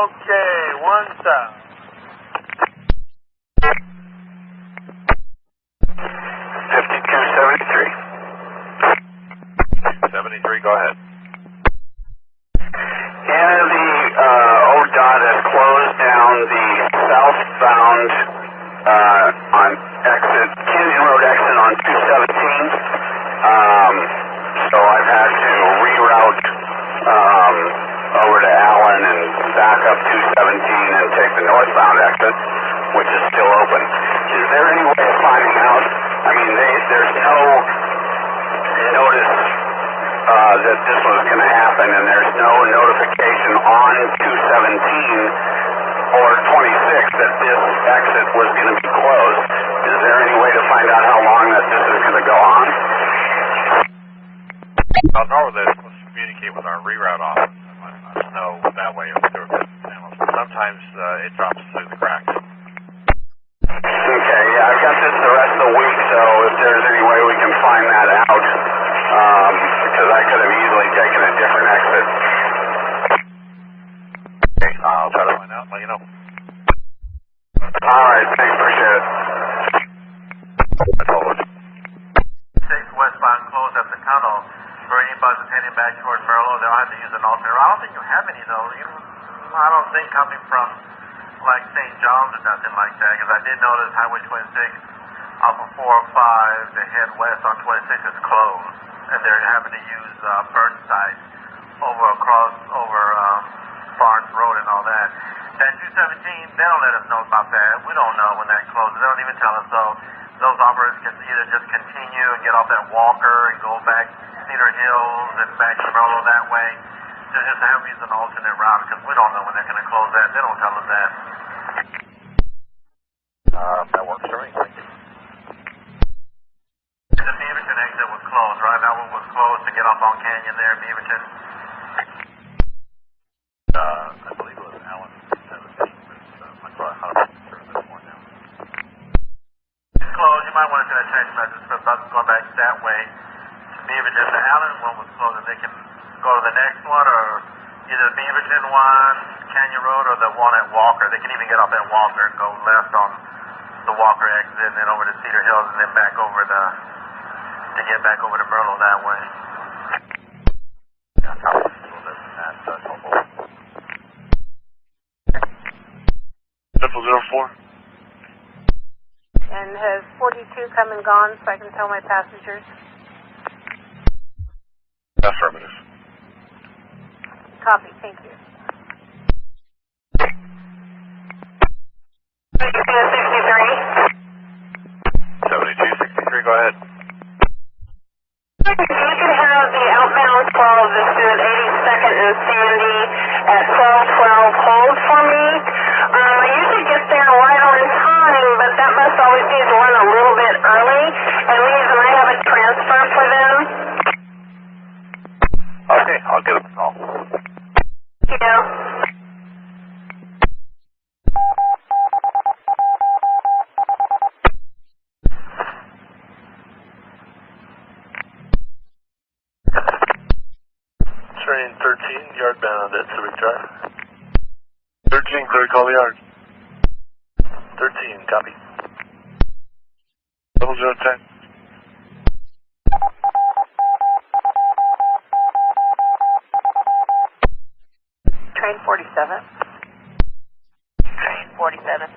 Okay, 1 south. 5273. 73, go ahead. Yeah, the ODOT has closed down the southbound on Canyon Road exit on 217. So I've had to reroute over to Allen and back up 217 and take the northbound exit, which is still open. Is there any way of finding out? I mean, there's no notice that this was going to happen, and there's no notification on 217 or 26 that this exit was going to be closed. Is there any way to find out how long that this is going to go on? Normally they're supposed to communicate with our reroute office and let us know that way if there are channels. But sometimes it drops through the cracks. Okay, yeah, I've got this the rest of the week, so if there's any way we can find that out, because I could have easily taken a different exit. Okay, I'll try to find out and let you know. All right, thanks, appreciate it. I told you. 6 westbound closed at the tunnel. For any buses heading back toward Merlo, they'll have to use an alternate. I don't think you have any, though. I don't think coming from, like, St. John's or nothing like that, because I did notice Highway 26 off of 405 to head west on 26 is closed, and they're having to use Burnside over Barnes Road and all that. That 217, they don't let us know about that. We don't know when that closes. They don't even tell us, so those operators can either just continue and get off that Walker and go back Cedar Hills and back to Merlo that way. Just have use an alternate route, because we don't know when they're going to close that. They don't tell us that. That works for me. Thank you. The Beaverton exit was closed, right? That one was closed to get off on Canyon there, Beaverton. I believe it was Allen 17, but I'm not 100% sure of this one now. It's closed. You might want to send a text message for buses going back that way to Beaverton. The Allen one was closed, and they can go to the next one, or either the Beaverton one, Canyon Road, or the one at Walker. They can even get off at Walker and go left on the Walker exit, and then over to Cedar Hills, and then back over to get back over to Merlo that way. Yeah, probably a little bit at Topo. 004. And has 42 come and gone so I can tell my passengers? Affirmative. Copy, thank you. 7263, go ahead. If you could have the outbound 12 that's doing 82nd and Sandy at 1212 hold for me. I usually get there right on time, but that bus always needs to run a little bit early, and means that I have a transfer for them. Okay, I'll give them a call. You know. Train 13, yardbound at Civic Drive. 13, clear, call the yard. 13, copy. 0010. Train 47. Train 47.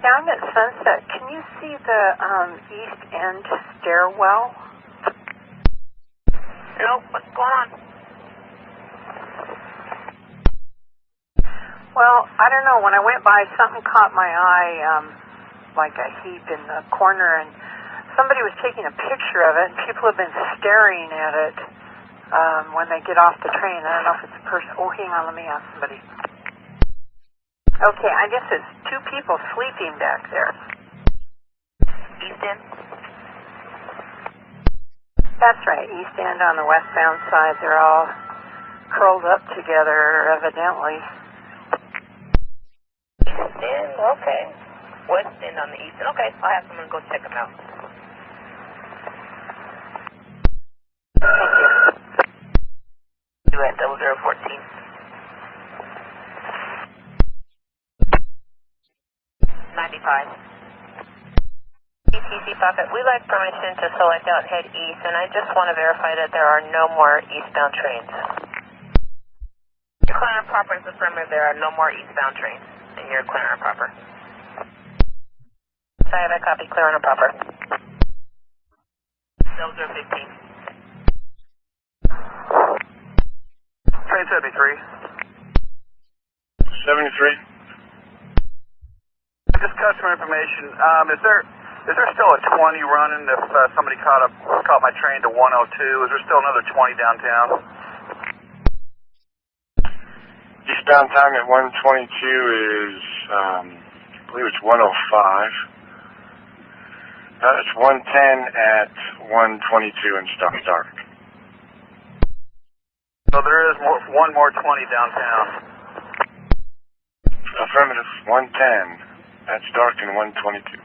Down at Sunset, can you see the east end stairwell? Nope, what's going on? Well, I don't know. When I went by, something caught my eye, like a heap in the corner, and somebody was taking a picture of it, and people have been staring at it when they get off the train. I don't know if it's a person. Oh, hang on. Let me ask somebody. Okay, I guess it's 2 people sleeping back there. East End? That's right. East end on the westbound side. They're all curled up together, evidently. East End, okay. West End on the east end. Okay, I'll have someone go check them out. Thank you. at 0014. 95. ETC pocket, we'd like permission to select out head east, and I just want to verify that there are no more eastbound trains. Your clear and proper is affirmative, there are no more eastbound trains, and you're clear and proper. So I have a copy, clear and proper. 0015. Train 73. 73. Just customer information. Is there still a 20 running if somebody caught my train to 102? Is there still another 20 downtown? Eastbound time at 122 is, I believe it's 105. It's 110 at 122 in Stock Dark. So there is one more 20 downtown. Affirmative, 110. That's dark in 122.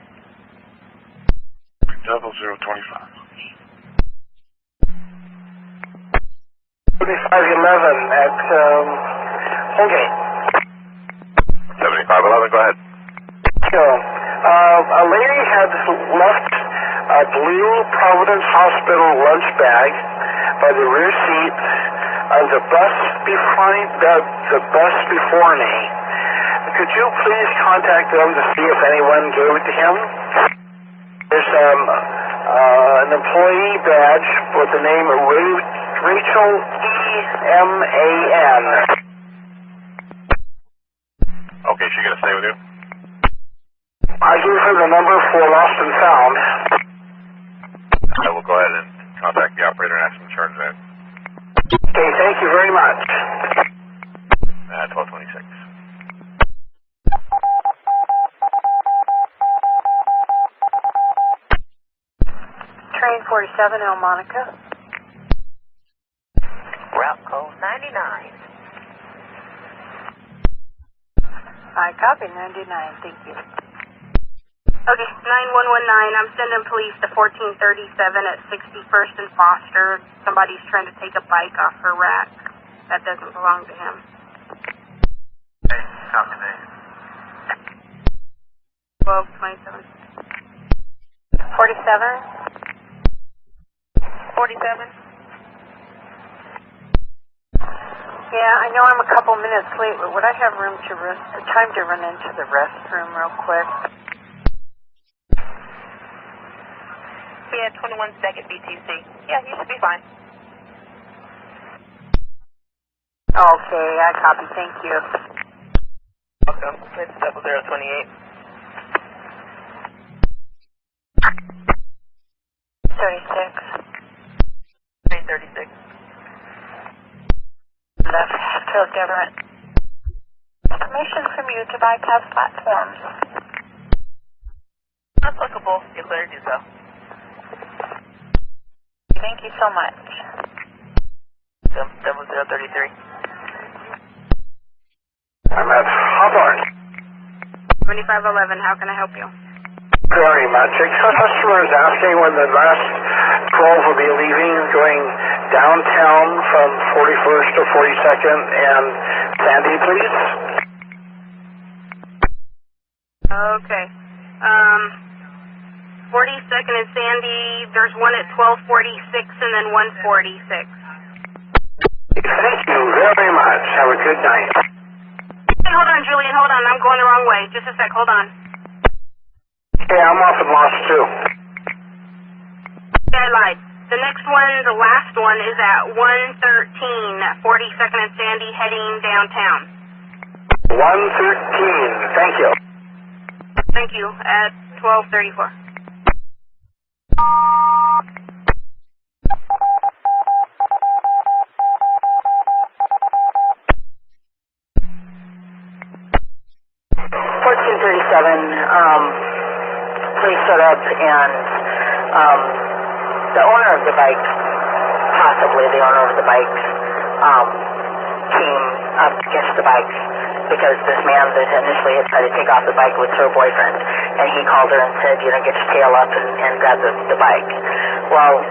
0025. 7511 at Holgate. 7511, go ahead. A lady had left a blue Providence Hospital lunch bag by the rear seat of the bus before me. Could you please contact them to see if anyone gave it to him? There's an employee badge with the name of Rachel E.M.A.N. Okay, she gonna stay with you? I gave her the number for Lost and Found. I will go ahead and contact the operator and ask him to charge that. Okay, thank you very much. 1226. Train 47, El Monica. Route code 99. I copy 99, thank you. Okay, 9119, I'm sending police to 1437 at 61st and Foster. Somebody's trying to take a bike off her rack. That doesn't belong to him. Hey, copy that. 1227. 47? 47? Yeah, I know I'm a couple minutes late, but would I have time to run into the restroom real quick? Yeah, 21 second BTC. Yeah, you should be fine. Okay, I copy, thank you. Welcome. It's 0028. 36. 336. Left field government. Permission from you to bypass platforms. Applicable. You're clear to do so. Thank you so much. 0033. I'm at Hawthorne. 2511, how can I help you? Very much. A customer is asking when the last 12 will be leaving, going downtown from 41st to 42nd and Sandy, please. Okay. 42nd and Sandy, there's one at 1246 and then 146. Thank you very much. Have a good night. Hey, hold on, Julian, hold on. I'm going the wrong way. Just a sec, hold on. Hey, I'm off and lost too. Yeah, I lied. The next one, the last one, is at 113, 42nd and Sandy, heading downtown. 113. Thank you. Thank you. At 1234. Please set up and the owner of the bike, possibly the owner of the bike, came up against the bike because this man that initially had tried to take off the bike was her boyfriend, and he called her and said, get your tail up and grab the bike. Well,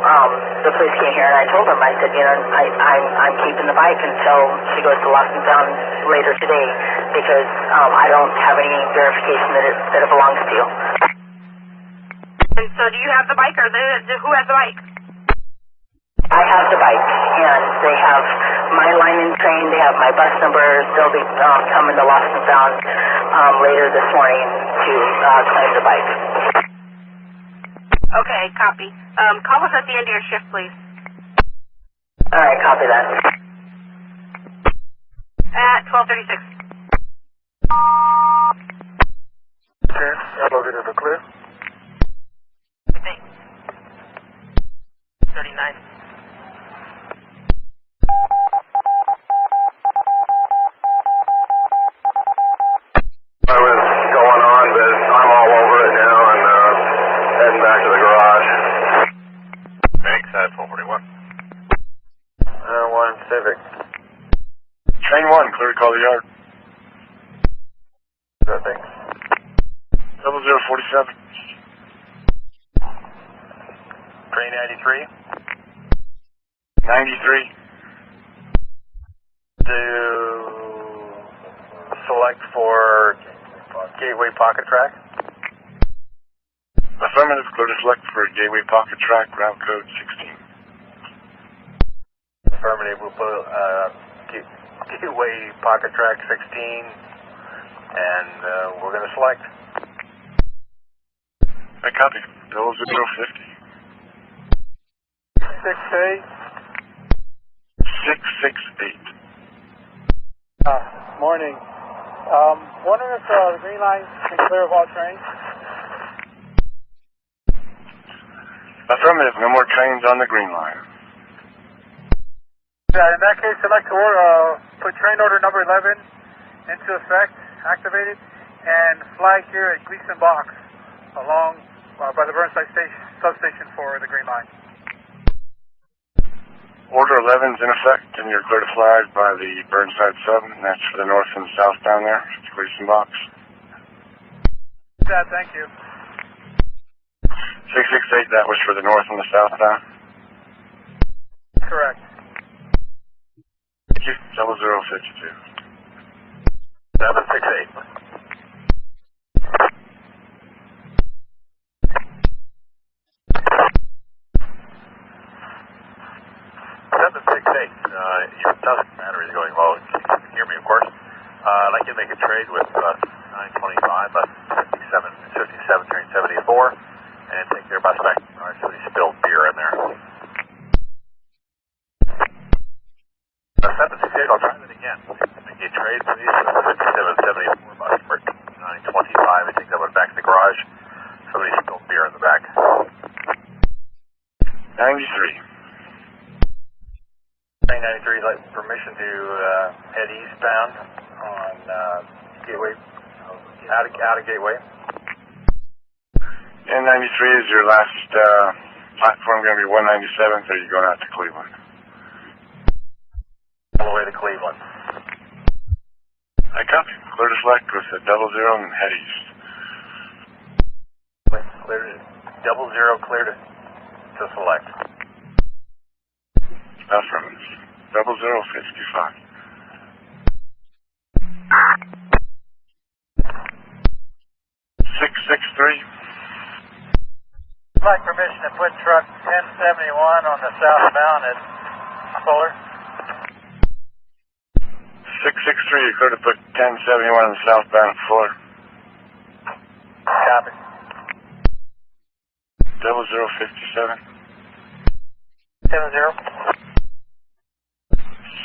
the police came here and I told them, I said, you know, I'm keeping the bike until she goes to lost and found later today because I don't have any verification that it belongs to you. And so do you have the bike or who has the bike? I have the bike and they have my line and train, they have my bus numbers, they'll be coming to lost and found later this morning to claim the bike. Okay, copy. Call us at the end of your shift, please. All right, copy that. At 12:36. Okay, elevator to clear. 39. I was going on, but I'm all over it now and heading back to the garage. Thanks, 1241. 1 Civic. Train 1, clear to call the yard. Good, thanks. 0047. Train 93. 93. To select for Gateway Pocket Track. Affirmative, clear to select for Gateway Pocket Track, route code 16. Affirmative, we'll put Gateway Pocket Track 16, and we're going to select. I copy. 0050. 668. 668. Morning. Wondering if the green line can clear of all trains? Affirmative, no more trains on the green line. Yeah, in that case, I'd like to put train order number 11 into effect, activated, and flag here at Gleason Box along by the Burnside substation for the green line. Order 11's in effect, and you're clear to flag by the Burnside sub, and that's for the north and south down there. It's Gleason Box. Yeah, thank you. 668, that was for the north and the south down. Correct. Thank you. 0052. 768. 768. Your Tusk battery is going low. You can hear me, of course. I'd like you to make a trade with 925, bus 57, train 74, and take their bus back to the garage so they spilled beer in there. 768, I'll try that again. Make a trade, please, with 5774 bus for 925, and take that one back to the garage. Somebody spilled beer in the back. 93. Train 93 would like permission to head eastbound on Gateway, out of Gateway. And 93 is your last platform going to be 197th, or are you going out to Cleveland? All the way to Cleveland. I copy. Clear to select with a 00 and head east. Clear to 00, clear to select. Affirmative. 0055. 663. I'd like permission to put truck 1071 on the southbound at Fuller. 663, you're clear to put 1071 on the southbound Fuller. Copy. 0057. 70.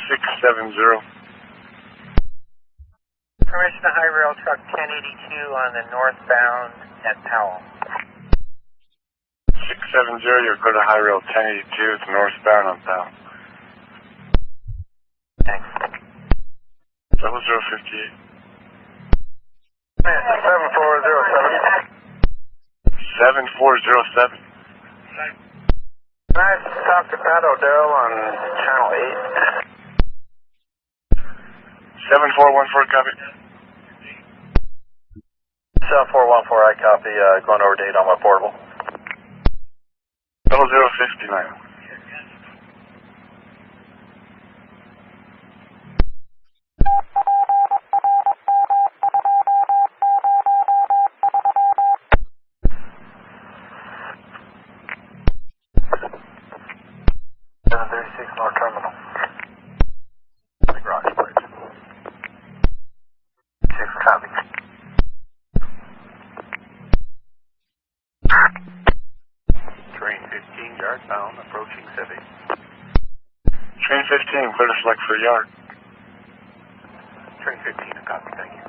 670. Permission to high rail truck 1082 on the northbound at Powell. 670, you're clear to high rail 1082, it's northbound on Powell. Thanks. 0058. 7407. 7407. Can I talk to Pat O'Dell on channel 8? 7414, copy. 7414, I copy, going over date on my portable. 0059. North Terminal. The garage, please. 6 copy. Train 15, yard bound, approaching Civic. Train 15, clear to select for yard. Train 15, a copy, thank you.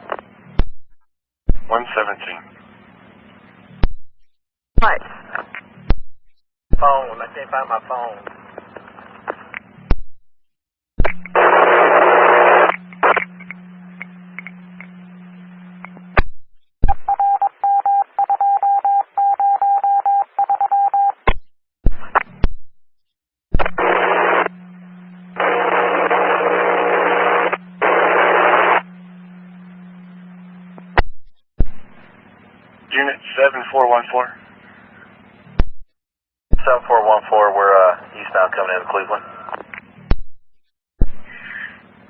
117. Right. Phone, I can't find my phone. Unit 7414. 7414, we're eastbound coming into Cleveland.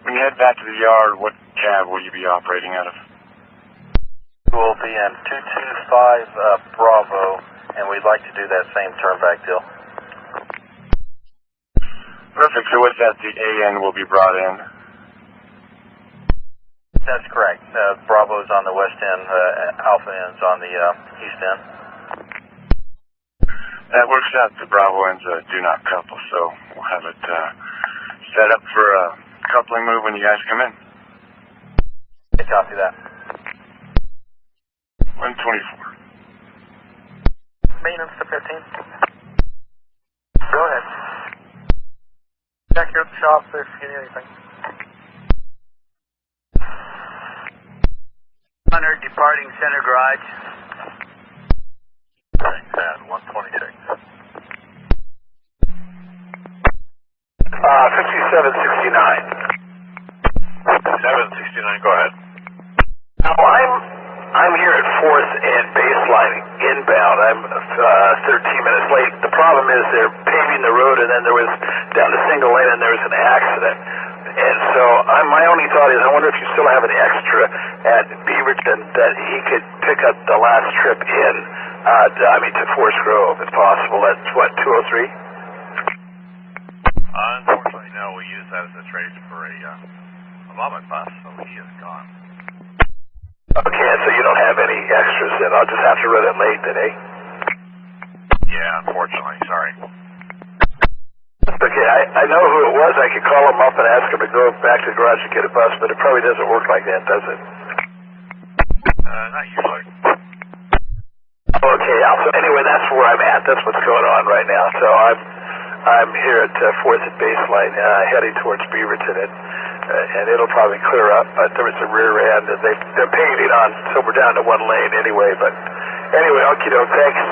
When you head back to the yard, what cab will you be operating out of? We'll be in 225 Bravo, and we'd like to do that same turn back deal. Perfect. So with that, the AN will be brought in. That's correct. Bravo's on the west end, Alpha end's on the east end. That works out. The Bravo ends do not couple, so we'll have it set up for a coupling move when you guys come in. Okay, copy that. 124. Maintenance to 15. Go ahead. Check your shop if you need anything. 100 departing center garage. Train 10, 126. 5769. 769, go ahead. Now, I'm here at 4th and baseline inbound. I'm 13 minutes late. The problem is they're paving the road, and then there was down the single lane, and there was an accident. And so my only thought is, I wonder if you still have an extra at Beaverton that he could pick up the last trip in, to Forest Grove, if possible. That's what, 203? Unfortunately, no. We use that as a trace for a vomit bus, so he is gone. Okay, so you don't have any extras then. I'll just have to run it late then, eh? Yeah, unfortunately. Sorry. Okay, I know who it was. I could call him up and ask him to go back to the garage and get a bus, but it probably doesn't work like that, does it? Not usually. Okay, so anyway, that's where I'm at. That's what's going on right now. So I'm here at 4th and baseline, heading towards Beaverton, and it'll probably clear up. But there was a rear end, and they're paving on, so we're down to one lane anyway. But anyway, okie doke. Thanks.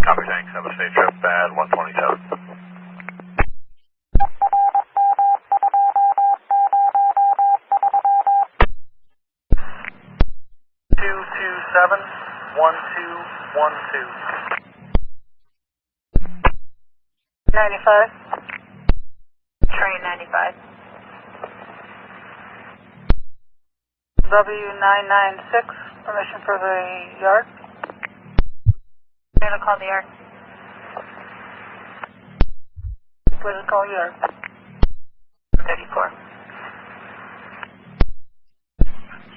Copy, thanks. Have a safe trip. Bad 127. 1212. 95. Train 95. W996, permission for the yard. I'm going to call the yard. Please call yard. 34.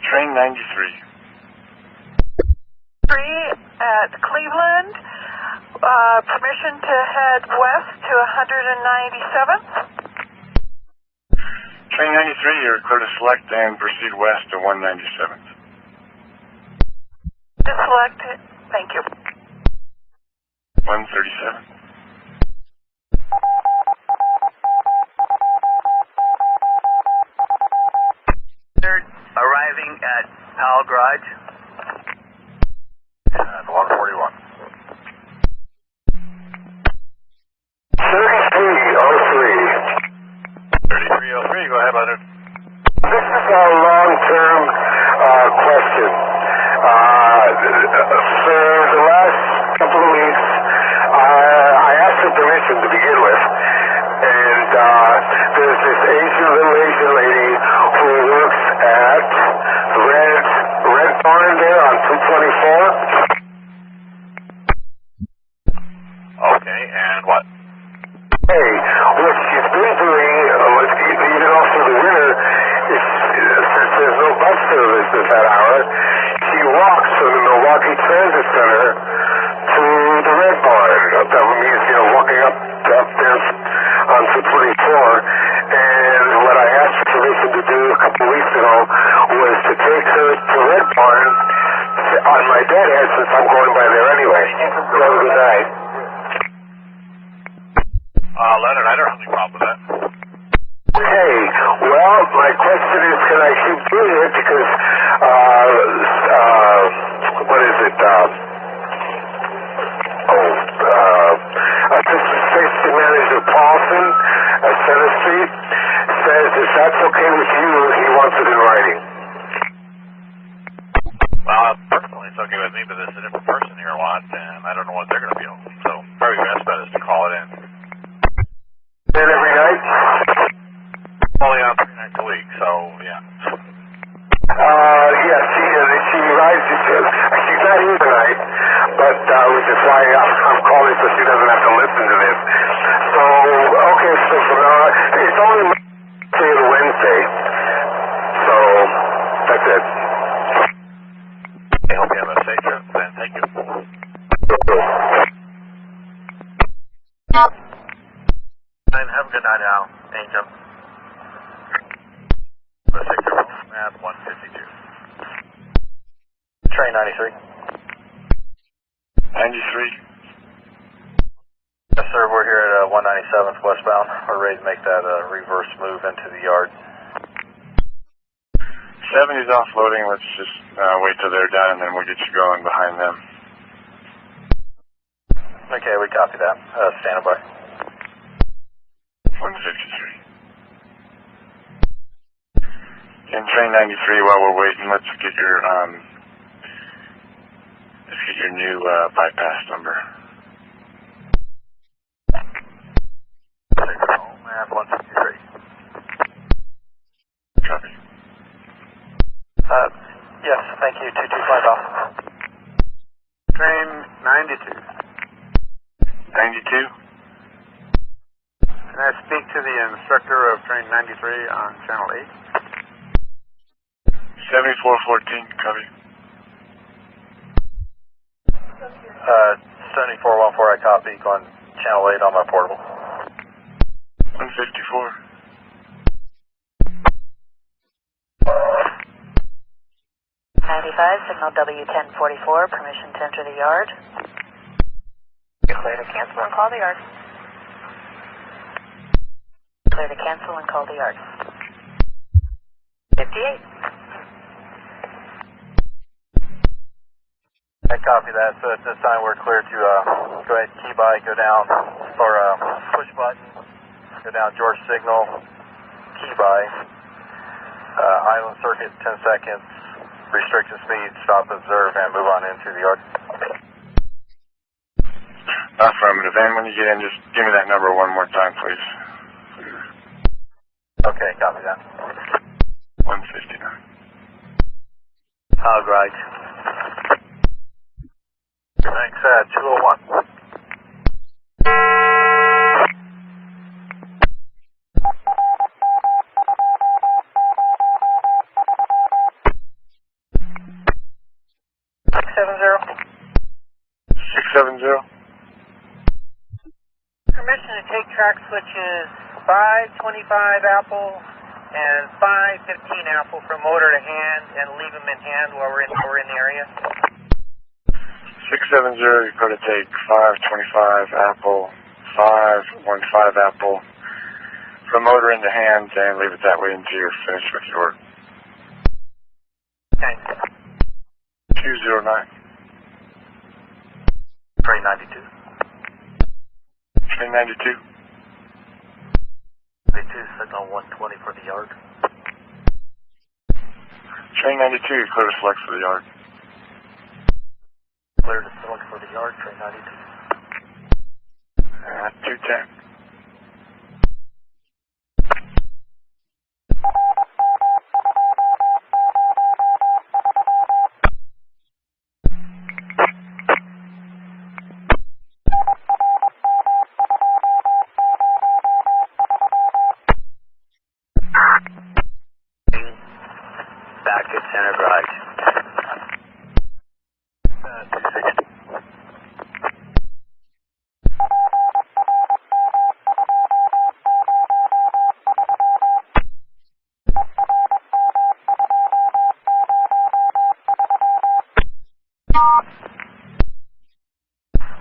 Train 93. 3 at Cleveland. Permission to head west to 197th. Train 93, you're clear to select and proceed west to 197th. To select it. Thank you. 137. Third, arriving at Powell Garage. And 141. 3303, go ahead, Leonard. This is a long-term question. For the last couple of weeks, I asked for permission to begin with, and there's this little Asian lady who works at Red Barn there on 224. Okay, and what? Hey, what she's been doing, even also the winter, since there's no bus service at that hour, she walks from the Milwaukee Transit Center to the Red Barn. That means, walking up there on 224. And what I asked for permission to do a couple of weeks ago was to take her to Red Barn on my deadhead, since I'm going by there anyway. Have a good night. Leonard, I don't have any problem with that. Okay, well, my question is, can I keep doing it? Because, what is it? Assistant Safety Manager Paulson at Center Street says if that's okay with you, he wants it in writing. Well, personally, it's okay with me, but there's a different person here a lot, and I don't know what they're going to be on. So, probably your best bet is to call it in. Every night? Only on 3 nights a week, so, yeah. Yeah, she rides, she's not here tonight, but which is why I'm calling so she doesn't have to listen to this. So, okay, so from now on, it's only Monday to Wednesday. So, that's it. I hope you have a safe trip, then. Thank you. Have a good night, Al. Angel. The 6-year-old at 152. Train 93. 93. Yes, sir. We're here at 197th westbound. We're ready to make that reverse move into the yard. 70's offloading. Let's just wait till they're done, and then we'll get you going behind them. Okay, we copy that. Stand by. 153. In train 93, while we're waiting, let's get your new bypass number. 6-year-old at 153. Copy. Yes, thank you. 225 off. Train 92. 92. Can I speak to the instructor of train 93 on channel 8? 7414, copy. 7414, I copy. Going channel 8 on my portable. 154. 95, signal W1044, permission to enter the yard. You're clear to cancel and call the yard. Clear to cancel and call the yard. 58. I copy that. So at this time we're clear to go ahead, key by, go down for push button, go down George signal, key by, island circuit 10 seconds, restricted speed, stop, observe, and move on into the yard. Affirmative. And when you get in, just give me that number one more time, please. Okay, copy that. 159. All right. Thanks, 201. Permission to take track switches 525 Apple and 515 Apple from motor to hand and leave them in hand while we're in the area. 670, you're going to take 525 Apple, 515 Apple, from motor into hand and leave it that way until you're finished with your work. Thanks. 209. Train 92. Train 92. 92, signal 120 for the yard. Train 92, clear to select for the yard. Clear to select for the yard, train 92. 210. Back at Center Garage. 260.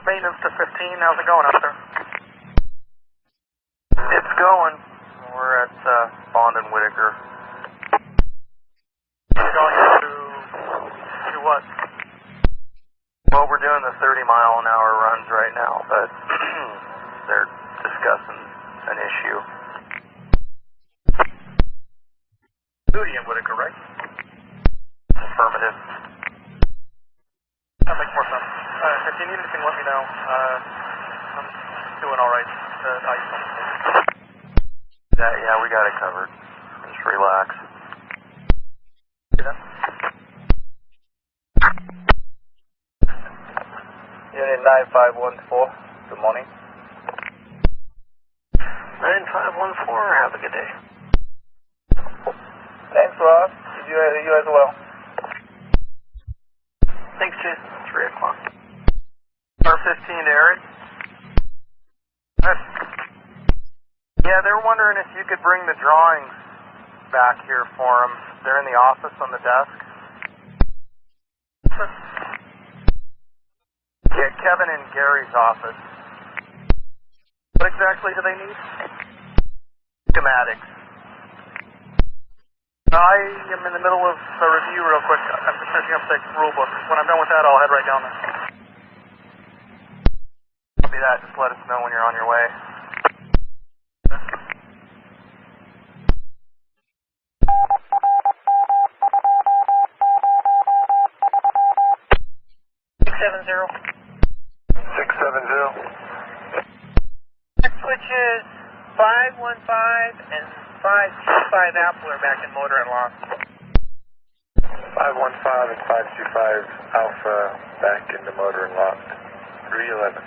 Maintenance to 15, how's it going up there? It's going. We're at Bond and Whitaker. Going to what? Well, we're doing the 30-mile-an-hour runs right now, but they're discussing an issue. Duty in Whitaker, right? Affirmative. That makes more sense. If you need anything, let me know. I'm doing all right. Yeah, we got it covered. Just relax. Unit 9514, good morning. 9514, have a good day. Thanks, Ross. You as well. Thanks, Jason. 3 o'clock. R15 to Eric. Yeah, they're wondering if you could bring the drawings back here for them. They're in the office on the desk. Yeah, Kevin and Gary's office. What exactly do they need? Schematics. I am in the middle of a review real quick. I'm just finishing up the rule book. When I'm done with that, I'll head right down there. Copy that. Just let us know when you're on your way. Switches 515 and 525 Apple are back in motor and lock. 515 and 525 Alpha back in the motor and locked. 311.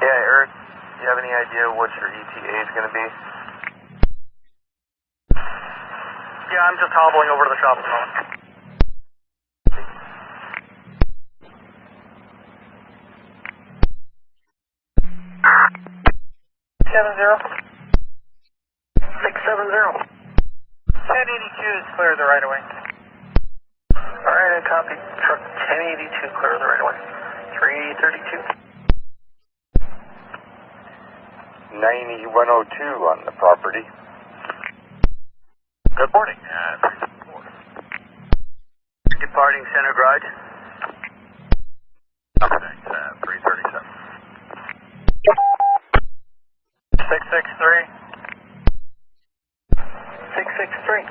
Yeah, Eric, do you have any idea what your ETA is going to be? Yeah, I'm just hobbling over to the shop at the moment. is clear of the right of way. Alright, I copy. Truck 1082 clear of the right of way. 332. 9102 on the property. Good morning. Departing center garage. Thanks, 337. 663. 663.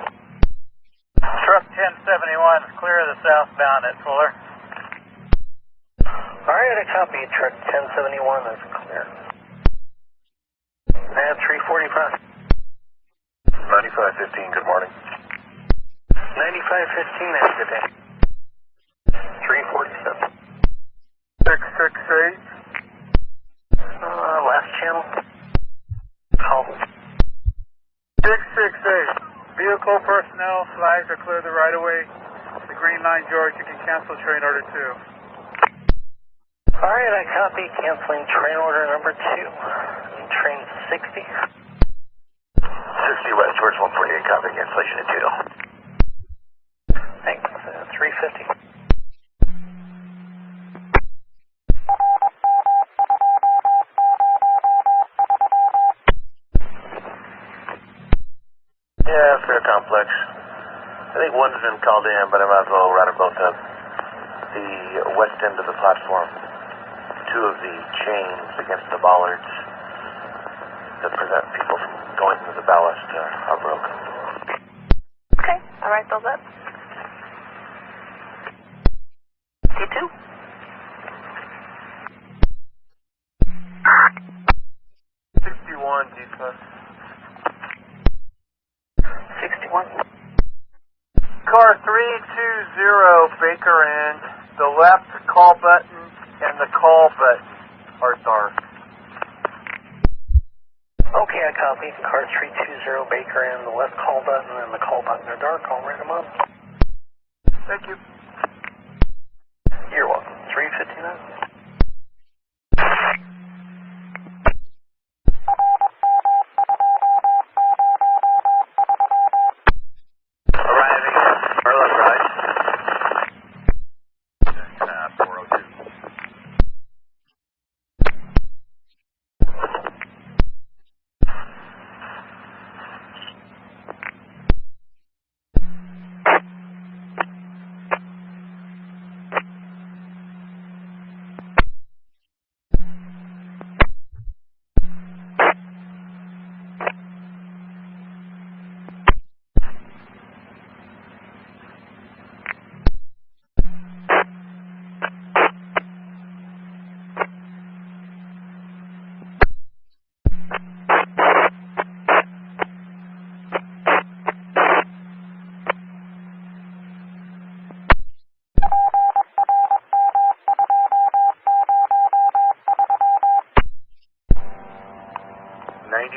Truck 1071 is clear of the southbound at Fuller. Alright, I copy. Truck 1071 is clear. And 345. 9515, good morning. 9515, have a good day. 347. 668. Last channel. Call. 668. Vehicle personnel flags are clear the right of way. The green line, George, you can cancel train order 2. Alright, I copy. Canceling train order number 2. Train 60. 60 West, George 148, copy, cancellation at 2. Thanks. 350. Yeah, fair complex. I think one's been called in, but I might as well route them both up. The west end of the platform, 2 of the chains against the bollards that prevent people from going into the ballast are broken. Okay, I'll write those up. You too? East Coast. 61. Car 320 Baker End, the left call button and the call button are dark. Okay, I copy. Car 320 Baker End, the left call button and the call button are dark. I'll write them up. Thank you. You're welcome. 359. Arriving at Merlin Drive.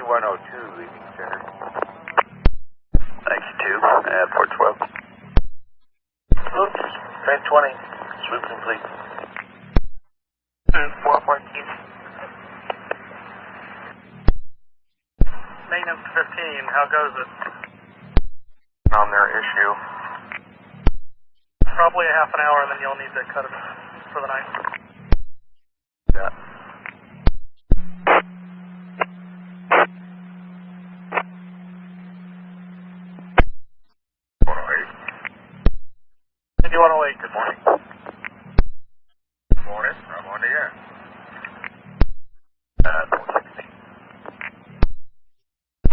402. Leaving center. Thanks, 2 at 412. Oops. Train 20. Swoop complete. 414. Maintenance 15, how goes it? On their issue. Probably a half an hour and then you'll need to cut it for the night. Yeah. You want to wait? Good morning. Good morning. I'm on the air. 416.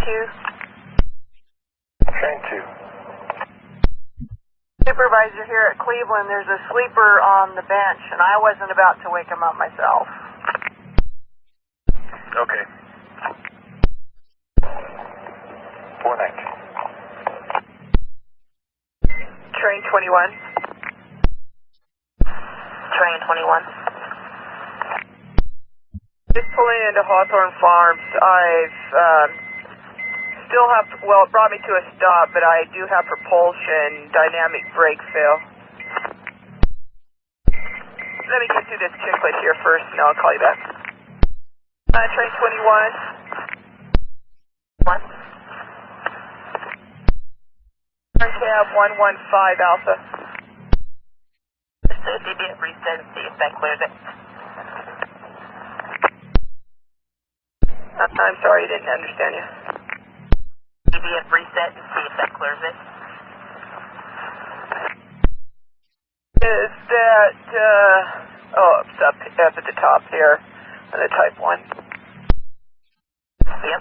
2. Train 2. Supervisor here at Cleveland, there's a sleeper on the bench, and I wasn't about to wake him up myself. Okay. 419. Train 21. Train 21. Just pulling into Hawthorne Farms. I've still have, well, it brought me to a stop, but I do have propulsion dynamic brake fail. Let me get through this checklist here first, and I'll call you back. Train 21. 1. Turn cab 115 Alpha. DBF reset and see if that clears it. I'm sorry, I didn't understand you. DBF reset and see if that clears it. Is that, it's up at the top here on the Type 1. Yep.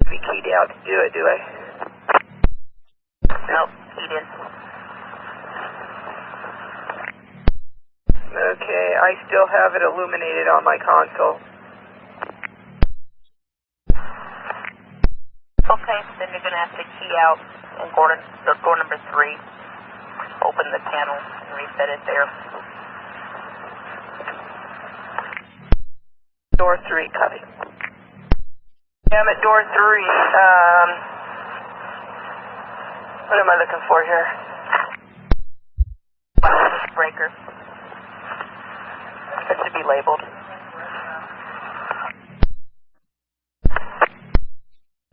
Be keyed out to do it, do I? Nope, he did. Okay, I still have it illuminated on my console. Okay, then you're going to have to key out and door number 3. Open the panel and reset it there. Door 3, copy. Yeah, I'm at door 3. What am I looking for here? Breaker. It should be labeled.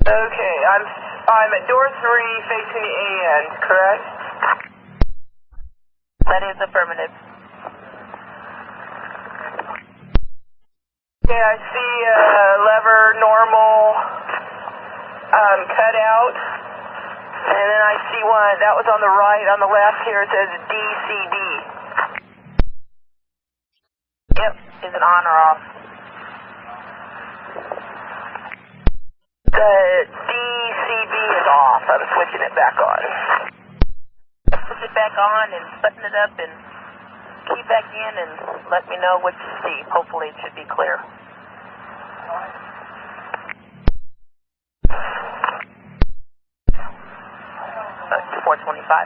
Okay, I'm at door 3 facing the A end, correct? That is affirmative. Okay, I see lever normal cut out, and then I see one that was on the right. On the left here it says DCD. Yep, is it on or off? The DCB is off. I'm switching it back on. Switch it back on and button it up and key back in and let me know what you see. Hopefully it should be clear. Hey,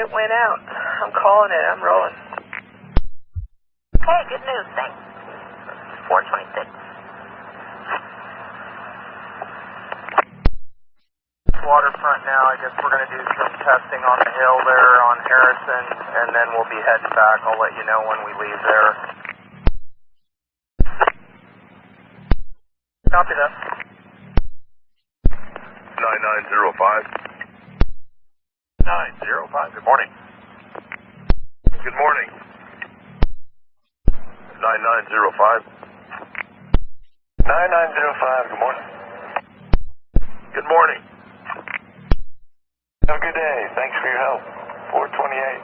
it went out. I'm calling it. I'm rolling. Hey, good news, thanks. 426. Waterfront now. I guess we're going to do some testing on the hill there on Harrison, and then we'll be heading back. I'll let you know when we leave there. Copy that. 9905. 905, good morning. Good morning. 9905. 9905, good morning. Good morning. Have a good day. Thanks for your help. 428.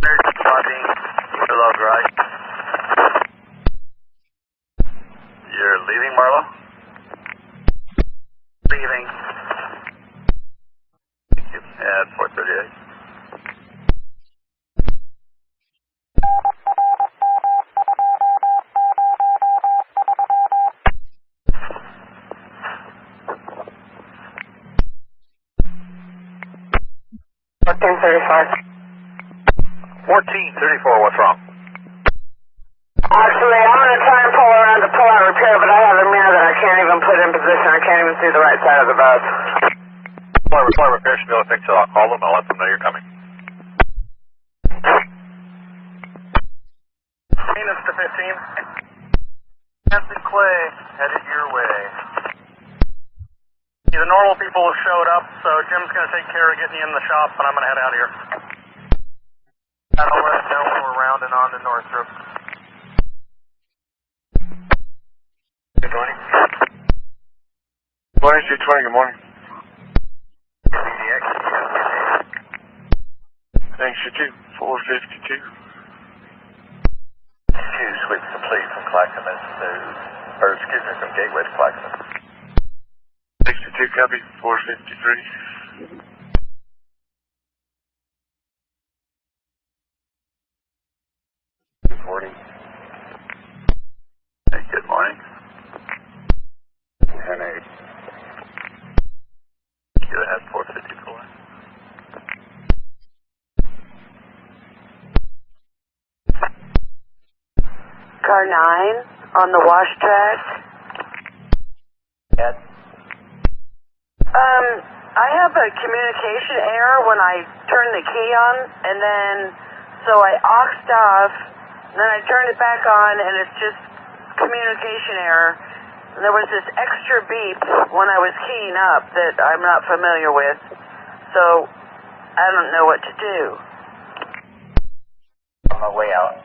There's the flooding. Hello, right? You're leaving, Marlo? Leaving. Thank you. At 438. What's wrong? Actually, I'm going to try and pull around to pull out repair, but I have a mirror that I can't even put in position. I can't even see the right side of the bus. Point repair should be able to fix it. I'll call them. I'll let them know you're coming. Venus to 15. Nancy Clay, headed your way. The normal people have showed up, so Jim's going to take care of getting you in the shop, and I'm going to head out of here. I'll let us know when we're rounding on to Northrop. Good morning. Morning, 220, good morning. CDX, Thanks, you too. 452. Two sweeps complete from Clackamas to, or excuse me, from Gateway to Clackamas. 62, copy. 453. Hey, good morning. 10-8. You have 454. Car 9 on the wash track. Ed? I have a communication error when I turn the key on, and then, so I auxed off, and then I turned it back on, and it's just communication error. And there was this extra beep when I was keying up that I'm not familiar with, so I don't know what to do. On my way out.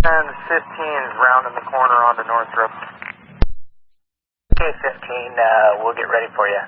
And 15 is rounding the corner onto Northrop. Okay, 15, we'll get ready for you.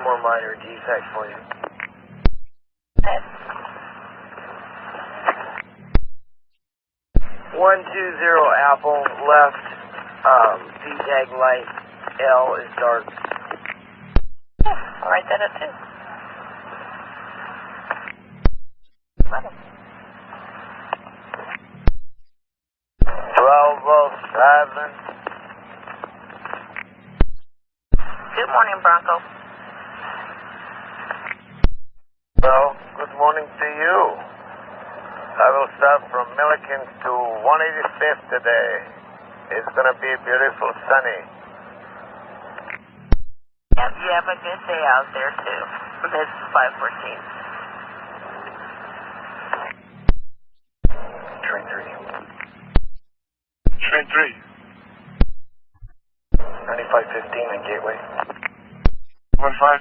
one more minor defect for you. Okay. 120 Apple left. VTAG light L is dark. Yeah, I'll write that up too. 1207. Good morning, Bronco. Well, good morning to you. I will start from Milliken's to 185th today. It's going to be beautiful, sunny. Yep, you have a good day out there too. It's 514. Train 3. Train 3. 9515 in Gateway. 1-5.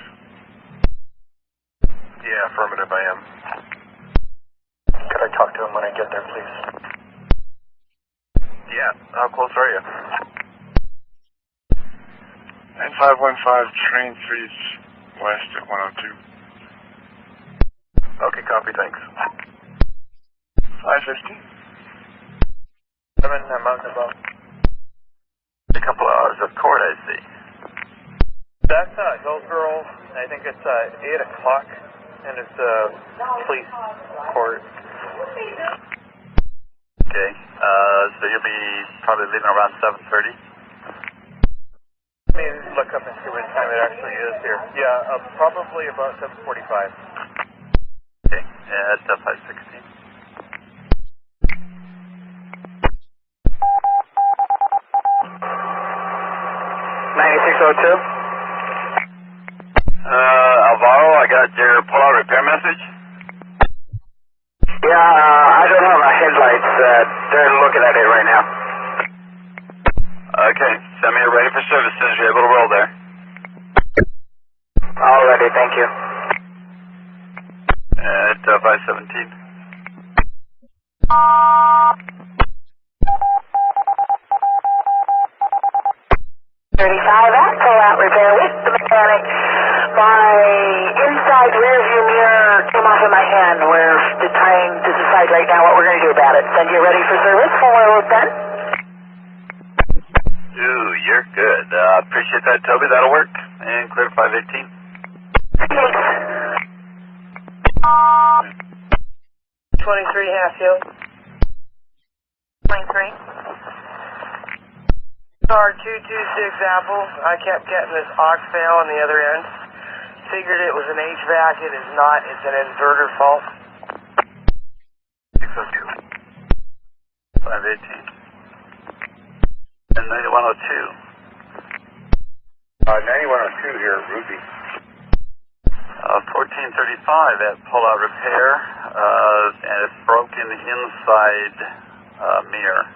Yeah, affirmative, I am. Could I talk to him when I get there, please? Yeah, how close are you? 9515, train 3's west at 102. Okay, copy, thanks. 515. 7, I'm out and about. A couple of hours of court, I see. That's Hillsborough. I think it's 8 o'clock, and it's police court. Okay, so you'll be probably leaving around 7:30? Let me look up and see what time it actually is here. Yeah, probably about 7:45. Okay, yeah, it's 516. Alvaro, I got your pull-out repair message. Yeah, I don't have my headlights. They're looking at it right now. Okay, send me a ready for service as soon as you're able to roll there. Alrighty, thank you. At 517. 35 at pull-out repair with the mechanic. My inside rear view mirror came off in my hand. We're trying to decide right now what we're going to do about it. Send you ready for service when we're done. Ooh, you're good. Appreciate that, Toby. That'll work. And clear 518. Thanks. 23 half hill. 23. Car 226 Apple. I kept getting this aux fail on the other end. Figured it was an HVAC. It is not. It's an inverter fault. 602. 518. And 9102. 9102 here, Ruby. 1435 at pull-out repair, and it's broken inside mirror.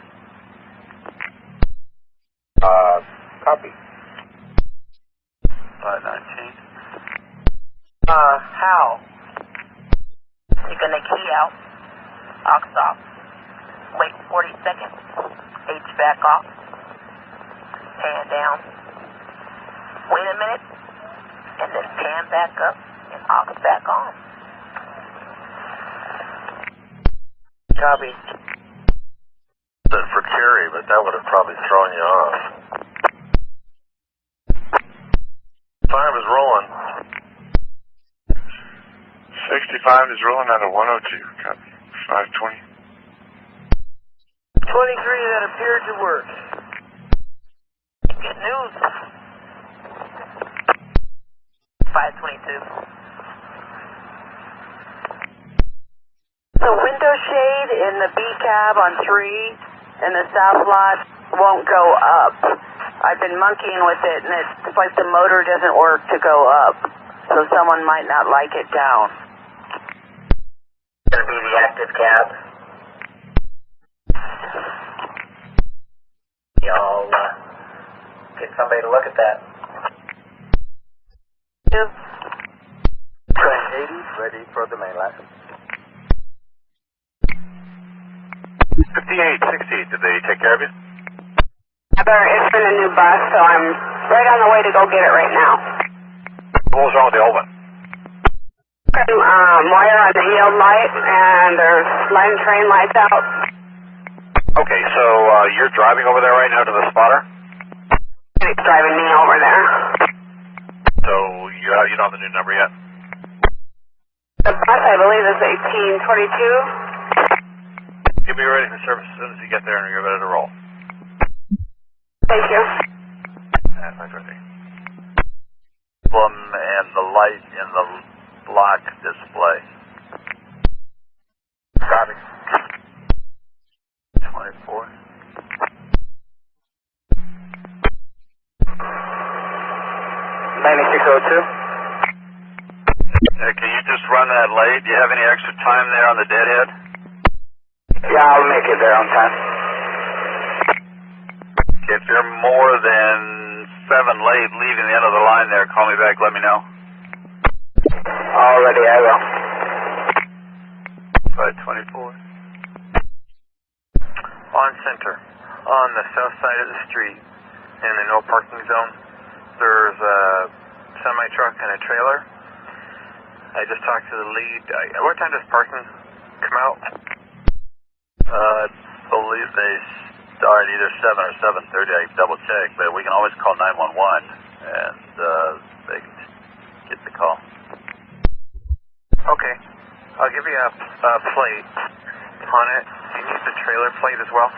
Copy. 519. How? You're gonna key out, aux off, wait 40 seconds, HVAC off, pan down, wait a minute, and then pan back up and aux back on. Copy. Said for carry, but that would have probably thrown you off. Time is rolling. 65 is rolling out of 102. Copy. 520. 23 that appeared to work. Good news. 522. The window shade in the B cab on 3 in the south lot won't go up. I've been monkeying with it, and it's like the motor doesn't work to go up, so someone might not like it down. It's going to be the active cab. Y'all get somebody to look at that. Two. Train 80, ready for the main line. 5860, did they take care of you? It's been a new bus, so I'm right on the way to go get it right now. What was wrong with the old one? Wire on the yield light, and there's line train lights out. Okay, so you're driving over there right now to the spotter? It's driving me over there. So you don't have the new number yet? The bus, I believe, is 1822. You'll be ready for service as soon as you get there and you're ready to roll. Thank you. That's ready. And the light in the block display. Copy. 24. 9602. Can you just run that late? Do you have any extra time there on the deadhead? Yeah, I'll make it there on time. If you're more than 7 late leaving the end of the line there, call me back, let me know. Already, I will. 524. On center, on the south side of the street, in the no parking zone, there's a semi-truck and a trailer. I just talked to the lead. What time does parking come out? I believe they start either 7 or 7:30. I can double check, but we can always call 911 and they can get the call. Okay, I'll give you a plate on it. Do you need the trailer plate as well?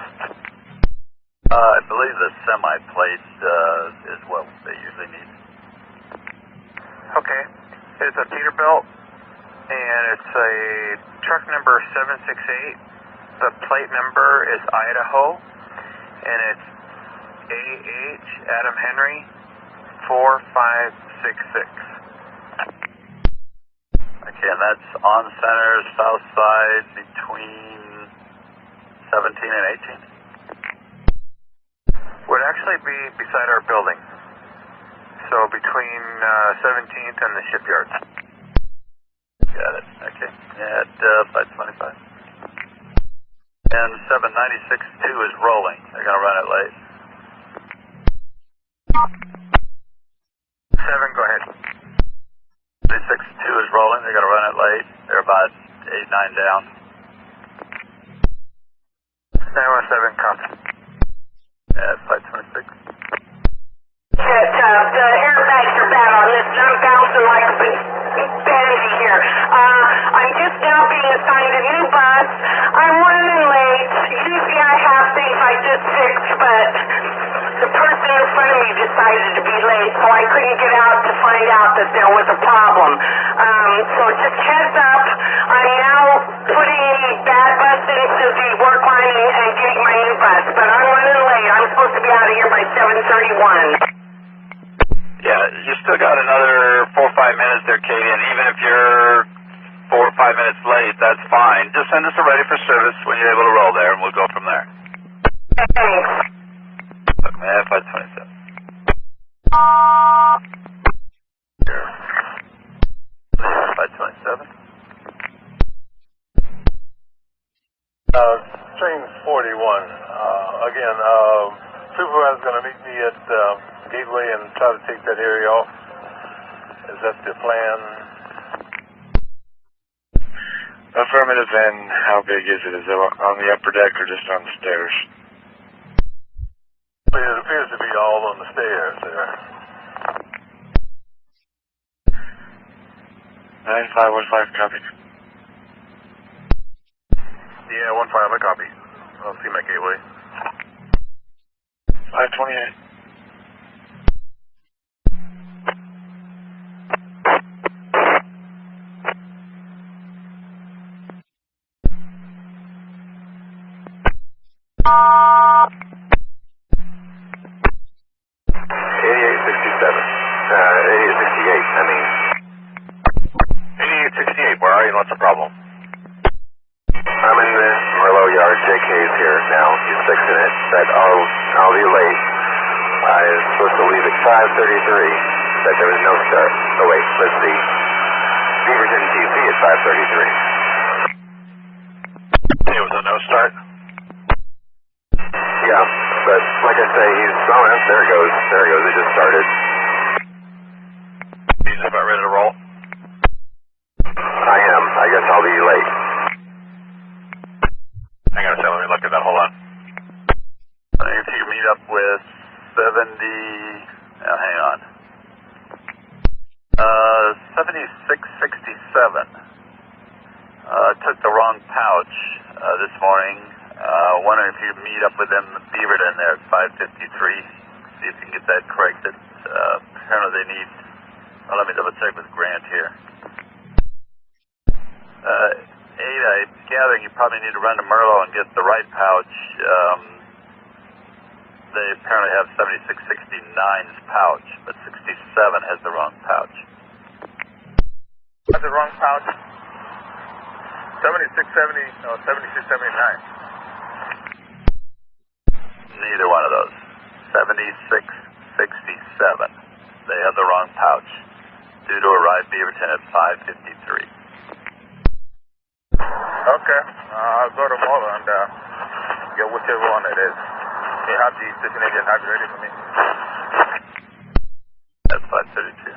I believe the semi plate is what they usually need. Okay, it's a Peterbilt, and it's a truck number 768. The plate number is Idaho, and it's AH Adam Henry 4566. Okay, and that's on center, south side, between 17 and 18? Would actually be beside our building. So between 17th and the shipyard. Got it. Okay. At 525. And 796-2 is rolling. They're going to run it late. 7, go ahead. 796-2 is rolling. They're going to run it late. They're about 8, 9 down. 917, copy. At 526. Shit, the airbags are bad on this, and I'm bouncing like a baby here. I'm just now being assigned a new bus. I'm running late. Usually I have things I just fixed, but the person in front of me decided to be late, so I couldn't get out to find out that there was a problem. So just heads up, I'm now putting the bad bus into the work line and getting my new bus, but I'm running late. I'm supposed to be out of here by 7:31. Yeah, you still got another 4 or 5 minutes there, Katie, and even if you're 4 or 5 minutes late, that's fine. Just send us a ready for service when you're able to roll there, and we'll go from there. Thanks. Look, man, 527. 527. Train 41. Again, supervisor's going to meet me at Gateway and try to take that area off. Is that the plan? Affirmative, and how big is it? Is it on the upper deck or just on the stairs? It appears to be all on the stairs there. 9515, copy. Yeah, 15, I copy. I'll see my gateway. 528. Where are you? What's the problem? I'm in the Merlot yard. JK is here now. He's fixing it. But I'll be late. I was supposed to leave at 5:33, but there was no start. Oh wait, let's see. Beaverton TC at 5:33. It was a no start? Yeah, but like I say, he's there it goes. There it goes. It just started. He's about ready Took the wrong pouch this morning. Wondering if you meet up with them in Beaverton there at 553. See if you can get that corrected. Apparently they need... Well, let me double check with Grant here. Ada, I'm gathering you probably need to run to Merlo and get the right pouch. They apparently have 7669's pouch, but 67 has the wrong pouch. That's the wrong pouch. 7670 or 7679. Neither one of those. 7667. They have the wrong pouch. Due to arrive Beaverton at 553. Okay. I'll go to Mola and get whichever one it is. You have the station agent have it ready for me. That's 532.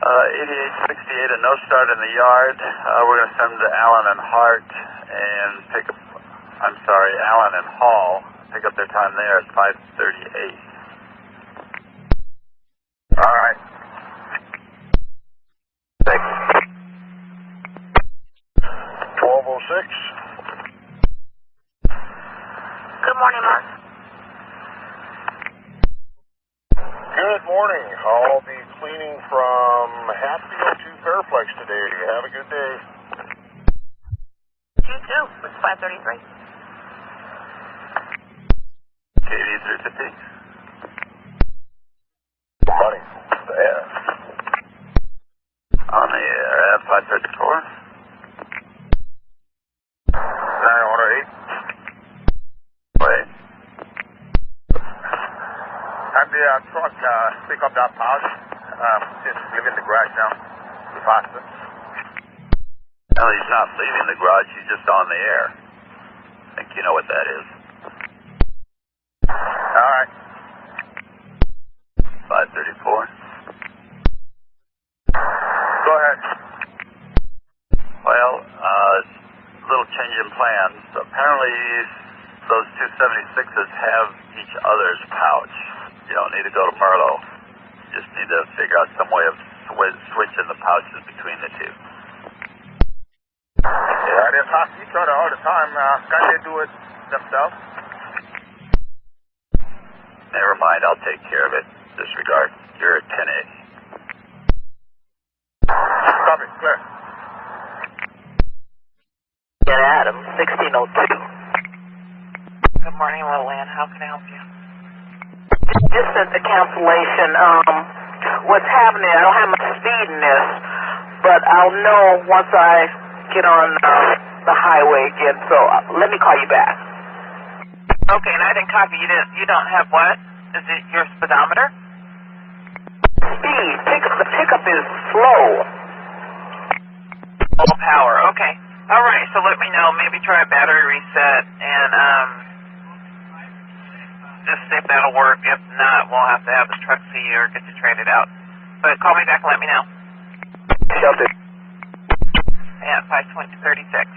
$88.68, a no start in the yard. We're going to send to Allen and Hart and pick up, Allen and Hall, pick up their time there at 5:38. All right. Thanks. 1206. Good morning, Mark. Good morning. I'll be cleaning from Hatfield to Fairplex today. Have a good day. You too. It's 5:33. KD 350. Money. There. On the air at 534. 908. Wait. Have the truck pick up that pouch. Just leave it in the garage now. Be faster. No, he's not leaving the garage, he's just on the air. I think you know what that is. All right. 534. Go ahead. Well, little change in plans. Apparently, those 276s have each other's pouch. You don't need to go to Merlo. You just need to figure out some way of switching the pouches between the two. Yeah, they pass each other all the time. Can't they do it themselves? Never mind, I'll take care of it. Disregard. You're at 10A. Copy. Clear. Get Adam, 1602. Good morning, Lillian. How can I help you? Just at the cancellation, what's happening, I don't have much speed in this, but I'll know once I get on the highway again, so let me call you back. Okay, and I didn't copy. You don't have what? Is it your speedometer? Speed, the pickup is slow. Low power. Okay. All right. So let me know. Maybe try a battery reset and just see if that'll work. If not, we'll have to have the truck see you or get you traded out. But call me back and let me know. Shelter. Yeah, 5:36.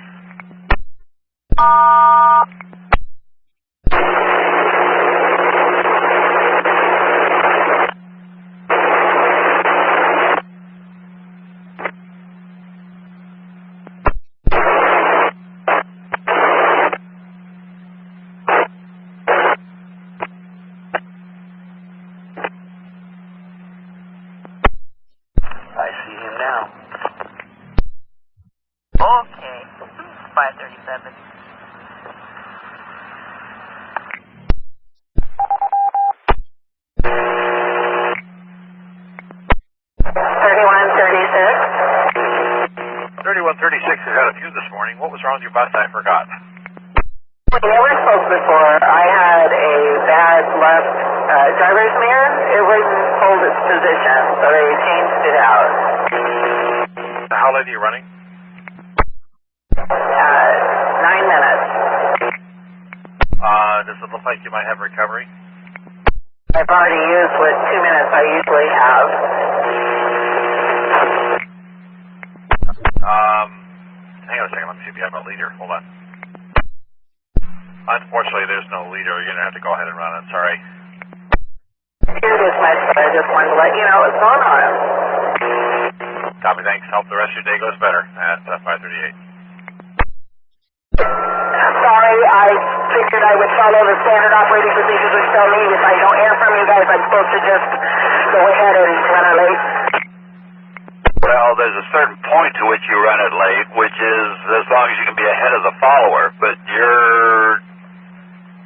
I see him now. Okay. 5:37. 3136 has had a few this morning. What was wrong with your bus? I forgot. We never spoke before. I had a bad left driver's mirror. It wouldn't hold its position, so they changed it out. How late are you running? 9 minutes. Does it look like you might have recovery? I've already used what 2 minutes I usually have. Hang on a second. Let me see if you have a leader. Hold on. Unfortunately, there's no leader. You're going to have to go ahead and run. I'm sorry. Here it is, my son. I just wanted to let you know what's going on. Copy, thanks. Hope the rest of your day goes better at 538. Sorry, I figured I would follow the standard operating procedures which tell me if I don't hear from you guys, I'm supposed to just go ahead and run it late. Well, there's a certain point to which you run it late, which is as long as you can be ahead of the follower, but you're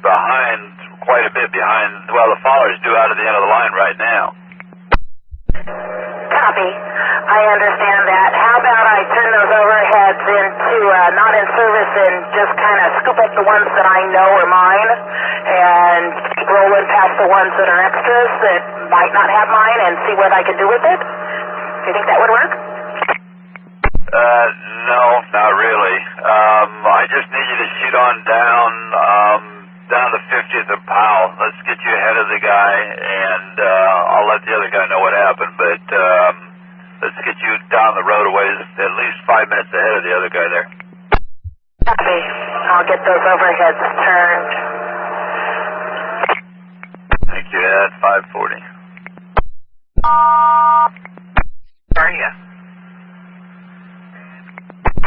behind, quite a bit behind, well, the follower's due out of the end of the line right now. Copy. I understand that. How about I turn those overheads into not in service and just kind of scoop up the ones that I know are mine and keep rolling past the ones that are extras that might not have mine and see what I can do with it? Do you think that would work? No, not really. I just need you to shoot on down the 50th of Powell. Let's get you ahead of the guy, and I'll let the other guy know what happened, but let's get you down the road a ways, at least 5 minutes ahead of the other guy there. Copy. I'll get those overheads turned. Thank you, at 540. Where are you?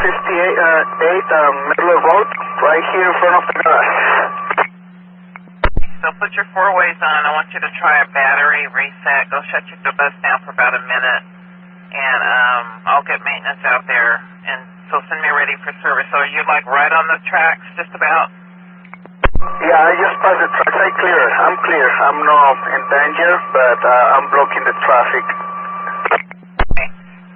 58, middle of road, right here in front of the garage. So put your four-ways on. I want you to try a battery reset. Go shut your bus down for about a minute, and I'll get maintenance out there. And so send me ready for service. So are you like right on the tracks, just about? Yeah, I just passed the tracks. I'm clear. I'm not in danger, but I'm blocking the traffic. Okay.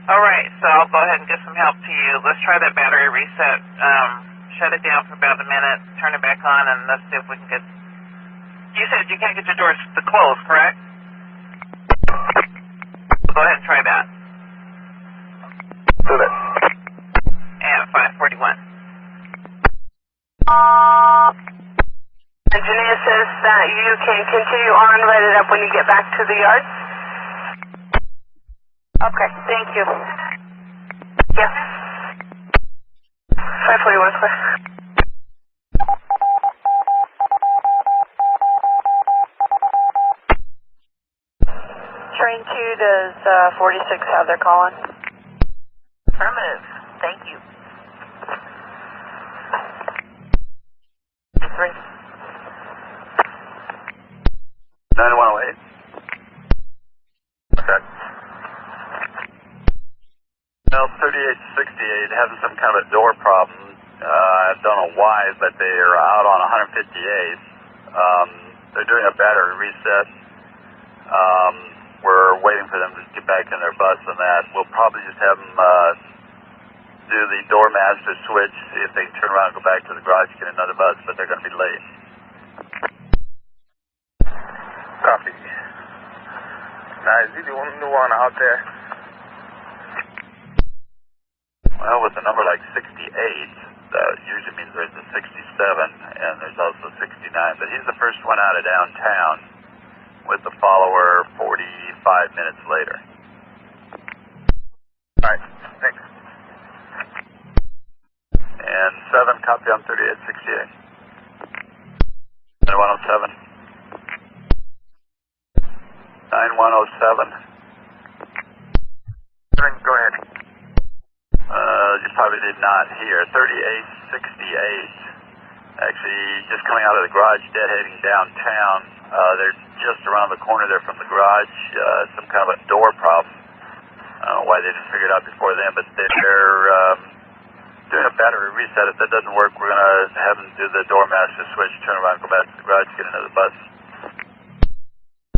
All right. So I'll go ahead and get some help to you. Let's try that battery reset. Shut it down for about a minute. Turn it back on, and let's see if we can get. You said you can't get your doors to close, correct? Go ahead and try that. Do that. And 541. Engineer says that you can continue on, write it up when you get back to the yard. Okay, thank you. Yeah. 541 square. Train 2, does 46 have their call on? Affirmative. Thank you. 3. 9108. Okay. Well, 3868 having some kind of a door problem. I don't know why, but they are out on 158th. They're doing a battery reset. We're waiting for them to get back in their bus and that. We'll probably just have them do the door master switch, see if they can turn around and go back to the garage, get another bus, but they're going to be late. Copy. Now, is he the only one out there? Well, with a number like 68, that usually means there's a 67, and there's also 69, but he's the first one out of downtown, with the follower 45 minutes later. All right, thanks. And 7, copy on 3868. 9107. 9107. Go ahead. You probably did not hear. 3868. Actually, just coming out of the garage, deadheading downtown. They're just around the corner there from the garage. Some kind of a door problem. I don't know why they didn't figure it out before then, but they're doing a battery reset. If that doesn't work, we're going to have them do the door master switch, turn around, go back to the garage, get another bus.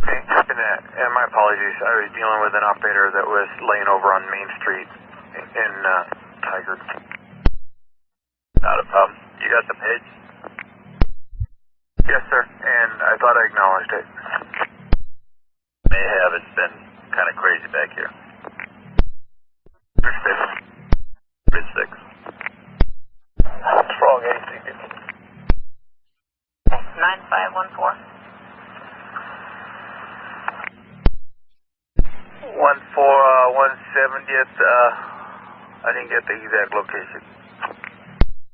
Okay, copy that. And my apologies. I was dealing with an operator that was laying over on Main Street in Tiger. Not a problem. You got the page? Yes, sir. And I thought I acknowledged it. May have. It's been kind of crazy back here. Bridge 6. Bridge 6. What's wrong, AC? 9514. 170th, I didn't get the exact location.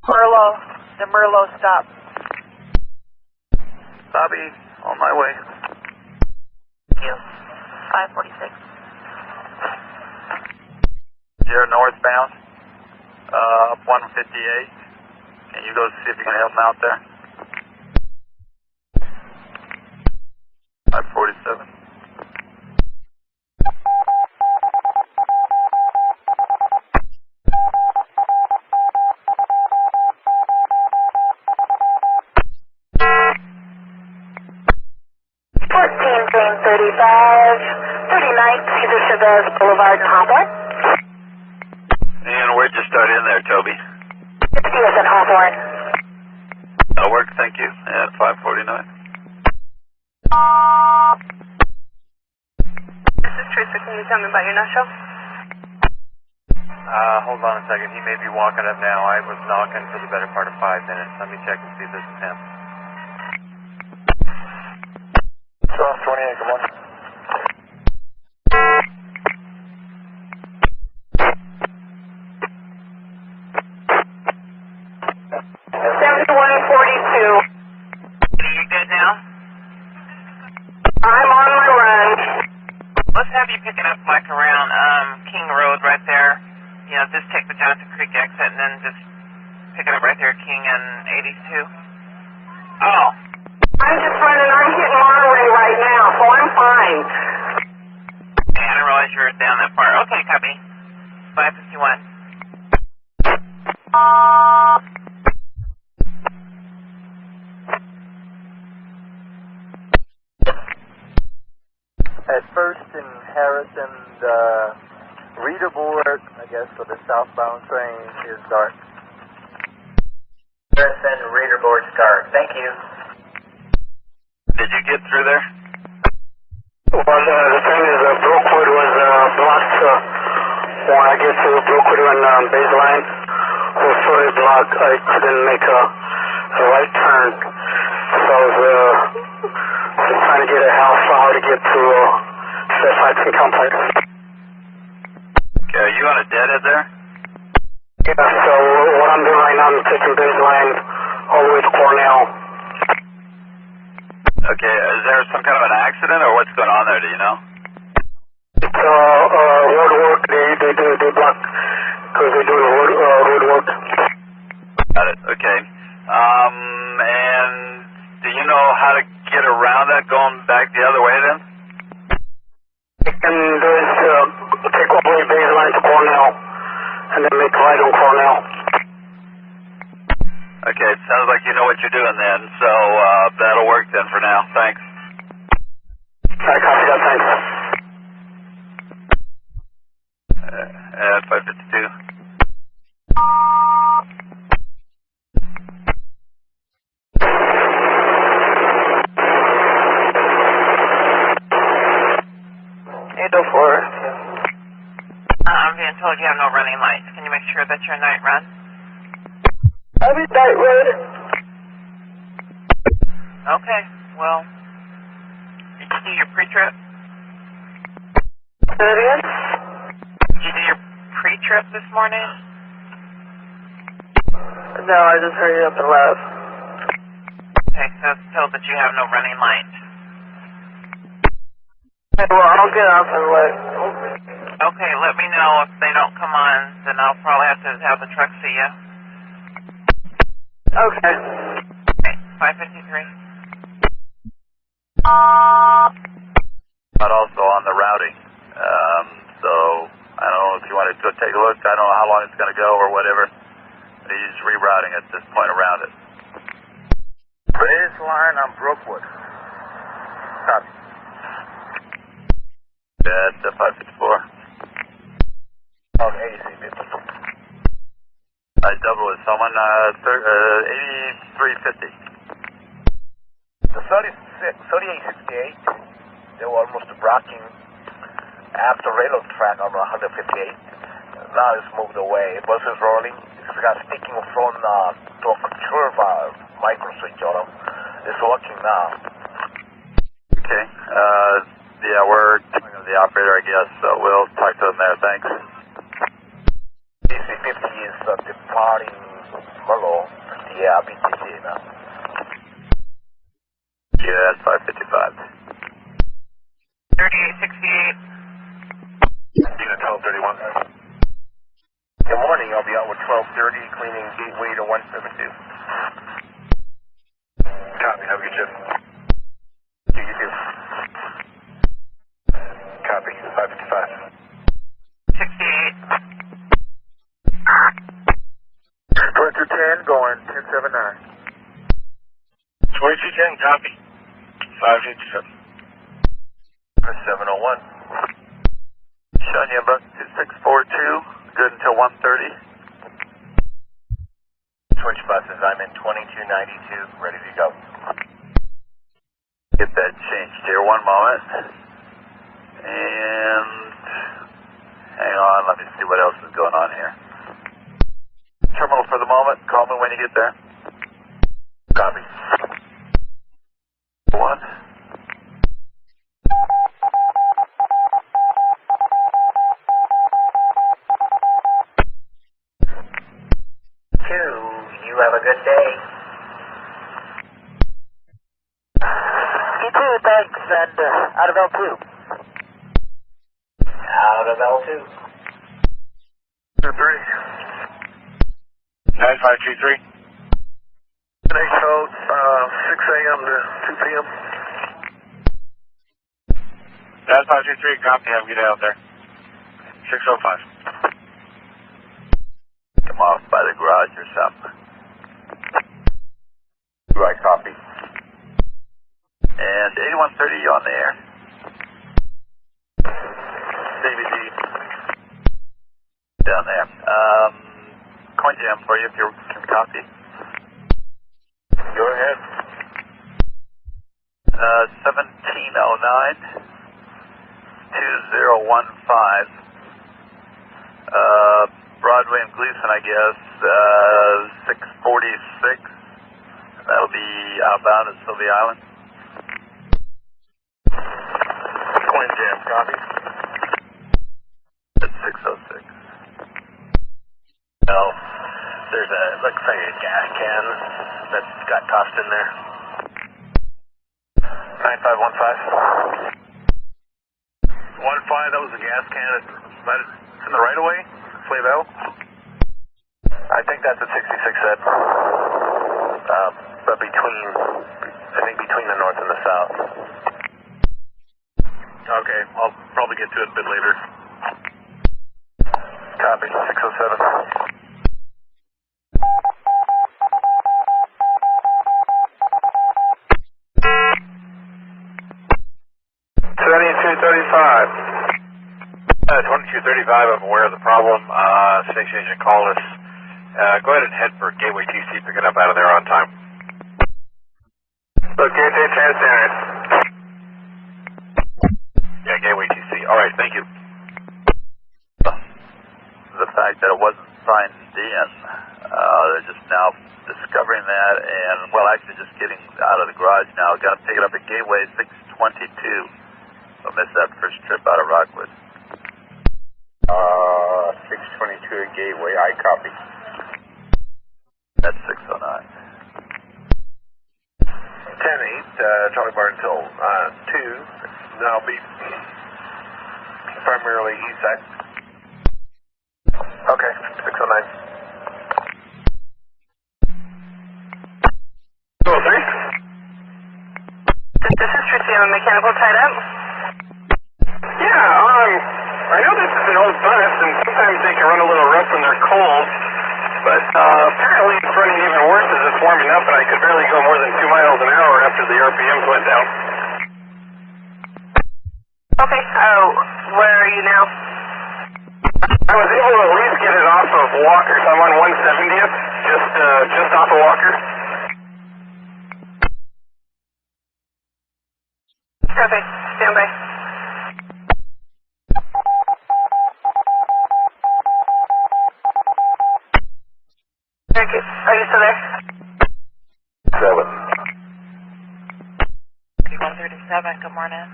The Merlot stop. Bobby, on my way. you. 546. You're northbound, up 158. Can you go see if you can help them out there? 547. Chavez Boulevard in Hawthorne. And where'd you start in there, Toby? 50 is in Hawthorne. That'll work, thank you. And 549. This is Teresa. Can you tell me about your no-show? Hold on a second. He may be walking up now. I was knocking for the better part of 5 minutes. Let me check and see if this is him. 1228, good morning. You good now? I'm on my run. Let's have you pick it up like around King Road right there. You know, just take the Johnson Creek exit and then just pick it up right there at King and 82. Oh. I'm just running. I'm hitting Monterey right now, so I'm fine. Okay, I didn't realize you were down that far. Okay, copy. 551. At first in Harrison, the reader board, I guess, for the southbound train is dark. Harrison reader board start. Thank you. Did you get through there? Well, the thing is, Brookwood was blocked. When I get to Brookwood and Baseline, was fully blocked. I couldn't make a right turn. So I was trying to get a house how to get to Fairfax Complex. Okay, are you on a deadhead there? Yeah, so what I'm doing right now, I'm taking Baseline all the way to Cornell. Okay, is there some kind of an accident or what's going on there, do you know? It's road work. They block because they're doing road work. Got it, okay. And do you know how to get around that going back the other way then? And there's take all the way Baseline to Cornell and then make right on Cornell. Okay, it sounds like you know what you're doing then, so that'll work then for now. Thanks. I copy that, thanks. At 552. I'm being told you have no running lights. Can you make sure that you're night run? I'm in night run. Okay, well, did you do your pre-trip? That is? Did you do your pre-trip this morning? No, I just hurried up and left. Okay, so it's told that you have no running lights. Okay, well, I'll get off and let. Okay, let me know if they don't come on, then I'll probably have to have the truck see you. Okay. Okay, 553. But also on the routing. So I don't know if you want to go take a look. I don't know how long it's going to go or whatever. He's rerouting at this point around it. Baseline on Brookwood. Copy. At 554. On 8350. I double with someone, 8350. The 3868, they were almost blocking after railroad track on 158. Now it's moved away. Bus is rolling. It's got speaking from to a control valve, micro switch on them. It's working now. Okay. Yeah, we're talking to the operator, I guess, so we'll talk to them there. Thanks. DC-50 is departing Merlo. Yeah, BTC now. Yeah, that's 555. 3868. Unit 1231. Good morning. I'll be out with 1230, cleaning gateway to 172. Copy. Have a good shift. You too. Copy. 555. 68. Director 10 going 1079. 2210, copy. 557. 701. Showing you about 2642, good until 1:30. Switch buses. I'm in 2292, ready to go. Get that changed here, one moment. And hang on, let me see what else is going on here. Terminal for the moment, call me when you get there. Copy. 1. You have a good day. You too, thanks, and out of L2. Out of L2. 23. 9523. Next hold, 6 a.m. to 2 p.m. 9523, copy. Have a good day out there. 605. Come off by the garage or something. Right, copy. And 8130 on the air. CBD. Down there. Coin jam for you if you can copy. Go ahead. 1709 2015. Broadway and Gleason, I guess. 646. That'll be outbound at Sylvia Island. Coin jam, copy. At 606. No, there's looks like a gas can that got tossed in there. 9515. 15, that was a gas can. It's in the right of way, Slave L. I think that's what 66 said. But I think between the north and the south. Okay, I'll probably get to it a bit later. Copy, 607. 2235, I'm aware of the problem. Station agent called us. Go ahead and head for Gateway TC, pick it up out of there on time. Look, Gateway Transcenter. Yeah, Gateway TC. All right, thank you. The fact that it wasn't signed in, they're just now discovering that, and, well, actually just getting out of the garage now. Got to pick it up at Gateway 622. So missed that first trip out of Rockwood. 622 at Gateway, I copy. That's 609. 10-8, Charlie Barnesville, 2. That'll be primarily east side. Okay, 609. 203. This is Trixie. I'm a mechanical tied up. Yeah, I know this is an old bus, and sometimes they can run a little rough when they're cold, but apparently it's running even worse as it's warming up, and I could barely go more than 2 miles an hour after the RPMs went down. Okay, where are you now? I was able to at least get it off of Walker, so I'm on 170th, just off of Walker. Okay, stand by. Okay, are you still there? 7. 137, good morning.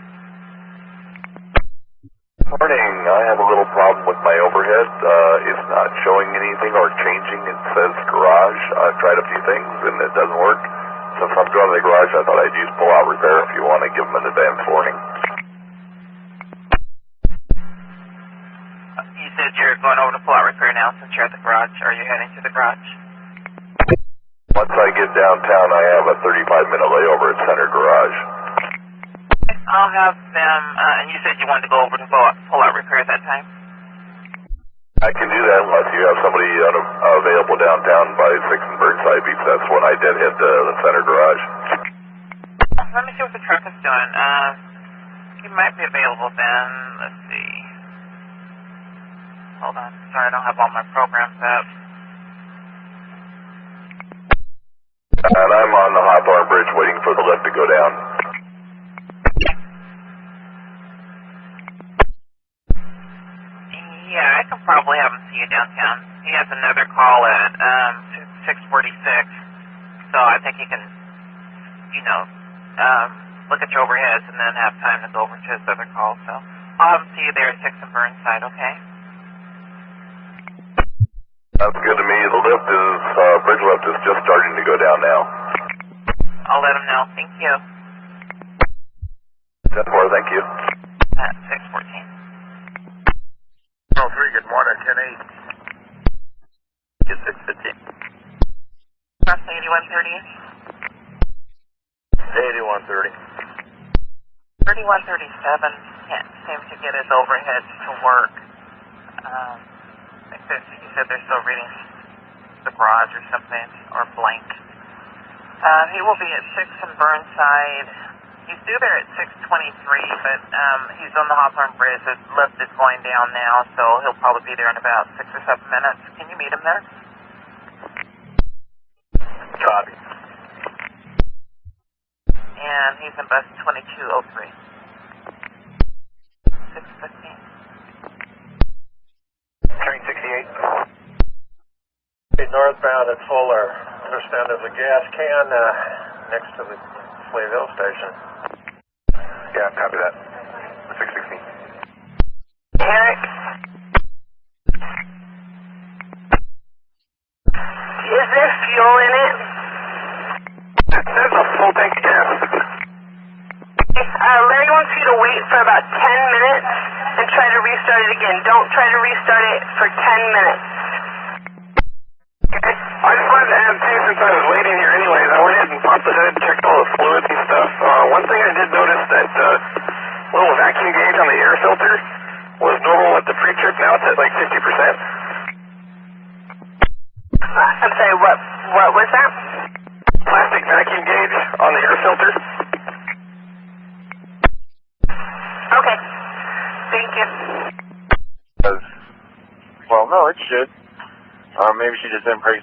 Morning. I have a little problem with my overhead. It's not showing anything or changing. It says garage. I've tried a few things and it doesn't work. So if I'm going to the garage, I thought I'd use pull-out repair if you want to give them an advance warning. since you're at the garage? Are you heading to the garage? Once I get downtown, I have a 35-minute layover at Center Garage. I'll have them, and you said you wanted to go over to pull-out repair at that time? I can do that unless you have somebody available downtown by 6 and Burnside Beach. That's when I did hit the Center Garage. Let me see what the truck is doing. He might be available then. Let's see. Hold on. Sorry, I don't have all my programs up. And I'm on the Hawthorne Bridge waiting for the lift to go down. Yeah, I can probably have him see you downtown. He has another call at 6:46, so I think he can, you know, look at your overheads and then have time to go over to his other call. So I'll have him see you there at 6 and Burnside, okay? That's good to me. The lift is, bridge lift is just starting to go down now. I'll let him know. Thank you. 10-4, thank you. At 6:14. 103, good morning, 10-8. Get 6:15. Cross 8130. 8130. 3137 can't seem to get his overheads to work. He said they're still reading the garage or something, or blank. He will be at 6 in Burnside. He's due there at 6:23, but he's on the Hawthorne Bridge. The lift is going down now, so he'll probably be there in about 6 or 7 minutes. Can you meet him there? Copy. And he's in bus 2203. 6:15. Train 68. Northbound at Fuller. Understand there's a gas can next to the Slayville station. Yeah, copy that. 616. Eric? Is there fuel in it? There's a full tank of gas. Larry wants you to wait for about 10 minutes and try to restart it again. Don't try to restart it for 10 minutes. Okay. I just wanted to add too, since I was waiting here anyways, I went ahead and popped the hood, checked all the fluids and stuff. One thing I did notice that little vacuum gauge on the air filter was normal at the pre-trip, now it's at like 50%. I'm sorry, what was that? Plastic vacuum gauge on the air filter. Okay. Thank you. Well, no, it should. Maybe she just didn't press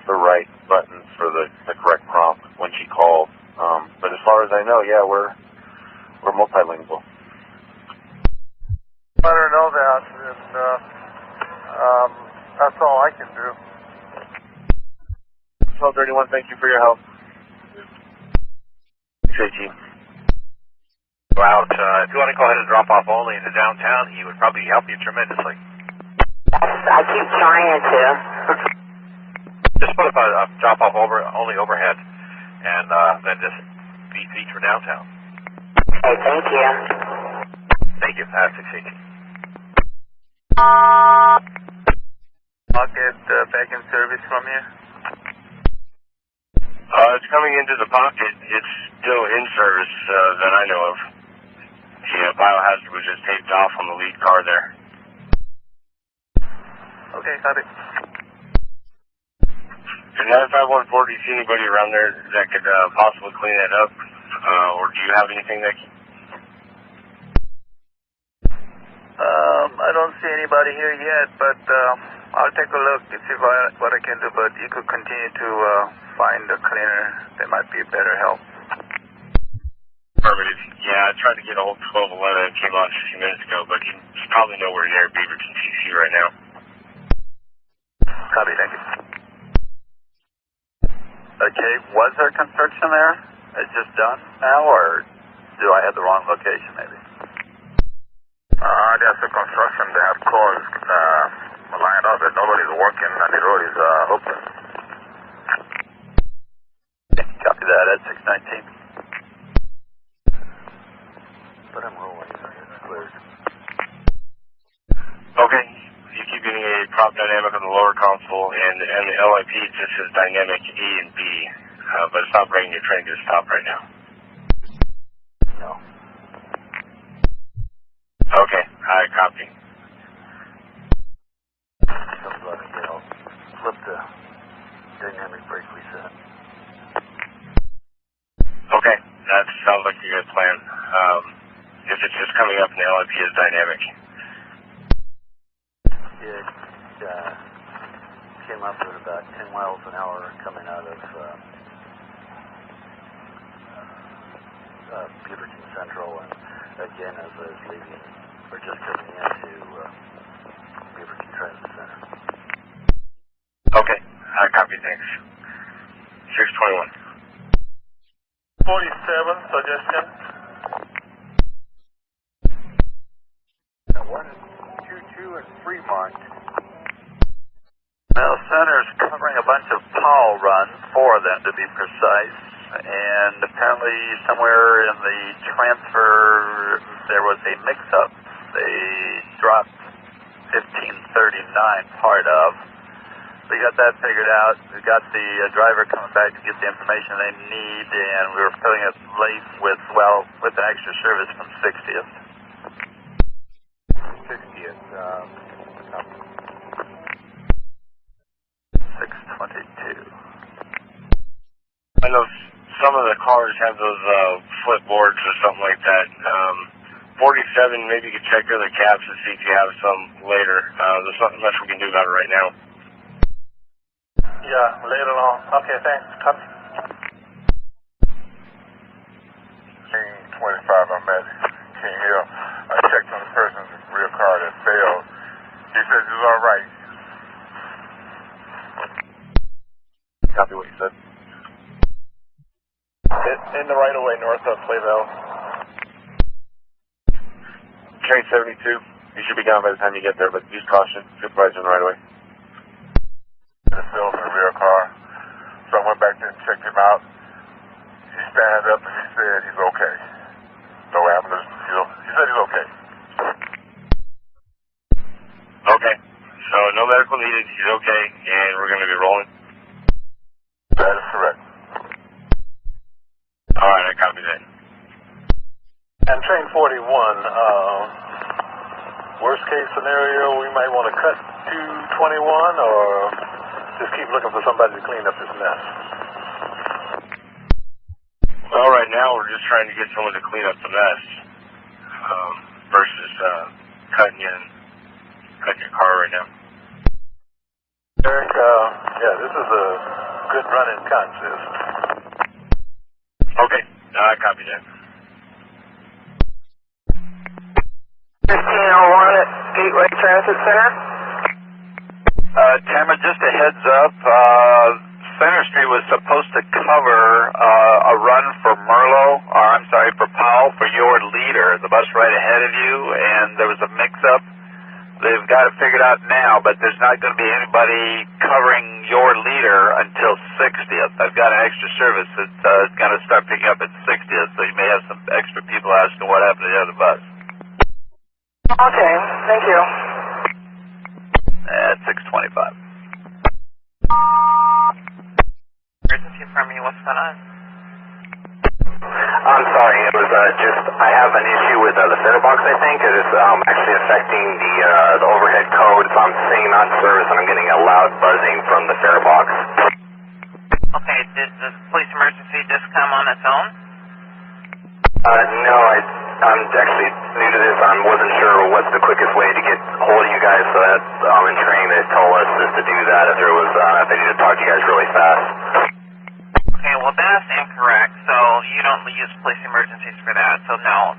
the right button for the correct prompt when she called. But as far as I know, yeah, we're multilingual. Let her know that, and that's all I can do. 1231, thank you for your help. JT. Wow, if you want to go ahead and drop off only into downtown, he would probably help you tremendously. I keep trying to. Just put up a drop off only overhead, and then just beat for downtown. Okay, thank you. Thank you. 618. I'll get back in service from you. It's coming into the pocket. It's still in service that I know of. The biohazard was just taped off on the lead car there. Okay, got it. And 95140, do you see anybody around there that could possibly clean that up? Or do you have anything that... I don't see anybody here yet, but I'll take a look to see what I can do, but you could continue to find a cleaner that might be better help. Affirmative. Yeah, I tried to get a hold of 1211. It came out a few minutes ago, but he's probably nowhere near Beaverton CC right now. Copy, thank you. Okay, was there construction there? It's just done now, or do I have the wrong location maybe? There's the construction. They have cars lined up and nobody's working and the road is open. Copy that at 619. But I'm rolling. It's cleared. Okay. You keep prop dynamic on the lower console, and the LIP just says dynamic A and B, but it's not bringing your train to a stop right now. No. Okay, I copy. Comes on, flip the dynamic brake reset. Okay, that sounds like a good plan. If it's just coming up and the LIP is dynamic. It came up at about 10 miles an hour coming out of Beaverton Central, and again as I was leaving, or just coming into Beaverton Transit Center. Okay, I copy, thanks. 621. 47 suggestion. 122 in Fremont. Well, Center's covering a bunch of PAL runs, 4 of them to be precise, and apparently somewhere in the transfer there was a mix-up. They dropped 1539 part of. We got that figured out. We got the driver coming back to get the information they need, and we were filling it late with an extra service from 60th. 60th. 622. I know some of the cars have those flip boards or something like that. 47, maybe you could check other cabs and see if you have some later. There's nothing much we can do about it right now. Yeah, later on. Okay, thanks. Copy. 25, I'm at King Hill. I checked on the person's rear car that failed. He says he was all right. Copy what you said. In the right of way north of Playville. Train 72, you should be gone by the time you get there, but use caution. Supervisor in the right away. The failed in the rear car. So I went back there and checked him out. He stands up and he said he's okay. No ambulance. He said he's okay. Okay, so no medical needed, he's okay, and we're going to be rolling? That is correct. Alright, I copy that. And train 41, worst case scenario, we might want to cut to 21 or just keep looking for somebody to clean up this mess. Well, right now we're just trying to get someone to clean up the mess versus cutting your car right now. Eric, yeah, this is a good running consist. Okay, I copy that. 1501 at Gateway Transit Center. Tamara, just a heads up, Center Street was supposed to cover a run for for Powell, for your leader, the bus right ahead of you, and there was a mix-up. They've got it figured out now, but there's not going to be anybody covering your leader until 60th. I've got an extra service that's going to start picking up at 60th, so you may have some extra people asking what happened to the other bus. Okay, thank you. At 625. Emergency from you, what's going on? I'm sorry, it was just, I have an issue with the center box, I think. It is actually affecting the overhead code. So I'm seeing not in service and I'm getting a loud buzzing from the center box. Okay, did the police emergency just come on its own? No, I'm actually new to this. I wasn't sure what's the quickest way to get hold of you guys, so that in training they told us is to do that if there was, if they need to talk to you guys really fast. Okay, well that's incorrect, so you don't use police emergencies for that, so no,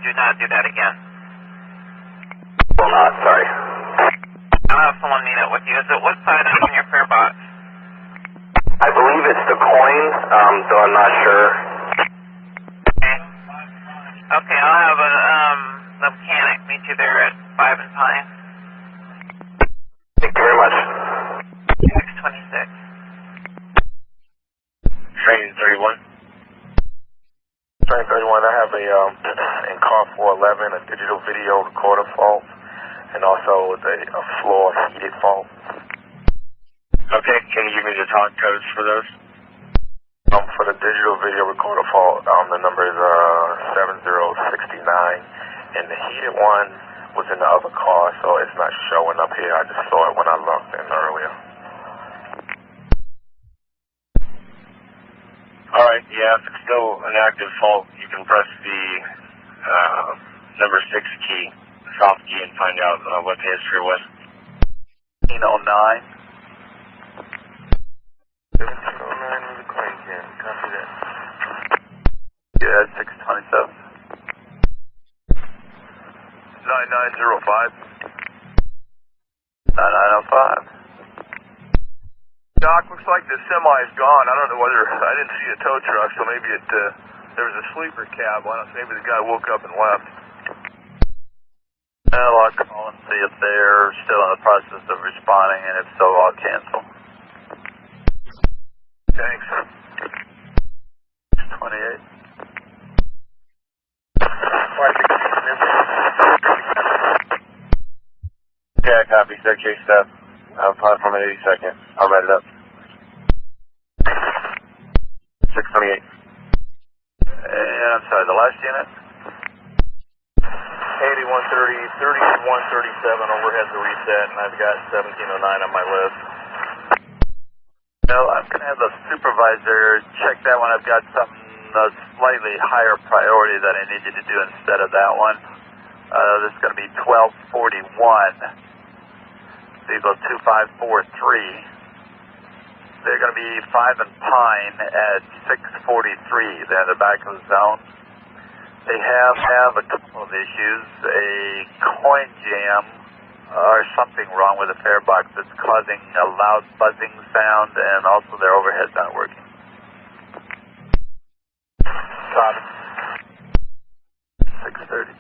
do not do that again. Well, not, sorry. I'll have someone meet up with you. Is it what side on your fare box? I believe it's the coin, though I'm not sure. Okay. Okay, I'll have the mechanic meet you there at 5 and 5. Thank you very much. 626. Train 31. Train 31, I have a in car 411, a digital video recorder fault, and also a floor heated fault. Okay, can you give me the talk codes for those? For the digital video recorder fault, the number is 7069, and the heated one was in the other car, so it's not showing up here. I just saw it when I logged in earlier. Alright, yeah, if it's still an active fault, you can press the number 6 key, soft key, and find out what the history was. 1709. 1709 with the crane can. Copy that. Yeah, 627. 9905. 9905. Doc, looks like the semi is gone. I don't know whether, I didn't see a tow truck, so maybe there was a sleeper cab on it. Maybe the guy woke up and left. Well, I'll call and see if they're still in the process of responding, and if so, I'll cancel. Thanks. 28. Yeah, copy, staircase step. Platform at 82nd. I'll write it up. 628. And I'm sorry, the last unit? 8130, 3137 overhead to reset, and I've got 1709 on my list. No, I'm going to have the supervisor check that one. I've got something slightly higher priority that I need you to do instead of that one. This is going to be 1241. Vehicle 2543. They're going to be 5 and Pine at 643. They're in the back of the zone. They have a couple of issues. A coin jam or something wrong with the fare box that's causing a loud buzzing sound, and also their overhead's not working. Copy. 630.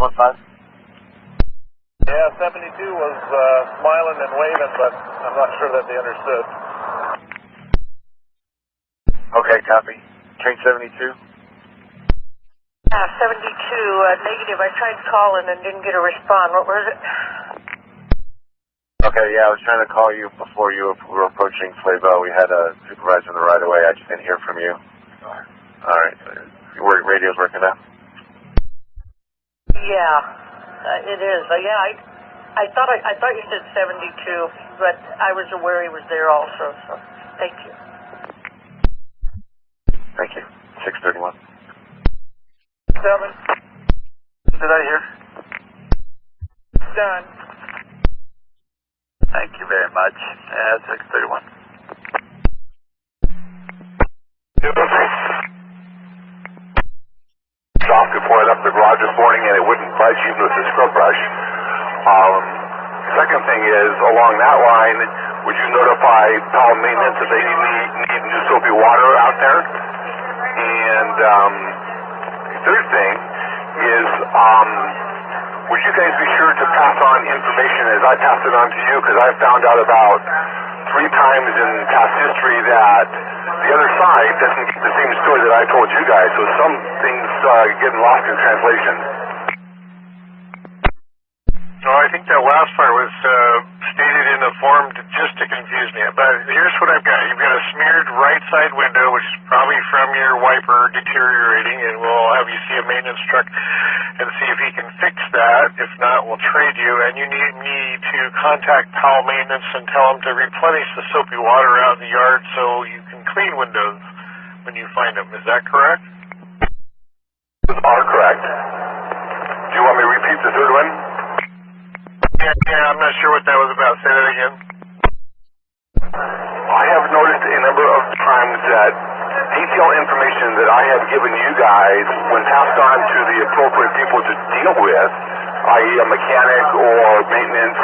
15. Yeah, 72 was smiling and waving, but I'm not sure that they understood. Okay, copy. Train 72. 72, negative. I tried calling and didn't get a response. What was it? Okay, yeah, I was trying to call you before you were approaching Flayville. We had a supervisor in the right of way. I just didn't hear from you. Alright. Your radio's working now? Yeah. It is. Yeah, I thought you said 72, but I was aware he was there also. So, thank you. Thank you. 631. 7. Did I hear? Done. Thank you very much. 631. Soft before I left the garage this morning, and it wouldn't budge even with the scrub brush. Second thing is, along that line, would you notify Powell Maintenance if they need new soapy water out there? And the third thing is, would you guys be sure to pass on information as I passed it on to you, because I found out about 3 times in past history that the other side doesn't get the same story that I told you guys, so some things getting lost in translation. No, I think that last part was stated in a form just to confuse me. But here's what I've got. You've got a smeared right side window, which is probably from your wiper deteriorating, and we'll have you see a maintenance truck and see if he can fix that. If not, we'll trade you. And you need me to contact Powell Maintenance and tell them to replenish the soapy water out in the yard so you can clean windows when you find them. Is that correct? Are correct. Do you want me to repeat the third one? Yeah, I'm not sure what that was about. Say that again. I have noticed a number of times that detailed information that I have given you guys, when passed on to the appropriate people to deal with, i.e. a mechanic or maintenance,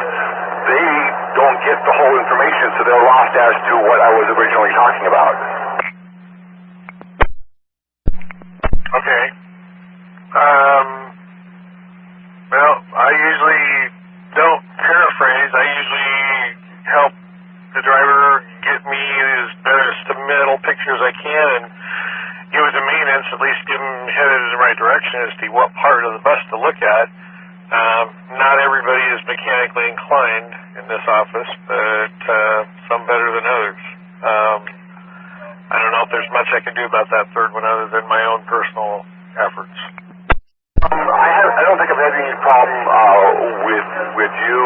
they don't get the whole information, so they're lost as to what I was originally talking about. Okay. Well, I usually don't paraphrase. I usually help the driver get me as best a middle picture as I can, and you as a maintenance at least give him headed in the right direction as to what part of mechanically inclined in this office, but some better than others. I don't know if there's much I can do about that third one other than my own personal efforts. I don't think I've had any problem with you,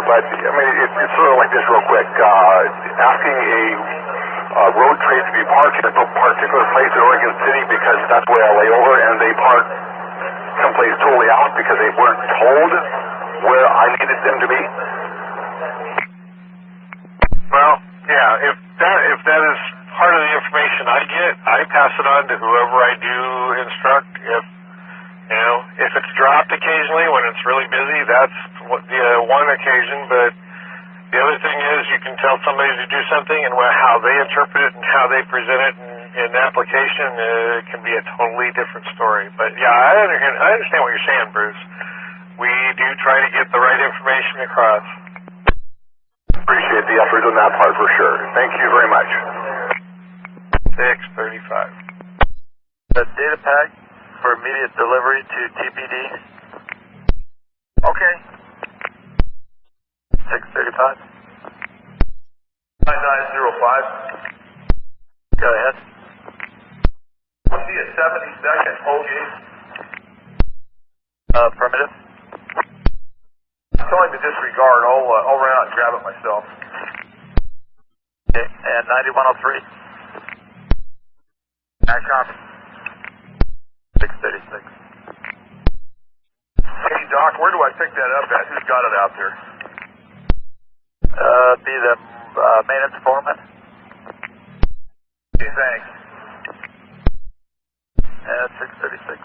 but I mean it's sort of like this real quick. Asking a road trade to be parked at a particular place in Oregon City because that's where I lay over, and they park someplace totally else because they weren't told where I needed them to be. Well, yeah, if that is part of the information I get, I pass it on to whoever I do instruct. If it's dropped occasionally when it's really busy, that's one occasion, but the other thing is you can tell somebody to do something and how they interpret it and how they present it in application can be a totally different story. But yeah, I understand what you're saying, Bruce. We do try to get the right information across. Appreciate the effort on that part for sure. Thank you very much. 635. The data pack for immediate delivery to TPD. Okay. 635. 9905. Go ahead. We'll see a 72nd Colgate. Affirmative. Tell him to disregard. I'll run out and grab it myself. Okay. And 9103. I copy. 636. Hey, Doc, where do I pick that up at? Who's got it out there? Be the maintenance foreman. Okay, thanks. And 636.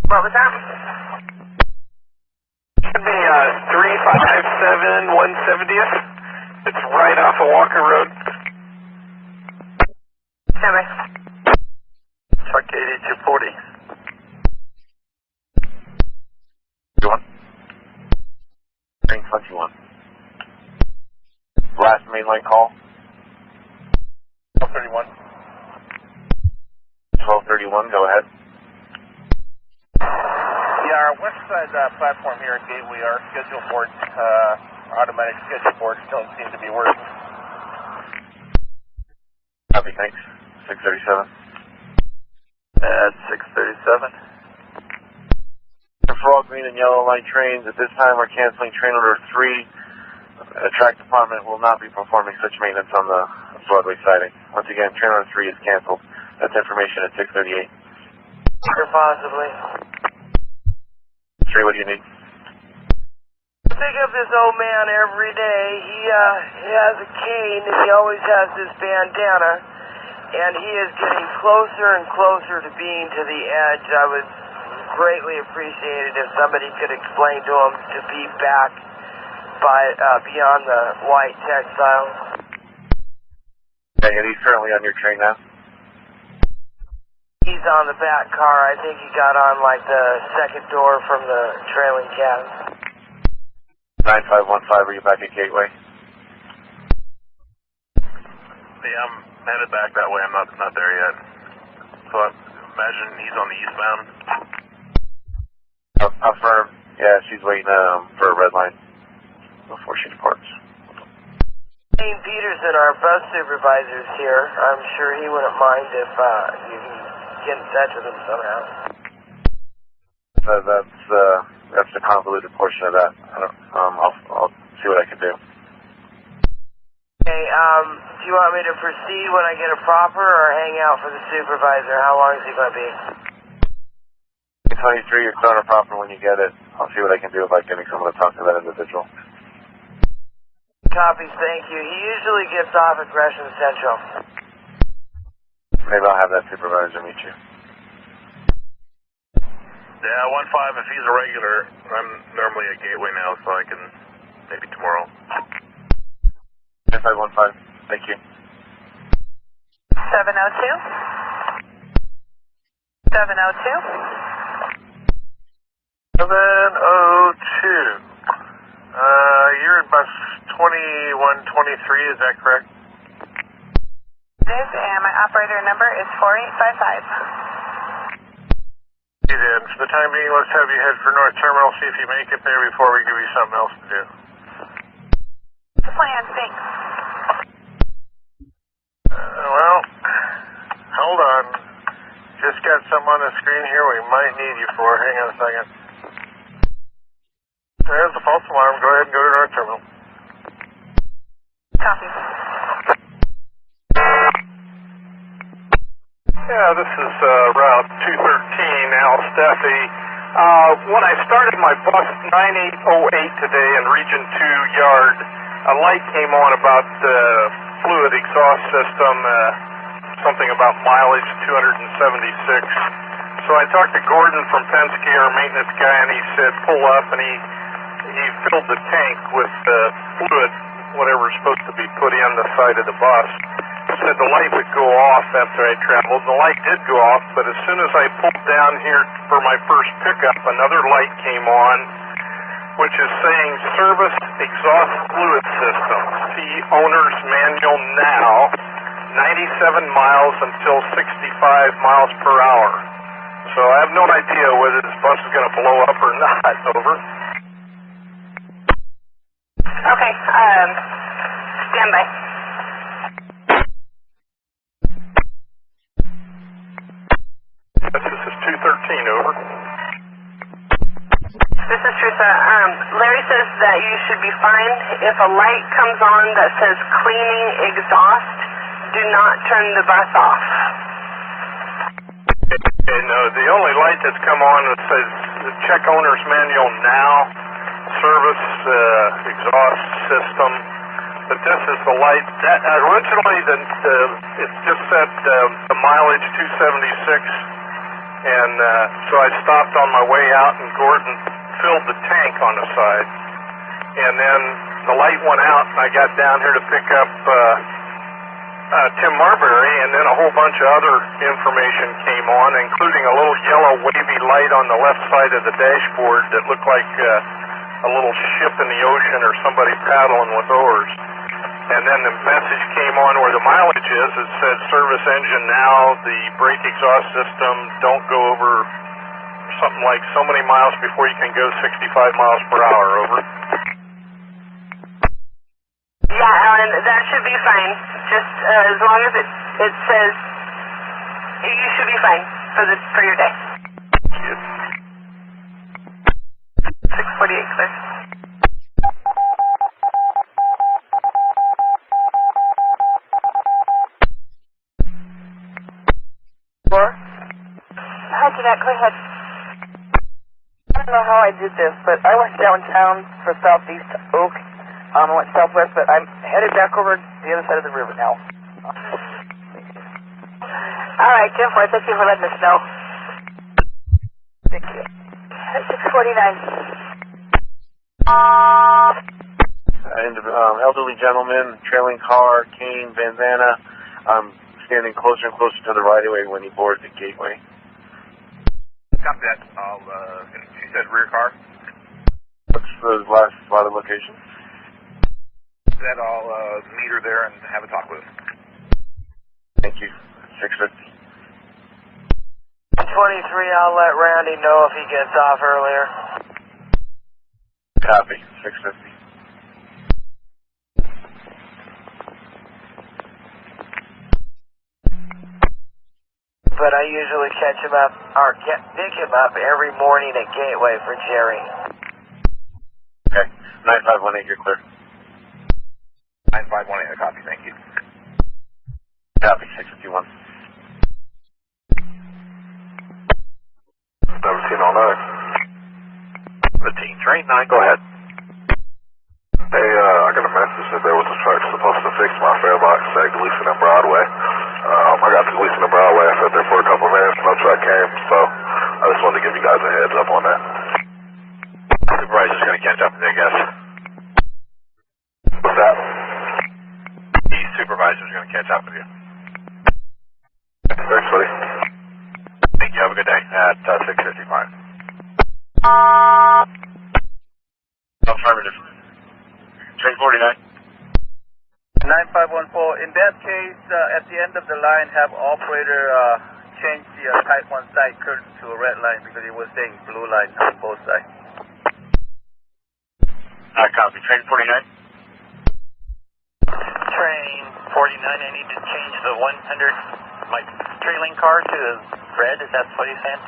What was that? Should be 357 170th. It's right off of Walker Road. Number. Truck 8240. 21. Ring 21. Last mainline call. 1231. 1231, go ahead. Yeah, our west side platform here at Gateway, our schedule board, automatic schedule boards don't seem to be working. Copy, thanks. 637. At 637. For all green and yellow line trains, at this time we're canceling train order 3. The track department will not be performing such maintenance on the Broadway siding. Once again, train order 3 is canceled. That's information at 638. Or possibly. 3, what do you need? Pick up this old man every day. He has a cane and he always has this bandana. And he is getting closer and closer to being to the edge. I would greatly appreciate it if somebody could explain to him to be back beyond the white textile. Okay, and he's currently on your train now? He's on the back car. I think he got on like the second door from the trailing cab. 9515, are you back at Gateway? Yeah, I'm headed back that way. I'm not there yet. So I imagine he's on the eastbound. Affirm. Yeah, she's waiting for a red line before she departs. Dane Peterson, our bus supervisor, is here. I'm sure he wouldn't mind if you can get in touch with him somehow. That's the convoluted portion of that. I'll see what I can do. Okay, do you want me to proceed when I get a proper or hang out for the supervisor? How long is he going to be? 23, you're clear on a proper when you get it. I'll see what I can do about getting someone to talk to that individual. Copies, thank you. He usually gets off at Gresham Central. Maybe I'll have that supervisor meet you. Yeah, 15, if he's a regular, I'm normally at Gateway now, so I can maybe tomorrow. 9515, thank you. 702? 702? 702. You're in bus 2123, is that correct? It is, and my operator number is 4855. He's in. For the time being, let's have you head for North Terminal, see if you make it there before we give you something else to do. Plan, thanks. Well, hold on. Just got something on the screen here we might need you for. Hang on a second. There's the false alarm. Go ahead and go to North Terminal. Copy. Yeah, this is Route 213, Al Steffi. When I started my bus 9808 today in Region 2 Yard, a light came on about the fluid exhaust system, something about mileage 276. So I talked to Gordon from Penske, our maintenance guy, and he said pull up, and he filled the tank with fluid, whatever's supposed to be put in the side of the bus. Said the light would go off after I traveled. The light did go off, but as soon as I pulled down here for my first pickup, another light came on, which is saying service exhaust fluid system. See owner's manual now, 97 miles until 65 miles per hour. So I have no idea whether this bus is going to blow up or not. Over. Okay, stand by. This is 213, over. This is Teresa. Larry says that you should be fine. If a light comes on that says cleaning exhaust, do not turn the bus off. Okay, no, the only light that's come on that says check owner's manual now, service exhaust system. But this is the light that originally it just said the mileage 276. And so I stopped on my way out, and Gordon filled the tank on the side. And then the light went out, and I got down here to pick up Tim Marbury, and then a whole bunch of other information came on, including a little yellow wavy light on the left side of the dashboard that looked like a little ship in the ocean or somebody paddling with oars. And then the message came on where the mileage is. It said service engine now, the brake exhaust system, don't go over something like so many miles before you can go 65 miles per hour, over. Yeah, Alan, that should be fine. Just as long as it says you should be fine for your day. 648, clear. Hi, Jeanette, go ahead. I don't know how I did this, but I went downtown for Southeast Oak. I went southwest, but I'm headed back over the other side of the river now. All right, 10-4, thank you for letting us know. Thank you. 649. And elderly gentleman, trailing car, cane, bandana, standing closer and closer to the right-of-way when he boards the gateway. Copy that. She said rear car. What's the last spot of location? That I'll meet her there and have a talk with her. Thank you. 650. 23, I'll let Randy know if he gets off earlier. Copy. 650. But I usually catch him up, or pick him up every morning at Gateway for Jerry. Okay. 9518, you're clear. 9518, a copy, thank you. Copy. 651. Never seen all night. 15, train 9, go ahead. Hey, I got a message that there was a truck supposed to fix my fare box at Gleason and Broadway. I got to Gleason and Broadway. I sat there for a couple of minutes. No truck came, so I just wanted to give you guys a heads up on that. Supervisor's going to catch up with you, I guess. What's that? The supervisor's going to catch up with you. Thanks, buddy. Thank you. Have a good day at 6:55. Affirmative. Train 49. 9514. In that case, at the end of the line, have operator change the type 1 side curtain to a red line because it was saying blue line on both sides. Copy. Train 49? Train 49, I need to change the 100, my trailing car to red, is that what you're saying?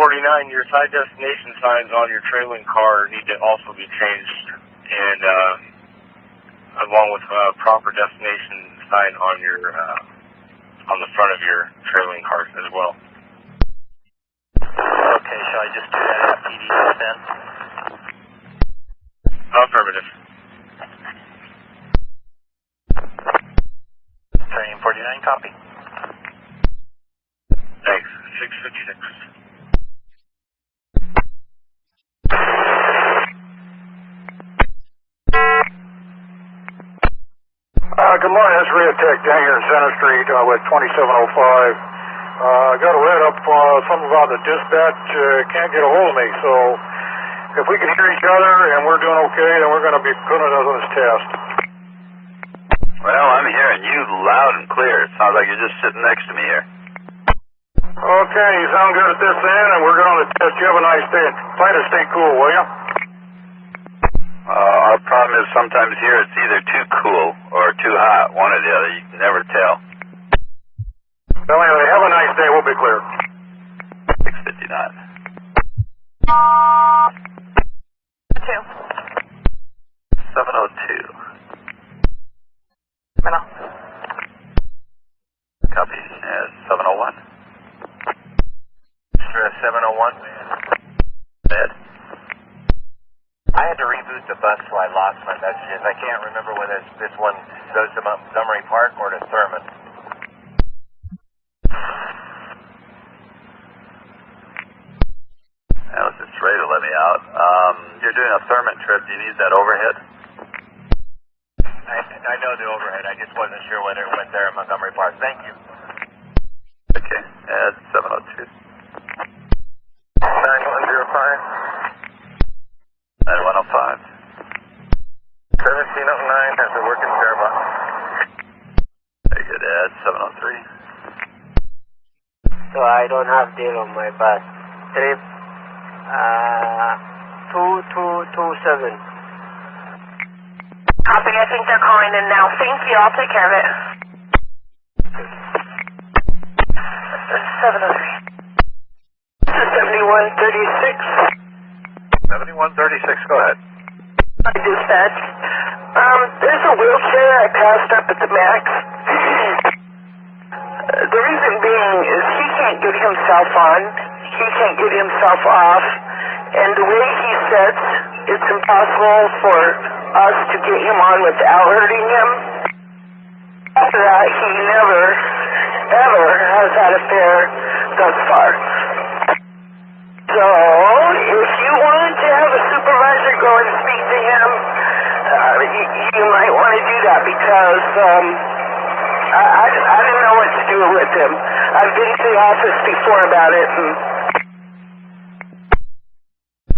49, your side destination signs on your trailing car need to also be changed, and along with proper destination sign on your on the front of your trailing car as well. Okay, shall I just do that at PDS then? Affirmative. Train 49, copy. Thanks. 656. Good morning, it's Red Tech down here in Center Street with 2705. I got a read up something about the dispatch can't get a hold of me, so if we can hear each other and we're doing okay, then we're going to be putting us on this test. Well, I'm hearing you loud and clear. It sounds like you're just sitting next to me here. Okay, you sound good at this end, and we're going on the test. You have a nice day. Try to stay cool, will you? Our problem is sometimes here it's either too cool or too hot, one or the other. You can never tell. Well, anyway, have a nice day. We'll be clear. 659. 702. Middle. Copy. 701. Sure, 701. Ed. I had to reboot the bus, so I lost my messages. I can't remember whether this one goes to Montgomery Park or to Thurman. This is Trey to let me out. You're doing a Thurman trip. Do you need that overhead? I know the overhead. I just wasn't sure whether it went there in Montgomery Park. Thank you. Okay. Ed, 702. 9105. 9105. 1709 has a working spare box. Very good, Ed. 703. So I don't have deal on my bus. Trip 2227. Copy, I think they're calling in now. Thank you, I'll take care of it. 703. This is 7136. 7136, go ahead. I dispatch. There's a wheelchair I passed up at the max. The reason being is he can't get himself on, he can't get himself off, and the way he sits, it's impossible for us to get him on without hurting him. After that, he never, ever has had a fare thus far. So, if you want to have a supervisor go and speak to him, you might want to do that because I don't know what to do with him. I've been to the office before about it.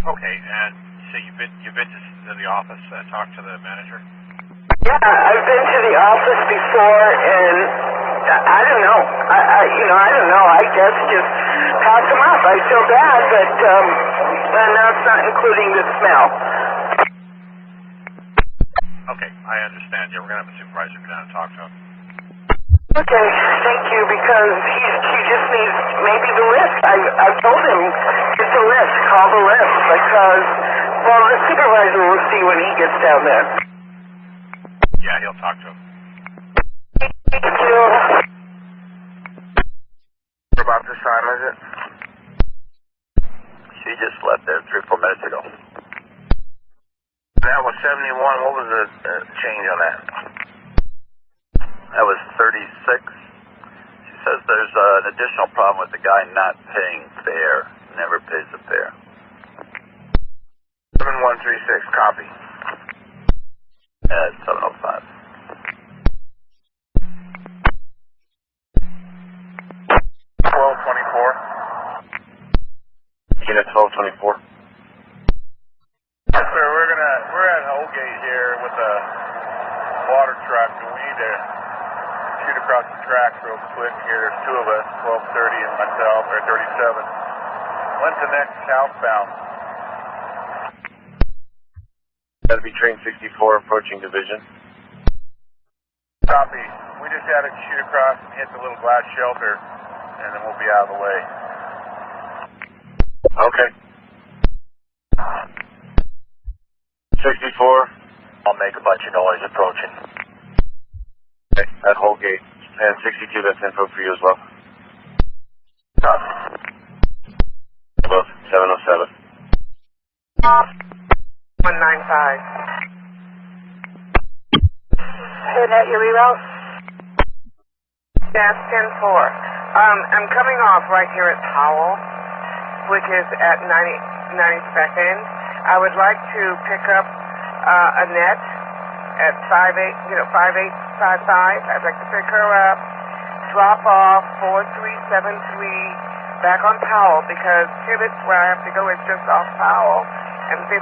Okay, and so you've been to the office and talked to the manager? Yeah, I've been to the office before, and I don't know. I don't know. I guess just pass him up. I feel bad, but and that's not including the smell. Okay, I understand. Yeah, we're going to have a supervisor go down and talk to him. Okay, thank you, because he just needs maybe the lift. I've told him get the lift, call the lift, because, well, the supervisor will see when he gets down there. Yeah, he'll talk to him. Thank you. About this time, is it? She just left there 3-4 minutes ago. That was 71. What was the change on that? That was 36. She says there's an additional problem with the guy not paying fare. Never pays the fare. 7136, copy. At 705. 1224. Unit 1224. Yes, sir. We're at Holgate here with a water truck, and we need to shoot a across the track real quick here. There's two of us, 1230 and myself, or 37. When's the next southbound? That'll be train 64 approaching division. Copy. We just had to shoot across and hit the little glass shelter, and then we'll be out of the way. Okay. 64. I'll make a bunch of noise approaching. Okay, at whole gate. And 62, that's info for you as well. Copy. Above 707. 195. Heading at your reroute? Gas 10-4. I'm coming off right here at Powell, which is at 92nd. I would like to pick up a net at 5855. I'd like to pick her up, drop off 4373 back on Powell, because Tibbetts, where I have to go, is just off Powell and 57.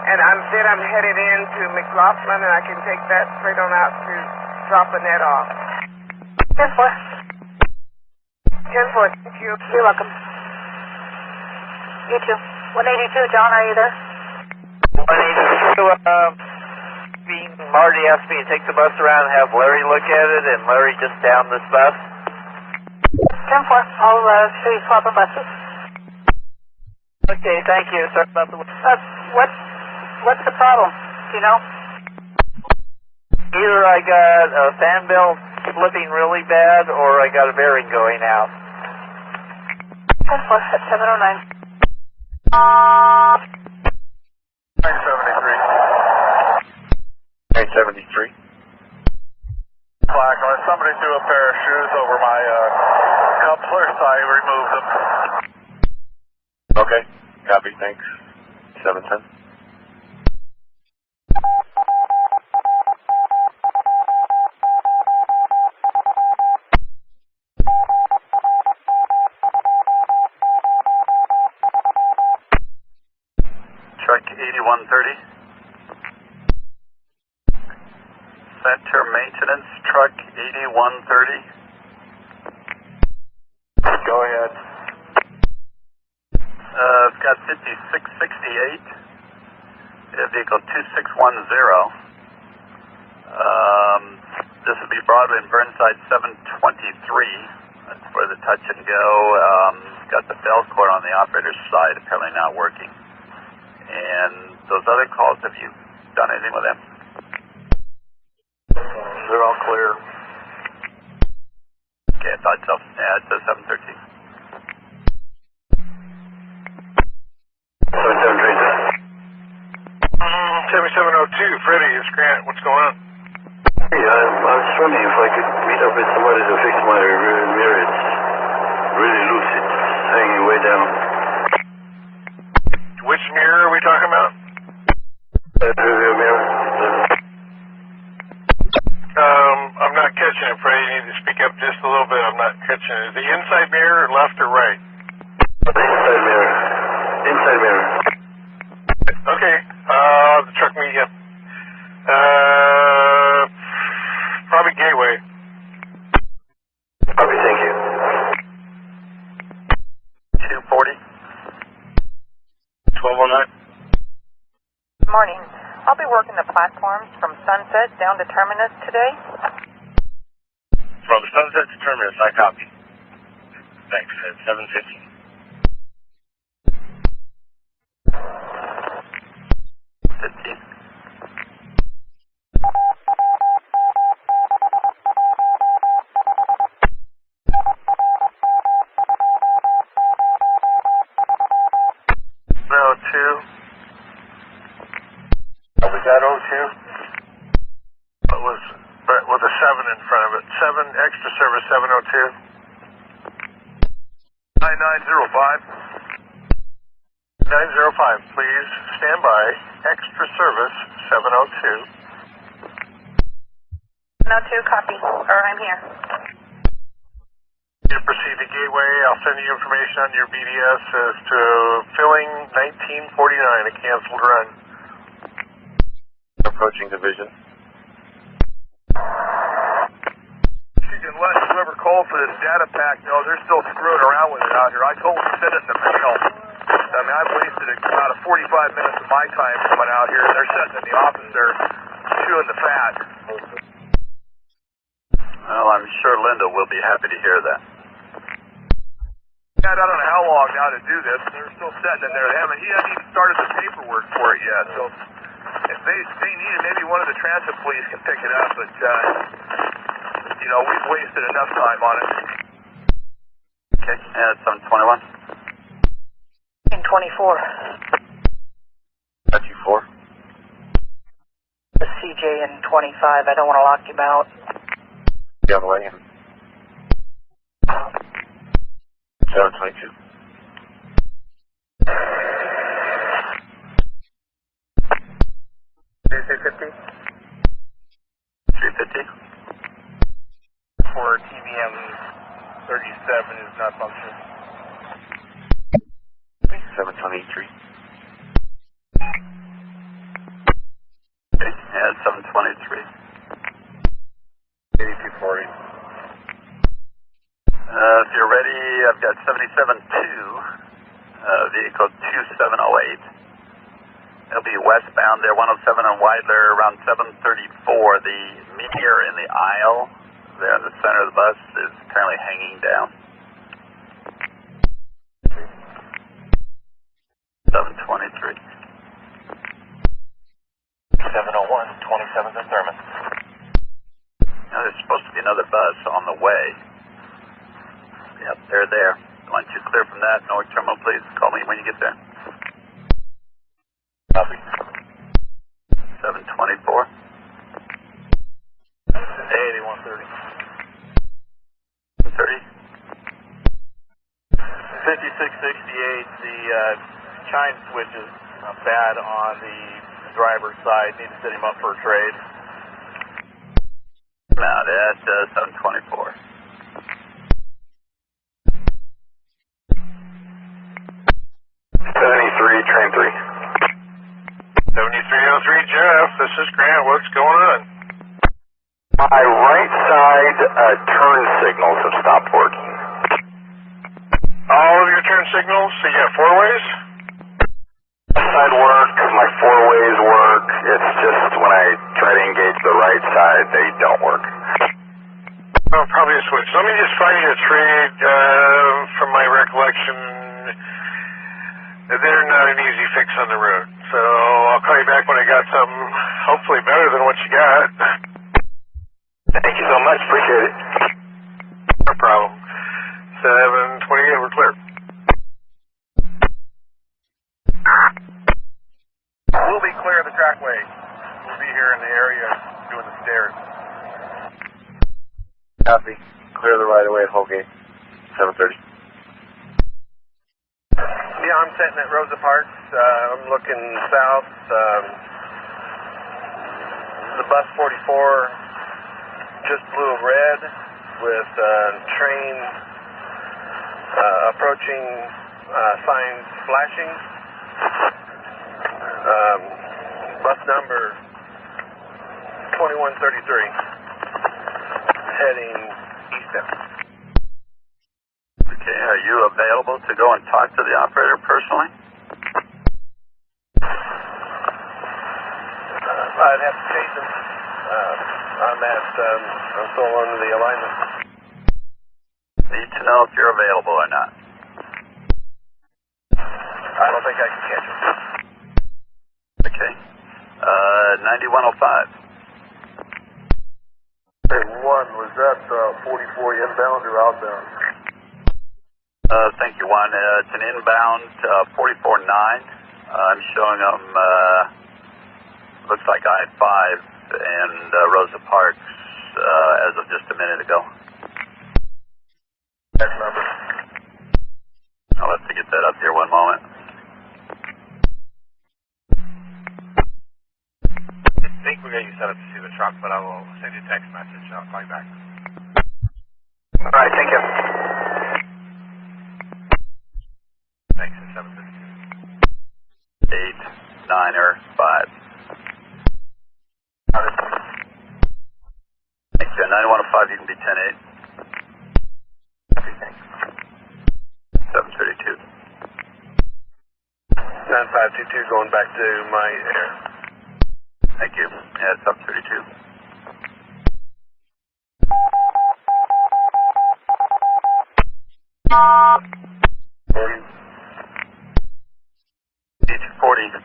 And then I'm headed into McLaughlin, and I can take that straight on out to drop a net off. 10-4. 10-4, thank you. You're welcome. You too. 182, John, are you there? 182, Marty asked me to take the bus around and have Larry look at it, and Larry just downed this bus. 10-4. I'll show you swapping buses. Okay, thank you. Sorry about the... What's the problem? Do you know? Either I got a fan belt slipping really bad, or I got a bearing going out. 10-4 at 709. 973. Black, somebody threw a pair of shoes over my coupler, so I removed them. Okay, copy, thanks. 710. Truck 8130. Center maintenance, truck 8130. Go ahead. It's got 5668. Vehicle 2610. This would be Broadway and Burnside 723. That's for the touch and go. It's got the bell cord on the operator's side, apparently not working. And those other calls, have you done anything with them? They're all clear. Okay, I thought so. Yeah, it's a 713. 7702, Freddie, it's Grant. What's going on? Hey, I was just wondering if I could meet up with somebody to fix my rear mirror. It's really loose. It's hanging way down. Which mirror are we talking about? Rear mirror. I'm not catching it, Freddie. You need to speak up just a little bit. I'm not catching it. Is the inside mirror left or right? Inside mirror. Inside mirror. Okay. The truck meet you. Probably Gateway. Copy, thank you. 240. 1209. Morning. I'll be working the platforms from Sunset down to Terminus today. From Sunset to Terminus, I copy. Thanks, at 750. We got 02. It was with a 7 in front of it. 7 extra service 702. 9905. 905, please stand by. Extra service 702. 102, copy. I'm here. You proceed to Gateway. I'll send you information on your BDS as to filling 1949, a canceled run. Approaching division. and let whoever called for this data pack know they're still screwing around with it out here. I told them to send it in the mail. I mean, I've wasted about 45 minutes of my time coming out here, and they're sitting in the office there chewing the fat. Well, I'm sure Linda will be happy to hear that. I don't know how long now to do this. They're still sitting in there. He hasn't even started the paperwork for it yet. So if they need it, maybe one of the transit police can pick it up. But, you know, we've wasted enough time on it. Okay, 721. 24. That's you 4. The CJ in 25. I don't want to lock him out. Get on the way in. 722. DC-50? 350. For TVM 37 is not functioning. 723. Okay, 723. 8240. If you're ready, I've got 772, vehicle 2708. It'll be westbound there, 107 on Weidler, around 734. The mirror in the aisle there in the center of the bus is currently hanging down. 723. 701, 27th and Thurman. Now, there's supposed to be another bus on the way. Yep, they're there. Once you clear from that, North Terminal, please call me when you get there. Copy. 724. 8130. 30. 5668, the chime switch is bad on the driver's side. Need to set him up for a trade. Now, at 724. 73, train 3. 7303 Jeff, this is Grant. What's going on? My right side turn signals have stopped working. All of your turn signals? So you got 4 ways? Left side work, my 4 ways work. It's just when I try to engage the right side, they don't work. Oh, probably a switch. Let me just find you a trade. From my recollection, they're not an easy fix on the road. So I'll call you back when I got something hopefully better than what you got. Thank you so much. Appreciate it. No problem. 728, we're clear. We'll be clear of the trackway. We'll be here in the area doing the stairs. Copy. Clear the right of way at Holgate. 730. Yeah, I'm sitting at Rosa Parks. I'm looking south. The bus 44 just blew a red with train approaching signs flashing. Bus number 2133 heading eastbound. Okay, are you available to go and talk to the operator personally? I'd have to chase him. I'm still under the alignment. Need to know if you're available or not. I don't think I can catch him. Okay. 9105. Hey, was that 44 inbound or outbound? Thank you, Juan. It's an inbound 44-9. I'm showing them, looks like I-5 and Rosa Parks as of just a minute ago. Next number. I'll have to get that up here one moment. I think we're going to set up to see the truck, but I will send you a text message. I'll call you back. All right, thank you. Thanks, 752. 8-9-5. Thank you. 9105, you can be 10-8. 9522 going back to my air. Thank you. Yeah, sub 32. D240.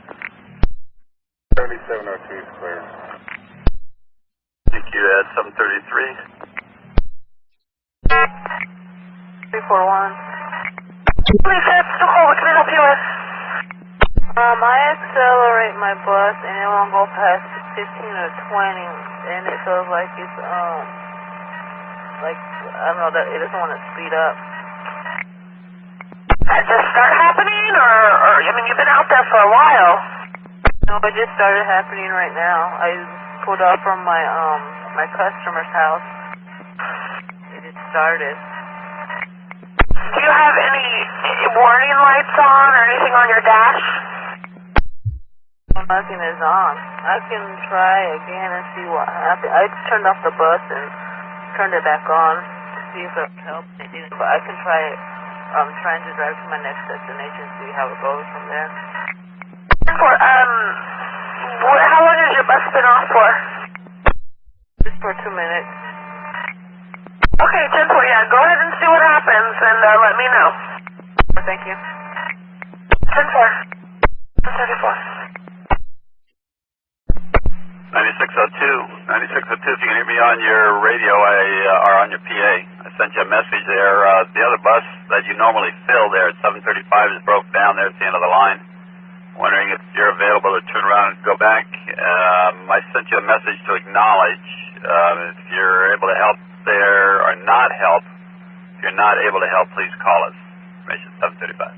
7702 is clear. Thank you, at 733. 341. Please, that's the call. What can I help you with? I accelerate my bus and it won't go past 15 or 20, and it feels like it's, like, I don't know, that it doesn't want to speed up. Did this start happening, or, I mean, you've been out there for a while. No, it just started happening right now. I pulled off from my customer's house. It just started. Do you have any warning lights on or anything on your dash? Nothing is on. I can try again and see what happened. I turned off the bus and turned it back on to see if it helped. It didn't, but I can try it. I'm trying to drive to my next destination, see how it goes from there. How long has your bus been off for? Just for 2 minutes. Okay, 10-4, yeah, go ahead and see what happens and let me know. Thank you. 10-4. 34. 9602. 9602, if you can hear me on your radio or on your PA, I sent you a message there. The other bus that you normally fill there at 735 is broke down there at the end of the line. Wondering if you're available to turn around and go back. I sent you a message to acknowledge if you're able to help there or not help. If you're not able to help, please call us. Information 735.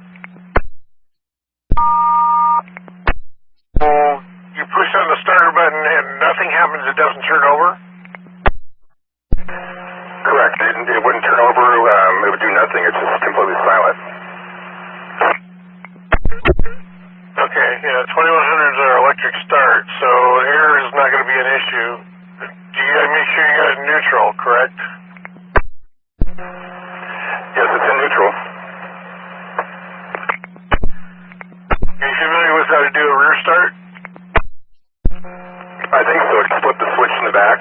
You push on the starter button and nothing happens, it doesn't turn over? Correct. It wouldn't turn over. It would do nothing. It's just completely silent. Okay, yeah, 2100 is our electric start, so air is not going to be an issue. You got to make sure you got it in neutral, correct? Yes, it's in neutral. Are you familiar with how to do a rear start? I think so. Just flip the switch in the back.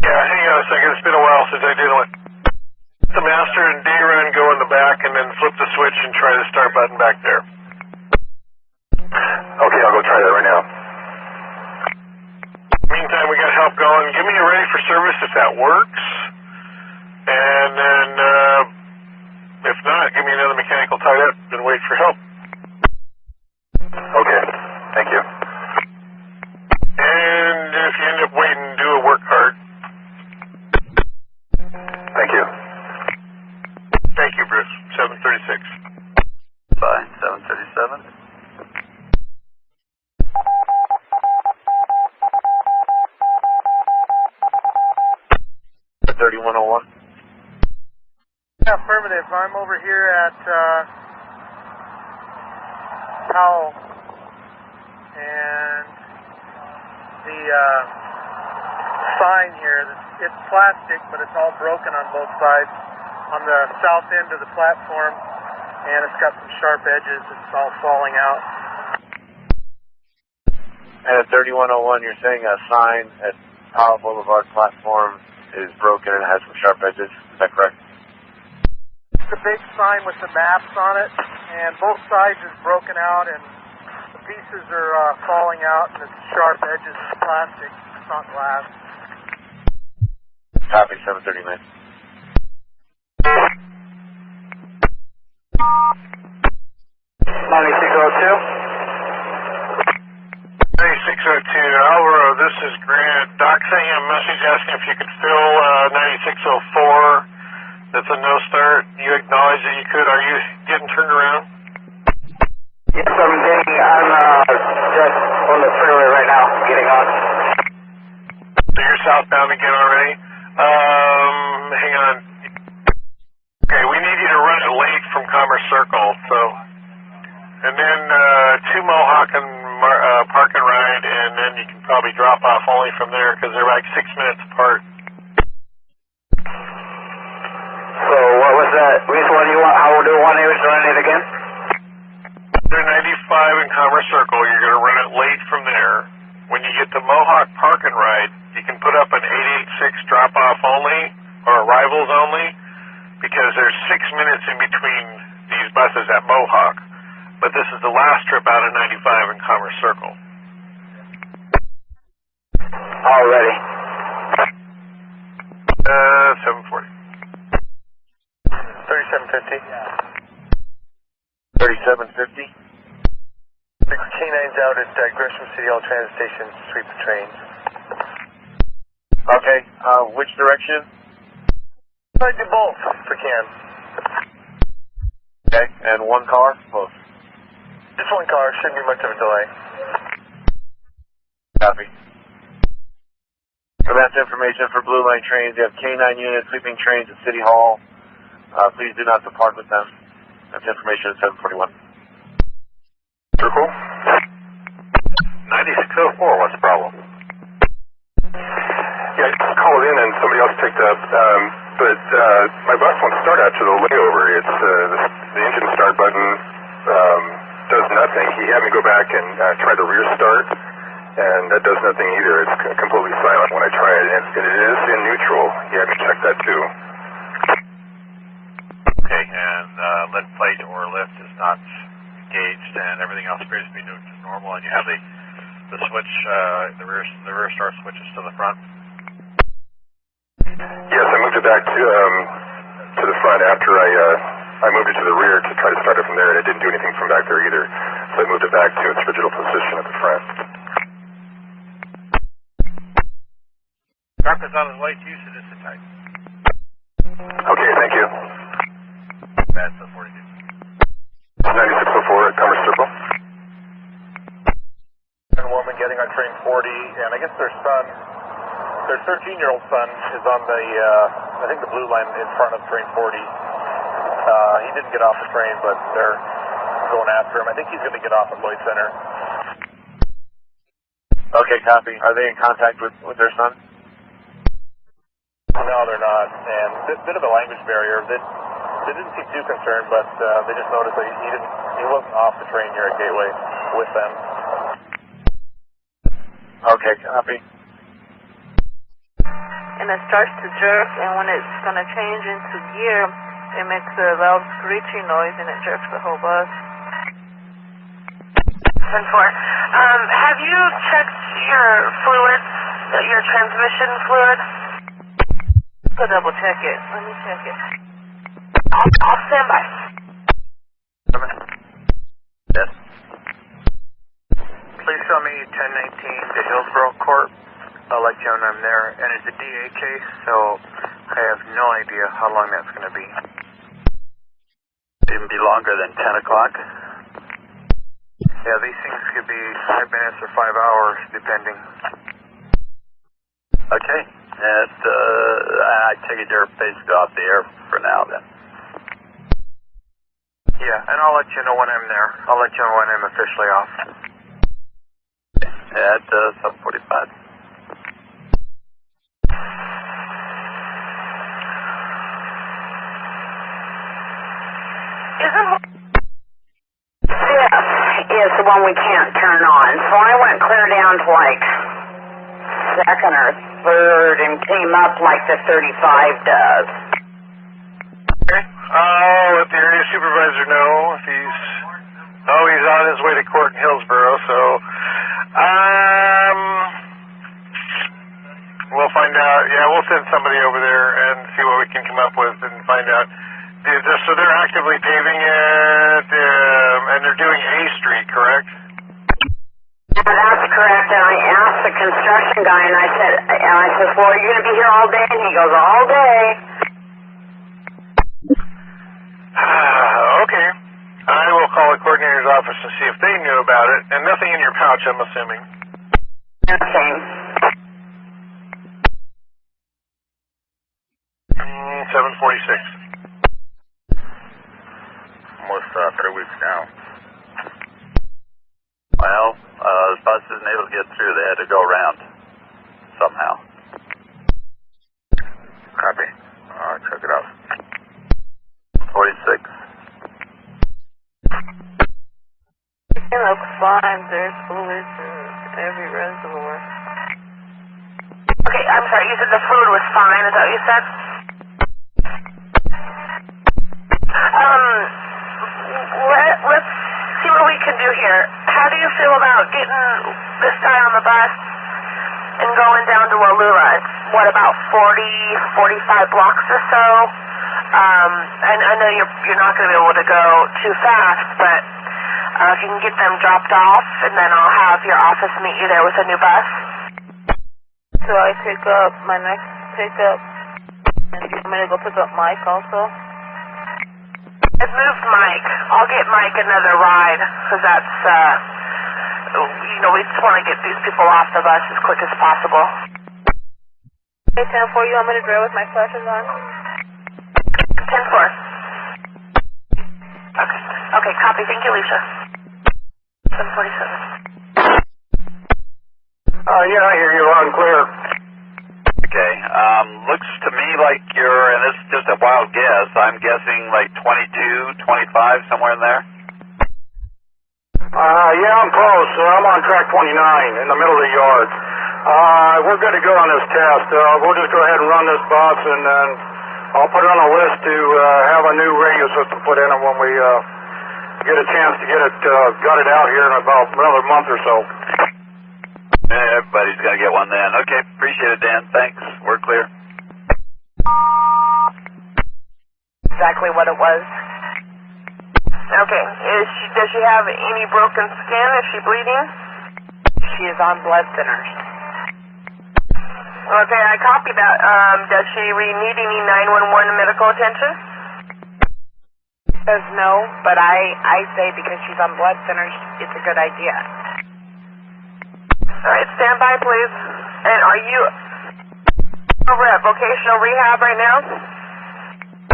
Yeah, hang on a second. It's been a while since I did one. The master and day run go in the back and then flip the switch and try the start button back there. Okay, I'll go try that right now. Meantime, we got help going. Give me a ready for service if that works. And then, if not, give me another mechanical tied up and wait for help. Okay, thank you. And if you end up waiting, do a work hard. Thank you. Thank you, Bruce. 736. Bye, 737. 3101. Yeah, affirmative. I'm over here at Powell, and the sign here, it's plastic, but it's all broken on both sides on the south end of the platform, and it's got some sharp edges. It's all falling out. And at 3101, you're saying a sign at Powell Boulevard platform is broken and has some sharp edges. Is that correct? It's a big sign with the maps on it, and both sides is broken out, and the pieces are falling out, and it's sharp edges. It's plastic. It's not glass. Copy, 739. 9602, Alvaro, this is Grant. Doc sent you a message asking if you could fill 9604. That's a no start. You acknowledge that you could. Are you getting turned around? Yes, I'm just on the freeway right now, getting on. So you're southbound again already? Hang on. Okay, we need you to run it late from Commerce Circle, so. And then to Mohawk and park and ride, and then you can probably drop off only from there because they're like 6 minutes apart. So what was that? Which one do you want? How do you want to run it again? 95 in Commerce Circle, you're going to run it late from there. When you get to Mohawk Park and Ride, you can put up an 886 drop-off only or arrivals only because there's 6 minutes in between these buses at Mohawk. But this is the last trip out of 95 in Commerce Circle. Already. 740. 3750. 3750. The K9's out at Gresham City Hall Transit Station, sweep the trains. Okay, which direction? I do both, if we can. Okay, and one car? Both. Just one car, shouldn't be much of a delay. Copy. For that information for Blue Line trains, you have K9 units sweeping trains at City Hall. Please do not depart with them. That's information at 741. Circle? 9604, what's the problem? Yeah, I just called in and somebody else picked up, but my bus won't start after the layover. It's the engine start button does nothing. He had me go back and try the rear start, and that does nothing either. It's completely silent when I try it, and it is in neutral. You have to check that too. Okay, and lead plate or lift is not engaged, and everything else appears to be normal, and you have the switch, the rear start switches to the front. Yes, I moved it back to the front after I moved it to the rear to try to start it from there, and it didn't do anything from back there either. So I moved it back to its original position at the front. Truck is on his way to you, so just sit tight. Okay, thank you. That's the 42. 9604 at Commerce Circle. And woman getting on train 40, and I guess their son, their 13-year-old son is on the, I think the blue line in front of train 40. He didn't get off the train, but they're going after him. I think he's going to get off at Lloyd Center. Okay, copy. Are they in contact with their son? No, they're not. And a bit of a language barrier. They didn't seem too concerned, but they just noticed that he wasn't off the train here at Gateway with them. Okay, copy. And it starts to jerk, and when it's going to change into gear, it makes a loud screeching noise, and it jerks the whole bus. 10-4. Have you checked your fluids, your transmission fluid? I'll double check it. Let me check it. I'll stand by. Yes. Please show me 1019 to Hillsborough Court. I'll let you know when I'm there. And it's a DA case, so I have no idea how long that's going to be. Even be longer than 10 o'clock? Yeah, these things could be 5 minutes or 5 hours, depending. Okay. And I take it you're basically off the air for now then. Yeah, and I'll let you know when I'm there. I'll let you know when I'm officially off. At 7:45. This is the one we can't turn on. So I went clear down to like second or third and came up like the 35 does. Okay. I'll let the area supervisor know if he's on his way to court in Hillsborough, so we'll find out. Yeah, we'll send somebody over there and see what we can come up with and find out. So they're actively paving it, and they're doing A Street, correct? Yeah, that's correct. And I asked the construction guy, and I said, well, are you going to be here all day? And he goes, all day. Okay. I will call the coordinator's office and see if they knew about it. And nothing in your pouch, I'm assuming. Nothing. 746. Almost 3 weeks now. Well, the bus isn't able to get through. They had to go around somehow. Copy. Check it out. 46. looks fine. There's fluids in every reservoir. Okay, I'm sorry, you said the fluid was fine, is that what you said? Let's see what we can do here. How do you feel about getting this guy on the bus and going down to Wallula? It's, what, about 45 blocks or so? I know you're not going to be able to go too fast, but if you can get them dropped off, and then I'll have your office meet you there with a new bus. So I pick up my next pickup, and you want me to go pick up Mike also? I've moved Mike. I'll get Mike another ride, because that's, we just want to get these people off the bus as quick as possible. Hey, 10-4, you want me to drive with my flashes on? 10-4. Okay, copy. Thank you, Alicia. 747. Yeah, I hear you loud and clear. Okay, looks to me like you're, and this is just a wild guess, I'm guessing like 22, 25, somewhere in there? Yeah, I'm close. I'm on track 29 in the middle of the yard. We're good to go on this test. We'll just go ahead and run this bus, and then I'll put it on a list to have a new radio system put in it when we get a chance to get it gutted out here in about another month or so. Everybody's going to get one then. Okay, appreciate it, Dan. Thanks. We're clear. Exactly what it was. Okay, does she have any broken skin? Is she bleeding? She is on blood thinners. Okay, I copy that. Does she need any 911 medical attention? Says no, but I say because she's on blood thinners, it's a good idea. All right, stand by, please. And are you over at vocational rehab right now?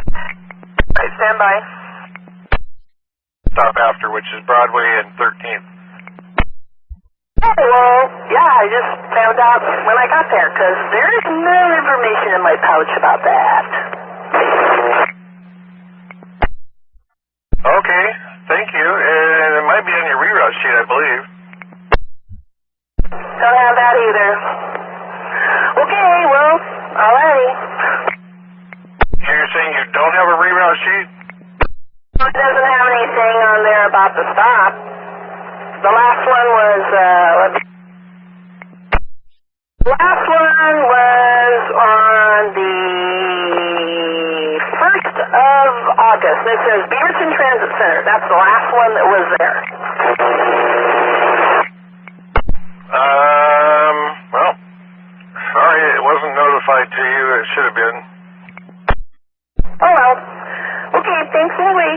All right, stand by. Stop after, which is Broadway and 13th. Hello. Yeah, I just found out when I got there, because there's no information in my pouch about that. Okay, thank you. And it might be on your reroute sheet, I believe. Don't have that either. Okay, well, alrighty. You're saying you don't have a reroute sheet? It doesn't have anything on there about the stop. The last one was, on the 1st of August. It says Beaverton Transit Center. That's the last one that was there. Well, sorry it wasn't notified to you. It should have been. Oh well. Okay, thanks anyway.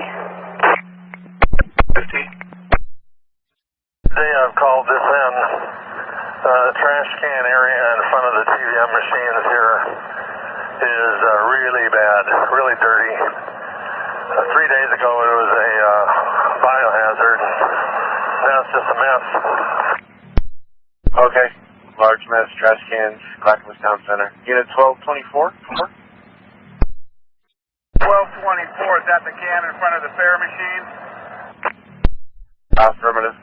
50. Today I've called this in. The trash can area in front of the TVM machines here is really bad, really dirty. 3 days ago it was a biohazard. Now it's just a mess. Okay. Large mess, trash cans, Clackamas Town Center. Unit 1224? 1224, is that the can in front of the fare machine? Affirmative.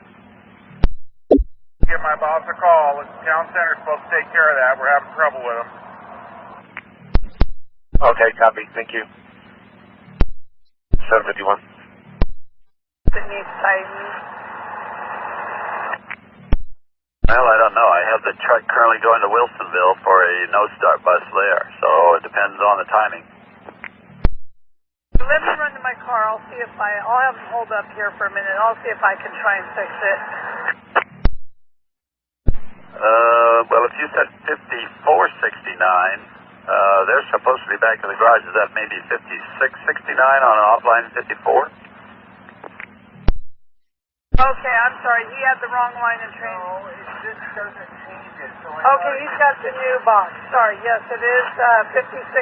Give my boss a call. The town center's supposed to take care of that. We're having trouble with them. Okay, copy. Thank you. 751. Sydney Titan. Well, I don't know. I have the truck currently going to Wilsonville for a no-start bus there, so it depends on the timing. Let me run to my car. I'll see if I'll have them hold up here for a minute. I'll see if I can try and fix it. Well, if you said 5469, they're supposed to be back in the garage. Is that maybe 5669 on an offline 54? Okay, I'm sorry. He had the wrong line and train. No, it just doesn't change it. So Okay, he's got the new box. Sorry, yes, it is 5669.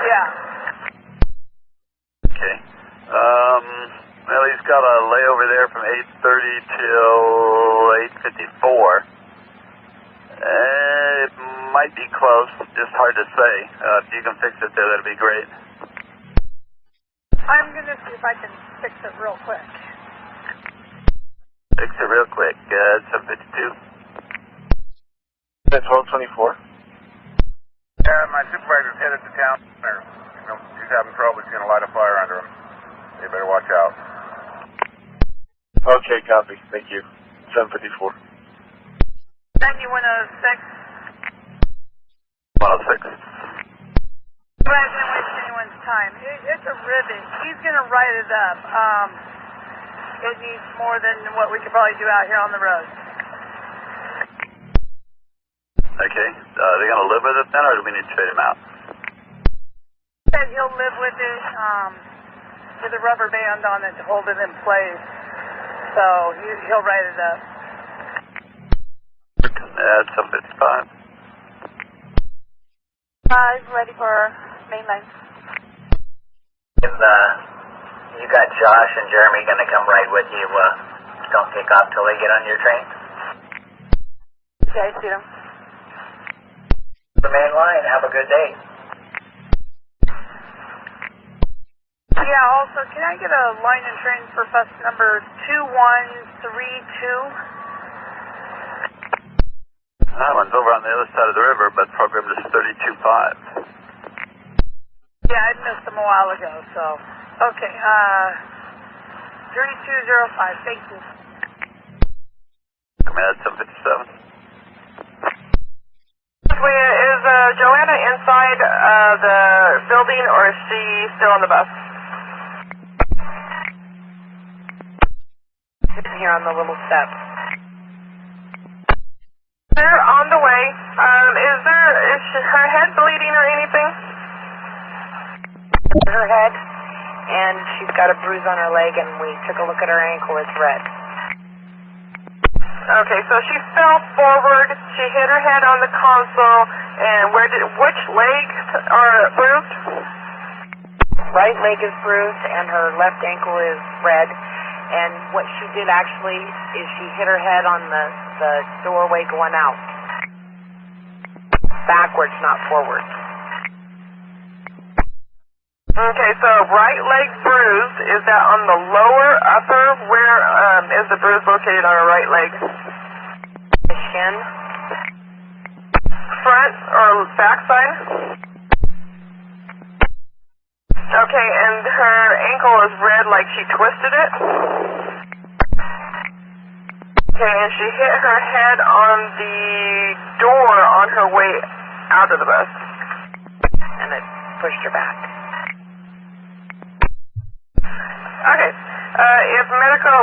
Yeah. Okay. Well, he's got a layover there from 8:30 till 8:54. It might be close, just hard to say. If you can fix it there, that'd be great. I'm going to see if I can fix it real quick. Fix it real quick. 752. That's 1224. My supervisor's headed to town. He's having trouble. He's going to light a fire under him. You better watch out. Okay, copy. Thank you. 754. 9106. 106. I'm not going to waste anyone's time. It's a rivet. He's going to write it up. It needs more than what we could probably do out here on the road. Okay. Are they going to live with it then, or do we need to trade him out? Said he'll live with it, with a rubber band on it to hold it in place. So he'll write it up. Add 755. 5, ready for mainline. If you got Josh and Jeremy going to come ride with you, don't take off till they get on your train. Okay, I see them. The main line, have a good day. Yeah, also, can I get a line and train for bus number 2132? That one's over on the other side of the river, but programmed is 325. Yeah, I missed them a while ago, so. Okay, 3205, thank you. Command 757. Is Joanna inside the building, or is she still on the bus? Sitting here on the little steps. They're on the way. Is her head bleeding or anything? Her head, and she's got a bruise on her leg, and we took a look at her ankle, it's red. Okay, so she fell forward, she hit her head on the console, and which leg are bruised? Right leg is bruised, and her left ankle is red. And what she did actually is she hit her head on the doorway going out. Backwards, not forward. Okay, so right leg bruise, is that on the lower, upper? Where is the bruise located on her right leg? The shin. Front or back side? Okay, and her ankle is red like she twisted it? Okay, and she hit her head on the door on her way out of the bus. And it pushed her back. Okay,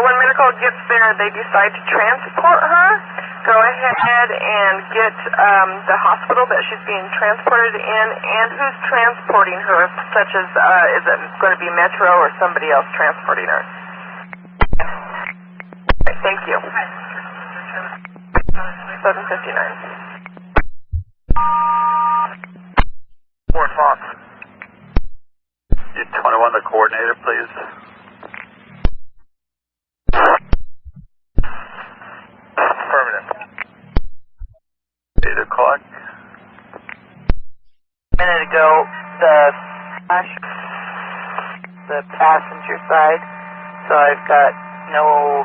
when medical gets there, they decide to transport her. Go ahead and get the hospital that she's being transported in, and who's transporting her, such as, is it going to be Metro or somebody else transporting her? Okay, thank you. 759. Fort Fox. You 21, the coordinator, please. Affirmative. 8 o'clock. A minute ago, the passenger side, so I've got no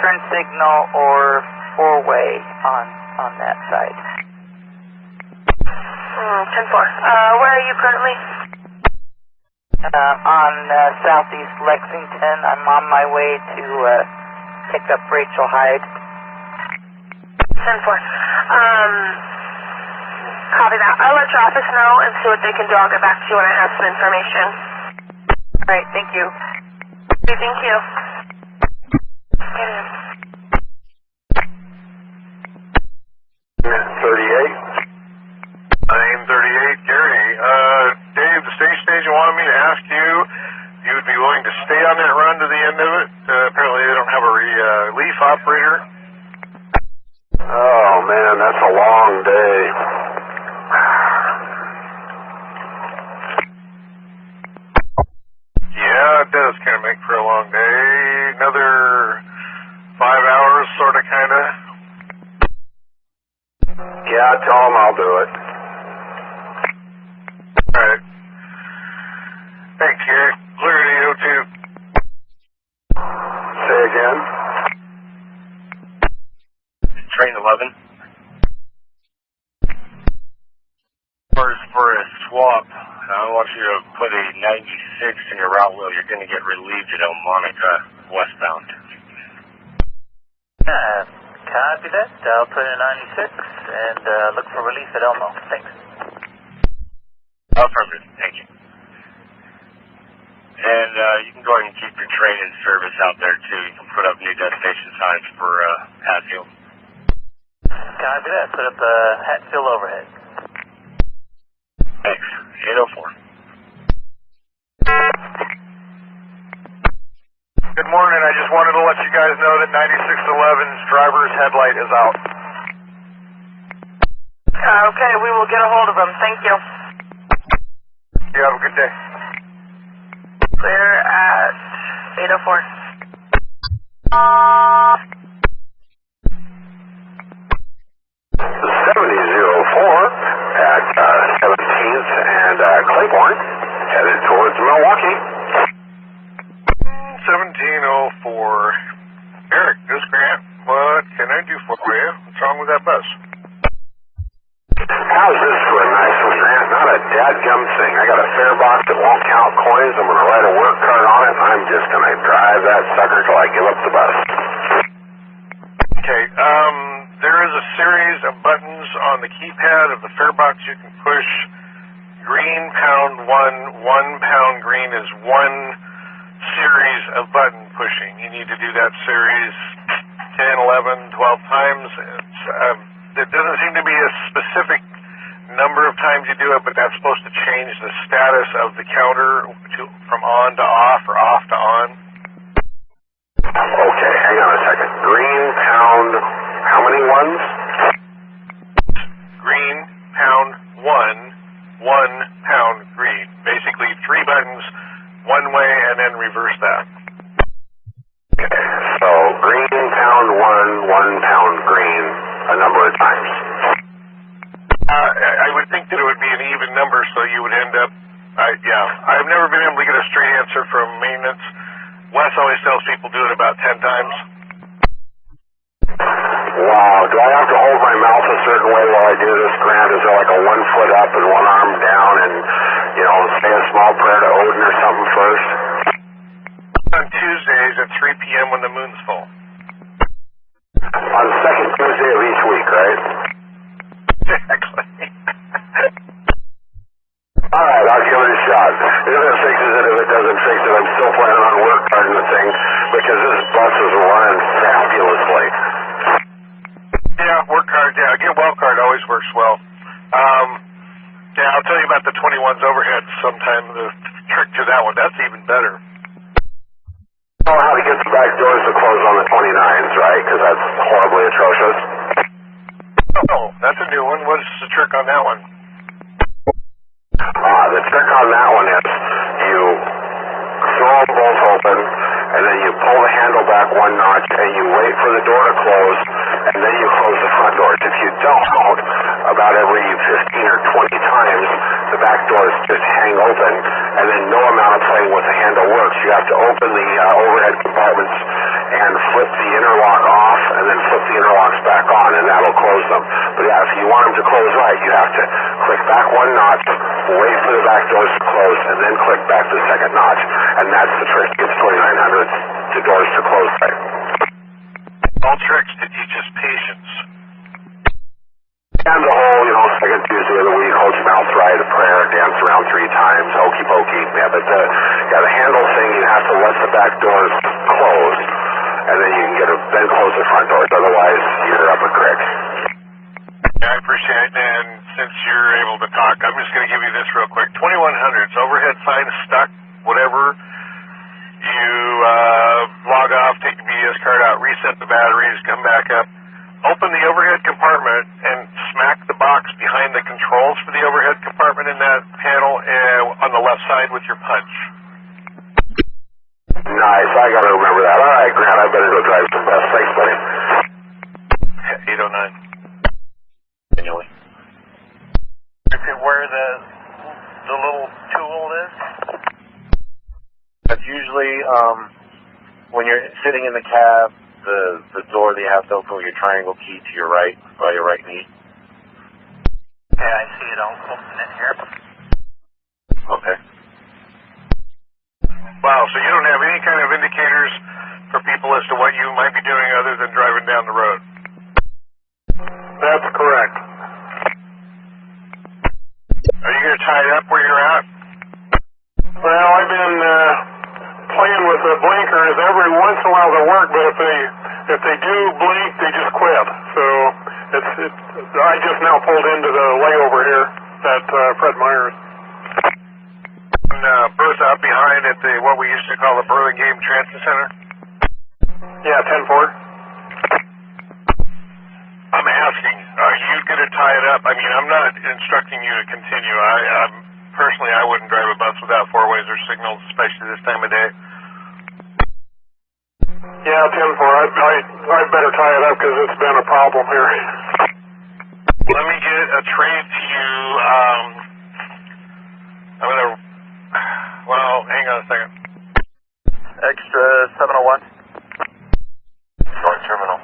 turn signal or four-way on that side. 10-4. Where are you currently? On southeast Lexington. I'm on my way to pick up Rachel Hyde. 10-4. Copy that. I'll let your office know and see what they can do. I'll get back to you when I have some information. All right, thank you. Okay, thank you. Get in. 38. I'm 38, Gary. Dave, the station agent wanted me to ask you if you would be willing to stay on that run to the end of it. Apparently they don't have a relief operator. Oh, man, that's a long day. Yeah, it does kind of make for a long day. Another 5 hours, sort of, kind of. Yeah, tell him I'll do it. Alright. Thanks, Gary. Clear to 802. Say again. Train 11. For a swap, I want you to put a 96 in your route wheel. You're going to get relieved at El Monica westbound. Copy that. I'll put in 96 and look for relief at Elmo. Thanks. Affirmative. Thank you. And you can go ahead and keep your train in service out there too. You can put up new destination signs for Hatfield. Copy that. Put up Hatfield overhead. Thanks. 804. Good morning. I just wanted to let you guys know that 9611's driver's headlight is out. Okay, we will get a hold of them. Thank you. You have a good day. Clear at 804. 7004 at 17th and Claiborne, headed towards Milwaukee. 1704. Eric, this is Grant. What can I do for you? What's wrong with that bus? How's this for a nice one, Grant? Not a dadgum thing. I got a fare box that won't count coins. I'm going to write a work card on it, and I'm just going to drive that sucker till I give up the bus. Okay, there is a series of buttons on the keypad of the fare box you can push. Green, pound 1, 1 pound green is one series of button pushing. You need to do that series 10, 11, 12 times. There doesn't seem to be a specific number of times you do it, but that's supposed to change the status of the counter from on to off or off to on. Okay, hang on a second. Green, pound, how many ones? Green, pound 1, 1 pound green. Basically 3 buttons, one way, and then reverse that. So, green, pound 1, 1 pound green, a number of times. I would think that it would be an even number, so you would end up, I've never been able to get a straight answer from maintenance. Wes always tells people do it about 10 times. Wow, do I have to hold my mouth a certain way while I do this, Grant? Is there like a 1 foot up and 1 arm down and, say a small prayer to Odin or something first? On Tuesdays at 3 p.m. when the moon's full. On the second Tuesday of each week, right? Exactly. Alright, I'll give it a shot. If it fixes it, if it doesn't fix it, I'm still planning on work carding the thing because this bus is running fabulously. Yeah, work card, get well card always works well. I'll tell you about the 21's overhead sometime, the trick to that one. That's even better. I don't know how to get the back doors to close on the 29s, right? Because that's horribly atrocious. Oh, that's a new one. What's the trick on that one? The trick on that one is you throw them both open, and then you pull the handle back 1 notch, and you wait for the door to close, and then you close the front doors. If you don't, about every 15 or 20 times, the back doors just hang open, and then no amount of playing with the handle works. You have to open the overhead compartments and flip the interlock off, and then flip the interlocks back on, and that'll close them. But yeah, if you want them to close right, you have to click back 1 notch, wait for the back doors to close, and then click back the second notch. And that's the trick. It's 2900 the doors to close right. All tricks to teach us patience. And the whole, second Tuesday of the week, hold your mouth right, a prayer, dance around 3 times, hokey pokey. Yeah, but the handle thing, you have to let the back doors close, and then you can then close the front doors. Otherwise, you're up a creek. Yeah, I appreciate it. And since you're able to talk, I'm just going to give you this real quick. 2100's overhead sign stuck, whatever. You log off, take your BDS card out, reset the batteries, come back up. Open the overhead compartment and smack the box behind the controls for the overhead compartment in that panel on the left side with your punch. Nice, I gotta remember that. All right, Grant, I better go drive some bus. Thanks, buddy. 809. Anyway. Where the little tool is? usually, when you're sitting in the cab, the door that you have to open with your triangle key to your right, by your right knee. Okay, I see it. I'll open it here. Okay. Wow, so you don't have any kind of indicators for people as to what you might be doing other than driving down the road? That's correct. Are you going to tie it up where you're at? Well, I've been playing with the blinkers. Every once in a while they work, but if they do blink, they just quit. So I just now pulled into the layover here at Fred Meyer's. Bertha up behind at the what we used to call the Burlingame Transit Center? Yeah, 10-4. I'm asking, are you going to tie it up? I mean, I'm not instructing you to continue. Personally, I wouldn't drive a bus without four-ways or signals, especially this time of day. Yeah, 10-4. I'd better tie it up because it's been a problem here. Let me get a trade to you. I'm going to... Well, hang on a second. Extra 701. Short terminal.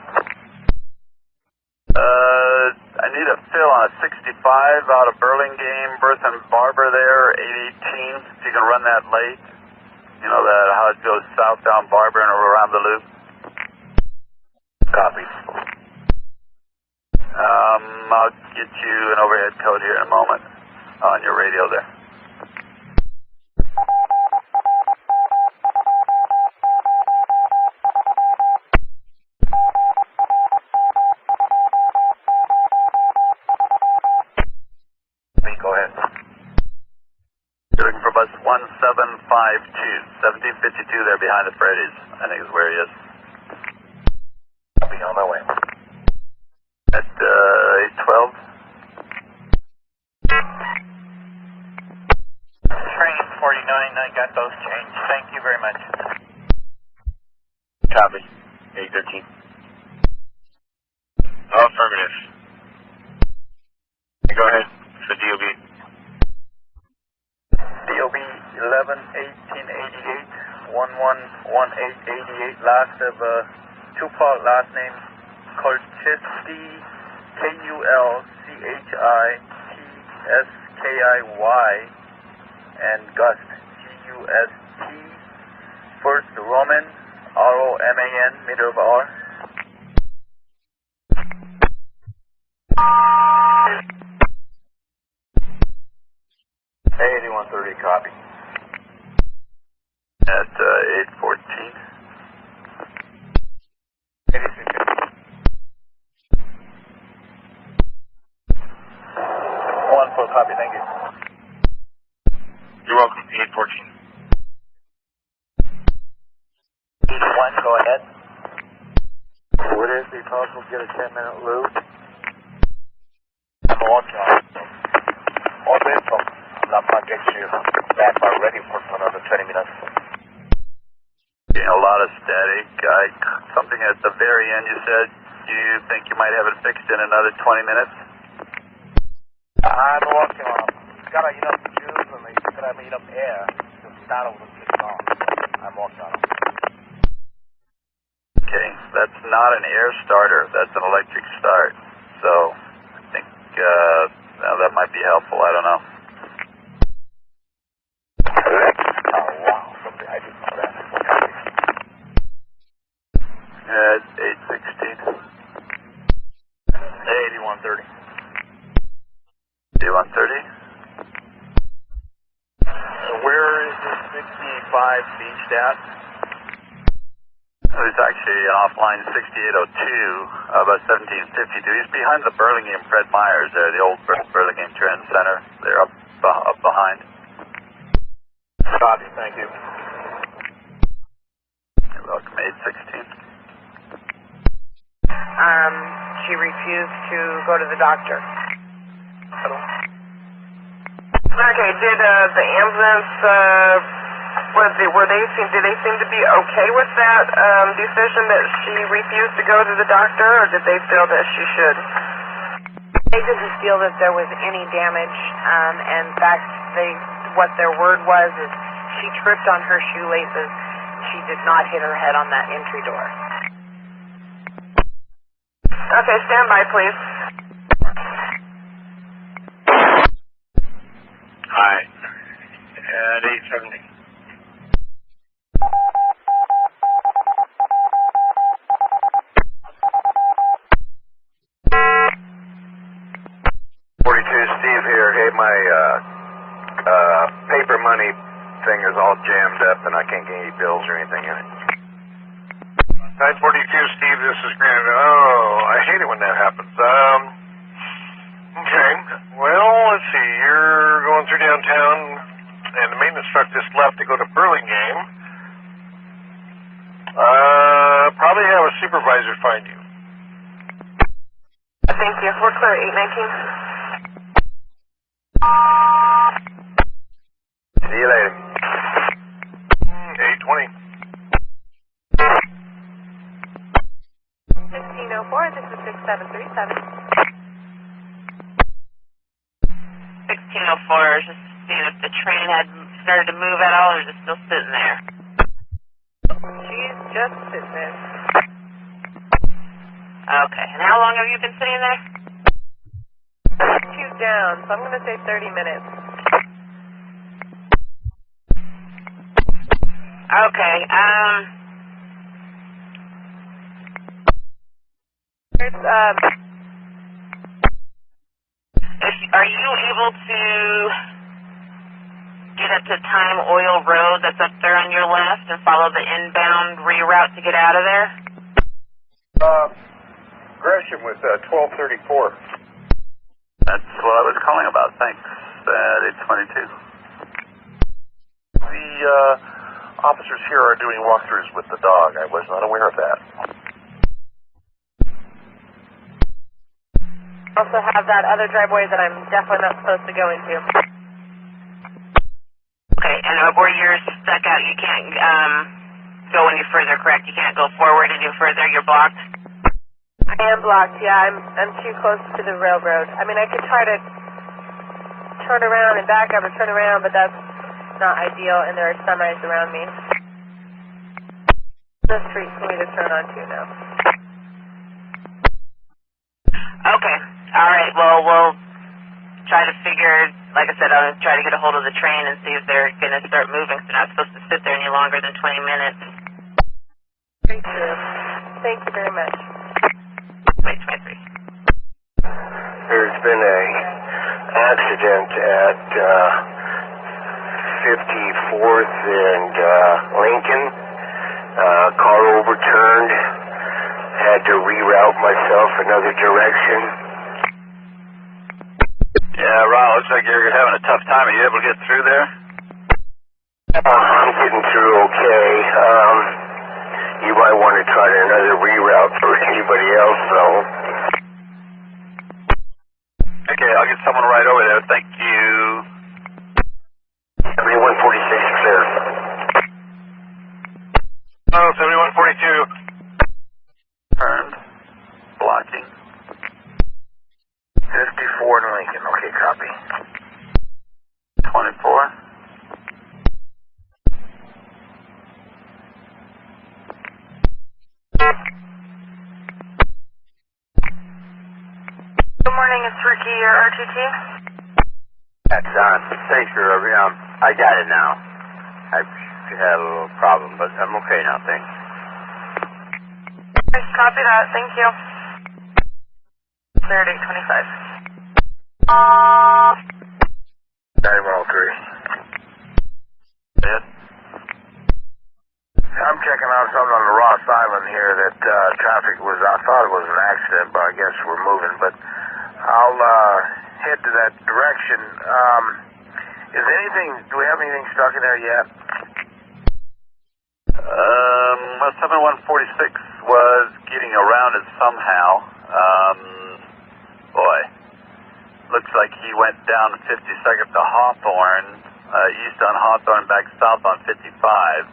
I need a fill on a 65 out of Burlingame, Bertha and Barber there, 818. If you can run that late. You know that how it goes south down Barber and around the loop. Copy. I'll get you an overhead code here in a moment on your radio there. Go ahead. You're looking for bus 1752, 1752 there behind the Freddy's, I think is where he is. I'll be on my way. At 812. Train 49, I got those changed. Thank you very much. Copy. 813. Oh, affirmative. Go ahead. The DOB. DOB 11-1888, 111888, last of two-part last name, Kulchiski, Kulchiskiy, and Gust, Gust, first Roman, ROMAN, meter of R. A8130, copy. At 814. 1-4, copy, thank you. You're welcome. 814. 81, go ahead. Would it be possible to get a 10-minute loop? I'm walking on it. I'm going to get you back already for another 20 minutes. Getting a lot of static. Something at the very end you said, do you think you might have it fixed in another 20 minutes? I'm working on it. Got enough juice and got enough air to start with the kick on. I'm working on it. Okay, that's not an air starter. That's an electric start. So I think that might be helpful. I don't know. It's 816. 8130. 8130. So where is this 65 beached at? It's actually off-line 6802, about 1752. He's behind the Burlingame Fred Meyer's there, the old Burlingame Transit Center. They're up behind. Copy, thank you. You're welcome, 816. She refused to go to the doctor. Okay, did the ambulance, did they seem to be okay with that decision that she refused to go to the doctor, or did they feel that she should? They didn't feel that there was any damage. In fact, what their word was is she tripped on her shoelaces she did not hit her head on that entry door. Okay, stand by, please. Hi. At 870. Steve here. Hey, my paper money thing is all jammed up and I can't get any bills or anything in it. 942, Steve, this is Grant. Oh, I hate it when that happens. Okay. Well, let's see. You're going through downtown and the maintenance truck just left to go to Burlingame. Probably have a supervisor find you. Thank you. We're clear, 819. See you later. 820. 1604, this is 6737. 1604, just seeing if the train had started to move at all, or is it still sitting there? She's just sitting there. Okay, and how long have you been sitting there? 2 down, so I'm going to say 30 minutes. Okay, are you able to get up to Time Oil Road that's up there on your left and follow the inbound reroute to get out of there? Gresham with 1234. That's what I was calling about. Thanks. At 822. The officers here are doing walkthroughs with the dog. I was not aware of that. Also have that other driveway that I'm definitely not supposed to go into. Okay, and where you're stuck out, you can't go any further, correct? You can't go forward any further, you're blocked? I am blocked, yeah, I'm too close to the railroad. I mean, I could try to turn around and back up or turn around, but that's not ideal, and there are semis around me. The street for me to turn onto now. Okay, alright, well, we'll try to figure, like I said, I'll try to get a hold of the train and see if they're going to start moving, so they're not supposed to sit there any longer than 20 minutes. Very true. Thank you very much. Wait, 23. There's been a accident at 54th and Lincoln. Car overturned. Had to reroute myself another direction. Yeah, Ron, looks like you're having a tough time. Are you able to get through there? I'm getting through okay. You might want to try another reroute for anybody else, though. Okay, I'll get someone right over there. Thank you. 7146 clear. Oh, 7142. Turned. Blocking. 54 in Lincoln. Okay, copy. 24. Good morning, it's Ricky, your RTT. That's thanks for I got it now. I had a little problem, but I'm okay now, thanks. Copy that, thank you. Clear at 825. 9103. Yes. I'm checking out something on the Ross Island here that traffic was, I thought it was an accident, but I guess we're moving. But I'll head to that direction. Is anything, do we have anything stuck in there yet? 7146 was getting around it somehow. Boy, looks like he went down 52nd to Hawthorne, east on Hawthorne, back south on 55.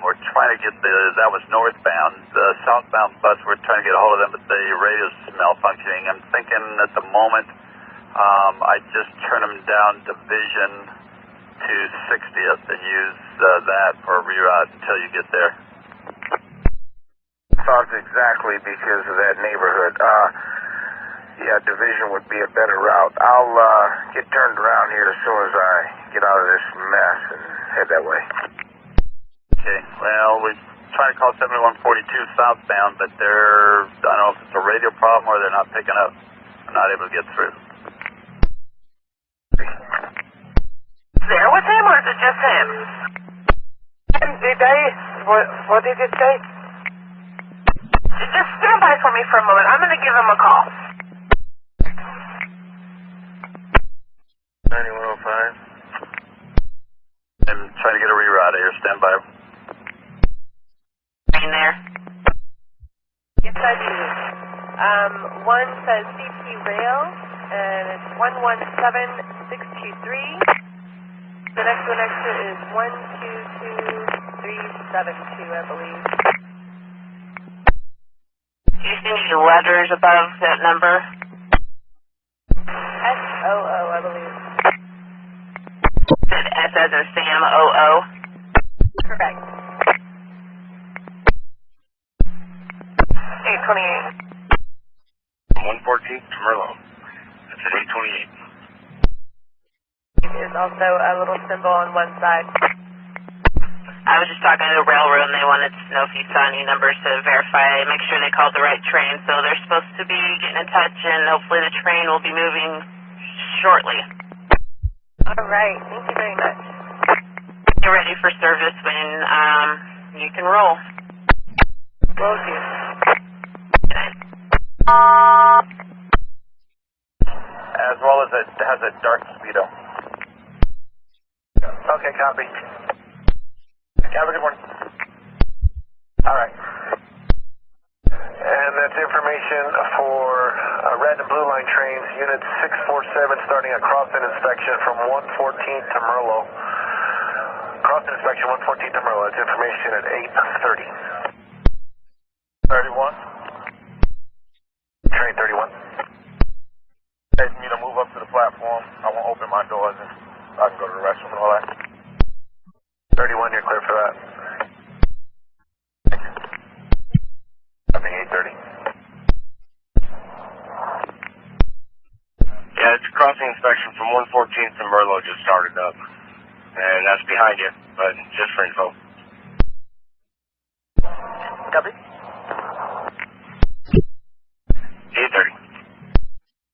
We're trying to get that was northbound. The southbound bus, we're trying to get a hold of them, but the radio's malfunctioning. I'm thinking at the moment, I just turn them down Division to 60th and use that for a reroute until you get there. Thought exactly because of that neighborhood. Yeah, Division would be a better route. I'll get turned around here as soon as I get out of this mess and head that way. Okay, well, we try to call 7142 southbound, but they're, I don't know if it's a radio problem or they're not picking up. They're not able to get through. There with him, or is it just him? Did what did it say? Just stand by for me for a moment. I'm going to give him a call. 9105. I'm trying to get a reroute here. Stand by. In there. Yes, I do. One says CP Rail, and it's 117623. The next one exit is 122372, I believe. Do you see any letters above that number? SOO, I believe. Is it S as in Sam, O-O? Correct. 828. 114 to Merlot. That's at 828. There's also a little symbol on one side. I was just talking to the railroad, and they wanted to know if you saw any numbers to verify, make sure they called the right train. So they're supposed to be getting in touch, and hopefully the train will be moving shortly. All right. Thank you very much. Get ready for service when you can roll. Will do. As well as it has a dark speedo. Okay, copy. Have a good one. All right. And that's information for red and blue line trains, unit 647 starting a crossing inspection from 114 to Merlot. Crossing inspection 114 to Merlot. That's information at 8:30. 31. Train 31. Take me to move up to the platform. I won't open my doors and I can go to the restroom and all that. 31, you're clear for that. Coming 8:30. Yeah, it's a crossing inspection from 114th to Merlot just started up. And that's behind you, but just for info. Copy. 8:30.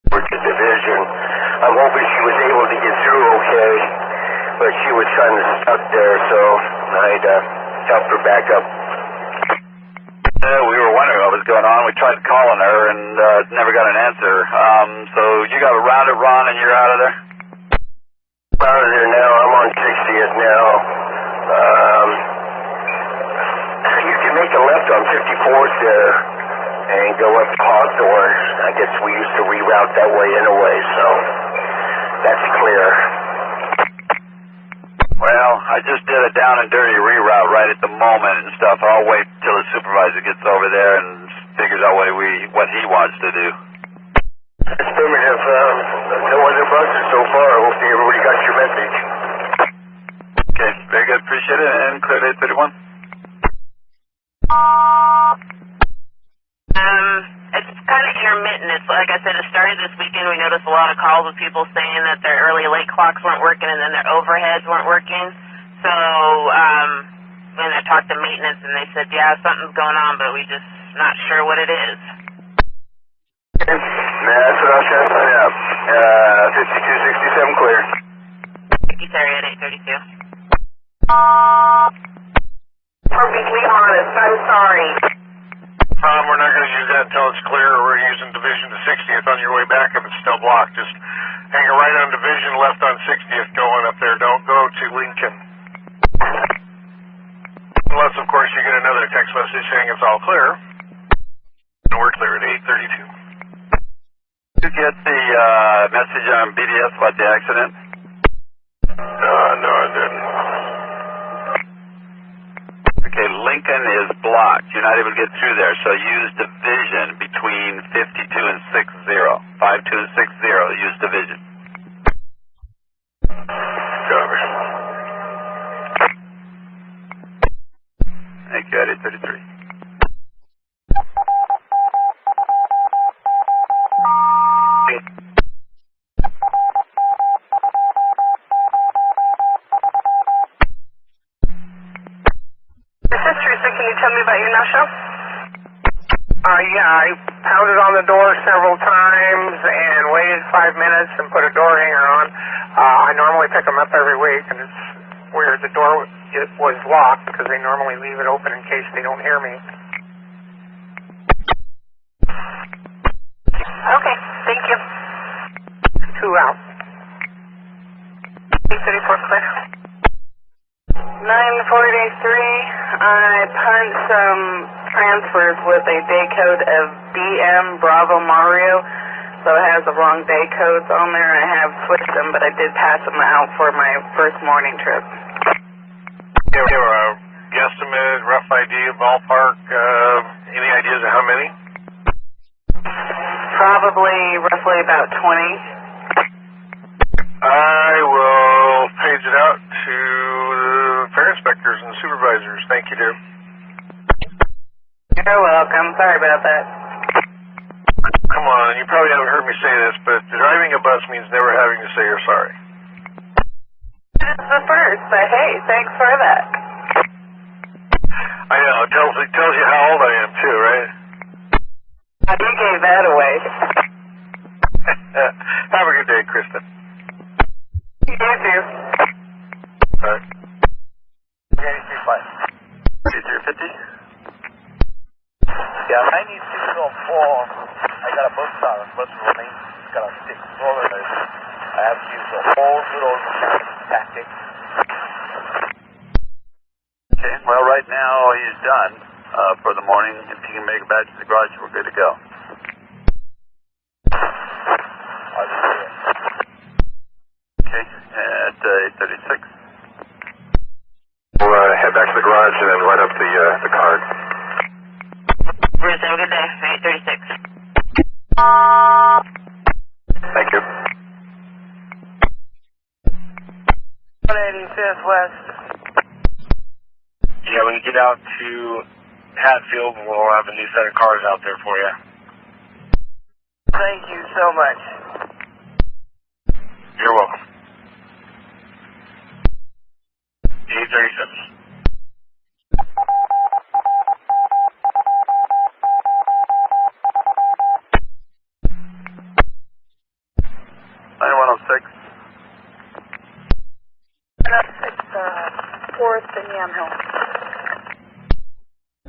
For the division. I'm hoping she was able to get through okay, but she was kind of stuck there, so I'd helped her back up. We were wondering what was going on. We tried calling her and never got an answer. So you got routed, Ron, and you're out of there? Out of there now. I'm on 60th now. You can make a left on 54th there and go up to Hawthorne. I guess we used to reroute that way anyway, so that's clear. Well, I just did a down and dirty reroute right at the moment and stuff. I'll wait till the supervisor gets over there and figures out what he wants to do. Affirmative. No other buses so far. Hopefully everybody got your message. Okay, very good. Appreciate it. And clear to 831. It's kind of intermittent. It's like I said, it started this weekend. We noticed a lot of calls with people saying that their early late clocks weren't working and then their overheads weren't working. So, when I talked to maintenance and they said, yeah, something's going on, but we just not sure what it is. That's what I was trying to find out. 5267 clear. East area at 832. Perfectly honest, I'm sorry. We're not going to use that until it's clear, or we're using Division to 60th on your way back if it's still blocked. Just hang a right on Division, left on 60th going up there. Don't go to Lincoln. Unless, of course, you get another text message saying it's all clear. And we're clear at 8:32. Did you get the message on BDS about the accident? No, I didn't. Okay, Lincoln is blocked. You're not able to get through there, so use Division between 52 and 60. 52 and 60, use Division. Copy. Thank you, at 833. This is Teresa. Can you tell me about your no-show? Yeah, I pounded on the door several times and waited 5 minutes and put a door hanger on. I normally pick them up every week, and it's weird. The door was locked because they normally leave it open in case they don't hear me. Okay, thank you. 2 out. 834 clear. 9483, I punched some transfers with a day code of BM Bravo Mario, so it has the wrong day codes on there. I have switched them, but I did pass them out for my first morning trip. Guesstimate, rough idea, ballpark, any ideas of how many? Probably roughly about 20. I will page it out to the fare inspectors and supervisors. Thank you, dear. You're welcome. Sorry about that. Come on, you probably haven't heard me say this, but driving a bus means never having to say you're sorry. This is the first, but hey, thanks for that. I know, it tells you how old I am too, right? You gave that away. Have a good day, Kristen. You too. All right. 3350. Yeah, 9604. I got a bus stop. Bus running. It's got a 6 roller. I have to use the whole good old mechanic tactic. Okay, well, right now he's done for the morning. If you can make it back to the garage, we're good to go. Okay, at 836. We'll head back to the garage and then write up the card. Bruce, have a good day. 836. Thank you. 185th West. Yeah, when you get out to Hatfield, we'll have a new set of cars out there for you. Thank you so much. You're welcome. 837. Forest and Yamhill.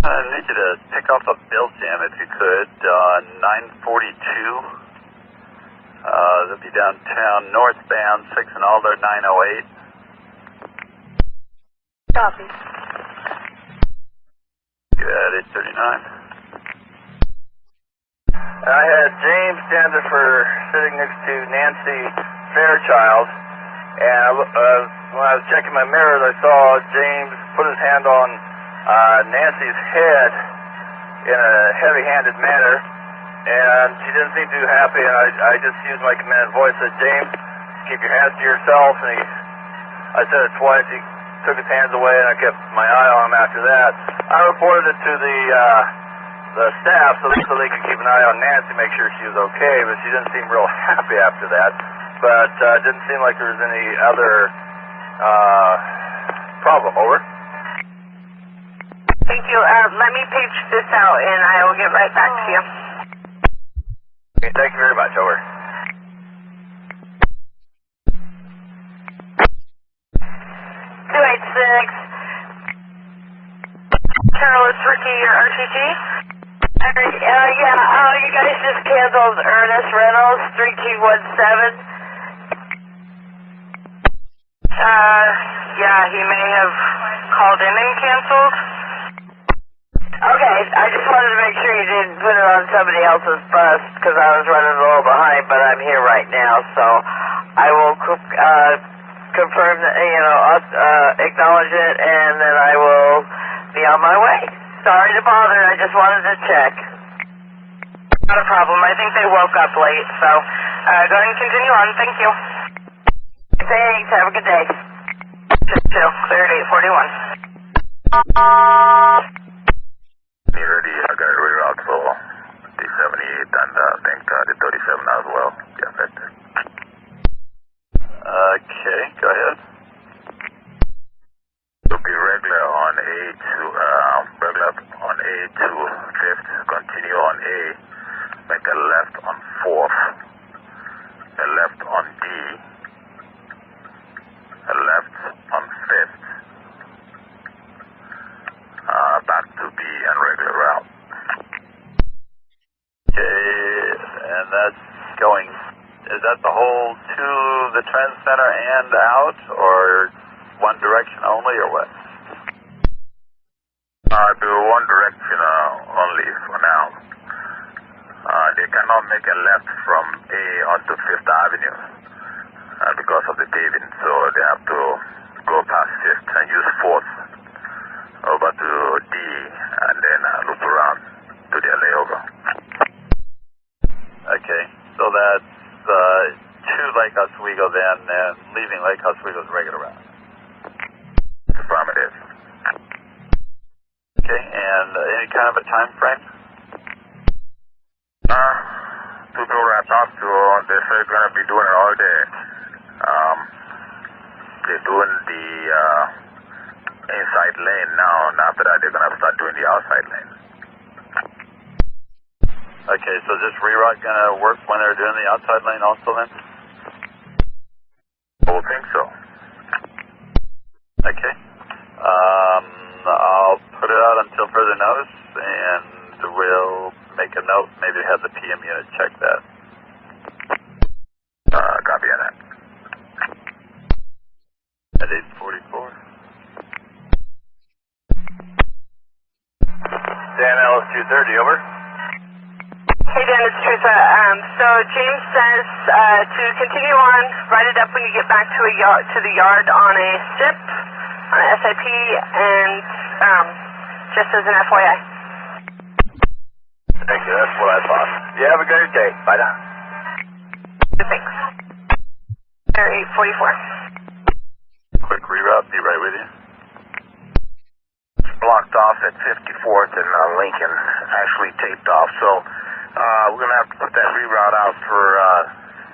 I need you to pick off a bill jam if you could. 942. That'll be downtown, northbound, 6 and Alder, 908. Copy. Good, 839. I had James Standifer sitting next to Nancy Fairchild, and when I was checking my mirrors, I saw James put his hand on Nancy's head in a heavy-handed manner, and she didn't seem too happy, and I just used my command voice, said, James, keep your hands to yourself, and I said it twice. He took his hands away, and I kept my eye on him after that. I reported it to the staff so they could keep an eye on Nancy, make sure she was okay, but she didn't seem real happy after that. But it didn't seem like there was any other problem. Over. Thank you. Let me page this out, and I will get right back to you. Okay, thank you very much. Over. 286. Carlos Ricky, your RTT? You guys just canceled Ernest Reynolds, 3217. He may have called in and canceled. Okay, I just wanted to make sure you didn't put it on somebody else's bus because I was running a little behind, but I'm here right now, so I will confirm that, acknowledge it, and then I will be on my way. Sorry to bother, I just wanted to check. Not a problem, I think they woke up late, so go ahead and continue on, thank you. Thanks, have a good day. Cleared 841. regular on A to, regular on A to 5th, continue on A, make a left on 4th, a left on D, a left on 5th, back to B and regular route. Okay, and that's going, is that the whole to the trend center and out, or one direction only, or what? To one direction only for now. They cannot make a left from A onto 5th Avenue because of the paving, so they have to go past 5th and use 4th over to D and then loop around to their layover. Okay, so that's to Lake Oswego then, and leaving Lake Oswego's regular route. Affirmative. Okay, and any kind of a time frame? People I talked to, they say they're going to be doing it all day. They're doing the inside lane now, and after that they're going to start doing the outside lane. Okay, so is this reroute going to work when they're doing the outside lane also then? I would think so. Okay. I'll put it out until further notice, and we'll make a note, maybe have the PM unit check that. Copy on that. At 8:44. Dan Ellis 230, over. Hey Dan, it's Teresa. So James says to continue on, write it up when you get back to the yard on a SIP, on a SIP, and just as an FYI. Thank you, that's what I thought. You have a great day. Bye now. Thanks. They're 8:44. Quick reroute, be right with you. It's blocked off at 54th and Lincoln, actually taped off, so we're going to have to put that reroute out for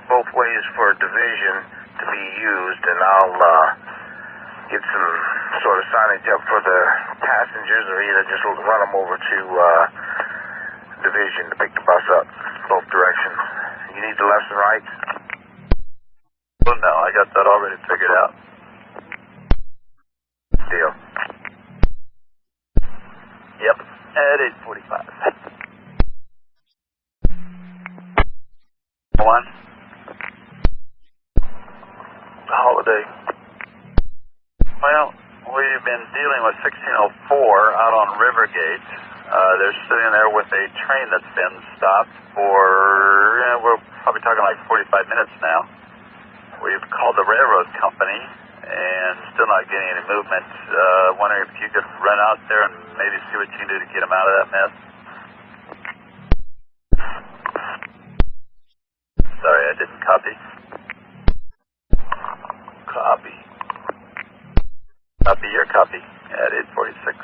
both ways for division to be used, and I'll get some sort of signage up for the passengers, or either just run them over to division to pick the bus up, both directions. You need the lefts and rights? Well, no, I got that already figured out. Deal. Yep, at 8:45. One. Holiday. Well, we've been dealing with 1604 out on Rivergate. They're sitting there with a train that's been stopped for, we're probably talking like 45 minutes now. We've called the railroad company and still not getting any movement. Wondering if you could run out there and maybe see what you can do to get them out of that mess. Sorry, I didn't copy. Copy. Copy your copy at 8:46.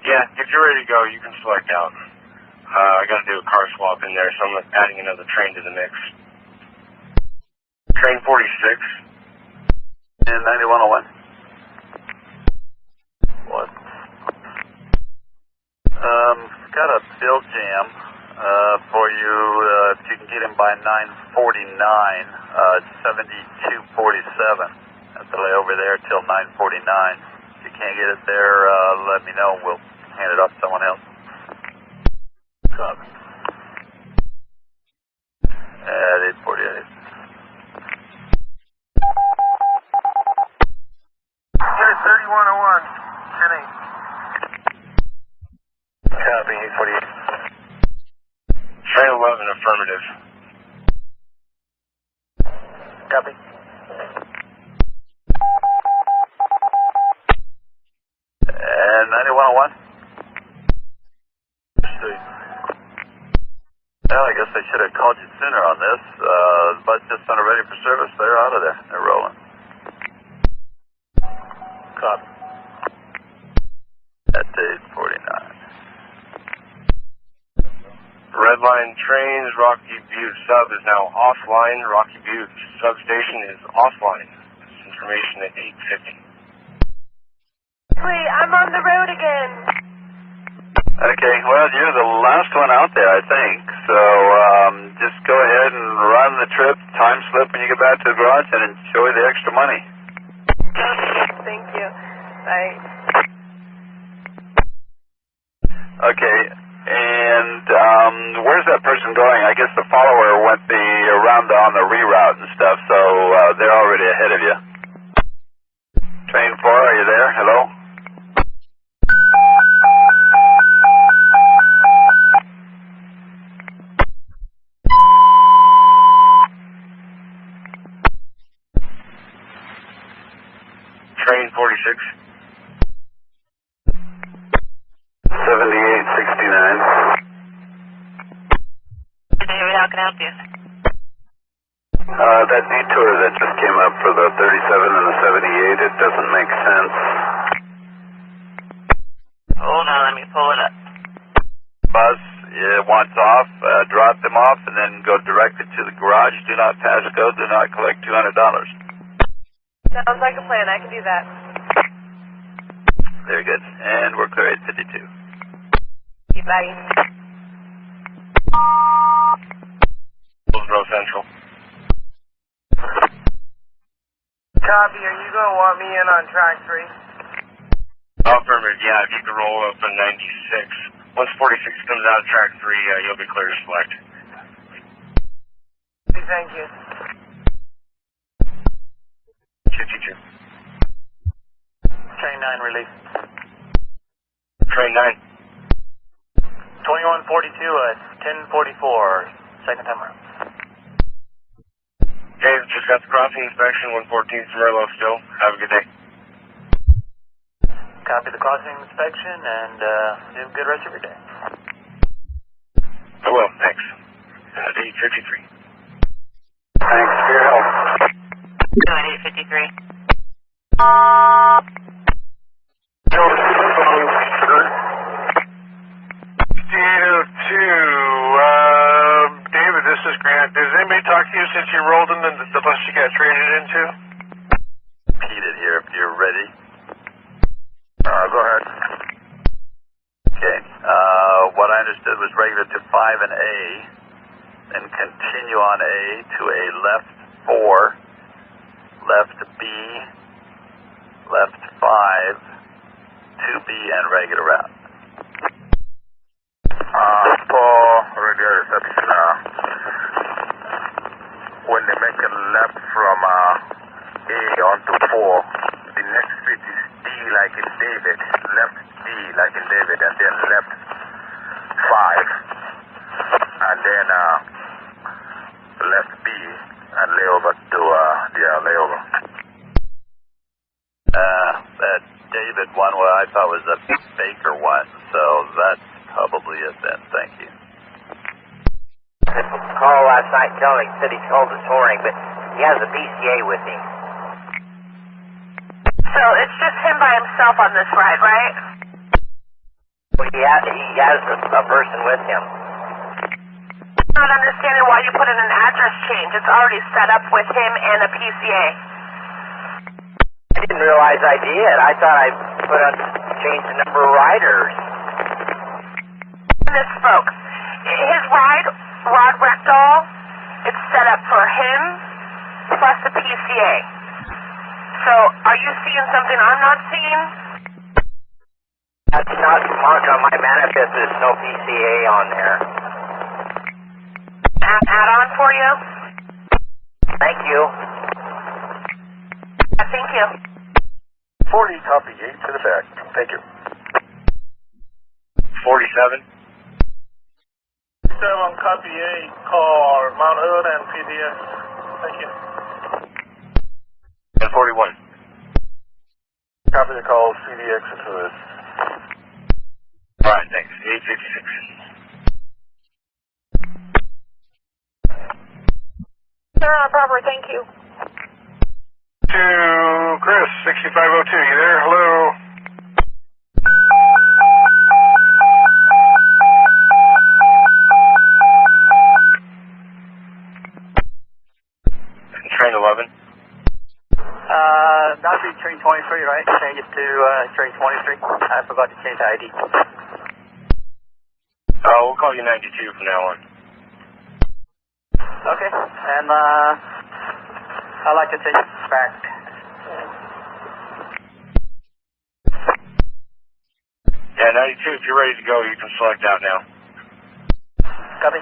Yeah, if you're ready to go, you can select out. I got to do a car swap in there, so I'm adding another train to the mix. Train 46. And 9101. What? Got a bill jam for you. If you can get him by 9:49, 7247. Have to lay over there till 9:49. If you can't get it there, let me know. We'll hand it off to someone else. Copy. At 8:48. Here's 3101, 10-8. Copy, 848. Train 11, affirmative. Copy. And 9101. Well, I guess I should have called you sooner on this. The bus just under ready for service. They're out of there. They're rolling. Copy. At 8:49. Red line trains, Rocky Butte sub is now offline. Rocky Butte substation is offline. This is information at 8:50. Okay, well, you're the last one out there, I think. So just go ahead and run the trip, time slip when you get back to the garage, and enjoy the extra money. Thank you. Bye. Okay, and where's that person going? I guess the follower went around on the reroute and stuff, so they're already ahead of you. Train 4, are you there? Hello? Train 46. 7869. David, how can I help you? That detour that just came up for the 37 and the 78, it doesn't make sense. Hold on, let me pull it up. Bus wants off, drop them off, and then go directly to the garage. Do not pass go, do not collect $200. Sounds like a plan. I can do that. Very good. And we're clear at 52. Bye. Hillsborough Central. Copy, are you going to want me in on track 3? Affirmative, yeah, if you could roll up on 96. Once 46 comes out of track 3, you'll be clear to select. Thank you. 52. Train 9 release. Train 9. 2142 at 1044, second time around. Okay, just got the crossing inspection, 114 Merlot still. Have a good day. Copy the crossing inspection and have a good rest of your day. I will, thanks. 853. Thanks for your help. 853. David, this is Grant. Does anybody talk to you since you rolled in the bus you got traded into? Repeat it here if you're ready. Go ahead. Okay. What I understood was regular to 5 and A, then continue on A to a left 4, left B, left 5, 2B, and regular route. For radio reception, when they make a left from A onto 4, the next street is D like in David, left D like in David, and then left 5, and then left B and layover to the layover. That David one, what I thought was a Baker one, so that's probably it then. Thank you. Call last night telling he said he's called this morning, but he has a PCA with him. So it's just him by himself on this ride, right? Well, he has a person with him. I'm not understanding why you put in an address change. It's already set up with him and a PCA. I didn't realize I did. I thought I put on change the number of riders. Misspoke. His ride, Rod Rectal, it's set up for him plus the PCA. So are you seeing something I'm not seeing? That's not marked on my manifest. There's no PCA on there. Add-on for you? Thank you. Thank you. 40, copy 8 to the back. Thank you. 47. 7, copy 8, call Mount Hood and PDS. Thank you. And 41. Copy the call, CDX and Hood. Alright, thanks. 856. Sir, proper, thank you. To Chris, 6502, you there? Hello? Train 11. That'll be train 23, right? Change it to train 23. I forgot to change the ID. we'll call you 92 from now on. Okay, and I'd like to take it back. Yeah, 92, if you're ready to go, you can select out now. Copy.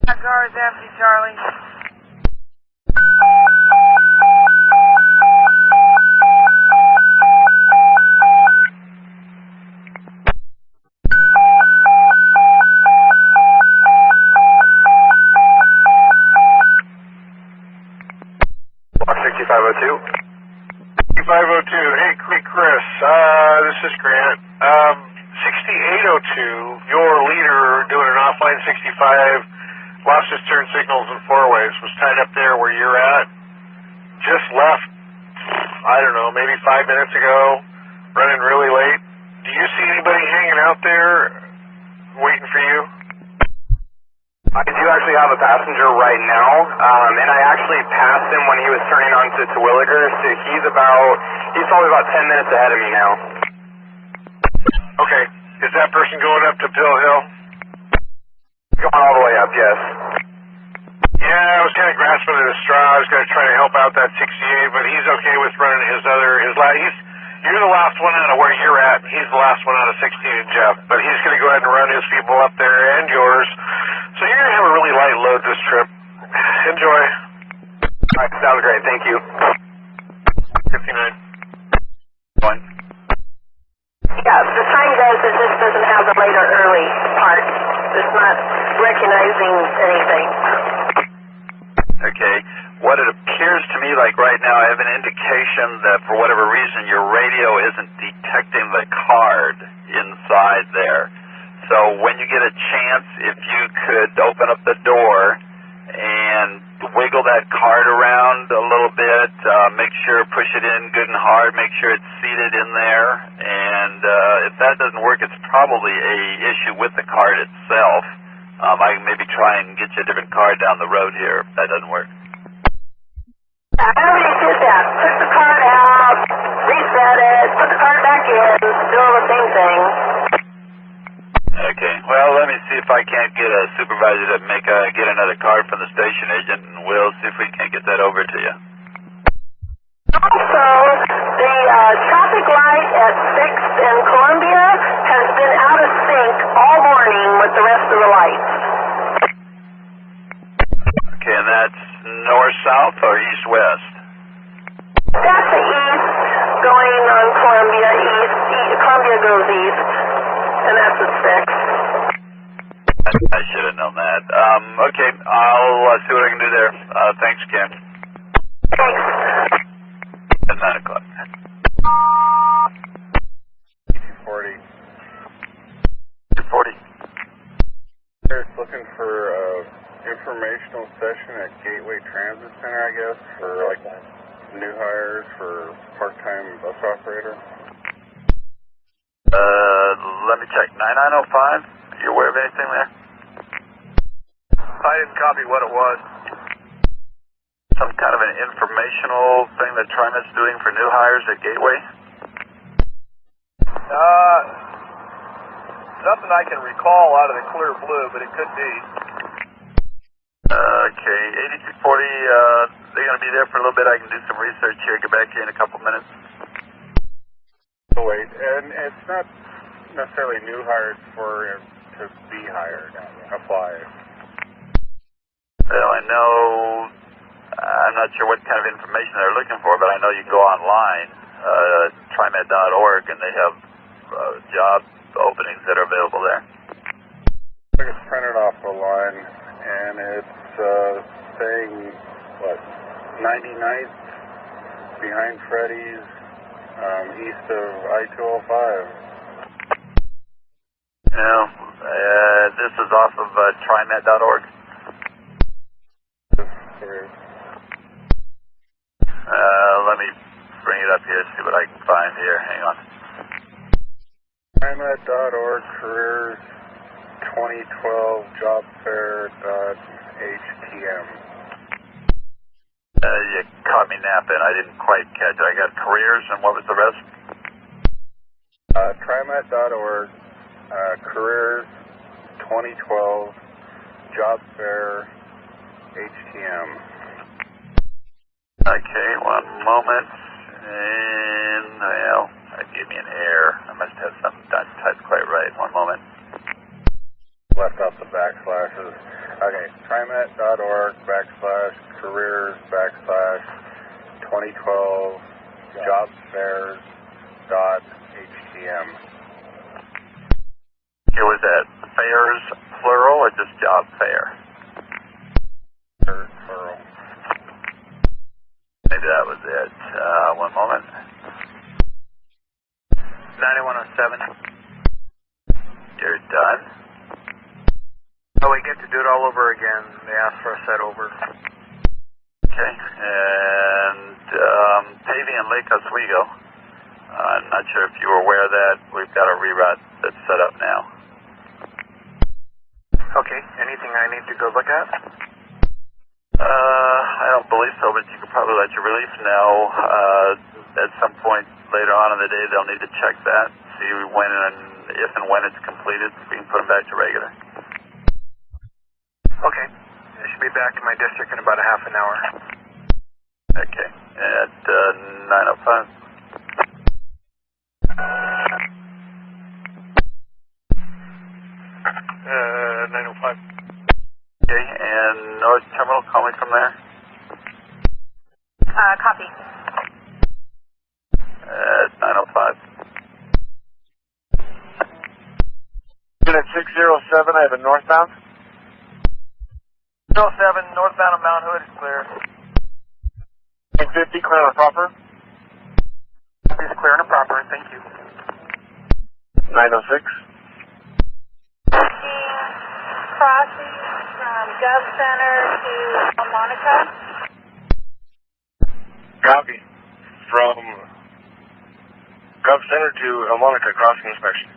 That car is empty, Charlie. Block 6502. 6502. Hey, Chris. This is Grant. 6802, your leader doing an offline 65, lost his turn signals in four ways, was tied up there where you're at. Just left, I don't know, maybe 5 minutes ago, running really late. Do you see anybody hanging out there waiting for you? I do actually have a passenger right now, and I actually passed him when he was turning onto Terwilliger, so he's probably about 10 minutes ahead of me now. Okay, is that person going up to Pill Hill? Going all the way up, yes. Yeah, I was kind of grasping at a straw. I was going to try to help out that 68, but he's okay with running you're the last one out of where you're at, and he's the last one out of 16 and Jeff, but he's going to go ahead and run his people up there and yours. So you're going to have a really light load this trip. Enjoy. All right, sounds great. Thank you. 59. Going. Yeah, the sign does, it just doesn't have the late or early part. It's not recognizing anything. Okay. What it appears to me like right now, I have an indication that for whatever reason your radio isn't detecting the card inside there. So when you get a chance, if you could open up the door and wiggle that card around a little bit, make sure, push it in good and hard, make sure it's seated in there, and if that doesn't work, it's probably a issue with the card itself. I can maybe try and get you a different card down the road here if that doesn't work. I already did that. Took the card out, reset it, put the card back in, doing the same thing. Okay, well, let me see if I can't get a supervisor to get another card from the station agent, and we'll see if we can't get that over to you. Also, the traffic light at 6th and Columbia has been out of sync all morning with the rest of the lights. Okay, and that's north-south or east-west? That's the east going on Columbia, east. Columbia goes east, and that's at 6. I should have known that. Okay, I'll see what I can do there. Thanks, Ken. Thanks. At 9 o'clock. 40. 40. They're looking for informational session at Gateway Transit Center, I guess, for like new hires for part-time bus operator. Let me check. 9905? Are you aware of anything there? I didn't copy what it was. Some kind of an informational thing that Trimet's doing for new hires at Gateway? Nothing I can recall out of the clear blue, but it could be. Okay, 8240, they're going to be there for a little bit. I can do some research here, get back to you in a couple minutes. Oh, wait, and it's not necessarily new hires to be hired, apply. Well, I know, I'm not sure what kind of information they're looking for, but I know you can go online, trimet.org, and they have job openings that are available there. I think it's printed off the line, and it's saying, 99th behind Freddy's, east of I-205. No, this is off of trimet.org. Let me bring it up here, see what I can find here. Hang on. Trimet.org careers 2012 job fair.htm. You caught me napping. I didn't quite catch it. I got careers, and what was the rest? Trimet.org Careers 2012, job fair, HTM. Okay, one moment. And, well, that gave me an error. I must have something not typed quite right. One moment. Left out the backslashes. Okay, trimet.org /careers /2012 job fairs .htm. Okay, was that fairs plural or just job fair? Plural. Maybe that was it. One moment. 9107. You're done. Oh, we get to do it all over again. They asked for a set over. Okay, and paving in Lake Oswego. I'm not sure if you were aware of that. We've got a reroute that's set up now. Okay, anything I need to go look at? I don't believe so, but you could probably let your relief know at some point later on in the day. They'll need to check that, see when and if and when it's completed, so we can put them back to regular. Okay, I should be back in my district in about a half an hour. Okay, at 9:05. 9:05. Okay, and North Terminal, call me from there. Copy. At 9:05. Unit 607, I have a northbound. 07, northbound on Mount Hood is clear. 50, clear and proper. Is clear and proper, thank you. 906. Crossing from Gov Center to Monica. Copy. From Gov Center to Monica, crossing inspection.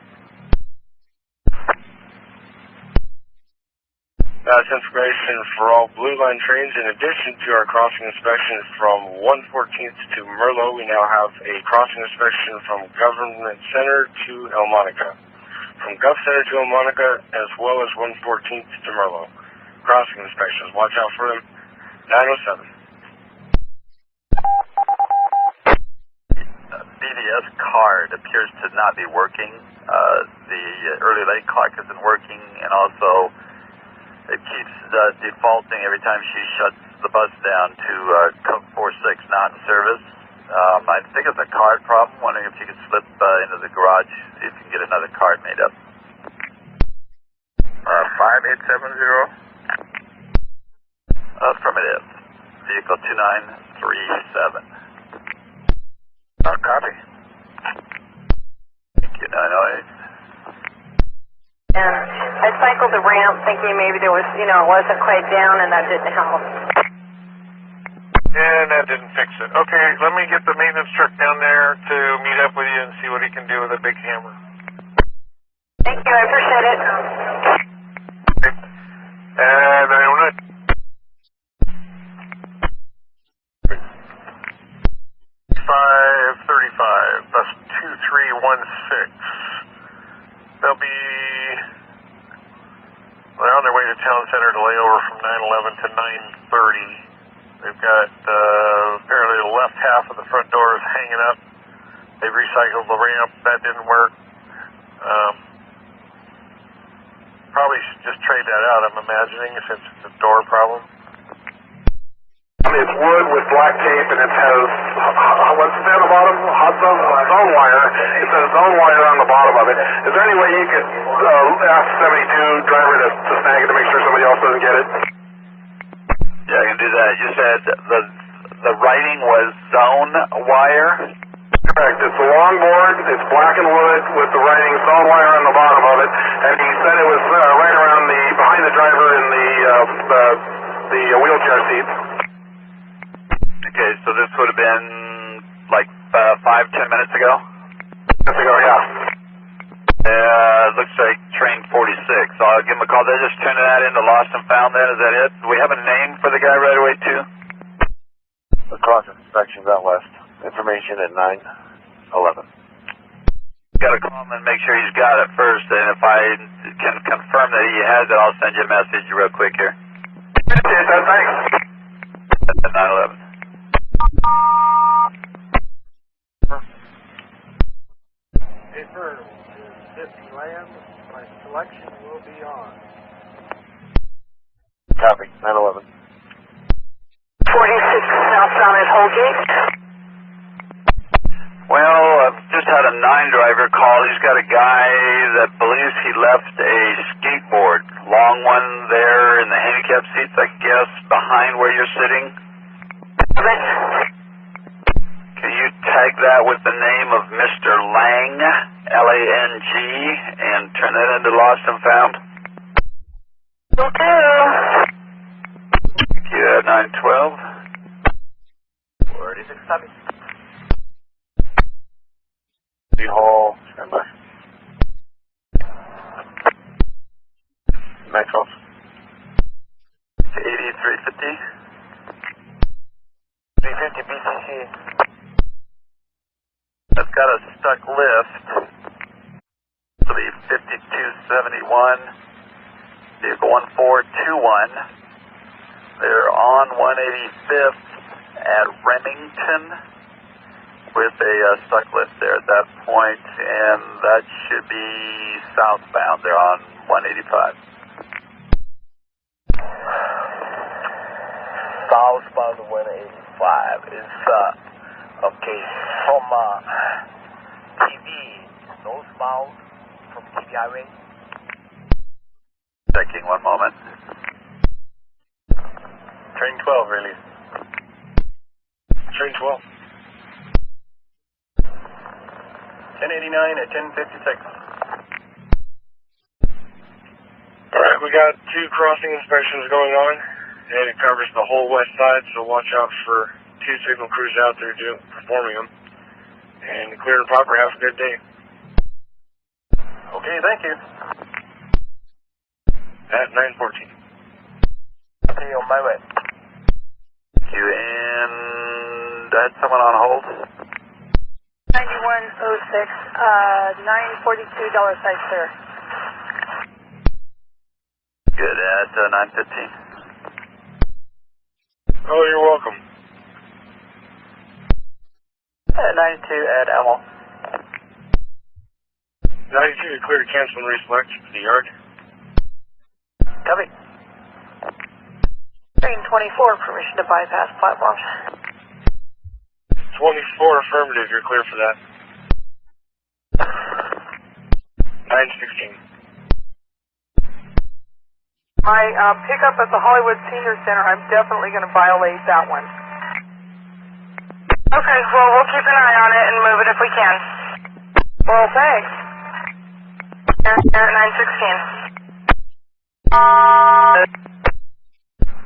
That's information for all Blue Line trains. In addition to our crossing inspection from 114th to Merlot, we now have a crossing inspection from Government Center to El Monica. From Gov Center to El Monica, as well as 114th to Merlot. Crossing inspections. Watch out for them. 907. BDS card appears to not be working. The early late clock isn't working, and also it keeps defaulting every time she shuts the bus down to code 46 not in service. I think it's a card problem. Wondering if you could slip into the garage, see if you can get another card made up. 5870. Affirmative. Vehicle 2937. Copy. Thank you, 908. And I cycled the ramp thinking maybe there was, it wasn't quite down and that didn't help. And that didn't fix it. Okay, let me get the maintenance truck down there to meet up with you and see what he can do with a big hammer. Thank you, I appreciate it. And 909. 535, bus 2316. They'll be on their way to Town Center to lay over from 911 to 930. They've got apparently the left half of the front door is hanging up. They've recycled the ramp. That didn't work. Probably should just trade that out, I'm imagining, since it's a door problem. It's wood with black tape, and it has, what's it on the bottom? Zone wire. It says zone wire on the bottom of it. Is there any way you could ask 72 driver to snag it to make sure somebody else doesn't get it? Yeah, I can do that. You said the writing was zone wire? Correct. It's a long board. It's black and wood with the writing zone wire on the bottom of it, and he said it was right around behind the driver in the wheelchair seat. Okay, so this would have been like 5-10 minutes ago? Minutes ago, yeah. Looks like train 46. So I'll give him a call. They're just turning that into lost and found then, is that it? Do we have a name for the guy right away too? The cross inspection out west. Information at 9:11. Got to call him and make sure he's got it first, and if I can confirm that he has it, I'll send you a message real quick here. Appreciate that, thanks. At 911. Affirm. If he lands, my selection will be on. Copy. 911. 46 southbound at Holgate. Well, I've just had a 9 driver call. He's got a guy that believes he left a skateboard, long one there in the handicap seats, I guess, behind where you're sitting. Can you tag that with the name of Mr. Lang, L-A-N-G, and turn that into lost and found? Okay. Thank you at 912. 46 copy. City Hall, stand by. Max off. 8350. 350 BCC. I've got a stuck lift. It'll be 5271. Vehicle 1421. They're on 185th at Remington with a stuck lift there at that point, and that should be southbound. They're on 185. Southbound 185 is, okay, from TV, northbound from TV highway. Checking one moment. Train 12, release. Train 12. 1089 at 1056. Alright, we got 2 crossing inspections going on, and it covers the whole west side, so watch out for 2 signal crews out there performing them. And clear and proper, have a good day. Okay, thank you. At 914. Okay, on my way. Thank you, and I had someone on hold. 9106, $942 site clear. Good, at 915. Oh, you're welcome. At 92 at Elmo. 92, you're clear to cancel and reselect to the yard. Copy. Train 24, permission to bypass platforms. 24 affirmative, you're clear for that. 916. My pickup at the Hollywood Senior Center, I'm definitely going to violate that one. Okay, well, we'll keep an eye on it and move it if we can. Well, thanks. Here at 916.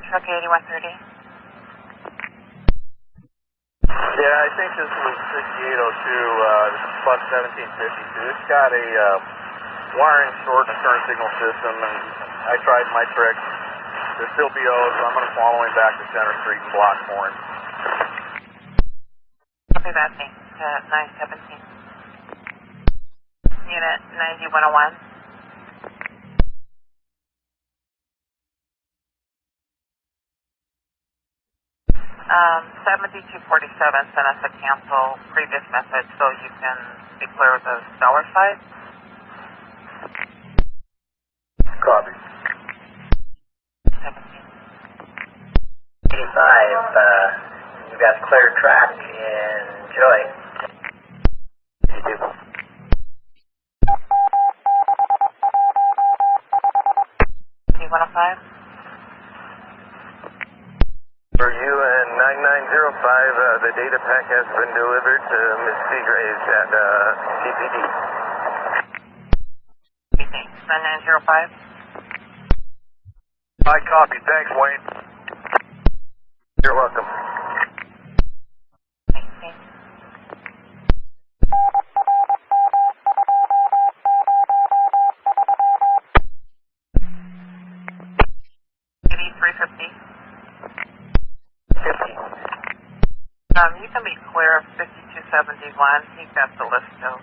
Truck 8130. Yeah, I think this was 6802, this is bus 1752. It's got a wiring short in the current signal system, and I tried my trick. There's still BO, so I'm going to follow him back to Center Street and block for him. Copy that, me. 917. Unit 9101. 7247 sent us a cancel previous message, so you can be clear with the Stellar side. Copy. 85, you got clear track in Joy. You do. T105. For you and 9905, the data pack has been delivered to Ms. Seagraves at CPD. Thanks. 9905. I copy. Thanks, Wayne. You're welcome. Thanks. 8350. 50. You can be clear of 5271. He got the list though.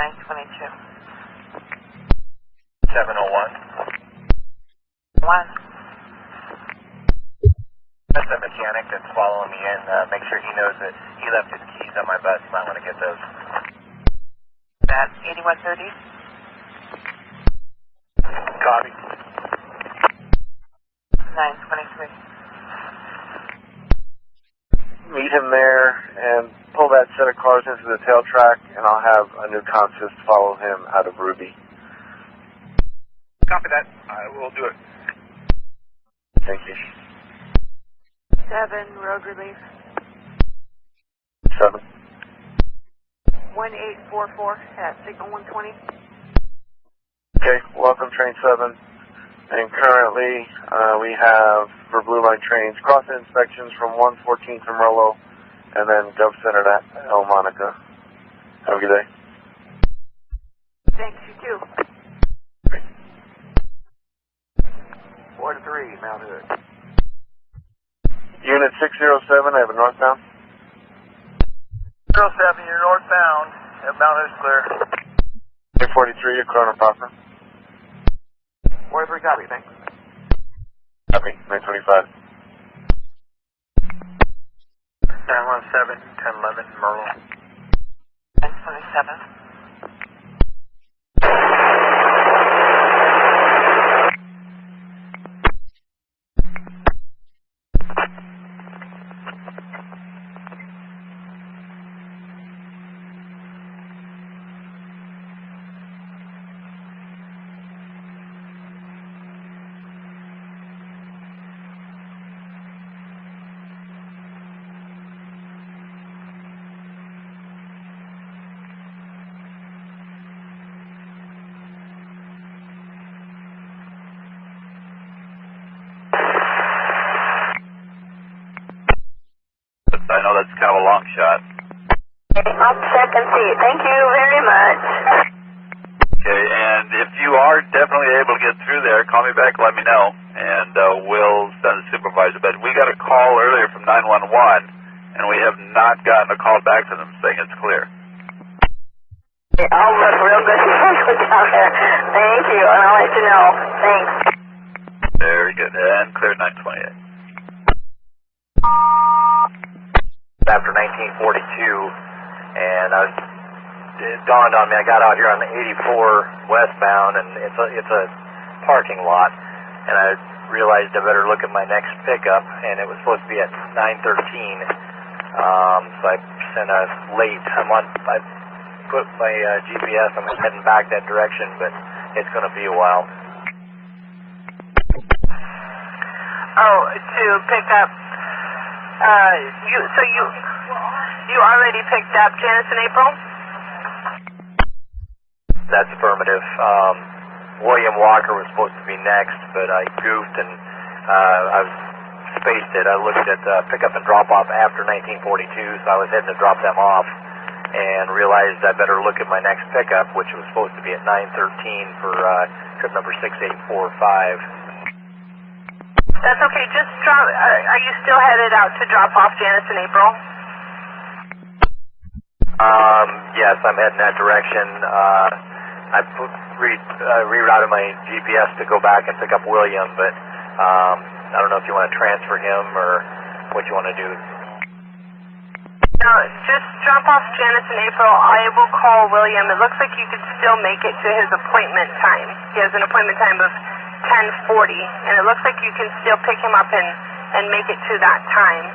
922. 701. 1. That's the mechanic that's following me in. Make sure he knows that he left his keys on my bus. You might want to get those. At 8130. Copy. 923. Meet him there and pull that set of cars into the tail track, and I'll have a new consist follow him out of Ruby. Copy that. I will do it. Thank you. 7, road relief. 7. 1844 at signal 120. Okay, welcome train 7. And currently we have, for Blue Line trains, crossing inspections from 114 to Merlo, and then Gov Center to El Monica. Have a good day. Thanks, you too. 4-3, Mount Hood. Unit 607, I have a northbound. 07, you're northbound. Mount Hood's clear. 843, your corner proper. 4-3, copy, thanks. Copy, 925. 917, 1011, Merle. 927. I know that's kind of a long shot. Up second seat. Thank you very much. Okay, and if you are definitely able to get through there, call me back, let me know, and we'll send a supervisor. But we got a call earlier from 911, and we have not gotten a call back to them saying it's clear. I'll look real good down there. Thank you, and I'll let you know. Thanks. Very good, and clear 928. After 1942, and it dawned on me, I got out here on the 84 westbound, and it's a parking lot, and I realized I better look at my next pickup, and it was supposed to be at 9:13, so I sent a late. I put my GPS, I'm heading back that direction, but it's going to be a while. Oh, to pick up, you already picked up Janice and April? That's affirmative. William Walker was supposed to be next, but I goofed and I spaced it. I looked at pickup and drop off after 1942, so I was heading to drop them off and realized I better look at my next pickup, which was supposed to be at 9:13 for trip number 6845. That's okay. Just drop. Are you still headed out to drop off Janice and April? Yes, I'm heading that direction. I rerouted my GPS to go back and pick up William, but I don't know if you want to transfer him or what you want to do. No, just drop off Janice and April. I will call William. It looks like you could still make it to his appointment time. He has an appointment time of 10:40, and it looks like you can still pick him up and make it to that time.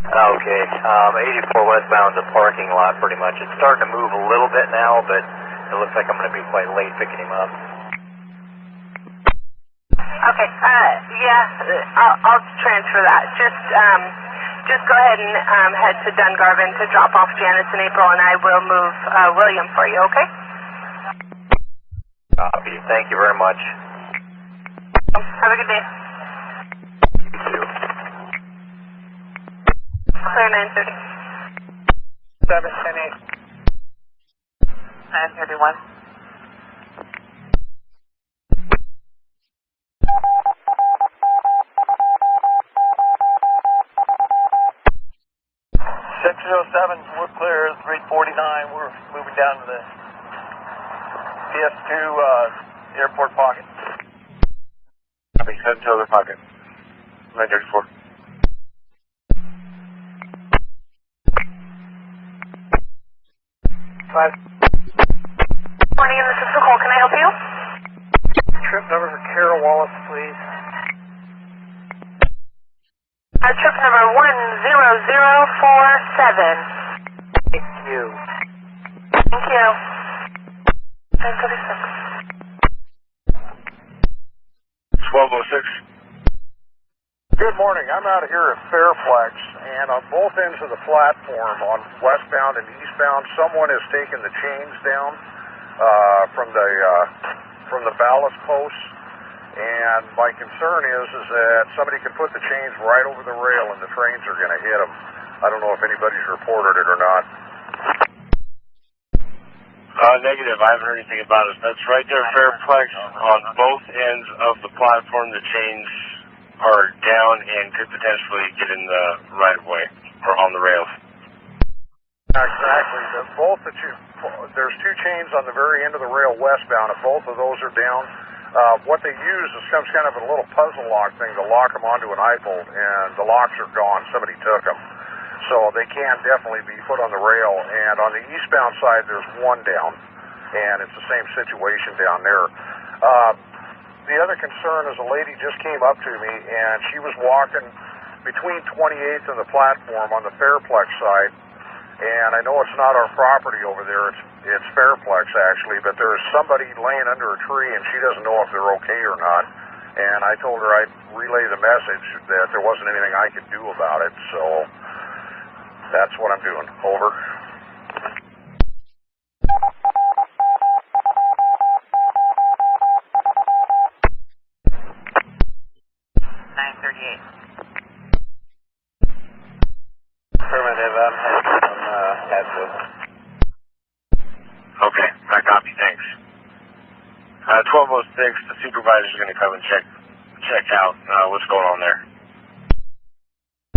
Okay, 84 westbound's a parking lot pretty much. It's starting to move a little bit now, but it looks like I'm going to be quite late picking him up. Okay, I'll transfer that. Just go ahead and head to Dungarvan to drop off Janice and April, and I will move William for you, okay? Copy. Thank you very much. Have a good day. You too. Clear 9:30. 7:10. 9:31. 607, we're clear. 349, we're moving down to the PS2 airport pocket. Copy, 7 to the pocket. 934. Morning, this is Nicole. Can I help you? Trip number for Carol Wallace, please. Trip number 10047. Thank you. Thank you. 936. 1206. Good morning. I'm out of here at Fairplex, and on both ends of the platform, on westbound and eastbound, someone has taken the chains down from the ballast posts. And my concern is that somebody can put the chains right over the rail, and the trains are going to hit them. I don't know if anybody's reported it or not. Negative. I haven't heard anything about it. That's right there, Fairplex. On both ends of the platform, the chains are down and could potentially get in the right-of-way or on the rails. Exactly. There's two chains on the very end of the rail westbound, and both of those are down. What they use is some kind of a little puzzle lock thing to lock them onto an eye bolt, and the locks are gone. Somebody took them. So they can definitely be put on the rail. And on the eastbound side, there's one down, and it's the same situation down there. The other concern is a lady just came up to me, and she was walking between 28th and the platform on the Fairplex side. And I know it's not our property over there. It's Fairplex, actually, but there's somebody laying under a tree, and she doesn't know if they're okay or not. And I told her I'd relay the message that there wasn't anything I could do about it, so that's what I'm doing. Over. 938. Affirmative, I'm heading from Hatfield. Okay, I copy, thanks. 1206, the supervisor's going to come and check out what's going on there.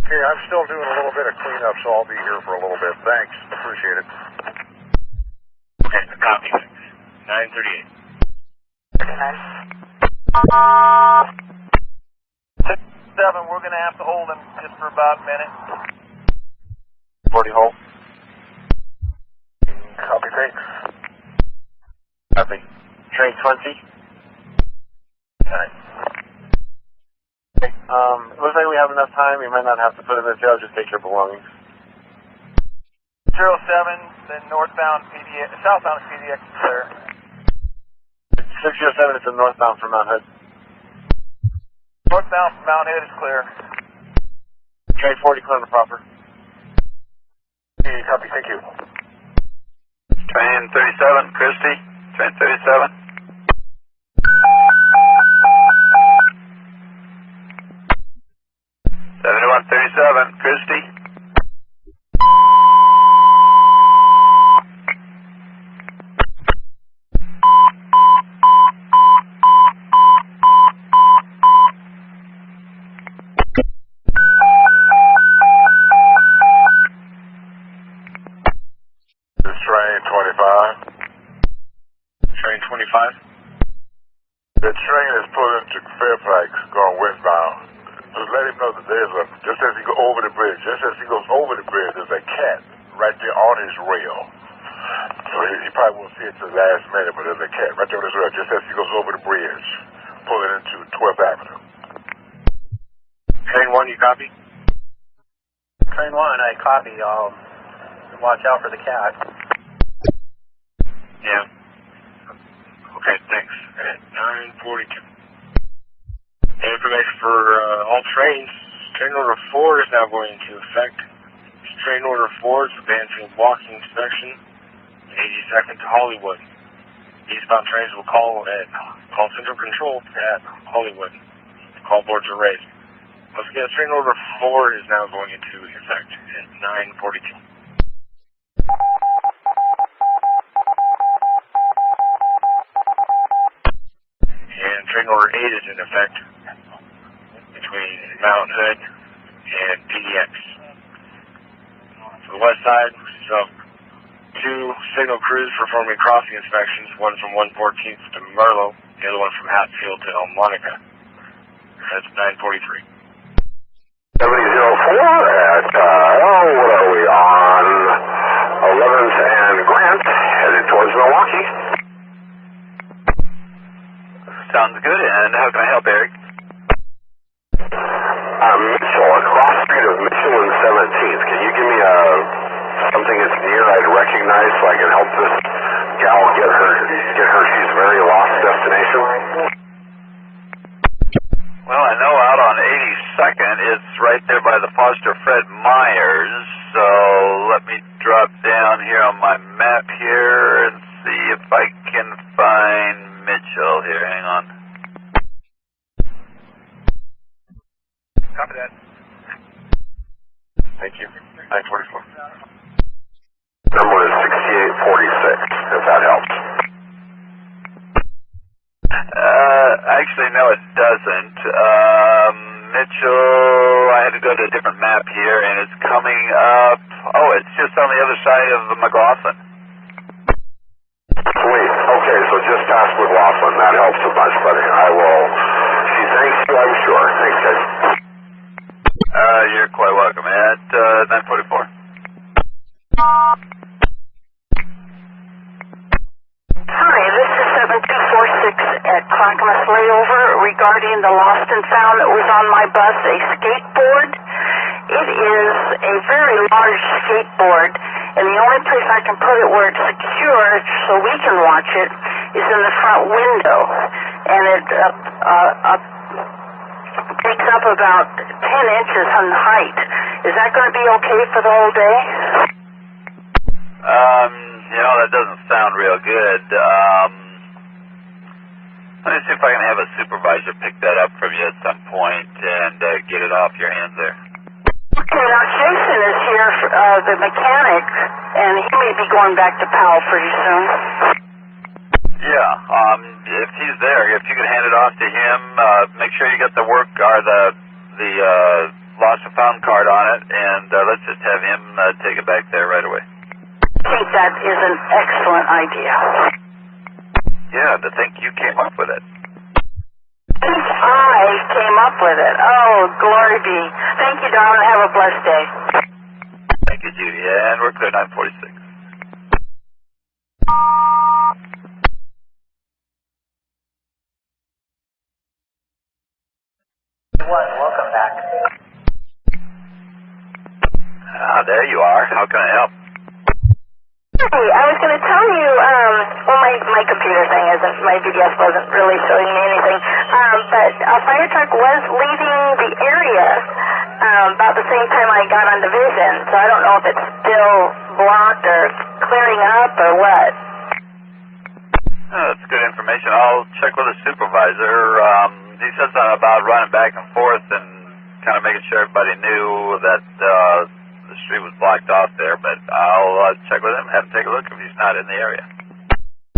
Okay, I'm still doing a little bit of cleanup, so I'll be here for a little bit. Thanks. Appreciate it. Okay, I copy, thanks. 938. 6-7, we're going to have to hold him just for about a minute. 40 hold. Copy, thanks. Copy. Train 20. Alright. Okay, looks like we have enough time. You might not have to put him in jail, just take your belongings. 07, then southbound PDX is clear. 607 is the northbound from Mount Hood. Northbound from Mount Hood is clear. Train 40 clear on the proper. Okay, copy, thank you. Train 37, Christie. Train 37. Christie. This train 25. Train 25. The train is pulling to Fairplex going westbound. Just let him know that just as he goes over the bridge, there's a cat right there on his rail. So he probably won't see it till the last minute, but there's a cat right there on his rail, just as he goes over the bridge, pulling into 12th Avenue. Train 1, you copy? Train 1, I copy. I'll watch out for the cat. Yeah. Okay, thanks. At 9:42. Information for all trains. Train order 4 is now going into effect. Train order 4 is advancing walking inspection. 82nd to Hollywood. Eastbound trains will call central control at Hollywood. Call boards are raised. Once again, train order 4 is now going into effect at 9:42. And train order 8 is in effect between Mount Hood and PDX. to the west side. So 2 signal crews performing crossing inspections, one from 114th to Merlo, the other one from Hatfield to El Monica. That's 943. 7004 at, what are we on? 11th and Grant, headed towards Milwaukee. Sounds good, and how can I help, Eric? Mitchell, across the street of Mitchell and 17th. Can you give me something that's near I'd recognize so I can help this gal get her she's very lost destination? Well, I know out on 82nd, it's right there by the Foster Fred Myers, so let me drop down here on my map here and see if I can find Mitchell here. Hang on. Copy that. Thank you. 944. Number is 6846, if that helps. Actually, no, it doesn't. Mitchell, I had to go to a different map here, and it's coming up. Oh, it's just on the other side of McLaughlin. Sweet. Okay, so just past McLaughlin. That helps a bunch, buddy. She thanks you, I'm sure. Thanks, guys. You're quite welcome. At 944. Hi, this is 7246 at Clackamas Layover regarding the lost and found that was on my bus, a skateboard. It is a very large skateboard, and the only place I can put it where it's secure so we can watch it is in the front window. And it takes up about 10 inches in height. Is that going to be okay for the whole day? That doesn't sound real good. Let me see if I can have a supervisor pick that up from you at some point and get it off your hands there. Okay, now Jason is here, the mechanic, and he may be going back to Powell pretty soon. Yeah, if he's there, if you can hand it off to him, make sure you get the work or the lost and found card on it, and let's just have him take it back there right away. I think that is an excellent idea. Yeah, to think you came up with it. I came up with it. Oh, glory be. Thank you, darling. Have a blessed day. Thank you, Judy. And we're clear 946. Welcome back. There you are. How can I help? Hey, I was going to tell you, my computer thing isn't, my GPS wasn't really showing me anything, but a fire truck was leaving the area about the same time I got on Division, so I don't know if it's still blocked or clearing up or what. That's good information. I'll check with the supervisor. He said something about running back and forth and kind of making sure everybody knew that the street was blocked off there, but I'll check with him, have him take a look if he's not in the area.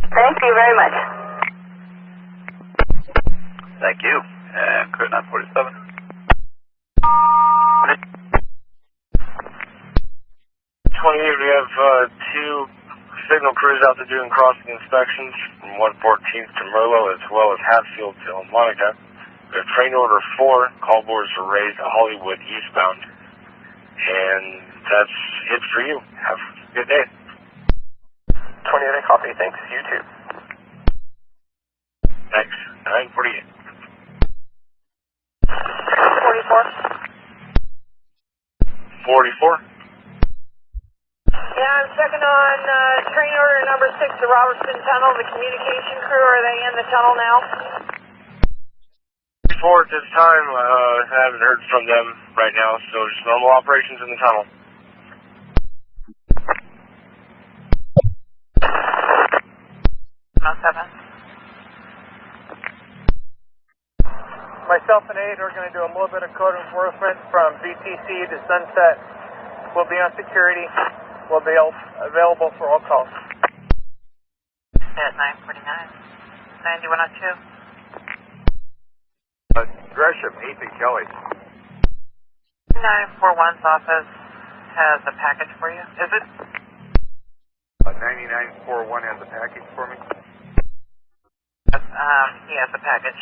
Thank you very much. Thank you. And clear 947. 28, we have 2 signal crews out there doing crossing inspections from 114th to Merlo as well as Hatfield to El Monica. We have train order 4, call boards are raised to Hollywood eastbound. And that's it for you. Have a good day. 28, copy. Thanks. You too. Thanks. 948. 44. 44. Yeah, I'm checking on train order number 6, the Robertson Tunnel, the communication crew. Are they in the tunnel now? At this time, I haven't heard from them right now, so just normal operations in the tunnel. Myself and Aid are going to do a little bit of code enforcement from BTC to Sunset. We'll be on security. We'll be available for all calls. At 949. 9102. Gresham, Ethan Kelly. 941's office. has a package for you. Is it? 9941 has a package for me. He has a package.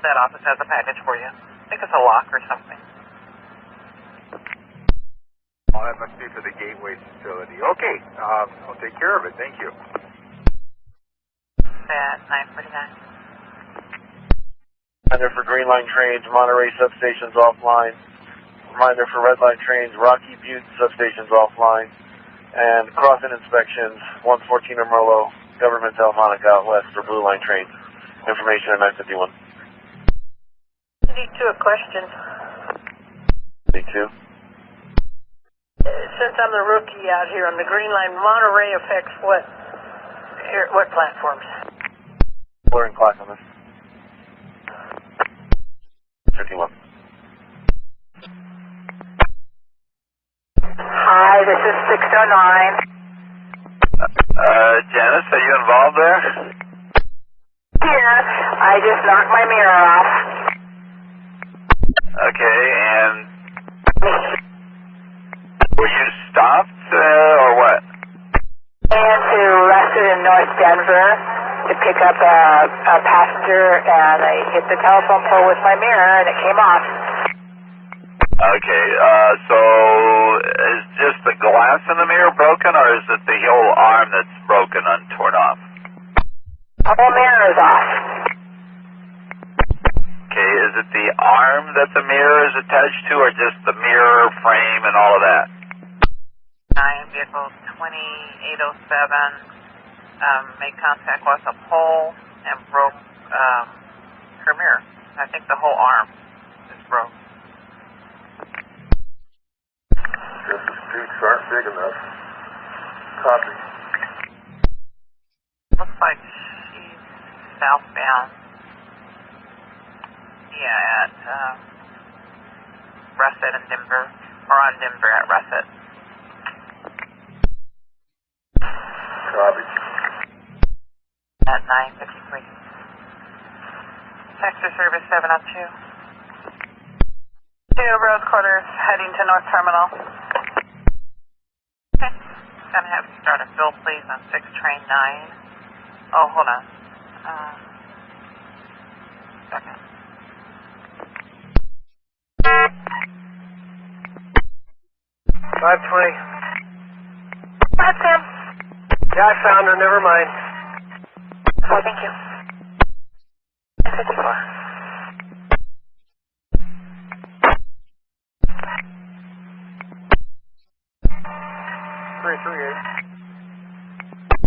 That office has a package for you. I think it's a lock or something. Oh, that must be for the gateway facility. Okay, I'll take care of it. Thank you. At 9:49. Reminder for Green Line trains, Monterey substations offline. Reminder for Red Line trains, Rocky Butte substations offline. And crossing inspections, 114 Merlot, Government Delmonico out west for Blue Line trains. Information at 951. D2, a question. D2. Since I'm the rookie out here on the Green Line, Monterey affects what platforms? Blurring clock on this. 51. Hi, this is 609. Janice, are you involved there? Here, I just knocked my mirror off. Okay, and were you stopped or what? And to Rusted in North Denver to pick up a passenger, and I hit the telephone pole with my mirror, and it came off. Okay, so is just the glass in the mirror broken, or is it the whole arm that's broken and torn off? The whole mirror is off. Okay, is it the arm that the mirror is attached to, or just the mirror frame and all of that? 9 vehicle 2807 made contact with a pole and broke her mirror. I think the whole arm is broke. Guess the streets aren't big enough. Copy. Looks like she's southbound. Yeah, at Russet and Denver, or on Denver at Russet. Copy. At 9:53. Texas Service 702. 2 Rose Quarters heading to North Terminal. Okay. Gonna have you start a fill, please, on 6 train 9. Oh, hold on. Second. $520. That's him. Yeah, I found her. Never mind. Oh, thank you. 54.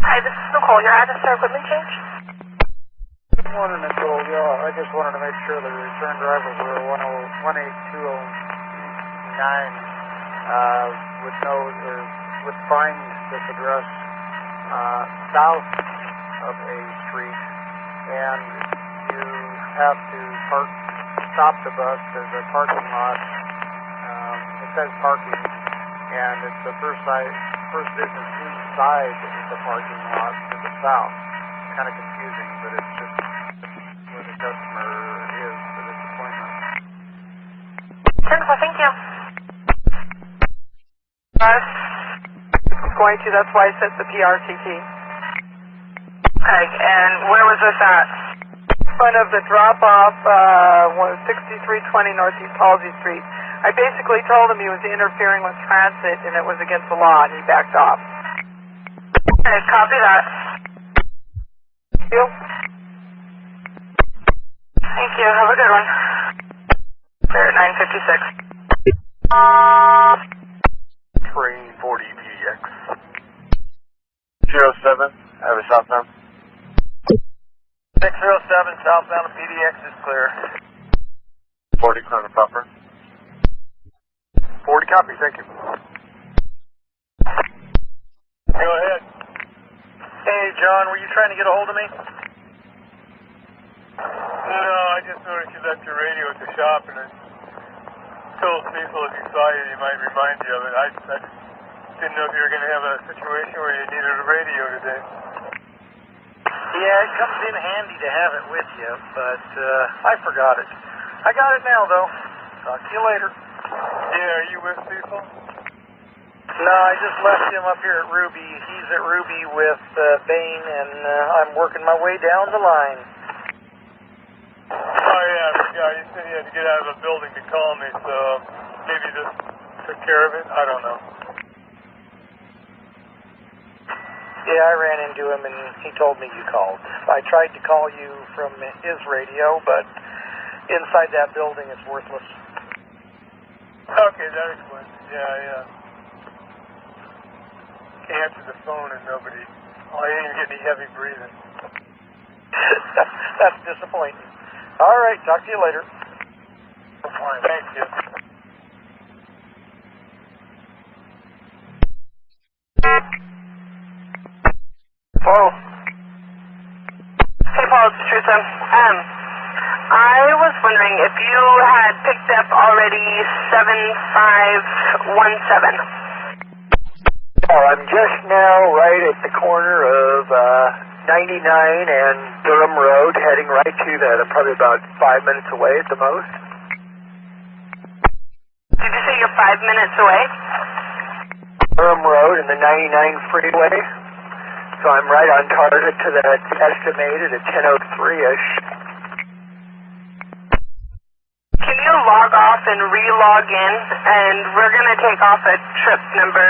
Hi, this is Nicole. Your address or equipment change? Good morning, Nicole. Yeah, I just wanted to make sure the return drivers were 18209 would find this address south of A Street, and you have to stop the bus. There's a parking lot. It says parking, and it's the first business inside the parking lot to the south. Kind of confusing, but it's just where the customer is for this appointment. Wonderful, thank you. I'm going to, that's why I set the PRTT. Okay, and where was this at? Front of the drop-off, 6320 Northeast Halsey Street. I basically told him he was interfering with transit and it was against the law, and he backed off. Okay, copy that. Thank you. Thank you. Have a good one. There at 9:56. Train 40 PDX. 07, I have a southbound. 607 southbound of PDX is clear. 40 Chrono proper. 40 copy, thank you. Go ahead. Hey, John, were you trying to get a hold of me? No, I just noticed you left your radio at the shop, and I told people if you saw you, you might remind you of it. I didn't know if you were going to have a situation where you needed a radio today. Yeah, it comes in handy to have it with you, but I forgot it. I got it now, though. Talk to you later. Yeah, are you with people? No, I just left him up here at Ruby. He's at Ruby with Bain, and I'm working my way down the line. Oh, yeah, I forgot. He said he had to get out of a building to call me, so maybe this took care of it. I don't know. Yeah, I ran into him, and he told me you called. I tried to call you from his radio, but inside that building it's worthless. Okay, that explains it. Yeah. Answer the phone and nobody. Oh, I didn't even get any heavy breathing. That's disappointing. All right, talk to you later. Fine, thank you. Paul. Hey, Paul, it's Teresa. I was wondering if you had picked up already 7517. Oh, I'm just now right at the corner of 99 and Durham Road, heading right to that. I'm probably about 5 minutes away at the most. Did you say you're 5 minutes away? Durham Road and the 99 freeway. So I'm right on target to that estimated at 10:03-ish. Can you log off and re-log in? And we're going to take off at trip number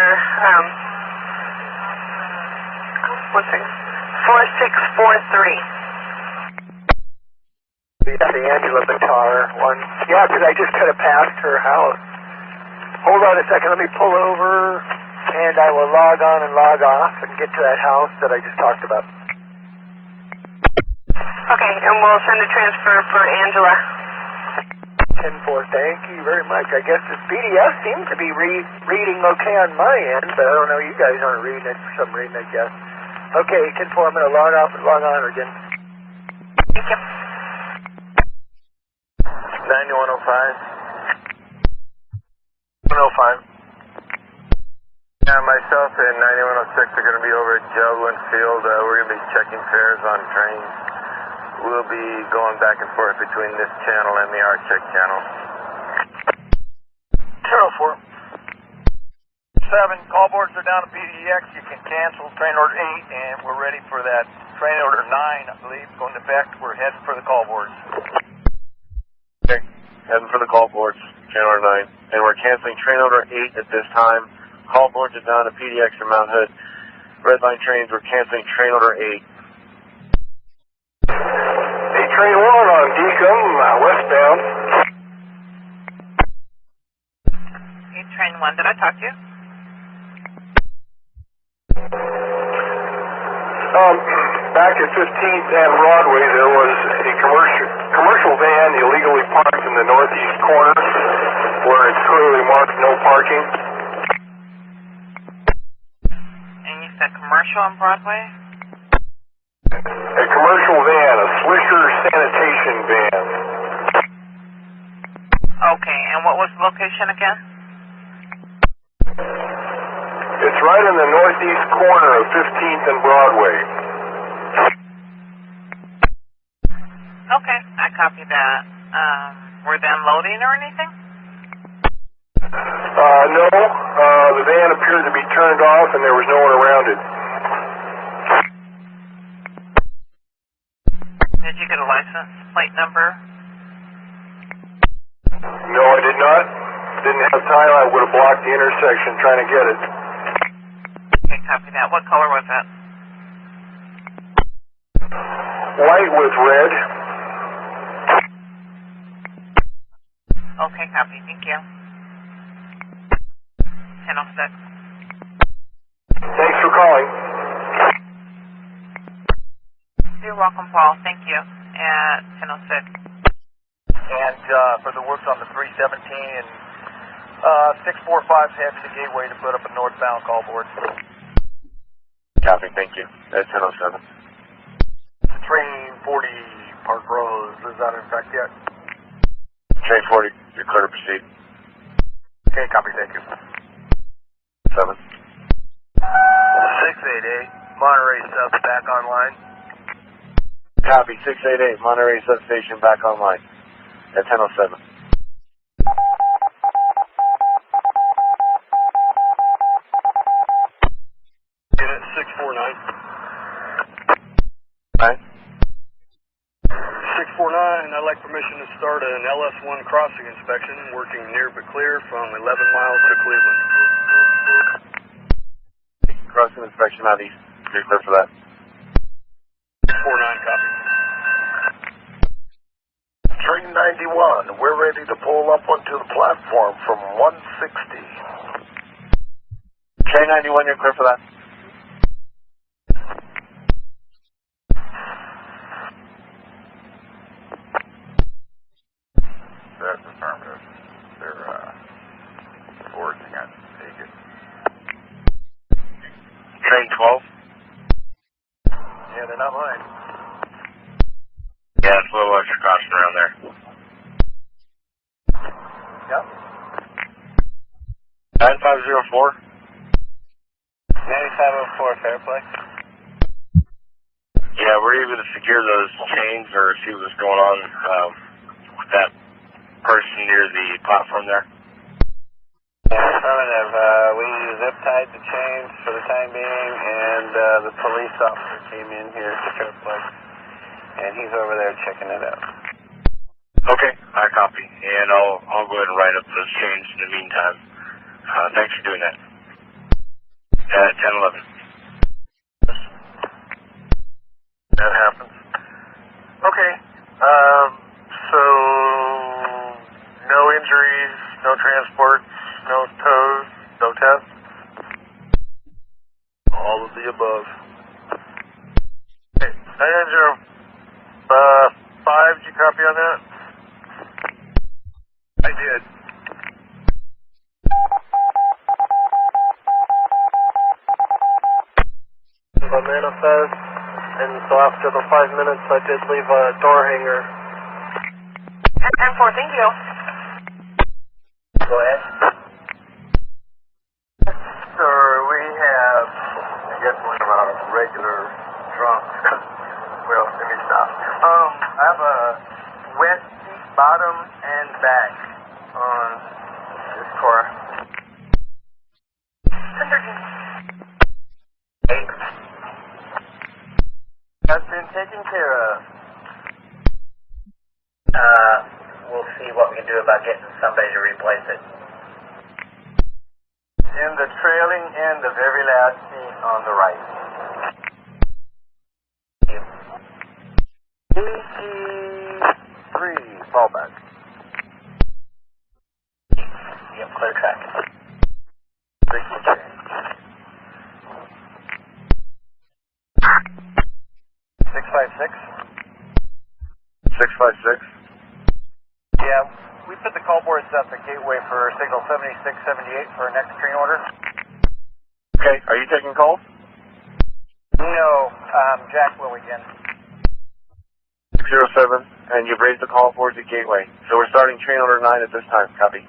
4643. Yeah, the Angela Batar one. Yeah, because I just kind of passed her house. Hold on a second, let me pull over, and I will log on and log off and get to that house that I just talked about. Okay, and we'll send a transfer for Angela. 10-4, thank you very much. I guess this PDF seems to be reading okay on my end, but I don't know, you guys aren't reading it for some reason, I guess. Okay, 10-4, I'm going to log off and log on again. Thank you. 9105. 105. Yeah, myself and 9106 are going to be over at Joblin Field. We're going to be checking fares on trains. We'll be going back and forth between this channel and the R-Check channel. 04. 7, call boards are down to PDX. You can cancel train order 8, and we're ready for that train order 9, I believe, going to Beck. We're heading for the call boards. Okay, heading for the call boards, train order 9. And we're canceling train order 8 at this time. Call boards are down to PDX or Mount Hood. Red line trains, we're canceling train order 8. Hey, train 1 on Deacom, westbound. Hey, train 1, did I talk to you? Back at 15th and Broadway, there was a commercial van illegally parked in the northeast corner where it's clearly marked no parking. And you said commercial on Broadway? A commercial van, a Swisher sanitation van. Okay, and what was the location again? It's right in the northeast corner of 15th and Broadway. Okay, I copy that. Were they unloading or anything? No. The van appeared to be turned off and there was no one around it. Did you get a license plate number? No, I did not. Didn't have time. I would have blocked the intersection trying to get it. Okay, copy that. What color was that? White with red. Okay, copy. Thank you. 1006. Thanks for calling. You're welcome, Paul. Thank you. At 1006. And for the works on the 317 and 645's heading to the gateway to put up a northbound call board. Copy, thank you. At 1007. Train 40 Park Rose, is that in effect yet? Train 40, you're clear to proceed. Okay, copy, thank you. 7. 688, Monterey Subs back online. Copy, 688, Monterey Substation back online. At 1007. report an LS1 crossing inspection working near but clear from 11 miles to Cleveland. Crossing inspection out east. You're clear for that. 4-9, copy. Train 91, we're ready to pull up onto the platform from 160. Train 91, you're clear for that. That's affirmative. They're forcing us to take it. Train 12. Yeah, they're not lying. Yeah, it's a little extra caution around there. Yep. 9504. 9504, Fairplay. Yeah, we're able to secure those chains or see what's going on with that person near the platform there. Affirmative. We zip-tied the chains for the time being, and the police officer came in here to Fairplay, and he's over there checking it out. Okay, I copy, and I'll go ahead and write up those chains in the meantime. Thanks for doing that. 1011. That happens. Okay. So no injuries, no transports, no tows, no tests? All of the above. Okay. 905, did you copy on that? I did. The manifest, and so after the 5 minutes I did leave a door hanger. 10-4, thank you. Go ahead. Sir, we have, I guess, one of our regular drunks. Well, let me stop. I have a wet seat bottom and back on this car. 10-13. 8. Has been taken care of. We'll see what we can do about getting somebody to replace it. In the trailing end of every last seat on the right. ET3, fallback. Yep, clear track. 656. 656. Yeah, we put the call boards up at Gateway for signal 7678 for our next train order. Okay, are you taking calls? No, Jack will again. 607, and you've raised the call boards at Gateway. So we're starting train order 9 at this time. Copy.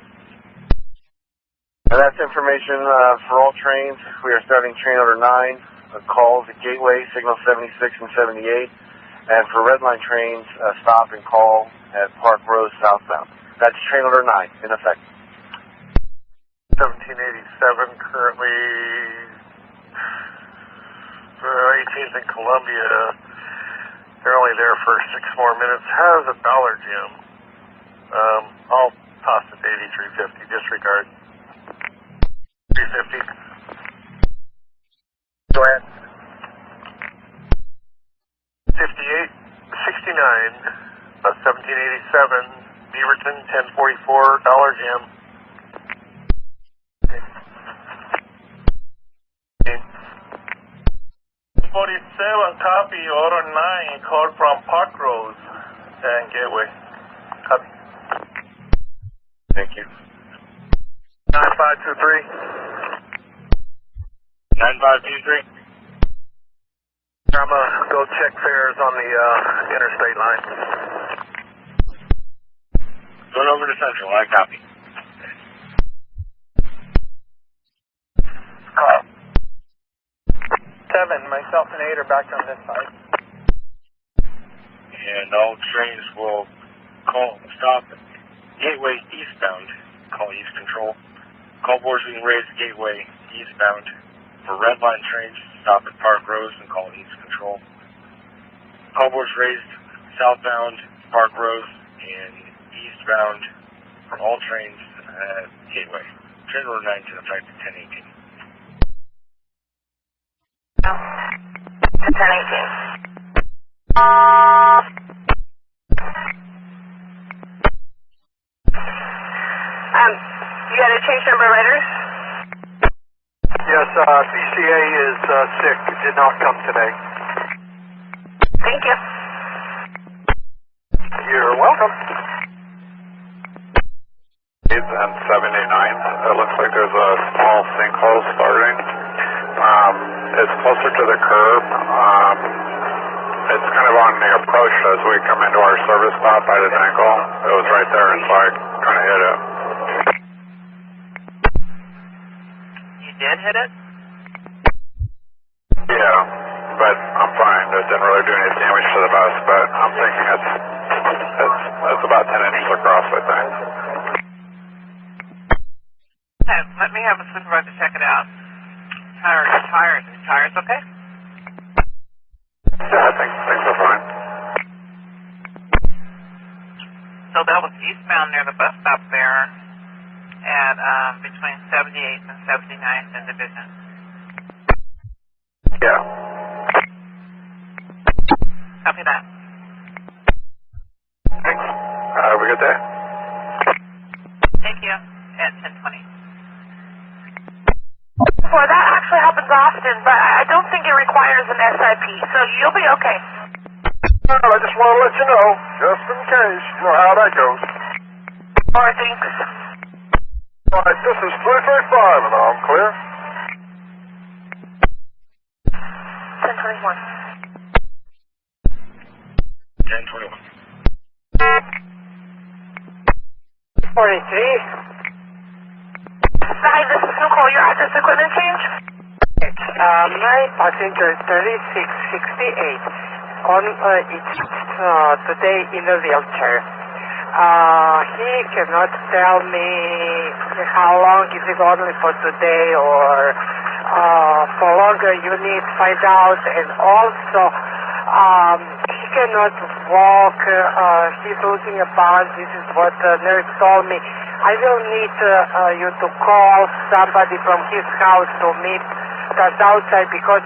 And that's information for all trains. We are starting train order 9. Calls at Gateway, signal 76 and 78. And for red line trains, stop and call at Park Road southbound. That's train order 9 in effect. 1787 currently 18th and Columbia. They're only there for 6 more minutes. How's a dollar, Jim? I'll toss it to 8350. Disregard. 350. Go ahead. 58, 69, 1787, Beaverton, 1044, dollar, Jim. 47, copy, order 9, call from Park Road and Gateway. Copy. Thank you. 9523. 9523. I'm gonna go check fares on the interstate line. Going over to Central, I copy. 7, myself and 8 are back on this side. And all trains will stop at Gateway eastbound. Call East Control. Call boards being raised Gateway eastbound. For red line trains, stop at Park Road and call East Control. Call boards raised southbound Park Road and eastbound for all trains at Gateway. Train order 9 to effect 1018. 1018. You got a change number of riders? Yes, BCA is sick. Did not come today. Thank you. You're welcome. And 789. It looks like there's a small sinkhole starting. It's closer to the curb. It's kind of on the approach as we come into our service stop at an angle. It was right there, and so I kind of hit it. You did hit it? Yeah, but I'm fine. It didn't really do any damage to the bus, but I'm thinking it's about 10 inches across, I think. Okay, let me have a supervisor check it out. Tires okay? Yeah, I think things are fine. So that was eastbound near the bus stop there at between 78th and 79th in Division. Yeah. Copy that. Thanks. Have a good day. Thank you. At 1020. Well, that actually happens often, but I don't think it requires an SIP, so you'll be okay. Well, I just want to let you know, just in case, you know how that goes. All right, thanks. All right, this is 335, and I'm clear. 1021. 1021. 43. Hi, this is Nicole. Your address equipment change? My passenger 3668 on it's today in a wheelchair. He cannot tell me how long is it only for today or for longer you need to find out, and also he cannot walk, he's losing a balance. This is what the nurse told me. I will need you to call somebody from his house to meet us outside because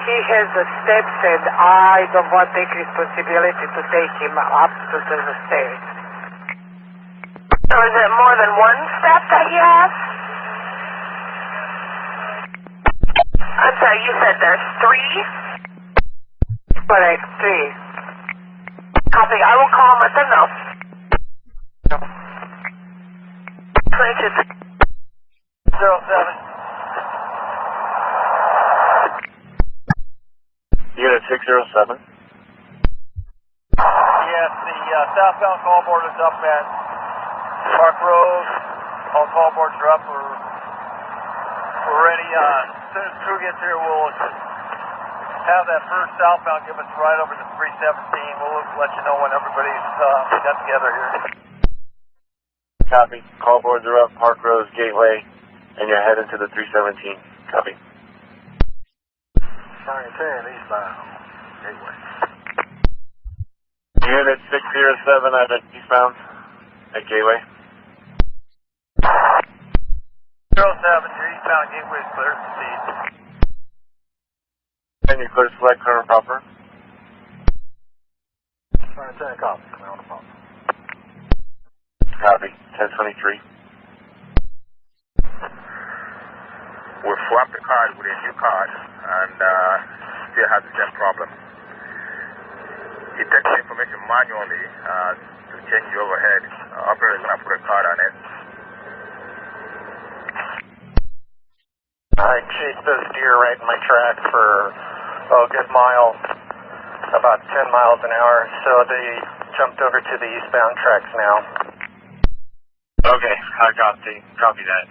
he has the steps and I don't want to take responsibility to take him up to the stairs. So is it more than one step that he has? I'm sorry, you said there's 3? Correct, 3. Copy. I will call and let them know. 22. 07. Unit 607. Yes, the southbound call board is up at Park Road. All call boards are up. We're ready. As soon as crew gets here, we'll have that first southbound give us a ride over to 317. We'll let you know when everybody's got together here. Copy. Call boards are up, Park Road, Gateway, and you're heading to the 317. Copy. Sorry, 10 eastbound. Gateway. Unit 607 at eastbound at Gateway. 07, your eastbound gateway is clear to proceed. And you clear to select current proper. Sorry, 10 copy. Come on the phone. Copy. 1023. We swapped the card with a new card and still has the same problem. He takes the information manually to change the overhead. Operator is going to put a card on it. I chased those deer right in my track for a good mile, about 10 miles an hour, so they jumped over to the eastbound tracks now. Okay, I copy that.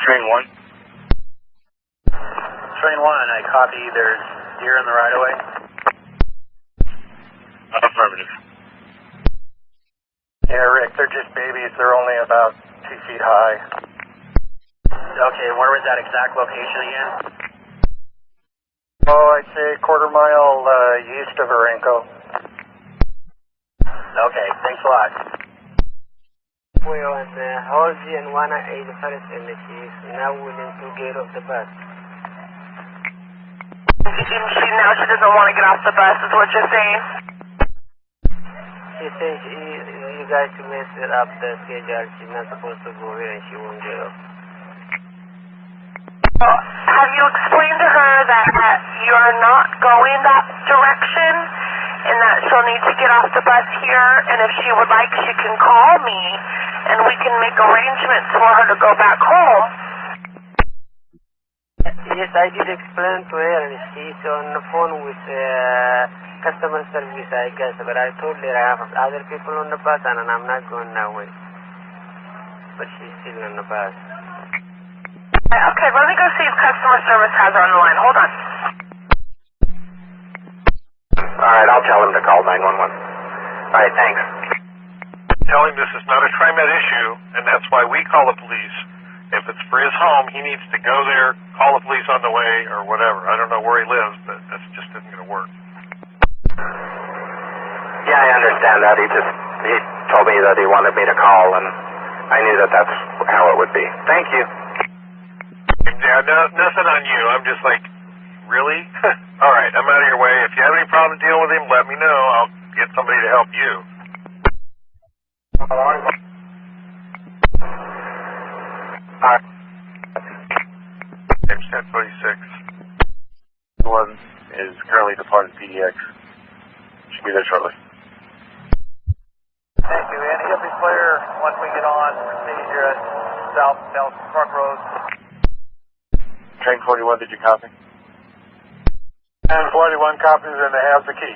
Train 1. Train 1, I copy. There's deer in the right of way. Affirmative. Yeah, Rick, they're just babies. They're only about 2 feet high. Okay, where was that exact location again? Oh, I'd say a quarter mile east of Orenco. Okay, thanks a lot. We're on Halsey and 181st, and she is now willing to get off the bus. She doesn't want to get off the bus, is what you're saying? She says you guys messed up the schedule. She's not supposed to go here and she won't get off. Well, have you explained to her that you're not going that direction and that she'll need to get off the bus here, and if she would like, she can call me and we can make arrangements for her to go back home? Yes, I did explain to her, and she's on the phone with customer service, I guess, but I told her I have other people on the bus and I'm not going that way. But she's still on the bus. Okay, let me go see if customer service has her on the line. Hold on. Alright, I'll tell him to call 911. Alright, thanks. Tell him this is not a Trimet issue, and that's why we call the police. If it's for his home, he needs to go there, call the police on the way, or whatever. I don't know where he lives, but that just isn't going to work. Yeah, I understand that. He told me that he wanted me to call, and I knew that that's how it would be. Thank you. Yeah, nothing on you. I'm just like, really? All right, I'm out of your way. If you have any problem dealing with him, let me know. I'll get somebody to help you. James 1046. One is currently departing PDX. Should be there shortly. Thank you, Andy. You'll be clear once we get on. Proceed here at South Nelson Park Road. Train 41, did you copy? And 41 copies and they have the key.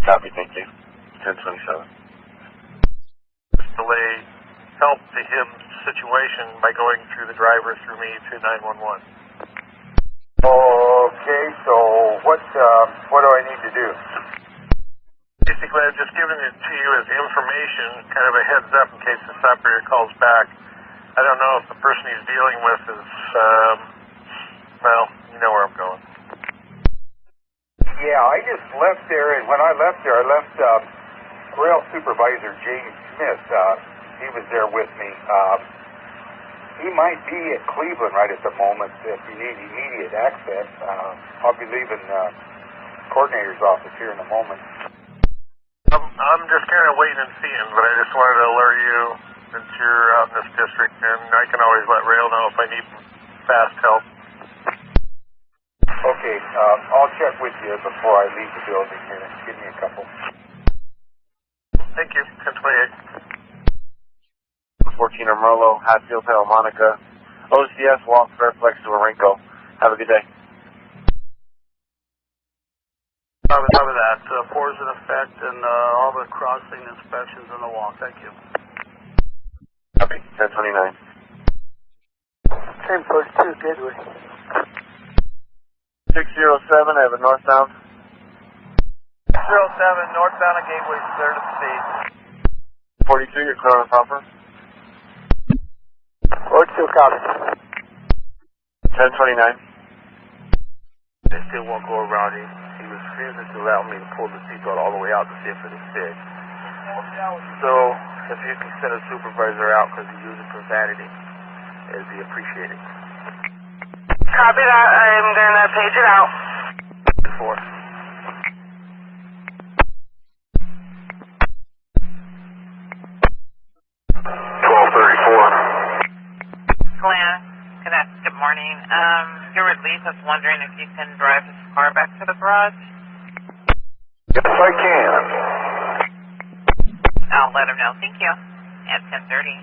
Copy, thank you. 1027. This delay helped to him's situation by going through the driver through me to 911. Okay, so what do I need to do? Basically, I'm just giving it to you as information, kind of a heads up in case this operator calls back. I don't know if the person he's dealing with is, well, you know where I'm going. Yeah, I just left there, and when I left there, I left Rail Supervisor James Smith. He was there with me. He might be at Cleveland right at the moment if you need immediate access. I'll be leaving coordinator's office here in a moment. I'm just kind of waiting and seeing, but I just wanted to alert you since you're out in this district, and I can always let Rail know if I need fast help. Okay, I'll check with you before I leave the building here. Give me a couple. Thank you. 1028. 14 Merlo, Hatfield, Santa Monica. OCS, walk, Fairflex to Marenco. Have a good day. Cover that. 4's in effect and all the crossing inspections on the walk. Thank you. Copy. 1029. Same for 2, Goodwood. 607, I have a northbound. 607 northbound on Gateway, clear to proceed. 42, you're clear on proper. 42 copies. 1029. They still won't go around him. He refuses to allow me to pull the seatbelt all the way out to see if it is fixed. So, if you can send a supervisor out because he's using profanity, it'd be appreciated. Copy that. I'm going to page it out. 4. Good morning. Your relief is wondering if you can drive his car back to the garage. Yes, I can. I'll let him know. Thank you. At 10:30.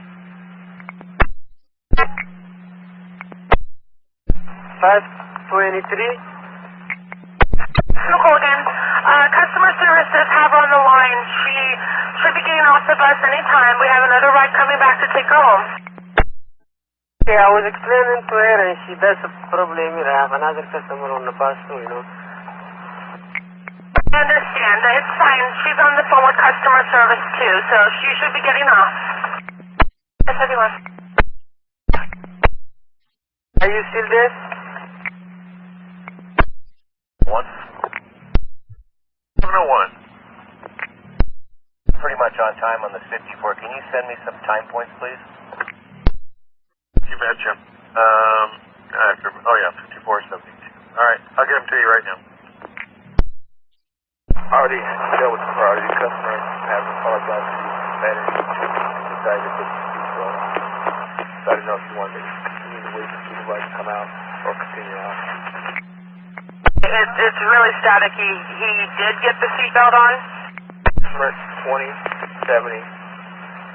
523. Nicole again. Customer services have her on the line. She should be getting off the bus anytime. We have another ride coming back to take her home. Yeah, I was explaining to her and she does a problem. I have another customer on the bus too, you know. I understand. It's fine. She's on the phone with customer service too, so she should be getting off. Yes, everyone. Are you still there? 701. on time on the 54. Can you send me some time points, please? You betcha. Oh yeah, 5472. All right, I'll get them to you right now. Already dealt with the priority. Customer has apologized for using Spanish to decide to put the speaker on. So I didn't know if you wanted to continue to wait for the supervisor to come out or continue on. It's really static. He did get the seatbelt on. Customer 2070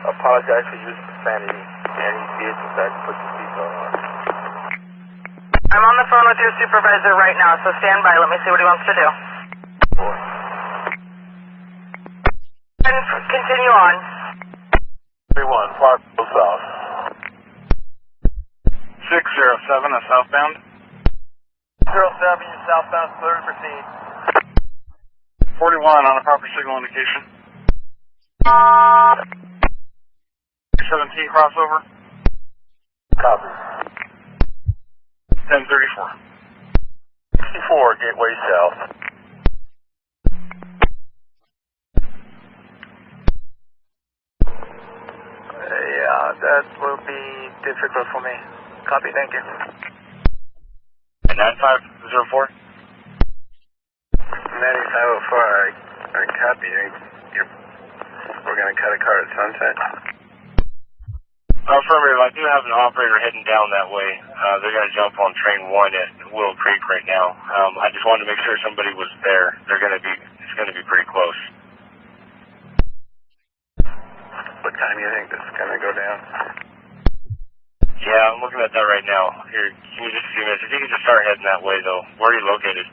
apologized for using profanity, and he did decide to put the seatbelt on. I'm on the phone with your supervisor right now, so stand by. Let me see what he wants to do. And continue on. 31, Clarksville South. 607, a southbound. 07, you're southbound, clear to proceed. 41 on a proper signal indication. 17 crossover. Copy. 1034. 64, Gateway South. Yeah, that will be difficult for me. Copy, thank you. 9504. 9504, I copy. We're going to cut a car at Sunset. Affirmative, I do have an operator heading down that way. They're going to jump on train 1 at Willow Creek right now. I just wanted to make sure somebody was there. It's going to be pretty close. What time do you think this is going to go down? Yeah, I'm looking at that right now. Here, give me just a few minutes. If you could just start heading that way, though. Where are you located?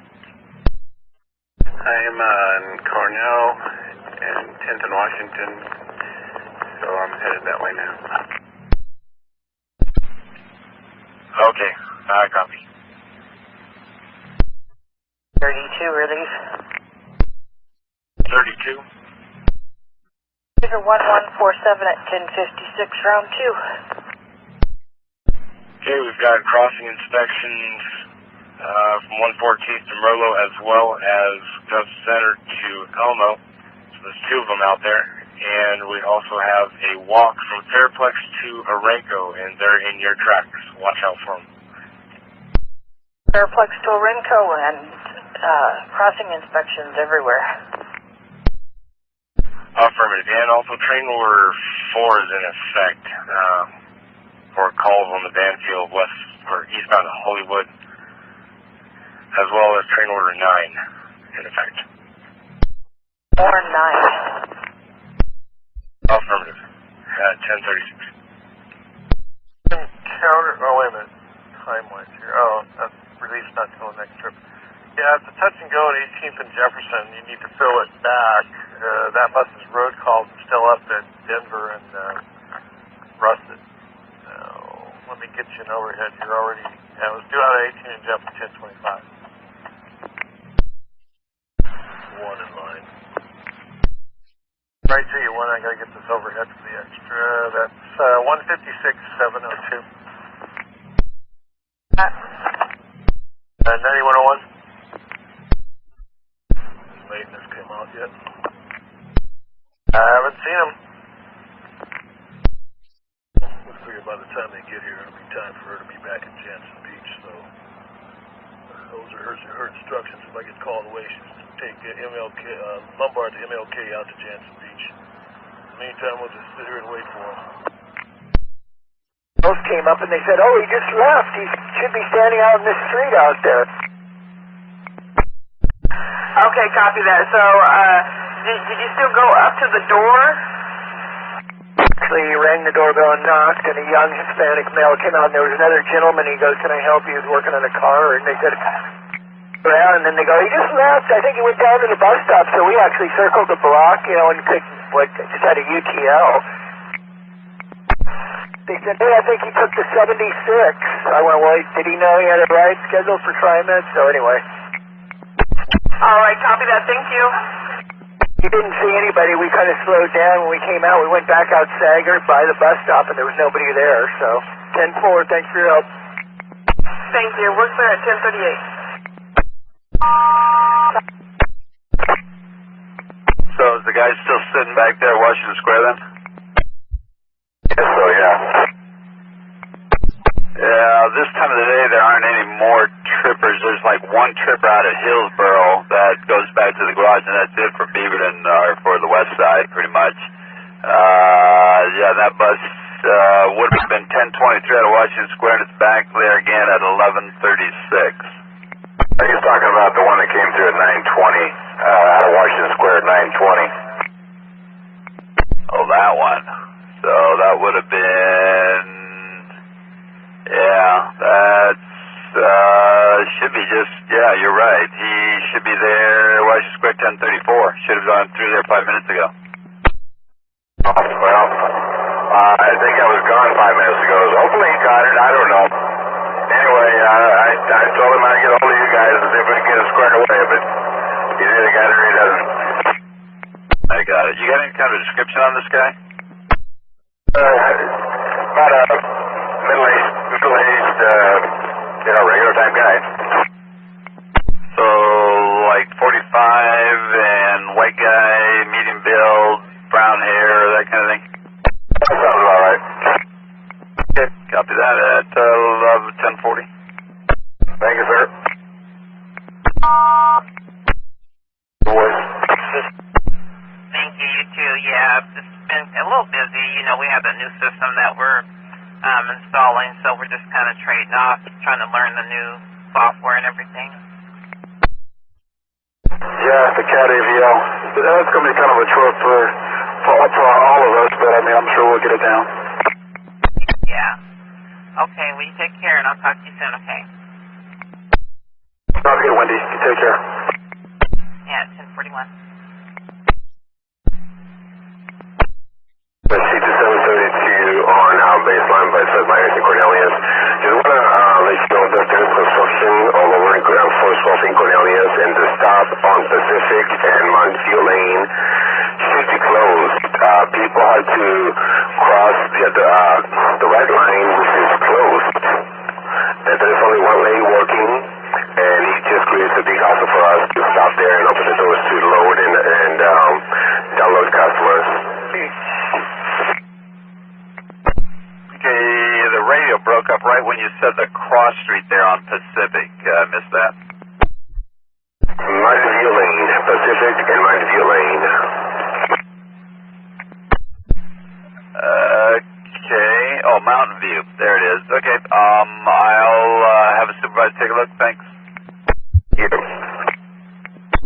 I am on Cornell and 10th and Washington, so I'm headed that way now. Okay, I copy. 32, relief. 32. Figure 1147 at 1056, round 2. Okay, we've got crossing inspections from 114th to Merlo as well as Gulf Center to Elmo. So there's 2 of them out there. And we also have a walk from Fairplex to Orenco, and they're in your tracks. Watch out for them. Fairplex to Orenco and crossing inspections everywhere. Affirmative. And also train order 4 is in effect for calls on the Banfield west or eastbound to Hollywood, as well as train order 9 in effect. Or 9. Affirmative. 1036. Counter. Oh, wait a minute. Time-wise here. Oh, that's released not till the next trip. Yeah, it's a touch and go at 18th and Jefferson. You need to fill it back. That bus's road call is still up at Denver and Rusted. Let me get you an overhead. You're already. Yeah, it was due out at 18 and Jefferson 1025. 1 in line. Right to you, 1. I gotta get this overhead for the extra. That's 156,702. 9101. Maintenance came out yet? I haven't seen him. We figure by the time they get here, it'll be time for her to be back in Jansen Beach. So those are her instructions. If I get called away, she's to take MLK, Lombard to MLK out to Jansen Beach. In the meantime, we'll just sit here and wait for him. Both came up and they said, "Oh, he just left. He should be standing out in the street out there." Okay, copy that. So, did you still go up to the door? Actually, he rang the doorbell and knocked, and a young Hispanic male came out, and there was another gentleman. He goes, "Can I help you?" He was working on a car, and they said, around, and then they go, "He just left. I think he went down to the bus stop." So we actually circled the block, and just had a UTL. They said, "Hey, I think he took the 76. I went, "Well, did he know he had a ride scheduled for Trimet?" So anyway. All right, copy that. Thank you. He didn't see anybody. We kind of slowed down. When we came out, we went back out Sagert by the bus stop, and there was nobody there. So 10-4, thanks for your help. Thank you. We're clear at 1038. So is the guy still sitting back there at Washington Square then? Yes, so yeah. Yeah, this time of the day there aren't any more trippers. There's like one tripper out at Hillsboro that goes back to the garage, and that's it for Beaverton, or for the west side, pretty much. Yeah, that bus would have been 10:23 out of Washington Square, and it's back there again at 11:36. He's talking about the one that came through at 9:20, out of Washington Square at 9:20. Oh, that one. So that would have been, yeah, that's, should be just, yeah, you're right. He should be there, Washington Square 10:34. Should have gone through there 5 minutes ago. Well, I think I was gone 5 minutes ago. Hopefully he got it. I don't know. Anyway, I told him I'd get hold of you guys and see if we can get it squared away, but he either got it or he doesn't. I got it. You got any kind of a description on this guy? About a middle-aged, regular type guy. So, like 45 and white guy, medium build, brown hair, that kind of thing? That sounds all right. Okay, copy that at 10:40. Thank you, sir. Thank you, you too. Yeah, it's been a little busy. You know, we have a new system that we're installing, so we're just kind of trading off, trying to learn the new software and everything. Yeah, the CAT AVL. That's going to be kind of a chore for all of us, but I mean, I'm sure we'll get it down. Yeah. Okay, well, you take care, and I'll talk to you soon, okay? Sounds good, Wendy. You take care. Yeah, 10:41. C2772 on baseline by Seth Myers and Cornelius. Just want to let you know that there's construction all over in ground floor 12 in Cornelius, and the stop on Pacific and Montview Lane should be closed. People have to cross the red line, which is closed. And there's only one lane working, and it just creates a big hassle for us to stop there and open the doors to load and download customers. Okay, the radio broke up right when you said the cross street there on Pacific. Missed that. Montview Lane, Pacific and Montview Lane. Okay. Oh, Mountain View. There it is. Okay. I'll have a supervisor take a look. Thanks. Yep.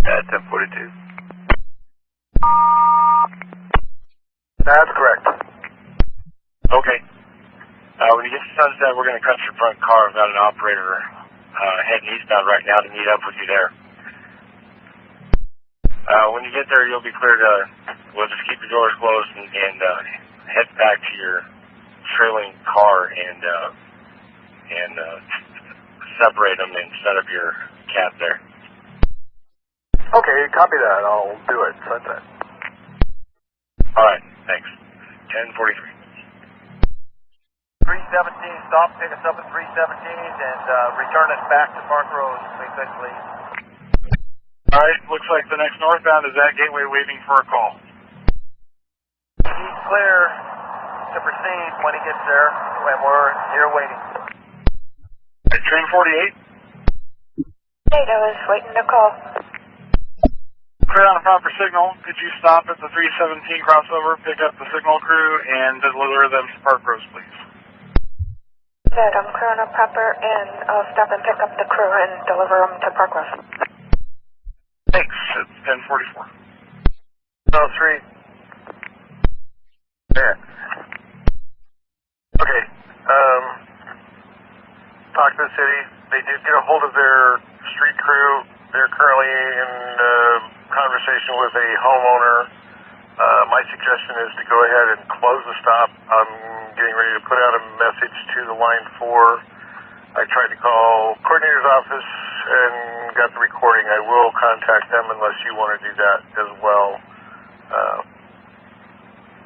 10:42. That's correct. Okay. When you get to Sunset, we're going to cut your front car. I've got an operator heading eastbound right now to meet up with you there. When you get there, you'll be clear to, we'll just keep the doors closed and head back to your trailing car and separate them and set up your cab there. Okay, copy that. I'll do it. Sunset. All right, thanks. 10:43. 317, stop, pick us up at 317, and return us back to Park Road, basically. All right, looks like the next northbound is at Gateway waiting for a call. He's clear to proceed when he gets there, and we're here waiting. Train 48? Data is waiting to call. Clear on a proper signal. Could you stop at the 317 crossover, pick up the signal crew, and deliver them to Park Rose, please? Good, I'm clear on a proper, and I'll stop and pick up the crew and deliver them to Park Rose. Thanks. It's 10:44. No, 3. Yeah. Okay. Talk to the city. They did get a hold of their street crew. They're currently in conversation with a homeowner. My suggestion is to go ahead and close the stop. I'm getting ready to put out a message to the line 4. I tried to call coordinator's office and got the recording. I will contact them unless you want to do that as well.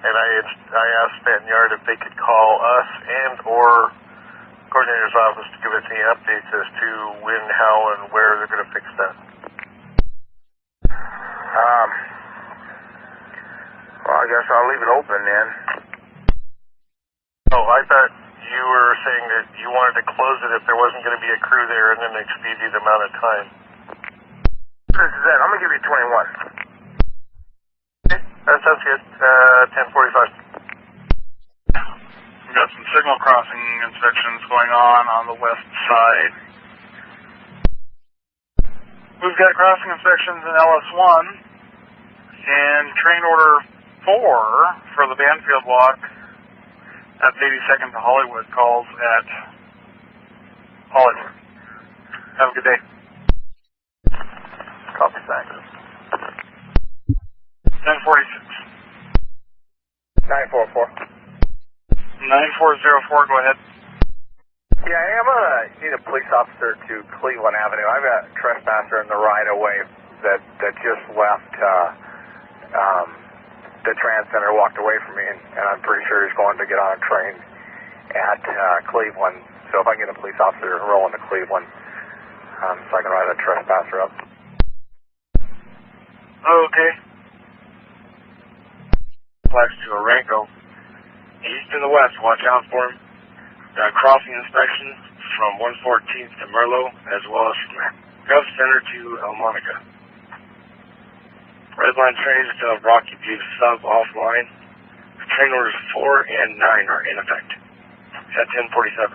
And I asked Stanton Yard if they could call us and or coordinator's office to give us any updates as to when, how, and where they're going to fix that. guess I'll leave it open then. Oh, I thought you were saying that you wanted to close it if there wasn't going to be a crew there and then exceed the amount of time. This is that. I'm going to give you 21. Okay, that sounds good. 10:45. We've got some signal crossing inspections going on the west side. We've got crossing inspections in LS1 and train order 4 for the Banfield walk at 82nd to Hollywood calls at Hollywood. Have a good day. Copy, thanks. 1046. 944. 9404, go ahead. Yeah, I'm going to need a police officer to Cleveland Avenue. I've got a trespasser in the right-of-way that just left the trans center, walked away from me, and I'm pretty sure he's going to get on a train at Cleveland. So if I can get a police officer to roll into Cleveland, so I can write a trespasser up. Okay. Flash to Aranco. East and the west, watch out for him. Crossing inspection from 114th to Merlot, as well as from Gov Center to El Monica. Redline trains to Rocky View sub offline. Train orders 4 and 9 are in effect. At 10:47.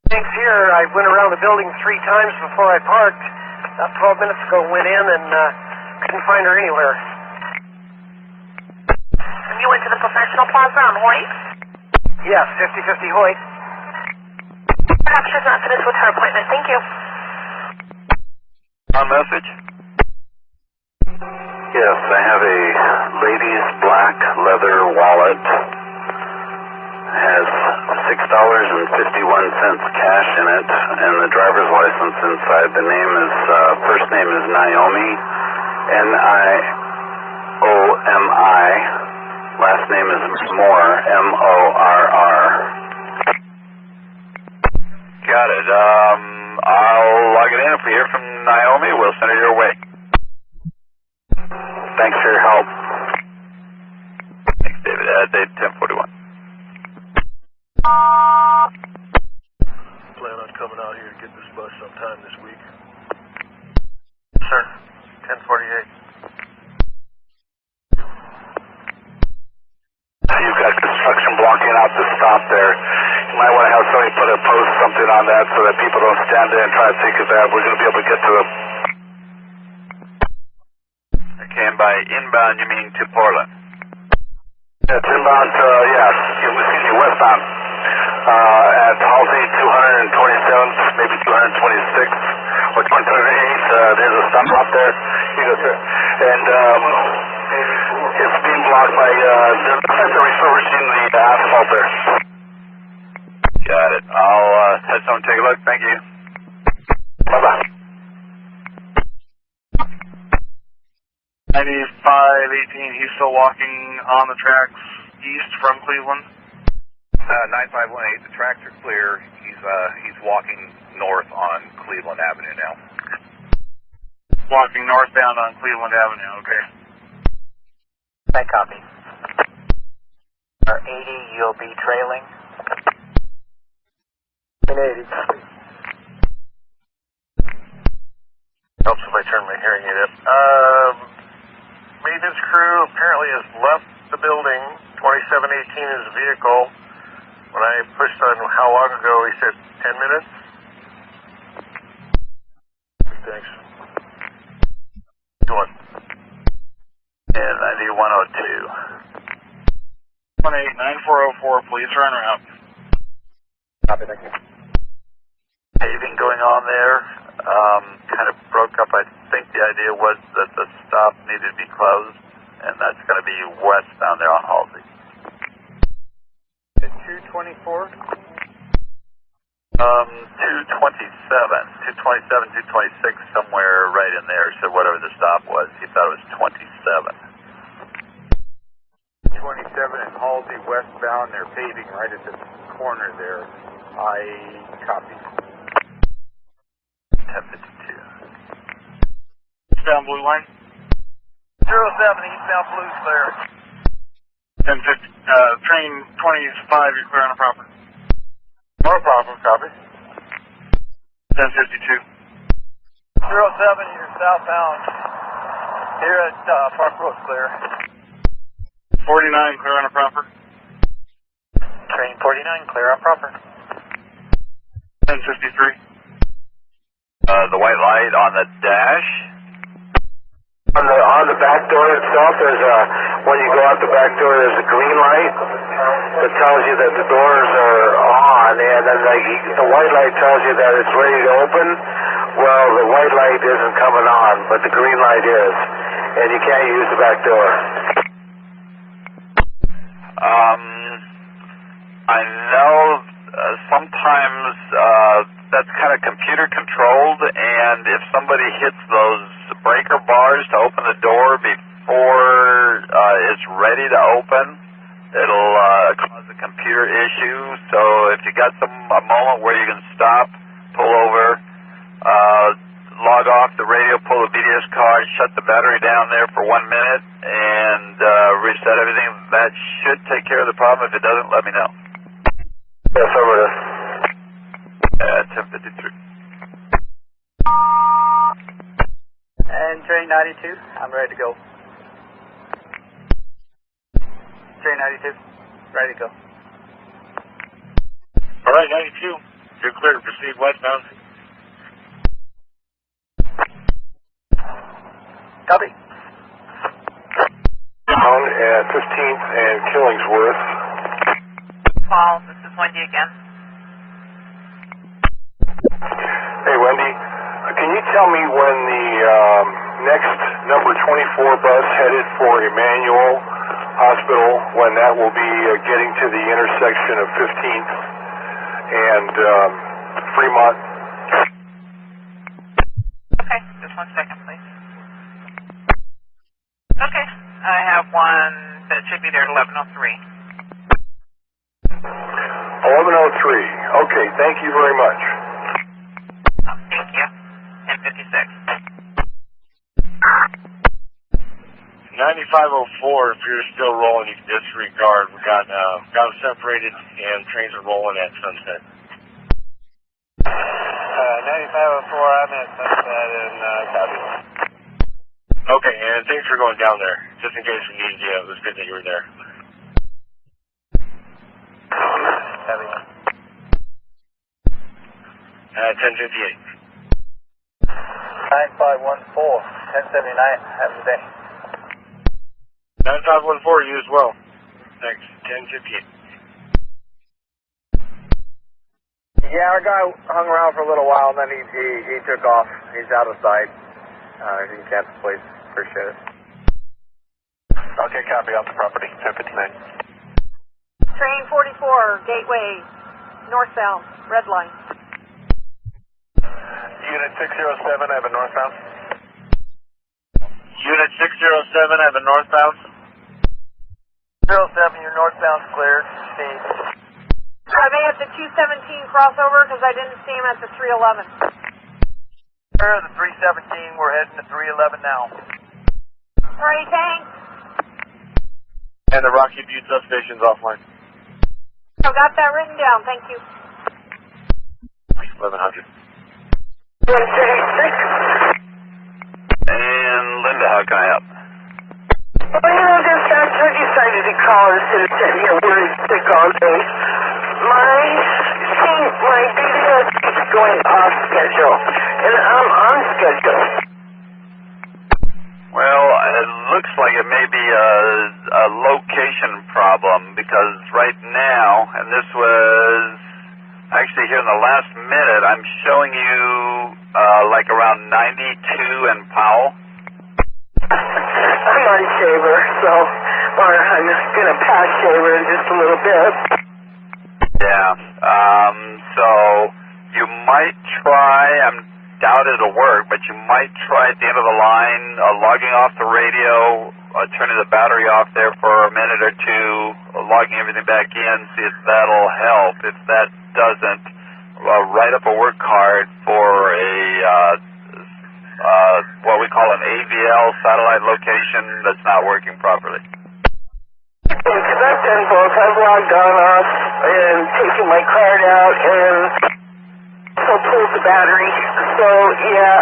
Thanks here. I went around the building 3 times before I parked. About 12 minutes ago, went in and couldn't find her anywhere. You went to the professional plaza on Hoyt? Yes, 50-50 Hoyt. Perhaps she's not finished with her appointment. Thank you. On message? Yes, I have a lady's black leather wallet. Has $6.51 cash in it, and the driver's license inside. The name is, first name is Naomi, N-I-O-M-I. Last name is Moore, M-O-R-R. Got it. I'll log it in. If we hear from Naomi, we'll send it your way. Thanks for your help. Thanks, David. Date 10:41. Plan on coming out here to get this bus sometime this week. Sir, 10:48. You've got construction blocking out the stop there. You might want to have somebody post something on that so that people don't stand there and try to think of that. We're going to be able to get to them. Okay, and by inbound, you mean to Portland? Yeah, it's inbound, westbound. At Halsey 227th, maybe 226th, or 238th. There's a stop out there. You go through. And it's being blocked by, they're refurbishing the asphalt there. Got it. I'll have someone take a look. Thank you. Bye-bye. 9518, he's still walking on the tracks east from Cleveland. 9518, the tracks are clear. He's walking north on Cleveland Avenue now. Walking northbound on Cleveland Avenue, okay. I copy. 80, you'll be trailing. 80. Helps if I turn my hearing aid up. Maintenance crew apparently has left the building. 2718 is vehicle. When I pushed on how long ago, he said 10 minutes. Thanks. Go on. And 9102. 189404, please run route. Copy, thank you. Paving going on there. Kind of broke up. I think the idea was that the stop needed to be closed, and that's going to be westbound there on Halsey. 224? 227, 226, somewhere right in there. So whatever the stop was, he thought it was 27. 27 in Halsey westbound. They're paving right at the corner there. I copy. 1052. Eastbound blue line. 07, eastbound blue's clear. Train 25, you're clear on the proper. No problem, copy. 1052. 07, you're southbound. Here at Park Road, clear. 49, clear on the proper. Train 49, clear on proper. 1053. The white light on the dash. On the back door itself, there's when you go out the back door, there's a green light that tells you that the doors are on, and then the white light tells you that it's ready to open. Well, the white light isn't coming on, but the green light is, and you can't use the back door. I know sometimes that's kind of computer controlled, and if somebody hits those breaker bars to open the door before it's ready to open, it'll cause a computer issue. So if you got a moment where you can stop, pull over, log off the radio, pull the BDS card, shut the battery down there for 1 minute, and reset everything, that should take care of the problem. If it doesn't, let me know. Yes, over 1053. And train 92, I'm ready to go. Train 92, ready to go. All right, 92. You're clear to proceed westbound. Copy. Down at 15th and Killingsworth. Paul, this is Wendy again. Hey, Wendy, can you tell me when the next number 24 bus headed for Emmanuel Hospital, when that will be getting to the intersection of 15th and Fremont? Okay, just 1 second, please. Okay, I have one that should be there at 11:03. 11:03. Okay, thank you very much. Thank you. 1056. 9504, if you're still rolling, you can disregard. We got them separated and trains are rolling at Sunset. 9504, I'm at Sunset and copy. Okay, and thanks for going down there. Just in case we needed you, it was good that you were there. Copy. 1058. 9514, 1079, have a good day. 9514, you as well. Thanks. 1058. Yeah, our guy hung around for a little while, and then he took off. He's out of sight. He can cancel, please. Appreciate it. Okay, copy off the property, 1059. Train 44, Gateway, northbound, red line. Unit 607, I have a northbound. Unit 607, I have a northbound. 07, your northbound's cleared. Speed. Are they at the 217 crossover? Because I didn't see them at the 311. Clear the 317, we're heading to 311 now. Alrighty, thanks. And the Rocky Butte substation's offline. I've got that written down, thank you. 1100. 136. And Linda, how can I help? Well, dispatcher decided to call instead of sitting here worried sick all day. My BDS is going off schedule, and I'm on schedule. Well, it looks like it may be a location problem, because right now, and this was actually here in the last minute, I'm showing you like around 92 in Powell. I'm on Shaver, so, or I'm going to pass Shaver in just a little bit. Yeah, so you might try, I doubt it'll work, but you might try at the end of the line logging off the radio, turning the battery off there for a minute or two, logging everything back in, see if that'll help. If that doesn't, write up a work card for a what we call an AVL satellite location that's not working properly. Because I've done both. I've logged on off and taken my card out and also pulled the battery. So, yeah.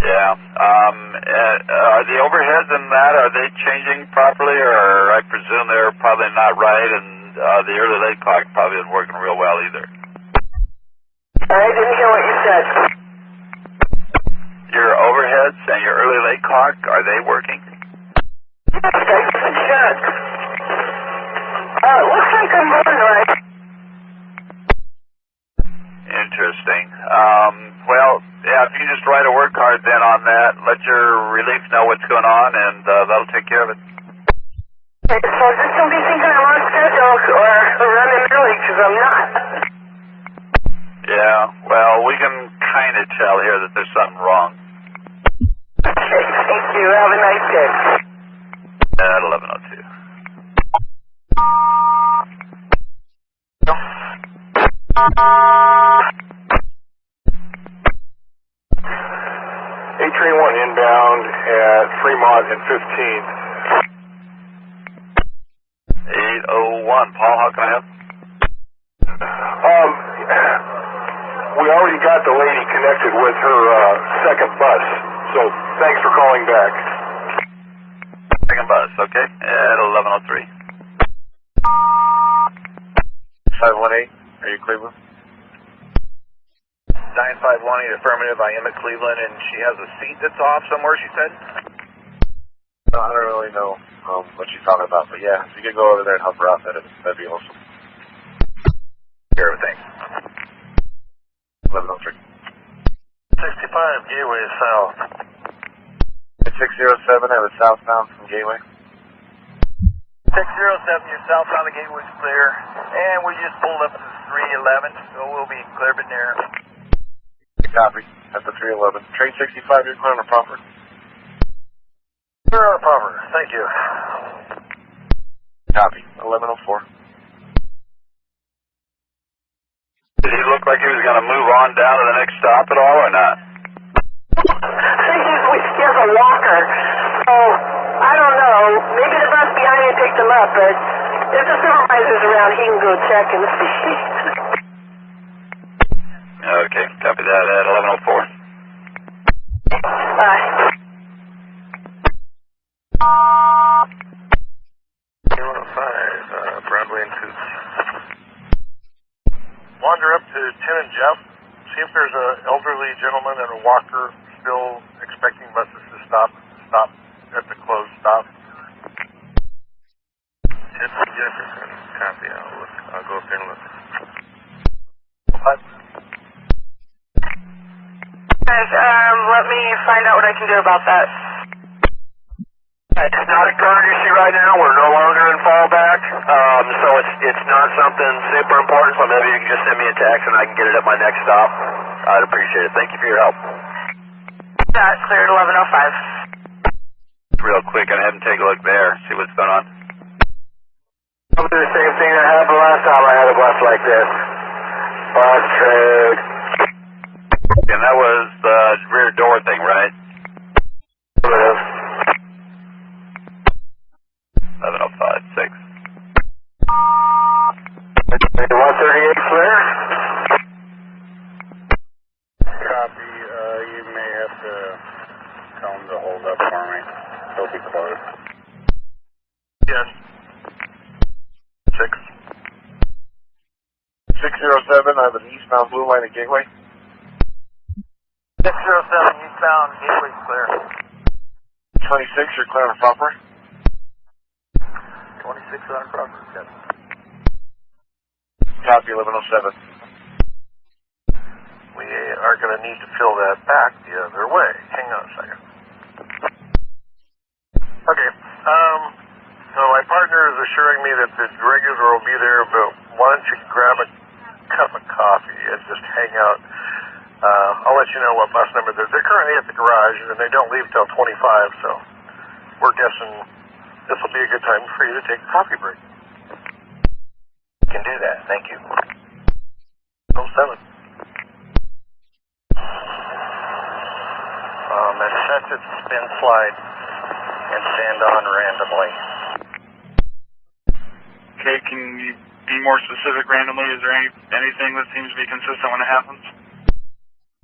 Yeah. Are the overheads in that, are they changing properly, or I presume they're probably not right, and the early late clock probably isn't working real well either? I didn't hear what you said. Your overheads and your early late clock, are they working? Yes, I just checked. Looks like I'm on right. Interesting. Well, yeah, if you can just write a word card then on that, let your relief know what's going on, and that'll take care of it. Okay, so just don't be thinking I'm on schedule or running early, because I'm not. Yeah, well, we can kind of tell here that there's something wrong. Okay, thank you. Have a nice day. At 11:02. Train 1 inbound at Fremont and 15th. 8:01. Paul, how can I help? We already got the lady connected with her second bus, so thanks for calling back. Second bus, okay. At 11:03. 518, are you Cleveland? 9518 affirmative. I am at Cleveland, and she has a seat that's off somewhere, she said? No, I don't really know what she's talking about, but yeah, if you could go over there and help her out, that'd be awesome. Here, thanks. 1103. 65 Gateway South. At 607, I was southbound from Gateway. 607, you're southbound, the gateway's clear. And we just pulled up to 311, so we'll be clear but near. Copy. At the 311. Train 65, you're clear on the proper. Clear on the proper. Thank you. Copy. 1104. Did he look like he was going to move on down to the next stop at all, or not? He has a walker, so I don't know. Maybe the bus behind him picked him up, but if the supervisor's around, he can go check and see. Okay, copy that at 1104. Bye. 105, Broadway and Coots. Wander up to 10 and Jeff. See if there's an elderly gentleman and a walker still expecting buses to stop at the closed stop. 10 and Jefferson. Copy. I'll go up there and look. What? Guys, let me find out what I can do about that. It's not a current issue right now. We're no longer in fallback, so it's not something super important. So maybe you can just send me a text and I can get it at my next stop. I'd appreciate it. Thank you for your help. That's cleared 1105. Real quick, I'll have him take a look there, see what's going on. I'll do the same thing that happened last time I had a bus like this. Bus trade. And that was the rear door thing, right? It is. 1105-6. 138 clear. Copy. You may have to tell them to hold up for me. They'll be closed. Yes. 6. 607, I have an eastbound blue line at Gateway. 607, eastbound, gateway's clear. 26, you're clear on the proper. 26 on proper, yes. Copy. 1107. We are going to need to fill that back the other way. Hang on a second. Okay. So my partner is assuring me that the regular will be there, but why don't you grab a cup of coffee and just hang out. I'll let you know what bus number they're currently at the garage, and they don't leave till 25, so we're guessing this will be a good time for you to take a coffee break. Can do that. Thank you. 07. Massachusetts spin slide and stand on randomly. Okay, can you be more specific randomly? Is there anything that seems to be consistent when it happens?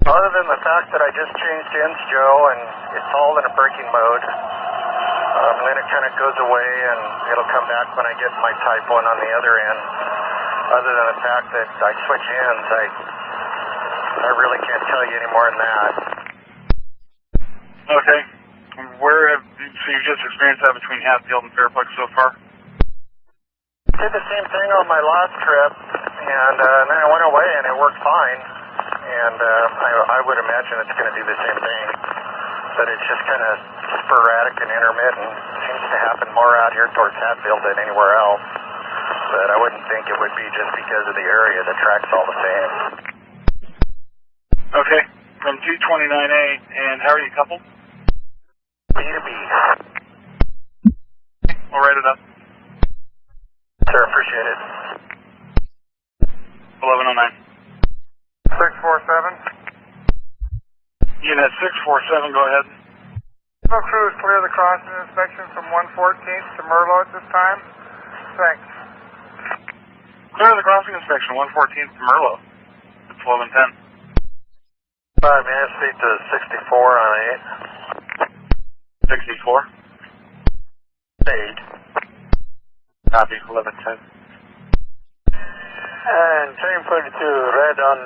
Other than the fact that I just changed ends, Joe, and it's all in a braking mode. Then it kind of goes away, and it'll come back when I get my type 1 on the other end. Other than the fact that I switch ends, I really can't tell you any more than that. Okay. So you've just experienced that between Hatfield and Fairplex so far? Did the same thing on my last trip, and then I went away and it worked fine. And I would imagine it's going to do the same thing, but it's just kind of sporadic and intermittent. Seems to happen more out here towards Hatfield than anywhere else. But I wouldn't think it would be just because of the area. The track's all the same. Okay. From 229A, and how are you coupled? B to B. We'll write it up. Sir, appreciate it. 1109. 647. Unit 647, go ahead. No crews clear the crossing inspection from 114th to Merlot at this time. Thanks. Clear the crossing inspection, 114th to Merlot. It's 1110. 5 minutes, speed to 64 on 8. 64. 8. Copy, 1110. And train 42, red on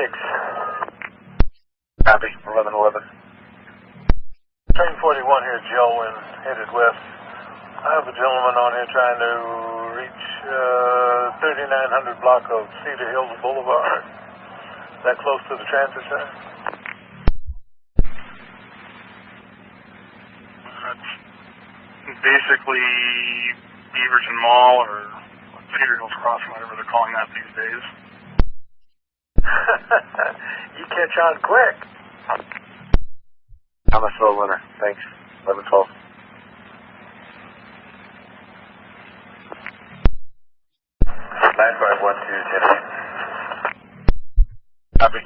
896. Copy, 1111. Train 41 here, Joe, headed west. I have a gentleman on here trying to reach 3900 block of Cedar Hills Boulevard. Is that close to the transit center? That's basically Beaverton Mall or Cedar Hills Crossing, whatever they're calling that these days. You catch on quick. I'm a slow runner. Thanks. 1112. Line 512, Tennessee. Copy.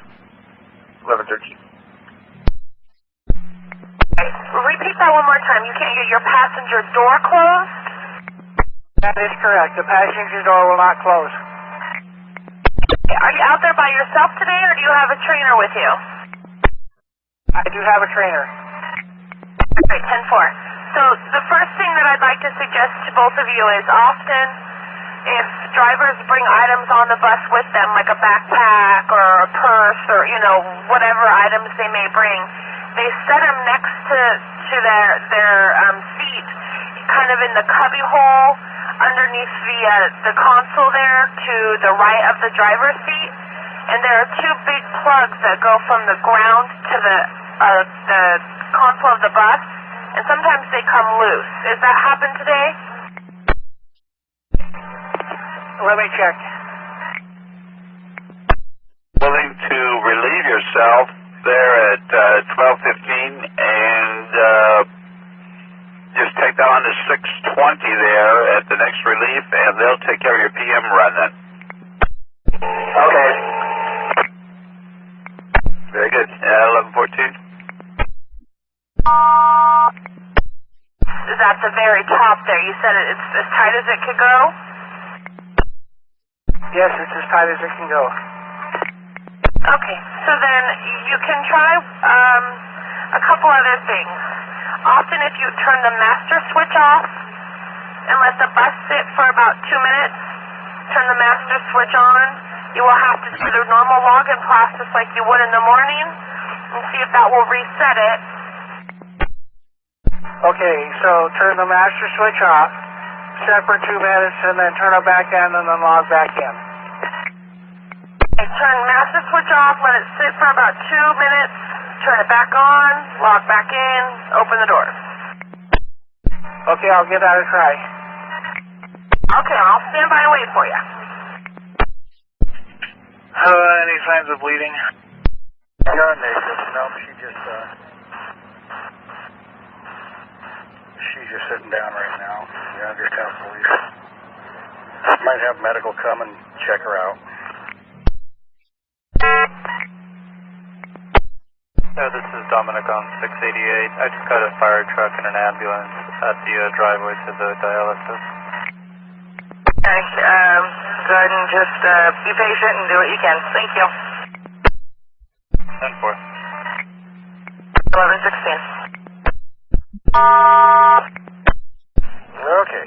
1113. Repeat that one more time. You can't get your passenger door closed? That is correct. The passenger door will not close. Are you out there by yourself today, or do you have a trainer with you? I do have a trainer. Alright, 10-4. So the first thing that I'd like to suggest to both of you is often if drivers bring items on the bus with them, like a backpack or a purse or, whatever items they may bring, they set them next to their seat, kind of in the cubby hole underneath the console there to the right of the driver's seat. And there are two big plugs that go from the ground to the console of the bus, and sometimes they come loose. Has that happened today? Let me check. Willing to relieve yourself there at 12:15 and just take that on to 6:20 there at the next relief, and they'll take care of your PM run then. Okay. Very good. 1114. Is at the very top there. You said it's as tight as it could go? Yes, it's as tight as it can go. Okay, so then you can try a couple other things. Often if you turn the master switch off and let the bus sit for about 2 minutes, turn the master switch on, you will have to do the normal login process like you would in the morning and see if that will reset it. Okay, so turn the master switch off, set for 2 minutes, and then turn it back on and then log back in. Okay, turn master switch off, let it sit for about 2 minutes, turn it back on, log back in, open the door. Okay, I'll give that a try. Okay, I'll stand by and wait for you. Any signs of bleeding? Urination. Nope, she's just sitting down right now. Yeah, just have police. Might have medical come and check her out. This is Dominic on 688. I just got a fire truck and an ambulance at the driveway to the dialysis. Okay, go ahead and just be patient and do what you can. Thank you. 10-4. 1116. Okay.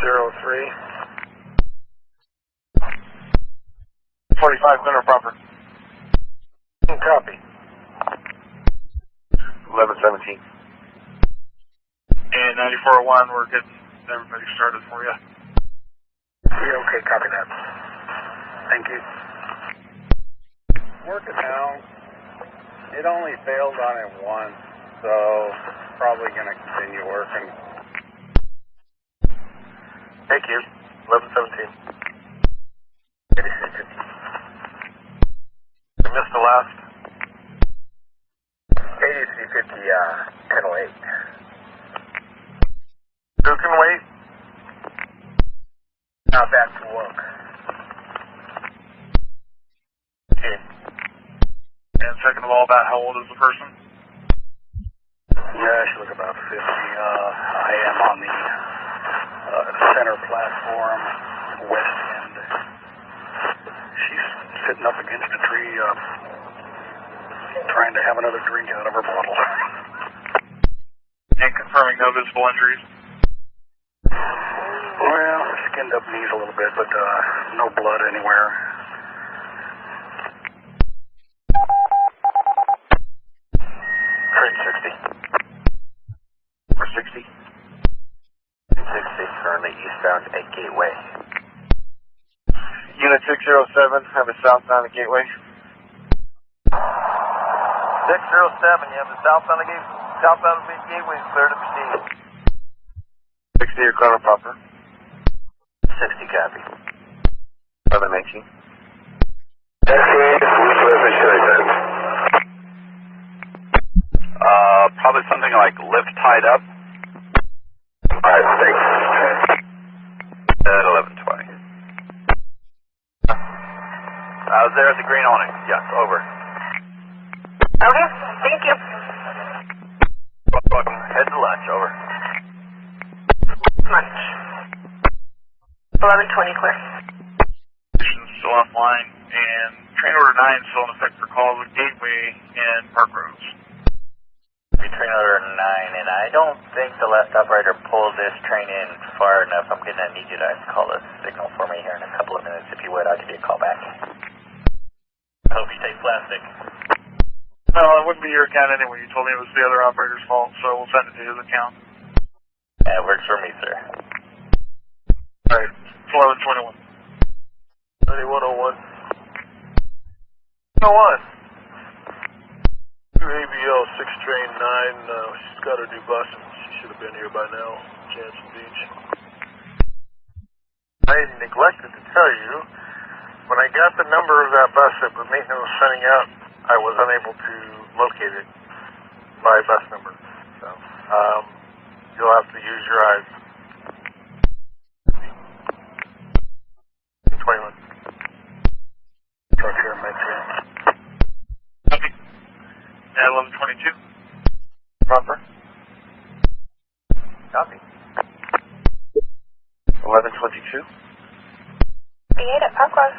03. 45 clear proper. Copy. 1117. And 9401, we're getting everybody started for you. Yeah, okay, copy that. Thank you. Working now. It only failed on it once, so probably going to continue working. Thank you. 1117. I missed the last. 8350, 1008. Who can wait? Now back to work. Okay. And second of all, about how old is the person? Yeah, she looks about 50. I am on the center platform, west end. She's sitting up against a tree, trying to have another drink out of her bottle. And confirming no visible injuries? Well, skinned up knees a little bit, but no blood anywhere. Train 60. For 60. 60, currently eastbound at Gateway. Unit 607, have a southbound at Gateway. 607, you have the southbound gateway clear to proceed. 60, your corner proper. 60, copy. 1118. Probably something like lift tied up. Alright, thanks. At 1120. I was there at the green awning. Yes, over. Okay, thank you. Welcome. Head to lunch, over. Lunch. 1120 clear. Still offline, and train order 9 is still in effect for calls at Gateway and Park Roads. Train order 9, and I don't think the last operator pulled this train in far enough. I'm going to need you to call a signal for me here in a couple of minutes. If you would, I'll give you a call back. I hope you take plastic. Well, it wouldn't be your account anyway. You told me it was the other operator's fault, so we'll send it to his account. That works for me, sir. Alright, it's 1121. 3101. 101. ABL 6 train 9, she's got her new bus and she should have been here by now, Jansen Beach. I neglected to tell you, when I got the number of that bus that the maintenance was sending out, I was unable to locate it by bus number. So, you'll have to use your eyes. 21. Truck here, Metro. Copy. At 1122. Proper. Copy. 1122. 38 at Park Road.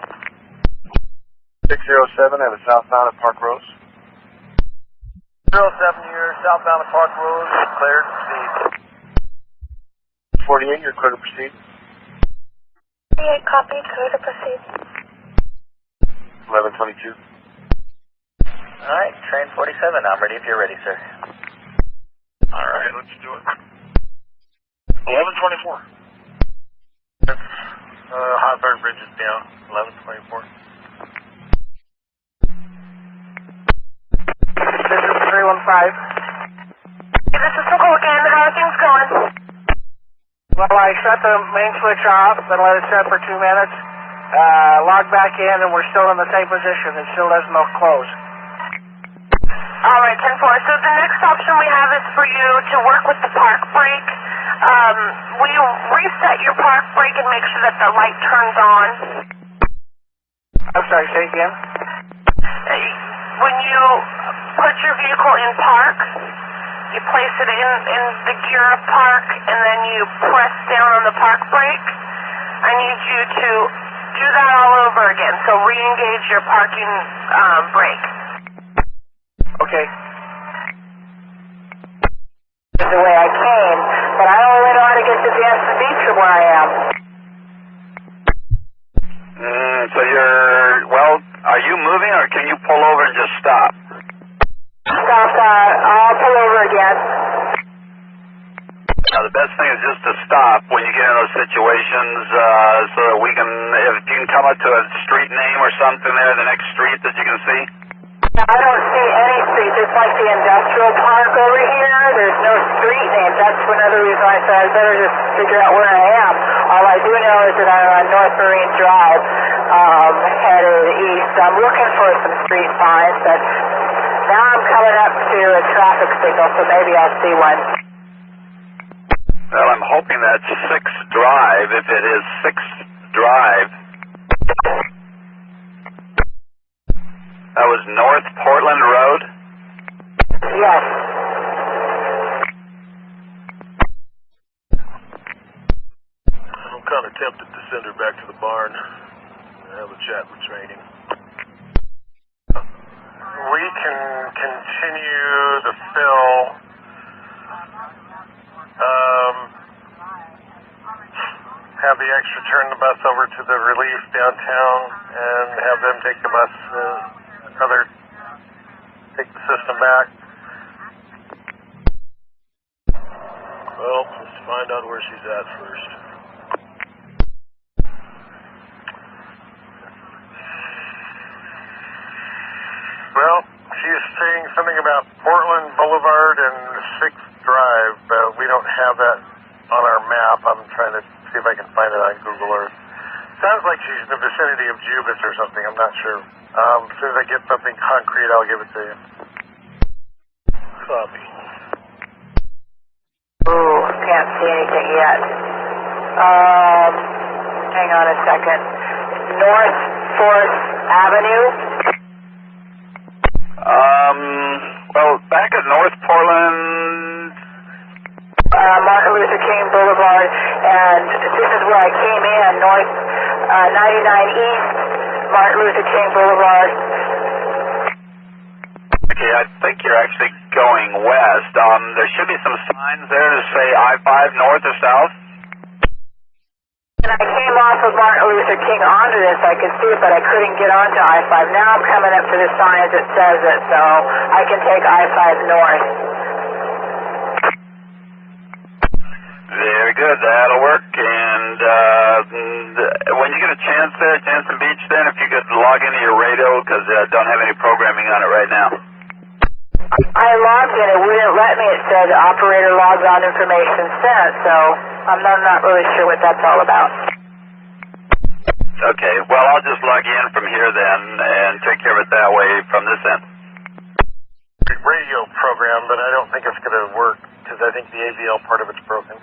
607, have a southbound at Park Rose. 07, you're southbound at Park Road, clear to proceed. 48, you're clear to proceed. 38 copy, clear to proceed. 1122. Alright, train 47, I'm ready if you're ready, sir. Alright, let's do it. 1124. That's, Hawthorne Bridge is down, 1124. This is 315. Hey, this is Nicole again. How are things going? Well, I shut the main switch off, then let it set for 2 minutes, logged back in, and we're still in the same position. It still doesn't close. Alright, 10-4. So the next option we have is for you to work with the park brake. Will you reset your park brake and make sure that the light turns on? I'm sorry, say again? When you put your vehicle in park, You place it in the gear of park, and then you press down on the park brake. I need you to do that all over again. So re-engage your parking brake. Okay. This is the way I came, but I don't really know how to get to Jansen Beach from where I am. So are you moving, or can you pull over and just stop? Stop, I'll pull over again. Now, the best thing is just to stop when you get in those situations, so that we can, if you can come up to a street name or something there, the next street that you can see. I don't see any streets. It's like the industrial park over here. There's no street names. That's another reason I said I better just figure out where I am. All I do know is that I'm on North Marine Drive, headed east. I'm looking for some street signs, but now I'm coming up to a traffic signal, so maybe I'll see one. Well, I'm hoping that's 6th Drive. If it is 6th Drive, that was North Portland Road? Yes. I'm kind of tempted to send her back to the barn and have a chat with training. We can continue the fill. Have the extra turn the bus over to the relief downtown and have them take the bus, take the system back. Well, let's find out where she's at first. Well, she's saying something about Portland Boulevard and 6th Drive, but we don't have that on our map. I'm trying to see if I can find it on Google Earth. Sounds like she's in the vicinity of Jubis or something. I'm not sure. As soon as I get something concrete, I'll give it to you. Copy. Ooh, can't see anything yet. Hang on a second. North 4th Avenue? Well, back at North Portland... Martin Luther King Boulevard, and this is where I came in, North 99 East, Martin Luther King Boulevard. Okay, I think you're actually going west. There should be some signs there to say I-5 north or south. And I came off of Martin Luther King onto this. I could see it, but I couldn't get onto I-5. Now I'm coming up to the sign as it says it, so I can take I-5 north. Very good, that'll work. And when you get a chance there at Jansen Beach, then if you could log into your radio, because I don't have any programming on it right now. I logged in, it wouldn't let me. It said operator logged on information sent, so I'm not really sure what that's all about. Okay, well, I'll just log in from here then and take care of it that way from this end. Radio program, but I don't think it's going to work because I think the AVL part of it's broken.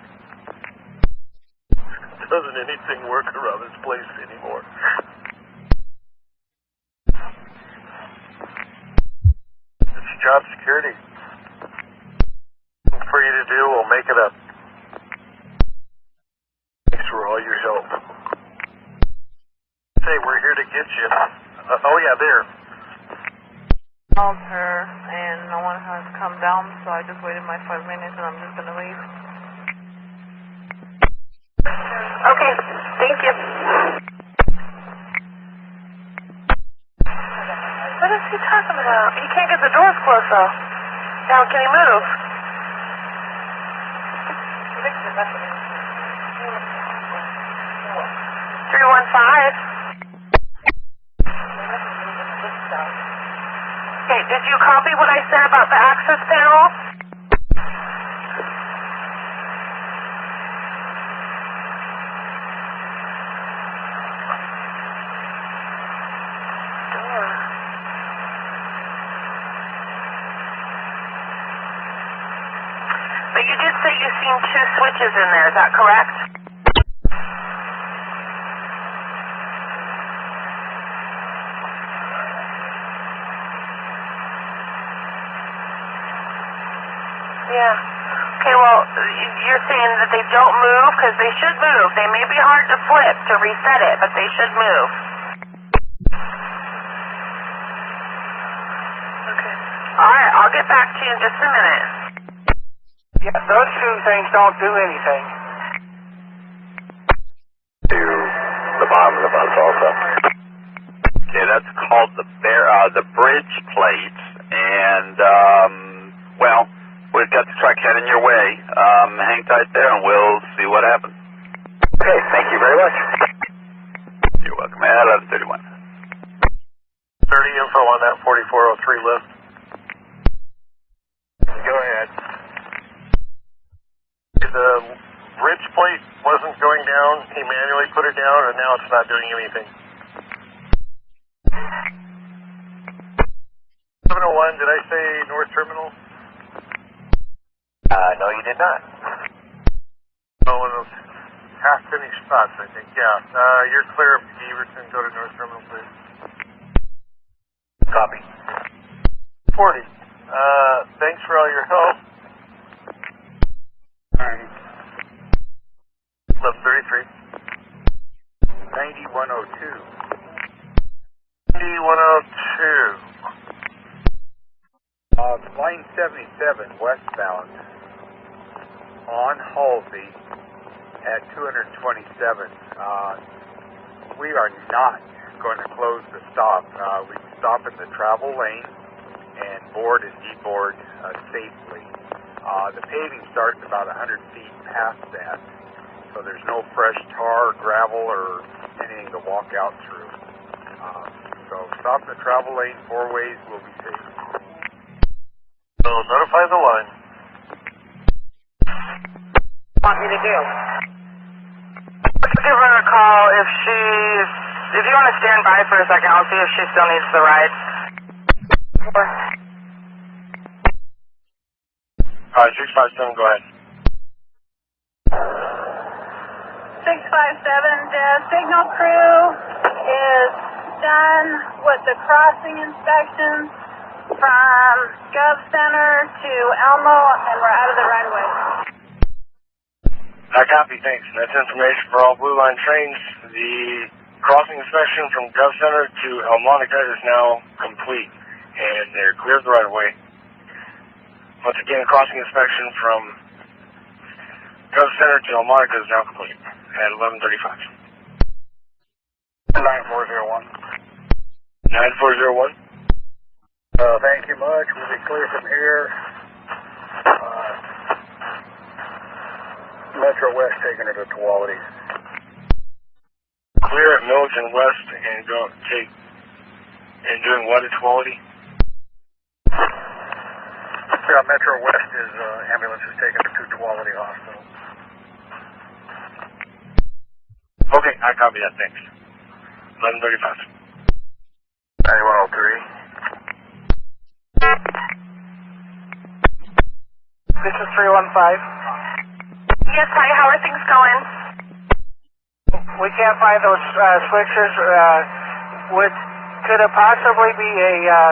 Doesn't anything work around this place anymore? It's job security. For you to do, we'll make it up. Thanks for all your help. Say, we're here to get you. Oh yeah, there. Called her and no one has come down, so I just waited my 5 minutes and I'm just gonna leave. Okay, thank you. What is he talking about? He can't get the doors closed though. Now can he move? 315. Okay, did you copy what I said about the access panel? But you did say you've seen 2 switches in there, is that correct? Yeah. Okay, well, you're saying that they don't move because they should move. They may be hard to flip to reset it, but they should move. Okay. All right, I'll get back to you in just a minute. Yeah, those two things don't do anything. To the bottom of the bus also. Okay, that's called the bridge plate, and well, we've got the truck heading your way. Hang tight there, and we'll see what happens. Okay, thank you very much. You're welcome. At 11:31. 30 info on that 4403 lift. Go ahead. The bridge plate wasn't going down. He manually put it down, and now it's not doing anything. 701, did I say North Terminal? No, you did not. Oh, one of those half-finished spots, I think. Yeah. You're clear up to Beaverton. Go to North Terminal, please. Copy. 40. Thanks for all your help. 1133. 9102. 9102. Line 77 westbound on Halsey at 227. We are not going to close the stop. We can stop in the travel lane and board and deboard safely. The paving starts about 100 feet past that, so there's no fresh tar, gravel, or anything to walk out through. So stop in the travel lane 4 ways, we'll be safe. So notify the line. Want me to do? Let's give her a call if you want to stand by for a second, I'll see if she still needs the ride. 657, go ahead. 657, the signal crew is done with the crossing inspections from Gov Center to Elmo, and we're out of the right of way. I copy, thanks. That's information for all Blue Line trains. The crossing inspection from Gov Center to El Monica is now complete, and they're clear of the right of way. Once again, crossing inspection from Gov Center to El Monica is now complete at 11:35. 9401. 9401. Thank you much. We'll be clear from here. Metro West taking her to Tuolity. Clear at Milligan West and doing what at Tuolity? Yeah, Metro West is ambulance is taking her to Tuolity Hospital. Okay, I copy that, thanks. 11:35. 9103. This is 315. Yes, hi, how are things going? We can't find those switches. Could it possibly be a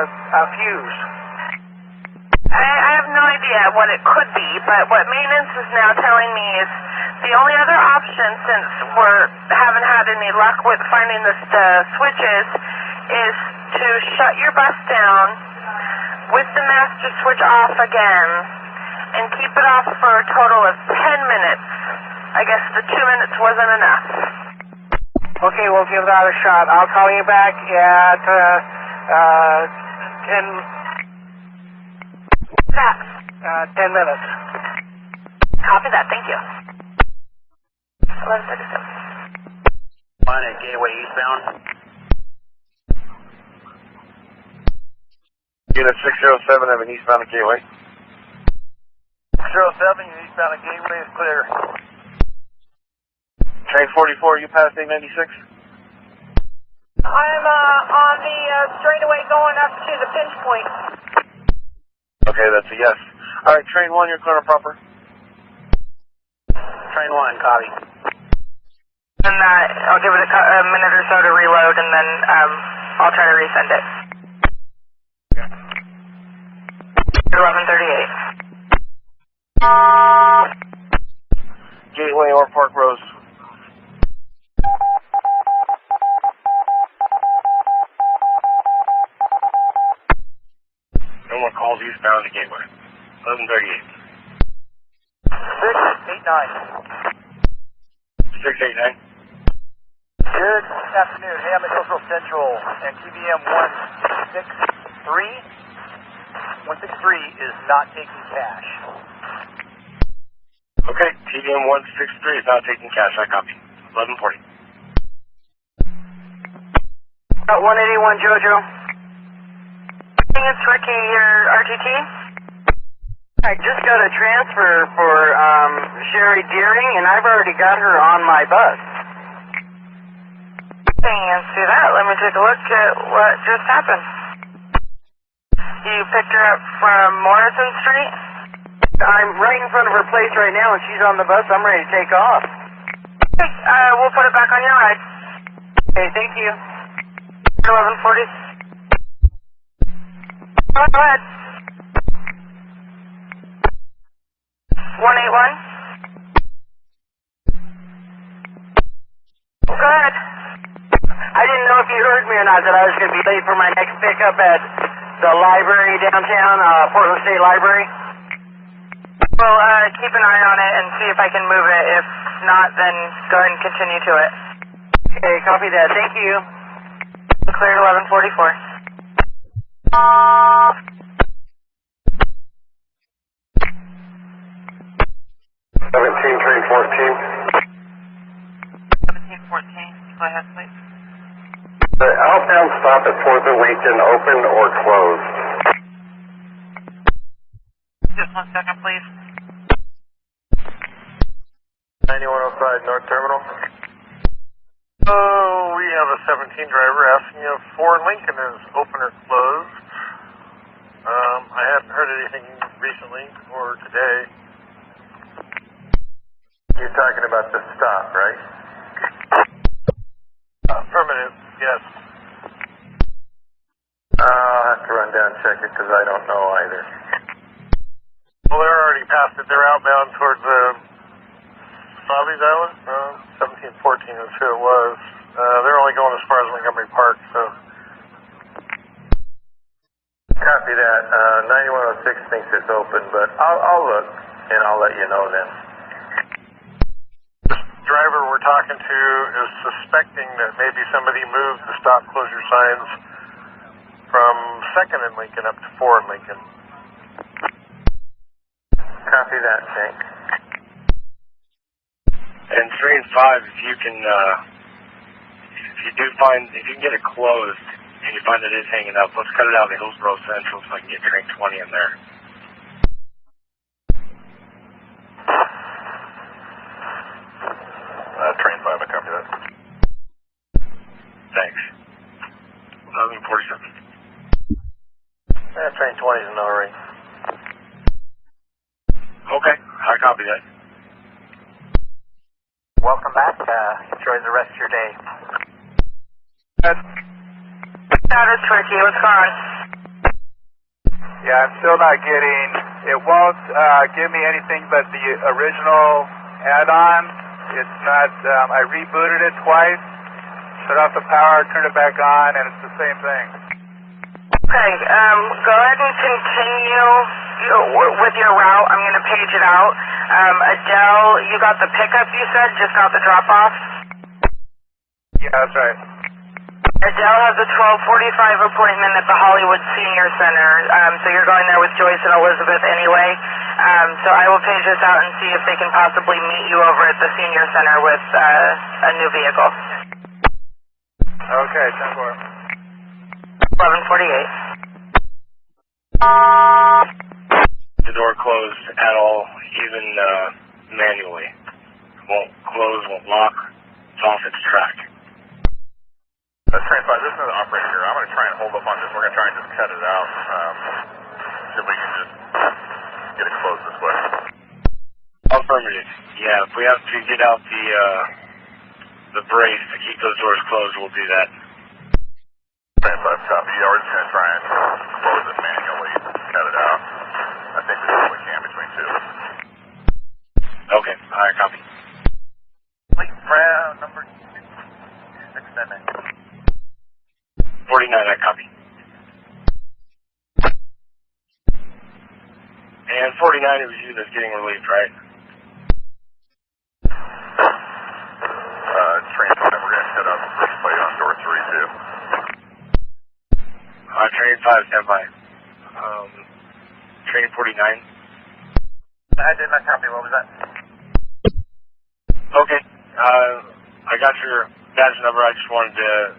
fuse? I have no idea what it could be, but what maintenance is now telling me is the only other option, since we haven't had any luck with finding the switches, is to shut your bus down with the master switch off again and keep it off for a total of 10 minutes. I guess the 2 minutes wasn't enough. Okay, we'll give that a shot. I'll call you back at 10 minutes. Copy that, thank you. 11:37. Line at Gateway eastbound. Unit 607 have an eastbound at Gateway. 607, you eastbound at Gateway is clear. Train 44, you past 896? I'm on the straightaway going up to the pinch point. Okay, that's a yes. Alright, train 1, you're clear and proper. Train 1, copy. And I'll give it a minute or so to reload, and then I'll try to resend it. 11:38. Gateway or Park Rose. No more calls eastbound to Gateway. 1138. 689. 689. Good afternoon. Hey, I'm at Hillsborough Central, and TBM 163. 163 is not taking cash. Okay, TDM 163 is not taking cash. I copy. 1140. 181 Jojo. It's Ricky, your RTT. I just got a transfer for Sherry Deering, and I've already got her on my bus. And see that? Let me take a look at what just happened. You picked her up from Morrison Street? I'm right in front of her place right now, and she's on the bus. I'm ready to take off. Okay, we'll put it back on your ride. Okay, thank you. 1140. Go ahead. 181. Go ahead. I didn't know if you heard me or not that I was going to be late for my next pickup at the library downtown, Portland State Library. Well, keep an eye on it and see if I can move it. If not, then go ahead and continue to it. Okay, copy that. Thank you. Cleared 1144. 17, train 14. 1714. Go ahead, please. The outbound stop at 4th and Lincoln open or closed? Just 1 second, please. 9105 North Terminal. Oh, we have a 17 driver asking if 4 Lincoln is open or closed. I haven't heard anything recently or today. You're talking about the stop, right? Affirmative, yes. I'll have to run down and check it because I don't know either. Well, they're already past it. They're outbound towards Bobby's Island. 1714 is who it was. They're only going as far as Montgomery Park, so. Copy that. 9106 thinks it's open, but I'll look and I'll let you know then. This driver we're talking to is suspecting that maybe somebody moved the stop closure signs from 2nd and Lincoln up to 4 and Lincoln. Copy that, Tank. And train 5, if you can, if you can get it closed and you find that it's hanging up, let's cut it out of Hillsborough Central so I can get train 20 in there. Train 5, I copy that. Thanks. 1147. Train 20 is in no hurry. Okay, I copy that. Welcome back. Enjoy the rest of your day. That is tricky. What's going on? Yeah, I'm still not getting, it won't give me anything but the original add-on. It's not, I rebooted it twice, shut off the power, turned it back on, and it's the same thing. Okay, go ahead and continue with your route. I'm going to page it out. Adele, you got the pickup, you said, just not the drop-off? Yeah, that's right. Adele has a 12:45 appointment at the Hollywood Senior Center, so you're going there with Joyce and Elizabeth anyway. So I will page this out and see if they can possibly meet you over at the Senior Center with a new vehicle. Okay, 10-4. 1148. The door closed at all, even manually. Won't close, won't lock. It's off its track. Train 5, this is the operator here. I'm going to try and hold up on this. We're going to try and just cut it out. See if we can just get it closed this way. Affirmative. Yeah, if we have to get out the brace to keep those doors closed, we'll do that. Train 5, copy. Yeah, we're just going to try and close it manually, cut it out. I think we can between two. I copy. Fleet Brown, number 679. 49, I copy. And 49, it was you that's getting relieved, right? Train 5, we're going to set up first plate on door 3, too. Train 5, stand by. Train 49. I did not copy. What was that? Okay. I got your badge number. I just wanted to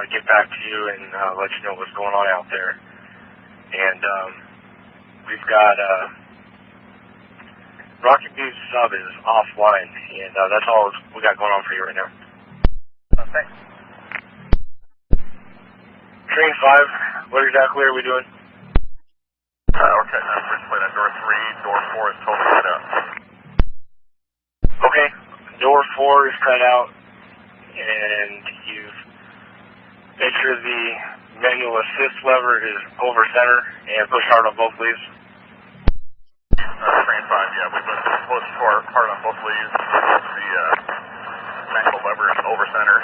get back to you and let you know what's going on out there. And we've got Rocket View sub is offline, and that's all we got going on for you right now. Thanks. Train 5, what exactly are we doing? We're cutting out first plate on door 3. Door 4 is totally cut out. Okay. Door 4 is cut out, and you've made sure the manual assist lever is over center and push hard on both leaves. Train 5, yeah, we've been push hard on both leaves. The manual lever is over center.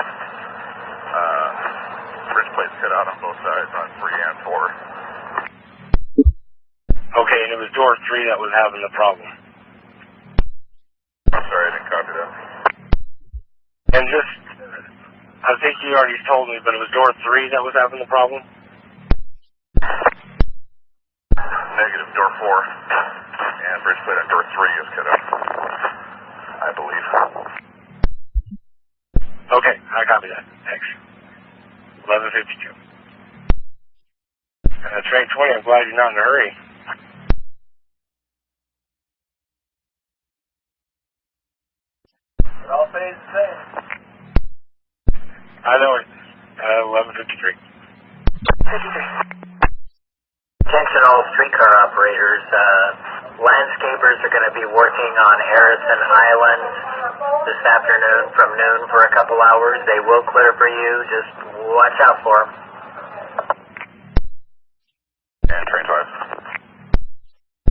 Bridge plate's cut out on both sides on 3 and 4. Okay, and it was door 3 that was having the problem. I'm sorry, I didn't copy that. And just, I think you already told me, but it was door 3 that was having the problem? Negative, door 4. And bridge plate on door 3 is cut out, I believe. Okay, I copy that. Thanks. 11:52. Train 20, I'm glad you're not in a hurry. It all stays the same. I know it. 11:53. 53. Attention all streetcar operators. Landscapers are going to be working on Harrison Island this afternoon from noon for a couple hours. They will clear for you. Just watch out for them. And train 5.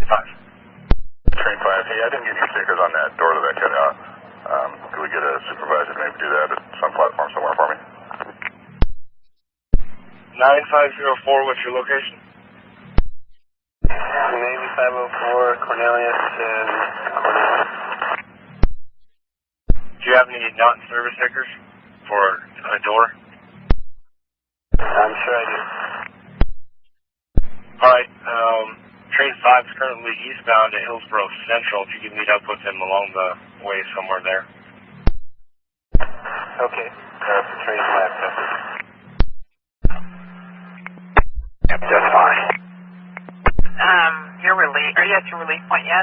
5. Train 5, hey, I didn't get any stickers on that door that I cut out. Could we get a supervisor to maybe do that at some platform somewhere for me? 9504, what's your location? Navy 504, Cornelius and Cornelius. Do you have any non-service stickers for a door? I'm sure I do. Alright, train 5 is currently eastbound to Hillsborough Central. If you could meet up with him along the way somewhere there. Okay, for train 5, copy. Yep, that's fine. Your relief, are you at your relief point yet?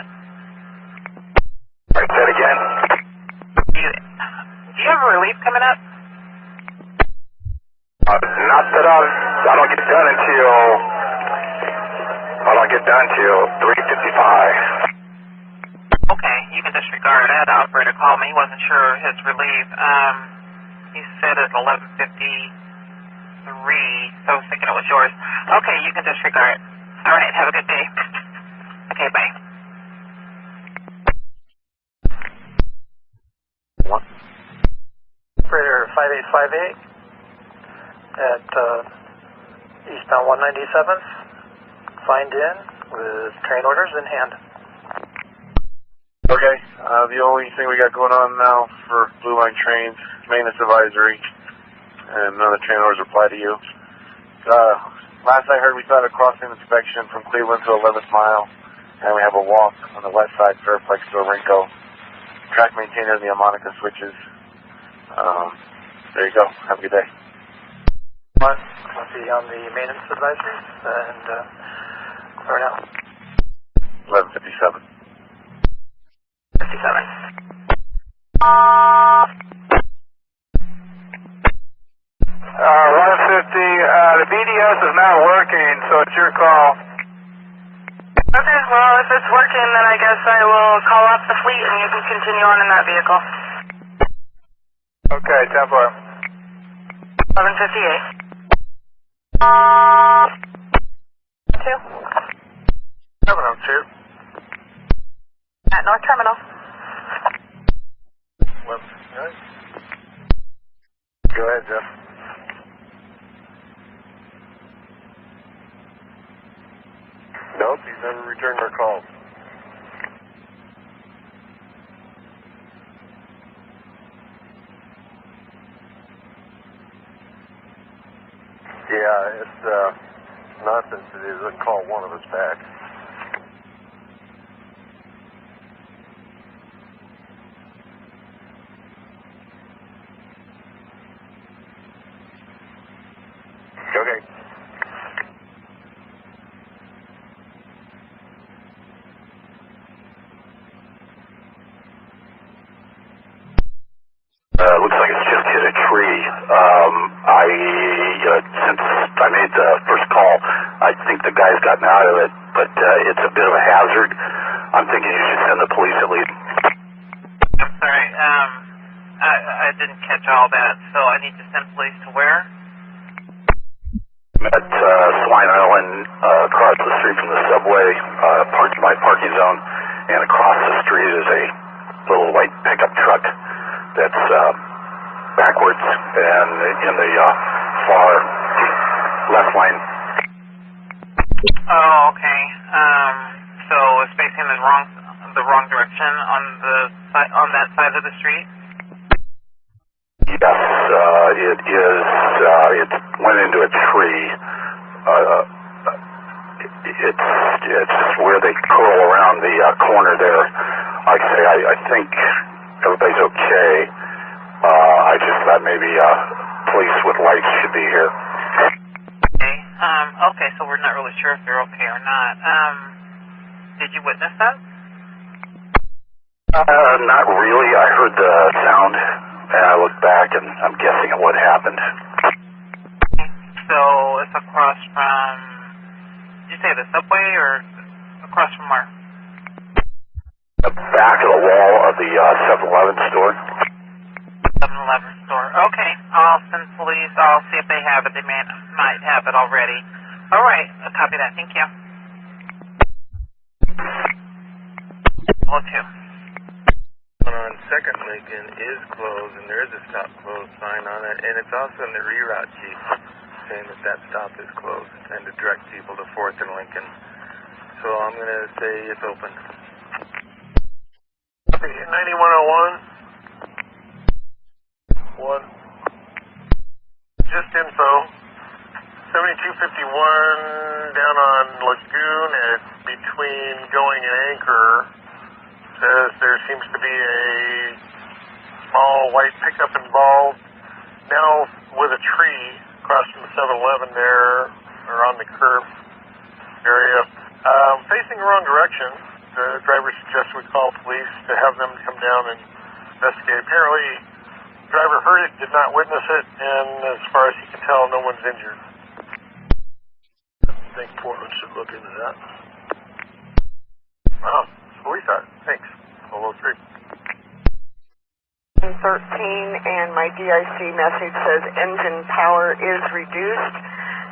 Say that again. Do you have a relief coming up? Not that I don't get done until 3:55. Okay, you can disregard that. The operator called me. He wasn't sure his relief. He said it's 11:53, so I was thinking it was yours. Okay, you can disregard. All right, have a good day. Okay, bye. Operator 5858 at eastbound 197th. Signed in with train orders in hand. Okay, the only thing we got going on now for Blue Line trains, maintenance advisory, and none of the train orders apply to you. Last I heard, we started a crossing inspection from Cleveland to 11th mile, and we have a walk on the west side, Fairplex to Orinco. Track maintainer and the harmonica switches. There you go. Have a good day. I'll be on the maintenance advisory and clear now. 11:57. 57. The BDS is not working, so it's your call. Okay, well, if it's working, then I guess I will call off the fleet and you can continue on in that vehicle. Okay, 10-4. 11:58. 2. 702. At North Terminal. never returned our calls. Yeah, it's nonsense that he doesn't call one of us back. Okay. Looks like it's just hit a tree. Since I made the first call, I think the guy's gotten out of it, but it's a bit of a hazard. I'm thinking you should send the police at least. I'm sorry, I didn't catch all that, so I need to send police to where? At Swine Island, across the street from the subway, my parking zone, and across the street is a little white pickup truck that's backwards and in the far left lane. Oh, okay. So it's facing the wrong direction on that side of the street? Yes, it is. It went into a tree. It's where they curl around the corner there. Like I say, I think everybody's okay. I just thought maybe police with lights should be here. Okay, so we're not really sure if they're okay or not. Did you witness that? Not really. I heard the sound, and I looked back, and I'm guessing at what happened. So it's across from, did you say the subway, or across from where? The back of the wall of the 7-Eleven store. 7-Eleven store. Okay, I'll send police. I'll see if they have it. They might have it already. All right, I'll copy that. Thank you. Hello, 2. On 2nd Lincoln is closed, and there is a stop closed sign on it, and it's also in the reroute sheet saying that stop is closed and to direct people to 4th and Lincoln. So I'm going to say it's open. 9101. 1. Just info. 7251 down on Lagoon at between Going and Anchor. Says there seems to be a small white pickup involved. Now with a tree across from the 7-Eleven there, or on the curb area. Facing the wrong direction. The driver suggests we call police to have them come down and investigate. Apparently, the driver heard it, did not witness it, and as far as he can tell, no one's injured. I think Portland should look into that. So we thought. Thanks. 003. 13, and my DIC message says engine power is reduced,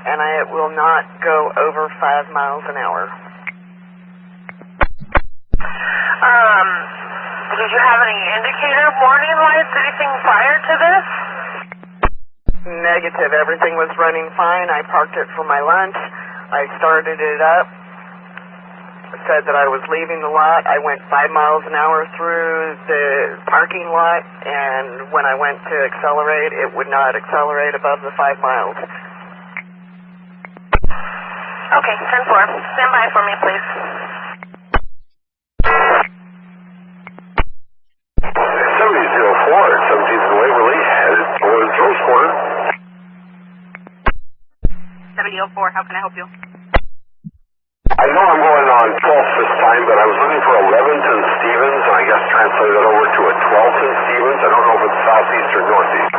and it will not go over 5 miles an hour. Did you have any indicator warning lights, anything prior to this? Negative. Everything was running fine. I parked it for my lunch. I started it up. Said that I was leaving the lot. I went 5 miles an hour through the parking lot, and when I went to accelerate, it would not accelerate above the 5 miles. Okay, 10-4. Stand by for me, please. 7004 at 17th and Waverly, headed towards Rose Quarter. 7004, how can I help you? I know I'm going on 12th this time, but I was looking for 11th and Stevens, and I guess translated over to a 12th and Stevens. I don't know if it's southeast or northeast.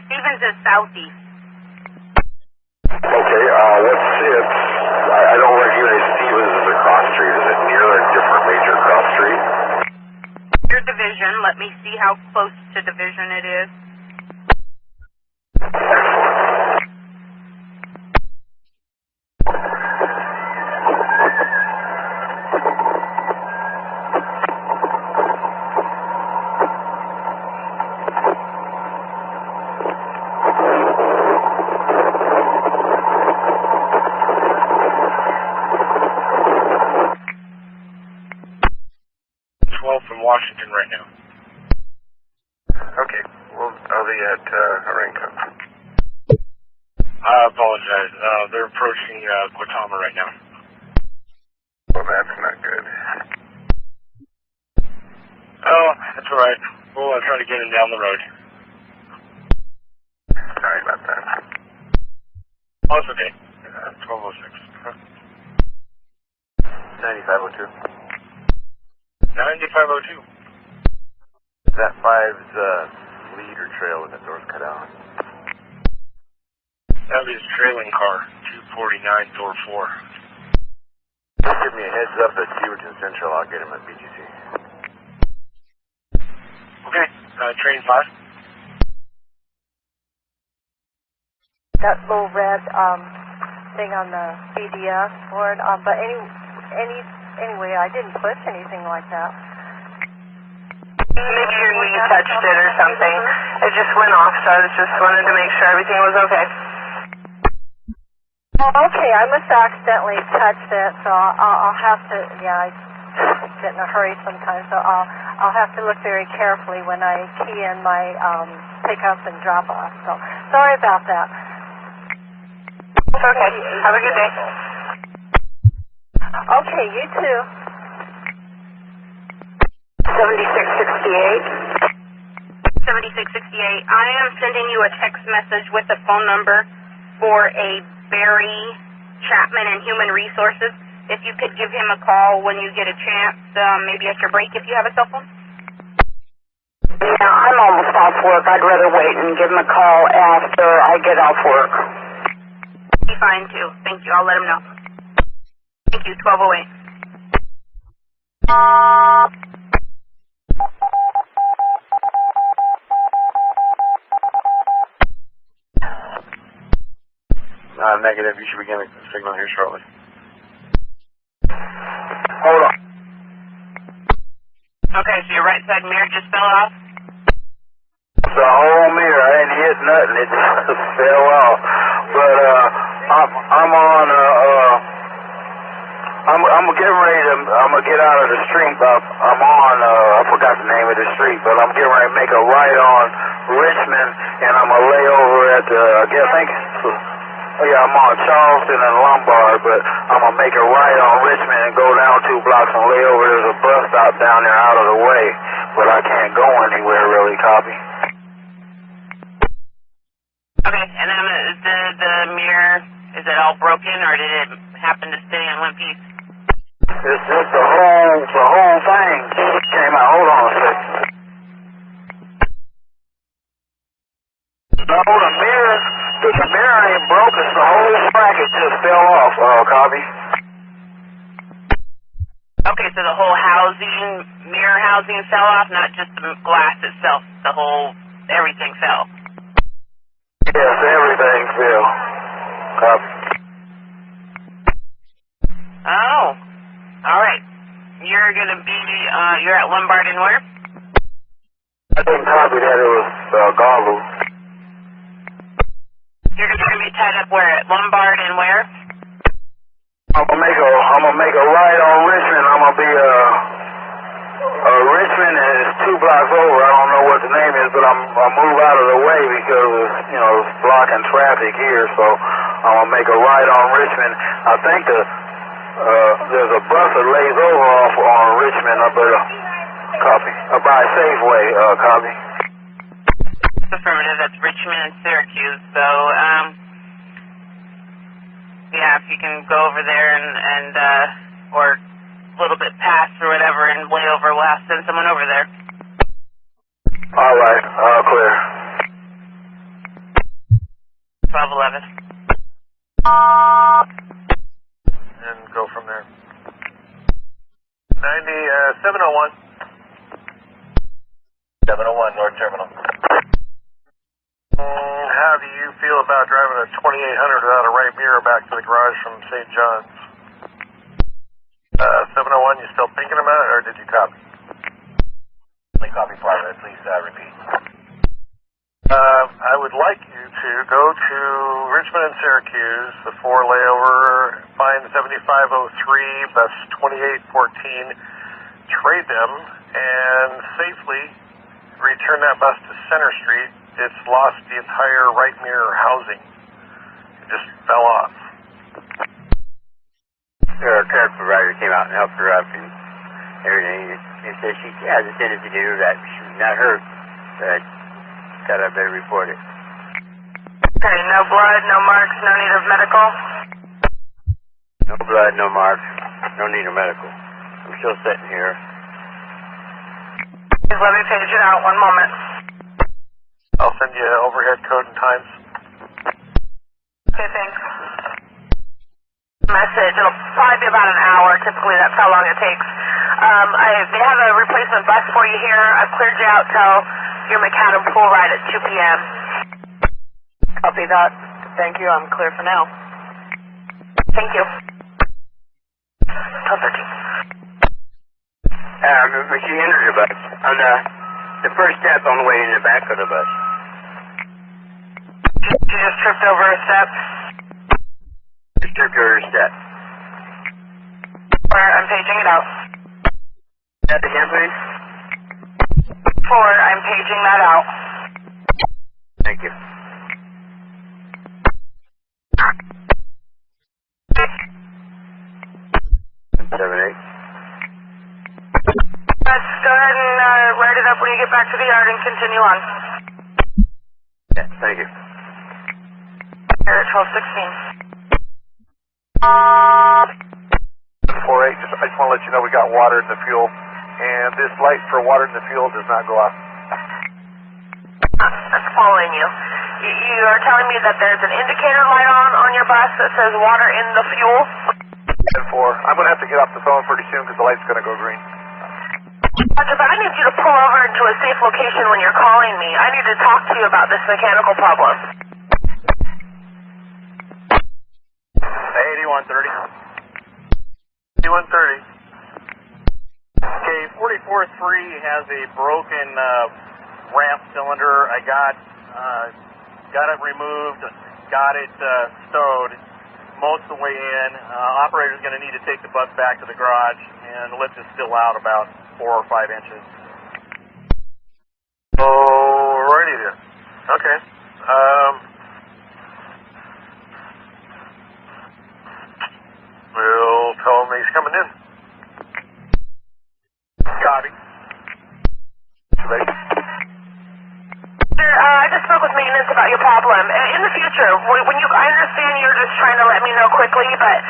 Stevens is southeast. Okay, I don't recognize Stevens as a cross street. Is it near a different major cross street? Your division, let me see how close to division it is. Washington right now. Okay, well, I'll be at Orenco. I apologize. They're approaching Guatama right now. Well, that's not good. Oh, that's all right. We'll try to get him down the road. Sorry about that. Oh, it's okay. 1206. 9502. 9502. That 5's leader trail with the doors cut out. That was his trailing car, 249, door 4. Just give me a heads up at Beaverton Central. I'll get him at BGC. Okay, train 5. That little red thing on the BDS board, but anyway, I didn't push anything like that. Make sure you touched it or something. It just went off, so I just wanted to make sure everything was okay. Oh, okay, I must have accidentally touched it, so I'll have to, I get in a hurry sometimes, so I'll have to look very carefully when I key in my pickup and drop off. So sorry about that. Okay, have a good day. Okay, you too. 7668. 7668. I am sending you a text message with a phone number for a Barry Chapman in Human Resources. If you could give him a call when you get a chance, maybe at your break if you have a cell phone. Yeah, I'm almost off work. I'd rather wait and give him a call after I get off work. Be fine too. Thank you. I'll let him know. Thank you. 1208. Negative. You should be getting a signal here shortly. Hold on. Okay, so your right side mirror just fell off? The whole mirror. I didn't hit nothing. It just fell off. But I'm on. I'm getting ready to. I'm gonna get out of the street. I'm on. I forgot the name of the street, but I'm getting ready to make a right on Richmond, and I'm gonna lay over at the. I think. Yeah, I'm on Charleston and Lombard, but I'm gonna make a right on Richmond and go down 2 blocks and lay over. There's a bus stop down there out of the way, but I can't go anywhere really. Copy. Okay, and then the mirror, is it all broken or did it happen to stay in one piece? It's just the whole thing came out. Hold on a second. No, the mirror ain't broke. It's the whole bracket just fell off. Copy. Okay, so the whole mirror housing fell off, not just the glass itself. Everything fell. Yes, everything fell. Copy. Oh, all right. You're gonna be, you're at Lombard and where? I didn't copy that. It was Garble. You're gonna be tied up where? At Lombard and where? I'm gonna make a right on Richmond. I'm gonna be Richmond is 2 blocks over. I don't know what the name is, but I'll move out of the way because it's blocking traffic here. So I'm gonna make a right on Richmond. I think there's a bus that lays over off on Richmond up at copy by Safeway. Copy. Affirmative. That's Richmond and Syracuse. So yeah, if you can go over there and or a little bit past or whatever and way over, we'll have to send someone over there. All right, clear. 1211. And go from there. 701. 701 North Terminal. How do you feel about driving a 2800 without a right mirror back to the garage from St. John's? 701, you still thinking about it, or did you copy? Only copy private. Please repeat. I would like you to go to Richmond and Syracuse, the 4 layover, find 7503, bus 2814, trade them and safely return that bus to Center Street. It's lost the entire right mirror housing. It just fell off. Her curb provider came out and helped her up and everything. And said she has a tendency to do that. She's not hurt, but thought I better report it. Okay, no blood, no marks, no need of medical? No blood, no marks, no need of medical. I'm still sitting here. Please let me page it out. 1 moment. I'll send you overhead code and times. Okay, thanks. Message. It'll probably be about an hour. Typically, that's how long it takes. They have a replacement bus for you here. I've cleared you out till your McAdam pool ride at 2 p.m. Copy that. Thank you. I'm clear for now. Thank you. 12:13. She entered the bus on the first step on the way in the back of the bus. She just tripped over a step? Just tripped over a step. I'm paging it out. That again, please? 4, I'm paging that out. Thank you. Seven, 8. Let's go ahead and write it up when you get back to the yard and continue on. Yeah, thank you. Here at 12:16. 4-8, I just want to let you know we got water in the fuel, and this light for water in the fuel does not go off. That's following you. You are telling me that there's an indicator light on your bus that says water in the fuel? 10-4. I'm going to have to get off the phone pretty soon because the light's going to go green. Roger, but I need you to pull over into a safe location when you're calling me. I need to talk to you about this mechanical problem. 8130. 8130. Okay, 44-3 has a broken ramp cylinder. I got it removed, got it stowed most of the way in. Operator's going to need to take the bus back to the garage, and the lift is still out about 4 or 5 inches. Alrighty then. Okay. We'll tell him he's coming in. Copy. Ready? Sir, I just spoke with maintenance about your problem. In the future, when I understand you're just trying to let me know quickly, but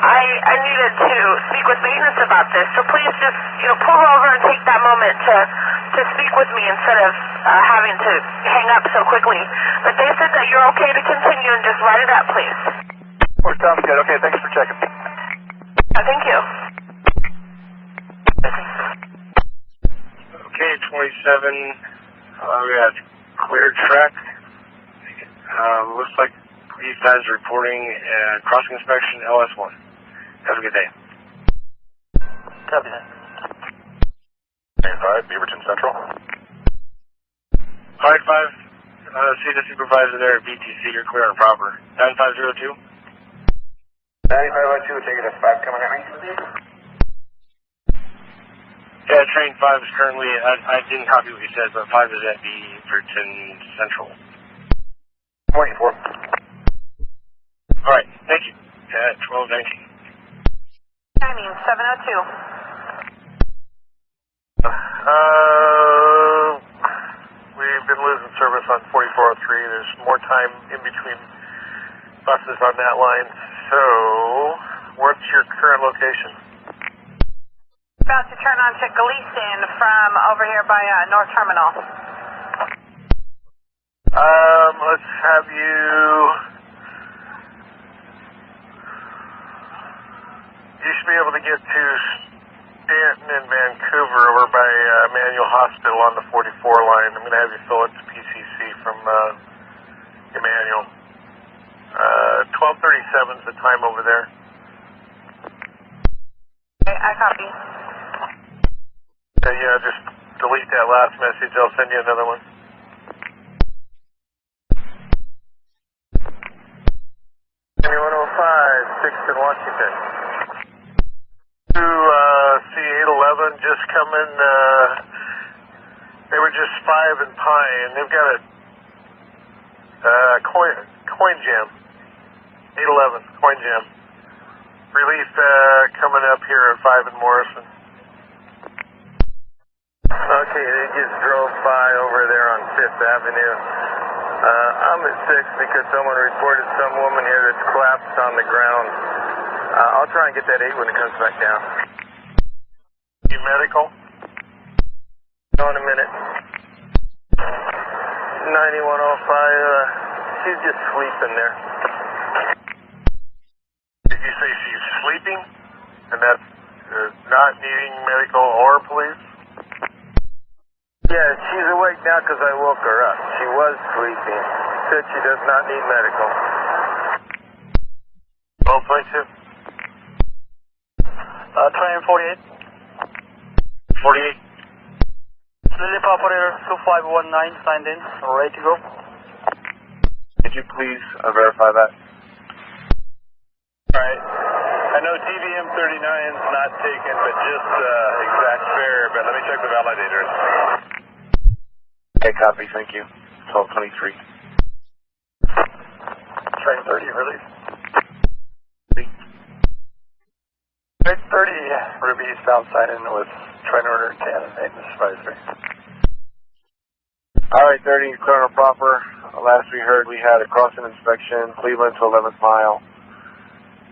I needed to speak with maintenance about this. So please just, pull over and take that moment to speak with me instead of having to hang up so quickly. But they said that you're okay to continue and just write it up, please. Sounds good. Okay, thanks for checking. Thank you. Okay, 27. We got cleared track. Looks like these guys are reporting crossing inspection LS1. Have a good day. Copy that. 5, Beaverton Central. Alright, 5. See the supervisor there at BTC. You're clear and proper. 9502. 9502, take it as 5 coming at me. Yeah, train 5 is currently, I didn't copy what you said, but 5 is at Beaverton Central. Waiting for. Alright, thank you. At 1219. Timing 7:02. We've been losing service on 4403. There's more time in between buses on that line. So, what's your current location? About to turn on to Gleason from over here by North Terminal. Let's have you... You should be able to get to Stanton and Vancouver over by Emmanuel Hospital on the 44 line. I'm going to have you fill it to PCC from Emmanuel. 12:37 is the time over there. Okay, I copy. Yeah, just delete that last message. I'll send you another one. Washington. To C811 11 just coming, they were just 5 and Pine. They've got a coin jam, 811 coin jam. Relief coming up here at 5 and Morrison. Okay, they just drove by over there on 5th Avenue. I'm at 6 because someone reported some woman here that's collapsed on the ground. I'll try and get that 8 when it comes back down. You medical? No, in a minute. 9105, she's just sleeping there. Did you say she's sleeping? And that's not needing medical or police? Yeah, she's awake now because I woke her up. She was sleeping. Said she does not need medical. 1222. Train 48. 48. Relief operator 2519 signed in, ready to go. Could you please verify that? Alright. I know TVM 39 is not taken, but just exact fare, but let me check the validators. Okay, copy, thank you. 1223. Train 30, release. Train 30, Ruby eastbound, sign in with train order 10 and maintenance advisory. Alright, 30, clear and proper. Last we heard, we had a crossing inspection, Cleveland to 11th mile.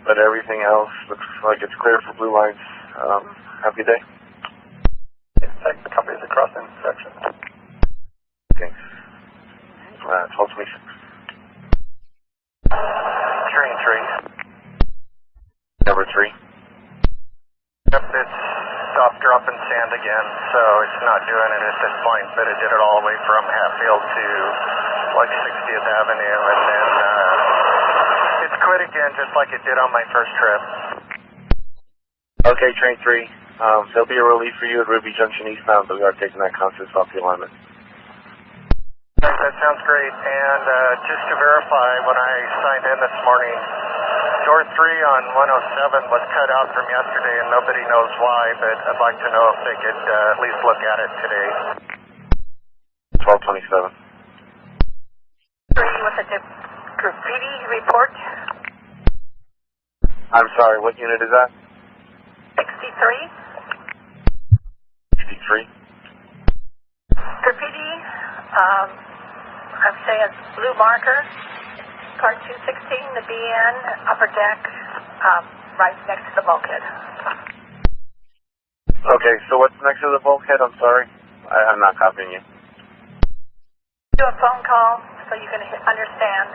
But everything else looks like it's clear for blue lines. Happy day. Second copy of the crossing inspection. Okay. 1226. Train 3. Number 3. Yep, it's stopped dropping sand again, so it's not doing it at this point, but it did it all the way from Hatfield to like 60th Avenue, and then it's quit again just like it did on my first trip. Okay, train 3. There'll be a relief for you at Ruby Junction eastbound, but we are taking that conscious off the alignment. That sounds great, and just to verify, when I signed in this morning, door 3 on 107 was cut out from yesterday, and nobody knows why, but I'd like to know if they could at least look at it today. 1227. 3 with a graffiti report. I'm sorry, what unit is that? 63. 63. Graffiti, I'm saying blue marker, car 216, the BN, upper deck, right next to the bulkhead. Okay, so what's next to the bulkhead? I'm sorry. I'm not copying you. Do a phone call so you can understand.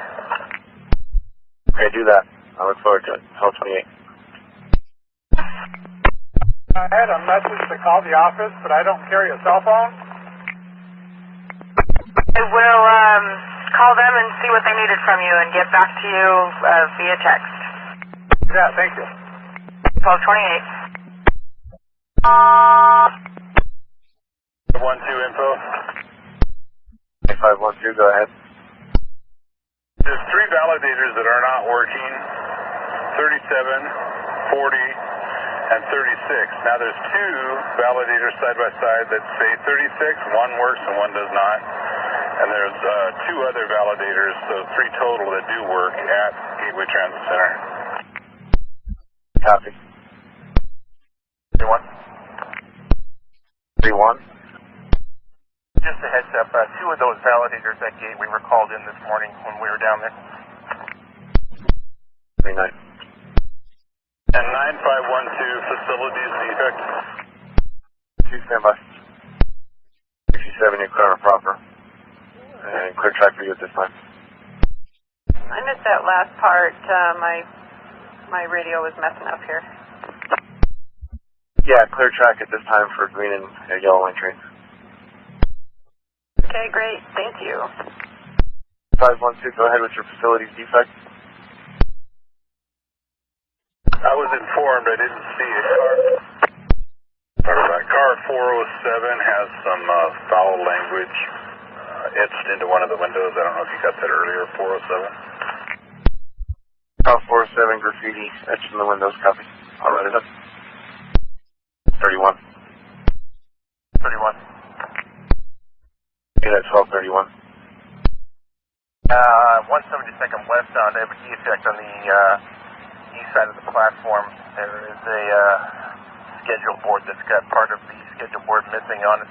Okay, do that. I look forward to it. 1228. I had a message to call the office, but I don't carry a cell phone. I will call them and see what they needed from you and get back to you via text. Yeah, thank you. 1228. 12 info. 512, go ahead. There's 3 validators that are not working, 37, 40, and 36. Now there's 2 validators side by side that say 36, one works and one does not. And there's 2 other validators, so 3 total that do work at Gateway Transit Center. Copy. 31. 31. Just a heads up, 2 of those validators at Gateway were called in this morning when we were down there. 39. And 9512, facilities defect. 2 standby. 67, you're clear and proper. And clear track for you at this time. I missed that last part. My radio was messing up here. Yeah, clear track at this time for green and yellow line trains. Okay, great. Thank you. 512, go ahead with your facilities defect. I was informed, I didn't see it. Car 407 has some foul language etched into one of the windows. I don't know if you got that earlier, 407. Car 407 graffiti etched in the windows, copy. I'll write it up. 31. 172nd westbound, I have a defect on the east side of the platform. There is a schedule board that's got part of the schedule board missing on it.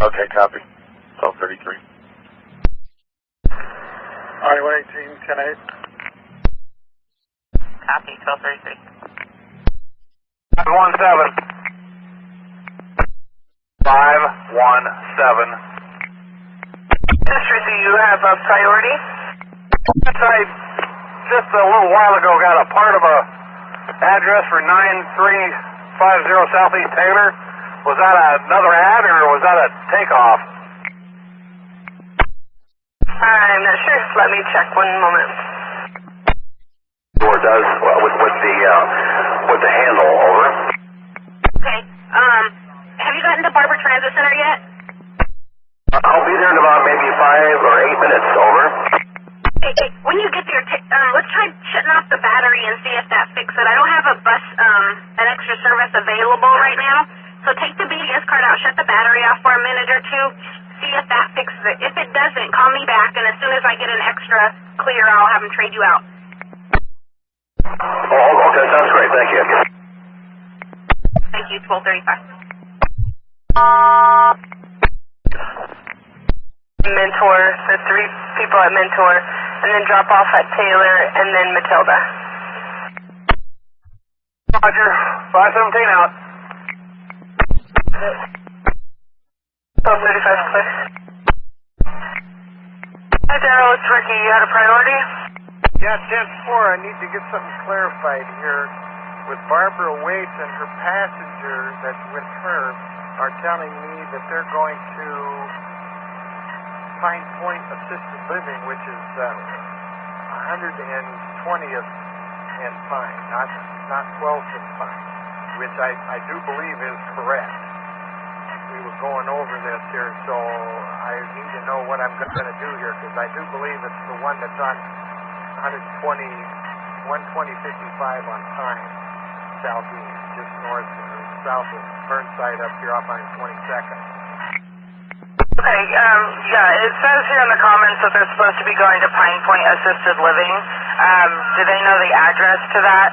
Okay, copy. 1233. Alright, 118, 10-8. Copy, 1233. 517. 517. District, do you have a priority? I just a little while ago got a part of a address for 9350 Southeast Taylor. Was that another ad or was that a takeoff? I'm not sure. Let me check one moment. Or does with the handle, over. Okay. Have you gotten to Barber Transit Center yet? I'll be there in about maybe 5 or 8 minutes, over. Hey, when you get there, let's try shutting off the battery and see if that fixes it. I don't have a bus, an extra service available right now. So take the BDS card out, shut the battery off for a minute or two, see if that fixes it. If it doesn't, call me back, and as soon as I get an extra clear, I'll have them trade you out. Oh, okay, sounds great. Thank you. Thank you, 1235. Mentor, so 3 people at Mentor, and then drop off at Taylor, and then Matilda. Roger. 517 out. 1235, clear. Hi, Daryl, it's Ricky. You had a priority? Yeah, 10-4, I need to get something clarified here. With Barbara Waits and her passenger that's with her are telling me that they're going to Pine Point Assisted Living, which is 120th and Pine, not 12th and Pine, which I do believe is correct. We were going over this here, so I need to know what I'm going to do here, because I do believe it's the one that's on 120, 12055 on Pine, southeast, just north or south of Burnside up here off 122nd. Okay, yeah, it says here in the comments that they're supposed to be going to Pine Point Assisted Living. Do they know the address to that?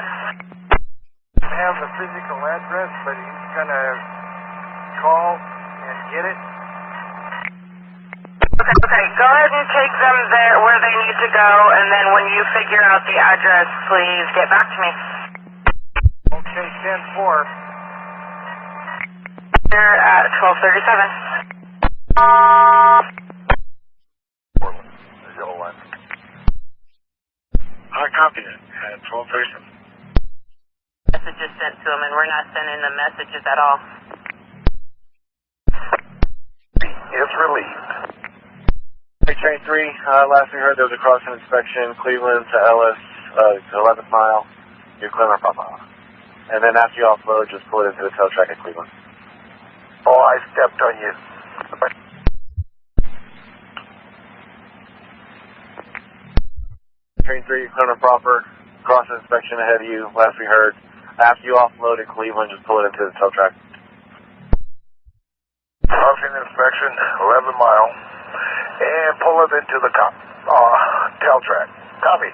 I have the physical address, but he's going to call and get it. Okay, go ahead and take them there where they need to go, and then when you figure out the address, please get back to me. Okay, 10-4. You're at 1237. Portland, the yellow line. I copy it at 1237. Messages sent to them, and we're not sending them messages at all. It's relieved. Train 3, last we heard there was a crossing inspection, Cleveland to Ellis, to 11th mile, you're clear on Papa. And then after you offload, just pull it into the tail track at Cleveland. Oh, I stepped on you. Train 3, you're clear on proper, crossing inspection ahead of you, last we heard. After you offload at Cleveland, just pull it into the tail track. Crossing inspection, 11 mile. And pull it into the tail track. Copy.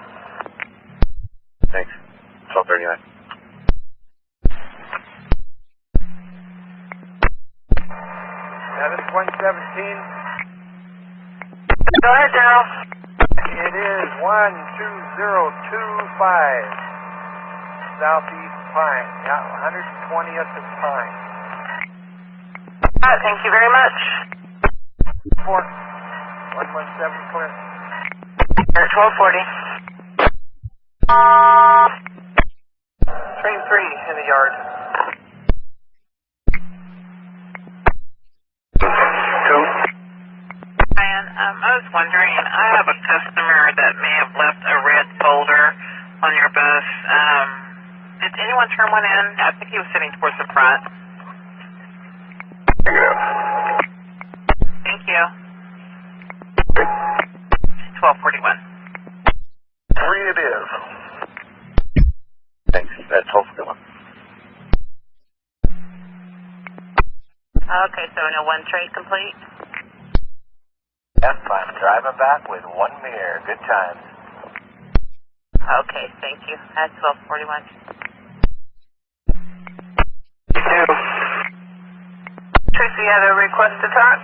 Thanks. 1239. That is 117. Go ahead, Daryl. It is 12025 Southeast Pine. Yeah, 120th and Pine. All right, thank you very much. 117 clear. You're at 1240. Train 3 in the yard. Ryan, I was wondering, I have a customer that may have left a red folder on your bus. Did anyone turn one in? I think he was sitting towards the front. Thank you. 1241. 3 it is. Thanks. That's 1241. Okay, so no one trade complete? That's fine. driving back with one mirror. Good times. Okay, thank you. At 1241. Tracy, you had a request to talk?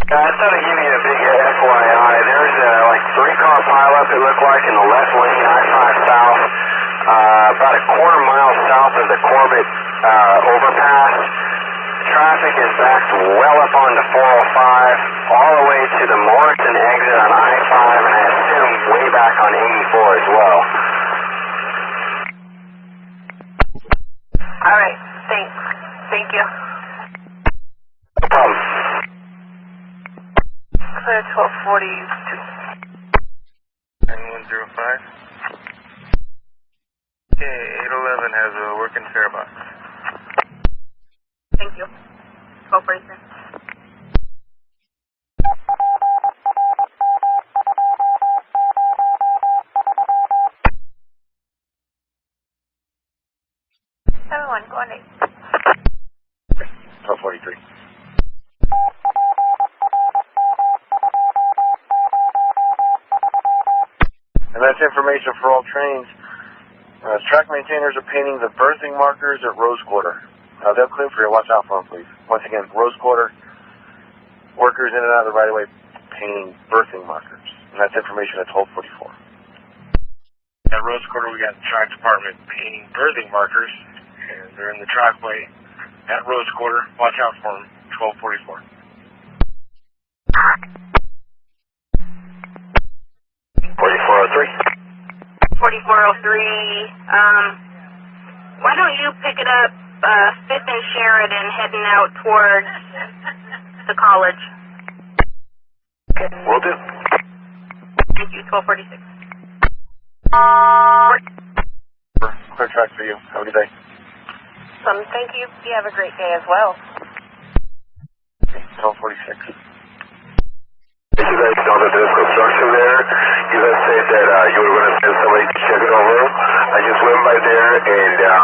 I thought I'd give you a big FYI. There's like 3-car pileup, it looked like, in the left lane, I-5 south, about a quarter-mile south of the Corbett overpass. Traffic is backed well up onto 405, all the way to the Morrison exit on I-5, and I assume way back on 84 as well. All right, thanks. Thank you. No problem. Clear 1242. 9105. Okay, 811 has a working fare box. Thank you. 1243. Everyone, go on 8. 1243. And that's information for all trains. Track maintainers are painting the berthing markers at Rose Quarter. They'll clear for you. Watch out for them, please. Once again, Rose Quarter, workers in and out of the right-of-way painting berthing markers. And that's information at 1244. At Rose Quarter, we got the track department painting berthing markers, and they're in the trackway at Rose Quarter. Watch out for them. 1244. 4403. 4403. Why don't you pick it up 5th and Sheridan heading out towards the college? Will do. Thank you. 1246. Clear track for you. Have a good day. Thank you. You have a great day as well. 1246. You guys know that there's construction there. You guys said that you were going to send somebody to check it over. I just went by there, and the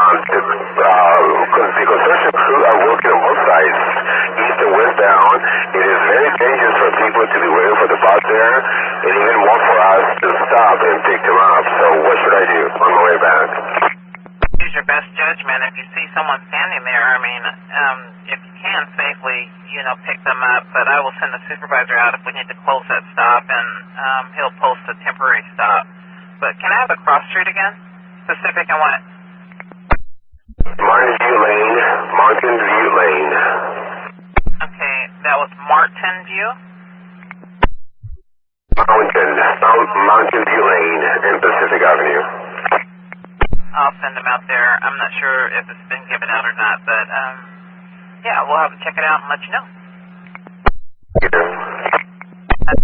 construction crew are working on both sides, east and westbound. It is very dangerous for people to be waiting for the bus there, and even more for us to stop and pick them up. So what should I do on my way back? Use your best judgment. If you see someone standing there, I mean, if you can safely, pick them up. But I will send a supervisor out if we need to close that stop, and he'll post a temporary stop. But can I have the cross street again? Specific and what? Martin View Lane. Mountain View Lane. Okay, that was Martin View? Mountain View Lane and Pacific Avenue. I'll send them out there. I'm not sure if it's been given out or not, but yeah, we'll have them check it out and let you know.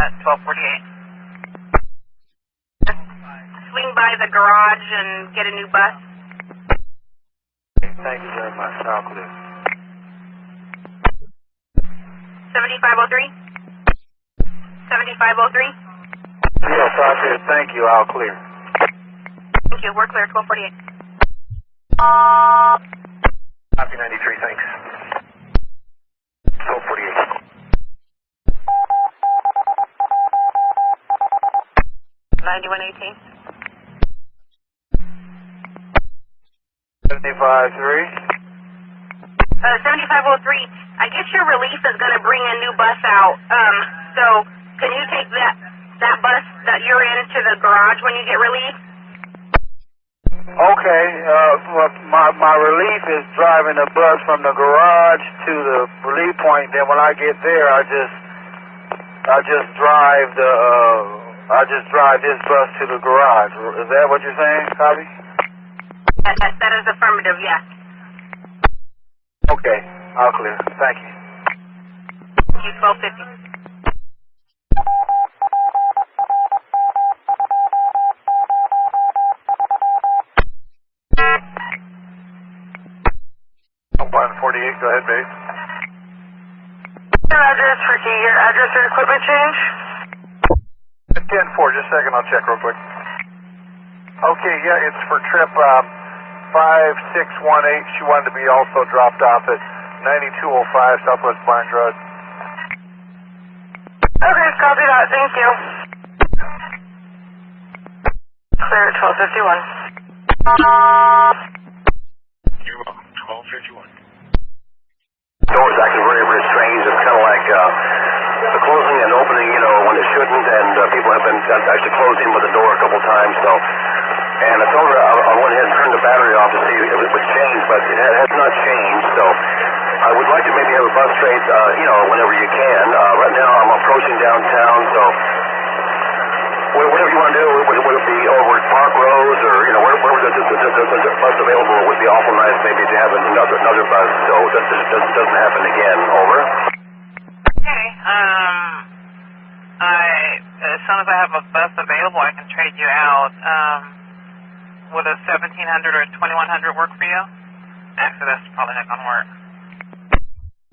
At 1248. Swing by the garage and get a new bus. Thank you very much. I'll clear. 7503? 7503? Yes, Roger. Thank you. I'll clear. Thank you. We're clear. 1248. Copy 93, thanks. 1248. 9118. 75-3. 7503. I guess your relief is going to bring a new bus out. So can you take that bus that you're in to the garage when you get relief? Okay. My relief is driving the bus from the garage to the relief point. Then when I get there, I just drive this bus to the garage. Is that what you're saying, Copy? That is affirmative, yes. Okay, I'll clear. Thank you. Thank you. 1250. 148, go ahead, babe. Your address for key, your address or equipment change? 10-4, just a second, I'll check real quick. Okay, yeah, it's for trip 5618. She wanted to be also dropped off at 9205 Southwest Barnes Road. Copy that, thank you. Clear at 1251. You're welcome. 1251. So it's actually very, very strange. It's kind of like the closing and opening, you know, when it shouldn't, and people have been actually closing with the door a couple times. So, and I told her I went ahead and turned the battery off to see if it would change, but it has not changed. So I would like to maybe have a bus trade, you know, whenever you can. Right now I'm approaching downtown, so whatever you want to do, would it be over at Park Rose or, you know, wherever the bus available would be awful nice maybe to have another bus so that this doesn't happen again. Over. Okay. As soon as I have a bus available, I can trade you out. Would a 1700 or 2100 work for you? Actually, that's probably not going to work.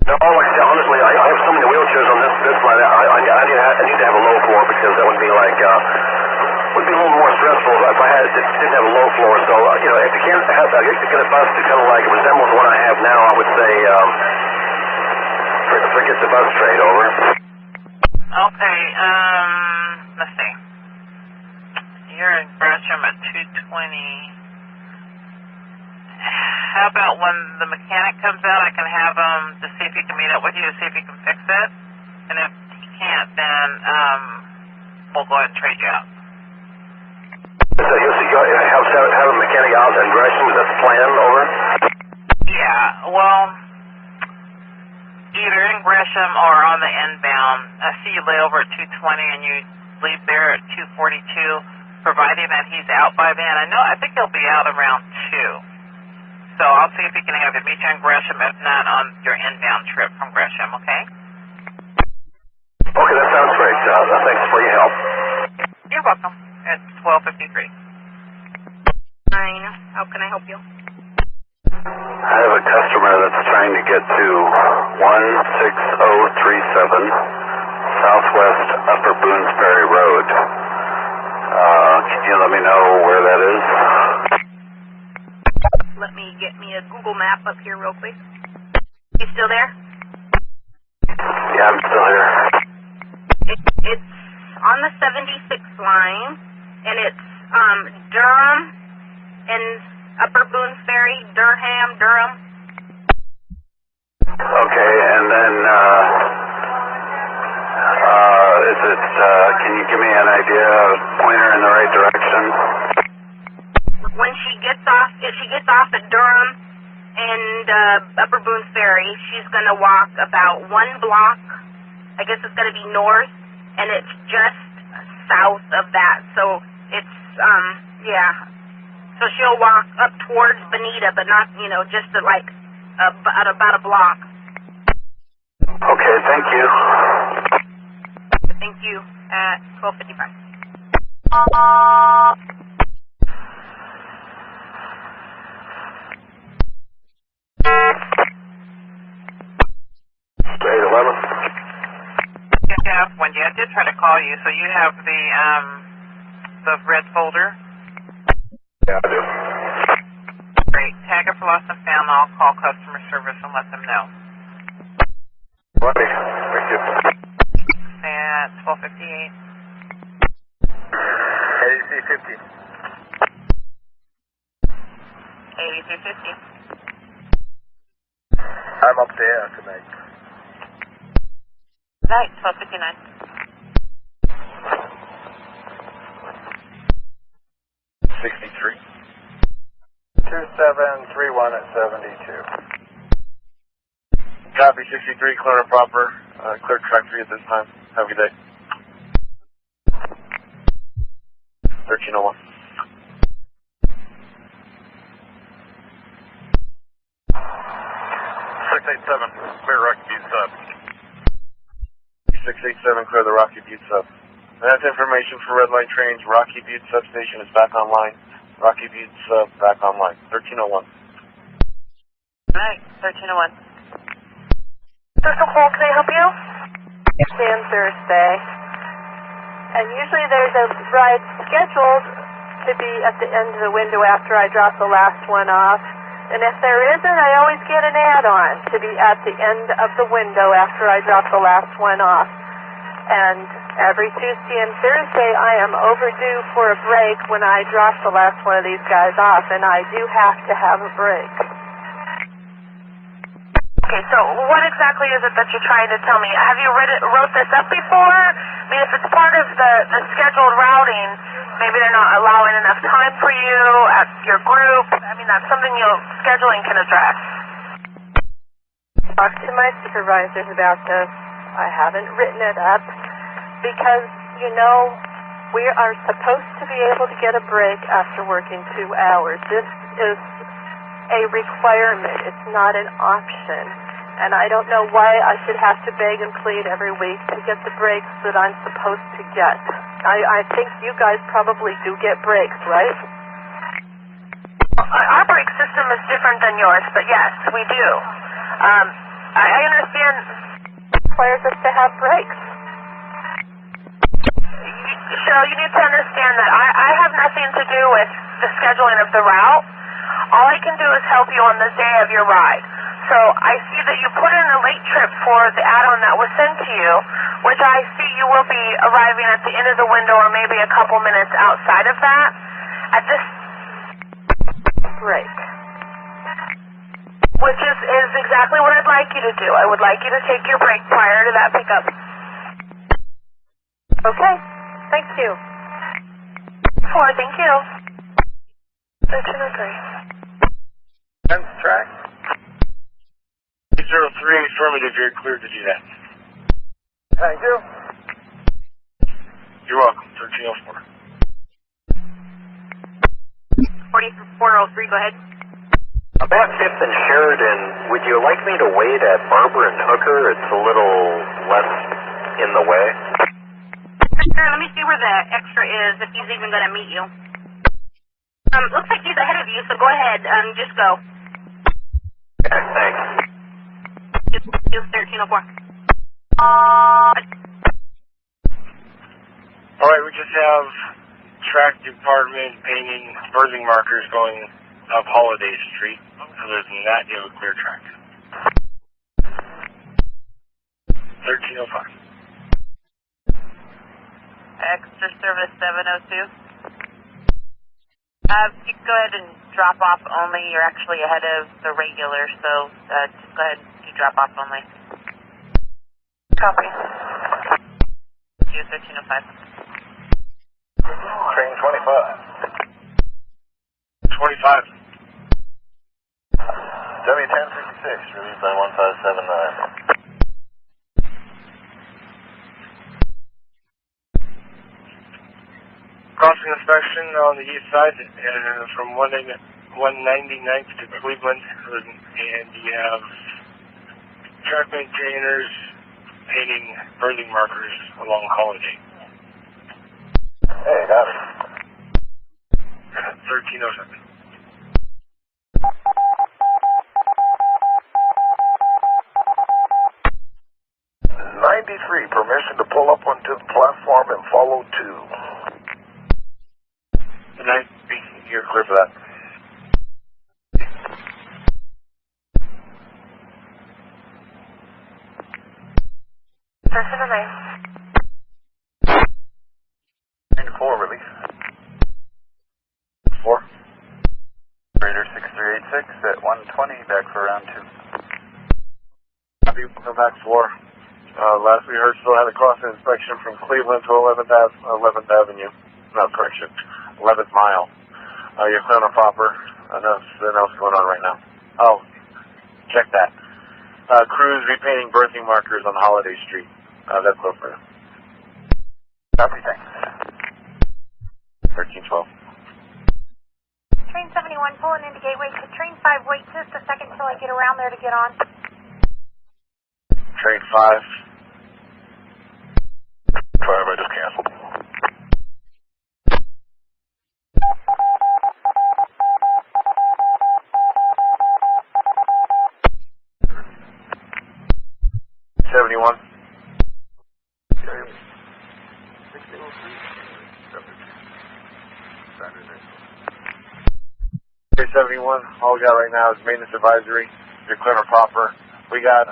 No, honestly, I have so many wheelchairs on this line. I need to have a low floor because that would be like would be a little more stressful if I didn't have a low floor. So you know, if you can't get a bus to kind of like resemble the one I have now, I would say forget the bus trade. Over. Okay. Let's see. You're in Gresham at 220. How about when the mechanic comes out, I can have him to see if he can meet up with you to see if he can fix it? And if he can't, then we'll go ahead and trade you out. So you'll have a mechanic out in Gresham, is that the plan, over? Yeah, well, either in Gresham or on the inbound. I see you lay over at 220 and you leave there at 242, providing that he's out by then. I think he'll be out around 2. So I'll see if he can have you meet you in Gresham, if not on your inbound trip from Gresham, okay? Okay, that sounds great. Thanks for your help. You're welcome. It's 12:53. Fine. How can I help you? I have a customer that's trying to get to 16037 Southwest Upper Boonesbury Road. Can you let me know where that is? Let me get me a Google map up here real quick. You still there? Yeah, I'm still here. It's on the 76th line, and it's Durham and Upper Boonesbury, Durham. Okay, and then is it? Can you give me an idea, pointer in the right direction? When she gets off, if she gets off at Durham and Upper Boonesbury, she's going to walk about 1 block. I guess it's going to be north, and it's just south of that. So it's, yeah. So she'll walk up towards Bonita, but not, you know, just at like about a block. Okay, thank you. Thank you. At 12:55. Yeah, Wendy, I did try to call you, so you have the red folder? Yeah, I do. Great. Tag it for lost and found. I'll call customer service and let them know. Ready. Thank you. At 12:58. ADC 50. ADC 50. I'm up there tonight. Right, 12:59. $63. 2731 at 72. Copy 63, clear and proper. Clear track for you at this time. Have a good day. 1301. 687, clear Rocky Butte sub. 687, clear the Rocky Butte sub. And that's information for Red Line Trains. Rocky Butte substation is back online. Rocky Butte sub back online. 1301. Right, 1301. Crystal Cole, can I help you? Tuesday and Thursday. And usually there's a ride scheduled to be at the end of the window after I drop the last one off. And if there isn't, I always get an add-on to be at the end of the window after I drop the last one off. And Every Tuesday and Thursday, I am overdue for a break when I drop the last one of these guys off, and I do have to have a break. Okay, so what exactly is it that you're trying to tell me? Have you wrote this up before? I mean, if it's part of the scheduled routing, maybe they're not allowing enough time for you at your group. I mean, that's something scheduling can address. Talk to my supervisors about this. I haven't written it up because, you know, we are supposed to be able to get a break after working 2 hours. This is a requirement. It's not an option. And I don't know why I should have to beg and plead every week to get the breaks that I'm supposed to get. I think you guys probably do get breaks, right? Our break system is different than yours, but yes, we do. I understand. It requires us to have breaks. Cheryl, you need to understand that I have nothing to do with the scheduling of the route. All I can do is help you on the day of your ride. So I see that you put in a late trip for the add-on that was sent to you, which I see you will be arriving at the end of the window or maybe a couple minutes outside of that. At this break. Which is exactly what I'd like you to do. I would like you to take your break prior to that pickup. Okay. Thank you. Thank you. 1303. Fence track. 03, affirmative, you're cleared to do that. Thank you. You're welcome, 1304. 4403, go ahead. About 5th and Sheridan, would you like me to wait at Barber and Hooker? It's a little less in the way. Sure, let me see where the extra is, if he's even going to meet you. Looks like he's ahead of you, so go ahead, just go. Okay, thanks. 1304. Alright, we just have track department painting berthing markers going up Holiday Street. Other than that, you have a clear track. 1305. Extra service 702. You can go ahead and drop off only. You're actually ahead of the regular, so just go ahead and do drop off only. Copy. 1305. Train 25. 25. W1066, released by 1579. Crossing inspection on the east side from 199th to Cleveland, and you have track maintainers painting berthing markers along Holiday. Hey, got it. 1307. Permission to pull up onto the platform and follow 2. The 9th, you're clear for that. Person 9. 4, release. 4. Raider 6386 at 120, back for round 2. Copy, come back 4. Last we heard, still had a crossing inspection from Cleveland to 11th Avenue. No, correction, 11th mile. You're clear on a proper. Nothing else going on right now. Oh, check that. Crews repainting berthing markers on Holiday Street. That's over. Copy, thanks. 1312. Train 71 pulling into Gateway. Could Train 5 wait just a second until I get around there to get on? Train 5. 5, I just canceled. Okay, 71. All we got right now is maintenance advisory. You're clear and proper. We got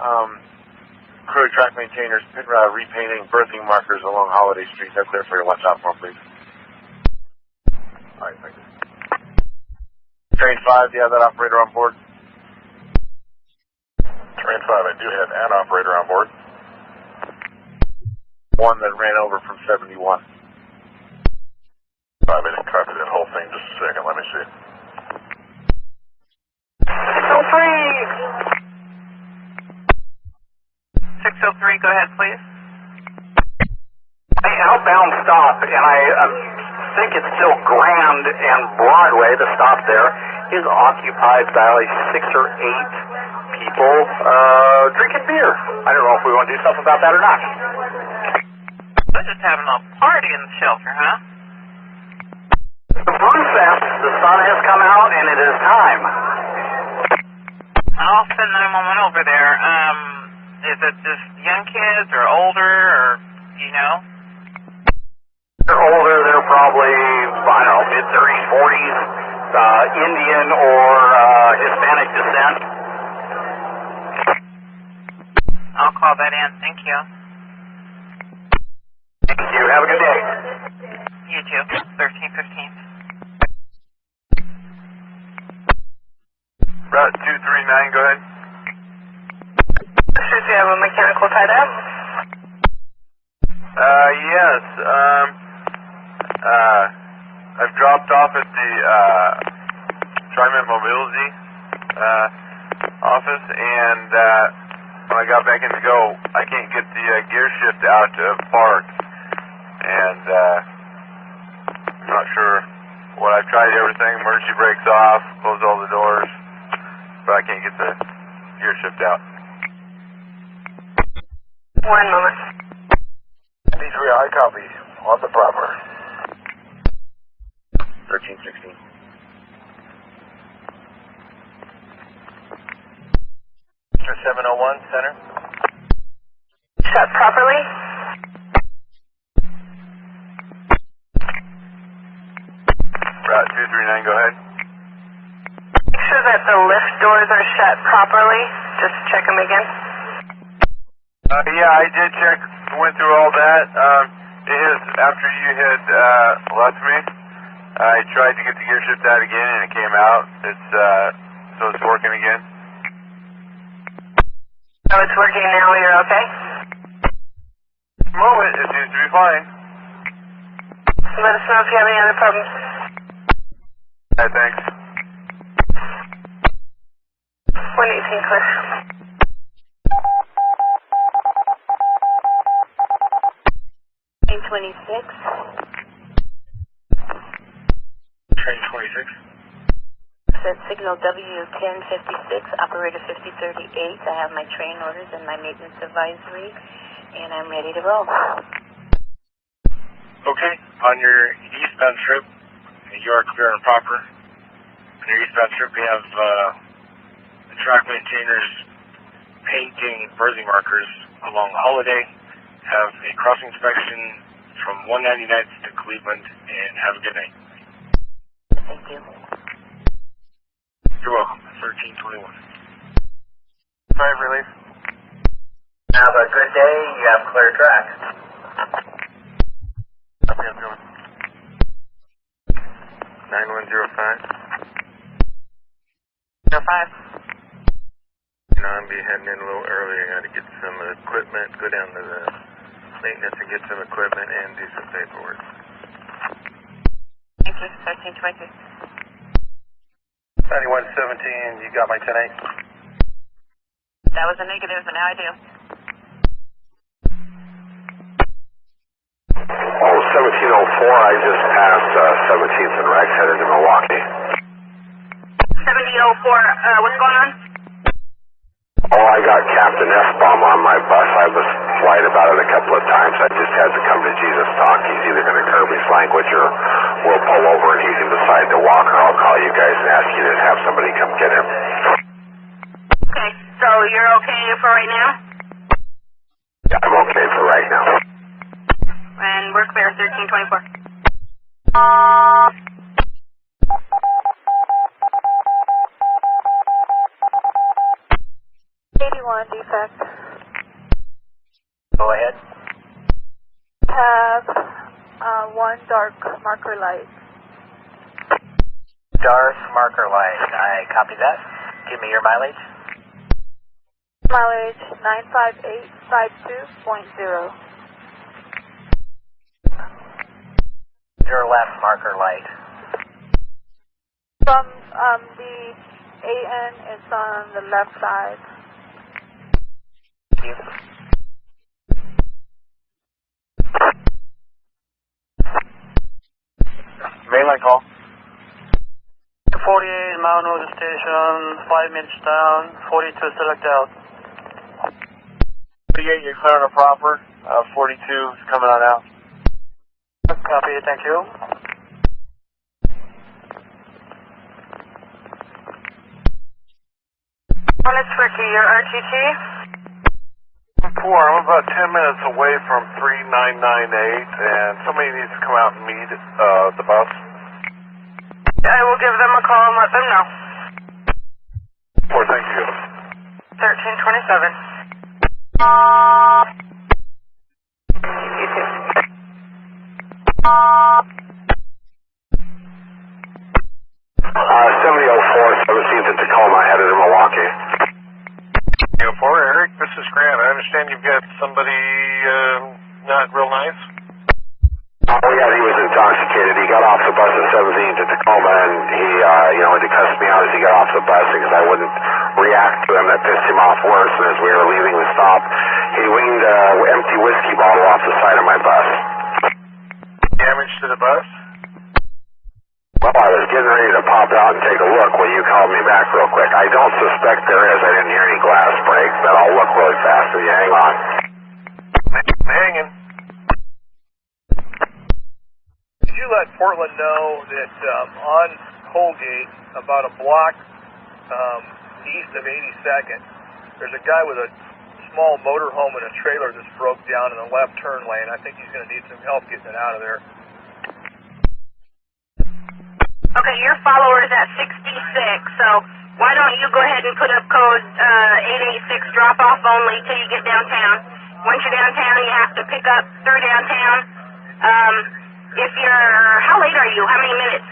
crew of track maintainers repainting berthing markers along Holiday Street. That's clear for your left platform, please. All right, thank you. Train 5, do you have that operator on board? Train 5, I do have an operator on board. One that ran over from 71. I didn't copy that whole thing. Just a second, let me see. 603, go ahead, please. Outbound stop, and I think it's still Grand and Broadway, the stop there, is occupied by 6 or 8 people drinking beer. I don't know if we want to do something about that or not. They're just having a party in the shelter, huh? The Brew Fest, the sun has come out, and it is time. I'll send 911 over there. Is it just young kids or older, or, you know? They're older, they're probably, I don't know, mid-30s, 40s, Indian or Hispanic descent. I'll call that in. Thank you. Thank you. Have a good day. You too. 1315. Route 239, go ahead. Should you have a mechanical tied up? Yes. I've dropped off at the Trimet Mobility office, and when I got back in to go, I can't get the gear shift out to park, and I'm not sure what. I've tried everything, emergency brakes off, closed all the doors, but I can't get the gear shift out. 1 moment. 93, I copy. On the proper. 1316. Mr. 701, center. Shut properly? Route 239, go ahead. Make sure that the lift doors are shut properly. Just check them again. Yeah, I did check, went through all that. It is after you had left me. I tried to get the gear shift out again, and it came out. It's so it's working again. Oh, it's working now. You're okay? At the moment, it seems to be fine. Let us know if you have any other problems. All right, thanks. 118 clear. Train 26. Train 26. Set signal W1056, operator 5038. I have my train orders and my maintenance advisory, and I'm ready to roll. Okay, on your eastbound trip, you are clear and proper. On your eastbound trip, we have the track maintainers painting berthing markers along Holiday. Have a crossing inspection from 199th to Cleveland, and have a good night. Thank you. You're welcome. 1321. 5 relief. Have a good day. You have clear track. Copy, I'm going. 9105. 05. You know, I'm be heading in a little earlier. I got to get some equipment, go down to the maintenance and get some equipment and do some paperwork. Thank you. 1322. 9117, you got my 10-8? That was a negative, but now I do. Oh, 1704, I just passed 17th and Rex, headed to Milwaukee. 7004, what's going on? Oh, I got Captain F-bomb on my bus. I was lied about it a couple of times. I just had to come to Jesus talk. He's either going to curb his language or we'll pull over and he can decide to walk, or I'll call you guys and ask you to have somebody come get him. Okay, so you're okay for right now? Yeah, I'm okay for right now. And we're clear, 1324. 81 defect. have one dark marker light. Darth marker light. I copy that. Give me your mileage. Mileage 95852.0. Your left marker light. From the AN, it's on the left side. Thank you. Mainline call. 48 Mount Road Station, 5 minutes down, 42 select out. 48, you're clear on a proper. 42 is coming on out. Copy, thank you. Minutes for your RTT. 4, I'm about 10 minutes away from 3998, and somebody needs to come out and meet the bus. I will give them a call and let them know. 4, thank you. 1327. You too. 7004, 17th at Tacoma, headed to Milwaukee. 4, Eric, this is Grant. I understand you've got somebody not real nice? Oh yeah, he was intoxicated. He got off the bus at 17th at Tacoma, and he, to cuss me out as he got off the bus because I wouldn't react to him. That pissed him off worse. And as we were leaving the stop, he winged an empty whiskey bottle off the side of my bus. Damage to the bus? Well, I was getting ready to pop out and take a look when you called me back real quick. I don't suspect there is. I didn't hear any glass break, but I'll look really fast if you hang on. I'm hanging. Did you let Portland know that on Colgate, about a block east of 82nd, there's a guy with a small motorhome and a trailer that's broke down in the left turn lane. I think he's going to need some help getting it out of there. Okay, your follower is at 66, so why don't you go ahead and put up code 886 drop off only till you get downtown. Once you're downtown, you have to pick up through downtown. How late are you? How many minutes?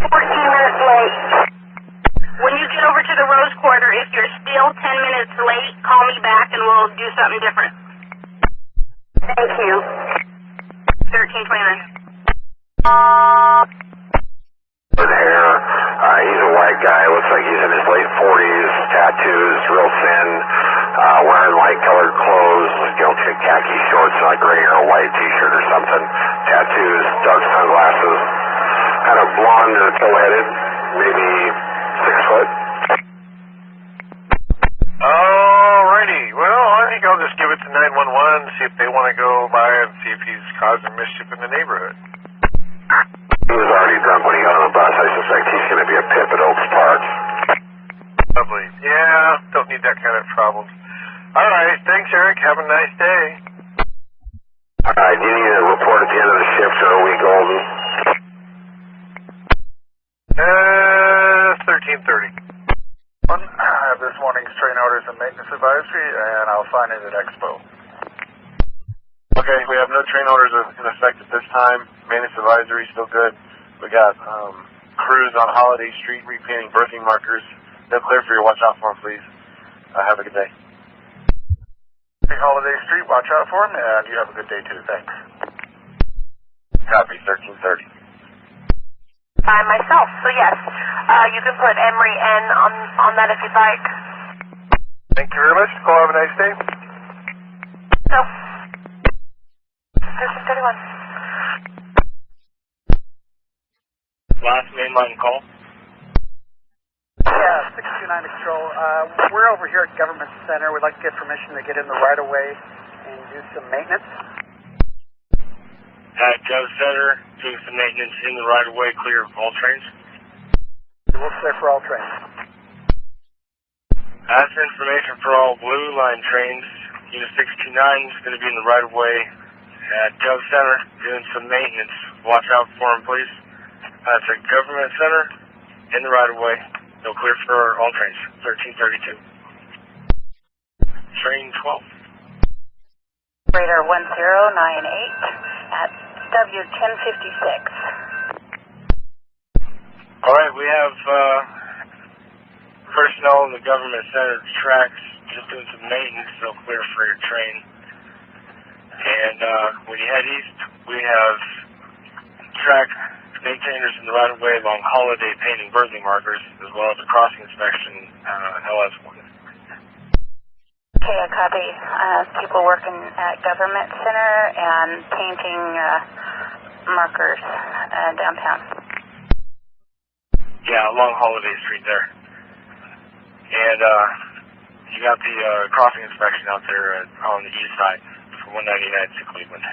14 minutes late. When you get over to the Rose Quarter, if you're still 10 minutes late, call me back and we'll do something different. Thank you. 1329. Hair. He's a white guy. Looks like he's in his late 40s. Tattoos, real thin. Wearing light-colored clothes. Khaki shorts, and a gray or a white T-shirt or something. Tattoos, dark sunglasses. Kind of blonde or tow-headed. Maybe 6 foot. Alrighty. Well, I think I'll just give it to 911, see if they want to go by and see if he's causing mischief in the neighborhood. He was already drunk when he got on the bus. I suspect he's going to be a pip at Oaks Park. Lovely. Yeah, don't need that kind of trouble. Alright, thanks, Eric. Have a nice day. Alright, do you need a report at the end of the shift, or are we golden? 1330. I have this morning's train orders and maintenance advisory, and I'll sign it at Expo. Okay, we have no train orders in effect at this time. Maintenance advisory still good. We got crews on Holiday Street repainting birthing markers. They're clear for you. Watch out for them, please. Have a good day. Holiday Street, watch out for him, and you have a good day too. Thanks. Copy, 1330. By myself, so yes. You can put Emery N on that if you'd like. Thank you very much. Nicole, have a nice day. So, 1331. Last mainline call. Yeah, 629 Control. We're over here at Government Center. We'd like to get permission to get in the right-of-way and do some maintenance. At Gov Center, doing some maintenance in the right-of-way, clear of all trains. We'll clear for all trains. As for information for all Blue Line trains, Unit 629 is going to be in the right-of-way at Gov Center, doing some maintenance. Watch out for them, please. That's at Government Center, in the right-of-way. They'll clear for all trains, 1332. Train 12. Operator 1098 at W1056. All right, we have personnel in the government center tracks just doing some maintenance, so clear for your train. And when you head east, we have track maintainers in the right-of-way along Holiday painting berthing markers, as well as a crossing inspection LS1. Okay, I copy. People working at Government Center and painting markers downtown. Yeah, along Holiday Street there. And you got the crossing inspection out there on the east side from 199 to Cleveland.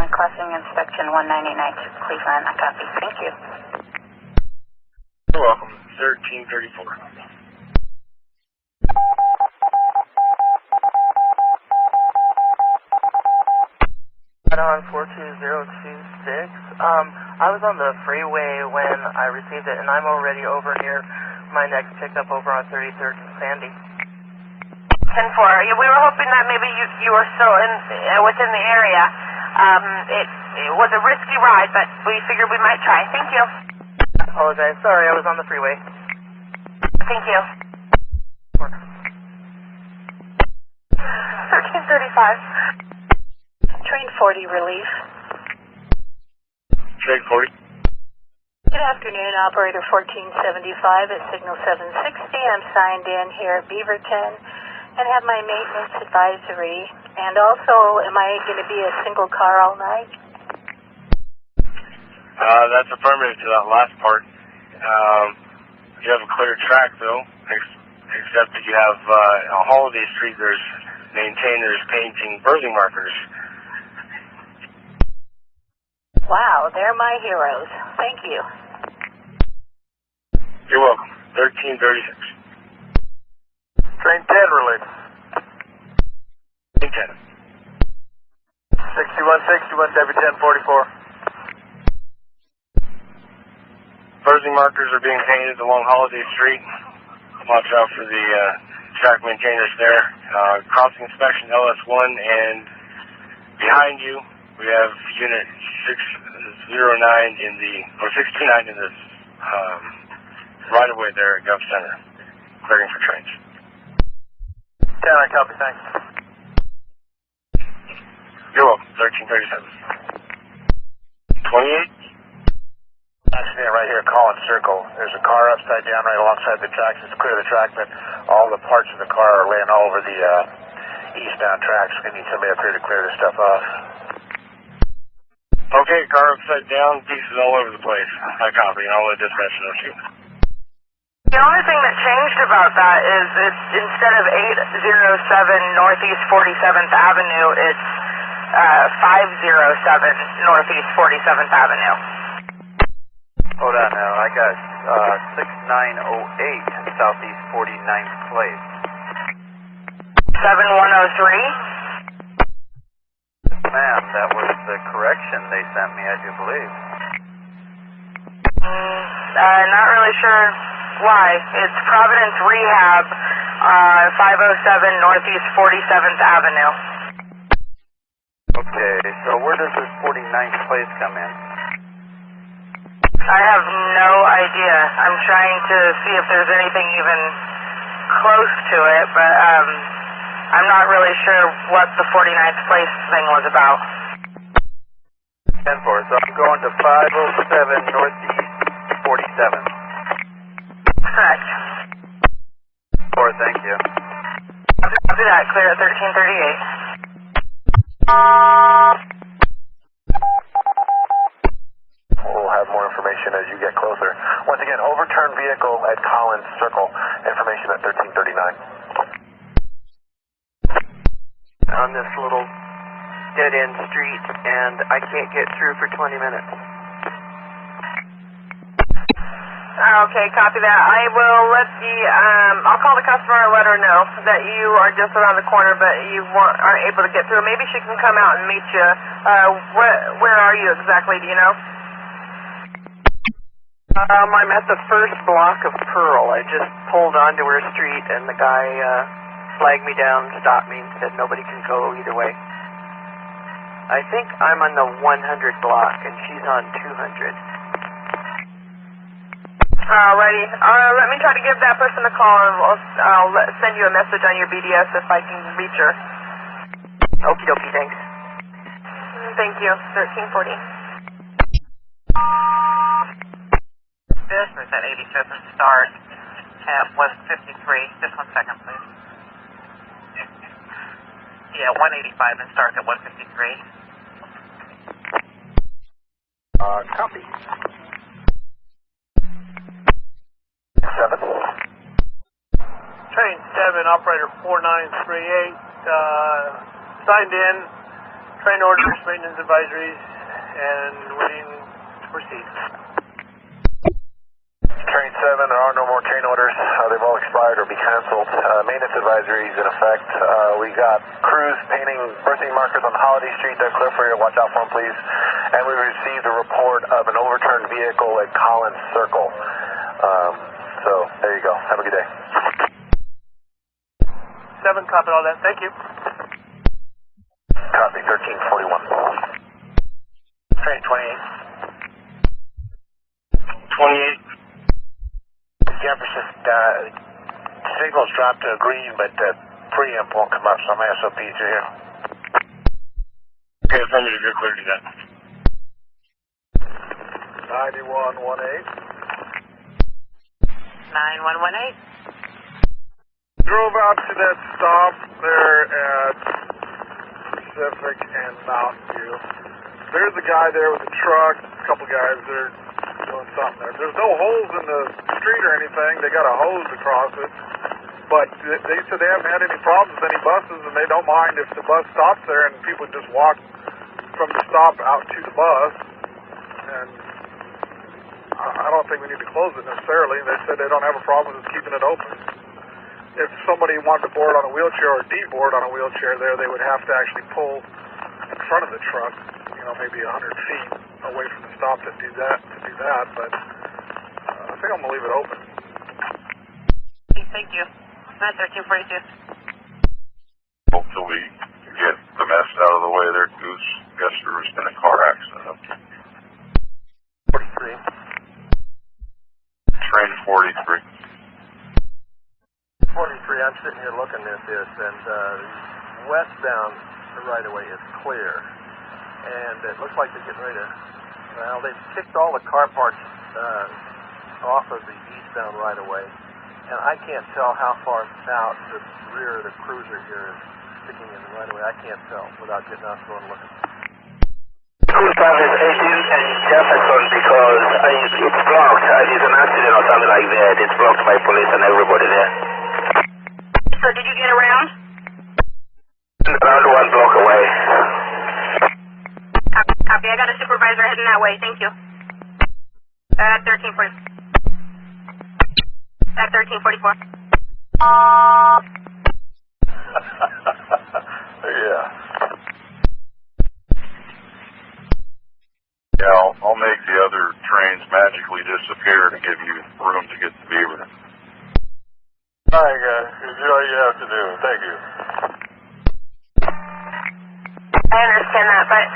Crossing inspection 199 to Cleveland. I copy. Thank you. You're welcome. 1334. On 42026. I was on the freeway when I received it, and I'm already over near my next pickup over on 33rd and Sandy. 10-4. We were hoping that maybe you were still within the area. It was a risky ride, but we figured we might try. Thank you. Apologize. Sorry, I was on the freeway. Thank you. 1335. Train 40 relief. Train 40. Good afternoon, Operator 1475 at Signal 760. I'm signed in here at Beaverton and have my maintenance advisory. And also, am I going to be a single car all night? That's affirmative to that last part. You have a clear track, though, except that you have on Holiday Street, there's maintainers painting berthing markers. Wow, they're my heroes. Thank you. You're welcome. 1336. Train 10 relief. Train 10. 6161 W1044. Berthing markers are being painted along Holiday Street. Watch out for the track maintainers there. Crossing inspection LS1, and behind you we have Unit 609 in the, or 629 in the right-of-way there at Gov Center, clearing for trains. 10, I copy, thanks. You're welcome. 1337. 28. Accident right here at Collins Circle. There's a car upside down right alongside the tracks. It's clear of the track, but all the parts of the car are laying all over the eastbound tracks. We need somebody up here to clear this stuff off. Okay, car upside down, pieces all over the place. I copy, and I'll let dispatch know too. The only thing that changed about that is it's instead of 807 Northeast 47th Avenue, it's 507 Northeast 47th Avenue. Hold on now, I got 6908 Southeast 49th Place. 7103? Ma'am, that was the correction they sent me, I do believe. Not really sure why. It's Providence Rehab, 507 Northeast 47th Avenue. Okay, so where does this 49th Place come in? I have no idea. I'm trying to see if there's anything even close to it, but I'm not really sure what the 49th Place thing was about. 10-4, so I'm going to 507 Northeast 47th. Correct. 4, thank you. Copy that, clear at 1338. We'll have more information as you get closer. Once again, overturned vehicle at Collins Circle. Information at 1339. On this little dead-end street, and I can't get through for 20 minutes. Okay, copy that. I will let I'll call the customer and let her know that you are just around the corner, but you aren't able to get through. Maybe she can come out and meet you. Where are you exactly, do you know? I'm at the first block of Pearl. I just pulled onto her street, and the guy flagged me down, stopped me, and said nobody can go either way. I think I'm on the 100 block, and she's on 200. Alrighty. Let me try to give that person a call, and I'll send you a message on your BDS if I can reach her. Okie dokie, thanks. Thank you. 1340. Business at 87 start at 153. Just 1 second, please. Yeah, 185 and starts at 153. Copy. 7. Train 7, operator 4938, signed in, train orders, maintenance advisories, and waiting to proceed. Train 7, there are no more train orders. They've all expired or be canceled. Maintenance advisories in effect. We got crews painting birthday markers on Holiday Street. They're clear for you. Watch out for them, please. And we received a report of an overturned vehicle at Collins Circle. So, there you go. Have a good day. 7, copy all that. Thank you. Copy, 1341. Train 28. 28. Jefferson, signals dropped to green, but preamp won't come up, so my SOPs are here. Okay, send me to good clear to that. 9118. 9118. Drove out to that stop there at Pacific and Mountain View. There's a guy there with a truck, a couple guys there doing something there. There's no holes in the street or anything. They got a hose across it. But they said they haven't had any problems with any buses, and they don't mind if the bus stops there and people just walk from the stop out to the bus. And I don't think we need to close it necessarily. They said they don't have a problem with keeping it open. If somebody wanted to board on a wheelchair or deboard on a wheelchair there, they would have to actually pull in front of the truck, maybe 100 feet away from the stop to do that. But I think I'm going to leave it open. Thank you. 1342. Hopefully get the mess out of the way there, Goose. Guess there was been a car accident. 43. Train 43. 43, I'm sitting here looking at this, and westbound right-of-way is clear. And it looks like they're getting ready to, well, they've kicked all the car parts off of the eastbound right-of-way. And I can't tell how far out the rear of the cruiser here is sticking in the right-of-way. I can't tell without getting out there and looking. Cruise service 18 and Jefferson, because it's blocked. There's an accident or something like that. It's blocked by police and everybody there. So did you get around? Around 1 block away. Copy. I got a supervisor heading that way. Thank you. 1340. At 1344. Yeah. Yeah, I'll make the other trains magically disappear to give you room to get to Beaver. All right, guys. Do all you have to do. Thank you. I understand that, but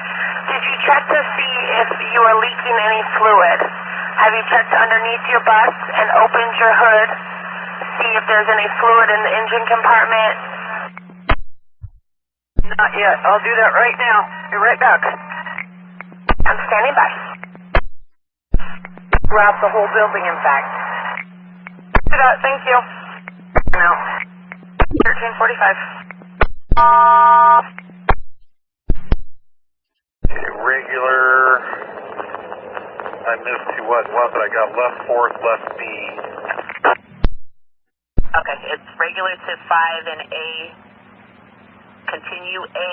did you check to see if you are leaking any fluid? Have you checked underneath your bus and opened your hood? See if there's any fluid in the engine compartment? Not yet. I'll do that right now. Be right back. I'm standing by. Throughout the whole building, in fact. Do that. Thank you. No. 1345. Regular. I missed to what, but I got left 4th, left B. Okay, it's regular to 5 and A. Continue A.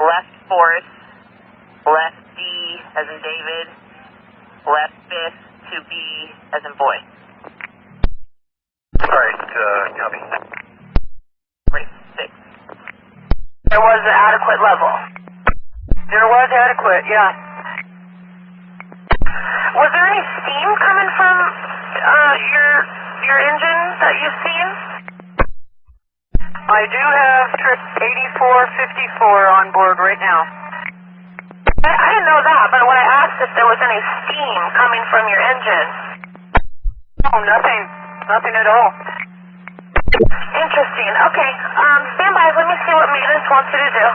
Left 4th. Left D as in David. Left 5th to B as in boy. All right, copy. 46. There was an adequate level. There was adequate, yeah. Was there any steam coming from your engine that you've seen? I do have trip 8454 on board right now. I didn't know that, but when I asked if there was any steam coming from your engine. Oh, nothing. Nothing at all. Interesting. Okay, stand by. Let me see what maintenance wants you to do.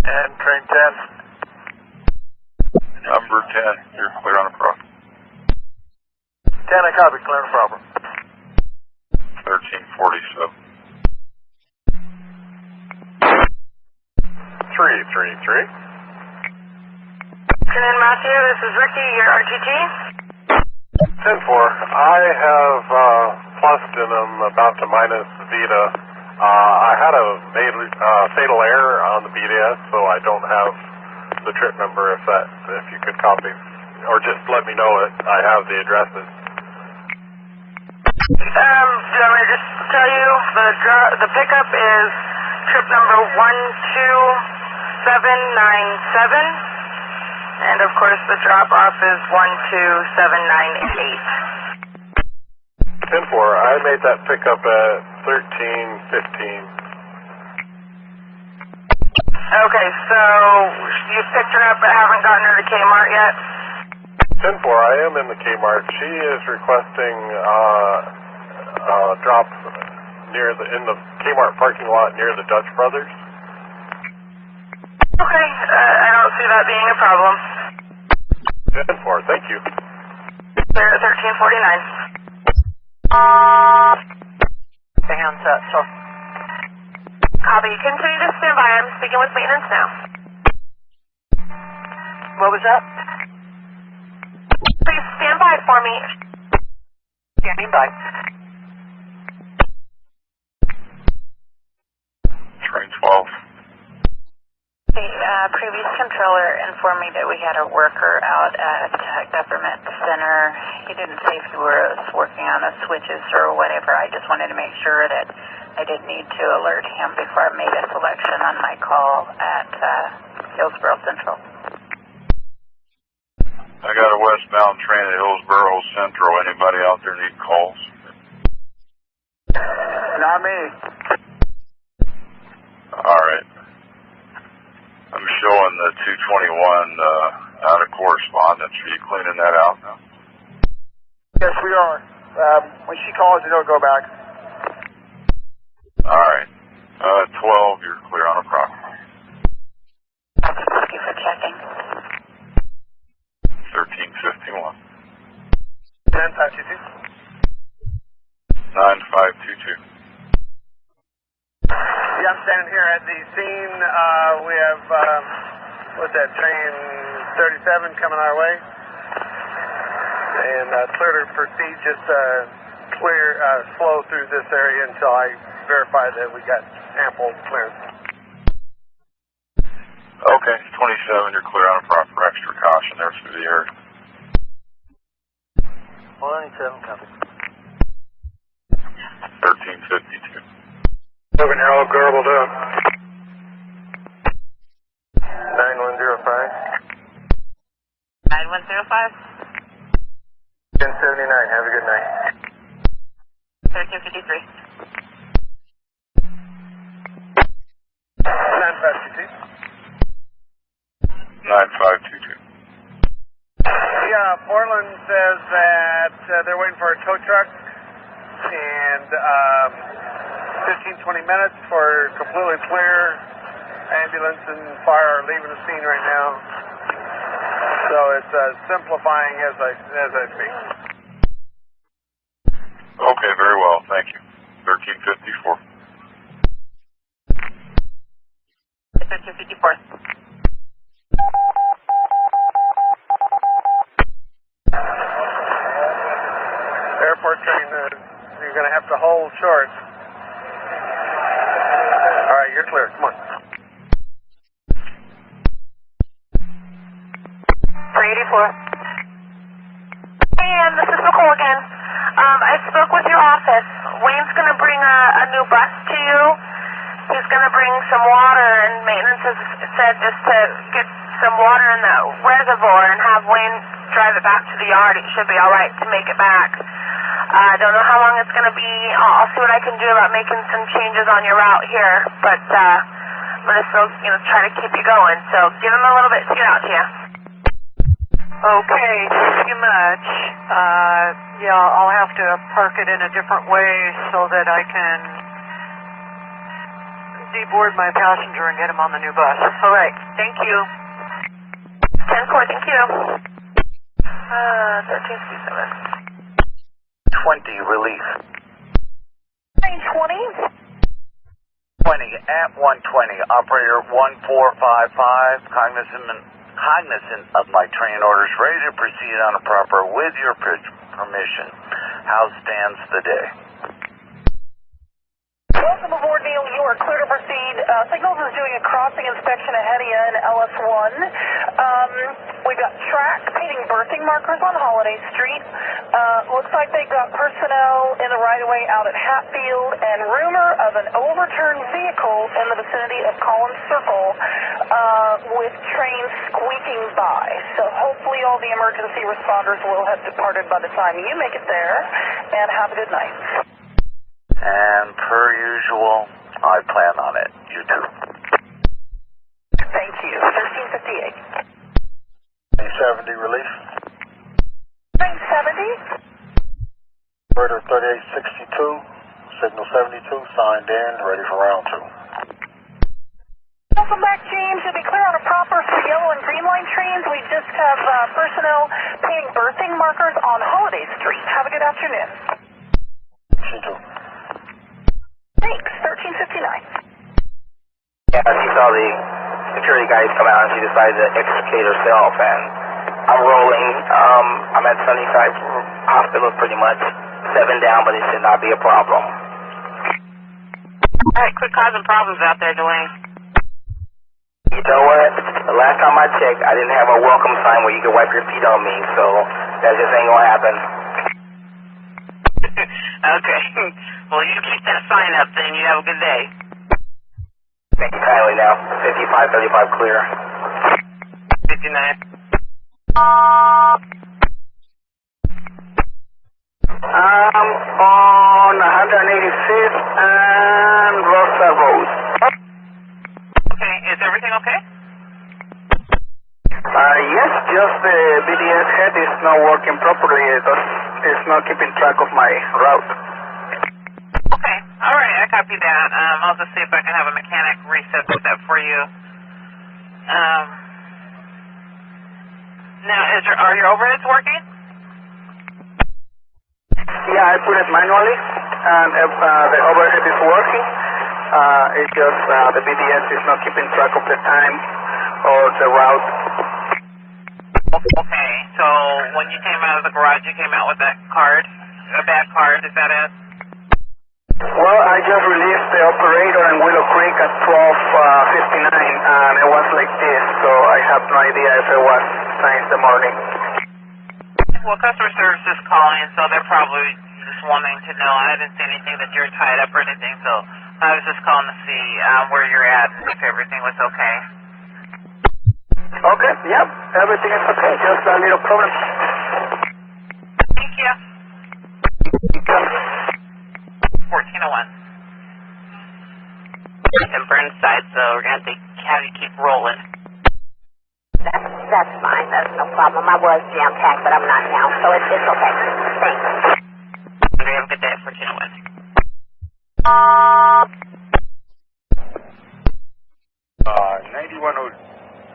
And train 10. Number 10, you're clear on a proper. 10, I copy, clear and proper. 1347. 333. Afternoon, Matthew. This is Ricky, your RTT. 10-4, I have Platinum about to minus Vita. I had a fatal error on the BDS, so I don't have the trip number if you could copy, or just let me know it. I have the addresses. Do you want me to just tell you the pickup is trip number 12797, and of course the drop off is 127988. 10-4, I made that pickup at 1315. Okay, so you picked her up but haven't gotten her to Kmart yet? 10-4, I am in the Kmart. She is requesting drop in the Kmart parking lot near the Dutch Brothers. Okay, I don't see that being a problem. 10-4, thank you. They're at 1349. The handset, so. Copy. Continue to stand by. I'm speaking with maintenance now. What was that? Please stand by for me. Standing by. Train 12. The previous controller informed me that we had a worker out at Government Center. He didn't say if he was working on the switches or whatever. I just wanted to make sure that I didn't need to alert him before I made a selection on my call at Hillsborough Central. I got a westbound train at Hillsborough Central. Anybody out there need calls? Not me. All right. I'm showing the 221 out of correspondence. Are you cleaning that out now? Yes, we are. When she calls, it'll go back. All right. 12, you're clear on a property. Thank you for checking. 1351. 10-522. 9522. Yeah, I'm standing here at the scene. We have, what's that, train 37 coming our way. And clear to proceed, just slow through this area until I verify that we got ample clearance. Okay, 27, you're clear on a proper. Extra caution there through the area. 197, copy. 1352. Moving here, all garbled up. 9105. 9105. 1079, have a good night. 1353. 9522. 9522. Yeah, Portland says that they're waiting for a tow truck and 15-20 minutes for completely clear. Ambulance and fire are leaving the scene right now. So it's simplifying as I speak. Okay, very well. Thank you. 1354. 1354. Airport train, you're going to have to hold short. All right, you're clear. Come on. 384. Hey, Ann, this is Nicole again. I spoke with your office. Wayne's going to bring a new bus to you. He's going to bring some water, and maintenance has said just to get some water in the reservoir and have Wayne drive it back to the yard. It should be all right to make it back. I don't know how long it's going to be. I'll see what I can do about making some changes on your route here, but I'm going to still, try to keep you going. So give them a little bit to get out to you. Okay, thank you much. Yeah, I'll have to park it in a different way so that I can deboard my passenger and get him on the new bus. All right, thank you. 10-4, thank you. 1367. 20, relief. 920. 20 at 120, operator 1455, cognizant of my train orders, ready to proceed on a proper with your permission. How stands the day? Welcome aboard, Neil. You are clear to proceed. Signals is doing a crossing inspection ahead of you in LS1. We've got track painting berthing markers on Holiday Street. Looks like they've got personnel in the right-of-way out at Hatfield, and rumor of an overturned vehicle in the vicinity of Collins Circle with trains squeaking by. So hopefully all the emergency responders will have departed by the time you make it there, and have a good night. And per usual, I plan on it. You too. Thank you. 1358. 70 relief. 970. Operator 3862, signal 72, signed in, ready for round 2. Welcome back, James. You'll be clear on a proper for yellow and green line trains. We just have personnel painting berthing markers on Holiday Street. Have a good afternoon. You too. Thanks. 1359. Yeah, she saw the security guys come out and she decided to extricate herself, and I'm rolling. I'm at Sunnyside Hospital pretty much. 7 down, but it should not be a problem. Alright, quit causing problems out there, Dwayne. You know what? The last time I checked, I didn't have a welcome sign where you could wipe your feet on me, so that just ain't gonna happen. Okay. Well, you keep that sign up, then you have a good day. Thank you kindly now. 5535 clear. 59. On 185th and Rosa Road. Okay, is everything okay? Yes, just the BDS head is not working properly. It's not keeping track of my route. Okay, alright, I copy that. I'll just see if I can have a mechanic reset that for you. Now, are your overheads working? Yeah, I put it manually, and the overhead is working. It's just the BDS is not keeping track of the time or the route. Okay, so when you came out of the garage, you came out with that card, a bad card, is that it? Well, I just released the operator in Willow Creek at 12:59, and it was like this, so I have no idea if it was signed in the morning. Well, customer service is calling, so they're probably just wanting to know. I didn't see anything that you're tied up or anything, so I was just calling to see where you're at, if everything was okay. Okay, yep, everything is okay, just a little problem. Thank you. 1401. And Burnside, so we're going to have you keep rolling. That's fine. That's no problem. I was jam-packed, but I'm not now, so it's okay. Thanks. Okay, have a good day at 1401. 9112.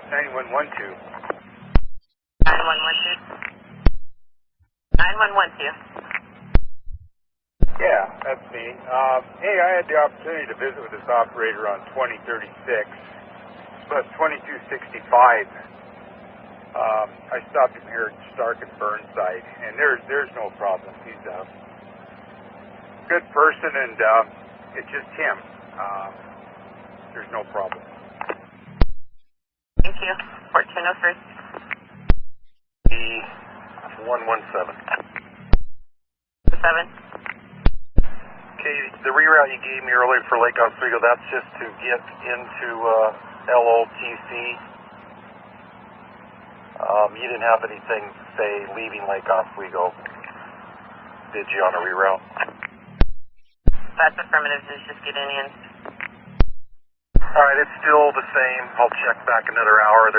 9112. 9112. Yeah, that's me. Hey, I had the opportunity to visit with this operator on 2036, but 2265. I stopped him here at Stark and Burnside, and there's no problem. He's a good person, and it's just him. There's no problem. Thank you. 1403. 117. 7. Okay, the reroute you gave me earlier for Lake Oswego, that's just to get into LOTC. You didn't have anything, say, leaving Lake Oswego. bid you on a reroute. That's affirmative, just get in. Alright, it's still the same. I'll check back another hour.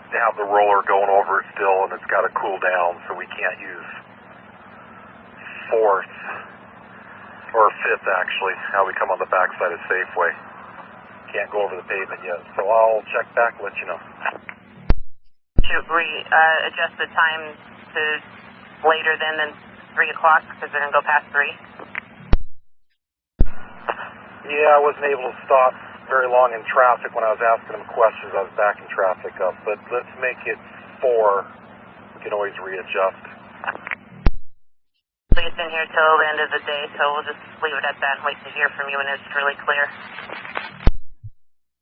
They have the roller going over it still, and it's got to cool down, so we can't use 4th or 5th actually. Now we come on the backside of Safeway. Can't go over the pavement yet, so I'll check back and let you know. Should we adjust the time to later than 3 o'clock because they're going to go past 3? Yeah, I wasn't able to stop very long in traffic when I was asking them questions. I was backing traffic up, but let's make it 4. We can always readjust. So it's in here till the end of the day, so we'll just leave it at that and wait to hear from you when it's really clear.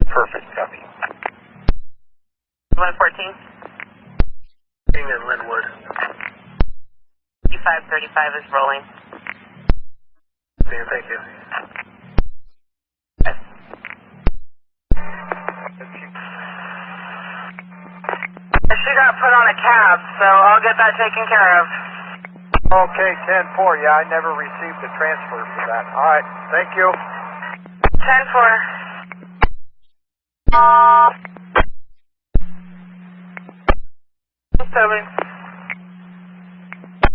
Perfect, copy. 114? Being in Linwood. 2535 is rolling. Thank you. She got put on a cab, so I'll get that taken care of. Okay, 10-4. Yeah, I never received a transfer for that. All right, thank you. 10-4.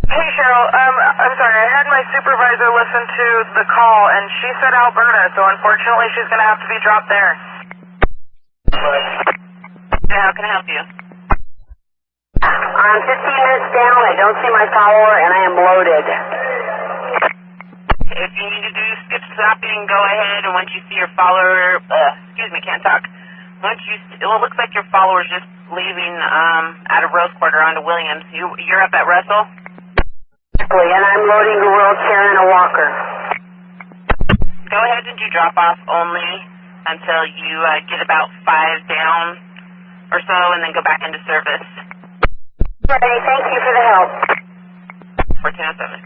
Hey, Cheryl, I'm sorry, I had my supervisor listen to the call, and she said Alberta, so unfortunately she's going to have to be dropped there. Yeah, how can I help you? I'm 15 minutes down. I don't see my follower, and I am loaded. If you need to do skip stopping, go ahead, and once you see your follower, excuse me, can't talk. Once you, it looks like your follower's just leaving out of Rose Quarter onto Williams. You're up at Russell? Exactly, and I'm loading a wheelchair and a walker. Go ahead and do drop-off only until you get about 5 down or so, and then go back into service. Ready, thank you for the help. 1407.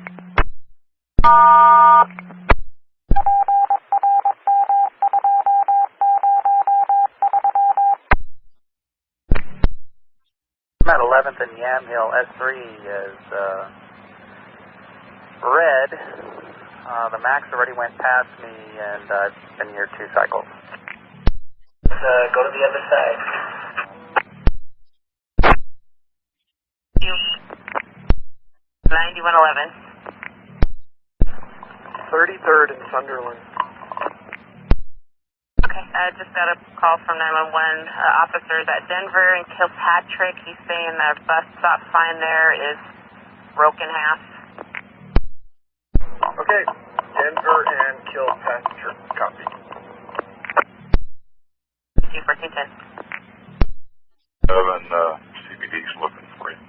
I'm at 11th and Yamhill. S3 is red. The max already went past me, and I've been here 2 cycles. Go to the other side. 9111. 33rd in Sunderland. Okay, I just got a call from 911. Officers at Denver and Kilpatrick. He's saying the bus stop sign there is broken half. Okay, Denver and Kilpatrick, copy. 1410. 7 CBD's looking for you.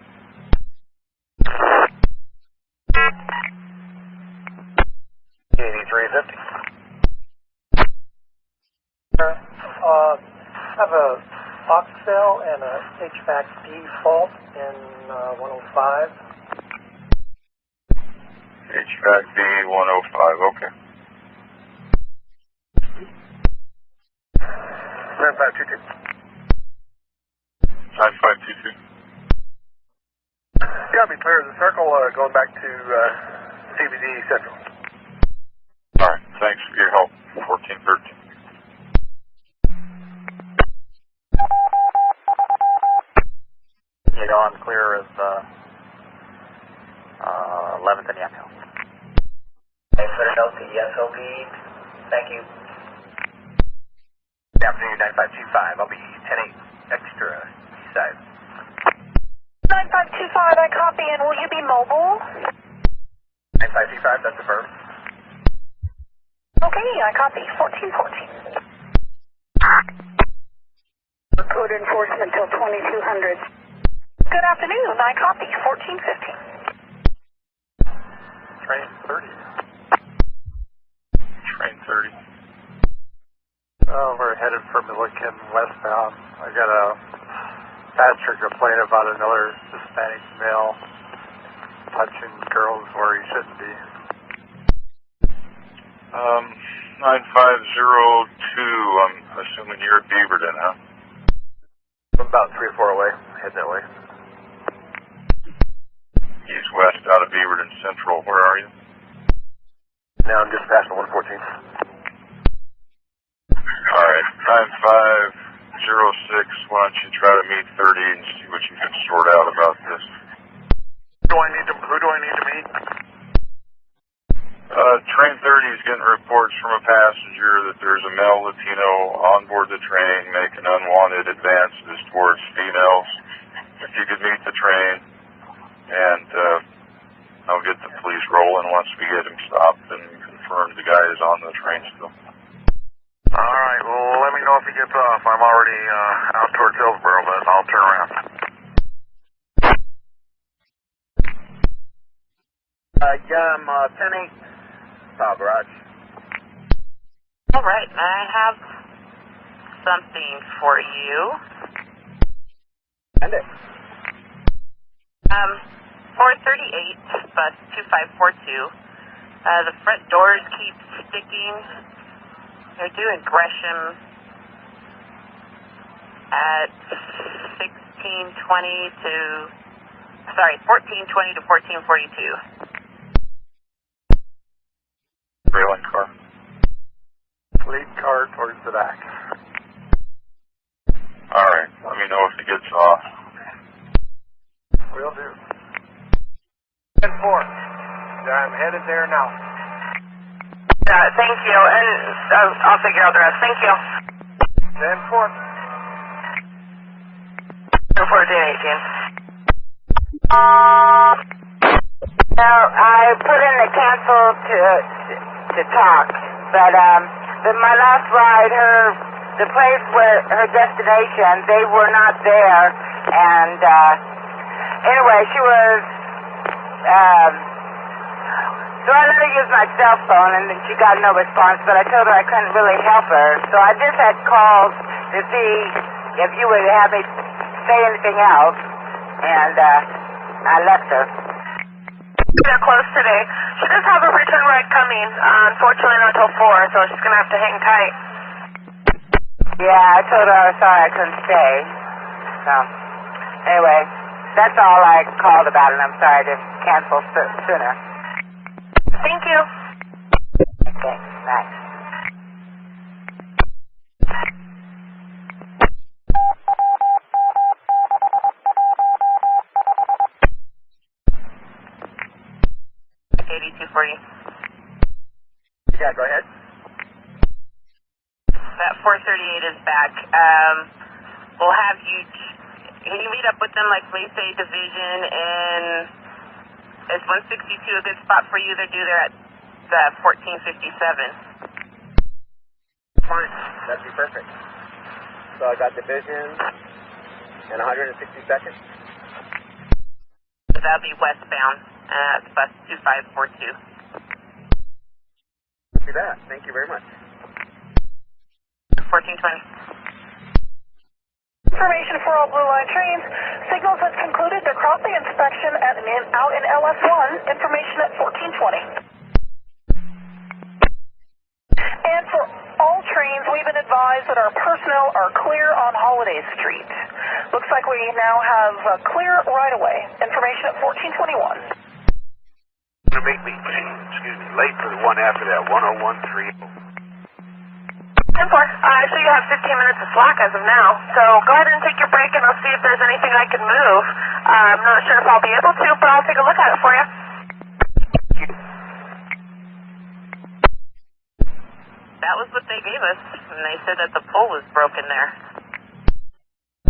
I have a box cell and a HVAC default in 105. HVAC B 105, okay. 9522. 9522. Yeah, be clear of the circle going back to CBD Central. Alright, thanks for your help. 1413. You know, I'm clear of 11th and Yamhill. I put it out to the SOB. Thank you. Good afternoon, 9525. I'll be 10-8 extra east side. 9525, I copy, and will you be mobile? 9525, that's the verb. Okay, I copy. 1414. Code enforcement till 2200. Good afternoon, I copy. 1415. Train 30. Train 30. We're headed for Milliken westbound. I got a passenger complaint about another Hispanic male touching girls where he shouldn't be. 9502, I'm assuming you're at Beaverton, huh? I'm about 3 or 4 away. Head that way. east-west out of Beaverton Central. Where are you? Now I'm just past the 114. All right, 9506. Why don't you try to meet 30 and see what you can sort out about this? Who do I need to meet? Train 30 is getting reports from a passenger that there's a male Latino on board the train making unwanted advances towards females. If you could meet the train, and I'll get the police rolling once we get him stopped and confirm the guy is on the train still. All right, well, let me know if he gets off. I'm already out towards Hillsboro, but I'll turn around. Yeah, I'm 10-8. Garage. All right, I have something for you. Send it. 438, bus 2542. The front doors keep sticking. They're doing Gresham at 1420 to 1442. Railing car. Lead car towards the back. All right, let me know if he gets off. Will do. 10-4. I'm headed there now. Thank you, and I'll figure out the rest. Thank you. 10-4. 1418. Now, I put in the cancel to talk, but my last ride, the place where her destination, they were not there, and anyway, she was, so I let her use my cell phone, and then she got no response, but I told her I couldn't really help her, so I just had called to see if you would have me say anything else, and I left her. They're closed today. She does have a return ride coming. Unfortunately, not till 4, so she's going to have to hang tight. Yeah, I told her I was sorry I couldn't stay. So, anyway, that's all I called about, and I'm sorry I didn't cancel sooner. Thank you. Okay, bye. Yeah, go ahead. That 438 is back. We'll have you. Can you meet up with them, like say Division, and is 162 a good spot for you? They're due there at 1457. Fine. That'd be perfect. So I got Division and 162nd. So that'll be westbound. That's bus 2542. Do that. Thank you very much. 1420. Information for all Blue Line trains. Signals has concluded their crossing inspection out in LS1. Information at 1420. And for all trains, we've been advised that our personnel are clear on Holiday Street. Looks like we now have clear right away. Information at 1421. To make me, late for the one after that, 10130. 10-4. Actually, you have 15 minutes of slack as of now, so go ahead and take your break, and I'll see if there's anything I can move. I'm not sure if I'll be able to, but I'll take a look at it for you. That was what they gave us, and they said that the pole was broken there.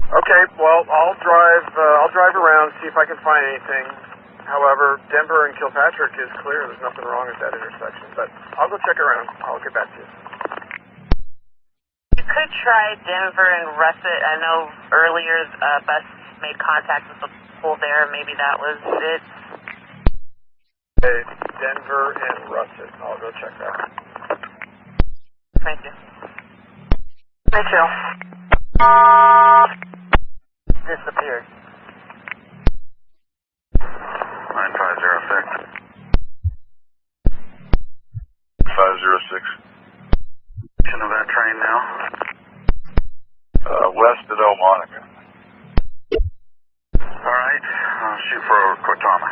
Okay, well, I'll drive around, see if I can find anything. However, Denver and Kilpatrick is clear. There's nothing wrong at that intersection, but I'll go check around. I'll get back to you. You could try Denver and Russet. I know earlier bus made contact with the pole there. Maybe that was it. Okay, Denver and Russet. I'll go check that out. Thank you. Me too. Disappeared. 9506. 506. Of that train now? West of El Monica. All right. I'll shoot for Cortana.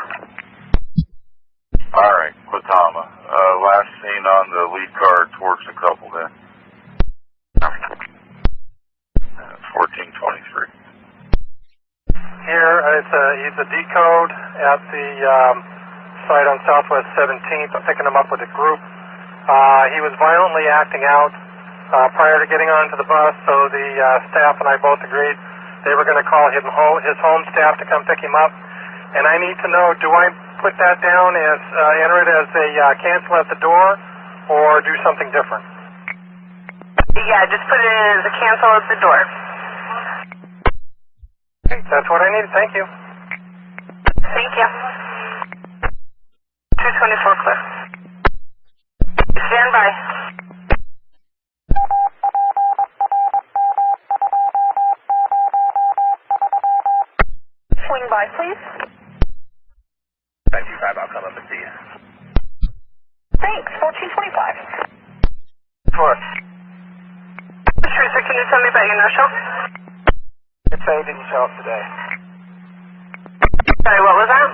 works a couple then. 1423. Here, he's a decode at the site on Southwest 17th. I'm picking him up with a group. He was violently acting out prior to getting onto the bus, so the staff and I both agreed they were going to call his home staff to come pick him up. And I need to know, do I put that down as, enter it as a cancel at the door, or do something different? Yeah, just put it in as a cancel at the door. Okay, that's what I need. Thank you. Thank you. 224 clear. Stand by. Swing by, please. 95, I'll come up and see you. Thanks. 1425. Four. Teresa, can you tell me about your no-show? It's say he didn't show up today. Sorry, what was that?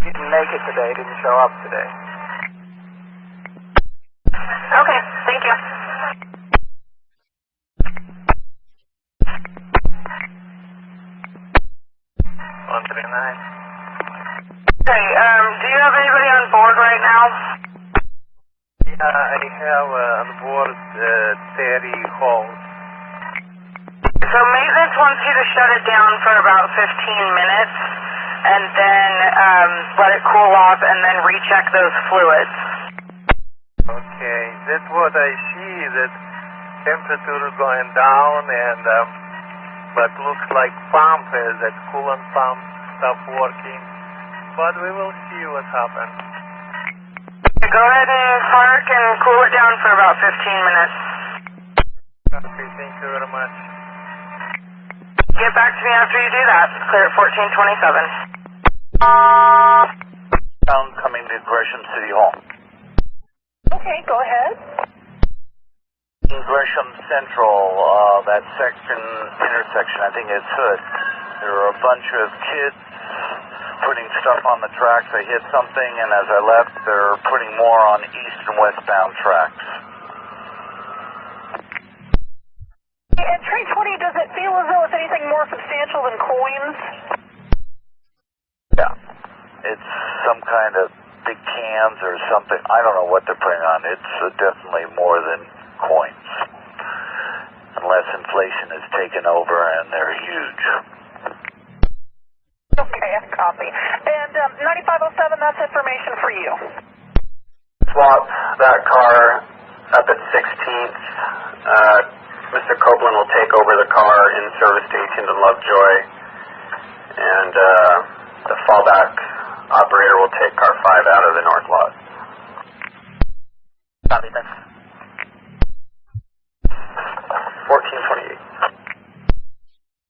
He didn't make it today, didn't show up today. Okay, thank you. Okay, do you have anybody on board right now? Yeah, I have on board Terry Hall. So maintenance wants you to shut it down for about 15 minutes and then let it cool off and then recheck those fluids. Okay, that's what I see, that temperature is going down and but looks like pump, that coolant pump stop working. But we will see what happens. Go ahead and park and cool it down for about 15 minutes. Okay, thank you very much. Get back to me after you do that. Clear at 1427. Down coming to Gresham City Hall. Okay, go ahead. In Gresham Central, that intersection, I think it's Hood. There are a bunch of kids putting stuff on the tracks. They hit something, and as I left, they're putting more on east and westbound tracks. At train 20, does it feel as though it's anything more substantial than coins? Yeah. It's some kind of big cans or something. I don't know what they're putting on. It's definitely more than coins. Unless inflation has taken over and they're huge. Okay, copy. And 9507, that's information for you. Swap that car up at 16th. Mr. Copeland will take over the car in service station to Lovejoy. And the fallback operator will take car 5 out of the north lot. Copy, thanks. 1428.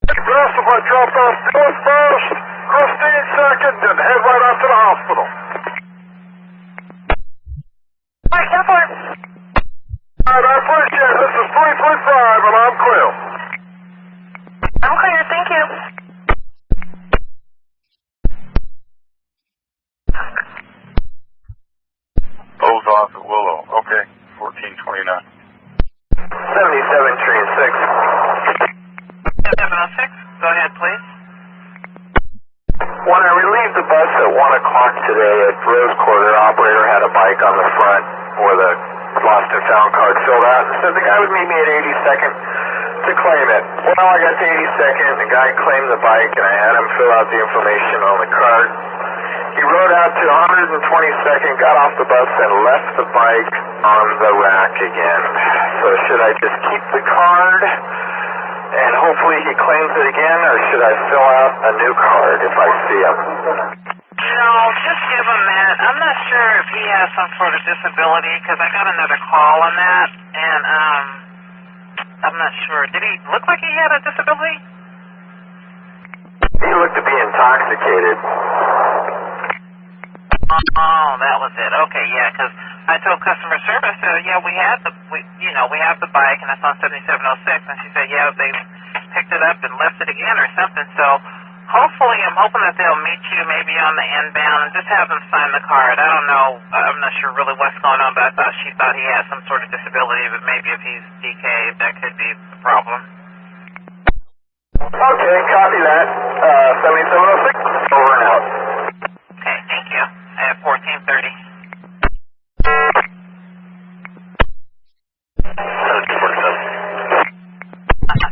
Best if I dropped off Phyllis first, Christine second, and head right out to the hospital. Alright, 10-4. Alright, I appreciate it. This is 335, and I'm clear. I'm clear, thank you. Both off at Willow. Okay, 1429. 77, train 6. 706, go ahead, please. When I relieved the bus at 1 o'clock today at Rose Quarter, operator had a bike on the front with a lost and found card filled out and said the guy would meet me at 82nd to claim it. Well, I got to 82nd, the guy claimed the bike and I had him fill out the information on the card. He rode out to 122nd, got off the bus and left the bike on the rack again. So should I just keep the card and hopefully he claims it again, or should I fill out a new card if I see him? No, just give him that. I'm not sure if he has some sort of disability, because I got another call on that, and I'm not sure. Did he look like he had a disability? He looked to be intoxicated. Oh, that was it. Okay, yeah, because I told customer service, yeah, we have the bike, and it's on 7706, and she said, yeah, they picked it up and left it again or something. So hopefully, I'm hoping that they'll meet you maybe on the inbound and just have them sign the card. I don't know. I'm not sure really what's going on, but I thought she thought he had some sort of disability, but maybe if he's DK, that could be the problem. Okay, copy that. 7706, over and out. Okay, thank you. I have 1430.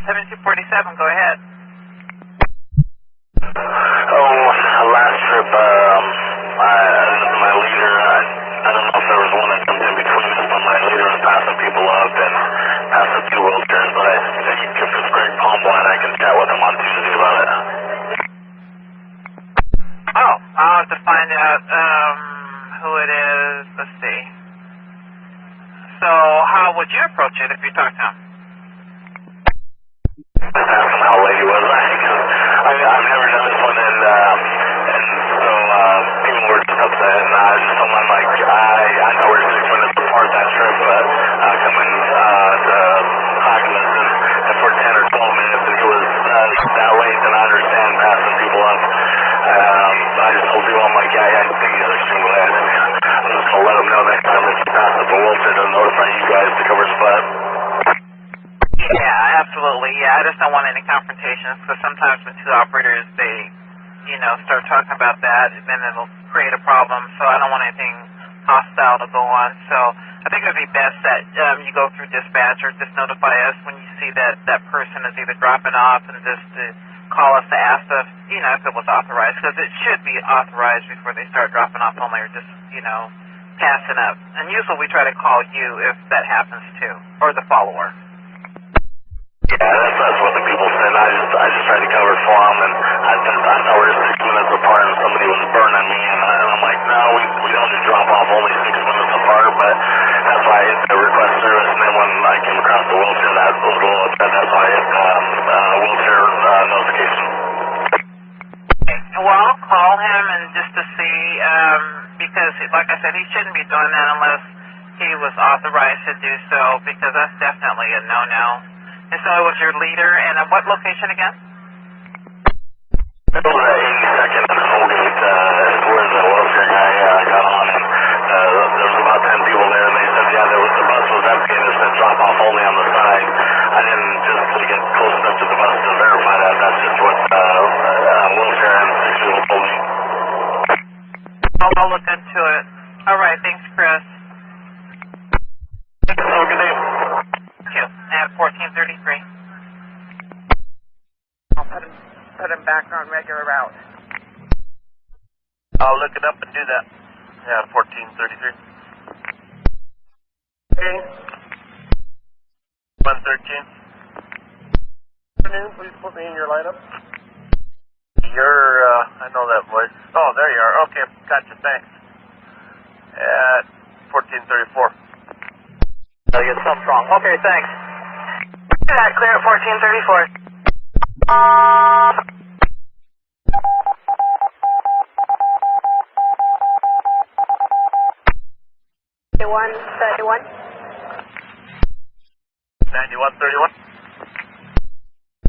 7247, go ahead. Last trip, my leader, I don't know if there was one that jumped in between us, but my leader was passing people up and passing two wheelchairs, but I think if it's Greg Palmwine, I can chat with him on Tuesday about it. Oh, I'll have to find out who it is. Let's see. So how would you approach it if you talked to him? Ask him how late he was. I've never done this one, and so people were just upset, and I just told them, like, I know we're 6 minutes apart that trip, but coming to August, and for 10 or 12 minutes, and he was that late, then I understand passing people up. I just told people, I'm like, yeah, I think he's extremely late. I'm just going to let him know next time that he passes up a wheelchair to notify you guys to cover spot. Yeah, absolutely. Yeah, I just don't want any confrontations because sometimes when two operators, they, start talking about that, then it'll create a problem. So I don't want anything hostile to go on. So I think it would be best that you go through dispatch or just notify us when you see that person is either dropping off and just to call us to ask us, if it was authorized, because it should be authorized before they start dropping off only or just, passing up. And usually we try to call you if that happens too, or the follower. Yeah, that's what the people said. I just tried to cover it for them, and I know we're 6 minutes apart, and somebody was burning me, and I'm like, no, we don't just drop off only 6 minutes apart, but that's why I hit the request service, and then when I came across the wheelchair, that was a little upset. That's why I hit wheelchair notification. Well, I'll call him and just to see, because like I said, he shouldn't be doing that unless he was authorized to do so, because that's definitely a no-no. And so it was your leader, and at what location again? It was 82nd and Colgate, where the wheelchair guy got on, and there was about 10 people there, and they said, yeah, the bus was empty, and it said drop off only on the side. I didn't just get close enough to the bus to verify that. That's just what wheelchair and 6 people told me. I'll look into it. All right, thanks, Chris. Have a good day. I have 1433. I'll put him back on regular route. I'll look it up and do that. Yeah, 1433. Okay. 113. Please put me in your lineup. I know that voice. Oh, there you are. Okay, gotcha, thanks. At 1434. I get something wrong. Okay, thanks. Clear at 1434. One 31. 9131.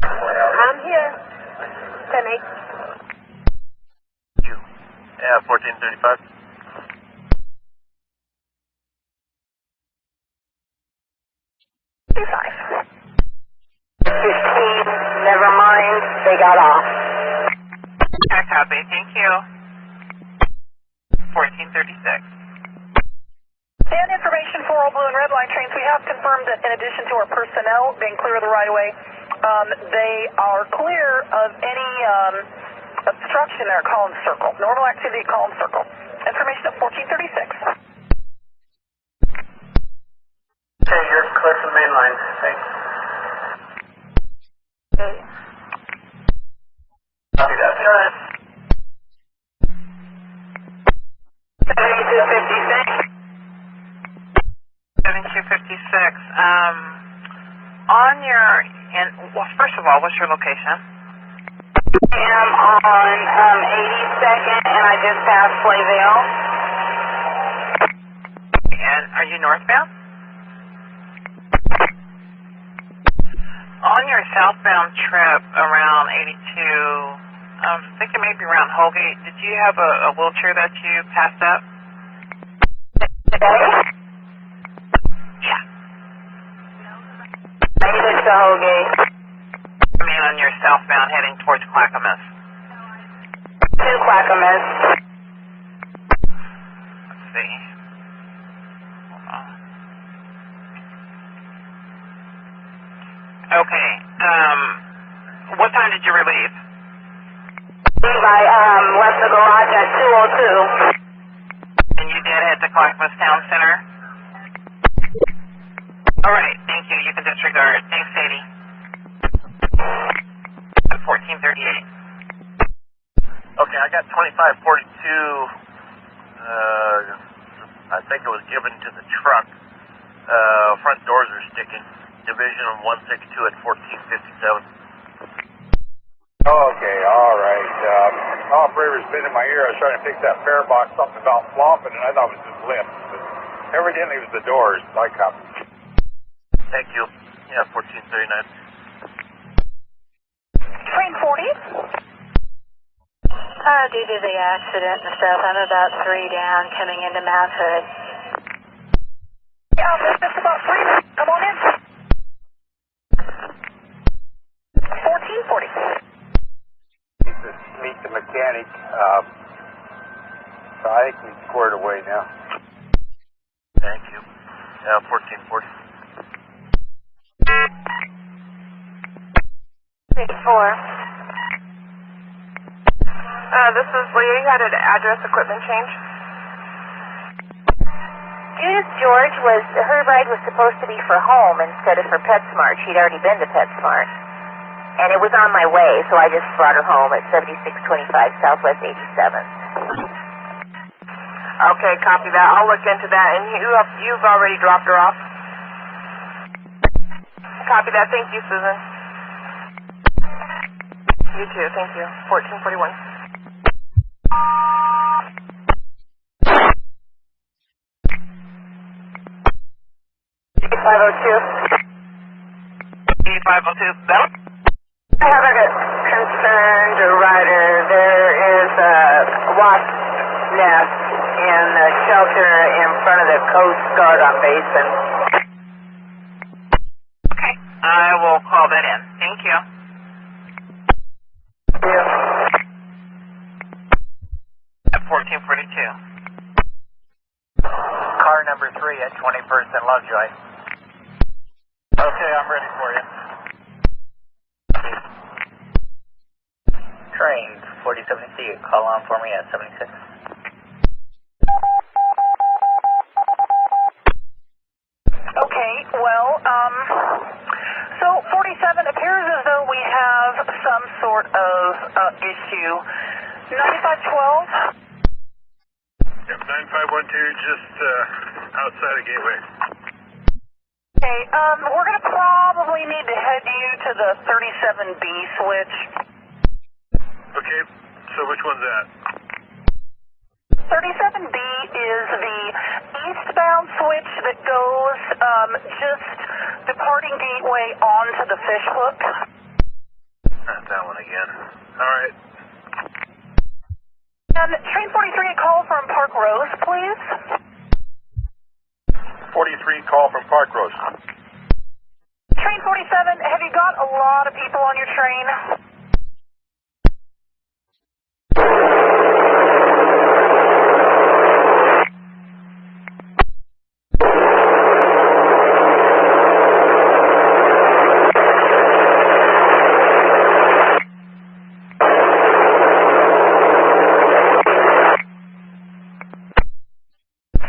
I'm here. 10-8. You. Yeah, 1435. Never mind, they got off. I copy, thank you. 1436. And information for all blue and red line trains, we have confirmed that in addition to our personnel being clear of the right-of-way, they are clear of any obstruction there at column circle. Normal activity at column circle. Information at 1436. Okay, you're clear from the main line. Thanks. Copy that. 7256. 7256. On your, well, first of all, what's your location? I am on 82nd, and I just passed Flayville. And are you northbound? On your southbound trip around 82, I think it may be around Holgate. Did you have a wheelchair that you passed up? Today? Yeah. I made it to Holgate. I mean on your southbound heading towards Clackamas. To Clackamas. Let's see. Hold on. Okay. What time did you relieve? I left the garage at 2:02. And you did head to Clackamas Town Center? Alright, thank you. You can disregard. Thanks, Sadie. 1438. Okay, I got 2542. I think it was given to the truck. Front doors are sticking. Division of 162 at 1457. Okay, all right. Operator's been in my ear. I was trying to fix that fare box, something about flopping, and I thought it was his lips. But evidently it was the doors. I copied. Thank you. Yeah, 1439. Train 40? Due to the accident and stuff, I'm about 3 down coming into Mount Hood. Yeah, there's just about 3. Come on in. 1440. Need to meet the mechanic. So I think we squared away now. Thank you. Yeah, 1440. 64. This is Leah. You had an address equipment change? Judith George her ride was supposed to be for home instead of for PetSmart. She'd already been to PetSmart. And it was on my way, so I just brought her home at 7625 Southwest 87th. Okay, copy that. I'll look into that. And you've already dropped her off? Copy that. Thank you, Susan. You too. Thank you. 1441. 8502. 8502. Bell? I have a concerned rider. There is a wasp nest in the shelter in front of the Coast Guard on Basin. Okay. I will call that in. Thank you. At 1442. Car number 3 at 21st and Lovejoy. Okay, I'm ready for you. Train 4070C, call on for me at 76. Okay, well, so 47 appears as though we have some sort of issue. 9512? Yep, 9512, just outside of Gateway. Okay, we're going to probably need to head you to the 37B switch. Okay, so which one's that? 37B is the eastbound switch that goes just departing Gateway onto the fish hook. Not that one again. All right. And train 43, a call from Park Rose, please. 43, call from Park Rose. Train 47, have you got a lot of people on your train?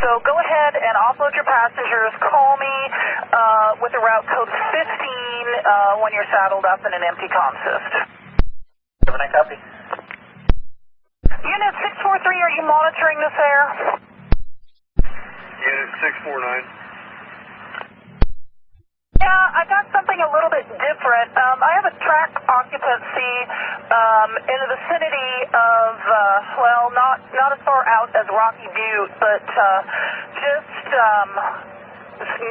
So go ahead and offload your passengers. Call me with the route code 15 when you're saddled up in an empty consist. 7, I copy. Unit 643, are you monitoring this air? Unit 649. Yeah, I got something a little bit different. I have a track occupancy in the vicinity of, well, not as far out as Rocky Butte, but just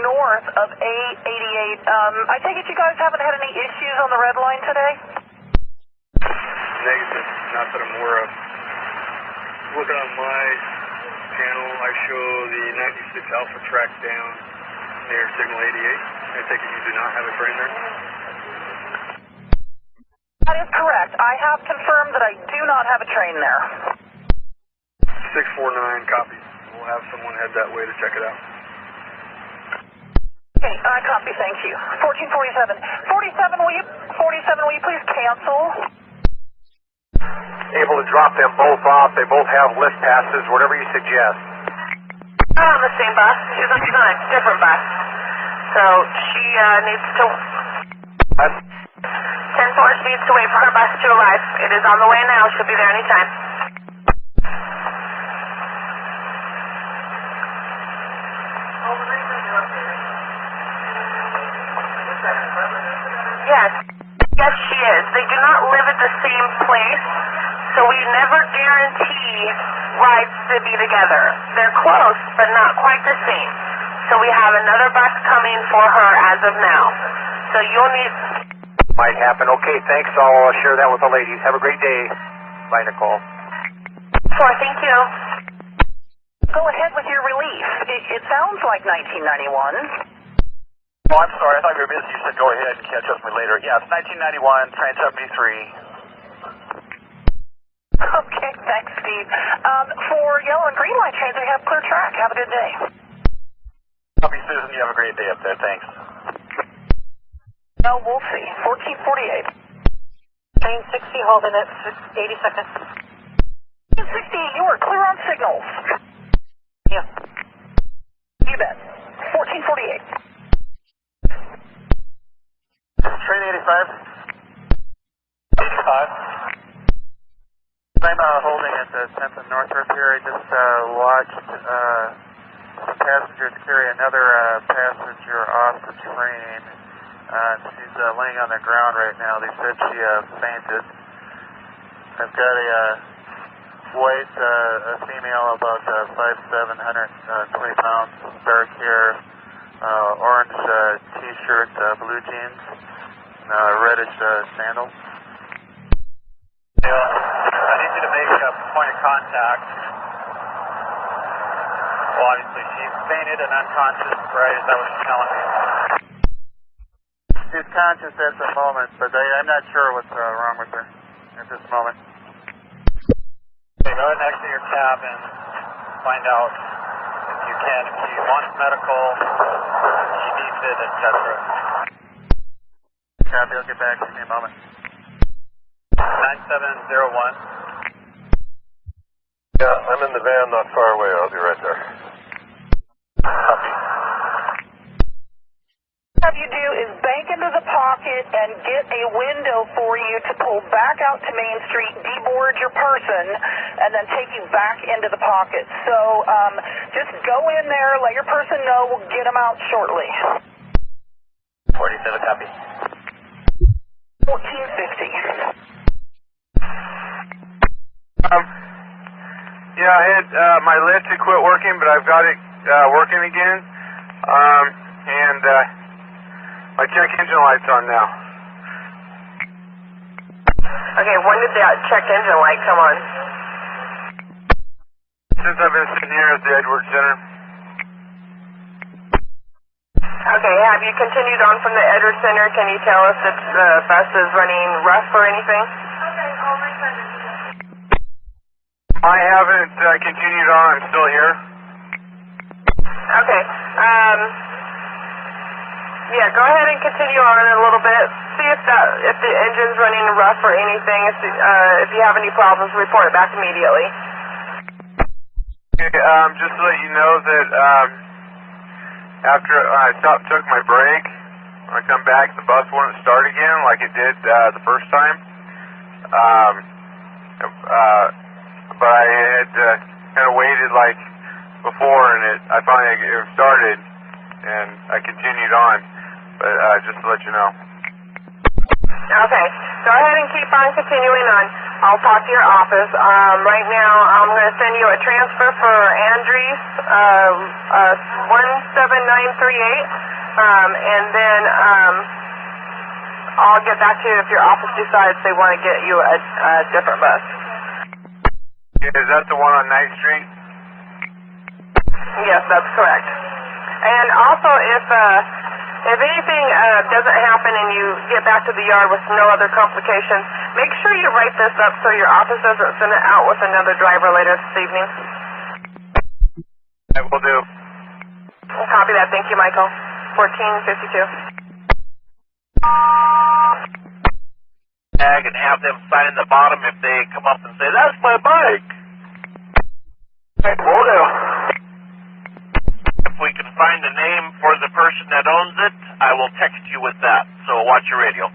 north of A88. I take it you guys haven't had any issues on the red line today? negative, not that I'm aware of. Looking on my channel, I show the 96 Alpha track down near signal 88. I take it you do not have a train there? That is correct. I have confirmed that I do not have a train there. 649, copy. We'll have someone head that way to check it out. Okay, I copy, thank you. 1447. 47, will you please cancel? Able to drop them both off. They both have lift passes, whatever you suggest. Not on the same bus. She's on a different bus. So she needs to... 10-4 needs to wait for her bus to arrive. It is on the way now. She'll be there anytime. Yes. Yes, she is. They do not live at the same place, so we never guarantee rides to be together. They're close, but not quite the same. So we have another bus coming for her as of now. So you'll need... Might happen. Okay, thanks. I'll share that with the ladies. Have a great day. Bye, Nicole. Sure, thank you. Go ahead with your relief. It sounds like 1991. Oh, I'm sorry. I thought you were busy. You said go ahead and catch up with me later. Yeah, it's 1991, train 73. Okay, thanks, Steve. For yellow and green light trains, we have clear track. Have a good day. Copy, Susan. You have a great day up there. Thanks. No, we'll see. 1448. Train 60 holding at 80 seconds. Train 60, you are clear on signals. Yeah. You bet. 1448. Train 85. 85. I'm holding at the 10th and Northrop here. I just watched some passengers carry another passenger off the train. She's laying on the ground right now. They said she fainted. I've got a white female, about 5'7", 120 pounds, dark hair, orange t-shirt, blue jeans, reddish sandals. Yeah, I need you to make a point of contact. Well, obviously she fainted and unconscious, right? Is that what she's telling me? She's conscious at the moment, but I'm not sure what's wrong with her at this moment. Okay, go ahead next to your cabin, find out if you can, if she wants medical, she needs it, etc. Copy, I'll get back to you in a moment. 9701. Yeah, I'm in the van not far away. I'll be right there. Copy. What you do is bank into the pocket and get a window for you to pull back out to Main Street, deboard your person, and then take you back into the pocket. So just go in there, let your person know, we'll get them out shortly. 47, copy. 1450. Yeah, I had my lift had quit working, but I've got it working again. And my check engine light's on now. Okay, when did that check engine light come on? Since I've been sitting here at the Edwards Center. Okay, have you continued on from the Edwards Center? Can you tell us if the bus is running rough or anything? I haven't continued on. I'm still here. Okay. Yeah, go ahead and continue on a little bit. See if the engine's running rough or anything. If you have any problems, report it back immediately. Okay, just to let you know that after I took my break, when I come back, the bus wouldn't start again like it did the first time. But I had kind of waited like before, and I finally it started, and I continued on. But just to let you know. Okay, go ahead and keep on continuing on. I'll talk to your office. Right now, I'm going to send you a transfer for Andres, 17938, and then I'll get back to you if your office decides they want to get you a different bus. Is that the one on 9th Street? Yes, that's correct. And also, if anything doesn't happen and you get back to the yard with no other complications, make sure you write this up so your office doesn't send it out with another driver later this evening. I will do. Copy that. Thank you, Michael. 1452. Tag and have them sign in the bottom if they come up and say, "That's my bike." Will do. If we can find a name for the person that owns it, I will text you with that. So watch your radio.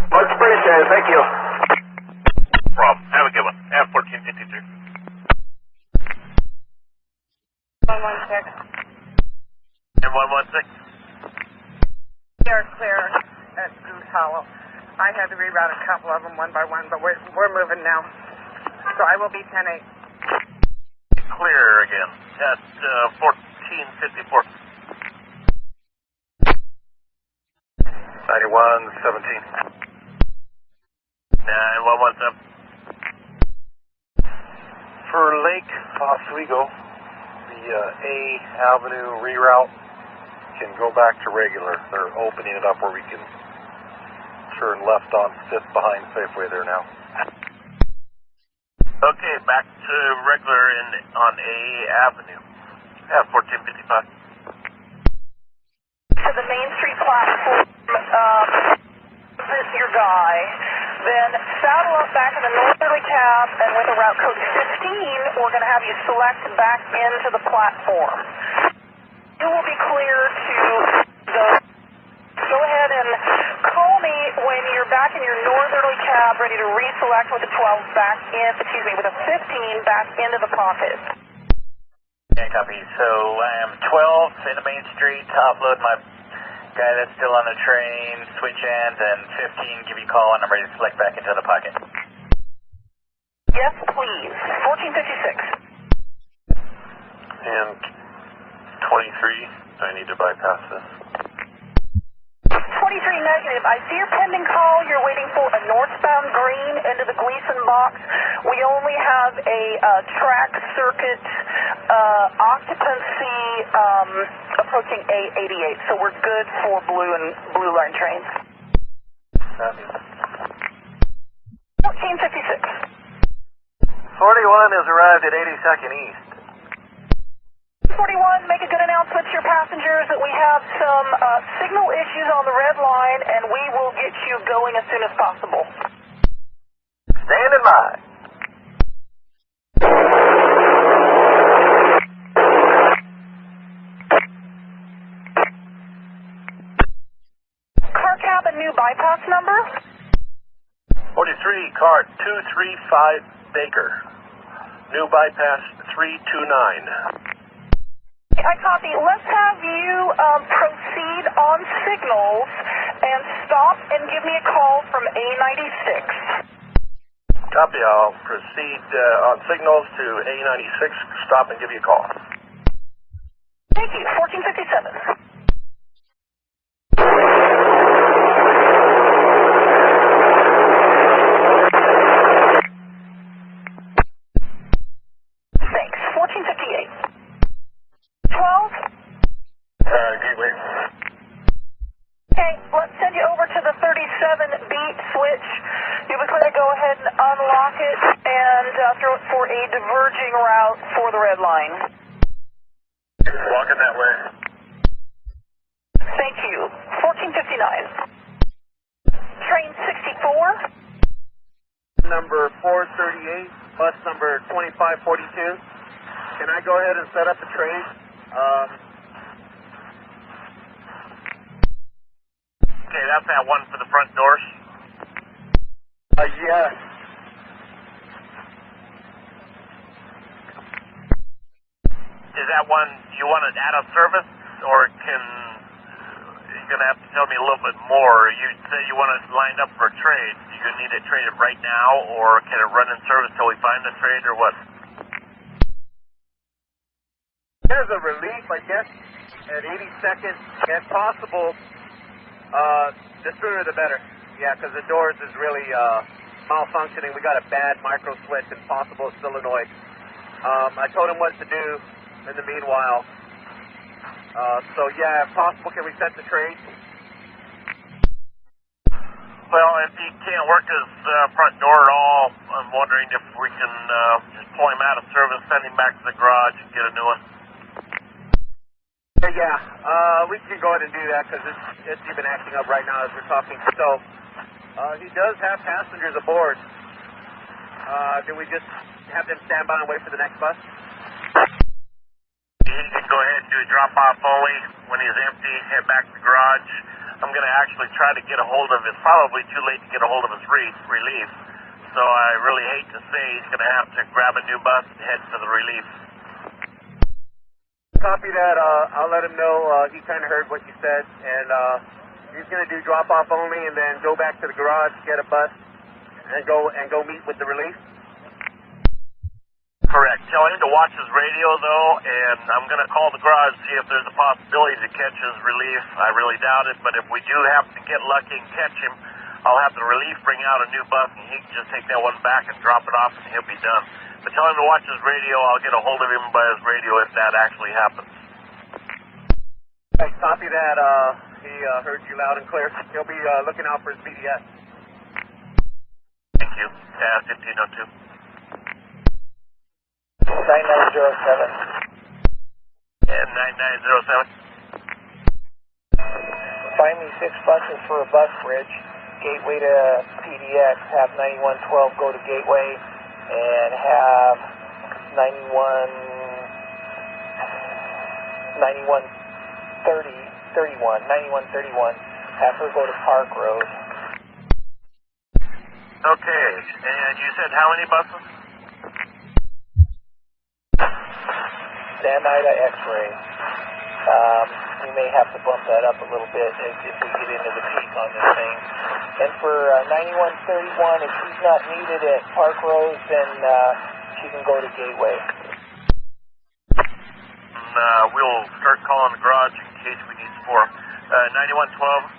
Much appreciated. Thank you. No problem. Have a good one. Have 1452. 116. And 116. We are clear at Goose Hollow. I had to reroute a couple of them one by one, but we're moving now. So I will be 10-8. Clear again at 1454. 9117. 9117. For Lake Oswego, the A Avenue reroute can go back to regular. They're opening it up where we can turn left on 5th behind Safeway there now. Okay, back to regular on A Avenue. Yeah, 1455. To the Main Street platform, visit your guy, then saddle up back in the northerly cab, and with a route code 15, we're going to have you select back into the platform. You will be clear to go ahead and call me when you're back in your northerly cab, ready to reselect with a 12 back in, with a 15 back into the pocket. Yeah, copy. So I am 12 in the Main Street, offload my guy that's still on the train, switch ends, and 15 give you a call, and I'm ready to select back into the pocket. Yes, please. 1456. And 23, I need to bypass this. 23 negative. I see your pending call. You're waiting for a northbound green into the Gleason box. We only have a track circuit occupancy approaching A88, so we're good for blue line trains. 1456. 41 has arrived at 82nd East. 41, make a good announcement to your passengers that we have some signal issues on the red line, and we will get you going as soon as possible. Standing by. Car cab and new bypass number? 43, car 235 Baker. New bypass 329. I copy. Let's have you proceed on signals and stop and give me a call from A96. Copy. I'll proceed on signals to A96. Stop and give you a call. Thank you. 1457. Thanks. 1458. 12? Gateway. Okay, let's send you over to the 37 beat switch. You'll be clear to go ahead and unlock it and throw it for a diverging route for the red line. Walking that way. Thank you. 1459. Train 64. Number 438, bus number 2542. Can I go ahead and set up a train? Okay, that's that one for the front doors. Yes. Is that one you want it out of service, or you're going to have to tell me a little bit more? You say you want it lined up for a trade. Do you need it traded right now, or can it run in service till we find a trade, or what? There's a relief, I guess, at 82nd, and possible The sooner the better. Yeah, because the doors is really malfunctioning. We got a bad micro switch in Possible, Illinois. I told him what to do in the meanwhile. So yeah, if possible, can we set the trade? Well, if he can't work his front door at all, I'm wondering if we can just pull him out of service, send him back to the garage, and get a new one. Yeah, we can go ahead and do that because it's even acting up right now as we're talking. So, he does have passengers aboard. Do we just have them stand by and wait for the next bus? He can go ahead and do a drop-off only. When he's empty, head back to the garage. I'm going to actually try to get a hold of, it's probably too late to get a hold of his relief. So I really hate to say he's going to have to grab a new bus and head to the relief. Copy that. I'll let him know. He kind of heard what you said, and he's going to do drop-off only, and then go back to the garage, get a bus, and go meet with the relief. Correct. Tell him to watch his radio, though, and I'm going to call the garage to see if there's a possibility to catch his relief. I really doubt it, but if we do happen to get lucky and catch him, I'll have the relief bring out a new bus, and he can just take that one back and drop it off, and he'll be done. But tell him to watch his radio. I'll get a hold of him by his radio if that actually happens. Hey, copy that. He heard you loud and clear. He'll be looking out for his BDS. Thank you. 1502. 9907. And 9907. Find me 6 buses for a bus bridge. Gateway to PDX. Have 9112 go to Gateway. And have 9130, 9131, have her go to Park Road. Okay, and you said how many buses? San Ida X-ray. We may have to bump that up a little bit if we get into the peak on this thing. And for 9131, if she's not needed at Park Rose, then she can go to Gateway. We'll start calling the garage in case we need support. 9112.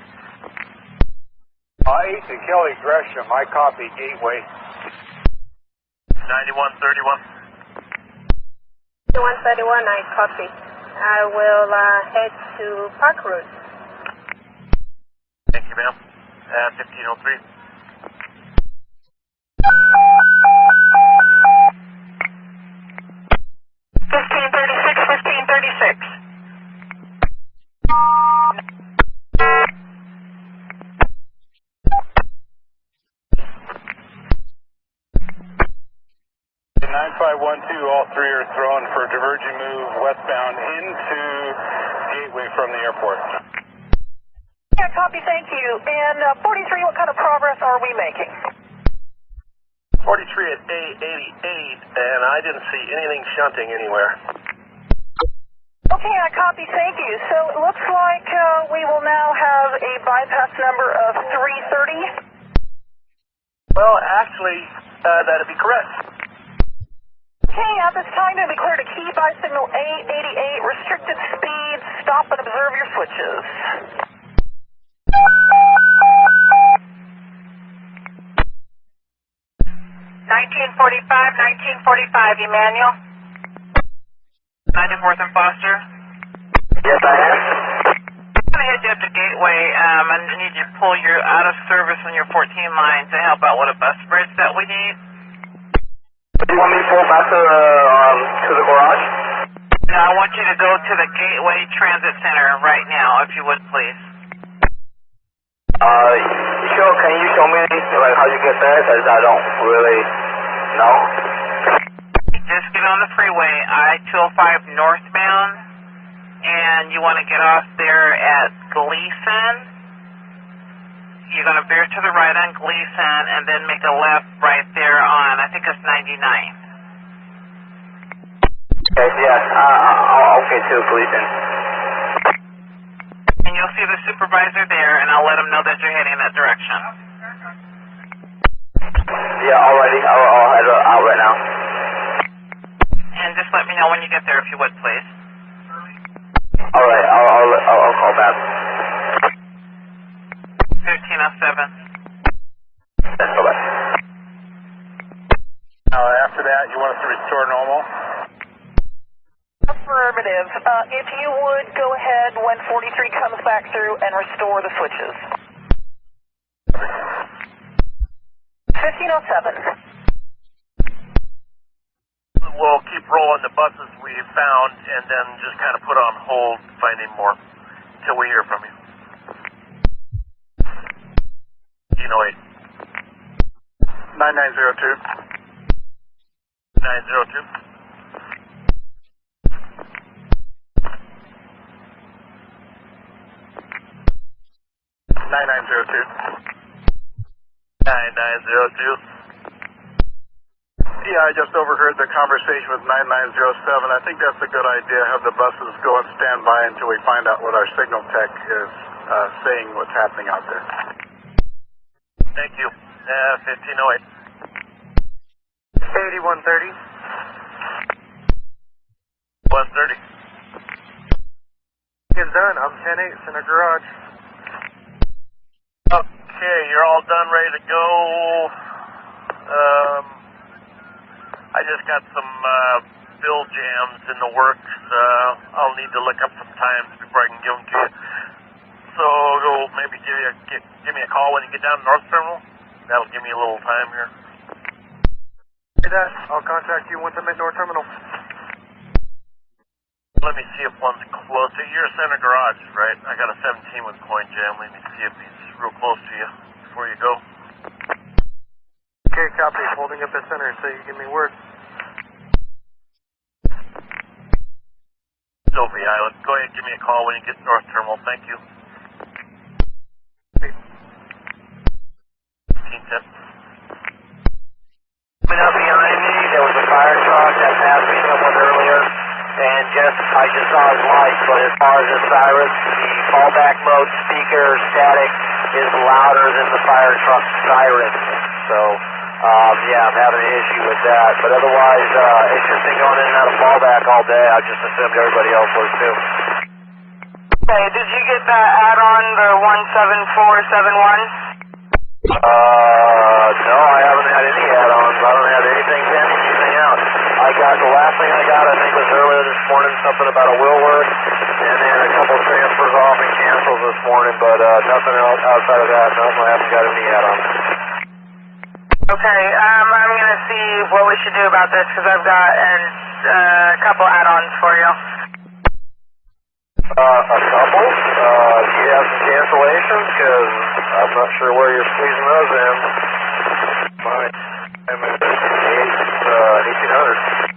To Kelly Gresham, I copy Gateway. 9131. 9131, I copy. I will head to Park Road. Thank you, ma'am. 1503. All three are thrown for a diverging move westbound into Gateway from the airport. Yeah, copy, thank you. And 43, what kind of progress are we making? 43 at A88, and I didn't see anything shunting anywhere. Okay, I copy, thank you. So it looks like we will now have a bypass number of 330. Well, actually, that'd be correct. Okay, at this time, you'll be clear to key by signal A88, restricted speed, stop and observe your switches. Emmanuel. 94th and Foster. Yes, I am. I'm going to head you up to Gateway. I need you to pull your out of service on your 14 line to help out with a bus bridge that we need. Do you want me to pull back to the garage? No, I want you to go to the Gateway Transit Center right now, if you would, please. Sure, can you show me like how you get there? Because I don't really know. Just get on the freeway, I-205 northbound, and you want to get off there at Gleason. You're going to veer to the right on Gleason and then make a left right there on, I think it's 99. Okay, yes, I'll get to Gleason. And you'll see the supervisor there, and I'll let him know that you're heading in that direction. Yeah, alrighty, I'll head out right now. And just let me know when you get there, if you would, please. Alright, I'll call back. 1507. After that, you want us to restore normal? Affirmative. If you would go ahead when 43 comes back through and restore the switches. 1507. We'll keep rolling the buses we found and then just kind of put on hold, find any more, until we hear from you. 1508. 9902. 902. 9902. Yeah, I just overheard the conversation with 9907. I think that's a good idea. Have the buses go on standby until we find out what our signal tech is saying what's happening out there. Thank you. 1508. 8130. 130. It's done. I'm 10-8 in the garage. Okay, you're all done, ready to go. I just got some bill jams in the works. I'll need to look up some times before I can give them to you. So maybe give me a call when you get down to North Terminal. That'll give me a little time here. Hey, Dad, I'll contact you once I'm at North Terminal. Let me see if one's closer. You're center garage, right? I got a 17 with coin jam. Let me see if he's real close to you before you go. Okay, copy. Holding up at center, so you give me word. Sylvia Island. Go ahead and give me a call when you get to North Terminal. Thank you. 1510. Coming up behind me, there was a fire truck that passed me somewhat earlier, and I just saw his light, but as far as the sirens, the fallback mode speaker static is louder than the fire truck siren. So, yeah, I'm having an issue with that. But otherwise, it's just been going in and out of fallback all day. I just assumed everybody else was too. Okay, did you get that add-on, the 17471? No, I haven't had any add-ons. I don't have anything pending, anything out. I got the last thing I got, I think, was earlier this morning, something about a wheel work, and then a couple of transfers off and cancels this morning, but nothing else outside of that. Nothing. I haven't got any add-ons. Okay, I'm going to see what we should do about this, because I've got a couple add-ons for you. A couple? Do you have some cancellations? Because I'm not sure where you're squeezing those in. Fine. I'm at 1800.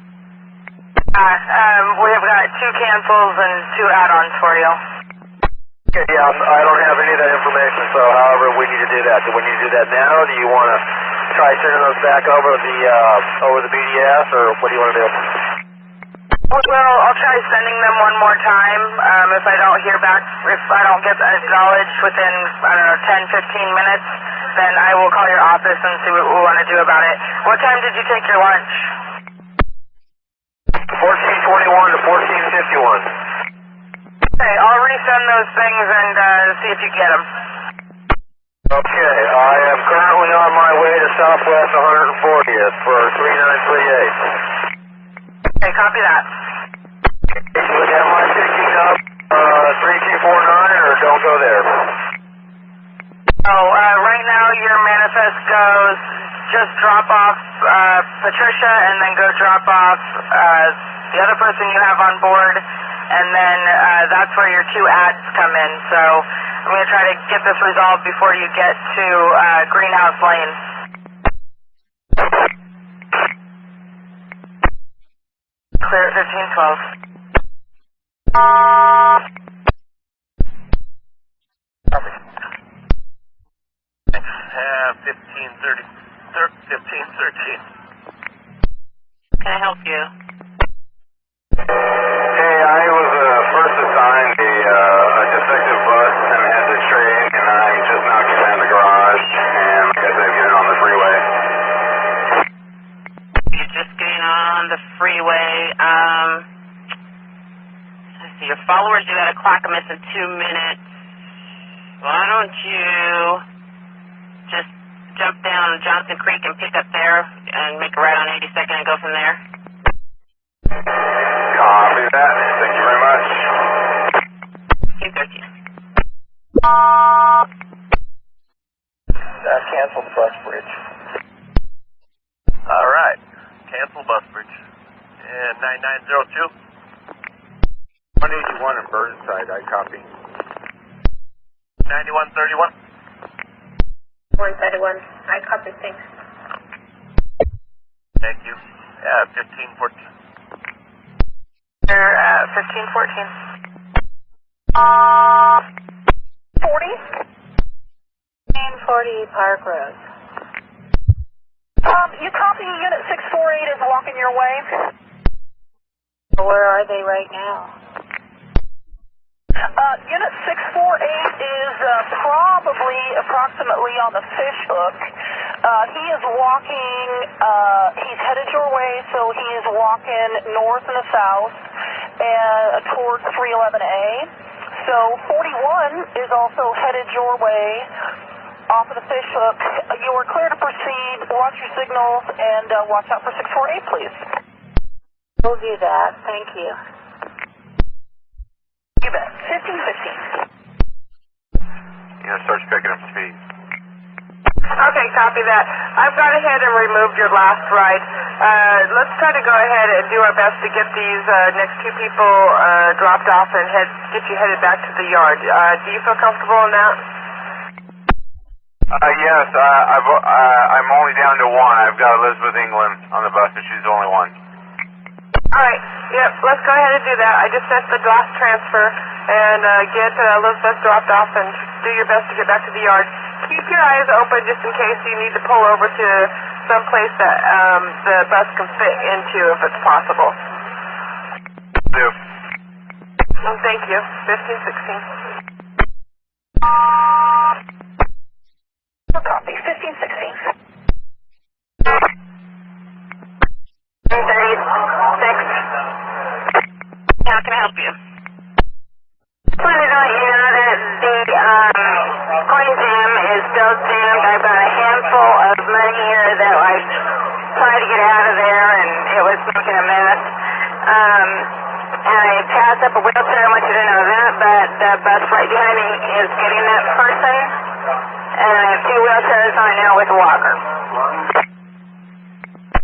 We have got 2 cancels and 2 add-ons for you. Okay, yeah, I don't have any of that information, so however we need to do that. Do we need to do that now? Do you want to try sending those back over the BDS, or what do you want to do? Well, I'll try sending them one more time. If I don't hear back, if I don't get acknowledged within, 10, 15 minutes, then I will call your office and see what we want to do about it. What time did you take your lunch? 1441 to 1451. Okay, I'll resend those things and see if you get them. Okay, I am currently on my way to Southwest 140th for 3938. Okay, copy that. Am I picking up 3249 or don't go there? Right now your manifest goes just drop off Patricia and then go drop off the other person you have on board, and then that's where your 2 ads come in. So I'm going to try to get this resolved before you get to Greenhouse Lane. Clear at 1512. 1513. Can I help you? Hey, I was first assigned a defective bus and had the train, and I'm just now getting in the garage, and like I said, getting on the freeway. You're just getting on the freeway. Let's see, your followers do got to clock them in 2 minutes. Why don't you just jump down Johnson Creek and pick up there and make a right on 82nd and go from there. Copy that. Thank you very much. 213. Cancel the bus bridge. All right. Cancel bus bridge. And 9902. 181 in Burnside, I copy. 9131. 131. I copy, thanks. Thank you. 1514. They're at 1514. 40? 40 Park Road. You copy Unit 648 is walking your way? Where are they right now? Unit 648 is probably approximately on the fish hook. He is walking, he's headed your way, so he is walking north and south and towards 311A. So 41 is also headed your way off of the fish hook. You are clear to proceed. Watch your signals and watch out for 648, please. We'll do that. Thank you. You bet. 1515. Starts picking up speed. Okay, copy that. I've gone ahead and removed your last ride. Let's try to go ahead and do our best to get these next two people dropped off and get you headed back to the yard. Do you feel comfortable in that? Yes, I'm only down to one. I've got Elizabeth England on the bus, and she's the only one. All right. Yep. Let's go ahead and do that. I just sent the glass transfer and get Elizabeth dropped off and do your best to get back to the yard. Keep your eyes open just in case you need to pull over to some place that the bus can fit into if it's possible. Do. Thank you. 1516. Copy. 1516. 36. How can I help you? Just wanted to let you know that the coin jam is still jammed. I've got a handful of money here that I tried to get out of there and it was making a mess. And I passed up a wheelchair. I want you to know that, but the bus right behind me is getting that person. And I have 2 wheelchairs on now with a walker.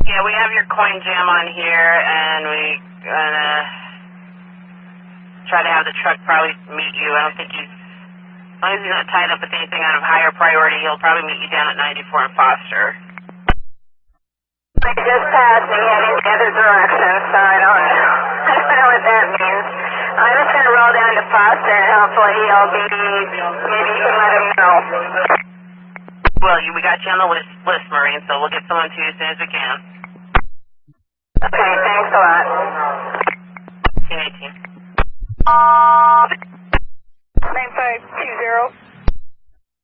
Yeah, we have your coin jam on here, and we're gonna try to have the truck probably meet you. I don't think as long as he's not tied up with anything out of higher priority, he'll probably meet you down at 94 and Foster. He just passed me heading the other direction, so I don't know what that means. I'm just going to roll down to Foster and hopefully he'll be, maybe you can let him know. Well, we got you on the list, Marine, so we'll get someone to you as soon as we can. Okay, thanks a lot. 1818. 9520.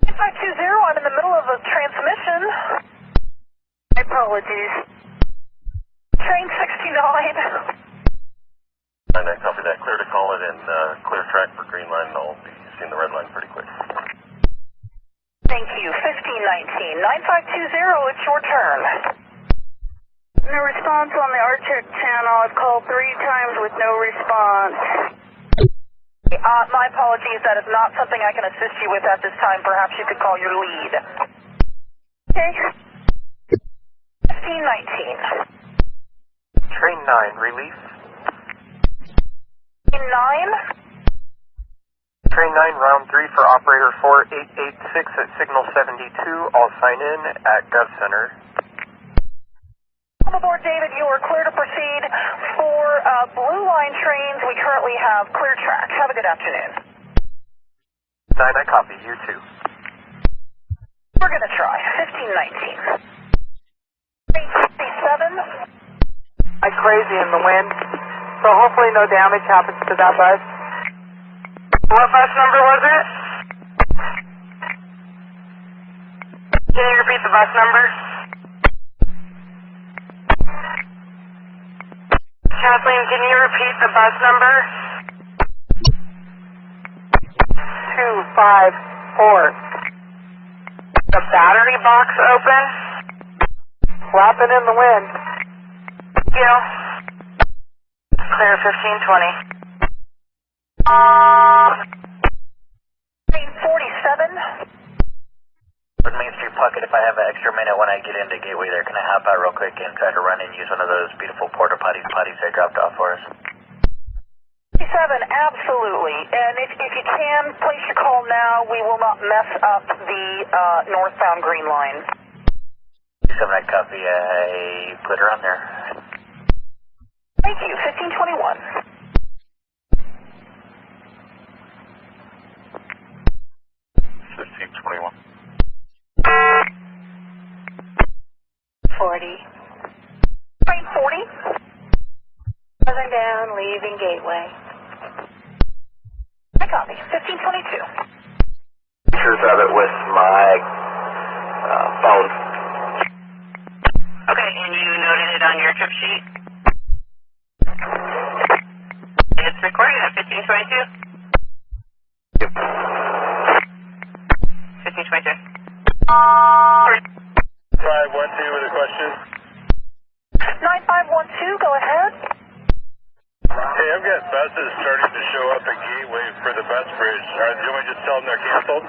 9520, I'm in the middle of a transmission. My apologies. Train 69. And I copy that. Clear to call it and clear track for green line. I'll be seeing the red line pretty quick. Thank you. 1519. 9520, it's your turn. No response on the R-Check channel. I've called 3 times with no response. My apologies. That is not something I can assist you with at this time. Perhaps you could call your lead. Okay. 1519. Train 9, relief. Train 9. Train 9, round 3 for operator 4886 at signal 72. I'll sign in at Gov Center. Come aboard, David. You are clear to proceed. For Blue Line trains, we currently have clear track. Have a good afternoon. 9, I copy. You too. We're going to try. 1519. Train 57. Like crazy in the wind, so hopefully no damage happens to that bus. What bus number was it? Can you repeat the bus number? Kathleen, can you repeat the bus number? 254. The battery box open. Flapping in the wind. Thank you. Clear 1520. 47. Main Street Pocket, if I have an extra minute when I get into Gateway there, can I hop out real quick and try to run and use one of those beautiful porta potties they dropped off for us? 57, absolutely. And if you can, place your call now. We will not mess up the northbound green line. 7, I copy. I put her on there. Thank you. 1521. 1521. 40. Train 40. Southern down, leaving Gateway. I copy. 1522. Pictures of it with my phone. Okay, and you noted it on your trip sheet? It's recording at 1522. 1522. 512 with a question. 9512, go ahead. Hey, I've got buses starting to show up at Gateway for the bus bridge. Do you want me to just tell them they're canceled?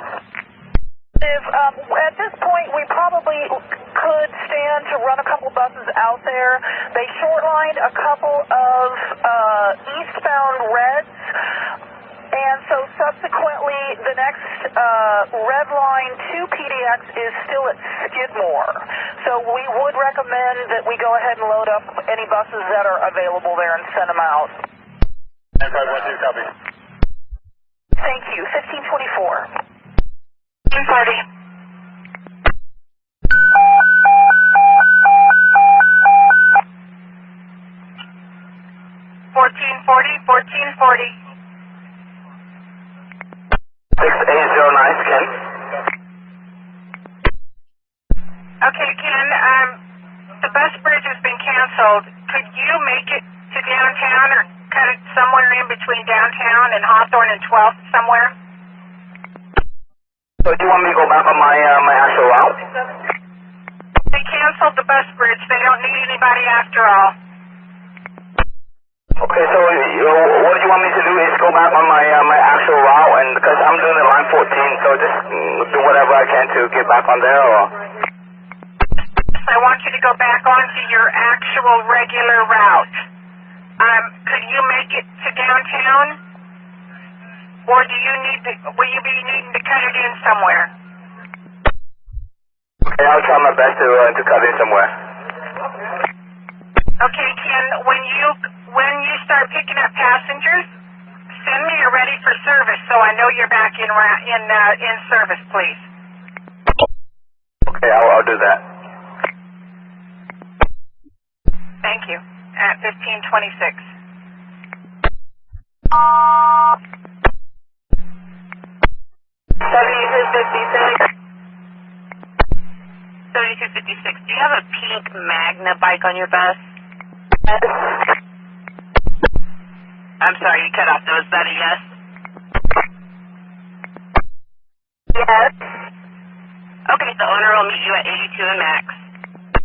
At this point, we probably could stand to run a couple buses out there. They shortlined a couple of eastbound reds, and so subsequently the next red line to PDX is still at Skidmore. So we would recommend that we go ahead and load up any buses that are available there and send them out. 9512, copy. Thank you. 1524. 1540. 1440. 6809, Ken. Okay, Ken, the bus bridge has been canceled. Could you make it to downtown or cut it somewhere in between downtown and Hawthorne and 12th somewhere? So do you want me to go back on my actual route? They canceled the bus bridge. They don't need anybody after all. Okay, so what you want me to do is go back on my actual route, and because I'm doing the line 14, so just do whatever I can to get back on there, or? I want you to go back onto your actual regular route. Could you make it to downtown? Or will you be needing to cut it in somewhere? Okay, I'll try my best to cut in somewhere. Okay, Ken, when you start picking up passengers, send me a ready for service so I know you're back in service, please. Okay, I'll do that. Thank you. At 1526. 7256. Do you have a pink Magna bike on your bus? I'm sorry, you cut off. Was that a yes? Yes. Okay, the owner will meet you at 82 and Max.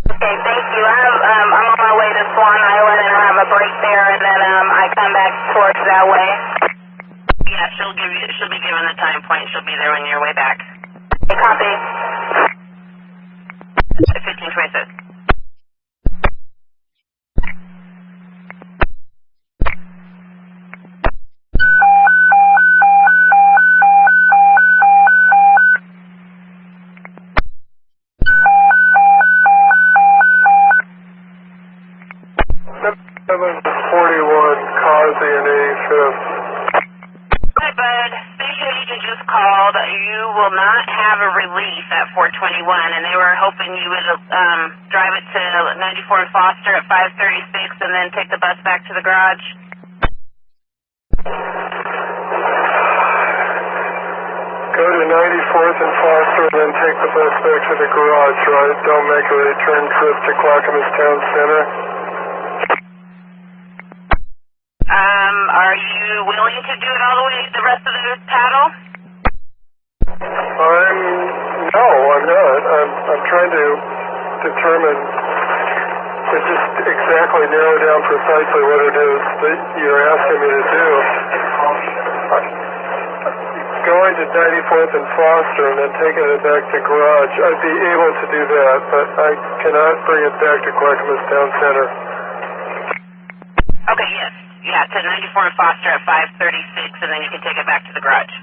Okay, thank you. I'm on my way to Swan Island and I have a break there, and then I come back towards that way. Yeah, she'll be given the time point. She'll be there when you're way back. Okay, copy. 1526. Hi, Bud. Station agent just called. You will not have a relief at 421, and they were hoping you would drive it to 94 and Foster at 536 and then take the bus back to the garage. Go to 94th and Foster and then take the bus back to the garage, right? Don't make a return trip to Clackamas Town Center. Are you willing to do it all the way the rest of the paddle? No, I I'm not. I'm trying to determine and just exactly narrow down precisely what it is that you're asking me to do. Going to 94th and Foster and then taking it back to Garage, I'd be able to do that, but I cannot bring it back to Clackamas Town Center. Okay, yes. Yeah, to 94 and Foster at 5:36, and then you can take it back to the garage.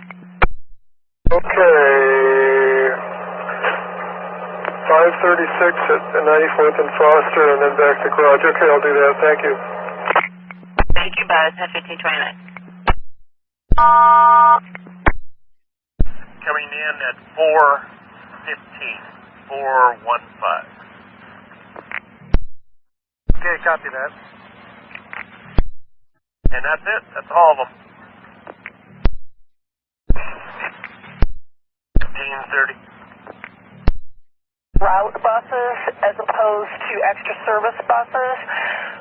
Okay. 5:36 at 94th and Foster, and then back to Garage. Okay, I'll do that. Thank you. Thank you, Buzz. At 1529. Coming in at 4:15, 415. Okay, copy that. And that's it. That's all of them. 1530. Route buses as opposed to extra service buses.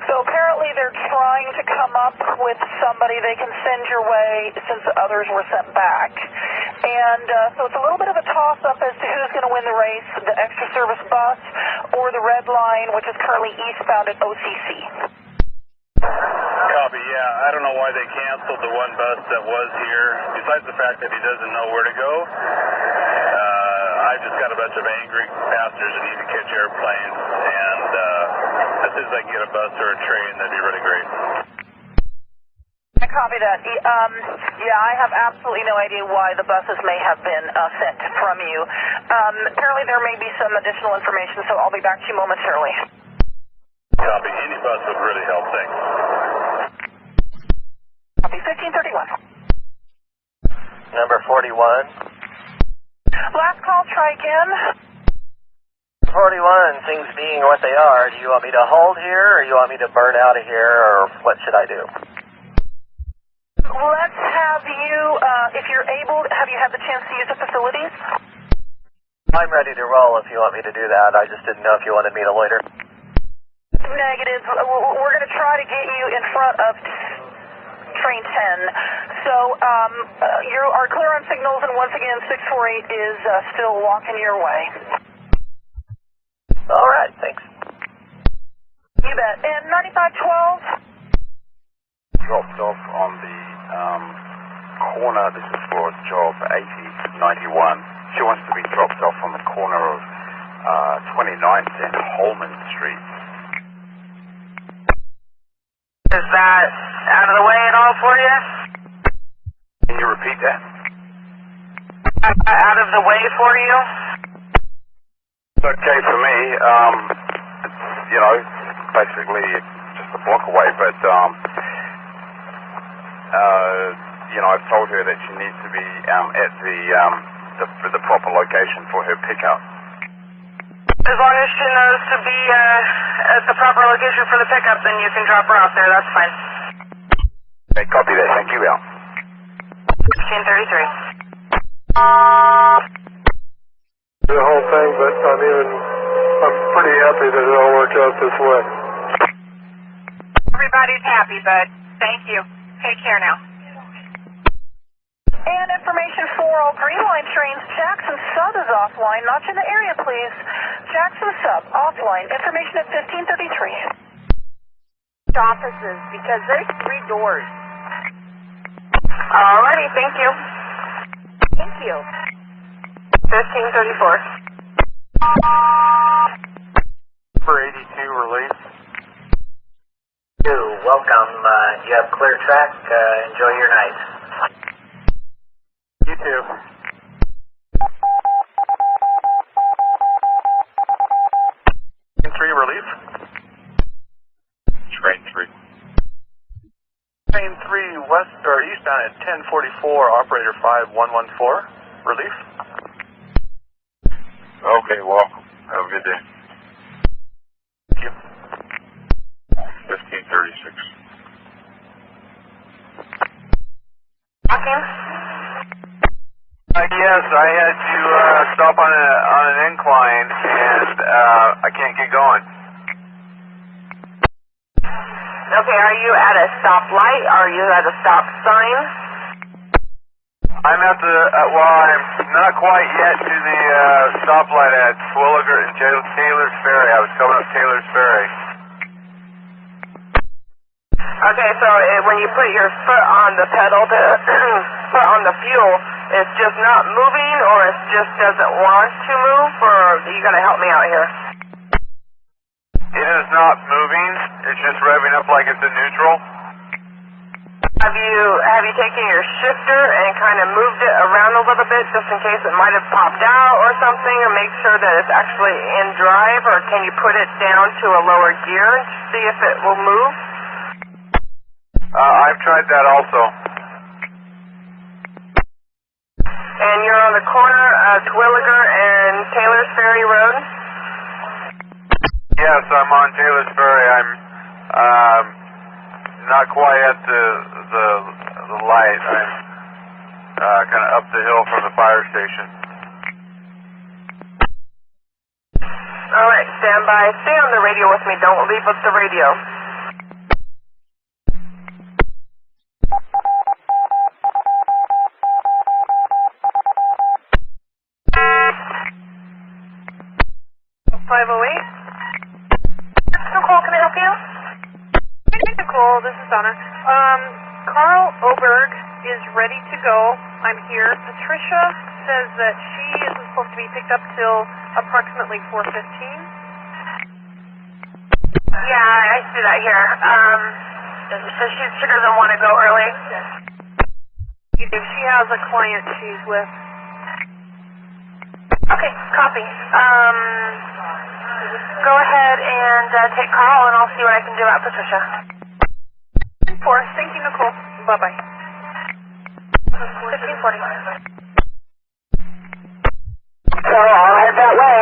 So apparently they're trying to come up with somebody they can send your way since others were sent back. And so it's a little bit of a toss-up as to who's going to win the race, the extra service bus or the red line, which is currently eastbound at OCC. Copy, yeah. I don't know why they canceled the one bus that was here, besides the fact that he doesn't know where to go. I just got a bunch of angry passengers that need to catch airplanes, and as soon as I can get a bus or a train, that'd be really great. I copy that. Yeah, I have absolutely no idea why the buses may have been sent from you. Apparently there may be some additional information, so I'll be back to you momentarily. Copy. Any bus would really help, thanks. Copy, 1531. Number 41. Last call, try again. 41, things being what they are, do you want me to hold here, or you want me to burn out of here, or what should I do? Let's have you, if you're able, have you had the chance to use the facilities? I'm ready to roll if you want me to do that. I just didn't know if you wanted me to loiter. Negative. We're going to try to get you in front of train 10. So you are clear on signals, and once again, 648 is still walking your way. All right, thanks. You bet. And 9512? Dropped off on the corner. This is for job 8091. She wants to be dropped off on the corner of 29th and Holman Street. Is that out of the way at all for you? Can you repeat that? Out of the way for you? It's okay for me. It's, you know, basically just a block away, but you know, I've told her that she needs to be at the proper location for her pickup. As long as she knows to be at the proper location for the pickup, then you can drop her off there. That's fine. Okay, copy that. Thank you, Al. 1533. The whole thing, but I'm pretty happy that it all worked out this way. Everybody's happy, bud. Thank you. Take care now. And information for all Green Line trains, Jackson Sub is offline. Not in the area, please. Jackson Sub, offline. Information at 1533. Offices, because there's 3 doors. Alrighty, thank you. Thank you. 1534. For 82 release. Welcome. You have clear track. Enjoy your night. You too. Train 3 relief. Train 3. Train 3 west or eastbound at 1044, operator 5114. Relief. Okay, welcome. Have a good day. Thank you. 1536. Walking? Yes, I had to stop on an incline, and I can't get going. Okay, are you at a stoplight? Are you at a stop sign? I'm at the, I'm not quite yet to the stoplight at Twilliger and Taylor's Ferry. I was coming up Taylor's Ferry. Okay, so when you put your foot on the pedal to put on the fuel, it's just not moving, or it just doesn't want to move, or you gotta help me out here? It is not moving. It's just revving up like it's in neutral. Have you taken your shifter and kind of moved it around a little bit just in case it might have popped out or something, and make sure that it's actually in drive, or can you put it down to a lower gear and see if it will move? I've tried that also. And you're on the corner of Twilliger and Taylor's Ferry Road? Yes, I'm on Taylor's Ferry. I'm not quite at the light. I'm kind of up the hill from the fire station. All right, stand by. Stay on the radio with me. Don't leave with the radio. Nicole, can I help you? Hey, Nicole, this is Donna. Carl Oberg is ready to go. I'm here. Patricia says that she isn't supposed to be picked up till approximately 4:15. Yeah, I see that here. So she doesn't want to go early? If she has a client she's with. Okay, copy. Go ahead and take Carl, and I'll see what I can do about Patricia. 4. Thank you, Nicole. Bye-bye. 1540. So I'll head that way.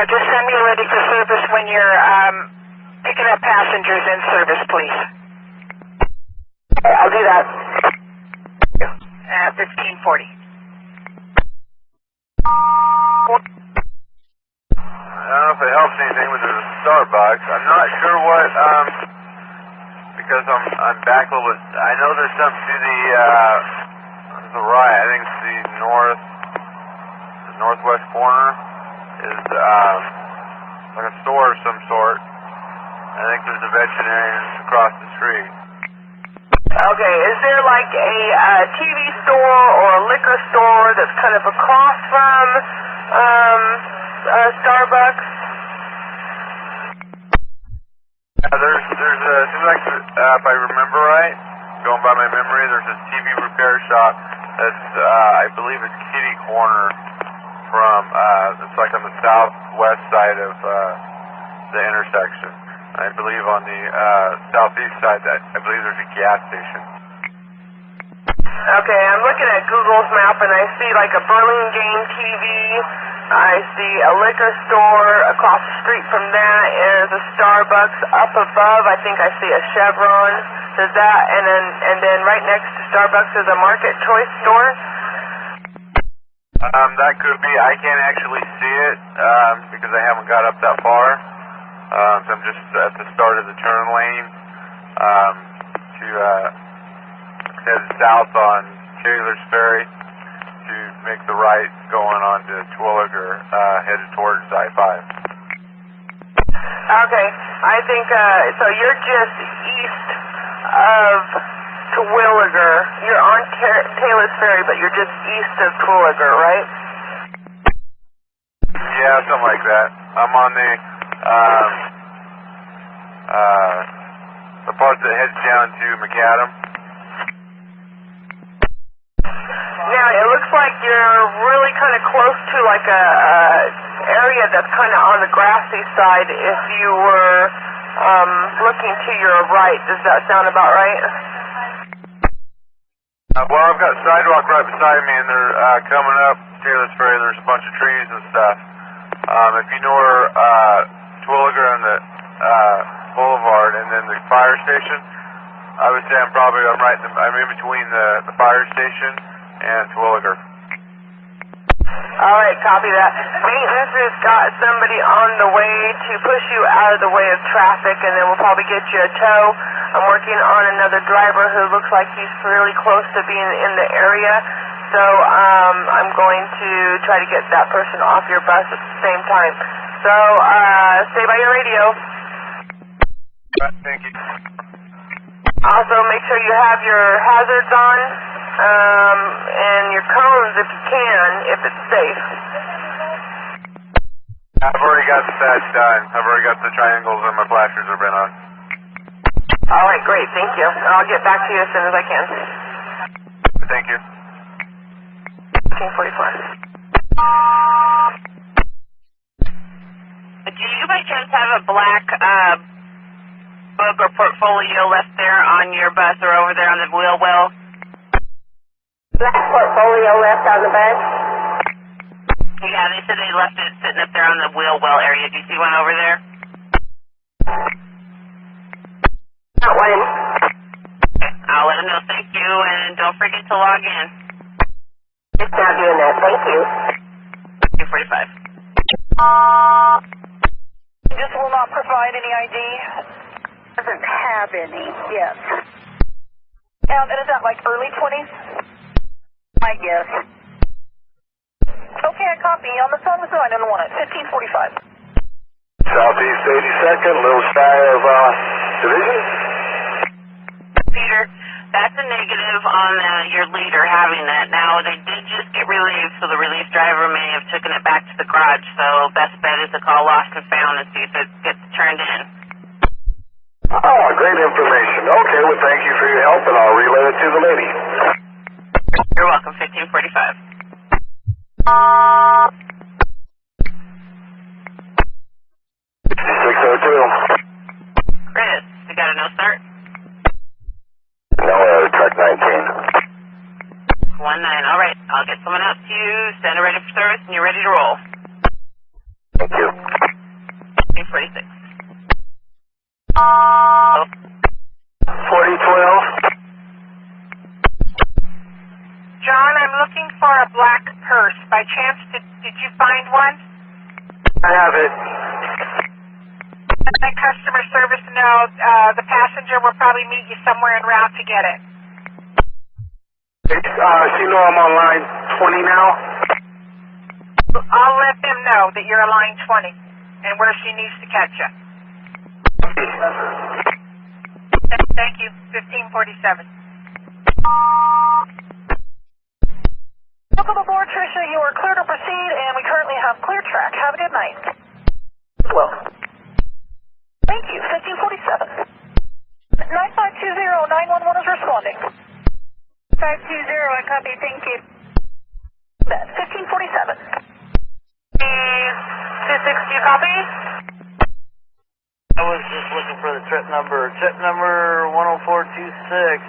Just send me ready for service when you're picking up passengers in service, please. I'll do that. 1540. I don't know if it helps anything, but there's a Starbucks. I'm not sure what, because I'm back a little bit. I know there's something to the right. I think it's the northwest corner is like a store of some sort. I think there's a veterinarian across the street. Okay, is there like a TV store or a liquor store that's kind of across from Starbucks? There's seems like, if I remember right, going by my memory, there's a TV repair shop that's, I believe it's kitty corner from, it's like on the southwest side of the intersection. I believe on the southeast side, I believe there's a gas station. Okay, I'm looking at Google's map and I see like a Burlingame TV. I see a liquor store. Across the street from that is a Starbucks. Up above, I think I see a Chevron. Does that, and then right next to Starbucks is a Market Choice store? That could be. I can't actually see it because I haven't got up that far. So I'm just at the start of the turn lane to head south on Taylor's Ferry to make the right going on to Twilliger, headed towards I-5. Okay, I think, so you're just east of Twilliger. You're on Taylor's Ferry, but you're just east of Twilliger, right? Yeah, something like that. I'm on the part that heads down to McAdam. Now, it looks like you're really kind of close to like a area that's kind of on the grassy side if you were looking to your right. Does that sound about right? Well, I've got sidewalk right beside me, and they're coming up Taylor's Ferry. There's a bunch of trees and stuff. If you know where Twilliger and the Boulevard and then the fire station, I would say I'm in between the fire station and Twilliger. All right, copy that. Maintenance has got somebody on the way to push you out of the way of traffic, and then we'll probably get you a tow. I'm working on another driver who looks like he's really close to being in the area, so I'm going to try to get that person off your bus at the same time. So stay by your radio. Thank you. Also, make sure you have your hazards on. And your cones if you can, if it's safe. I've already got that done. I've already got the triangles and my flashers have been on. All right, great, thank you. I'll get back to you as soon as I can. Thank you. 1544. Do you by chance have a black book or portfolio left there on your bus or over there on the wheel well? Black portfolio left on the bus? Yeah, they said they left it sitting up there on the wheel well area. Do you see one over there? Not one. Okay, I'll let them know. Thank you, and don't forget to log in. Just now doing that. Thank you. 245. This will not provide any ID. Doesn't have any, yes. And is that like early 20s? I guess. Okay, I copy. On the phone with 911 at 1545. Southeast 82nd, little shy of division. Peter, that's a negative on your leader having that. Now, they did just get relieved, so the relief driver may have taken it back to the garage. So best bet is to call Lost and Found and see if it gets turned in. Oh, great information. Okay, well, thank you for your help, and I'll relay it to the lady. You're welcome, 1545. 602. Chris, you got a no start? No error, truck 19. 19, all right. I'll get someone out to you, send it ready for service, and you're ready to roll. Thank you. 246. 4012. John, I'm looking for a black purse. By chance, did you find one? I have it. Let customer service know the passenger will probably meet you somewhere en route to get it. She know I'm on line 20 now? I'll let them know that you're a line 20 and where she needs to catch you. Thank you. 1547. Welcome aboard, Tricia. You are clear to proceed, and we currently have clear track. Have a good night. Well, thank you. 1547. 9520-911 is responding. 520, I copy, thank you. That's 1547. 260, copy? I was just looking for the trip number. Trip number 10426.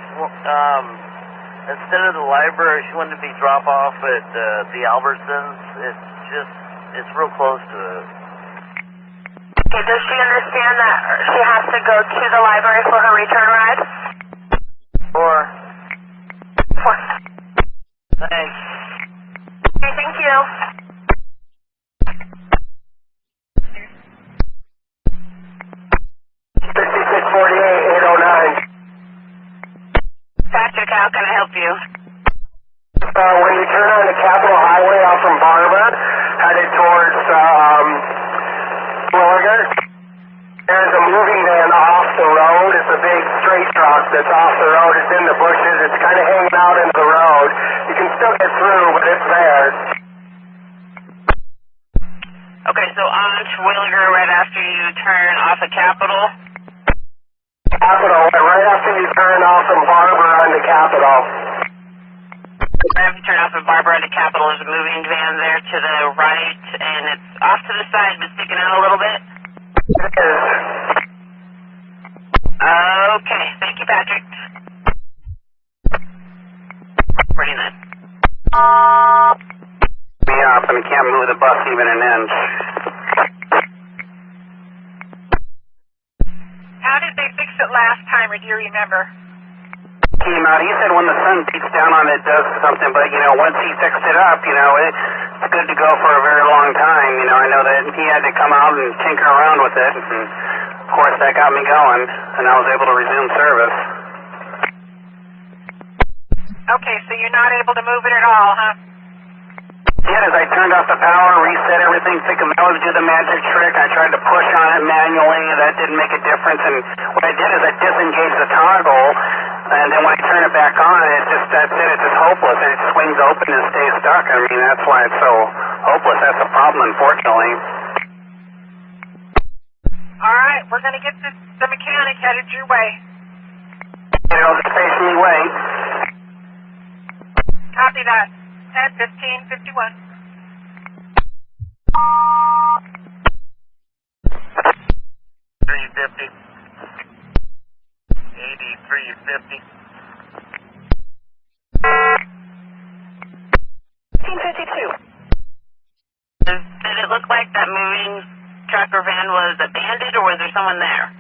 Instead of the library, she wanted to be drop off at the Albertsons. It's real close to it. Okay, does she understand that she has to go to the library for her return ride? Thanks. Okay, thank you. Patrick, how can I help you? When you turn on the Capitol Highway off from Barber, headed towards Florida, there's a moving van off the road. It's a big straight truck that's off the road. It's in the bushes. It's kind of hanging out into the road. You can still get through, but it's there. Okay, so on Twilliger right after you turn off of Capitol? Capitol, right after you turn off from Barber onto Capitol. Right after you turn off of Barber onto Capitol, there's a moving van there to the right, and it's off to the side but sticking out a little bit? It is. Okay, thank you, Patrick. 49. Me up and can't move the bus even an inch. How did they fix it last time, or do you remember? Came out. He said when the sun beats down on it, it does something. But once he fixed it up, it's good to go for a very long time. You know, I know that he had to come out and tinker around with it, and of course that got me going, and I was able to resume service. Okay, so you're not able to move it at all, huh? Yeah, as I turned off the power, reset everything, thinking that would do the magic trick. I tried to push on it manually, that didn't make a difference, and what I did is I disengaged the toggle, and then when I turn it back on, that's it, it's just hopeless. It swings open and stays stuck. I mean, that's why it's so hopeless. That's the problem, unfortunately. All right, we're going to get the mechanic headed your way. You know, just patiently wait. Copy that. 10-15-51. $350. 8350. 1552. Did it look like that moving truck or van was abandoned, or was there someone there?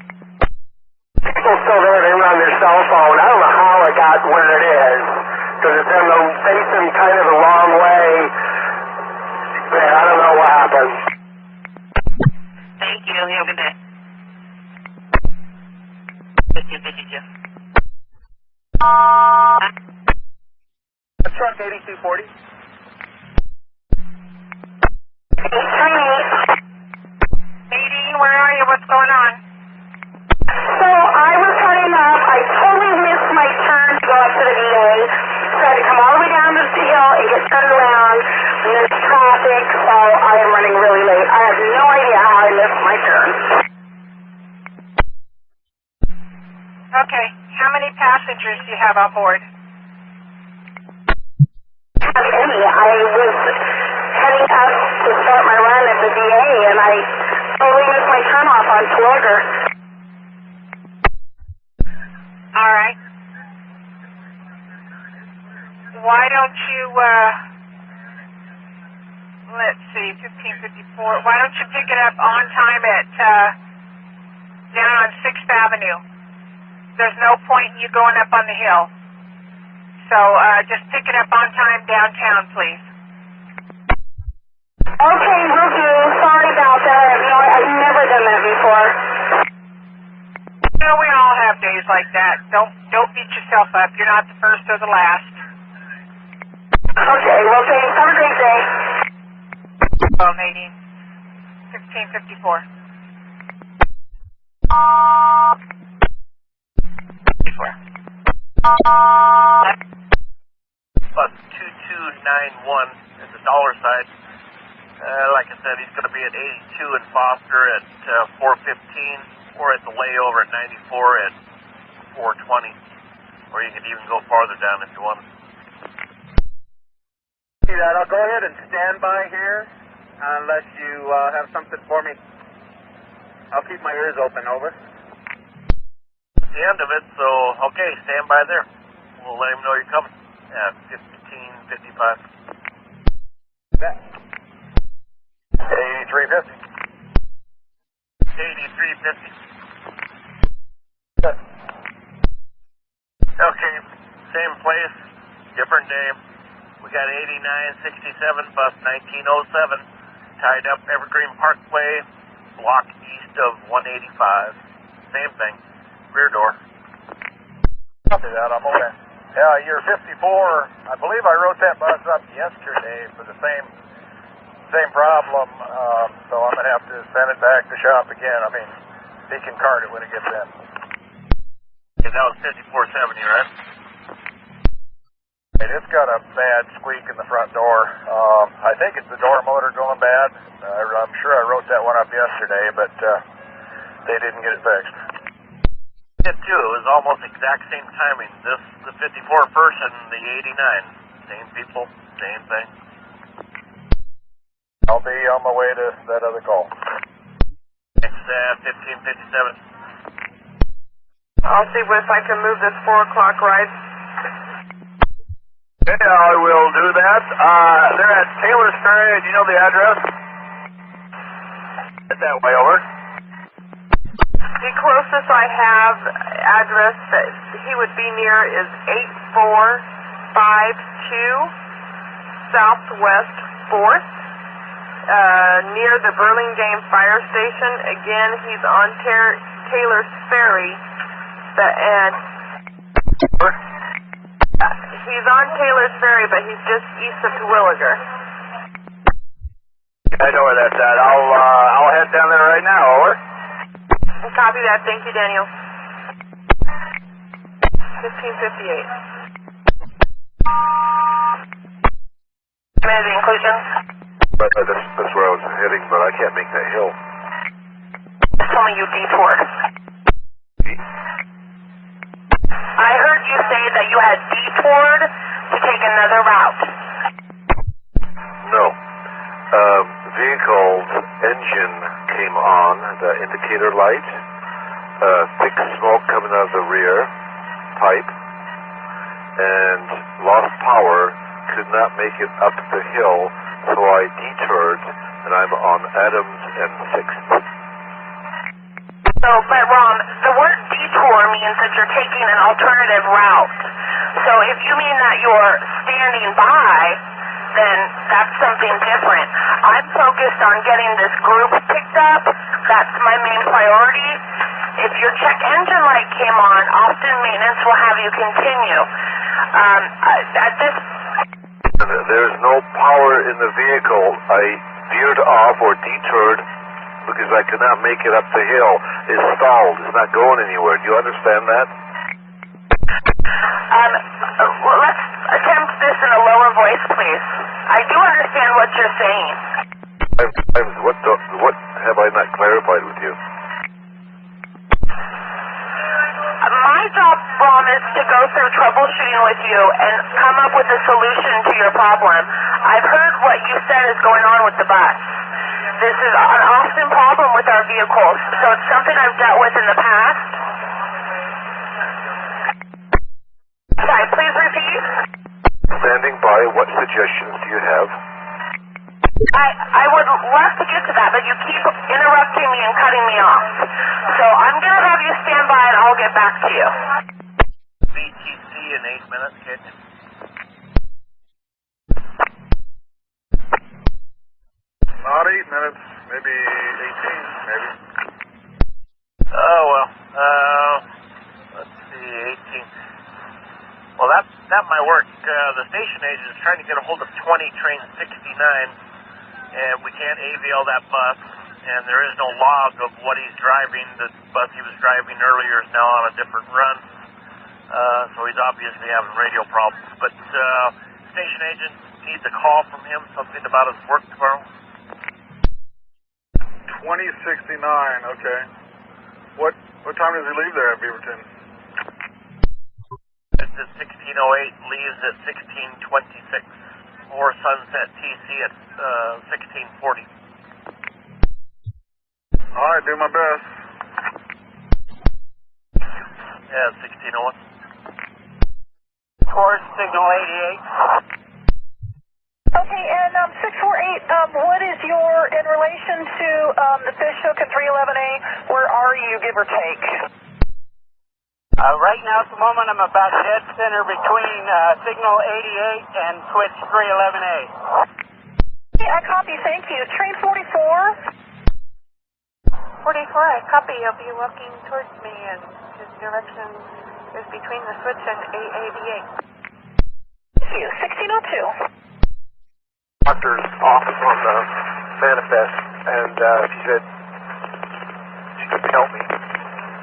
People still there, they run their cell phone. I don't know how it got where it is, because it's in the facing kind of the wrong way. Man, I don't know what happened. Thank you. You have a good day. 1552. Truck 8240. Nadine, where are you? What's going on? So I was heading up. I totally missed my turn to go up to the VA. So I had to come all the way down to the hill and get turned around. And there's traffic, so I am running really late. I have no idea how I missed my turn. Okay, how many passengers do you have on board? Have any. I was heading up to start my run at the VA, and I totally missed my turn off on Slugger. All right. Why don't you, let's see, 1554. Why don't you pick it up on time at, down on 6th Avenue? There's no point in you going up on the hill. So, just pick it up on time downtown, please. Okay, will do. Sorry about that. I've never done that before. You know, we all have days like that. Don't beat yourself up. You're not the first or the last. Okay, well, thanks. Have a great day. Well, Nadine. 1554. 54. Plus 2291 is the dollar side. Like I said, he's going to be at 82 in Foster at 415, or at the layover at 94 at 420. Or you could even go farther down if you want. See that? I'll go ahead and stand by here unless you have something for me. I'll keep my ears open, over. That's the end of it, so okay, stand by there. We'll let him know you're coming at 1555. Bet. 8350. 8350. Okay, same place, different day. We got 8967 bus 1907 tied up Evergreen Parkway, block east of 185. Same thing, rear door. Copy that, I'm okay. Yeah, year 54, I believe I wrote that bus up yesterday for the same problem, so I'm going to have to send it back to shop again. I mean, he can cart it when it gets in. And that was 5470, right? And it's got a bad squeak in the front door. I think it's the door motor going bad. I'm sure I wrote that one up yesterday, but they didn't get it fixed. It too, it was almost exact same timing. The 54 first and the 89. Same people, same thing. I'll be on my way to that other call. It's 1557. I'll see if I can move this 4 o'clock ride. Yeah, I will do that. They're at Taylor's Ferry. Do you know the address? Get that way over. The closest I have address that he would be near is 8452 Southwest 4th, near the Burlingame Fire Station. Again, he's on Taylor's Ferry, and he's on Taylor's Ferry, but he's just east of Terwilliger. I know where that's at. I'll head down there right now. Over. Copy that. Thank you, Daniel. 1558. Managing inclusions. That's where I was heading, but I can't make that hill. Just told me you detoured. I heard you say that you had detoured to take another route. No. Vehicle's engine came on, the indicator light, thick smoke coming out of the rear pipe, and lost power, could not make it up the hill, so I detoured, and I'm on Adams and 6th. So, but Ron, the word detour means that you're taking an alternative route. So if you mean that you're standing by, then that's something different. I'm focused on getting this group picked up. That's my main priority. If your check engine light came on, Austin Maintenance will have you continue. At this... There's no power in the vehicle. I veered off or detoured because I could not make it up the hill. It's stalled. It's not going anywhere. Do you understand that? Well, let's attempt this in a lower voice, please. I do understand what you're saying. What have I not clarified with you? My job, Ron, is to go through troubleshooting with you and come up with a solution to your problem. I've heard what you said is going on with the bus. This is an often problem with our vehicles, so it's something I've dealt with in the past. Sorry, please repeat. Standing by, what suggestions do you have? I would love to get to that, but you keep interrupting me and cutting me off. So I'm going to have you stand by and I'll get back to you. VTC in 8 minutes, kid. Not 8 minutes, maybe 18, maybe. Oh, well, let's see, 18. Well, that might work. The station agent is trying to get a hold of 20 train 69, and we can't AVL that bus, and there is no log of what he's driving. The bus he was driving earlier is now on a different run, so he's obviously having radio problems. But station agent needs a call from him, something about his work tomorrow. 2069, okay. What time does he leave there at Beaverton? It's at 1608, leaves at 1626, or Sunset TC at 1640. Alright, do my best. Yeah, 1601. Towards signal 88. Okay, and 648, what is your, in relation to the fish hook and 311A, where are you, give or take? Right now, at the moment, I'm about dead center between signal 88 and switch 311A. Okay, I copy, thank you. Train 44? 44, I copy. He'll be walking towards me, and his direction is between the switch and 888. Thank you. 1602. Doctor's office on the manifest, and she said she couldn't help me.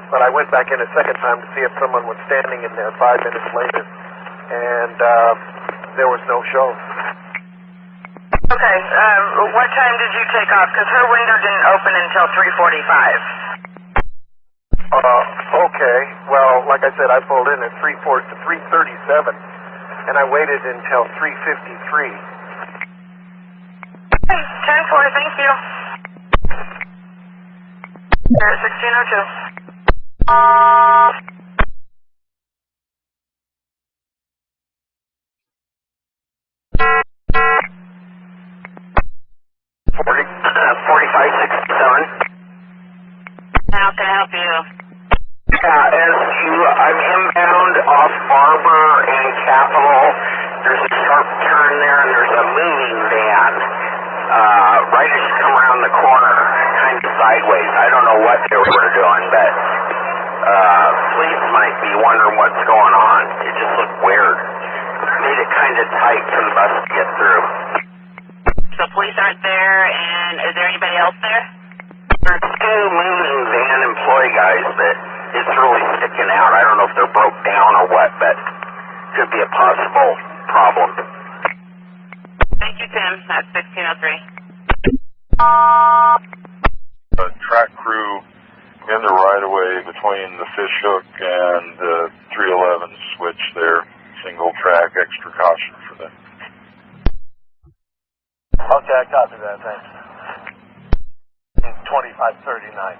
But I went back in a second time to see if someone was standing in there 5 minutes later, and there was no show. Okay, what time did you take off? Because her window didn't open until 3:45. Okay. Well, like I said, I pulled in at 3:37, and I waited until 3:53. Okay, 10-4, thank you. Here at 1602. 4567. How can I help you? I'm inbound off Barber and Capitol, there's a sharp turn there, and there's a moving van. Right as you come around the corner, kind of sideways. I don't know what they were doing, but police might be wondering what's going on. It just looked weird. Made it kind of tight for the bus to get through. So police aren't there, and is there anybody else there? There's two moving van employee guys, but it's really sticking out. I don't know if they're broke down or what, but could be a possible problem. Thank you, Tim. That's 1603. A track crew in the right-of-way between the Fish Hook and 311 switch there. Single track, extra caution for them. Okay, I copy that, thanks. 2539.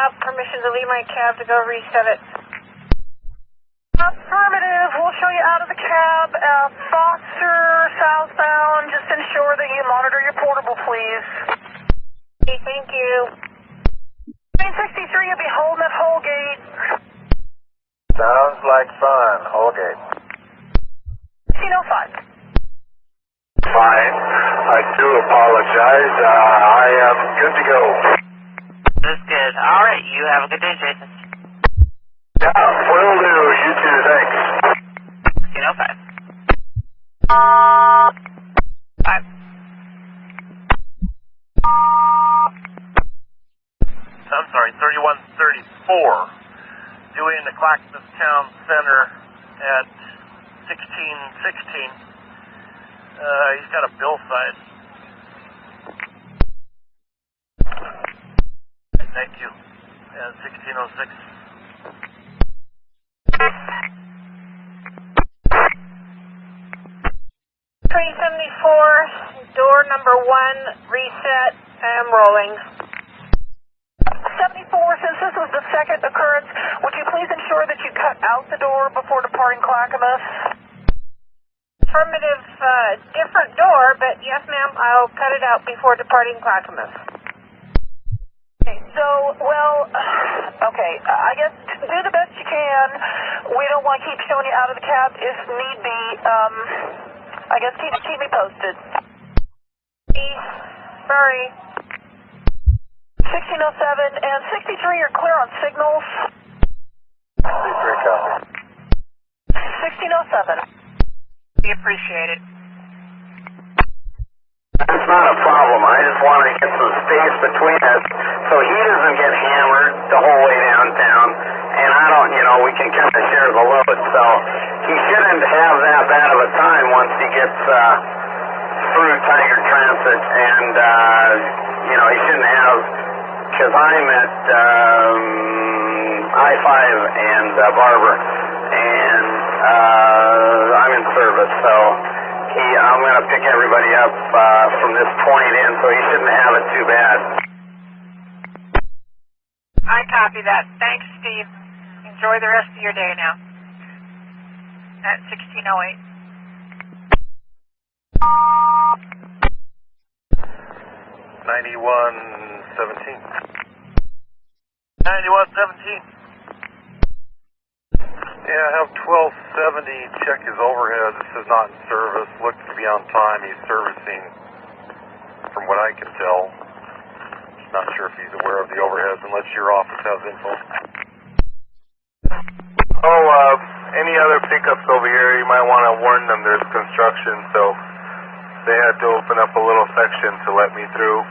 Permission to leave my cab to go reset it. Affirmative. We'll show you out of the cab. Foster, southbound. Just ensure that you monitor your portable, please. Okay, thank you. Train 63, you'll be holding at Holgate. Sounds like fun, Holgate. 1605. Fine. I do apologize. I am good to go. That's good. All right. You have a good day, Jason. Yeah, will do. You too. Thanks. 1605. Bye. I'm sorry, 3134. Due into Clackamas Town Center at 1616. He's got a bill size. Thank you. And 1606. Train 74, door number 1, reset, I'm rolling. 74, since this was the second occurrence, would you please ensure that you cut out the door before departing Clackamas? Affirmative, different door, but yes, ma'am, I'll cut it out before departing Clackamas. Okay, so, well, okay, I guess do the best you can. We don't want to keep showing you out of the cab if need be. I guess keep me posted. Sorry. 1607 and 63, you're clear on signals. 63 copy. 1607. We appreciate it. It's not a problem. I just want to get some space between us so he doesn't get hammered the whole way downtown, and I don't, we can kind of share the load. So he shouldn't have that bad of a time once he gets through Tiger Transit, and, he shouldn't have, because I'm at I-5 and Barber, and I'm in service, so I'm going to pick everybody up from this point in, so he shouldn't have it too bad. I copy that. Thanks, Steve. Enjoy the rest of your day now. At 1608. 9117. 9117. Yeah, I have 1270. Check his overhead. This is not in service. Looks to be on time. He's servicing, from what I can tell. Just not sure if he's aware of the overheads, unless your office has info. Any other pickups over here, you might want to warn them there's construction, so they had to open up a little section to let me through.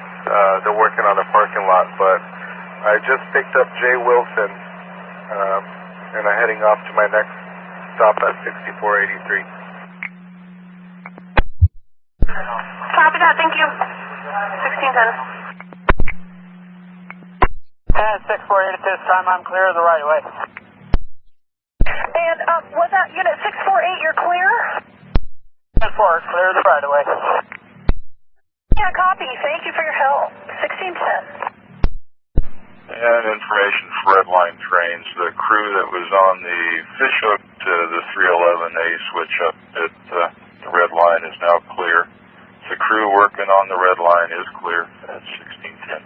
They're working on the parking lot, but I just picked up Jay Wilson, and I'm heading off to my next stop at 6483. Copy that, thank you. 1610. 648 at this time, I'm clear of the right way. And was that unit 648, you're clear? 10-4, clear of the right way. Yeah, copy. Thank you for your help. 1610. And information for red line trains. The crew that was on the fish hook to the 311A switch up at the red line is now clear. The crew working on the red line is clear at 1610.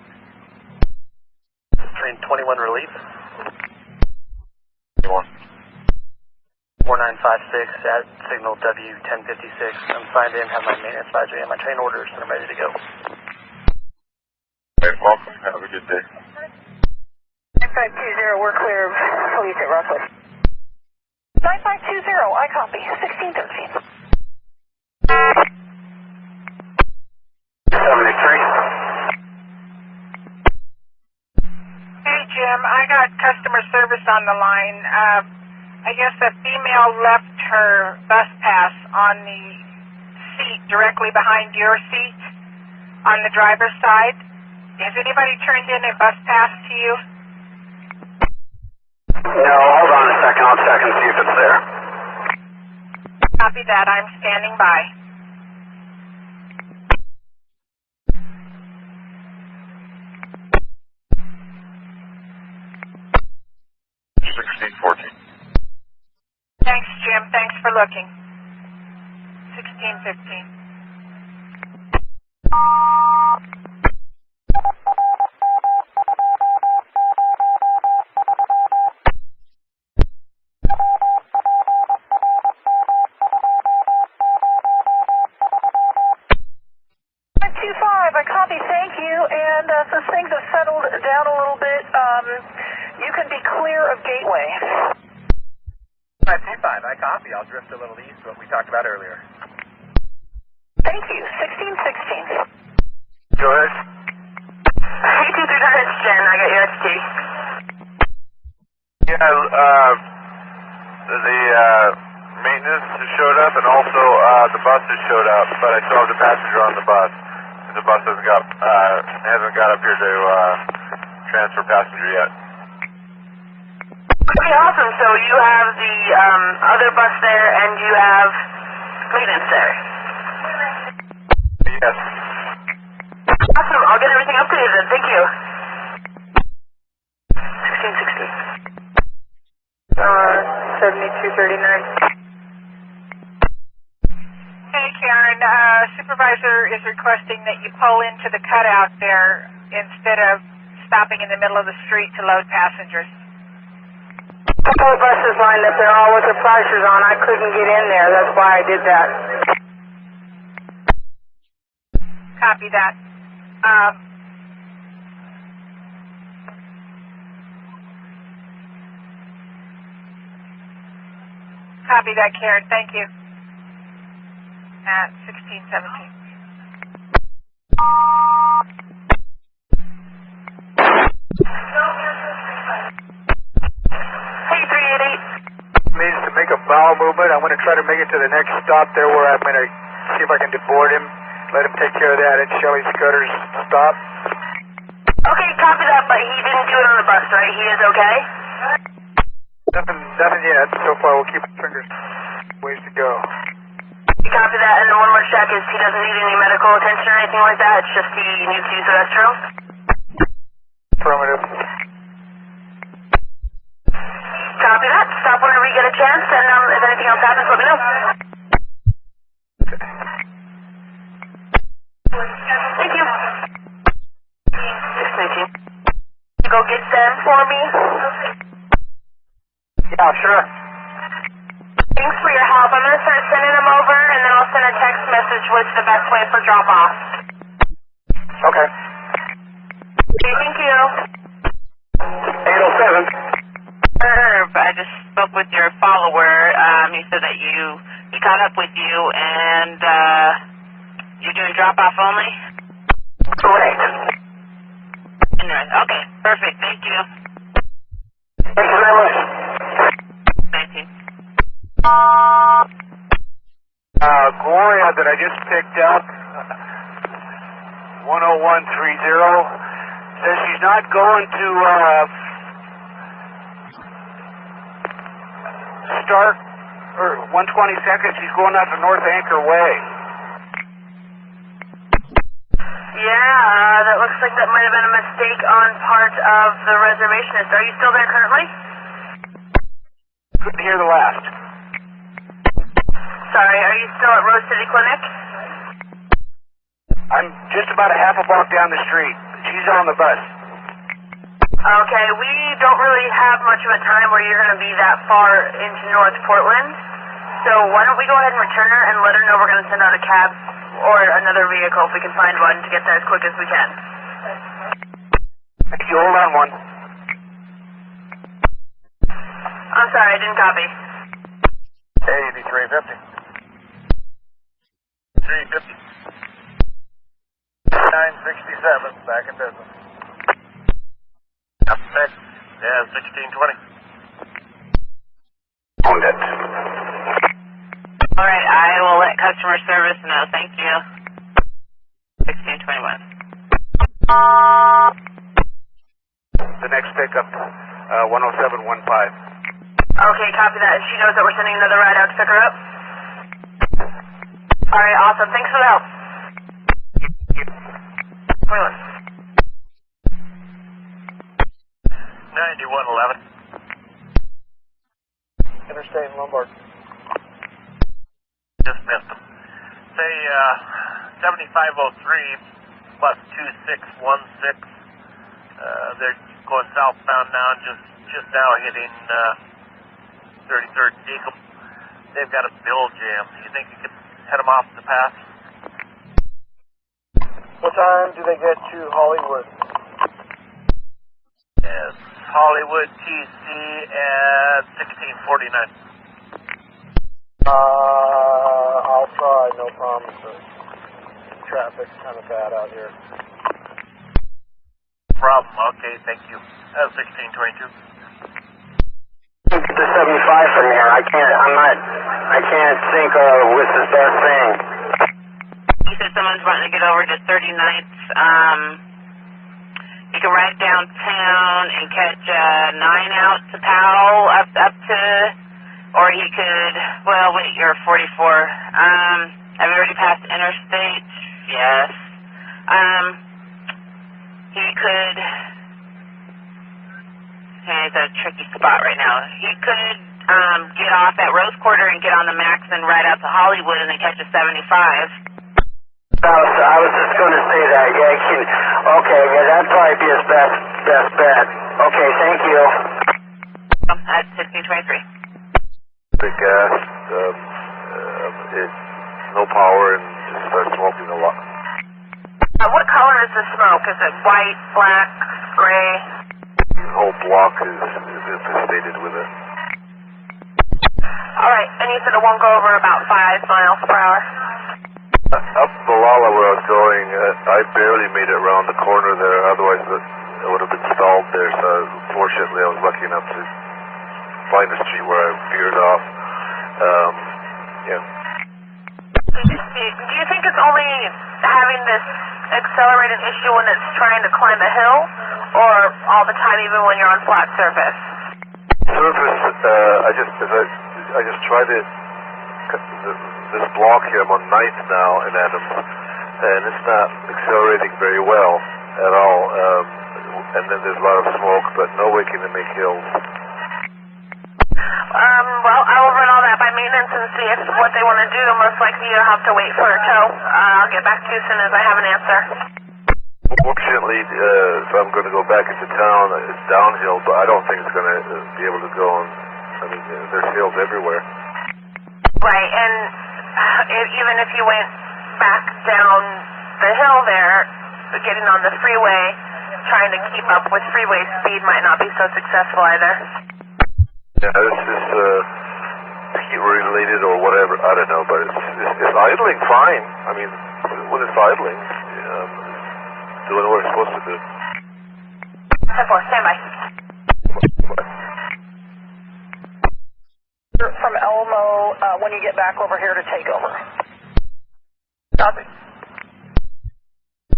Train 21 relief. 21. 4956 at signal W1056. I'm signed in, have my maintenance advisory and my train orders, and I'm ready to go. Hey, welcome. Have a good day. 9520, we're clear of police at Rockwood. 9520, I copy. 1613. 73. Hey, Jim, I got customer service on the line. I guess a female left her bus pass on the seat directly behind your seat on the driver's side. Has anybody turned in a bus pass to you? No, hold on a second. I'll check and see if it's there. Copy that. I'm standing by. Thanks, Jim. Thanks for looking. 1615. I copy, thank you. And since things have settled down a little bit, you can be clear of Gateway. 525, I copy. I'll drift a little east, what we talked about earlier. Thank you. 1616. Go ahead. 1839, it's Jen. I got your XT. Yeah, the maintenance has showed up, and also the bus has showed up, but I still have the passenger on the bus. The bus hasn't got up here to transfer passenger yet. Okay, awesome. So you have the other bus there, and you have maintenance there. Yes. Awesome. I'll get everything updated then. Thank you. 1616. 7239. Hey, Karen. Supervisor is requesting that you pull into the cutout there instead of stopping in the middle of the street to load passengers. A couple of buses lined up there, all with the flashers on. I couldn't get in there. That's why I did that. Copy that. Copy that, Karen. Thank you. At 1617. Means to make a bowel movement. I'm going to try to make it to the next stop there where I'm going to see if I can deboard him, let him take care of that at Shelley Scudder's stop. Okay, copy that, but he didn't do it on the bus, right? He is okay? Nothing yet. So far, we'll keep our fingers. Ways to go. Copy that, and one more check is he doesn't need any medical attention or anything like that. It's just he needs to use the restroom. Affirmative. Copy that. Stop whenever you get a chance, and if anything else happens, let me know. Thank you. 619. Go get them for me. Yeah, sure. Thanks for your help. I'm going to start sending them over, and then I'll send a text message with the best way for drop-off. Okay. Okay, thank you. 807. I just spoke with your follower. He said that he caught up with you, and you're doing drop-off only? Correct. Okay, perfect. Thank you. Thank you very much. 19. Gloria that I just picked up, Says she's not going to start or 122nd. She's going out to North Anchor Way. Yeah, that looks like that might have been a mistake on part of the reservationist. Are you still there currently? Couldn't hear the last. Sorry, are you still at Rose City Clinic? I'm just about a half a block down the street. She's on the bus. Okay, we don't really have much of a time where you're going to be that far into North Portland. So why don't we go ahead and return her and let her know we're going to send out a cab or another vehicle if we can find one to get there as quick as we can. Thank you. Hold on one. I'm sorry, I didn't copy. 8350. 350. 967, back in business. Up next. Yeah, 1620. Owned it. All right, I will let customer service know. Thank you. 1621. The next pickup, 10715. Okay, copy that. She knows that we're sending another ride out to pick her up? All right, awesome. Thanks for the help. 9111. Interstate and Lombard. Just missed them. Say 7503 plus 2616. They're going southbound now, just now hitting 33rd and Deacon. They've got a bill jam. Do you think you could head them off the pass? What time do they get to Hollywood? Yes, Hollywood TC at 1649. I'll try, no promises. Traffic's kind of bad out here. Problem, okay, thank you. 1622. The 75 from here. I can't think what's the best thing. You said someone's wanting to get over to 39th. You can ride downtown and catch 9 out to Powell up to, or he could, well, wait, you're 44. Have you already passed Interstate? Yes. He could, he's at a tricky spot right now. He could get off at Rose Quarter and get on the Max and ride out to Hollywood and then catch a 75. I was just going to say that. Yeah, okay, yeah, that'd probably be his best bet. Okay, thank you. At 1623. Big gas. It's no power and just starts smoking a lot. What color is the smoke? Is it white, black, gray? The whole block is infestated with it. All right, and you said it won't go over about 5 miles per hour? Up Malala where I was going, I barely made it around the corner there, otherwise it would have been stalled there, so fortunately I was lucky enough to find a street where I veered off. Yeah. Do you think it's only having this accelerated issue when it's trying to climb a hill, or all the time even when you're on flat surface? Surface, I just tried it, this block here, I'm on 9th now in Adams, and it's not accelerating very well at all, and then there's a lot of smoke, but no way can it make hills. Well, I will run all that by maintenance and see if what they want to do. Most likely you'll have to wait for a tow. I'll get back to you as soon as I have an answer. Fortunately, if I'm going to go back into town, it's downhill, but I don't think it's going to be able to go on. I mean, there's hills everywhere. Right, and even if you went back down the hill there, getting on the freeway, trying to keep up with freeway speed might not be so successful either. Yeah, this is heat related or whatever, I don't know, but it's idling fine. I mean, when it's idling, doing what it's supposed to do. 10-4, stand by. From Elmo, when you get back over here to take over. Copy.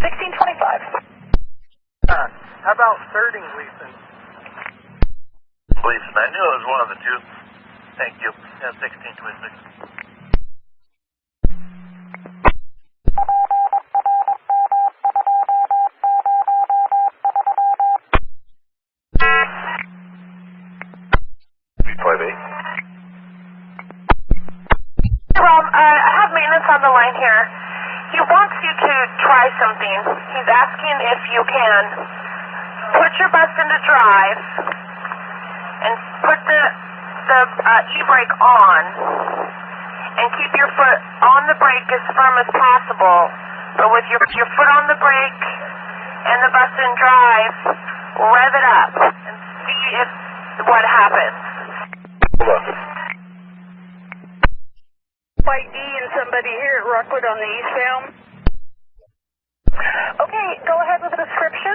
1620. 3rd and Gleason. Gleason, I knew it was one of the two. Thank you. Yeah, 1626. Rob, I have maintenance on the line here. He wants you to try something. He's asking if you can put your bus into drive and put the e-brake on and keep your foot on the brake as firm as possible. But with your foot on the brake and the bus in drive, rev it up and see what happens. Hold on. White D and somebody here at Rockwood on the eastbound. Okay, go ahead with the description.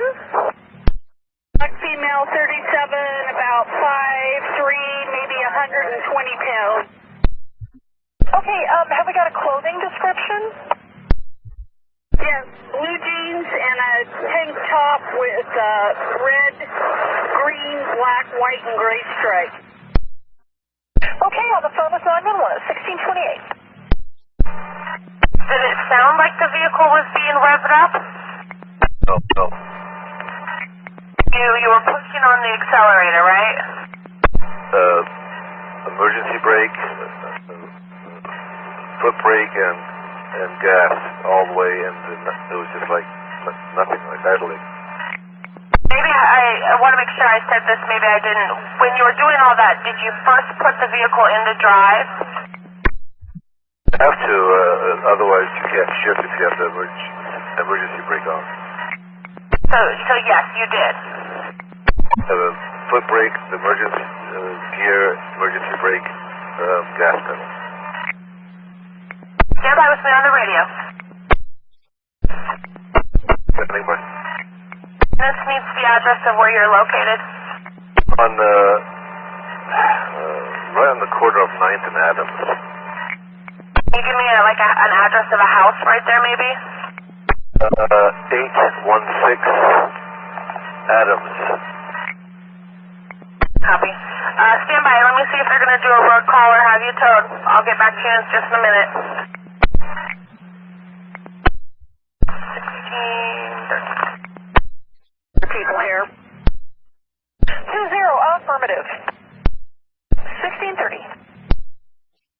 Black female, 37, about 5'3", maybe 120 pounds. Okay, have we got a clothing description? Yes, blue jeans and a tank top with red, green, black, white, and gray stripes. Okay, on the phone with 911, 1628. Did it sound like the vehicle was being revved up? No. You were pushing on the accelerator, right? Emergency brake, foot brake, and gas all the way, and it was just like nothing, like idling. Maybe I want to make sure I said this, maybe I didn't. When you were doing all that, did you first put the vehicle into drive? You have to, otherwise you can't shift if you have the emergency brake on. So yes, you did. The foot brake, the emergency gear, emergency brake, gas pedal. Stand by with me on the radio. Standing by. This needs the address of where you're located. On right on the corner of 9th and Adams. Can you give me an address of a house right there, maybe? 816 Adams. Copy. Stand by. Let me see if they're going to do a road call or have you towed. I'll get back to you in just a minute. 1630. People here. 20, affirmative. 1630.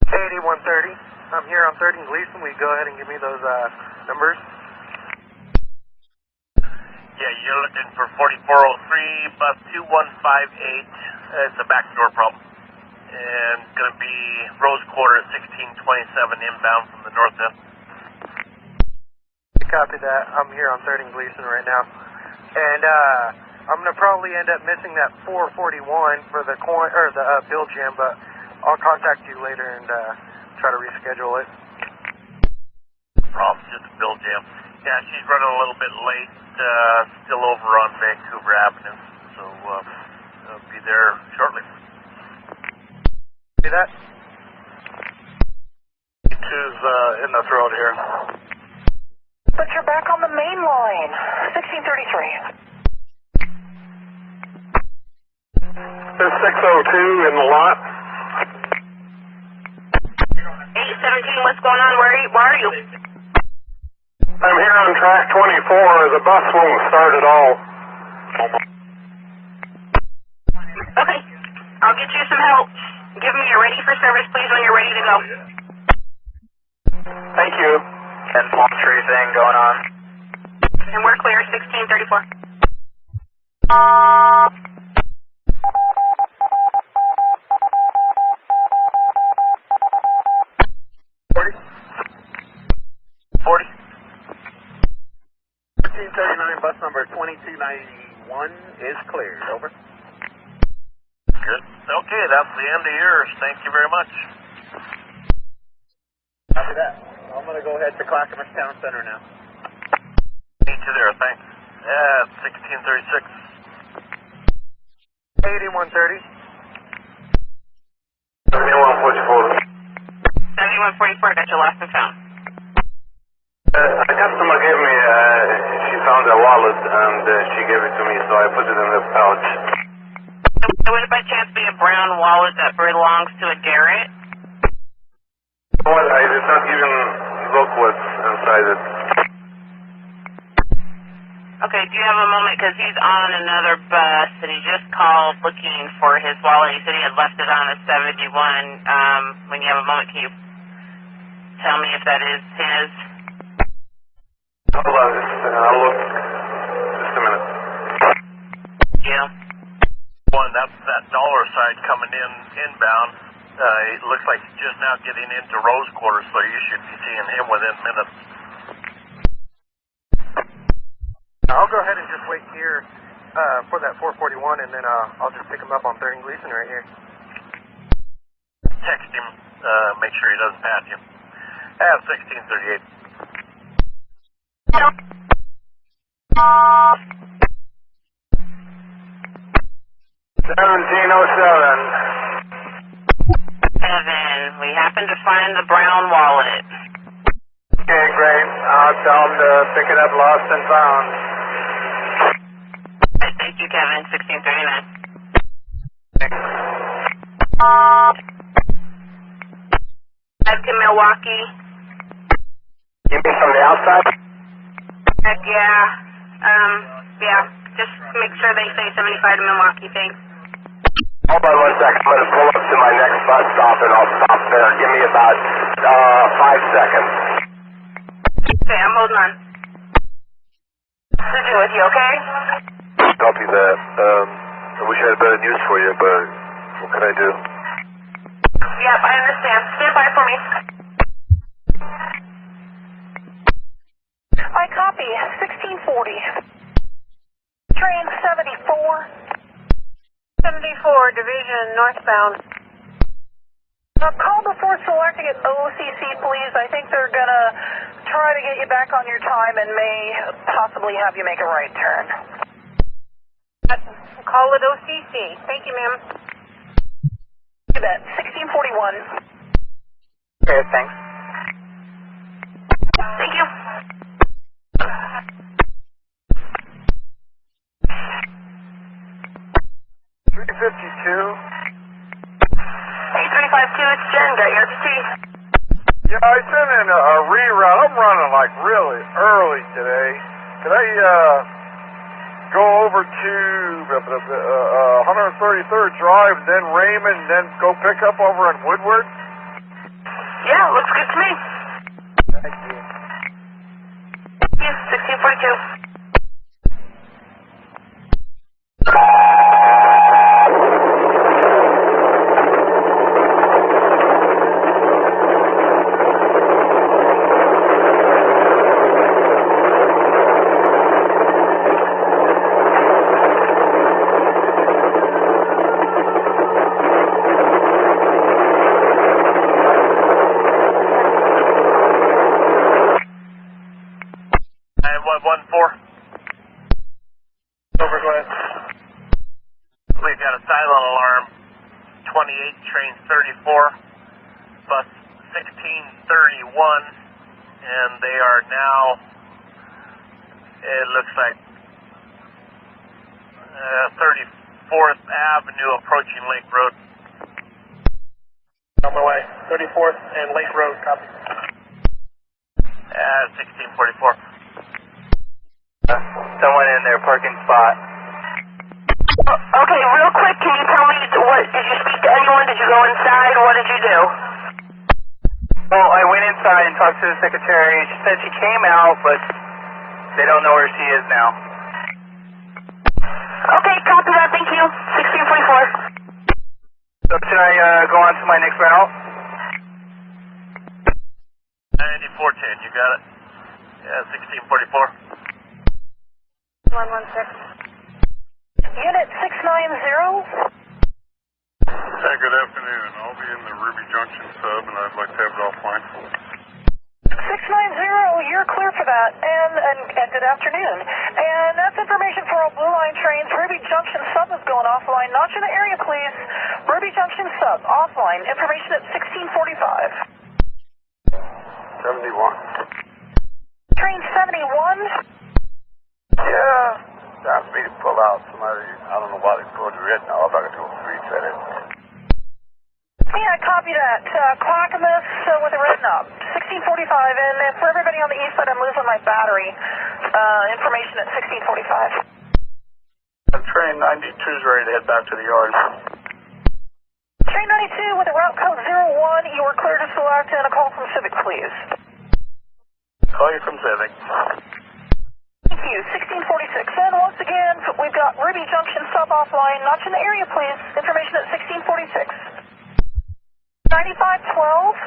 8130. I'm here on 3rd and Gleason. Will you go ahead and give me those numbers? Yeah, you're looking for 4403, bus 2158. It's a backdoor problem. And going to be Rose Quarter at 1627 inbound from the north end. Copy that. I'm here on 3rd and Gleason right now. And I'm going to probably end up missing that 441 for the bill jam, but I'll contact you later and try to reschedule it. Problem, just a bill jam. Yeah, she's running a little bit late, still over on Vancouver Avenue, so I'll be there shortly. See that? Two's in the throat here. But you're back on the main line. 1633. There's 602 in the lot. 817, what's going on? Where are you? I'm here on track 24. The bus won't start at all. Okay, I'll get you some help. Give me a ready for service, please, when you're ready to go. Thank you. 10 palm tree thing going on. And we're clear, 1634. Bus number 2291 is cleared. Over. Good. Okay, that's the end of yours. Thank you very much. Copy that. I'm going to go ahead to Clackamas Town Center now. Meet you there, thanks. 1636. 8130. 7144. 7144, got your lost and found. A customer gave me, she found a wallet and she gave it to me, so I put it in the pouch. Would it by chance be a brown wallet that belongs to a Garrett? Well, I did not even look what's inside it. Okay, do you have a moment? Because he's on another bus, and he just called looking for his wallet. He said he had left it on a 71. When you have a moment, can you tell me if that is his? Hold on, I'll look. Just a minute. Yeah. One, that's that dollar side coming inbound. It looks like he's just now getting into Rose Quarter, so you should be seeing him within minutes. I'll go ahead and just wait here for that 441, and then I'll just pick him up on 3rd and Gleason right here. Text him, make sure he doesn't pass you. Have 1638. 1707. We happened to find the brown wallet. Okay, great. I'll tell them to pick it up lost and found. Thank you, Kevin. 1639. Back to Milwaukee. You mean from the outside? Heck yeah. Yeah. Just make sure they say 75 to Milwaukee. Thanks. Hold on 1 second. I'm going to pull up to my next bus stop and I'll stop there. Give me about 5 seconds. Okay, I'm holding on. Susie with you, okay? Copy that. I wish I had better news for you, but what can I do? Yep, I understand. Stand by for me. I copy. 1640. Train 74. 74, Division northbound. Call before selecting at OCC, please. I think they're going to try to get you back on your time and may possibly have you make a right turn. Call it OCC. Thank you, ma'am. You bet. 1641. Okay, thanks. Thank you. 352. Hey, 352, it's Jen. Got your RTT. Yeah, I sent in a reroute. I'm running like really early today. Could I go over to 133rd Drive, then Raymond, then go pick up over in Woodward? Yeah, looks good to me. Thank you. Yeah, 1642. Over, go ahead. We've got a silent alarm, 28, train 34, bus 1631, and they are now, it looks like, 34th Avenue approaching Lake Road. On my way. 34th and Lake Road, copy. 1644. Someone in their parking spot. Okay, real quick, can you tell me what, did you speak to anyone? Did you go inside? What did you do? Well, I went inside and talked to the secretary. She said she came out, but they don't know where she is now. Okay, copy that. Thank you. 1644. So should I go on to my next route? 9410, you got it? Yeah, 1644. 116. Unit 690. Hey, good afternoon. I'll be in the Ruby Junction sub, and I'd like to have it offline. 690, you're clear for that. And good afternoon. And that's information for all Blue Line trains. Ruby Junction sub is going offline. Not in the area, please. Ruby Junction sub, offline. Information at 1645. 71. Train 71? Yeah. Time for me to pull out. Somebody, I don't know why they pulled the red knob. I could do a reset it. Yeah, I copy that. Clackamas with a red knob. 1645, and for everybody on the east side, I'm losing my battery. Information at 1645. Train 92 is ready to head back to the yard. Train 92 with a route code 01, you are clear to select, and a call from Civic, please. Call you from Civic. Thank you, 1646. And once again, we've got Ruby Junction sub offline. Notch in the area, please. Information at 1646. 9512.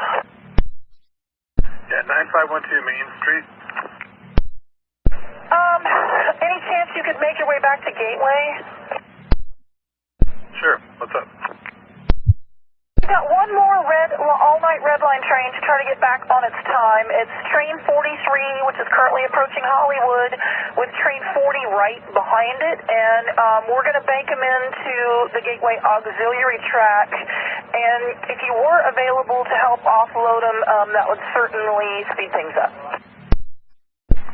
Yeah, 9512 Main Street. Any chance you could make your way back to Gateway? Sure. What's up? We've got one more all-night red line train to try to get back on its time. It's train 43, which is currently approaching Hollywood, with train 40 right behind it, and we're going to bank them into the Gateway Auxiliary track. And if you were available to help offload them, that would certainly speed things up.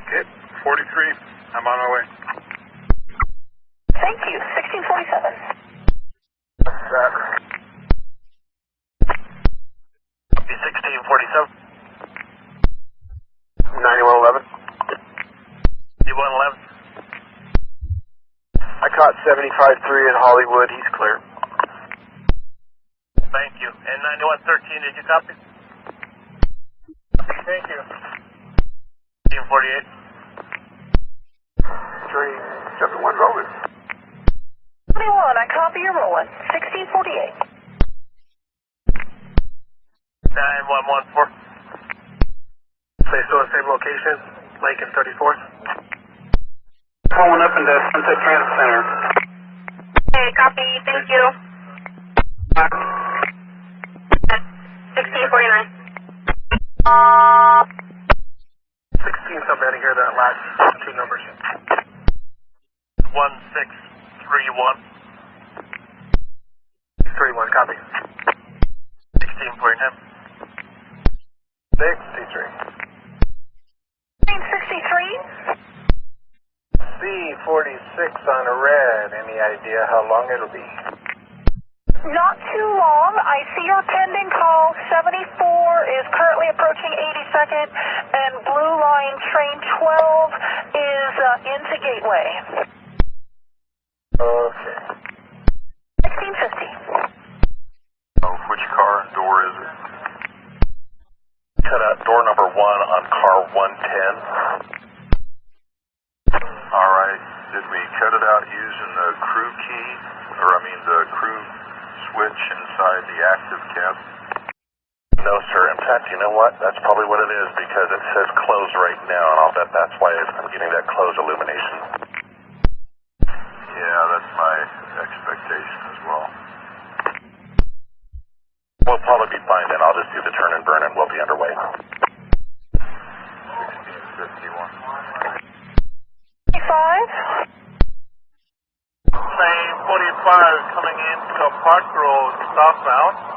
Okay, 43. I'm on my way. Thank you. 1647. That. 1647. 9111. 9111. I caught 75-3 in Hollywood. He's clear. Thank you. And 9113, did you copy? Thank you. 1648. 371 rolling. 21, I copy your rolling. 1648. 9114. Stay still at the same location, Lake and 34th. Pulling up into Sunset Transit Center. Okay, copy. Thank you. 1649. 16 something, I didn't hear that last two numbers. 1631. 31, copy. 1649. 63. Train 63? C46 on a red. Any idea how long it'll be? Not too long. I see your pending call. 74 is currently approaching 82nd, and Blue Line Train 12 is into Gateway. Okay. 1650. Which car and door is it? Cut out door number 1 on car 110. Alright, did we cut it out using the crew key, the crew switch inside the active cab? No, sir. In fact, you know what? That's probably what it is, because it says close right now, and I'll bet that's why I'm getting that close illumination. Yeah, that's my expectation as well. We'll probably be fine then. I'll just do the turn and burn and we'll be underway. 1651. 45? Train 45 coming into Park Road southbound.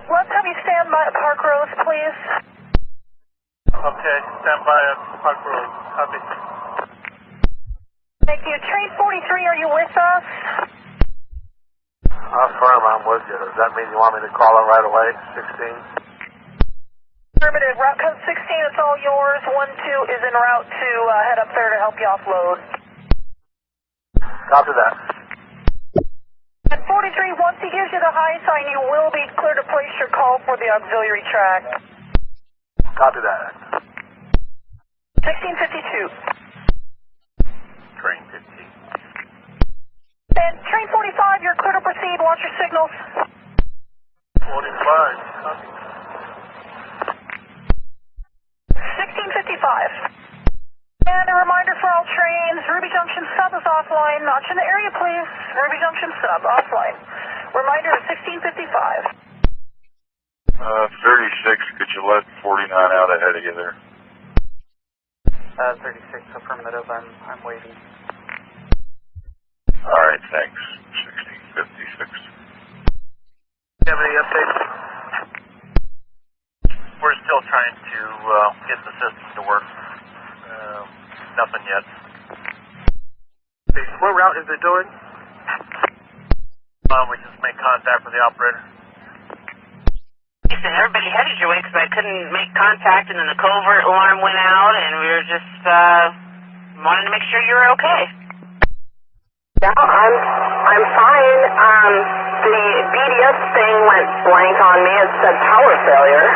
Let's have you stand by at Park Road, please. Okay, stand by at Park Road. Copy. Thank you. Train 43, are you with us? Affirm, I'm with you. Does that mean you want me to call it right away? 16? Affirmative. Route code 16, it's all yours. 12 is en route to head up there to help you offload. Copy that. And 43, once he gives you the high sign, you will be clear to place your call for the auxiliary track. Copy that. 1652. Train 15. And train 45, you're clear to proceed. Watch your signals. 45. Copy. 1655. And a reminder for all trains, Ruby Junction sub is offline. Notch in the area, please. Ruby Junction sub, offline. Reminder at 1655. 36, could you let 49 out ahead of you there? 36, affirmative. I'm waiting. Alright, thanks. 1656. Do you have any updates? We're still trying to get the system to work. Nothing yet. What route is it doing? We just made contact with the operator. You said everybody headed your way because I couldn't make contact, and then the covert alarm went out, and we were just wanted to make sure you were okay. Yeah, I'm fine. The BDS thing went blank on me. It said power failure.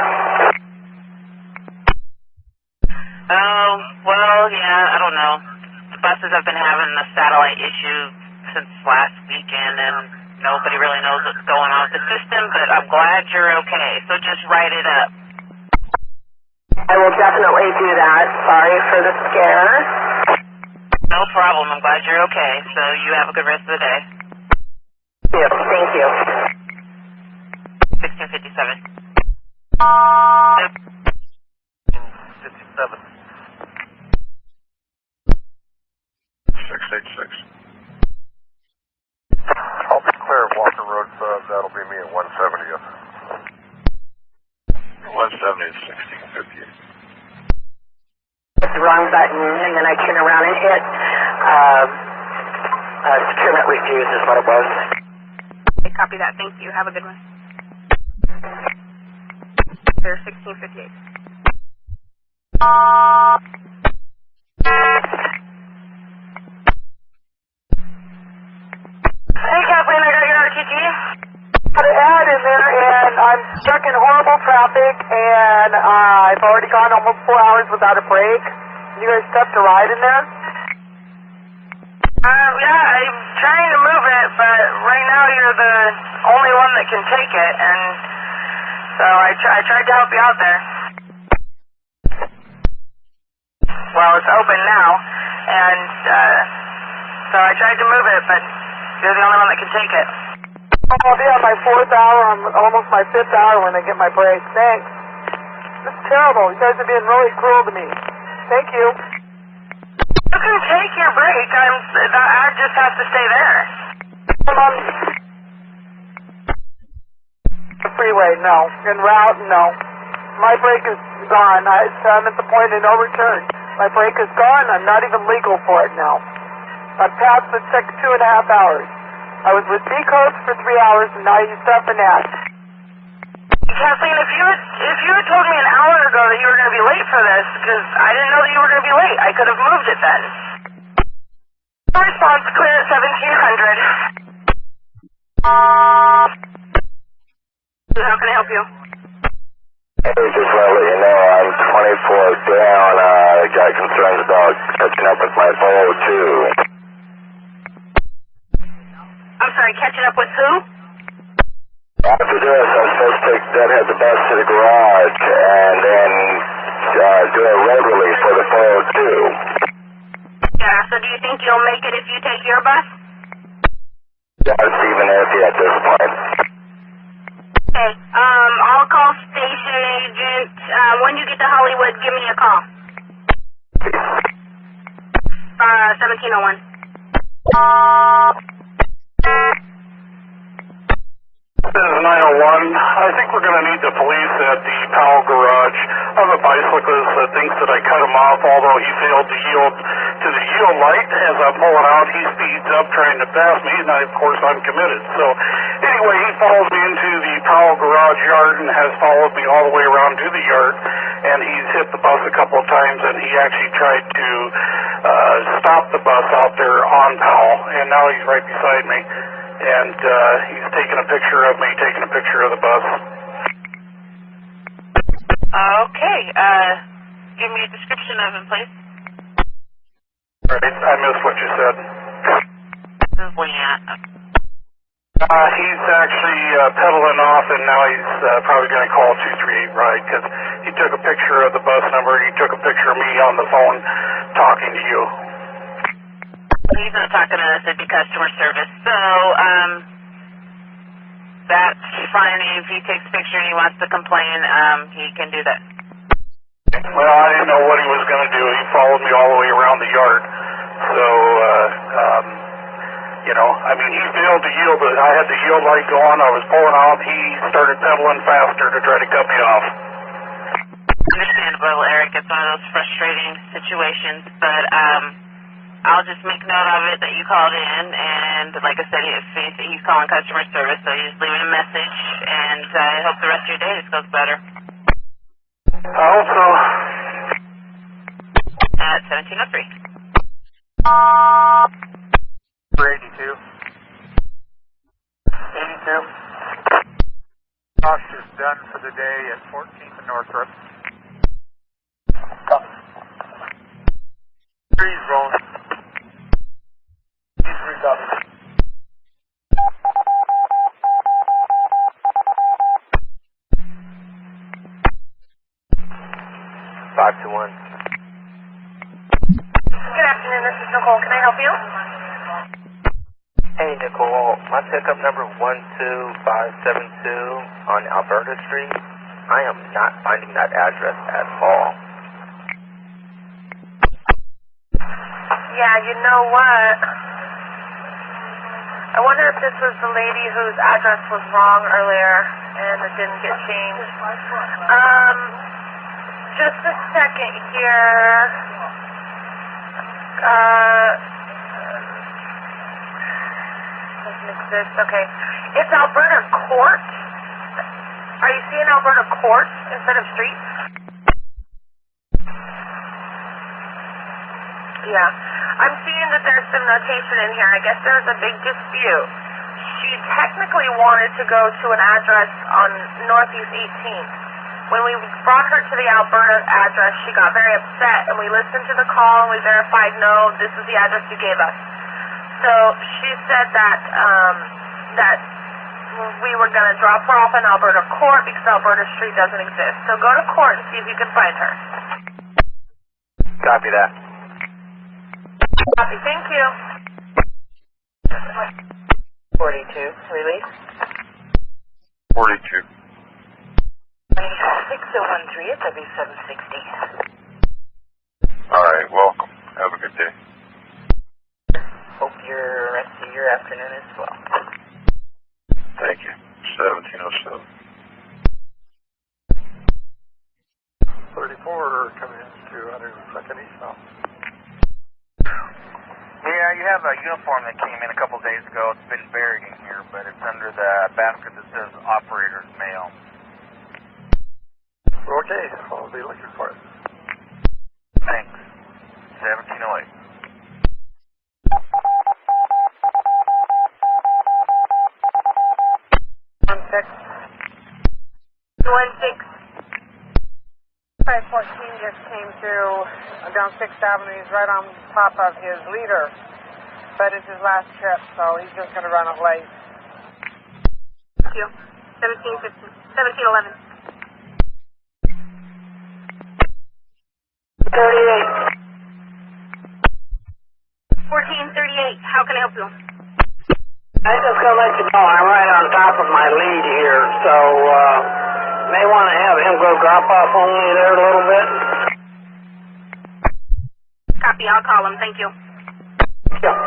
Oh, well, yeah, I don't know. The buses have been having a satellite issue since last weekend, and nobody really knows what's going on with the system, but I'm glad you're okay, so just write it up. I will definitely do that. Sorry for the scare. No problem. I'm glad you're okay, so you have a good rest of the day. Thank you. 1657. 57. 686. I'll be clear of Walker Road, that'll be me at 170th. 170 is 1658. Hit the wrong button, and then I turn around and hit securement refuse is what it was. Okay, copy that. Thank you. Have a good one. Clear 1658. Hey, Kathleen, I got your RTG. Put an ad in there, and I'm stuck in horrible traffic, and I've already gone almost 4 hours without a break. You guys stopped to ride in there? Yeah, I'm trying to move it, but right now you're the only one that can take it, and so I tried to help you out there. Well, it's open now, and so I tried to move it, but you're the only one that can take it. I'll be on my 4th hour. I'm almost my 5th hour when I get my break. Thanks. This is terrible. You guys are being really cruel to me. Thank you. You can take your break. The ad just has to stay there. I'm on the freeway, no. En route, no. My break is gone. I'm at the point of no return. My break is gone. I'm not even legal for it now. I've passed the 2.5 hours. I was with B-Codes for 3 hours, and now you stop and ask. Kathleen, if you had told me an hour ago that you were going to be late for this, because I didn't know that you were going to be late, I could have moved it then. Response clear at 1700. How can I help you? Hey, just want to let you know I'm 24 down. I got concerns about catching up with my bow, too. I'm sorry, catching up with who? After this, I'm supposed to head the bus to the garage and then do a road release for the bow, too. Yeah, so do you think you'll make it if you take your bus? That's even iffy at this point. Okay, I'll call station agent. When you get to Hollywood, give me a call. 1701. This is 901. I think we're going to need the police at the Powell garage. I have a bicyclist that thinks that I cut him off, although he failed to yield to the yield light. As I'm pulling out, he speeds up trying to pass me, and of course I'm committed. So anyway, he follows me into the Powell garage yard and has followed me all the way around to the yard, and he's hit the bus a couple of times, and he actually tried to stop the bus out there on Powell, and now he's right beside me. And he's taking a picture of me, taking a picture of the bus. Okay, give me a description of him, please. Right, I missed what you said. This is Leanne. He's actually pedaling off, and now he's probably going to call 238 ride, because he took a picture of the bus number, he took a picture of me on the phone talking to you. He's not talking to us, it'd be customer service. So, that's fine. If he takes a picture and he wants to complain, he can do that. Well, I didn't know what he was going to do. He followed me all the way around the yard. So, you know, I mean, he failed to yield. I had the yield light going. I was pulling out. He started pedaling faster to try to cut me off. Understandable. struggle, Eric. It's one of those frustrating situations, but I'll just make note of it that you called in, and like I said, if anything, he's calling customer service, so you just leave him a message, and I hope the rest of your day just goes better. I hope so. At 1703. 82. 82. Josh is done for the day at 14th and Northrop. Trees rolling. He's recovered. Good afternoon, this is Nicole. Can I help you? Hey, Nicole. My pickup number 12572 on Alberta Street. I am not finding that address at all. Yeah, you know what? I wonder if this was the lady whose address was wrong earlier and it didn't get changed. Just a second here. Doesn't exist. Okay. It's Alberta Court. Are you seeing Alberta Court instead of Street? Yeah. I'm seeing that there's some notation in here. I guess there's a big dispute. She technically wanted to go to an address on Northeast 18th. When we brought her to the Alberta address, she got very upset, and we listened to the call, and we verified, no, this is the address you gave us. So she said that that we were going to drop her off in Alberta Court because Alberta Street doesn't exist. So go to court and see if you can find her. Copy that. Copy. Thank you. 42, release. 42. 6013 at W760. All right, welcome. Have a good day. Hope your rest of your afternoon as well. Thank you. 1707. 34 coming into 102nd East now. Yeah, you have a uniform that came in a couple days ago. It's been buried in here, but it's under the basket that says operator's mail. Okay, I'll be looking for it. Thanks. 1708. One six. 514 just came through down 6th Avenue. He's right on top of his leader, but it's his last trip, so he's just going to run it late. Thank you. 1711. 38. 1438. How can I help you? I just gonna let you know I'm right on top of my lead here, so may want to have him go drop off only there a little bit. Copy. I'll call him. Thank you. Yeah.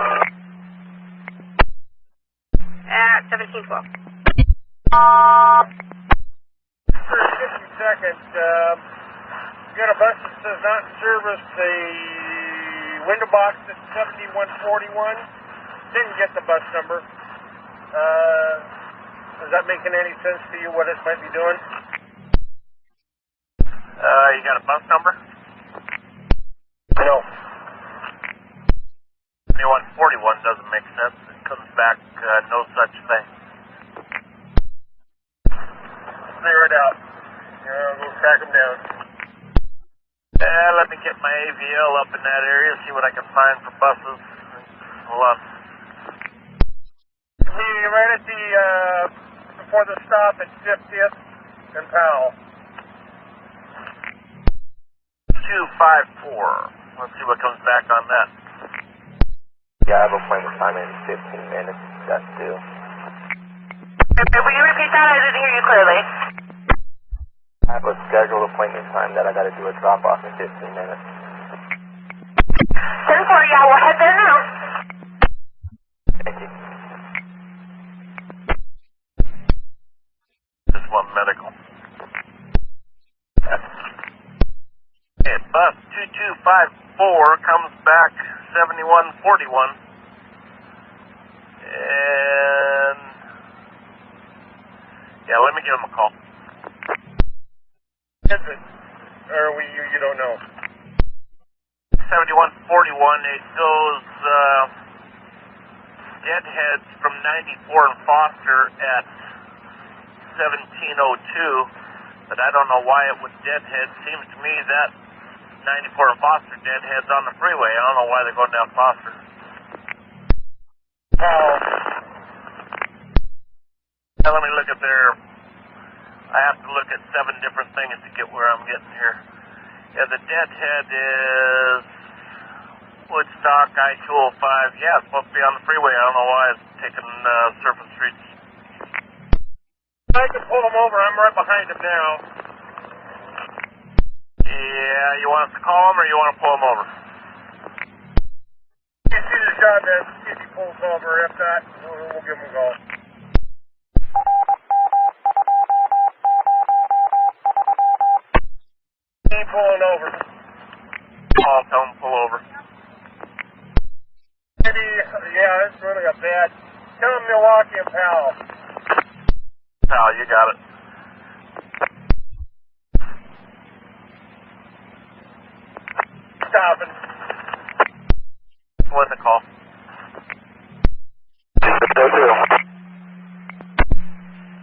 At 1712. 52nd, got a bus that says not in service. The window box at 7141. Didn't get the bus number. Is that making any sense to you what it might be doing? You got a bus number? No. 7141 doesn't make sense. It comes back, no such thing. Clear it out. We'll track them down. Let me get my AVL up in that area, see what I can find for buses. Hold on. He right at the, before the stop at 50th and Powell. 254. Let's see what comes back on that. Yeah, I have appointment time in 15 minutes. That's due. Will you repeat that? I didn't hear you clearly. I have a scheduled appointment time that I got to do a drop off in 15 minutes. 1040, yeah, we'll head there now. Thank you. Just one medical. Bus 2254 comes back 7141. And yeah, let me give him a call. Is it? Or you don't know? 7141, it goes deadheads from 94 and Foster at 1702, but I don't know why it would deadhead. Seems to me that 94 and Foster deadheads on the freeway. I don't know why they're going down Foster. Now let me look at their, I have to look at 7 different things to get where I'm getting here. Yeah, the deadhead is Woodstock, I-205. Yeah, it's supposed to be on the freeway. I don't know why it's taking surface streets. I can pull him over. I'm right behind him now. Yeah, you want us to call him or you want to pull him over? You see the shot, man. See if he pulls over. If not, we'll give him a call. He ain't pulling over. I'll tell him to pull over. Maybe, yeah, it's really a bad. Tell him Milwaukee and Powell. Pal, you got it. Stopping. What's the call?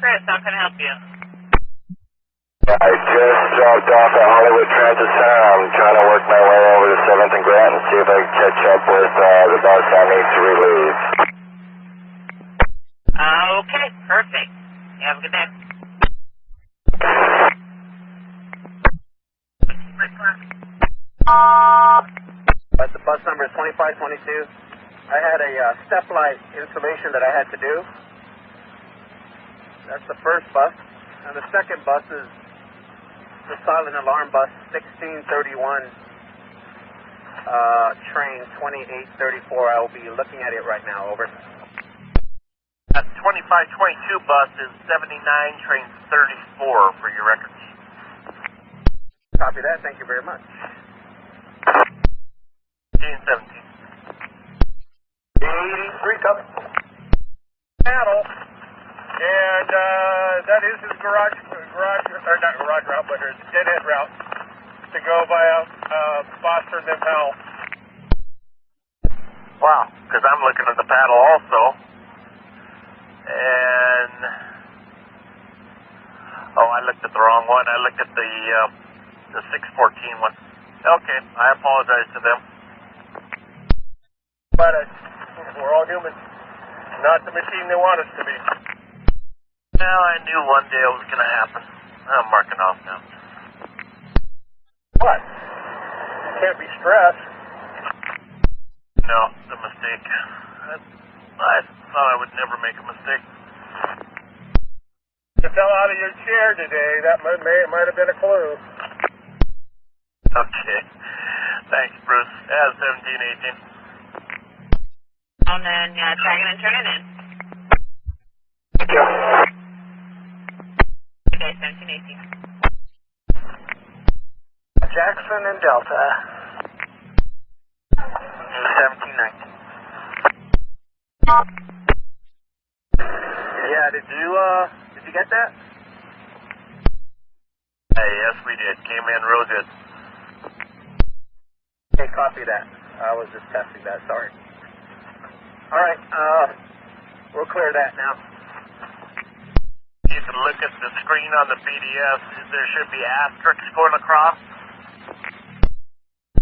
Chris, how can I help you? I just dropped off at Hollywood Transit Center. I'm trying to work my way over to 7th and Grant and see if I can catch up with the bus I need to relieve. Okay, perfect. You have a good day. The bus number is 2522. I had a step light installation that I had to do. That's the first bus. And the second bus is the silent alarm bus 1631, train 2834. I will be looking at it right now. Over. That 2522 bus is 79, train 34 for your records. Copy that. Thank you very much. 17. 83 coming. Battle. And that is his garage, or not garage route, but his deadhead route to go via Foster and then Powell. Wow, because I'm looking at the paddle also. And, oh, I looked at the wrong one. I looked at the 614 one. Okay, I apologize to them. But we're all human, not the machine they want us to be. Well, I knew one day it was going to happen. I'm marking off now. What? Can't be stressed. No, it's a mistake. I thought I would never make a mistake. You fell out of your chair today. That might have been a clue. Okay. Thanks, Bruce. 1718. And then tag it and turn it in. Yeah. Okay, 1718. Jackson and Delta. 1719. Yeah, did you get that? Hey, yes, we did. Came in real good. Okay, copy that. I was just testing that. Sorry. All right, we'll clear that now. You can look at the screen on the BDS. There should be asterisks going across.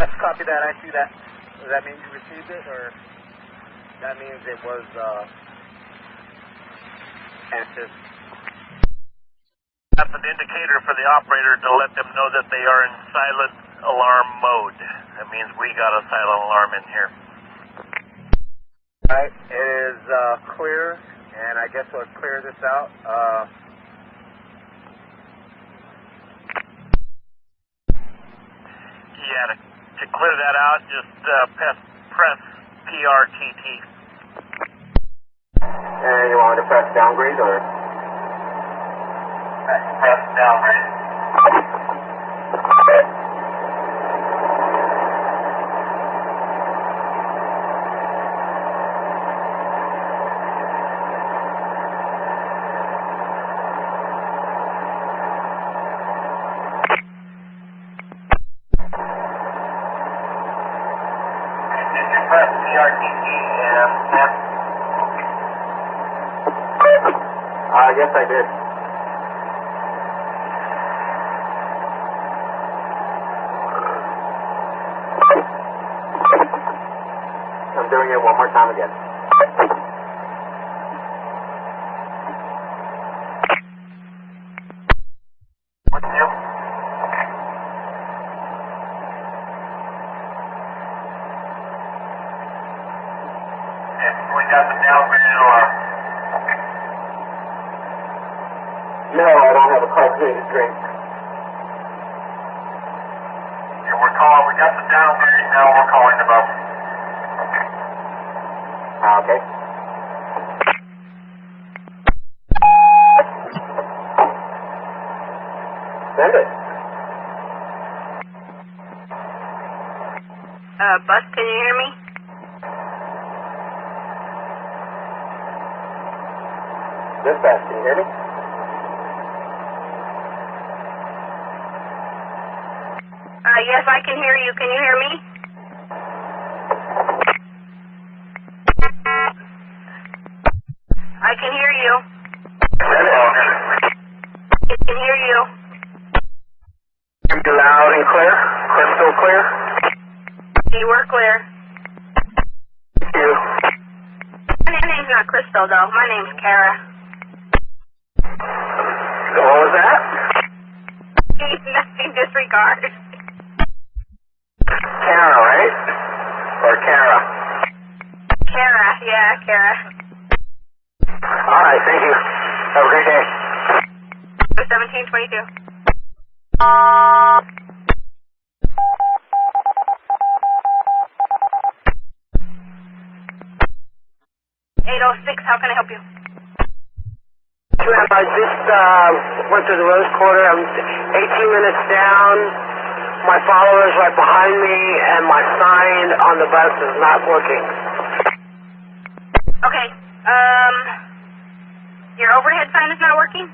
Let's copy that. I see that. Does that mean you received it, or that means it was active? That's an indicator for the operator to let them know that they are in silent alarm mode. That means we got a silent alarm in here. All right, it is clear, and I guess we'll clear this out. Yeah, to clear that out, just press PRTT. And you want me to press downgrade or? Press downgrade. Yes, I did. I'm doing it one more time again. What's new? We got the downgrade or? No, I don't have a carbonated drink. Yeah, we got the downgrade now, we're calling about. Okay. Send it. Bus, can you hear me? Dispatch, can you hear me? Yes, I can hear you. Can you hear me? I can hear you. I can hear you. Loud and clear? Crystal clear? You were clear. Thank you. My name's not Crystal, though. My name's Kara. What was that? Nothing, disregard. Kara, right? Or Kara? Kara, yeah, Kara. All right, thank you. Have a great day. 1722. How can I help you? I just went through the Rose Quarter. I'm 18 minutes down. My follower's right behind me, and my sign on the bus is not working. Okay. Your overhead sign is not working?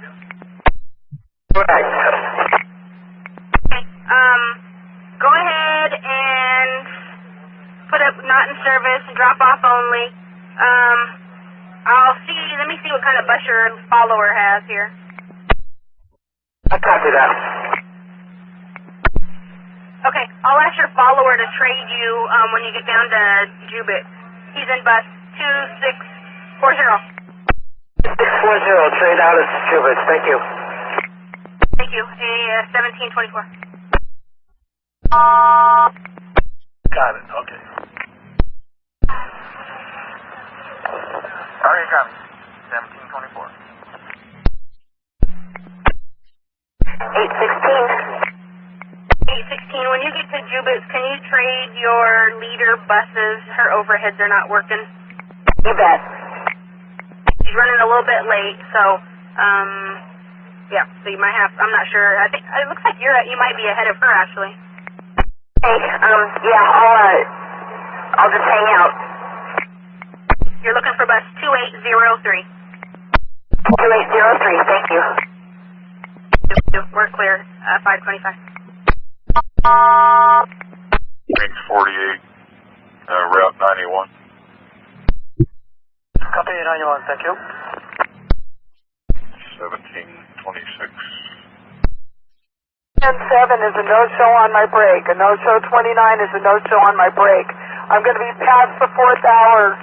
Correct. Okay. Go ahead and put up not in service, drop off only. Let me see what kind of bus your follower has here. I copy that. Okay, I'll ask your follower to trade you when you get down to Jubit. He's in bus 2640. 640, trade out at Jubit. Thank you. Thank you. 1724. Got it, okay. Target copy. 1724. 816, when you get to Jubit, can you trade your leader buses? Her overheads are not working. You bet. She's running a little bit late, so, yeah, so you might have, I'm not sure. I think, it looks like you might be ahead of her, actually. Hey, yeah, I'll just hang out. You're looking for bus 2803. 2803, thank you. We're clear, 525. Range 48, Route 91. Copy 91, thank you. 1726. 10-7 is a no-show on my break. A no-show 29 is a no-show on my break. I'm going to be past the 4th hour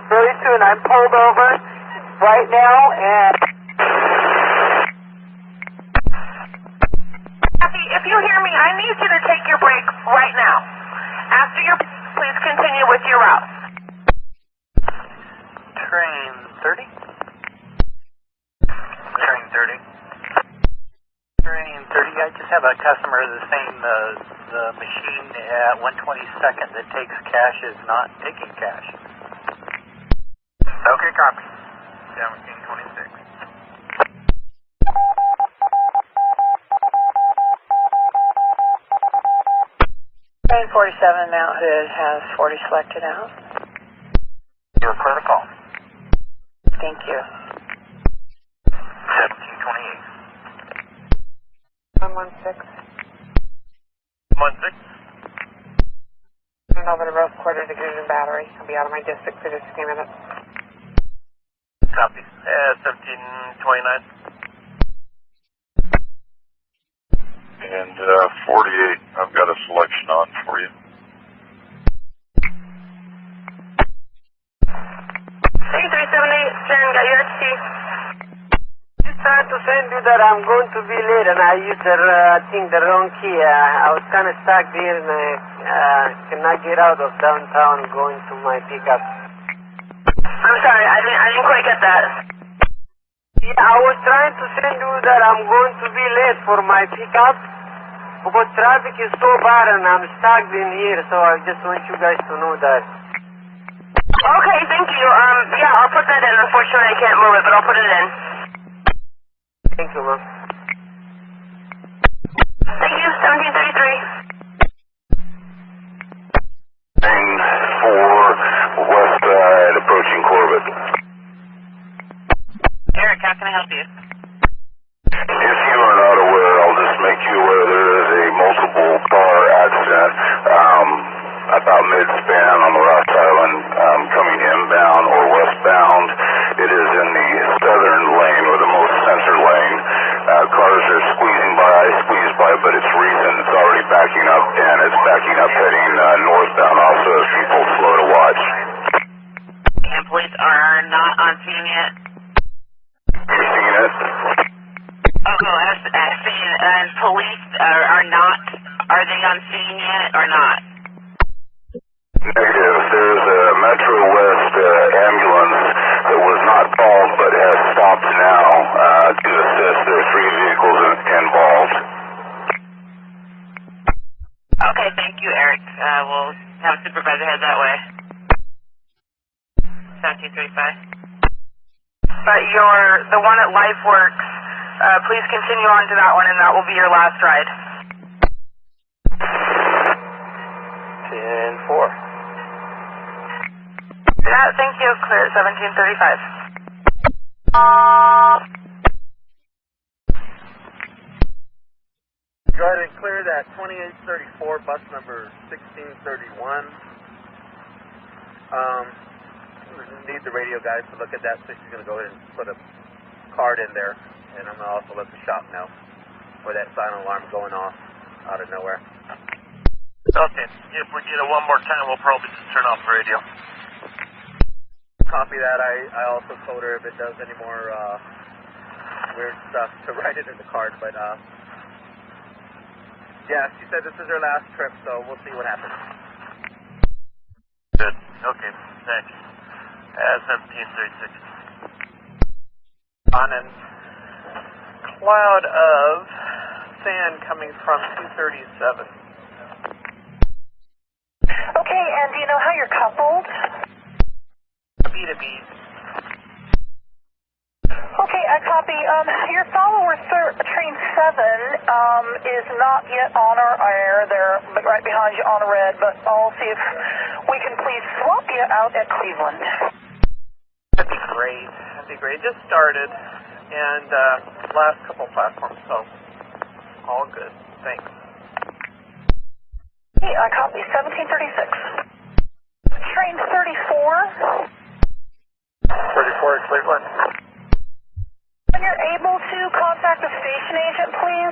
very soon. I'm pulled over right now, and if you hear me, I need you to take your break right now. After your break, please continue with your route. Train 30? Train 30. Train 30, I just have a customer that's saying the machine at 122nd that takes cash is not taking cash. Okay, copy. 1726. 47 mounted has 40 selected out. You're clear to call. Thank you. 1728. 116. 16. Turn over to Rose Quarter to Green Battery. I'll be out of my district for just a few minutes. copy. 1729. And 48, I've got a selection on for you. 3378, Jen, got your XT. Just trying to send you that I'm going to be late and I used the wrong key. I was kind of stuck there and cannot get out of downtown going to my pickup. I'm sorry, I didn't quite get that. Yeah, I was trying to send you that I'm going to be late for my pickup, but traffic is so bad and I'm stuck in here, so I just want you guys to know that. Okay, thank you. Yeah, I'll put that in. Unfortunately, I can't move it, but I'll put it in. Thank you, ma'am. Thank you, 1733. 4 west side approaching Corbett. Eric, how can I help you? If you are not aware, I'll just make you aware there is a multiple car accident about mid-span on the Ross Island coming inbound or westbound. It is in the southern lane or the most center lane. Cars are squeezing by, I squeezed by, but it's recent. It's already backing up and it's backing up heading northbound also as people slow to watch. And police are not on scene yet? You're seeing it? Oh, no, I've seen, and police are not, are they on scene yet or not? Negative. There's a Metro West ambulance that was not called but has stopped now to assist. There are 3 vehicles involved. Okay, thank you, Eric. We'll have a supervisor head that way. 1735. But the one at LifeWorks, please continue on to that one, and that will be your last ride. 10-4. Yeah, thank you. Clear at 1735. Go ahead and clear that 2834, bus number 1631. We need the radio guys to look at that, so she's going to go ahead and put a card in there. And I'm going to also let the shop know for that silent alarm going off out of nowhere. Okay, if we get it one more time, we'll probably just turn off the radio. Copy that. I also told her if it does any more weird stuff to write it in the card, but yeah, she said this is her last trip, so we'll see what happens. Good. Okay, thanks. 1736. On a cloud of sand coming from 237. Okay, and do you know how you're coupled? B2B. Okay, I copy. Your follower, train 7, is not yet on our air. They're right behind you on red, but I'll see if we can please swap you out at Cleveland. That'd be great. That'd be great. Just started, and last couple platforms, so all good. Thanks. Hey, I copy. 1736. Train 34. 34 at Cleveland. When you're able to contact the station agent, please.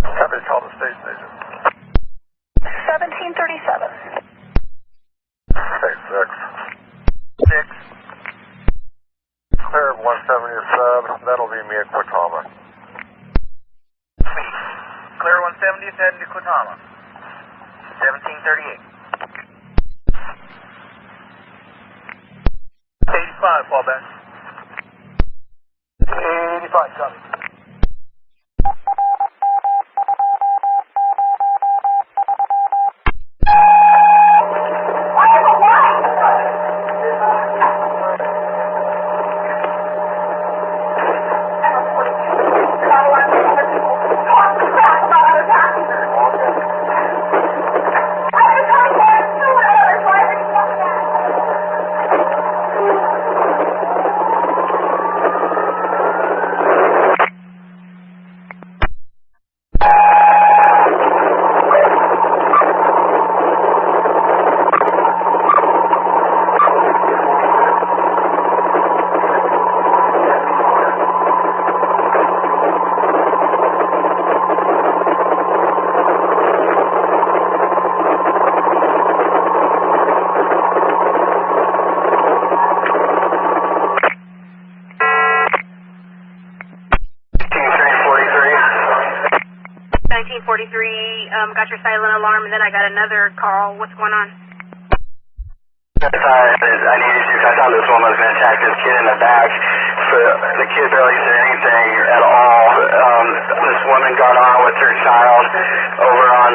Somebody call the station agent. 1737. Okay, 6. Clear of 170 that'll be me at Quatama. Clear 170 is heading to Quatama. 1738. 85, fallback. 85, copy. got your silent alarm, and then I got another call. What's going on? I needed you. I thought this woman was going to attack this kid in the back. So the kid barely said anything at all. This woman got on with her child over on,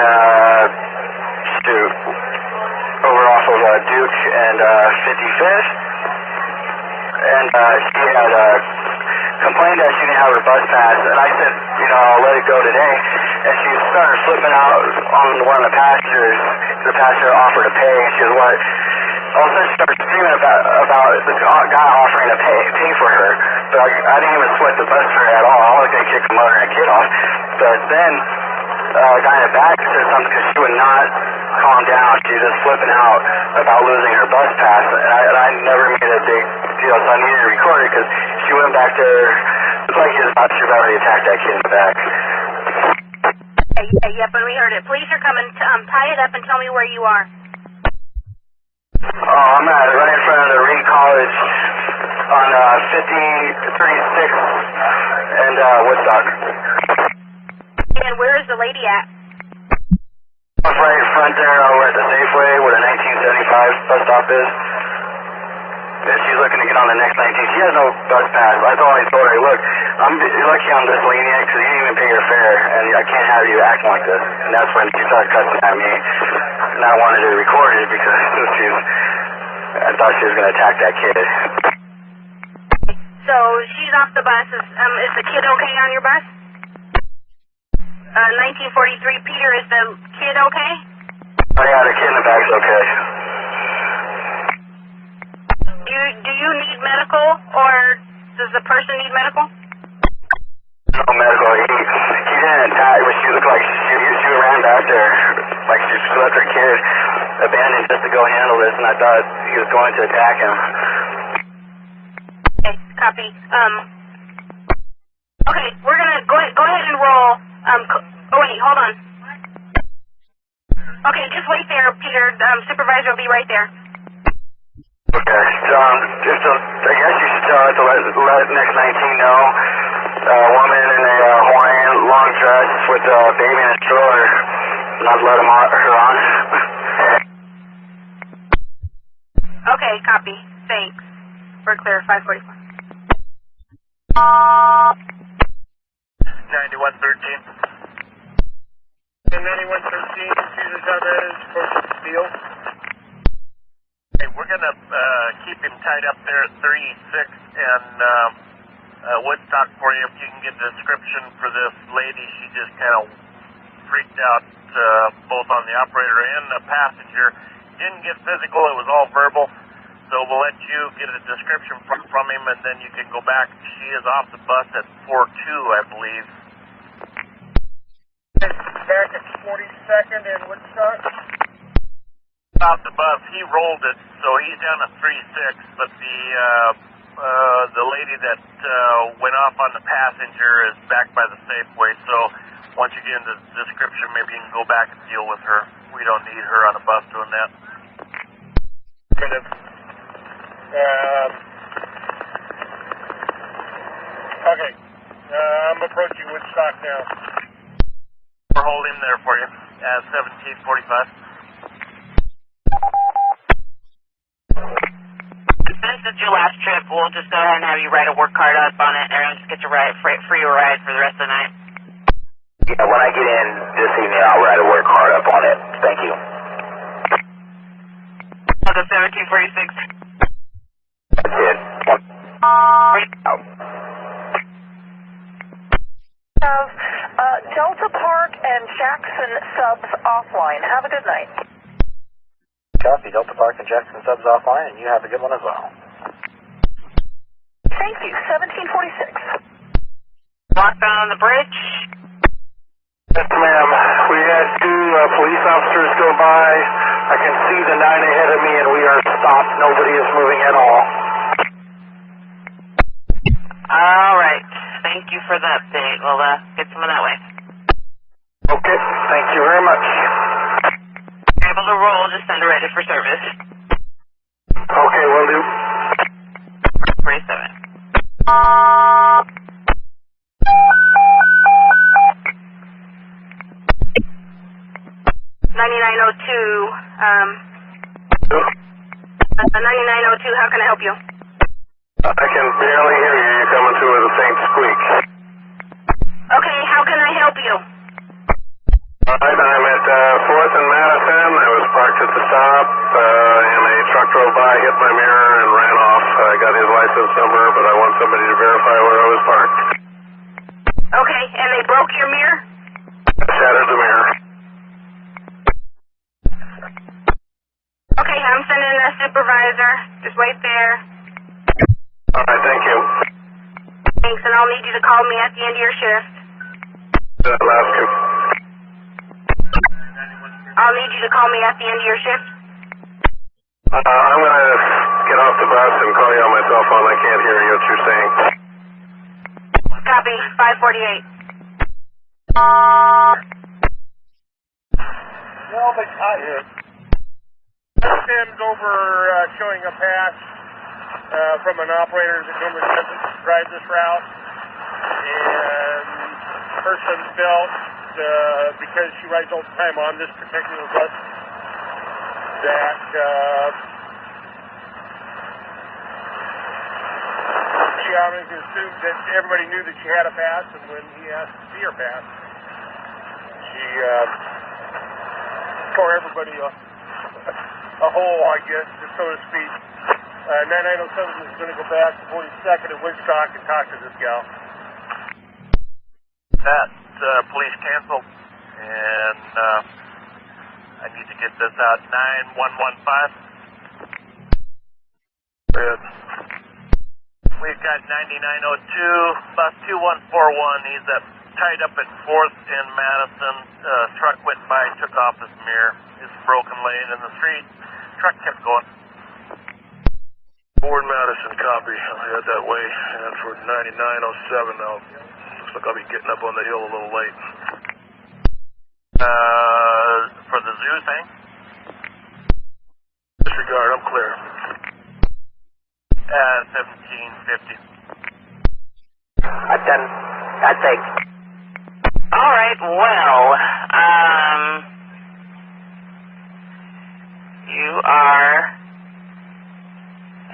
over off of Duke and 55th. And she had complained that she didn't have her bus pass. And I said, you know, I'll let it go today. And she started flipping out on one of the passengers. The passenger offered to pay, and she was what? All of a sudden she started screaming about the guy offering to pay for her. But I didn't even sweat the bus fare at all. I was going to kick the mother and kid off. But then a guy in the back said something because she would not calm down. She was just flipping out about losing her bus pass. And I never made a big deal, so I needed to record it because she went back there. It's like she was already attacked that kid in the back. Yep, and we heard it. Police are coming. Tie it up and tell me where you are. Oh, I'm right in front of the Reed College on 5036 and Woodstock. And where is the lady at? Right in front there over at the Safeway where the 1975 bus stop is. And she's looking to get on the next 19. She has no bus pass. I told her, look, you're lucky I'm this lenient because you didn't even pay your fare, and I can't have you acting like this. And that's when she started cussing at me. And I wanted to record it because I thought she was going to attack that kid. So she's off the bus. Is the kid okay on your bus? 1943, Peter, is the kid okay? Oh yeah, the kid in the back's okay. Do you need medical, or does the person need medical? No medical. He didn't attack, but she looked like she ran back there, like she left her kid abandoned just to go handle this, and I thought he was going to attack him. Okay, copy. Okay, we're gonna go ahead and roll. Oh wait, hold on. Okay, just wait there, Peter. Supervisor will be right there. Okay, I guess you should tell her to let next 19 know. A woman in a Hawaiian long dress with a baby in a stroller, not let her on. Okay, copy. Thanks. We're clear, 544. 9113. And 9113, Caesar Chavez, approaching Steel. Hey, we're going to keep him tied up there at 36 and Woodstock for you. If you can get a description for this lady, she just kind of freaked out both on the operator and the passenger. Didn't get physical, it was all verbal. So we'll let you get a description from him, and then you can go back. She is off the bus at 42, I believe. Back at 42nd and Woodstock? Off the bus, he rolled it, so he's down to 36, but the lady that went off on the passenger is back by the Safeway, so once you get into the description, maybe you can go back and deal with her. We don't need her on a bus doing that. Okay, I'm approaching Woodstock now. We're holding there for you at 1745. Since it's your last trip, we'll just go ahead and have you write a work card up on it, and just get your free ride for the rest of the night. Yeah, when I get in this evening, I'll write a work card up on it. Thank you. The 1746. That's it. Delta Park and Jackson subs offline. Have a good night. Copy, Delta Park and Jackson subs offline, and you have a good one as well. Thank you, 1746. Lockdown on the bridge? Yes, ma'am. We had two police officers go by. I can see the 9 ahead of me, and we are stopped. Nobody is moving at all. All right. Thank you for the update. We'll get someone that way. Okay. Thank you very much. Able to roll, just send her ready for service. Okay, will do. 47. 9902, how can I help you? I can barely hear you. You're coming through with a faint squeak. Okay, how can I help you? All right, I'm at 4th and Madison. I was parked at the stop, and a truck drove by, hit my mirror, and ran off. I got his license number, but I want somebody to verify where I was parked. Okay, and they broke your mirror? Shattered the mirror. Okay, I'm sending a supervisor. Just wait there. All right, thank you. Thanks, and I'll need you to call me at the end of your shift. I'll ask you. I'll need you to call me at the end of your shift. I'm going to get off the bus and call you on my cell phone. I can't hear what you're saying. Copy, 548. Well, but Tim's over showing a pass from an operator that normally doesn't drive this route, and person felt because she rides all the time on this particular bus that she obviously assumed that everybody knew that she had a pass, and when he asked to see her pass, she tore everybody a hole, I guess, so to speak. 9907 is going to go back to 42nd at Woodstock and talk to this gal. That police canceled, and I need to get this out. 9115. Good. We've got 9902, bus 2141. He's tied up at 4th in Madison. Truck went by, took off his mirror. It's broken lane in the street. Truck kept going. Ford Madison, copy. I'll head that way, and for 9907 now. Looks like I'll be getting up on the hill a little late. For the zoo thing? Disregard, I'm clear. 1750. I think. All right, well, you are,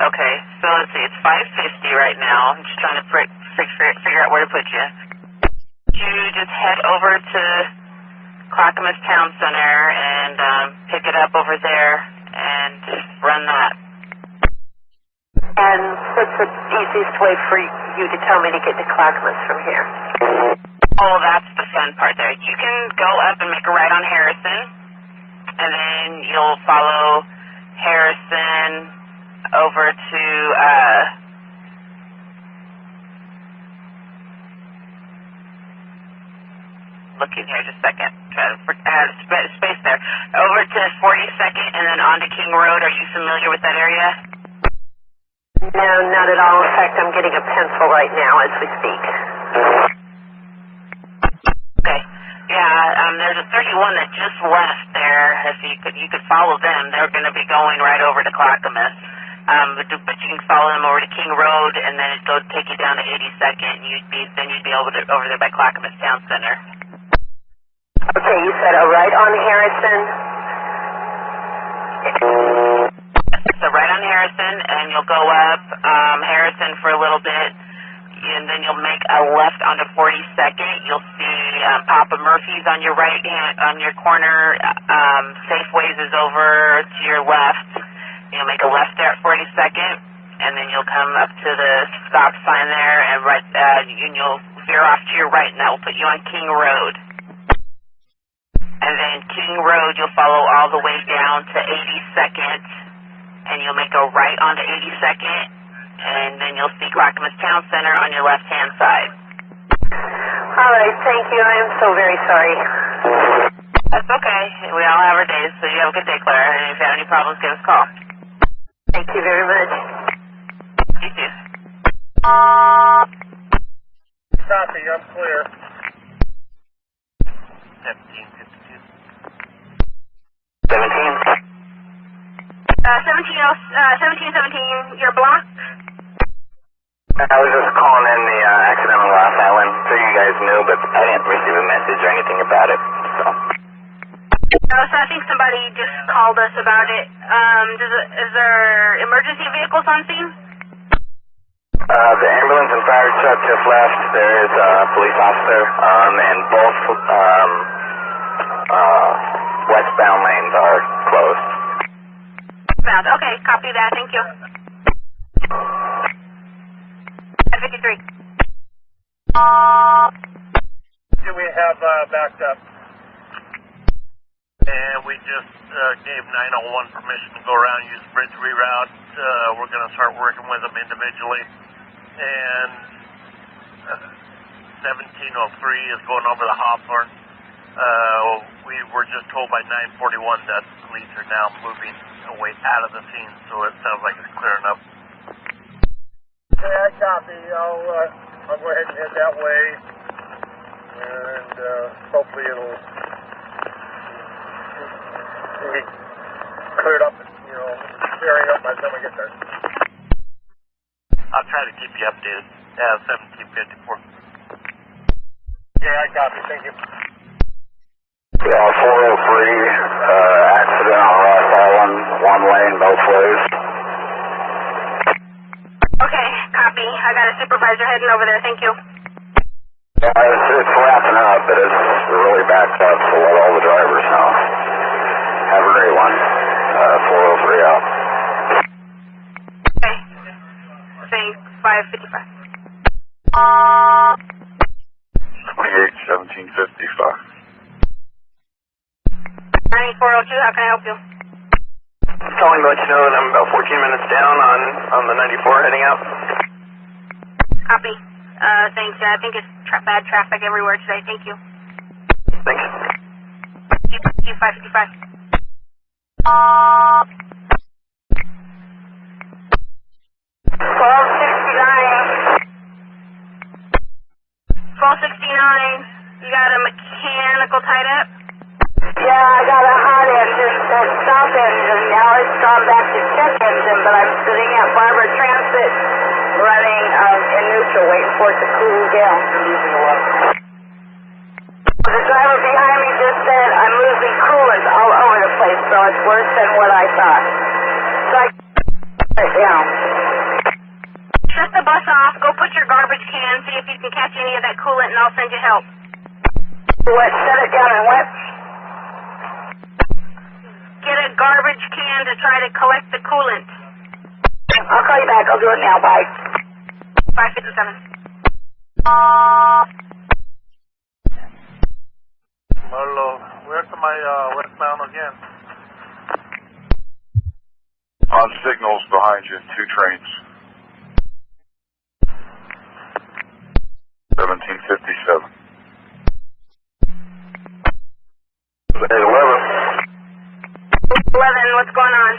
okay, so let's see, it's 550 right now. I'm just trying to figure out where to put you. You just head over to Clackamas Town Center and pick it up over there and run that. And what's the easiest way for you to tell me to get to Clackamas from here? Oh, that's the fun part there. You can go up and make a right on Harrison, and then you'll follow Harrison over to, looking here just a second. Try to add space there. Over to 42nd and then onto King Road. Are you familiar with that area? No, not at all. In fact, I'm getting a pencil right now as we speak. Okay. Yeah, there's a 31 that just left there. If you could follow them, they're going to be going right over to Clackamas. But you can follow them over to King Road, and then it'll take you down to 82nd. And you'd be over there by Clackamas Town Center. Okay, you said a right on Harrison. So right on Harrison, and you'll go up Harrison for a little bit, and then you'll make a left onto 42nd. You'll see Papa Murphy's on your right hand, on your corner. Safeways is over to your left. You'll make a left there at 42nd, and then you'll come up to the stop sign there, and and you'll veer off to your right, and that will put you on King Road. And then King Road, you'll follow all the way down to 82nd, and you'll make a right onto 82nd, and then you'll see Clackamas Town Center on your left-hand side. All right, thank you. I am so very sorry. That's okay. We all have our days, so you have a good day, Clara. And if you have any problems, give us a call. Thank you very much. You too. Copy, I'm clear. 1717, you're blocked? I was just calling in the accident on Ross Island, so you guys knew, but I didn't receive a message or anything about it, so. Oh, so I think somebody just called us about it. Is there emergency vehicles on scene? The ambulance and fire truck just left. There is a police officer, and both westbound lanes are closed. Okay, copy that. Thank you. 53. Do we have backed up? And we just gave 901 permission to go around and use bridge reroute. We're going to start working with them individually. And 1703 is going over the Hawthorne. We were just told by 941 that police are now moving away out of the scene, so it sounds like it's clear enough. Okay, I copy. I'll go ahead and head that way, and hopefully it'll be cleared up, clearing up by the time we get there. I'll try to keep you updated. 1754. Okay, I copy. Thank you. Yeah, 403, accident on Ross Island, one lane both ways. Okay, copy. I got a supervisor heading over there. Thank you. Yeah, it's wrapping up, but it's really backed up, so let all the drivers know. Have a great one. 403 out. Okay. Thanks. 555. 281755. 9402, how can I help you? Calling to let you know that I'm about 14 minutes down on the 94 heading out. Copy. Thanks. I think it's bad traffic everywhere today. Thank you. Thanks. 555. 1269. You got a mechanical tied up? Yeah, I got a hot engine, that stop engine. Now it's gone back to check engine, but I'm sitting at Barber Transit running in neutral, waiting for it to cool down. The driver behind me just said I'm losing coolant all over the place, so it's worse than what I thought. So I it down. Shut the bus off, go put your garbage can, see if you can catch any of that coolant, and I'll send you help. What, shut it down and what? Get a garbage can to try to collect the coolant. I'll call you back, I'll do it now, bye. 557. Marlo, where's my westbound again? On signals behind you, 2 trains. 1757. 11, what's going on?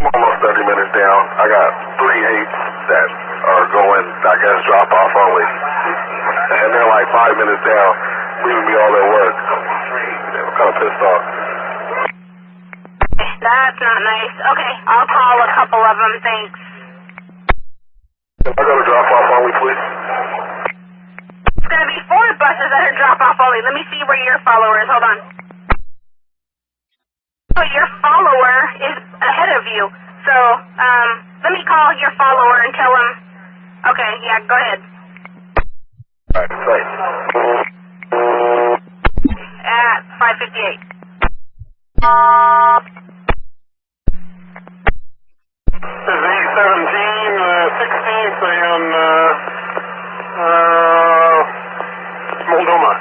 I'm almost 30 minutes down. I got 3 8s that are going, I guess, drop off only. And they're like 5 minutes down, leaving me all their work. I'm kind of pissed off. That's not nice. Okay, I'll call a couple of them, thanks. Can I go to drop off only, please? It's going to be 4 buses that are drop-off only. Let me see where your follower is. Hold on. So your follower is ahead of you. So, let me call your follower and tell him. Okay, yeah, go ahead. Alright, At 558. This is 817, 16th and Moldoma.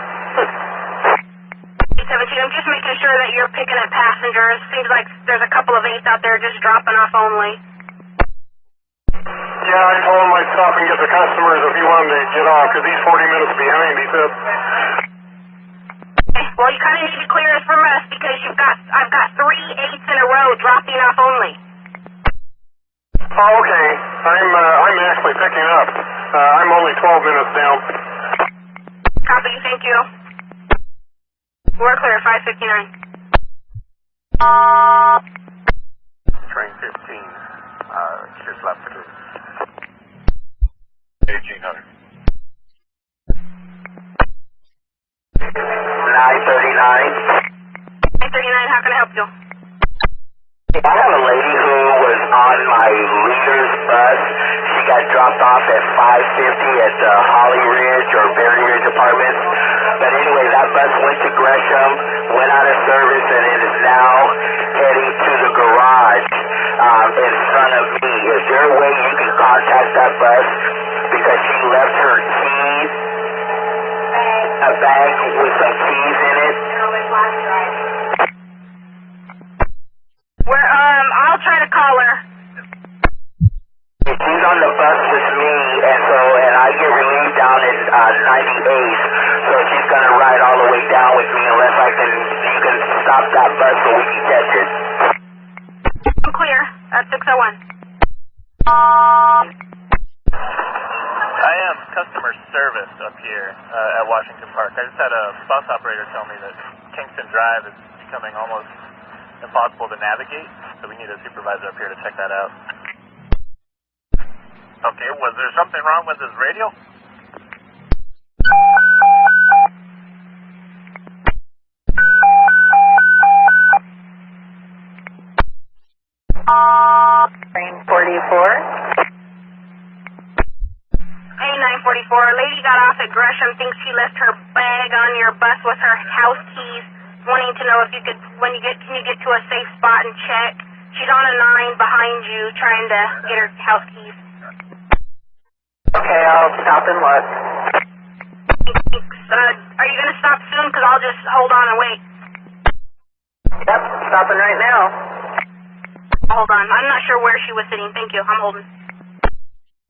817, I'm just making sure that you're picking up passengers. Seems like there's a couple of 8s out there just dropping off only. Yeah, I told him I'd stop and get the customers if he wanted to get off, because he's 40 minutes behind, he said. Okay, well, you kind of need to clear us from us because I've got 3 8s in a row dropping off only. Oh, okay. I'm actually picking up. I'm only 12 minutes down. Copy, thank you. We're clear, 559. Train 15, just left the gate. 1800. 939. How can I help you? I have a lady who was on my leader's bus. She got dropped off at 5:50 at the Holly Ridge or Berry Ridge Apartments. But anyway, that bus went to Gresham, went out of service, and it is now heading to the garage in front of me. Is there a way you can contact that bus? Because she left her keys, a bag with some keys in it. I'll try to call her. She's on the bus with me, and I get relieved down at 98th, so she's going to ride all the way down with me unless you can stop that bus so we can catch it. I'm clear at 601. I am customer service up here at Washington Park. I just had a bus operator tell me that Kingston Drive is becoming almost impossible to navigate, so we need a supervisor up here to check that out. Okay, was there something wrong with his radio? Train 44. Hey, 944. Lady got off at Gresham, thinks she left her bag on your bus with her house keys. Wanting to know if you could, can you get to a safe spot and check? She's on a 9 behind you, trying to get her house keys. Okay, I'll stop and look. Are you going to stop soon? Because I'll just hold on and wait. Yep, stopping right now. Hold on. I'm not sure where she was sitting. Thank you. I'm holding.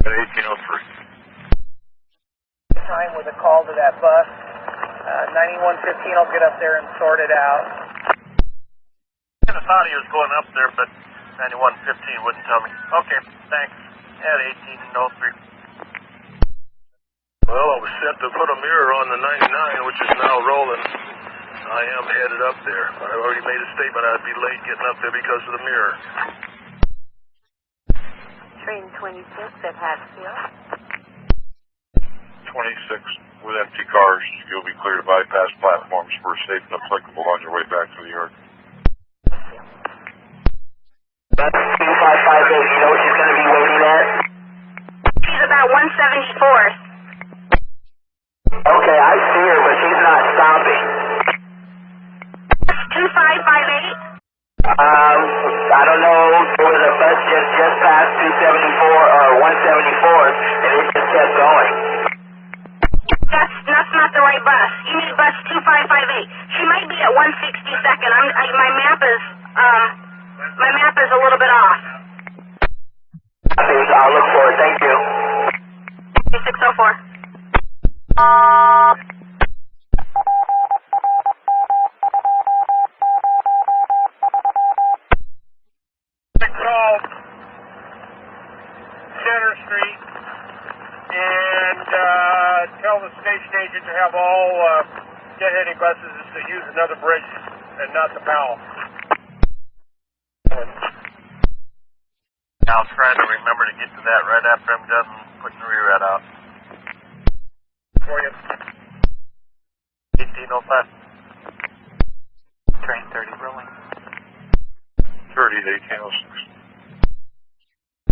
At 1803. Time with a call to that bus. 9115 will get up there and sort it out. I kind of thought he was going up there, but 9115 wouldn't tell me. Okay, thanks. At 1803. Well, I was set to put a mirror on the 99, which is now rolling. I am headed up there. I already made a statement I'd be late getting up there because of the mirror. Train 26 at Hatfield. 26 with empty cars. You'll be clear to bypass platforms for safe and applicable on your way back to the yard. That's 2558. You know what she's going to be waiting at? She's about 174th. Okay, I see her, but she's not stopping. 2558? I don't know. There was a bus just past 274 or 174, and it just kept going. That's not the right bus. You need bus 2558. She might be at 162nd. My map is a little bit off. I'll look for it. Thank you. 604. Call Center Street and tell the station agent to have all deadheading buses to use another bridge and not the Powell. I'll try to remember to get to that right after I'm done putting the rear out. For you. 1805. Train 30 rolling. 30 to 1806.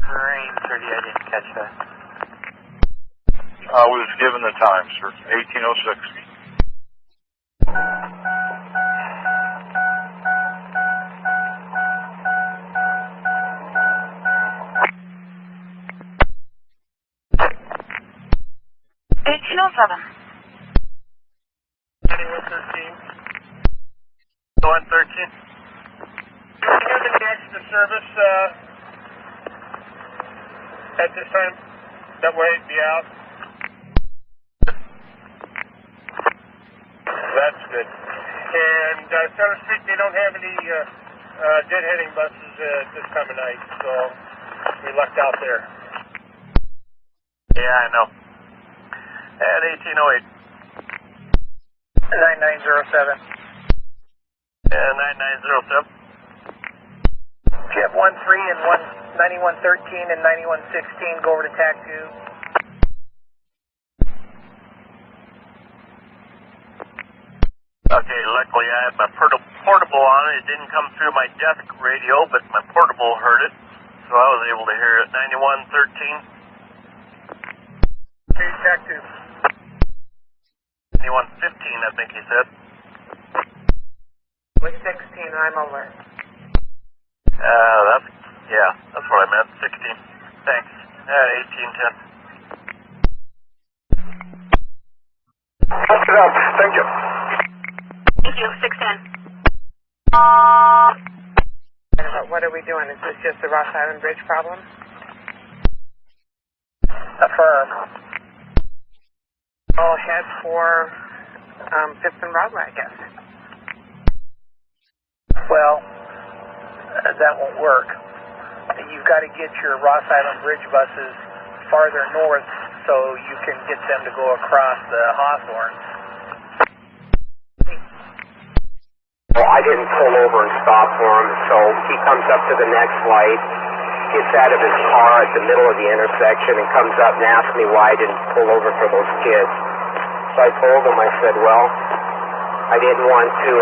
Train 30, I didn't catch that. I was given the time, sir. 1806. Going 13. You're the next to service at this time. That way it'd be out. That's good. And Center Street, they don't have any deadheading buses this time of night, so we lucked out there. Yeah, I know. At 1808. 9907. Yeah, 9907. Jet 13 and 9113 and 9116 go over to TAC 2. Okay, luckily I had my portable on it. It didn't come through my desk radio, but my portable heard it, so I was able to hear it. 9113. Okay, check 2. 9115, I think he said. With 16, I'm alert. That's what I meant. 16. Thanks. 1810. Pass it up. Thank you. Thank you, 610. What are we doing? Is this just the Ross Island Bridge problem? Affirm. I'll head for 5th and Broadway, I guess. Well, that won't work. You've got to get your Ross Island Bridge buses farther north so you can get them to go across the Hawthorne. Well, I didn't pull over and stop for him, so he comes up to the next light, gets out of his car at the middle of the intersection and comes up and asks me why I didn't pull over for those kids. So I told him, I said, well, I didn't want to,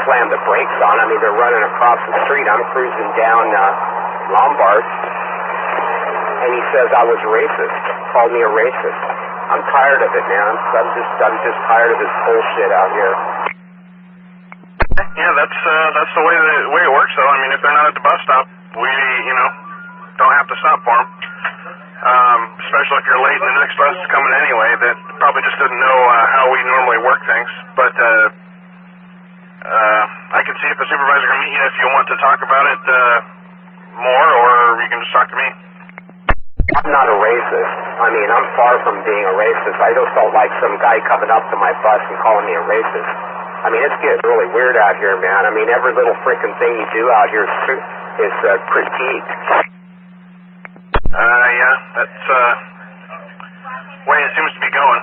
slam the brakes on. I mean, they're running across the street. I'm cruising down Lombard, and he says I was racist, called me a racist. I'm tired of it, man. I'm just tired of this bullshit out here. Yeah, that's the way it works, though. I mean, if they're not at the bus stop, we don't have to stop for them. Especially if you're late and the next bus is coming anyway. That probably just didn't know how we normally work things. But I can see if the supervisor can meet you if you want to talk about it more, or you can just talk to me. I'm not a racist. I mean, I'm far from being a racist. I just don't like some guy coming up to my bus and calling me a racist. I mean, it's getting really weird out here, man. I mean, every little freaking thing you do out here is critiqued. Yeah, that's the way it seems to be going.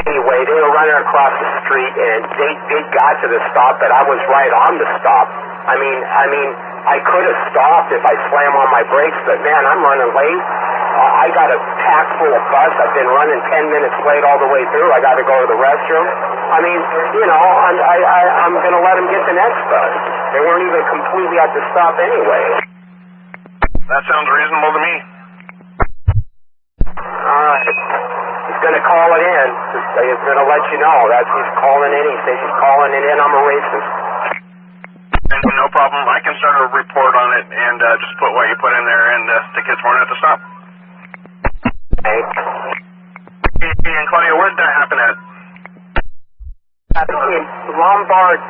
Anyway, they were running across the street, and they got to the stop, but I was right on the stop. I mean, I could have stopped if I slammed on my brakes, but man, I'm running late. I got a pack full of bus. I've been running 10 minutes late all the way through. I got to go to the restroom. I mean, I'm going to let them get the next bus. They weren't even completely at the stop anyway. That sounds reasonable to me. He's going to call it in. He's going to let you know. He's calling in. He says he's calling it in. I'm a racist. No problem. I can start a report on it and just put what you put in there, and the kids weren't at the stop. Okay. And Claudia, where did that happen at? Lombard,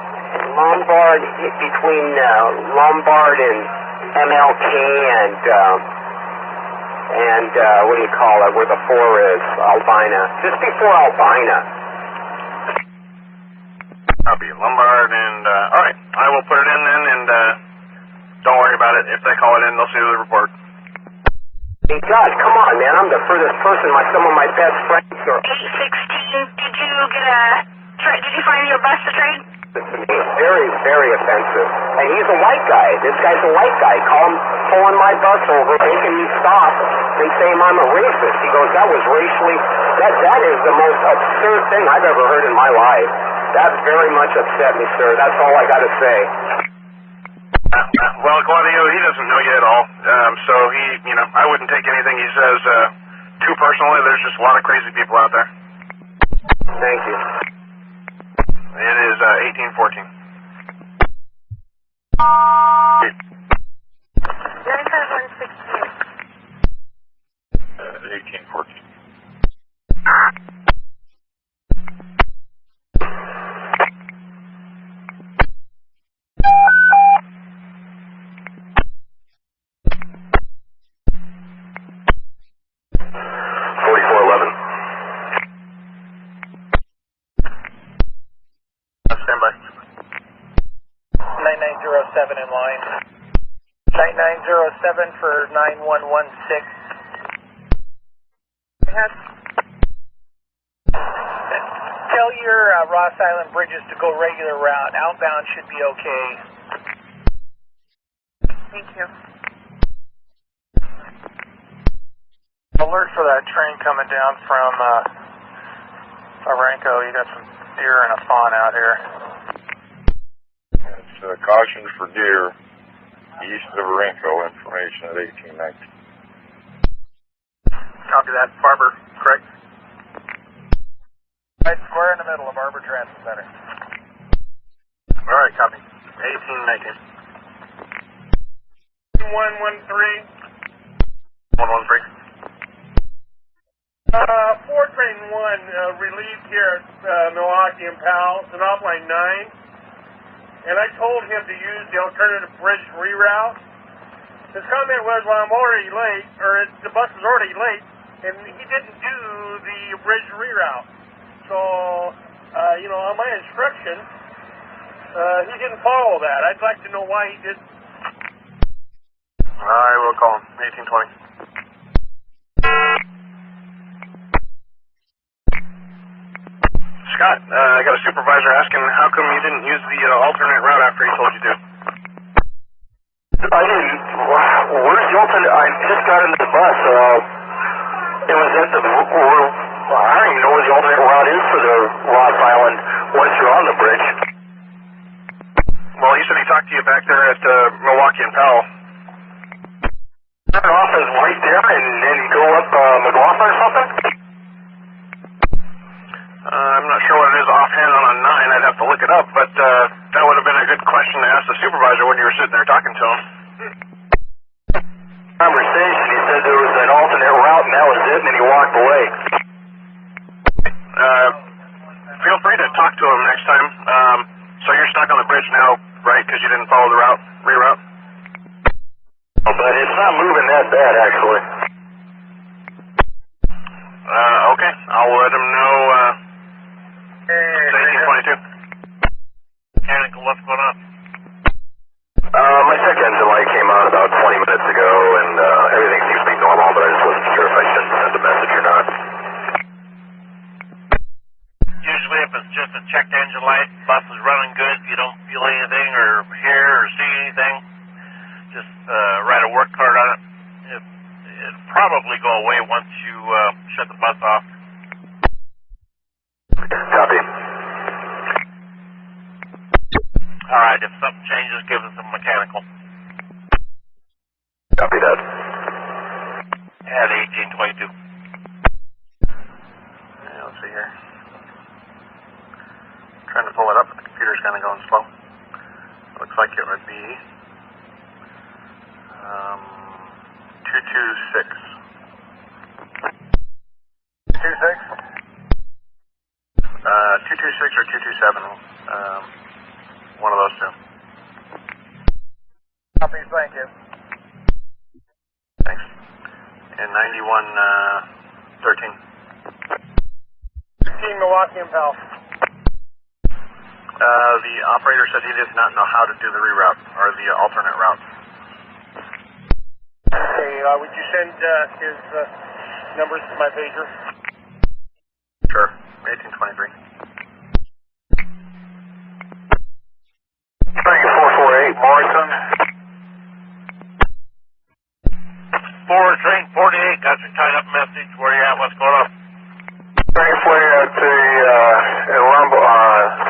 between Lombard and MLK and what do you call it, where the 4 is, Albina. Just before Albina. Copy. Lombard and, alright, I will put it in then, and don't worry about it. If they call it in, they'll see the report. Hey, God, come on, man. I'm the furthest person, some of my best friends are... 816, did you find your bus to trade? Very, very offensive. And he's a white guy. This guy's a white guy. Pulling my bus over, making me stop, and saying I'm a racist. He goes, that was racially... That is the most absurd thing I've ever heard in my life. That very much upset me, sir. That's all I got to say. Well, Claudio, he doesn't know you at all. So he, I wouldn't take anything he says too personally. There's just a lot of crazy people out there. Thank you. It is 1814. 1814. Standby. 9907 in line. 9907 for 9116. Tell your Ross Island bridges to go regular route. Outbound should be okay. Thank you. Alert for that train coming down from Aranco. You got some deer and a fawn out here. caution for deer east of Renko, information at 1819. Copy that. Barber, correct? Right square in the middle of Arbor Transit Center. All right, copy. 1819. 113. 113. 4 train 1 relieved here at Milwaukee and Powell. It's an offline 9. And I told him to use the alternative bridge reroute. His comment was, well, I'm already late, or the bus is already late, and he didn't do the bridge reroute. So, on my instruction, he didn't follow that. I'd like to know why he didn't. I will call him. 1820. Scott, I got a supervisor asking how come you didn't use the alternate route after he told you to. I didn't. Where's the alternate? I just got into the bus. It was at the. I don't even know where the alternate route is for the Ross Island once you're on the bridge. Well, he said he talked to you back there at Milwaukee and Powell. Turn off is right there and then go up McLaughlin or something? I'm not sure what it is offhand on a 9. I'd have to look it up, but that would have been a good question to ask the supervisor when you were sitting there talking to him. Conversation, he said there was an alternate route and that was it, and then he walked away. Feel free to talk to him next time. So you're stuck on the bridge now, right, because you didn't follow the reroute? But it's not moving that bad, actually. Okay. I'll let him know, it's 1822. Mechanical, what's going on? My check engine light came on about 20 minutes ago, and everything seems to be normal, but I just wasn't sure if I should send a message or not. Usually if it's just a checked engine light, bus is running good, you don't feel anything or hear or see anything, just write a work card on it. It'll probably go away once you shut the bus off. Copy. Alright, if something changes, give us a mechanical. Copy that. At 1822. Let's see here. Trying to pull it up, but the computer's kind of going slow. Looks like it would be 226. 226? 226 or 227. One of those two. Copy, thank you. Thanks. And 9113. 16 Milwaukee and Powell. The operator said he did not know how to do the reroute, or the alternate route. Okay, would you send his numbers to my pager? Sure. 1823. 448, Morrison. 4 train 48, got your tied up message. Where you at? What's going on? Thankfully at the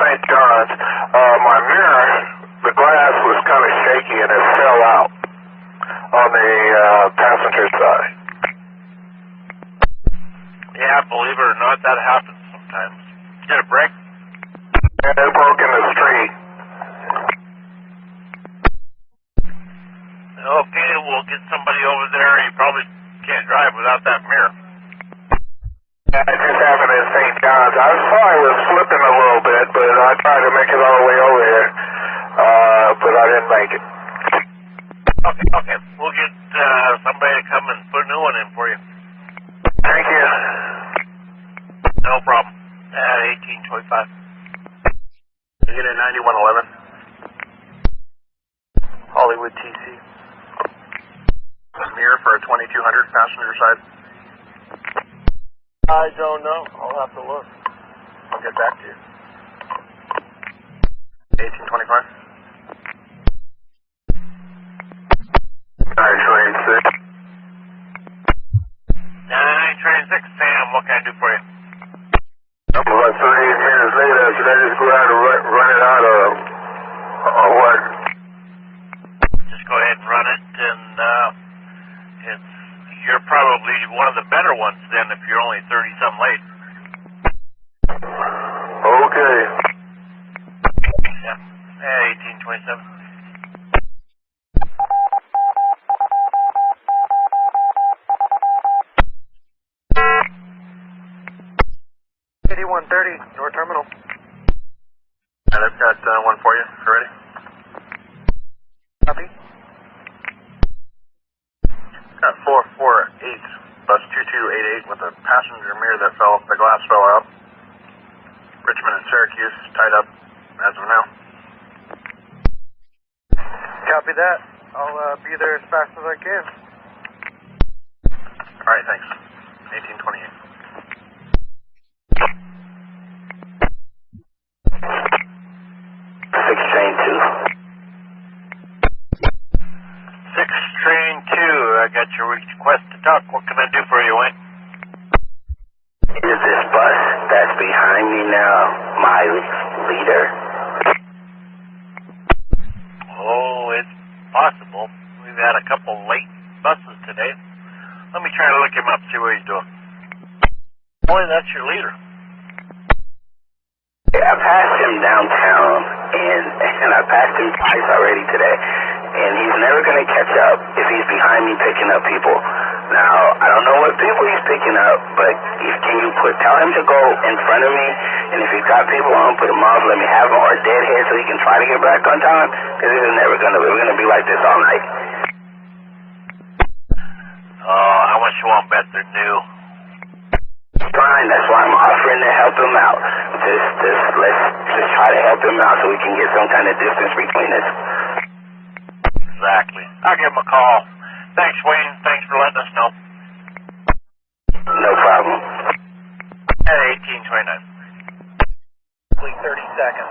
St. John's, my mirror, the glass was kind of shaky and it fell out on the passenger side. Yeah, believe it or not, that happens sometimes. Get a break? And it broke in the street. Okay, we'll get somebody over there. You probably can't drive without that mirror. Yeah, it just happened at St. John's. I saw I was slipping a little bit, but I tried to make it all the way over here, but I didn't make it. Okay. We'll get somebody to come and put a new one in for you. Thank you. No problem. At 1825. You get a 9111. Hollywood TC. Mirror for a 2200 passenger side. I don't know. I'll have to look. I'll get back to you. 1825. Train 6. train 6, Sam. What can I do for you? About 38 minutes later, should I just go out and run it out or what? you're probably one of the better ones then if you're only 30-some late. Okay. Yeah, 1827. North Terminal. And I've got one for you. You ready? Copy. Got 448, bus 2288 with a passenger mirror that fell, the glass fell out. Richmond and Syracuse tied up as of now. Copy that. I'll be there as fast as I can. Alright, thanks. 1828. Train 6 Train 2, I got your request to talk. What can I do for you, Wayne? 2. Is this bus that's behind me now my leader? Oh, it's possible. We've had a couple late buses today. Let me try to look him up, see what he's doing. Boy, that's your leader. Yeah, I passed him downtown, and I passed him twice already today, and he's never going to catch up if he's behind me picking up people. Now, I don't know what people he's picking up, but can you tell him to go in front of me, and if he's got people on, put them off, let me have him, or deadhead so he can try to get back on time, because we're going to be like this all night. Oh, how much you want bet they're new? Fine, that's why I'm offering to help him out. Let's try to help him out so we can get some kind of distance between us. Exactly. I'll give him a call. Thanks, Wayne. Thanks for letting us know. No problem. At 1829. 30 seconds.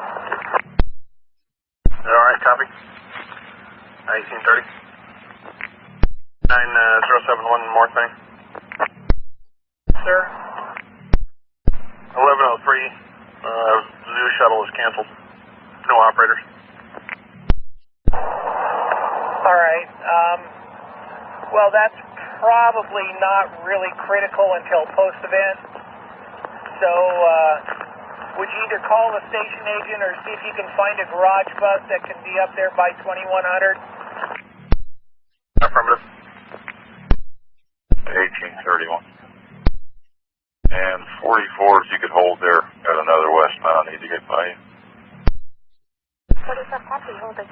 Alright, copy. 1830. 9071, one more thing. Sir? 1103, zoo shuttle is canceled. No operators. All right. Well, that's probably not really critical until post-event. So, would you either call the station agent or see if you can find a garage bus that can be up there by 2100? Affirmative. 1831. And 44, if you could hold there, got another westbound, need to get by you. What is that puppy holding?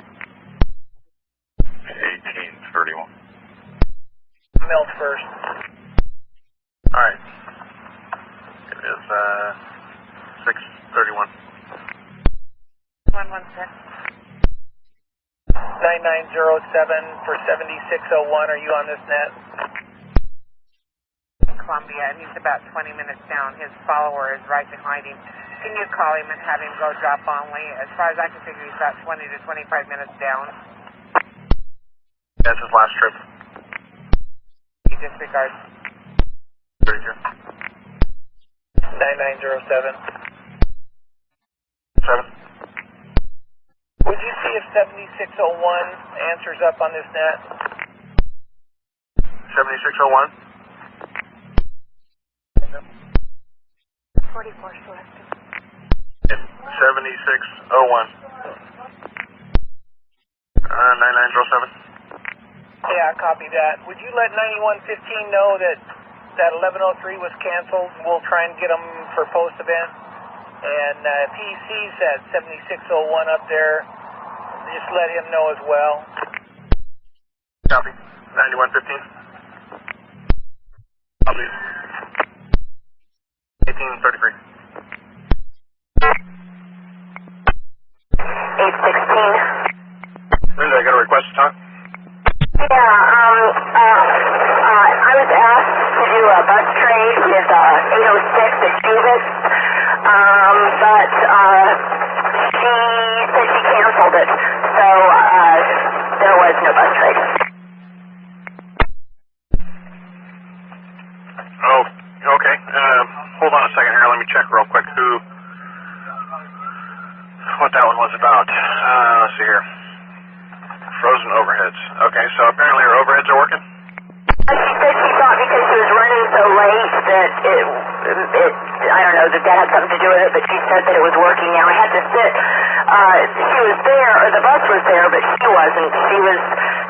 1831. Melt first. Alright. It is 631. 116. 9907 for 7601. Are you on this net? Columbia, and he's about 20 minutes down. His follower is right behind him. Can you call him and have him go drop only? As far as I can figure, he's about 20 to 25 minutes down. That's his last trip. He disregards. 32. 9907. 7. Would you see if 7601 answers up on this net? 7601. 44 selected. 7601. 9907. Yeah, copy that. Would you let 9115 know that 1103 was canceled? We'll try and get them for post-event. And if he sees that 7601 up there, just let him know as well. Copy. 9115. Copy. 1833. 816. Linda, I got a request to talk. Yeah, I was asked to do a bus trade with 806 at Davis, but she said she canceled it, so there was no bus trade. Oh, okay. Hold on a second here. Let me check real quick what that one was about. Let's see here. Frozen overheads. Okay, so apparently our overheads are working? She said she thought because she was running so late that I don't know, that had something to do with it, but she said that it was working now. I had to sit, she was there, or the bus was there, but she wasn't. She was,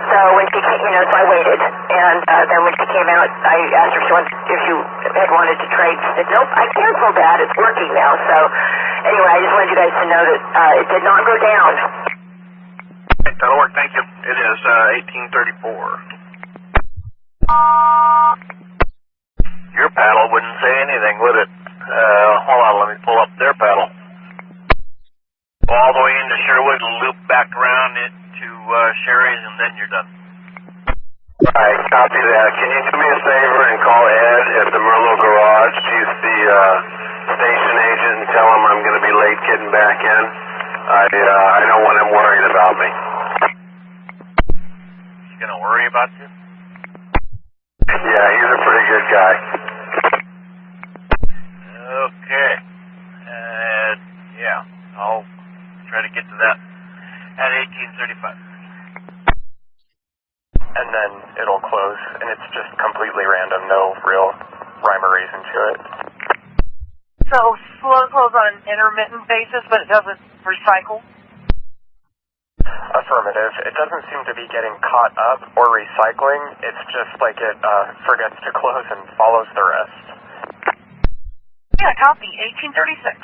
so when she came, so I waited, and then when she came out, I asked her if she had wanted to trade. She said, nope, I canceled that, it's working now. So anyway, I just wanted you guys to know that it did not go down. That'll work, thank you. It is 1834. Your paddle wouldn't say anything, would it? Hold on, let me pull up their paddle. All the way into Sherwood, loop back around into Sherry's, and then you're done. Alright, copy that. Can you do me a favor and call Ed at the Merlot Garage? He's the station agent, and tell him I'm going to be late getting back in. I don't want him worried about me. He's going to worry about you? Yeah, he's a pretty good guy. Okay. Yeah, I'll try to get to that at 1835. And then it'll close, and it's just completely random, no real rhyme or reason to it. So slow close on an intermittent basis, but it doesn't recycle? Affirmative. It doesn't seem to be getting caught up or recycling. It's just like it forgets to close and follows the rest. Yeah, copy. 1836.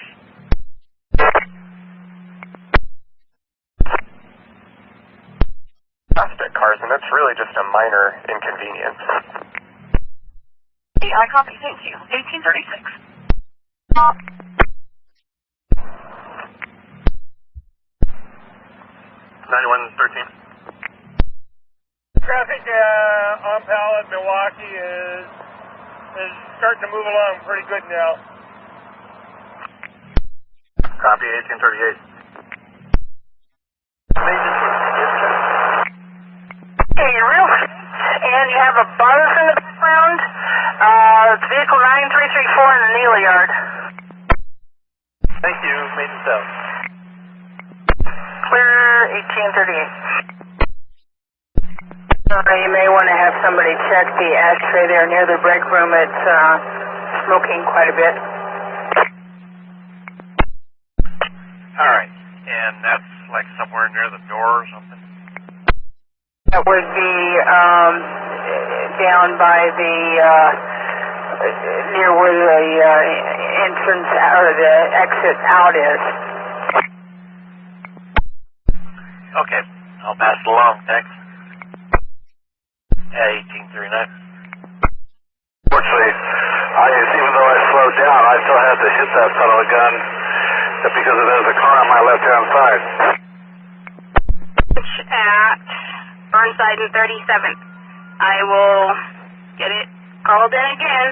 Prospect cars, and it's really just a minor inconvenience. Yeah, I copy. Thank you. 1836. 9113. Traffic on Pallet, Milwaukee is starting to move along pretty good now. Copy 1838. Okay, you're real, and you have a buzz in the background. Vehicle 9334 in the Neely Yard. Thank you, maintenance out. Clear 1838. You may want to have somebody check the ashtray there near the break room. It's smoking quite a bit. Alright, and that's like somewhere near the door or something? That would be down by the near where the entrance or the exit out is. Okay, I'll pass it along, thanks. Yeah, 1839. Fortunately, even though I slowed down, I still had to hit that son of a gun because there's a car on my left-hand side. At Burnside and 37th. I will get it called in again.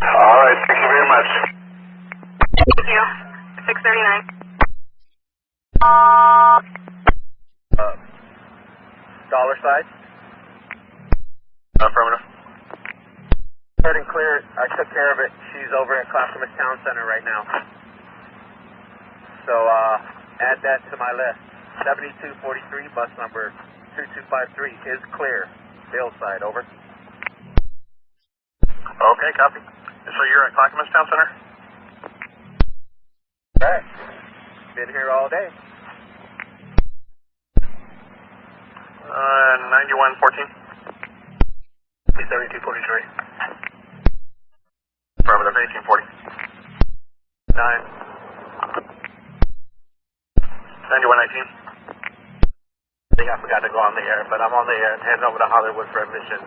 All right, thank you very much. Thank you. 639. Dollar side? Affirmative. Heard and clear. I took care of it. She's over at Clackamas Town Center right now. So, add that to my list. 7243, bus number 2253 is clear. Bill side, over. Okay, copy. So you're at Clackamas Town Center? Right. Been here all day. 9114. 7243. Affirmative, 1840. 9. 9119. I think I forgot to go on the air, but I'm on the air and heading over to Hollywood for a mission.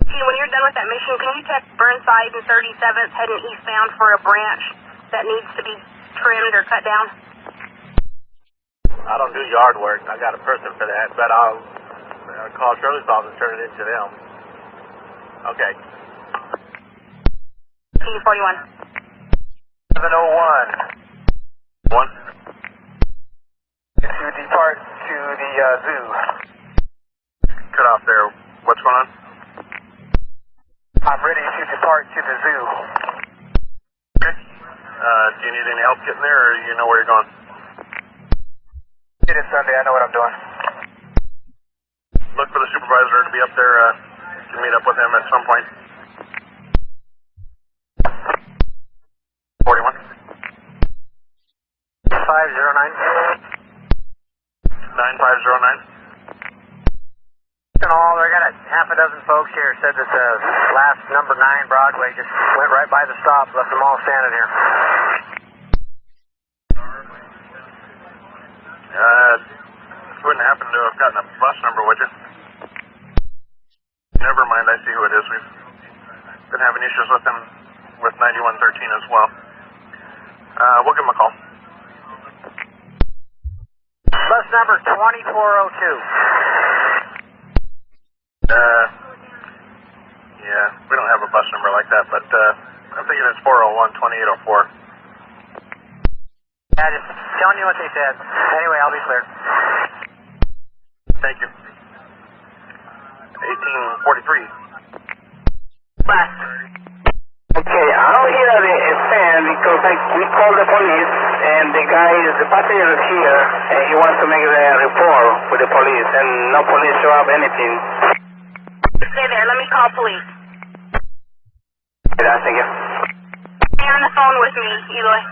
When you're done with that mission, can you text Burnside and 37th heading eastbound for a branch that needs to be trimmed or cut down? I don't do yard work. I got a person for that, but I'll call Shirley's office and turn it into them. Okay. P41. 701. 1. To depart to the zoo. Cut off there. What's going on? I'm ready to depart to the zoo. Okay. Do you need any help getting there, or you know where you're going? It is Sunday. I know what I'm doing. look for the supervisor to be up there. You can meet up with him at some point. 41. 509. 9509. And all, I got half a dozen folks here. Said that the last number 9 Broadway just went right by the stop, left them all standing here. You wouldn't happen to have gotten a bus number, would you? Never mind, I see who it is. We've been having issues with them with 9113 as well. We'll give them a call. Bus number 2402. Yeah, we don't have a bus number like that, but I'm thinking it's 401-2804. Yeah, just telling you what they said. Anyway, I'll be clear. Thank you. 1843. Bus. Okay, out here at the stand because we called the police and the passenger is here and he wants to make the report with the police and no police show up anything. Stay there. Let me call police. Yeah, thank you. Stay on the phone with me, Eloy.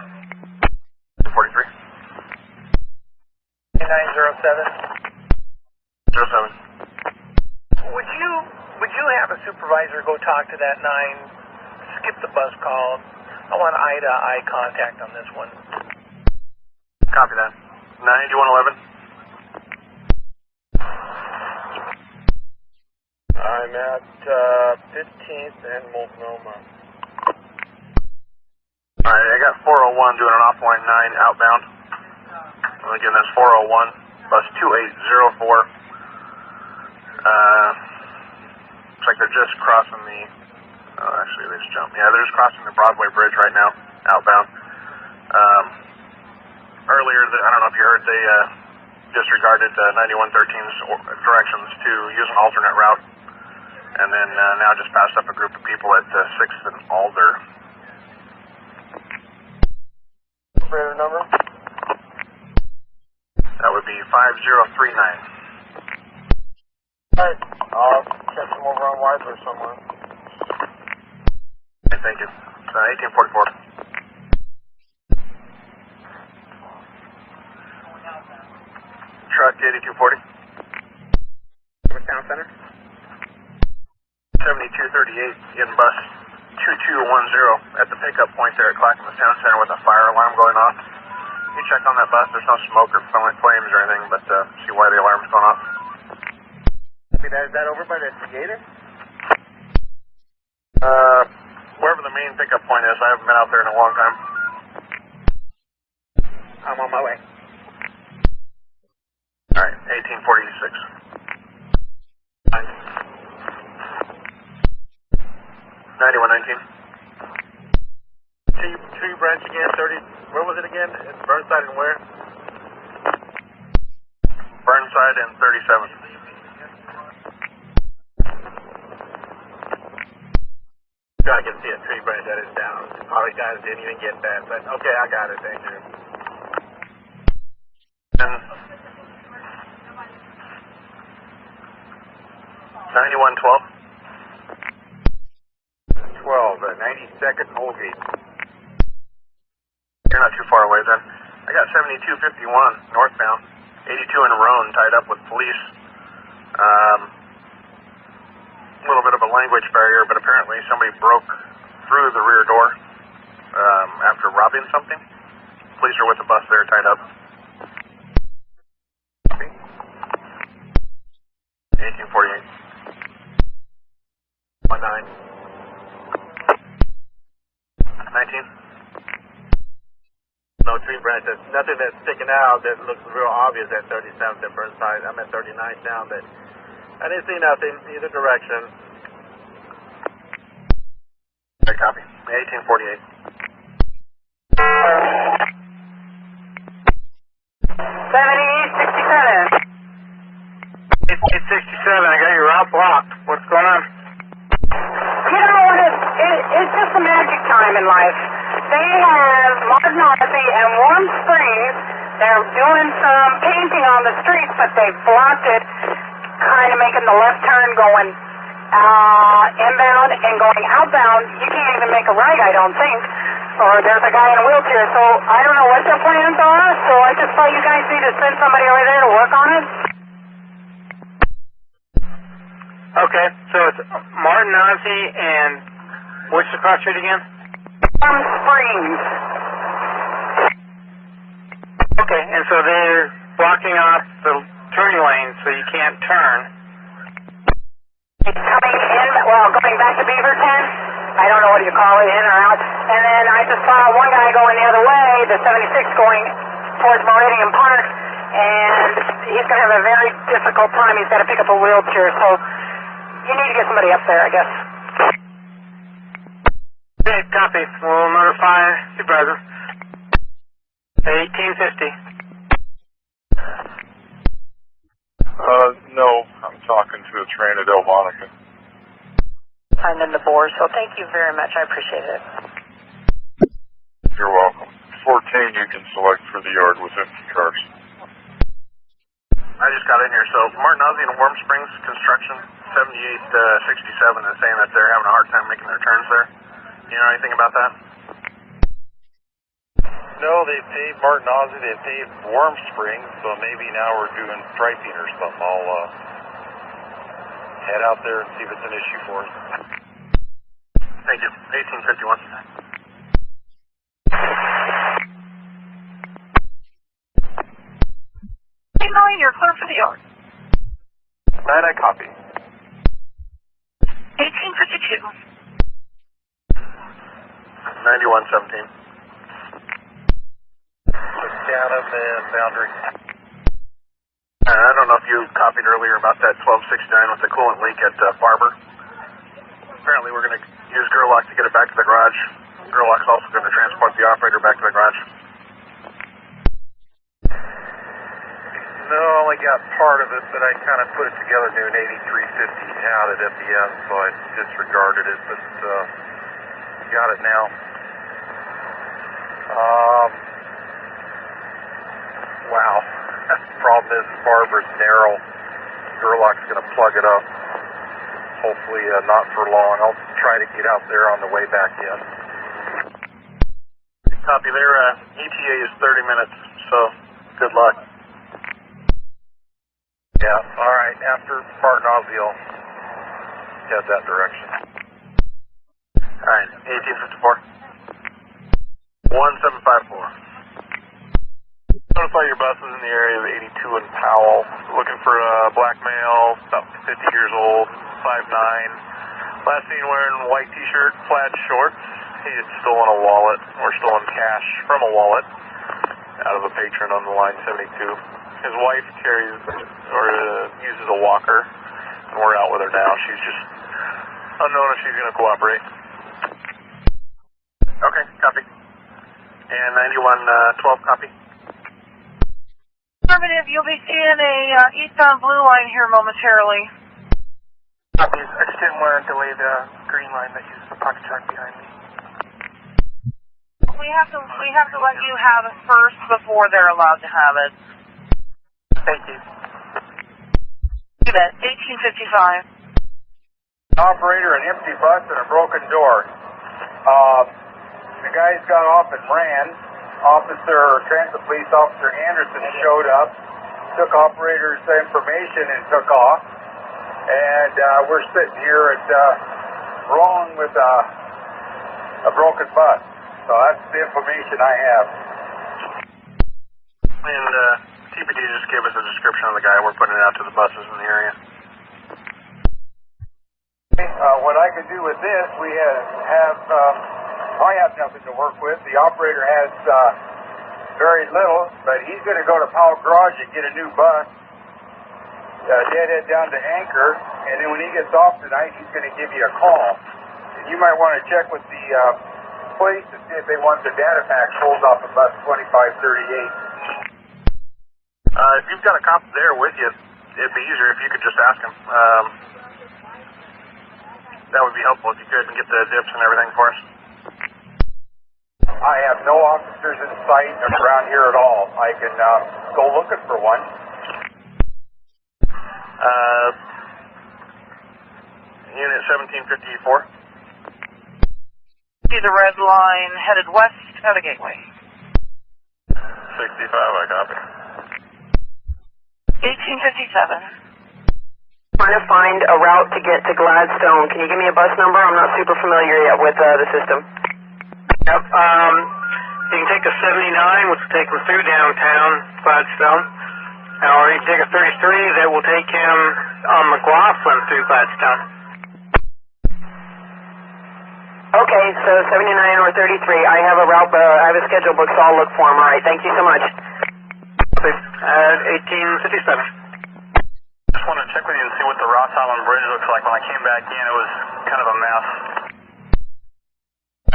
43. 907. 07. Would you have a supervisor go talk to that 9? Skip the bus call. I want eye contact on this one. Copy that. 9111. I'm at 15th and Multnomah. Alright, I got 401 doing an offline 9 outbound. And again, that's 401, bus 2804. Looks like they're just crossing the, actually they just jumped. Yeah, they're just crossing the Broadway Bridge right now, outbound. Earlier, I don't know if you heard, they disregarded 9113's directions to use an alternate route. And then now just passed up a group of people at 6th and Alder. Operator number? That would be 5039. Alright, I'll catch them over on Weidler somewhere. Okay, thank you. 1844. Truck 8240. Town Center. 7238 in bus 2210 at the pickup point there at Clackamas Town Center with a fire alarm going off. You check on that bus. There's no smoke or flames or anything, but see why the alarm's going off. Is that over by the Theater? Wherever the main pickup point is, I haven't been out there in a long time. I'm on my way. Alright, 1846. 9119. Tree branch again, 30, where was it again? It's Burnside and where? Burnside and 37th. I can see a tree branch that is down. All the guys didn't even get that, but okay, I got it, thank you. And 9112. 92nd Holgate. You're not too far away then. I got 7251 northbound, 82 in Roan tied up with police. A little bit of a language barrier, but apparently somebody broke through the rear door after robbing something. Police are with the bus there tied up. 1848. 19. 19. No tree branches, nothing that's sticking out that looks real obvious at 37th and Burnside. I'm at 39th now, but I didn't see nothing either direction. Okay, copy. 1848. 7067. It's 67. I got your route blocked. What's going on? You know, it's just a magic time in life. They have Martin Arthur and Warm Springs. They're doing some painting on the streets, but they've blocked it kind of making the left turn going inbound and going outbound, you can't even make a right, I don't think. Or there's a guy in a wheelchair, so I don't know what their plans are, so I just thought you guys need to send somebody over there to work on it. Okay, so it's Martin Ozzie and what's the cross street again? Warm Springs. Okay, and so they're blocking off the turning lane so you can't turn. Coming in, well, going back to Beaverton, I don't know what you call it, in or out, and then I just saw one guy going the other way, the 76 going towards Meridian Park, and he's going to have a very difficult time. He's got to pick up a wheelchair, so you need to get somebody up there, I guess. Okay, copy. We'll notify supervisor. 1850. No, I'm talking to a train at Delmonica. I'm in the board, so thank you very much. I appreciate it. You're welcome. 14 you can select for the yard with empty cars. I just got in here. So Martin Ozzie and Warm Springs Construction, 7867, is saying that they're having a hard time making their turns there. You know anything about that? No, they paved Martin Ozzie, they paved Warm Springs, so maybe now we're doing striping or something. I'll head out there and see if it's an issue for us. Thank you. 1851. Hey, Molly, you're clear for the yard. 9, I copy. 1852. 9117. Chatham and Boundary. I don't know if you copied earlier about that 1269 with the coolant leak at Barber. Apparently we're going to use Gerlach to get it back to the garage. Gerlach's also going to transport the operator back to the garage. No, I only got part of it, but I kind of put it together doing 8350 out at FDS, so I disregarded it, but got it now. Wow. The problem is Barber's narrow. Gerlach's going to plug it up. Hopefully not for long. I'll try to get out there on the way back in. Copy. Their ETA is 30 minutes, so good luck. Yeah, all right. After Martin Ozzie, I'll head that direction. All right, 1854. 1754. Notify your buses in the area of 82 and Powell. Looking for a black male, about 50 years old, 5'9". Last seen wearing white t-shirt, plaid shorts. He had stolen a wallet, or stolen cash from a wallet out of a patron on the line 72. His wife carries, or uses a walker, and we're out with her now. She's just unknown if she's going to cooperate. Okay, copy. And 9112, copy. Affirmative, you'll be seeing a eastbound blue line here momentarily. Copy. I just didn't want to delay the green line that uses the pocket truck behind me. We have to let you have it first before they're allowed to have it. Thank you. You bet. 1855. Operator, an empty bus and a broken door. The guys got off and ran. Transit Police Officer Anderson showed up, took operator's information and took off. And we're sitting here at rolling with a broken bus. So that's the information I have. And TPD just gave us a description of the guy. We're putting it out to the buses in the area. What I could do with this, we I have nothing to work with. The operator has very little, but he's going to go to Powell Garage and get a new bus, deadhead down to Anchor, and then when he gets off tonight, he's going to give you a call. And you might want to check with the police to see if they want the data pack pulled off of bus 2538. If you've got a cop there with you, it'd be easier if you could just ask him. That would be helpful if you could and get the dips and everything for us. I have no officers in sight around here at all. I can go looking for one. Unit 1754. See the red line headed west of the gateway. 65, I copy. 1857. Trying to find a route to get to Gladstone. Can you give me a bus number? I'm not super familiar yet with the system. Yep. You can take the 79, which will take him through downtown Gladstone, or you can take a 33 that will take him on McLaughlin through Gladstone. Okay, so 79 or 33. I have a route. I have a schedule book, so I'll look for him. All right. Thank you so much. 1857. Just wanted to check with you and see what the Ross Island Bridge looks like. When I came back in, it was kind of a mess.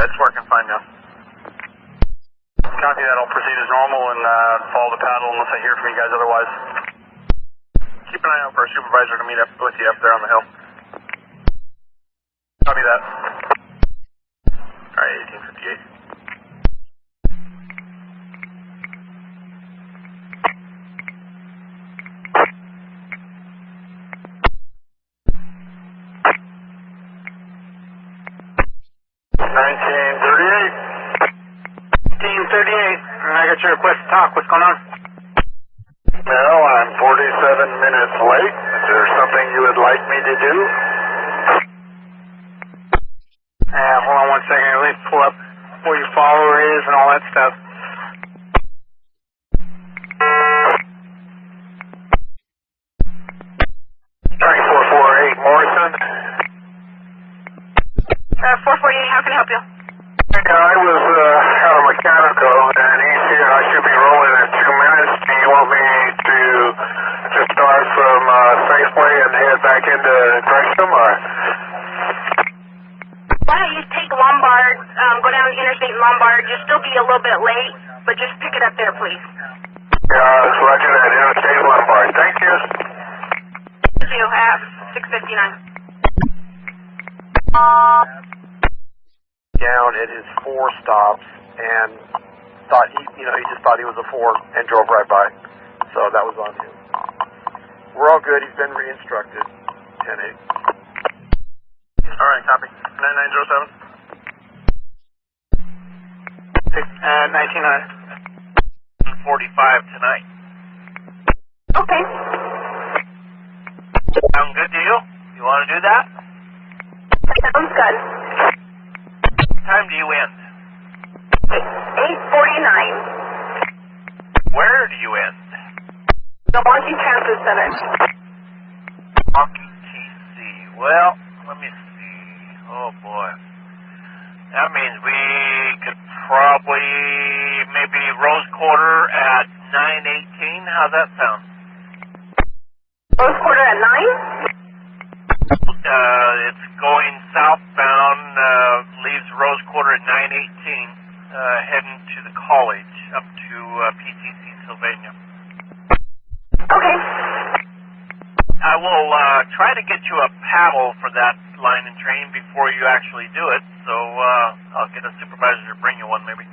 It's working fine now. Copy that. I'll proceed as normal and follow the paddle unless I hear from you guys otherwise. Keep an eye out for a supervisor to meet up with you up there on the hill. Copy that. Alright, 1858. I got your request to talk. What's going on? Well, I'm 47 minutes late. Is there something you would like me to do? Hold on one second. Let me pull up where your follower is and all that stuff. Train 448 Morrison. 448, how can I help you? I was out of mechanical, and he's here. I should be rolling in 2 minutes. Do you want me to just start from Safeway and head back into Gresham, or? Why don't you take Lombard, go down Interstate Lombard. You'll still be a little bit late, but just pick it up there, please. Yeah, roger that. Interstate Lombard. Thank you. Thank you. 659. Down at his 4 stops and thought he just thought he was a 4 and drove right by. So that was on him. We're all good. He's been re-instructed. 10-8. Alright, copy. 9907. 1900. 45 tonight. Okay. Sound good to you? You want to do that? Sounds good. What time do you end? 8:49. Where do you end? Milwaukee Transit Center. Milwaukee TC. Well, let me see. Oh boy. That means we could probably maybe Rose Quarter at 9:18. How's that sound? Rose Quarter at 9? It's going southbound, leaves Rose Quarter at 9:18, heading to the college up to PTC Sylvania. Okay. I will try to get you a paddle for that line and train before you actually do it, so I'll get a supervisor to bring you one maybe.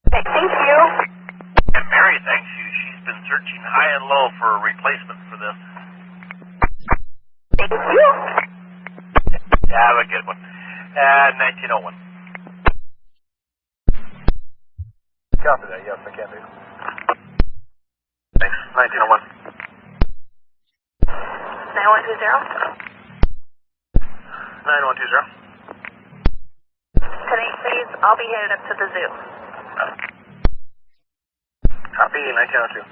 Okay, thank you. And Mary thanks you. She's been searching high and low for a replacement for this. Thank you. Have a good one. 1901. Copy that. Yes, I can do. Thanks. 1901. 9120. 9120. 10-8, please. I'll be headed up to the zoo. Copy. 1902.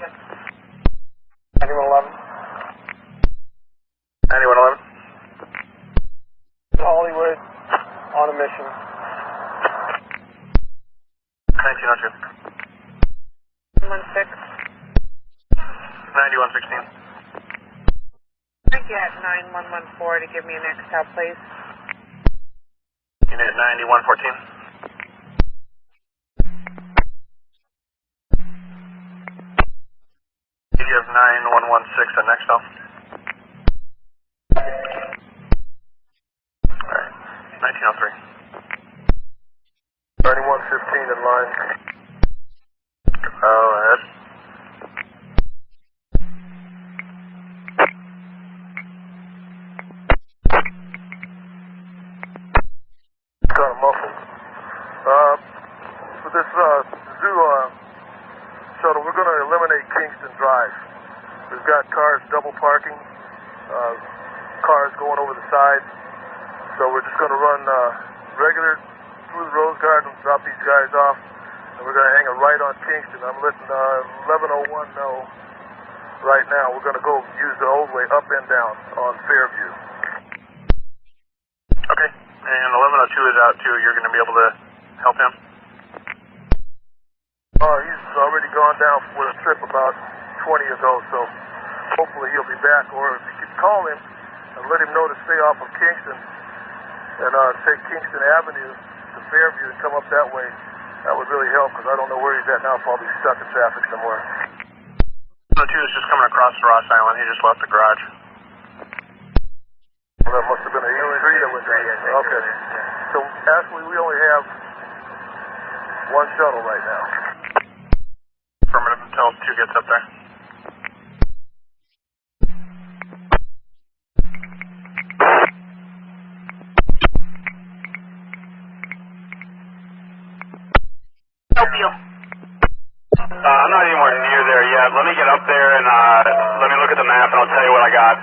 9111. 9111. Hollywood, on a mission. 1902. 16. 9116. Could I get 9114 to give me an extel, please? Unit 9114. You have 9116 at Nextel. Alright, 1903. 3115 in line. Go ahead. double parking, cars going over the side. So we're just going to run regular through the Rose Garden, drop these guys off, and we're going to hang a right on Kingston. I'm letting 1101 know right now. We're going to go use the old way up and down on Fairview. Okay, and 1102 is out too. You're going to be able to help him? He's already gone down with a trip about 20 ago, so hopefully he'll be back. Or if you could call him and let him know to stay off of Kingston and take Kingston Avenue to Fairview and come up that way, that would really help, because I don't know where he's at now, probably stuck in traffic somewhere. 2 is just coming across Ross Island. He just left the garage. Well, that must have been an 83 that went there. Okay. So actually we only have one shuttle right now. Affirmative until 2 gets up there. Help you. I'm not anywhere near there yet. Let me get up there and let me look at the map and I'll tell you what I got.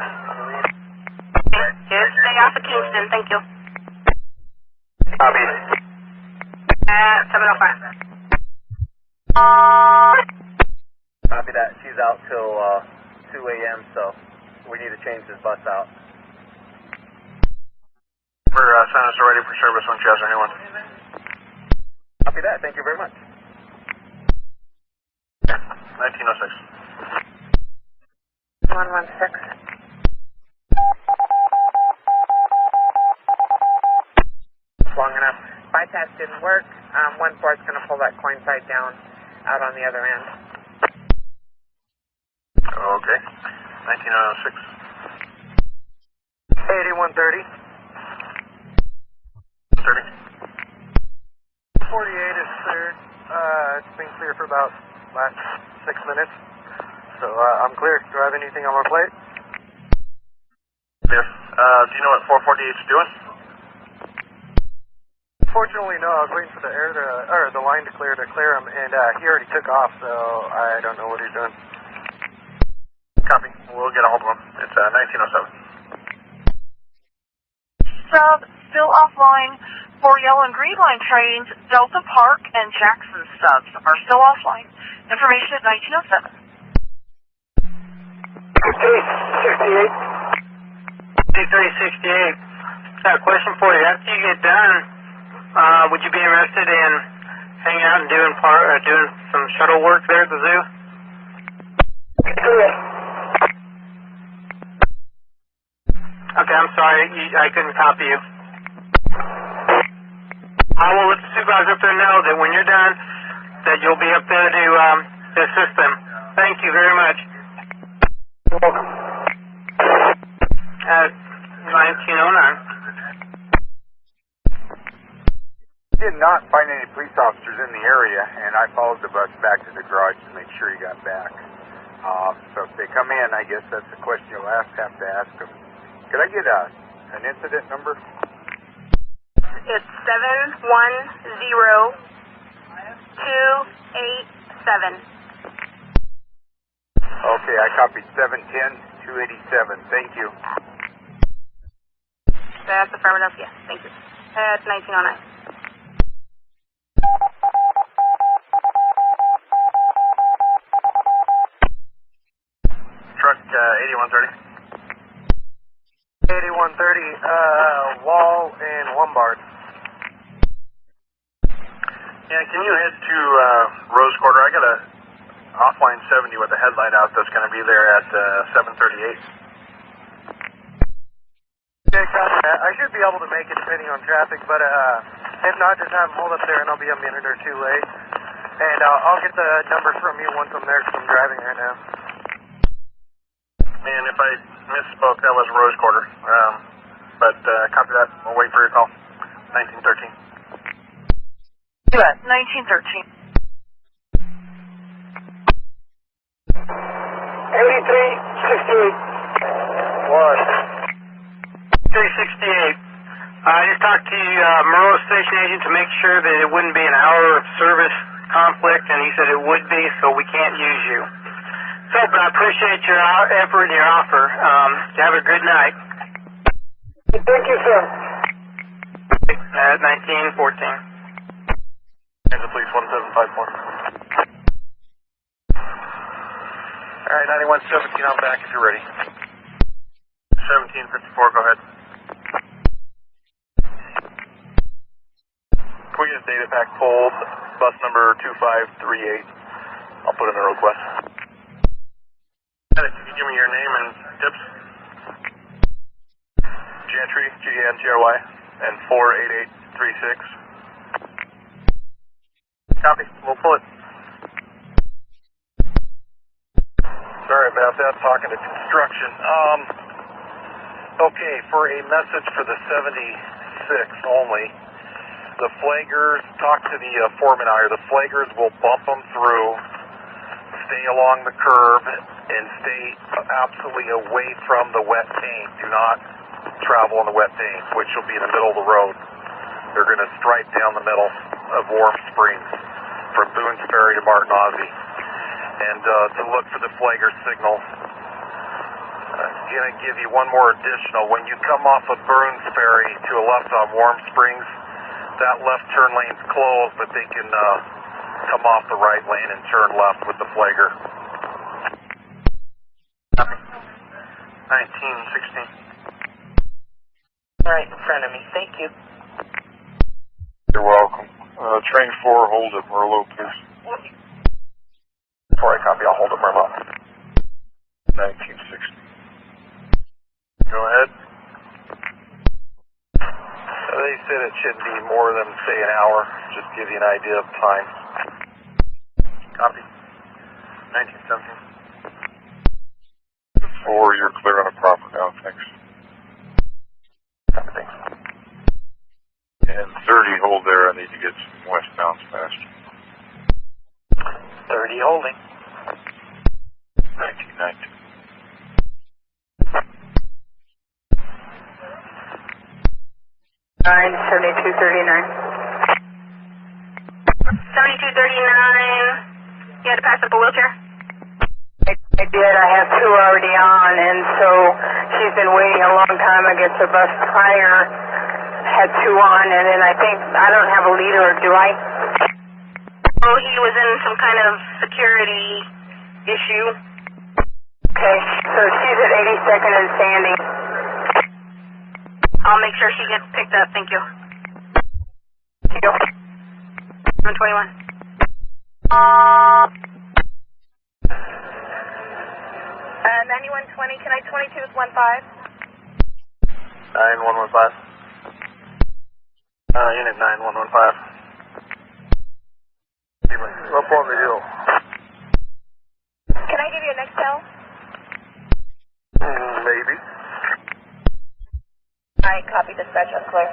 Okay, just stay off of Kingston, thank you. Copy. 705. Copy that. She's out till 2 a.m., so we need to change this bus out. For send us ready for service when she has her new one. Copy that. Thank you very much. 1906. 116. Long enough. Bypass didn't work. 1-4's going to pull that coin side down out on the other end. Okay. 1906. 8130. 30. 48 is cleared. It's been clear for about last 6 minutes. So I'm clear. Do I have anything on my plate? Clear. Do you know what 448 is doing? Fortunately, no. I was waiting for the line to clear him, and he already took off, so I don't know what he's doing. Copy. We'll get a hold of him. It's 1907. Sub, still offline. 4 yellow and green line trains, Delta Park and Jackson subs are still offline. Information at 1907. 68. 6368. Got a question for you. After you get done, would you be interested in hanging out and doing some shuttle work there at the zoo? Okay, I'm sorry. I couldn't copy you. I will let the supervisor up there know that when you're done, that you'll be up there to assist them. Thank you very much. You're welcome. At 1909. Did not find any police officers in the area, and I followed the bus back to the garage to make sure he got back. So if they come in, I guess that's the question you'll have to ask them. Could I get an incident number? It's 710287. Okay, I copied 710-287. Thank you. That's affirmative, yes, thank you. That's 1909. Truck 8130. 8130, Wall and Lombard. Yeah, can you head to Rose Quarter? I got a offline 70 with a headlight out that's going to be there at 738. Okay, copy that. I should be able to make it depending on traffic, but if not, just have them hold up there and I'll be a minute or two late. And I'll get the number from you once I'm there because I'm driving right now. And if I misspoke, that was Rose Quarter. But copy that. We'll wait for your call. 1913. US 1913. 8368. What? 368. I just talked to Monroe Station Agent to make sure that it wouldn't be an hour of service conflict, and he said it would be, so we can't use you. So, but I appreciate your effort and your offer. Have a good night. Thank you, sir. 1914. Kansas Police 1754. All right, 9117, I'm back if you're ready. 1754, go ahead. Can we get a data pack pulled, bus number 2538? I'll put in the request. Can you give me your name and tips? Gentry, Gentry, and 48836. Copy, we'll pull it. Sorry about that, talking to construction. Okay, for a message for the 76 only, the flaggers, talk to the foreman out here, the flaggers will bump them through, stay along the curb, and stay absolutely away from the wet paint. Do not travel on the wet paint, which will be in the middle of the road. They're going to stripe down the middle of Warm Springs from Boone's Ferry to Martin Ozzie. And to look for the flagger signal. I'm going to give you one more additional. When you come off of Boone's Ferry to a left on Warm Springs, that left turn lane's closed, but they can come off the right lane and turn left with the flagger. 1916. Right in front of me, thank you. You're welcome. Train 4, hold at Merlot, please. Before I copy, I'll hold at Merlot. 1960. Go ahead. They said it shouldn't be more than, say, an hour. Just give you an idea of time. Copy. 1917. 4, you're clear on a proper now, thanks. Copy, thanks. And 30, hold there. I need to get some westbound fast. 30 holding. 1919. 7239. 7239. You had to pass up a wheelchair? I did. I have 2 already on, and so she's been waiting a long time. I guess the bus prior had 2 on, and then I think I don't have a leader, do I? Oh, he was in some kind of security issue. Okay, so she's at 82nd and Sandy. I'll make sure she gets picked up. Thank you. 721. 9120, can I 22 with 15? 9115. Unit 9115. Up on the hill. Can I give you a next tell? Maybe. Alright, copy dispatch, I'm clear.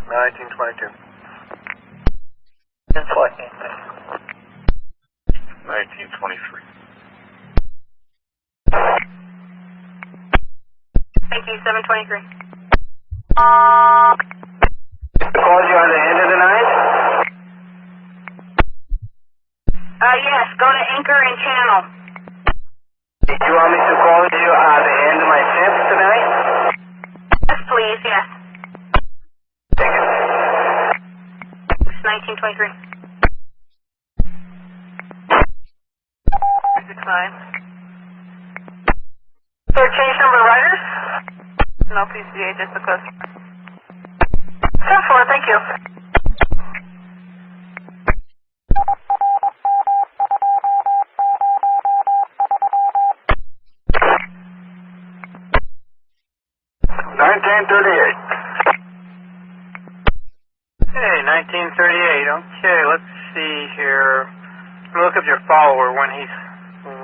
1922. Just collecting. 1923. Thank you, 723. Called you on the end of the night? Yes, go to Anchor and Channel. Did you want me to call you at the end of my shift tonight? Yes, please, yes. Thank you. 1923. 369. So change number of riders? No PCA, just the customer. 10-4, thank you. Hey, 1938. Okay, let's see here. Look up your follower when he's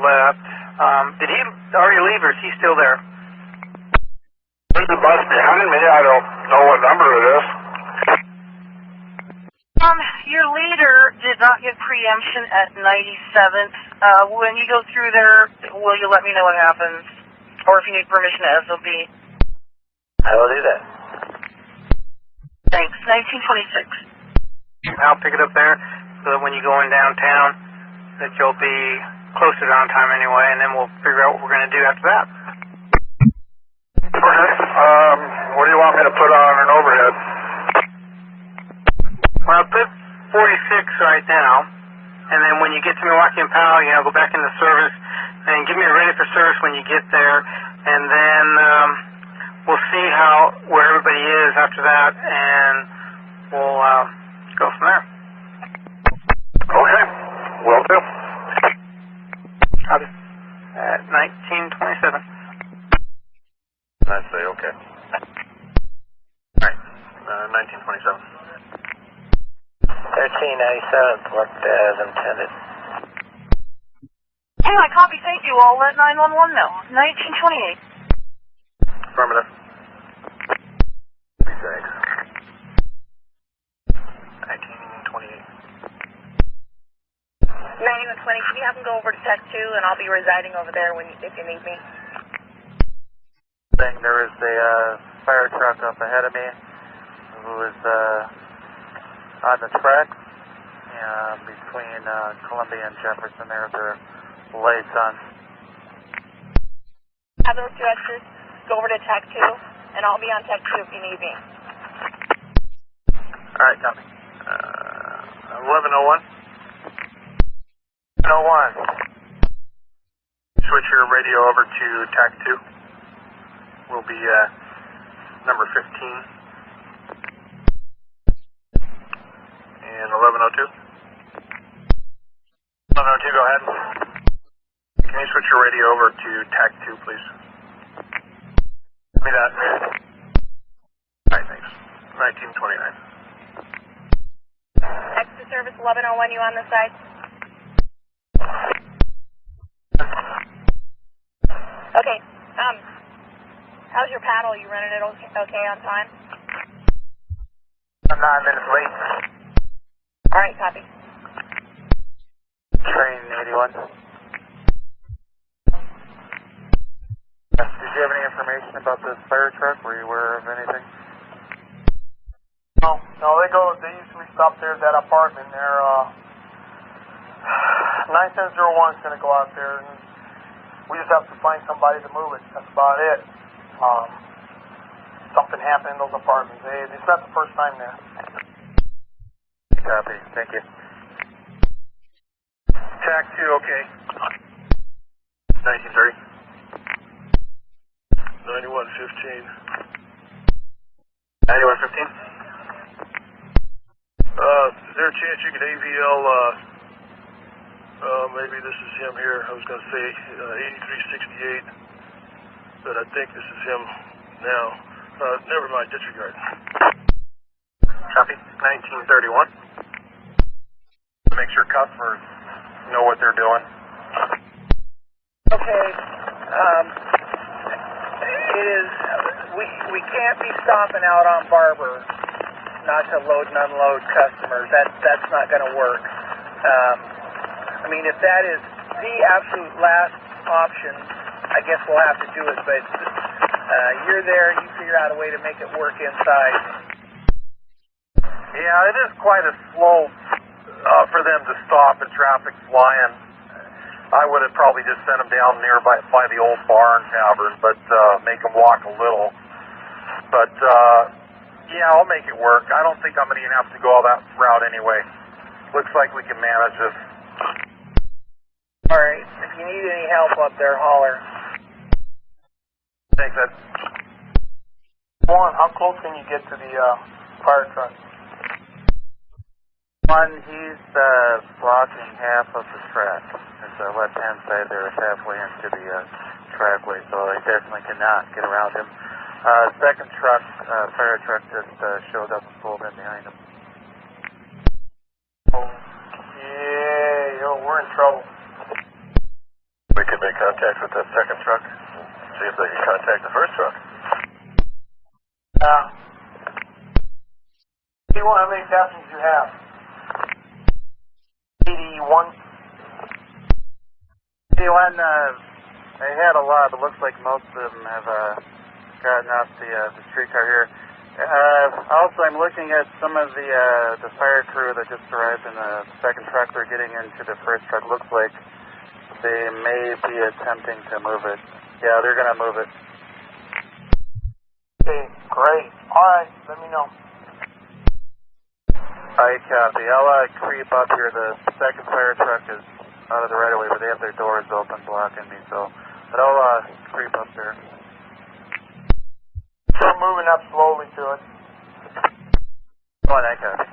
left. Did he already leave, or is he still there? There's a bus behind me. I don't know what number it is. Your leader did not get preemption at 97th. When you go through there, will you let me know what happens? Or if you need permission to SOB. I will do that. Thanks. 1926. I'll pick it up there so that when you go in downtown, that you'll be close to downtime anyway, and then we'll figure out what we're going to do after that. Okay. What do you want me to put on an overhead? Well, put 46 right now, and then when you get to Milwaukee and Powell, you know, go back into service and give me a ready for service when you get there, and then we'll see where everybody is after that, and we'll go from there. Okay. Will do. Copy. At 1927. I say okay. Alright, 1927. 1397, worked as intended. Anyway, copy, thank you. I'll let 911 know. 1928. Affirmative. Thanks. 1928. 9120, can you have them go over to Tech 2, and I'll be residing over there if you need me. There is a fire truck up ahead of me who is on the track between Columbia and Jefferson. There, their lights on. Have those two extras go over to Tech 2, and I'll be on Tech 2 if you need me. Alright, copy. 1101. 101. Switch your radio over to TAC 2. Will be number 15. And 1102. 1102, go ahead. Can you switch your radio over to TAC 2, please? Give me that. Alright, thanks. 1929. Extra service 1101, you on the side? Okay, how's your paddle? You running it okay on time? I'm 9 minutes late. Alright, copy. Train 81. Did you have any information about this fire truck? Were you aware of anything? No, they usually stop there at that apartment there. 9701 is going to go out there, and we just have to find somebody to move it. That's about it. Something happened in those apartments. It's not the first time there. Copy. Thank you. TAC 2, okay. 1930. 9115. 9115. Is there a chance you could AVL, maybe this is him here. I was going to say 8368, but I think this is him now. Never mind, disregard. Copy. 1931. Make sure customers know what they're doing. Okay, it is, we can't be stopping out on Barber not to load and unload customers. That's not going to work. I mean, if that is the absolute last option, I guess we'll have to do it, but you're there, you figure out a way to make it work inside. Yeah, it is quite a slow for them to stop and traffic flying. I would have probably just sent them down nearby by the old barn tavern, but make them walk a little. But yeah, I'll make it work. I don't think I'm going to even have to go all that route anyway. Looks like we can manage this. All right, if you need any help up there, holler. Thanks, Ed. Juan, how close can you get to the fire truck? He's blocking half of the track. It's the left-hand side there is halfway into the trackway, so I definitely cannot get around him. Second truck, fire truck, just showed up and pulled in behind him. Oh, yeah, we're in trouble. We could make contact with that second truck. See if they can contact the first truck. How many passengers do you have? 81. 81, I had a lot, but looks like most of them have gotten off the streetcar here. Also, I'm looking at some of the fire crew that just arrived in the second truck. They're getting into the first truck. Looks like They may be attempting to move it. Yeah, they're going to move it. Okay, great. Alright, let me know. Alright, copy. I'll creep up here. The second fire truck is out of the right of way, but they have their doors open blocking me, so but I'll creep up there. We're moving up slowly to it. Go on, I copy.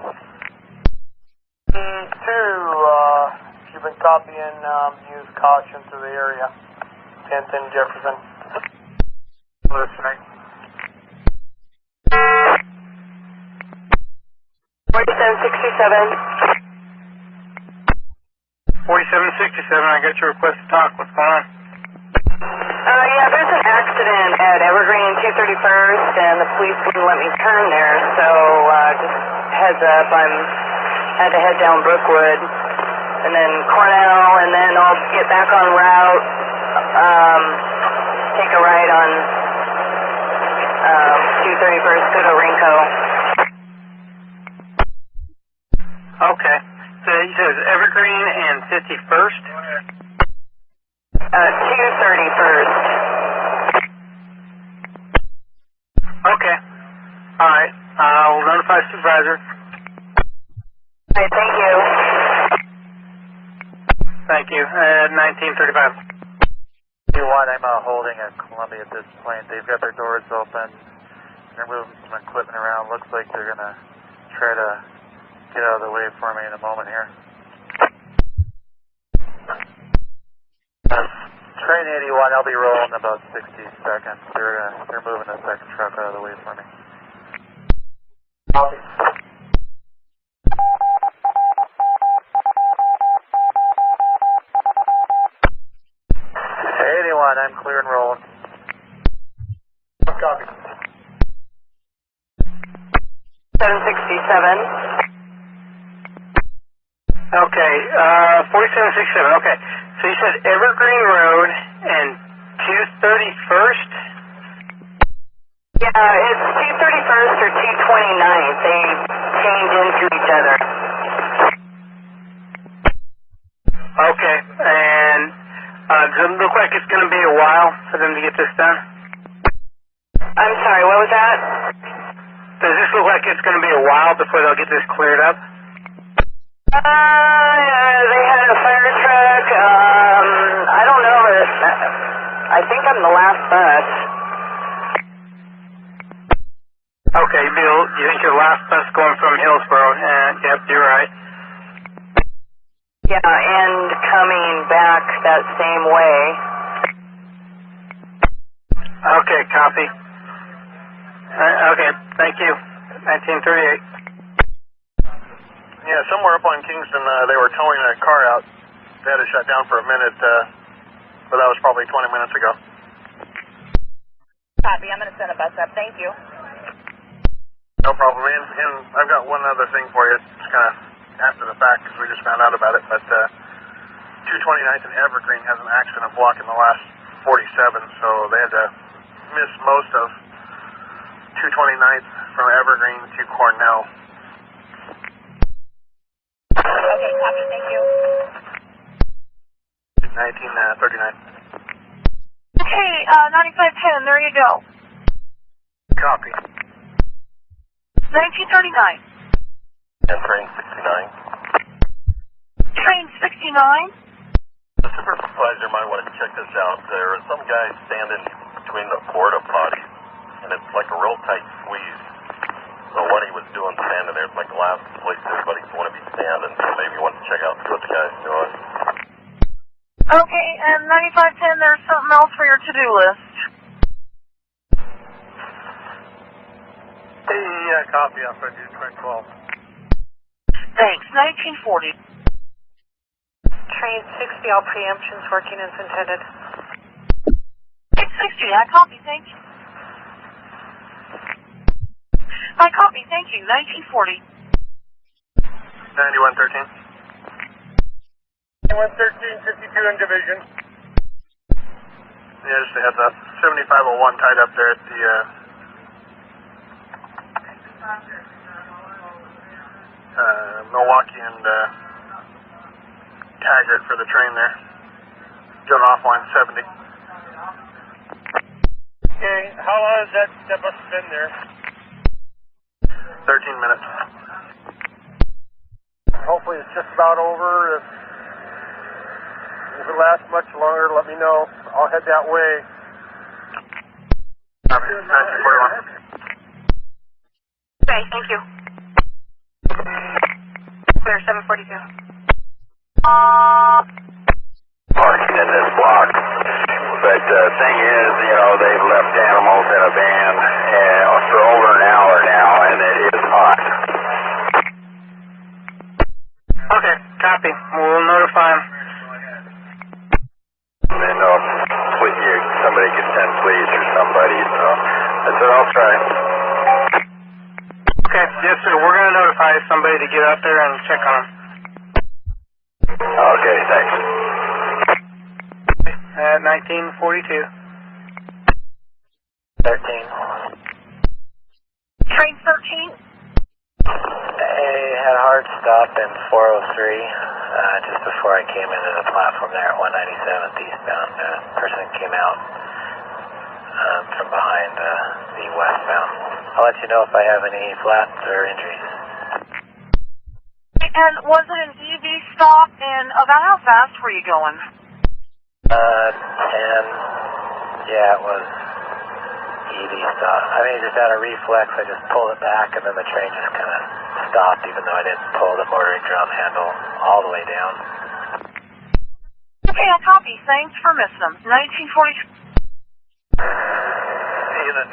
P2, you've been copying, use caution to the area. 10th and Jefferson. Listening. 4767. 4767, I got your request to talk. What's going on? Yeah, there's an accident at Evergreen 231st, and the police wouldn't let me turn there, so just heads up, had to head down Brookwood, and then Cornell, and then I'll get back on route, take a ride on 231st, go to Rinco. Okay. So you said Evergreen and 51st? 231st. Okay. Alright. I'll notify supervisor. Alright, thank you. Thank you. 1935. I'm holding at Columbia at this point. They've got their doors open. They're moving some equipment around. Looks like they're going to try to get out of the way for me in a moment here. Train 81, I'll be rolling in about 60 seconds. They're moving the second truck out of the way for me. Copy. Hey, 81, I'm clear and rolling. Copy. 767. Okay. 4767. Okay. So you said Evergreen Road and 231st? Yeah, it's 231st or 229th. They change into each other. Okay. And does it look like it's going to be a while for them to get this done? I'm sorry, what was that? Does this look like it's going to be a while before they'll get this cleared up? They had a fire truck. I don't know. I think I'm the last bus. Okay, Bill, you think you're the last bus going from Hillsboro? Yep, you're right. Yeah, and coming back that same way. Okay, copy. Okay, thank you. 1938. Yeah, somewhere up on Kingston, they were towing a car out. They had it shut down for a minute, but that was probably 20 minutes ago. Copy, I'm going to send a bus up. Thank you. No problem, and I've got one other thing for you. It's kind of after the fact because we just found out about it, but 229th and Evergreen has an accident block in the last 47, so they had to miss most of 229th from Evergreen to Cornell. Okay, copy, thank you. 1939. Okay, 9510, there you go. Copy. 1939. And train 69. Train 69. The supervisor might want to check this out. There are some guys standing between the porta potties, and it's like a real tight squeeze. So what he was doing standing there, it's like the last place everybody's want to be standing. So maybe you want to check out what the guy's doing. Okay, and 9510, there's something else for your to-do list. Hey, copy. I'll send you train 12. Thanks. 1940. Train 60, all preemptions working as intended. 660, I copy, thank you. I copy, thank you. 1940. 9113. 113, 52 in division. Yeah, just a heads up. 7501 tied up there at the Milwaukee and Taggart for the train there. Get off line 70. Okay, how long has that bus been there? 13 minutes. Hopefully it's just about over. If it lasts much longer, let me know. I'll head that way. Copy, 1941. Okay, thank you. Clear 742. Parking in this block. But the thing is, they've left animals in a van for over an hour now, and it is hot. Okay, copy. We'll notify him. And then somebody could send police or somebody, so that's what I'll try. Okay, yes sir, we're going to notify somebody to get out there and check on him. Okay, thanks. At 1942. 13. Train 13? They had a hard stop in 403 just before I came into the platform there at 197th eastbound. A person came out from behind the westbound. I'll let you know if I have any flats or injuries. And was it an EV stop? And about how fast were you going? 10. Yeah, it was EV stop. I mean, just out of reflex, I just pulled it back, and then the train just kind of stopped, even though I didn't pull the motoring drum handle all the way down. Okay, I'll copy. Thanks for missing them. 1942. Unit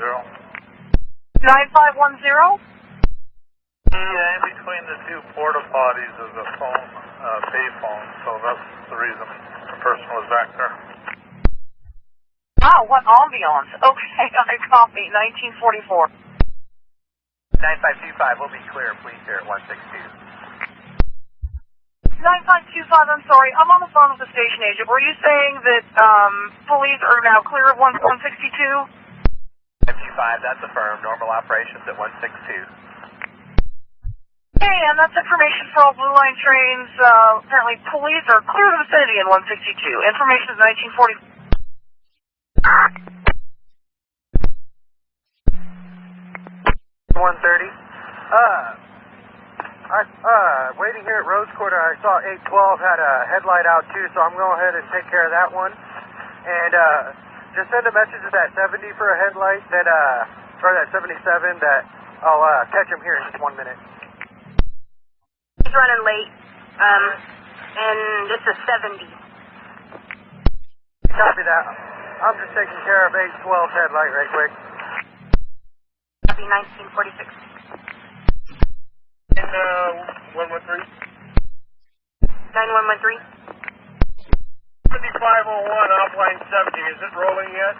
9510. 9510? Yeah, in between the two porta potties is a phone, payphone, so that's the reason the person was back there. Wow, what ambiance. Okay, I copy. 1944. 9525, we'll be clear, please, here at 162. 9525, I'm sorry. I'm on the phone with the station agent. Were you saying that police are now clear of 162? 525, that's affirmed. Normal operations at 162. Hey, and that's information for all Blue Line trains. Apparently police are clear of the vicinity in 162. Information is 1940. 130. Waiting here at Rose Quarter, I saw 812 had a headlight out too, so I'm going to go ahead and take care of that one. And just send a message to that 70 for a headlight or that 77 that I'll catch him here in just 1 minute. He's running late, and it's a 70. Copy that. I'm just taking care of 812's headlight right quick. Copy 1946. And 113? 9113. 5501 off line 70, is it rolling yet?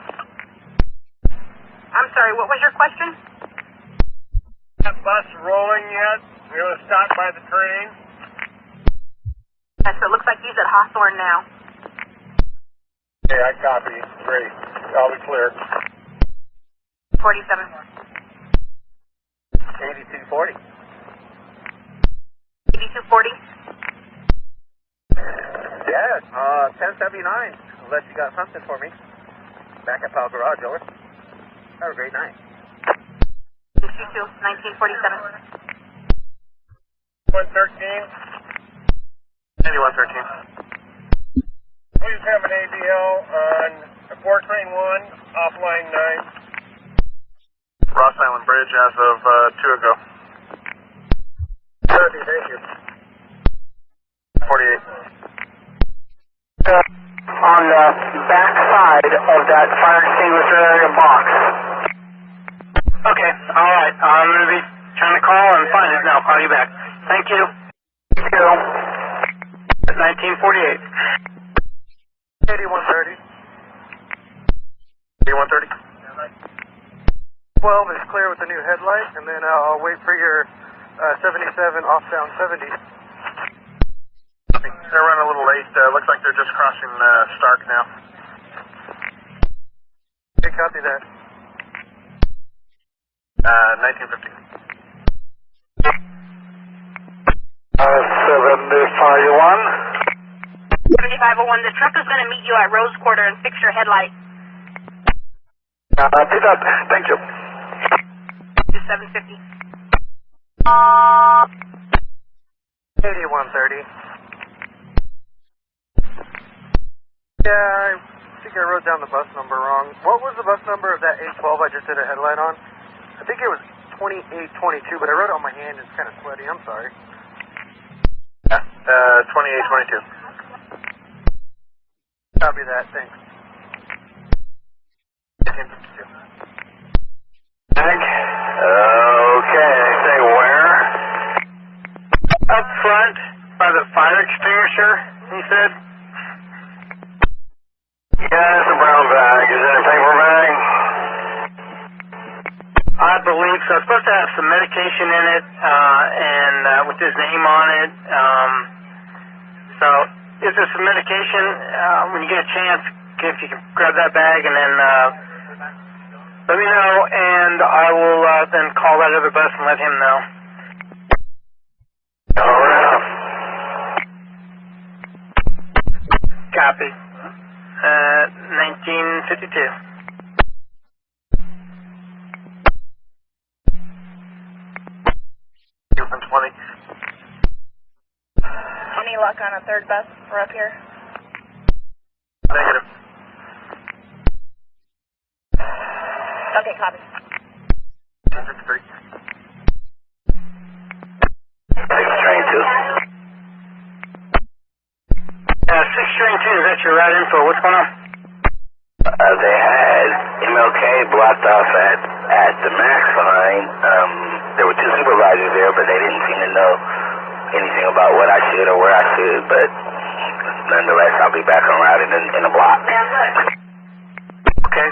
I'm sorry, what was your question? That bus rolling yet? It was stopped by the train? Yes, it looks like he's at Hawthorne now. Okay, I copy. Great. I'll be clear. 47. 8240. 8240. Yeah, 1079. Unless you got something for me. Back at Powell Garage, over. Have a great night. 22, 1947. 113. 9113. Please have an ABL on 4 train 1, off line 9. Ross Island Bridge as of 2 ago. 30, thank you. 48. On the back side of that fire extinguisher area box. Okay, alright. I'm going to be trying to call and find it now. I'll call you back. Thank you. Thank you. 1948. 8130. 8130. 12 is clear with the new headlight, and then I'll wait for your 77 off down 70. They're running a little late. Looks like they're just crossing Stark now. Okay, copy that. 1950. 751. 7501. 501. The truck is going to meet you at Rose Quarter and fix your headlight. Do that. Thank you. 750. 8130. Yeah, I think I wrote down the bus number wrong. What was the bus number of that 812 I just did a headlight on? I think it was 2822, but I wrote it on my hand. It's kind of sweaty. I'm sorry. 2822. Copy that. Thanks. 1852. Okay, say where? Up front by the fire extinguisher, he said. Yeah, it's a brown bag. Is it a paper bag? I believe so. It's supposed to have some medication in it, and with his name on it. So, if there's some medication, when you get a chance, if you can grab that bag and then let me know, and I will then call that other bus and let him know. All right. Copy. 1952. Any luck on a third bus? We're up here. Negative. Okay, copy. 253. 6 train 2. 6 train 2, is that your route info? What's going on? They had MLK blocked off at the Max line. There were 2 supervisors there, but they didn't seem to know anything about what I should or where I should. But nonetheless, I'll be back on route in a block. Okay,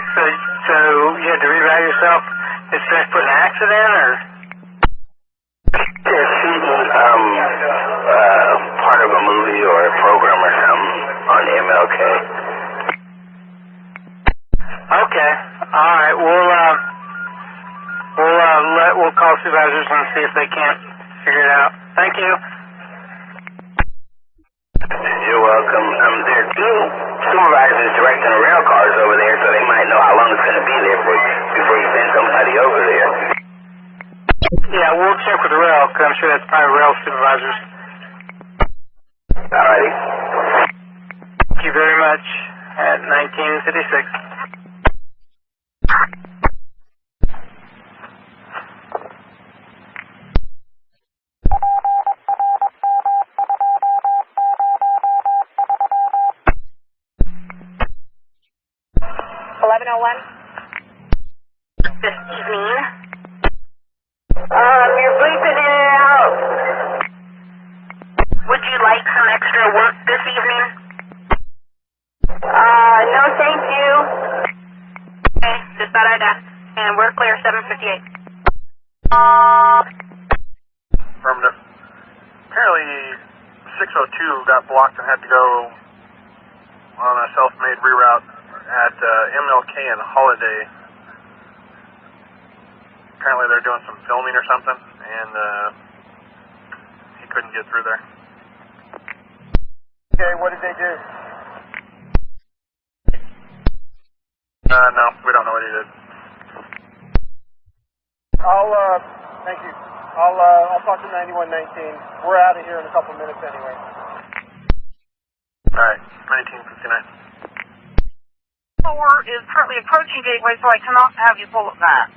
so you had to reroute yourself. Is that for an accident or? They're shooting part of a movie or a program or something on the MLK. Okay, all right. We'll call supervisors and see if they can't figure it out. Thank you. You're welcome. There are 2 supervisors directing the rail cars over there, so they might know how long it's going to be there before you send somebody over there. Yeah, we'll check with the rail, because I'm sure that's probably rail supervisors. Alrighty. Thank you very much. At 1956. This evening. You're bleeping in and out. Would you like some extra work this evening? No, thank you. Okay, just thought I'd ask. And we're clear, 758. Affirmative. Apparently, 602 got blocked and had to go on a self-made reroute at MLK and Holiday. Apparently they're doing some filming or something, and he couldn't get through there. Okay, what did they do? No, we don't know what he did. Thank you. I'll talk to 9119. We're out of here in a couple minutes anyway. Alright, 1959. Is currently approaching Gateway, so I cannot have you pull it back.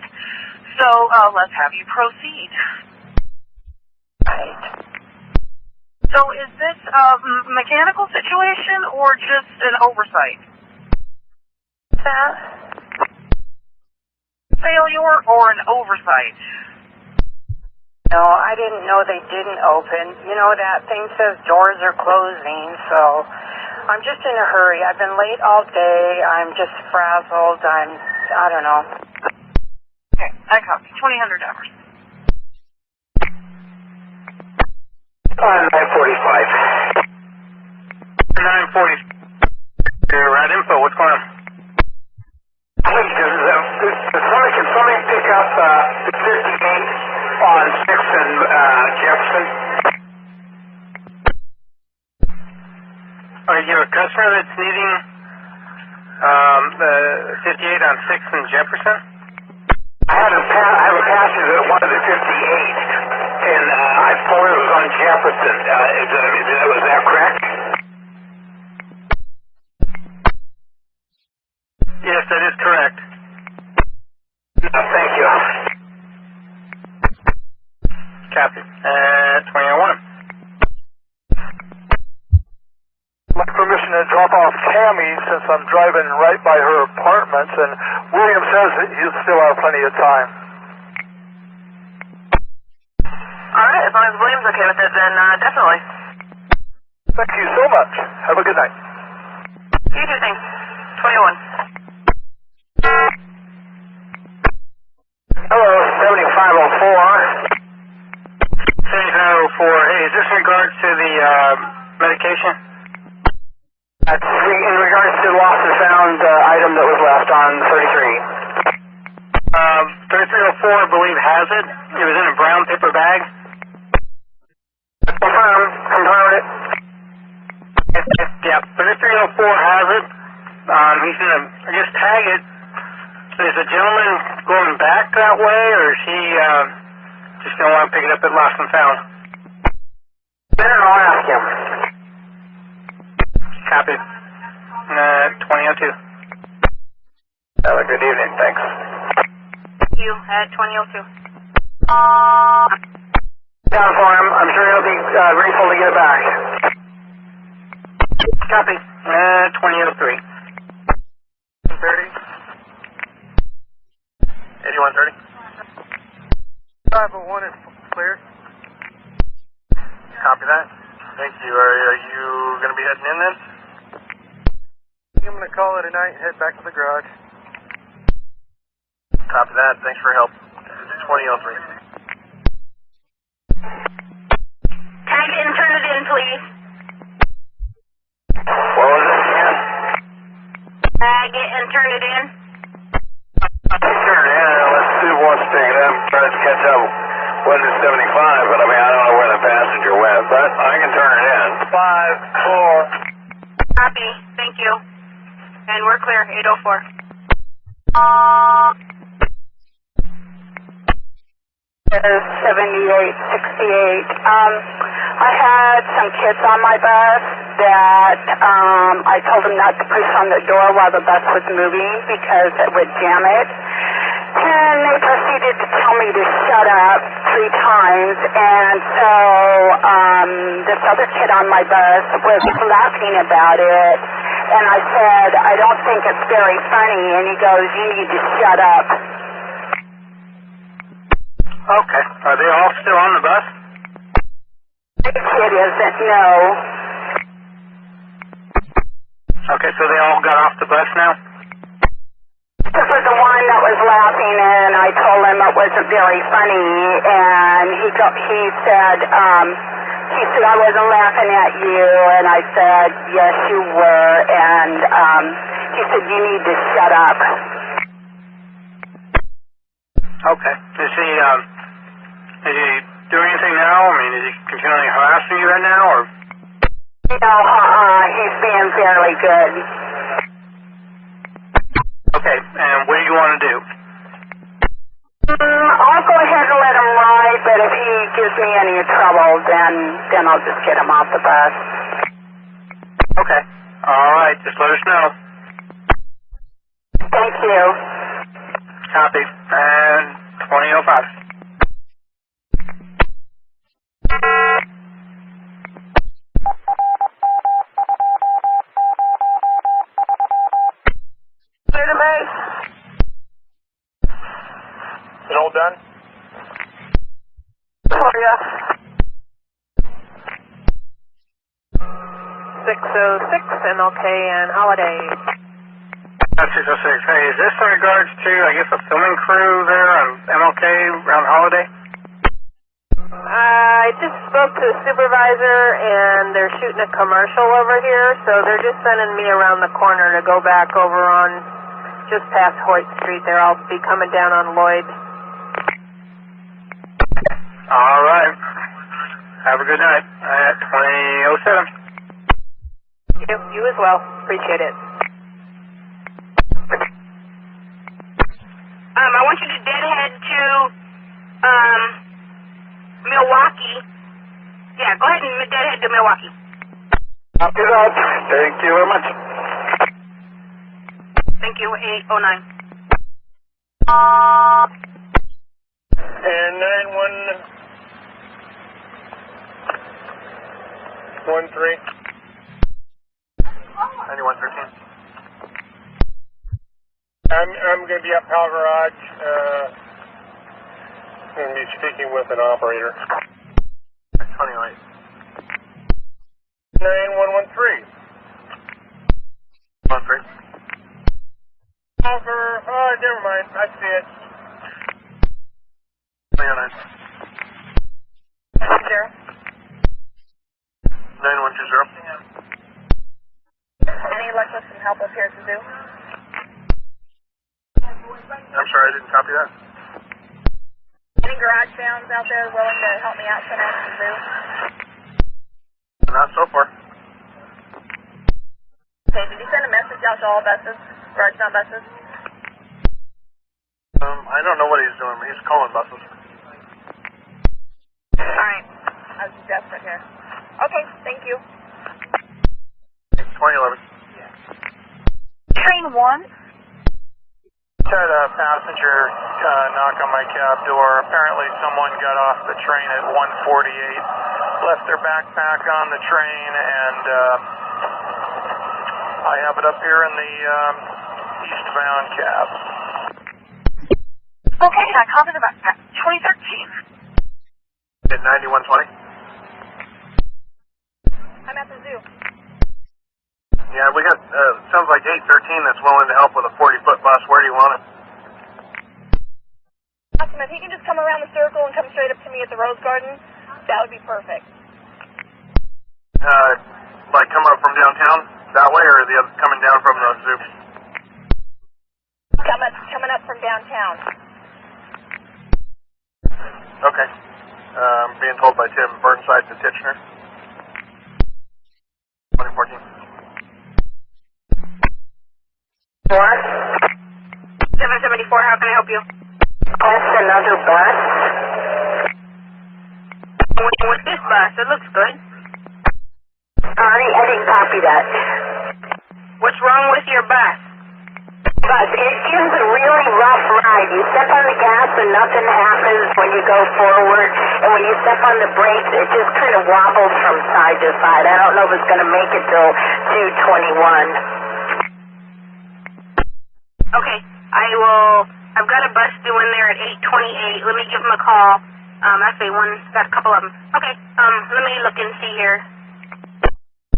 So let's have you proceed. Right. So is this a mechanical situation or just an oversight? Failure or an oversight? No, I didn't know they didn't open. You know, that thing says doors are closing, so I'm just in a hurry. I've been late all day. I'm just frazzled. I don't know. Okay, I copy. $2,000. 945. 940. Your route info, what's going on? Please, can somebody pick up the 58 on 6th and Jefferson? Are you have a customer that's needing 58 on 6th and Jefferson? I have a passenger that wanted the 58, and I told her it was on Jefferson. Was that correct? Yes, that is correct. Thank you. Copy. 2001. My permission to drop off Tammy since I'm driving right by her apartments, and William says that he'll still have plenty of time. Alright, as long as William's okay with it, then definitely. Thank you so much. Have a good night. You too, thanks. 21. Hello, 7504. 7504. Hey, is this in regards to the medication? That's in regards to the lost and found item that was left on 33. 3304, I believe, has it. It was in a brown paper bag. Confirm it. Yeah, 3304 has it. He's going to, I guess, tag it. Is the gentleman going back that way, or is he just going to want to pick it up at lost and found? I'll ask him. Copy. 2002. Have a good evening. Thanks. You at 2002. Down for him. I'm sure he'll be grateful to get it back. Copy. 2003. 30. 8130. 501 is clear. Copy that. Thank you. Are you going to be heading in then? I'm going to call it a night and head back to the garage. Copy that. Thanks for your help. 2003. Tag it and turn it in, please. What was it again? Tag it and turn it in. Sure, yeah. Let's see what's picking up. Try to catch up. Wasn't it 75, but I mean, I don't know where the passenger went, but I can turn it in. 5-4. Copy. Thank you. And we're clear. 804. Is 7868. I had some kids on my bus that I told them not to push on the door while the bus was moving because it would jam it. And they proceeded to tell me to shut up 3 times. And so this other kid on my bus was laughing about it. And I said, I don't think it's very funny. And he goes, you need to shut up. Okay. Are they all still on the bus? The kid isn't, no. Okay, so they all got off the bus now? This was the one that was laughing, and I told him it wasn't very funny, and he said, I wasn't laughing at you, and I said, yes, you were, and he said, you need to shut up. Okay. Is he doing anything now? I mean, is he continually harassing you right now, or? No, he's being fairly good. Okay, and what do you want to do? I'll go ahead and let him ride, but if he gives me any trouble, then I'll just get him off the bus. Okay. All right, just let us know. Thank you. Copy. And 2005. Clear to base. Is it all done? Oh, yeah. 606, MLK and Holiday. 606. Hey, is this in regards to, I guess, a filming crew there on MLK around Holiday? I just spoke to the supervisor, and they're shooting a commercial over here, so they're just sending me around the corner to go back over on just past Hoyt Street there. I'll be coming down on Lloyd. All right. Have a good night. At 2007. You as well. Appreciate it. I want you to deadhead to Milwaukee. Yeah, go ahead and deadhead to Milwaukee. Copy that. Thank you very much. Thank you, 809. And 9113. 9113. I'm going to be at Pal Garage. Going to be speaking with an operator. 2008. 9113. 13. Over. Oh, never mind. I see it. 309. 9120. Any luck with some help up here at the zoo? I'm sorry, I didn't copy that. Any garage sounds out there willing to help me out tonight at the zoo? Not so far. Okay, did you send a message out to all buses? Garage sound buses? I don't know what he's doing, but he's calling buses. Alright. I was desperate here. Okay, thank you. 2011. Train 1? Had a passenger knock on my cab door. Apparently someone got off the train at 1:48, left their backpack on the train, and I have it up here in the eastbound cab. Okay, I copied the backpack. 2013. At 9120? I'm at the zoo. Yeah, we got, sounds like 813 that's willing to help with a 40-foot bus. Where do you want it? Awesome, if he can just come around the circle and come straight up to me at the Rose Garden, that would be perfect. Like come up from downtown that way, or the other, coming down from the zoo? Coming up from downtown. Okay. Being told by Tim, Burnside to Titchener. 2014. 774, how can I help you? That's another bus? With this bus, it looks good. Sorry, I didn't copy that. What's wrong with your bus? But it gives a really rough ride. You step on the gas and nothing happens when you go forward, and when you step on the brakes, it just kind of wobbles from side to side. I don't know if it's going to make it till 221. Okay, I've got a bus due in there at 828. Let me give them a call. Actually, got a couple of them. Okay, let me look and see here.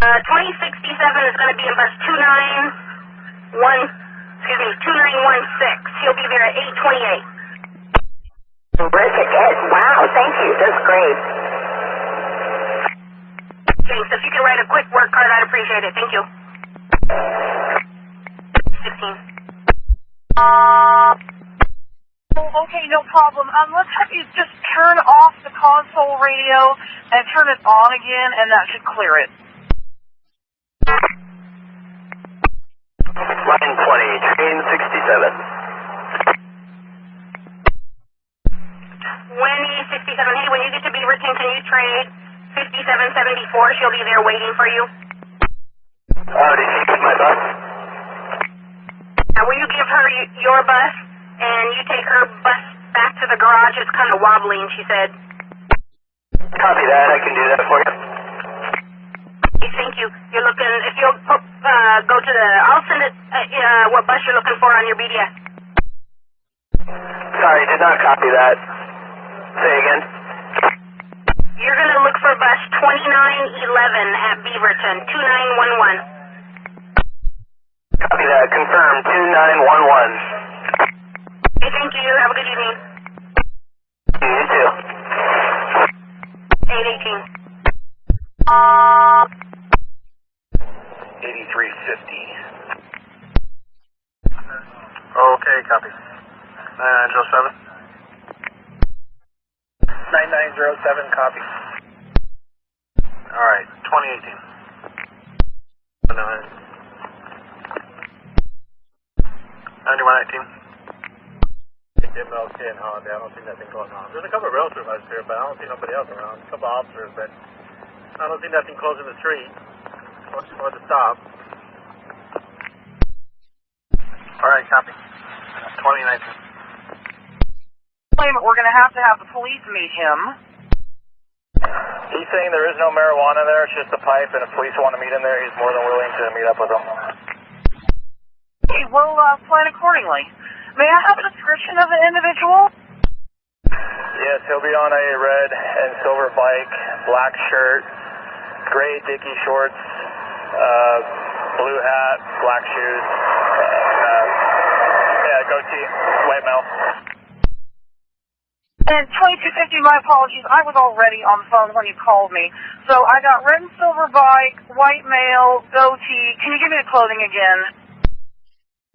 2067 is going to be in bus 2916. He'll be there at 828. Terrific. Wow, thank you. That's great. Thanks. If you can write a quick work card, I'd appreciate it. Thank you. 16. Okay, no problem. Let's have you just turn off the console radio and turn it on again, and that should clear it. Line 20, train 67. 2067. Hey, when you get to Beaverton, can you trade 5774? She'll be there waiting for you. Did she take my bus? Will you give her your bus, and you take her bus back to the garage? It's kind of wobbling, she said. Copy that. I can do that for you. Okay, thank you. You're looking, if you'll go to the, I'll send it, what bus you're looking for on your BDS. Sorry, did not copy that. Say again. You're going to look for bus 2911 at Beaverton, 2911. Copy that. Confirm. 2911. Okay, thank you. Have a good evening. You too. 818. 8350. Okay, copy. 9907. 9907, copy. Alright, 2018. 9119. MLK and Holiday. I don't see nothing going on. There's a couple of rail supervisors here, but I don't see nobody else around. A couple of officers, but I don't see nothing closing the street or the stop. All right, copy. 2019. We're going to have the police meet him. He's saying there is no marijuana there, it's just a pipe, and if police want to meet him there, he's more than willing to meet up with them. Okay, we'll plan accordingly. May I have a description of the individual? Yes, he'll be on a red and silver bike, black shirt, gray Dickie shorts, blue hat, black shoes, goatee, white male. And 2250, my apologies, I was already on the phone when you called me. So I got red and silver bike, white male, goatee. Can you give me the clothing again?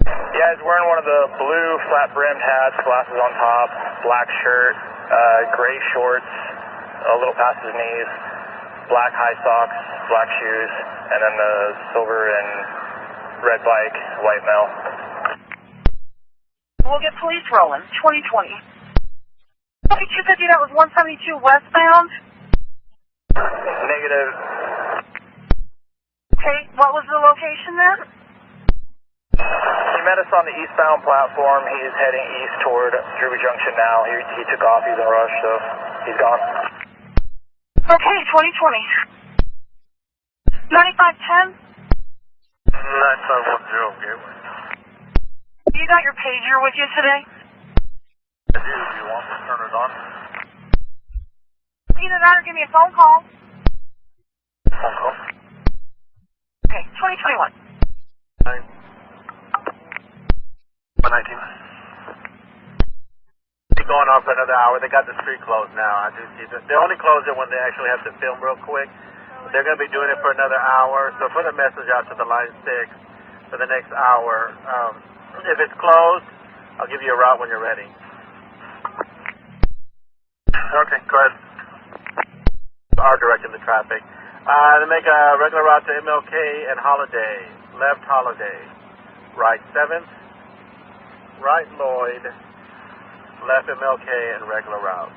Yeah, he's wearing one of the blue flat-brimmed hats, glasses on top, black shirt, gray shorts, a little past his knees, black high socks, black shoes, and then the silver and red bike, white male. We'll get police rolling. 2020. 2250, that was 172 westbound? Negative. Okay, what was the location then? He met us on the eastbound platform. He's heading east toward Drury Junction now. He took off. He's in a rush, so he's gone. Okay, 2020. 9510? 9510, Gateway. You got your pager with you today? I do. Do you want me to turn it on? Either that or give me a phone call. Phone call. Okay, 2021. 119. Be going on for another hour. They got the street closed now. I do see that. They only close it when they actually have to film real quick. But they're going to be doing it for another hour. So put a message out to the line 6 for the next hour. If it's closed, I'll give you a route when you're ready. Okay, go ahead. Are directing the traffic. To make a regular route to MLK and Holiday. Left Holiday. Right 7th. Right Lloyd. Left MLK and regular route.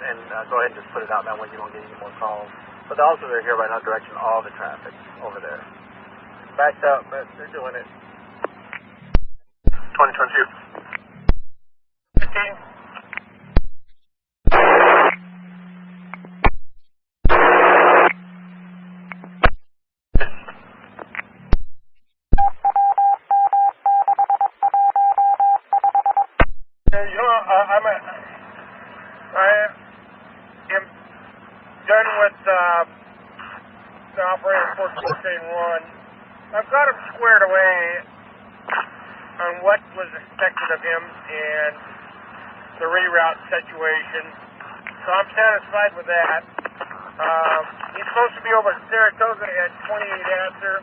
And go ahead and just put it out that way you don't get any more calls. But the officers are here right now directing all the traffic over there. Backed up, but they're doing it. 2022. 15. I am done with the operator 14.1. I've got him squared away on what was expected of him and the reroute situation. So I'm satisfied with that. He's supposed to be over at Saratoga at 28 after.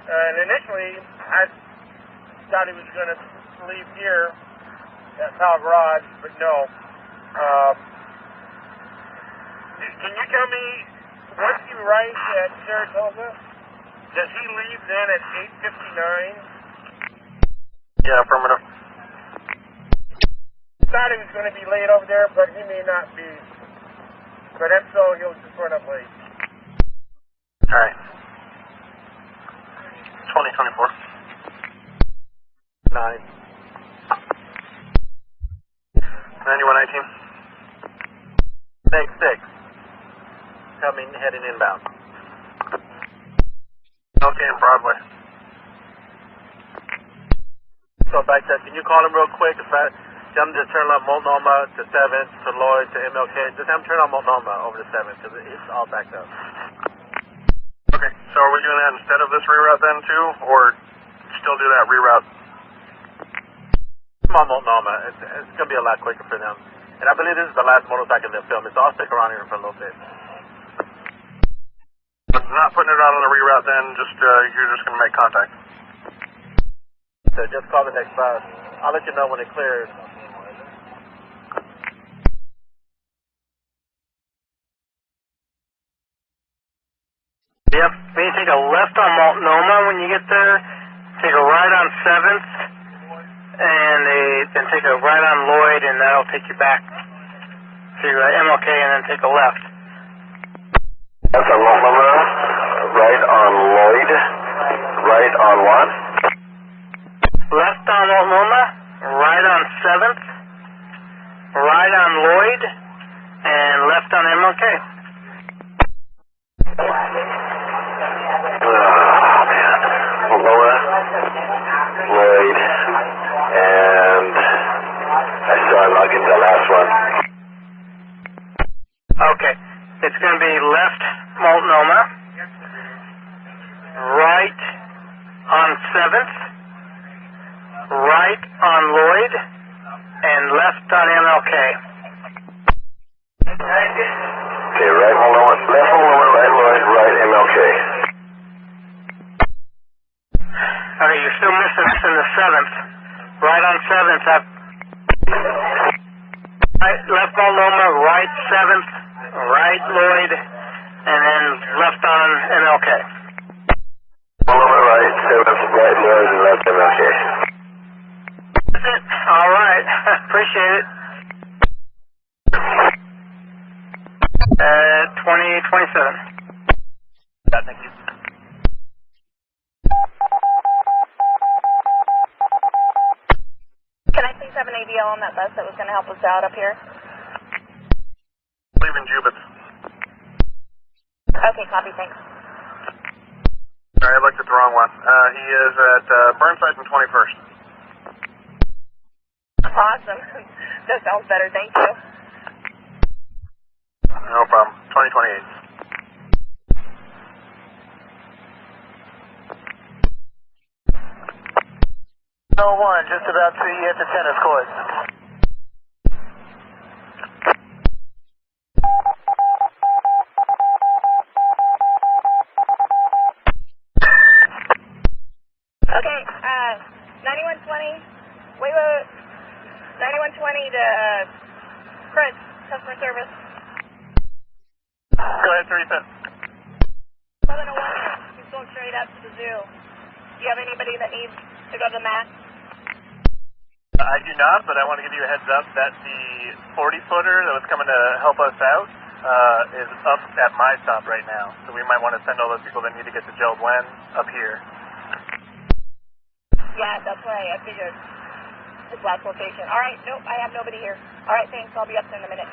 And initially, I thought he was going to leave here at Powell Garage, but no. Can you tell me, once you write at Saratoga, does he leave then at 8:59? Yeah, affirmative. Thought he was going to be late over there, but he may not be. But if so, he'll just run up late. All right. 2024. 9. 9119. Next 6. Coming, heading inbound. Okay, in Broadway. So back there, can you call him real quick? Tell him to turn on Multnomah to 7th, to Lloyd, to MLK. Just have him turn on Multnomah over to 7th, because it's all backed up. Okay, so are we doing that instead of this reroute then too, or still do that reroute? Come on, Multnomah. It's going to be a lot quicker for them. And I believe this is the last motorcycle they'll film, so I'll stick around here for a little bit. Not putting it out on the reroute then, just you're just going to make contact. So just call the next bus. I'll let you know when it clears. Yep. Then you take a left on Multnomah when you get there. Take a right on 7th, and then take a right on Lloyd, and that'll take you back to MLK, and then take a left. That's on Multnomah, right on Lloyd, right on what? Left on Multnomah, right on 7th, right on Lloyd, and left on MLK. Oh, man. Multnomah, Lloyd, and I saw him. I'll get the last one. Okay. It's going to be left Multnomah, right on 7th, right on Lloyd, and left on MLK. Okay, right Multnomah, left Multnomah, right Lloyd, right MLK. Okay, you're still missing the 7th. Right on 7th, left Multnomah, right 7th, right Lloyd, and then left on MLK. Multnomah, right 7th, right Lloyd, and left MLK. That's it. All right. Appreciate it. 2027. Thank you. Can I please have an ABL on that bus that was going to help us out up here? Leaving Jubitz. Okay, copy, thanks. Sorry, I looked at the wrong one. He is at Burnside and 21st. Awesome. That sounds better, thank you. No problem. 2028. One, just about to you at the tennis court. Okay, 9120, wait, 9120 to Chris, customer service. Go ahead, Teresa. 1101, he's going straight up to the zoo. Do you have anybody that needs to go to the mat? I do not, but I want to give you a heads up that the 40-footer that was coming to help us out is up at my stop right now. So we might want to send all those people that need to get to Joe Glen up here. Yeah, that's what I figured. His last location. All right, nope, I have nobody here. All right, thanks. I'll be up there in a minute.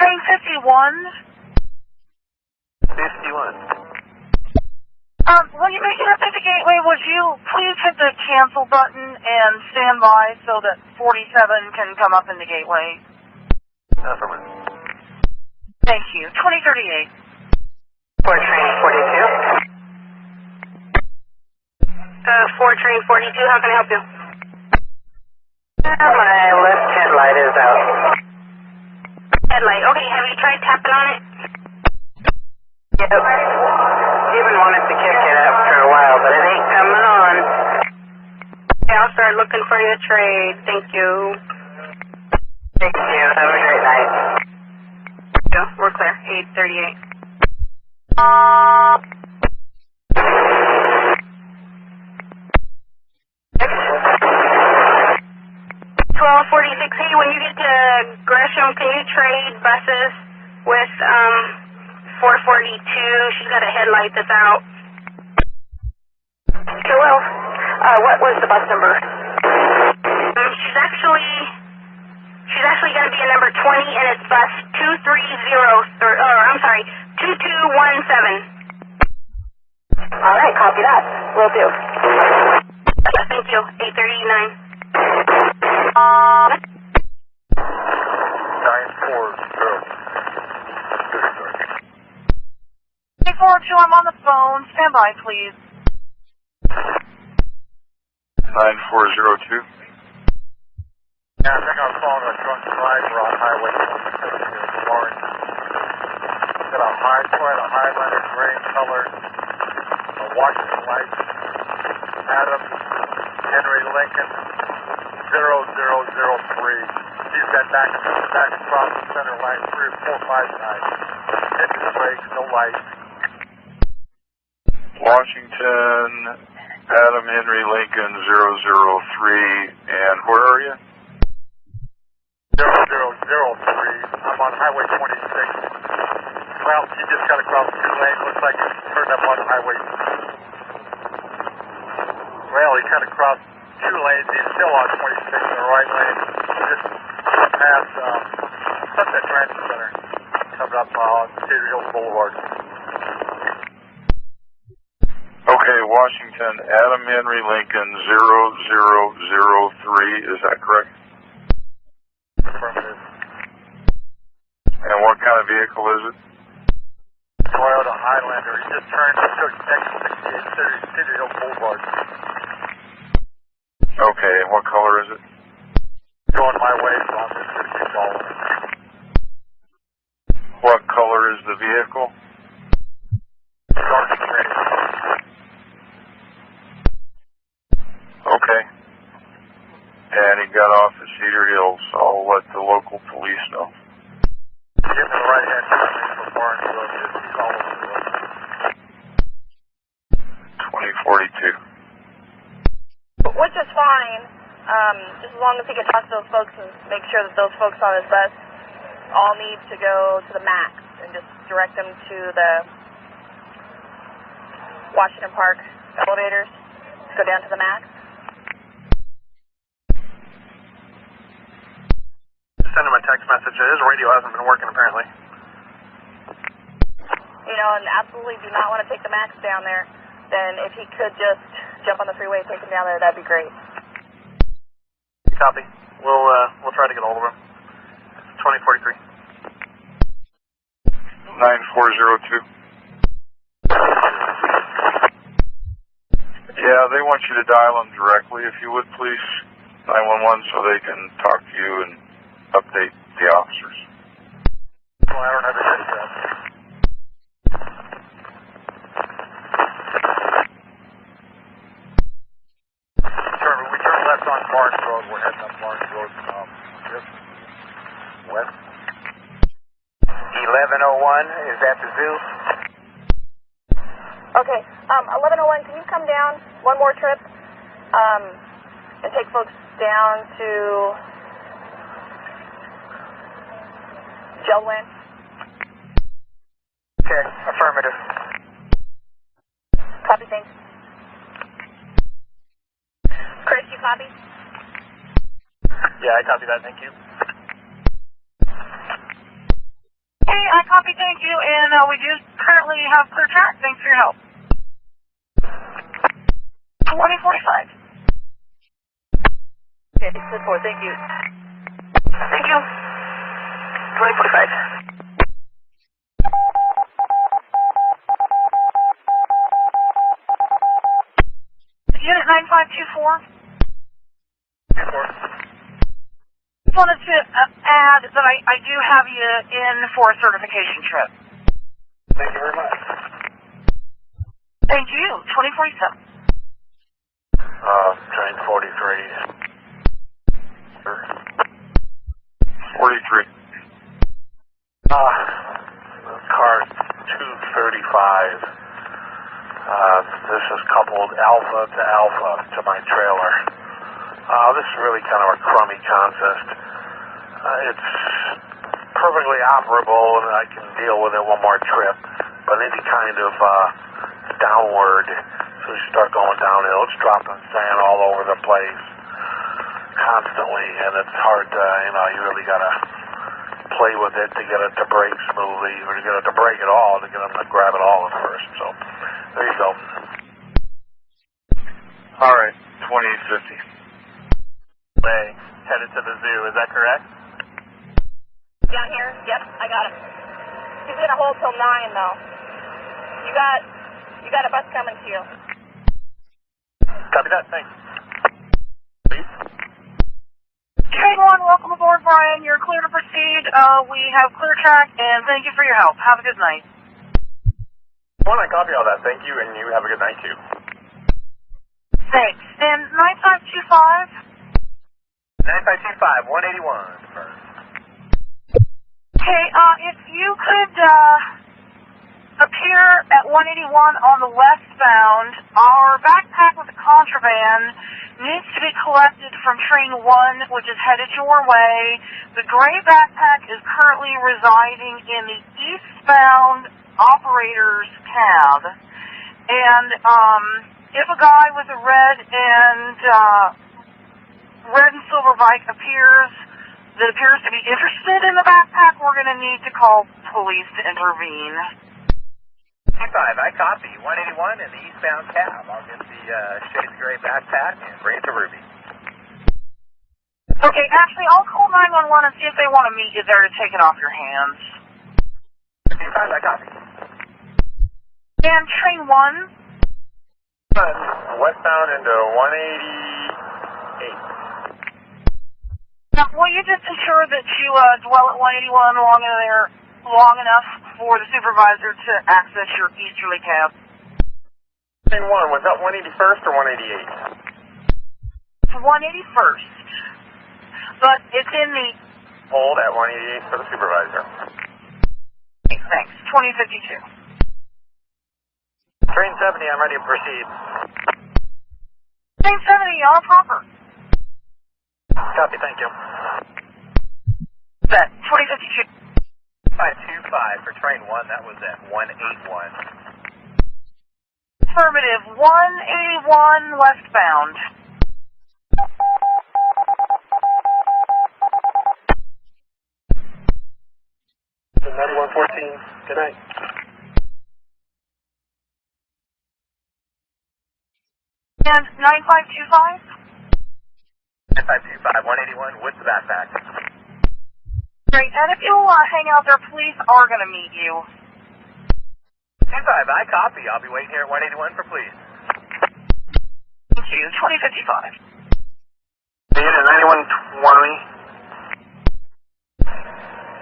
Train 51. 51. When you make it up at the gateway, would you please hit the cancel button and stand by so that 47 can come up in the gateway? Affirmative. Thank you. 2038. For train 42. For train 42, how can I help you? My left headlight is out. Headlight. Okay, have you tried tapping on it? Yep. Even wanted to kick it after a while, but it ain't coming on. Okay, I'll start looking for your trade. Thank you. Thank you. Have a great night. Yeah, we're clear. 838. 1246. Hey, when you get to Gresham, can you trade buses with 442? She's got a headlight that's out. Joel, what was the bus number? She's actually going to be a number 20, and it's bus 2217. All right, copy that. Will do. Thank you. 839. 842, I'm on the phone. Stand by, please. 9402. Yeah, I think I was following a drunk driver on Highway 26 here in Florence. Got a Highlander gray color, a Washington light, Adams, Henry Lincoln, He's got back across the center line 3 or 4, 5 times. Hit his brakes, no lights. Washington, Adam Henry Lincoln 003, and where are you? 0003. I'm on Highway 26. Well, he just got across 2 lanes. Looks like he's turned up on Highway. Well, he cut across 2 lanes. He's still on 26 in the right lane. Just past Sunset Transit Center. Coming up on Cedar Hills Boulevard. Okay, Washington, Adam Henry Lincoln 0003, is that correct? Affirmative. And what kind of vehicle is it? Toyota Highlander. He just turned and took exit 68 Cedar Hills Boulevard. Okay, and what color is it? Going my way, so I'm just going to keep following. What color is the vehicle? Dark gray. Okay. And he got off at Cedar Hills, so I'll let the local police know. Give me the right hand turn for Barnes Road. Just keep following the road. 2042. Which is fine, just as long as he can talk to those folks and make sure that those folks on his bus all need to go to the max and just direct them to the Washington Park elevators, go down to the max. Send him a text message. His radio hasn't been working apparently. You know, and absolutely do not want to take the max down there. Then if he could just jump on the freeway and take him down there, that'd be great. Copy. We'll try to get a hold of him. 2043. 9402. Yeah, they want you to dial them directly, if you would, please. 911, so they can talk to you and update the officers. Well, I don't have a head yet. We turn left on Barnes Road. We're heading up Barnes Road. West. 1101 is at the zoo. Okay, 1101, can you come down one more trip and take folks down to Jellwyn? Okay, affirmative. Copy, thanks. Chris, you copy? Yeah, I copy that. Thank you. Hey, I copy, thank you, and we do currently have clear track. Thanks for your help. 2045. Okay, 6-4, thank you. Thank you. 2045. Unit 9524. Just wanted to add that I do have you in for a certification trip. Thank you very much. Thank you. 2047. Train 43. 43. Car 235. This is coupled alpha to alpha to my trailer. This is really kind of a crummy contest. It's perfectly operable and I can deal with it one more trip, but any kind of downward, so you start going downhill, it's dropping sand all over the place constantly, and it's hard to, you really got to play with it to get it to brake smoothly, or to get it to brake at all, to get them to grab it all at first. So, there you go. All right, 2050. Headed to the zoo, is that correct? Down here? Yep, I got him. He's gonna hold till 9 though. You got a bus coming to you. Copy that, thanks. Train 1, welcome aboard, Brian. You're clear to proceed. We have clear track, and thank you for your help. Have a good night. I copy all that, thank you, and you have a good night too. Thanks. And 9525? 9525, 181 first. Okay, if you could, appear at 181 on the westbound, our backpack with the contraband needs to be collected from train 1, which is headed your way. The gray backpack is currently residing in the eastbound operator's cab. And, if a guy with a red and silver bike appears to be interested in the backpack, we're going to need to call police to intervene. 25, I copy. 181 in the eastbound cab. I'll get the shades gray backpack and bring it to Ruby. Okay, actually, I'll call 911 and see if they want to meet you there to take it off your hands. 25, I copy. And train 1? Westbound into 188. Now, will you just ensure that you dwell at 181 long enough for the supervisor to access your easterly cab? Train 1, was that 181st or 188? It's 181st. But it's in the... Hold at 188 for the supervisor. Thanks. 2052. Train 70, I'm ready to proceed. Train 70, on proper. Copy, thank you. Set. 2052. 525 for train 1, that was at 181. Affirmative. 181 westbound. And 9114, good night. And 9525? 9525, 181, what's the backpack? Great. And if you'll hang out there, police are going to meet you. 25, I copy. I'll be waiting here at 181 for police. Thank you. 2055. Unit 9120.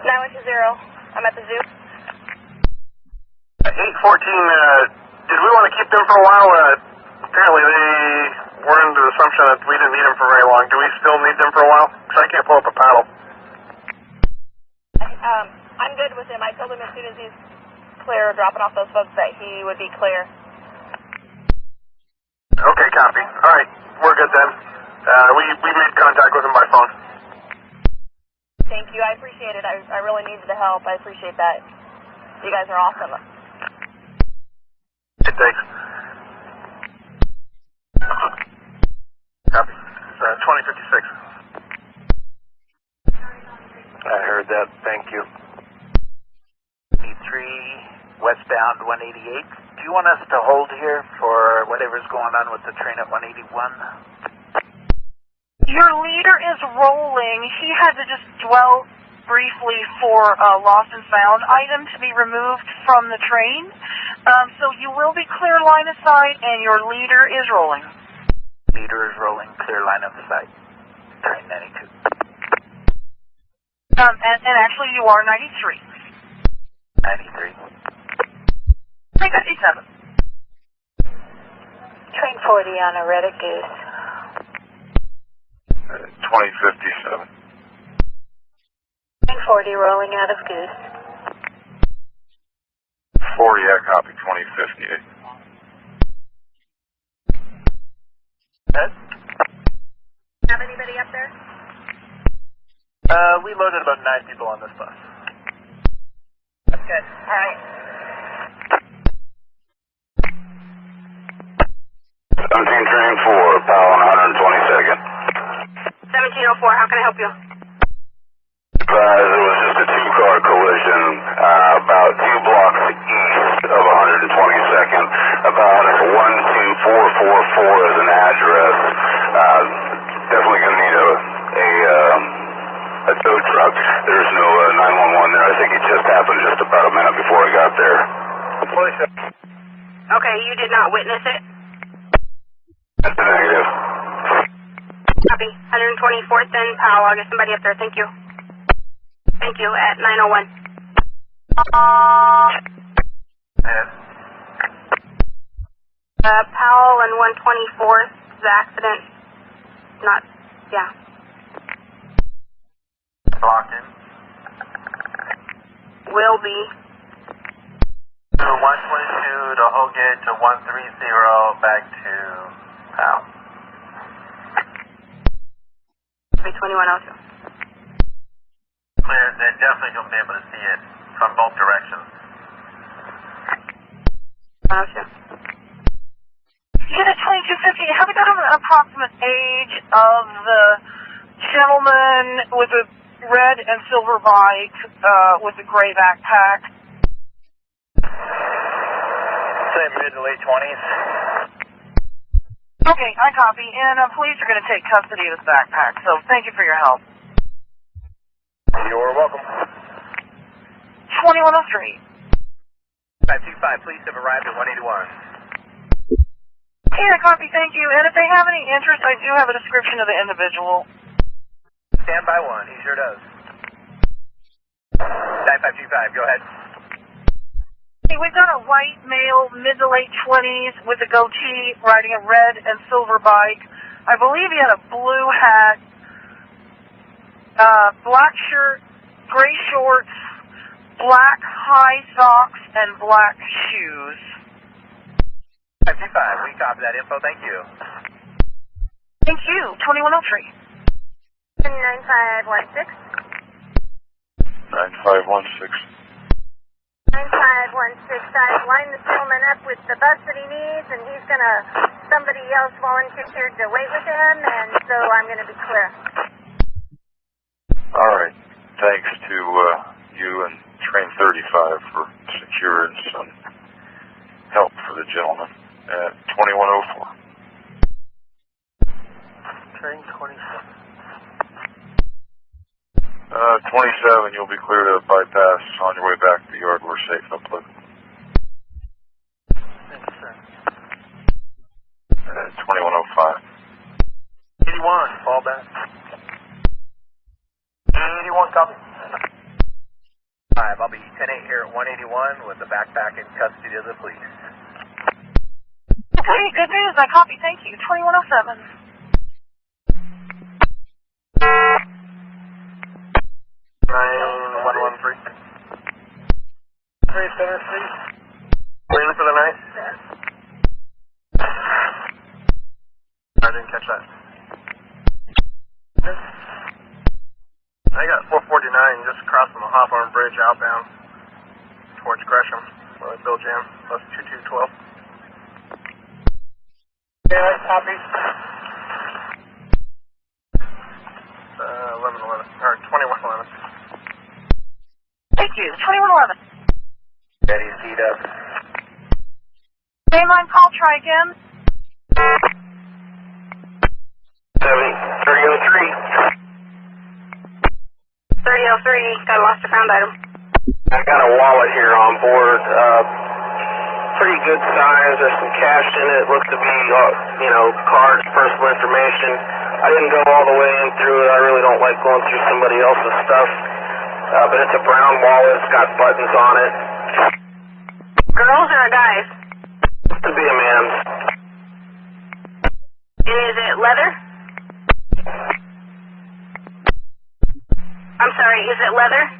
910, I'm at the zoo. 814, did we want to keep them for a while? Apparently they were under the assumption that we didn't need them for very long. Do we still need them for a while? Because I can't pull up a paddle. I'm good with him. I told him as soon as he's clear, dropping off those folks, that he would be clear. Okay, copy. All right, we're good then. We made contact with him by phone. Thank you. I appreciate it. I really needed the help. I appreciate that. You guys are awesome. Hey, thanks. Copy. It's 2056. I heard that. Thank you. 3 westbound 188. Do you want us to hold here for whatever's going on with the train at 181? Your leader is rolling. He had to just dwell briefly for a lost and found item to be removed from the train. So you will be clear line of sight, and your leader is rolling. Leader is rolling, clear line of sight. Train 92. And actually you are 93. 93. 357. Train 40 on a red at Goose. 2057. Train 40 rolling out of Goose. 40, yeah, copy. 2058. Ed? Have anybody up there? We loaded about 9 people on this bus. That's good. All right. 17 train 4, Powell on 122nd. 1704, how can I help you? It was just a 2-car collision about 2 blocks east of 122nd. About 12444 as an address. Definitely going to need a tow truck. There's no 911 there. I think it just happened just about a minute before I got there. Okay, you did not witness it? That's a negative. Copy. 124th and Powell. I'll get somebody up there. Thank you. Thank you. At 901. Powell and 124th, the accident. Not, yeah. Blocked in. Will be. To 122 to Holgate to 130 back to Powell. 2102. Clear, they're definitely going to be able to see it from both directions. 102. Unit 2250, have you got an approximate age of the gentleman with the red and silver bike with the gray backpack? Say mid to late 20s. Okay, I copy. And police are going to take custody of his backpack, so thank you for your help. You're welcome. 2103. 525, police have arrived at 181. Okay, I copy, thank you. And if they have any interest, I do have a description of the individual. Stand by one, he sure does. 9525, go ahead. Hey, we've got a white male, mid to late 20s, with a goatee, riding a red and silver bike. I believe he had a blue hat, black shirt, gray shorts, black high socks, and black shoes. 525, we copy that info, thank you. Thank you. 2103. 9516. 9516. 9516. I've lined the gentleman up with the bus that he needs, and he's gonna, somebody else volunteered to wait with him, and so I'm gonna be clear. All right. Thanks to you and Train 35 for securing some help for the gentleman at 2104. Train 27. 27, you'll be clear to bypass on your way back to the yard. We're safe up there. Thanks, sir. 2105. 81, fall back. 81, copy. 5, I'll be 10-8 here at 181 with the backpack in custody of the police. Okay, good news. I copy. Thank you. 2107. 9113. Trade Center Street. Clean for the night. I didn't catch that. I got 449 just crossing the Hawthorne Bridge outbound towards Gresham. Bill Jam, bus 2212. Yeah, copy. 1111, or 2111. Thank you. 2111. Ready, seat up. Mainline call, try again. 3003. 3003, got a lost or found item. I got a wallet here on board. Pretty good size. There's some cash in it. Looks to be, cards, personal information. I didn't go all the way in through it. I really don't like going through somebody else's stuff. But it's a brown wallet. It's got buttons on it. Girls or guys? Looks to be a man's. And is it leather? I'm sorry, is it leather?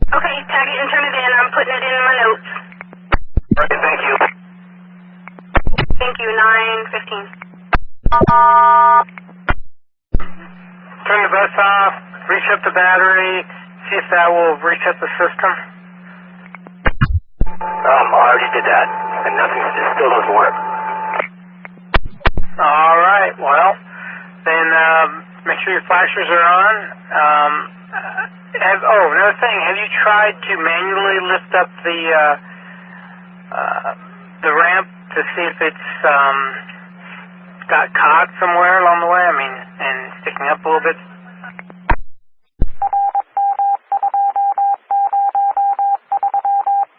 Okay, tag it and turn it in. I'm putting it in my notes. Right, thank you. Thank you, 915. Turn the bus off, reset the battery, see if that will reset the system. I already did that, and nothing, it still doesn't work. All right, well, then make sure your flashers are on. Another thing, have you tried to manually lift up the ramp to see if it's got caught somewhere along the way? I mean, and sticking up a little bit.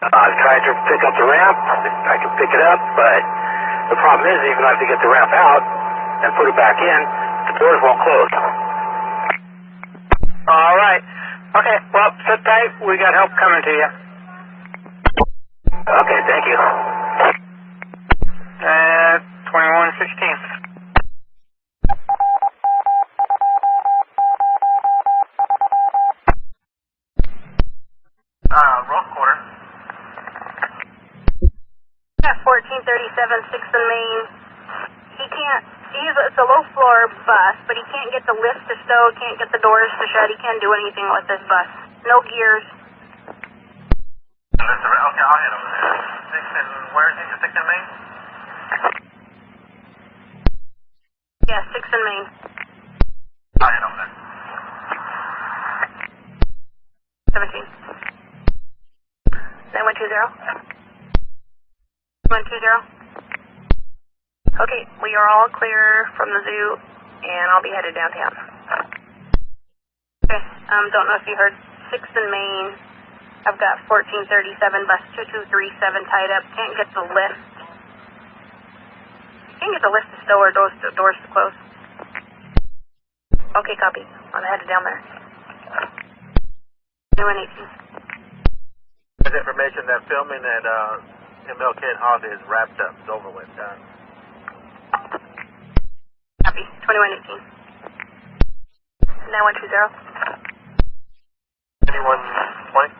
I tried to pick up the ramp. I could pick it up, but the problem is, even if I get the ramp out and put it back in, the doors won't close. All right. Okay, well, sit tight. We got help coming to you. Okay, thank you. 2116. 6th and Main. It's a low floor bus, but he can't get the lift to stow, can't get the doors to shut, he can't do anything with this bus. No gears. Okay, I'll hit him. 6th and, where is he, 6th and Main? Yeah, 6th and Main. I'll hit him then. 17. 9120. 120. Okay, we are all clear from the zoo, and I'll be headed downtown. Okay, don't know if you heard 6th and Main. I've got 1437, bus 2237 tied up. Can't get the lift. Can't get the lift to stow or doors to close. Okay, copy. I'm headed down there. 9118. There's information that filming at MLK and Holiday is wrapped up. It's over with. Done. Copy. 2118. 9120. Anyone point?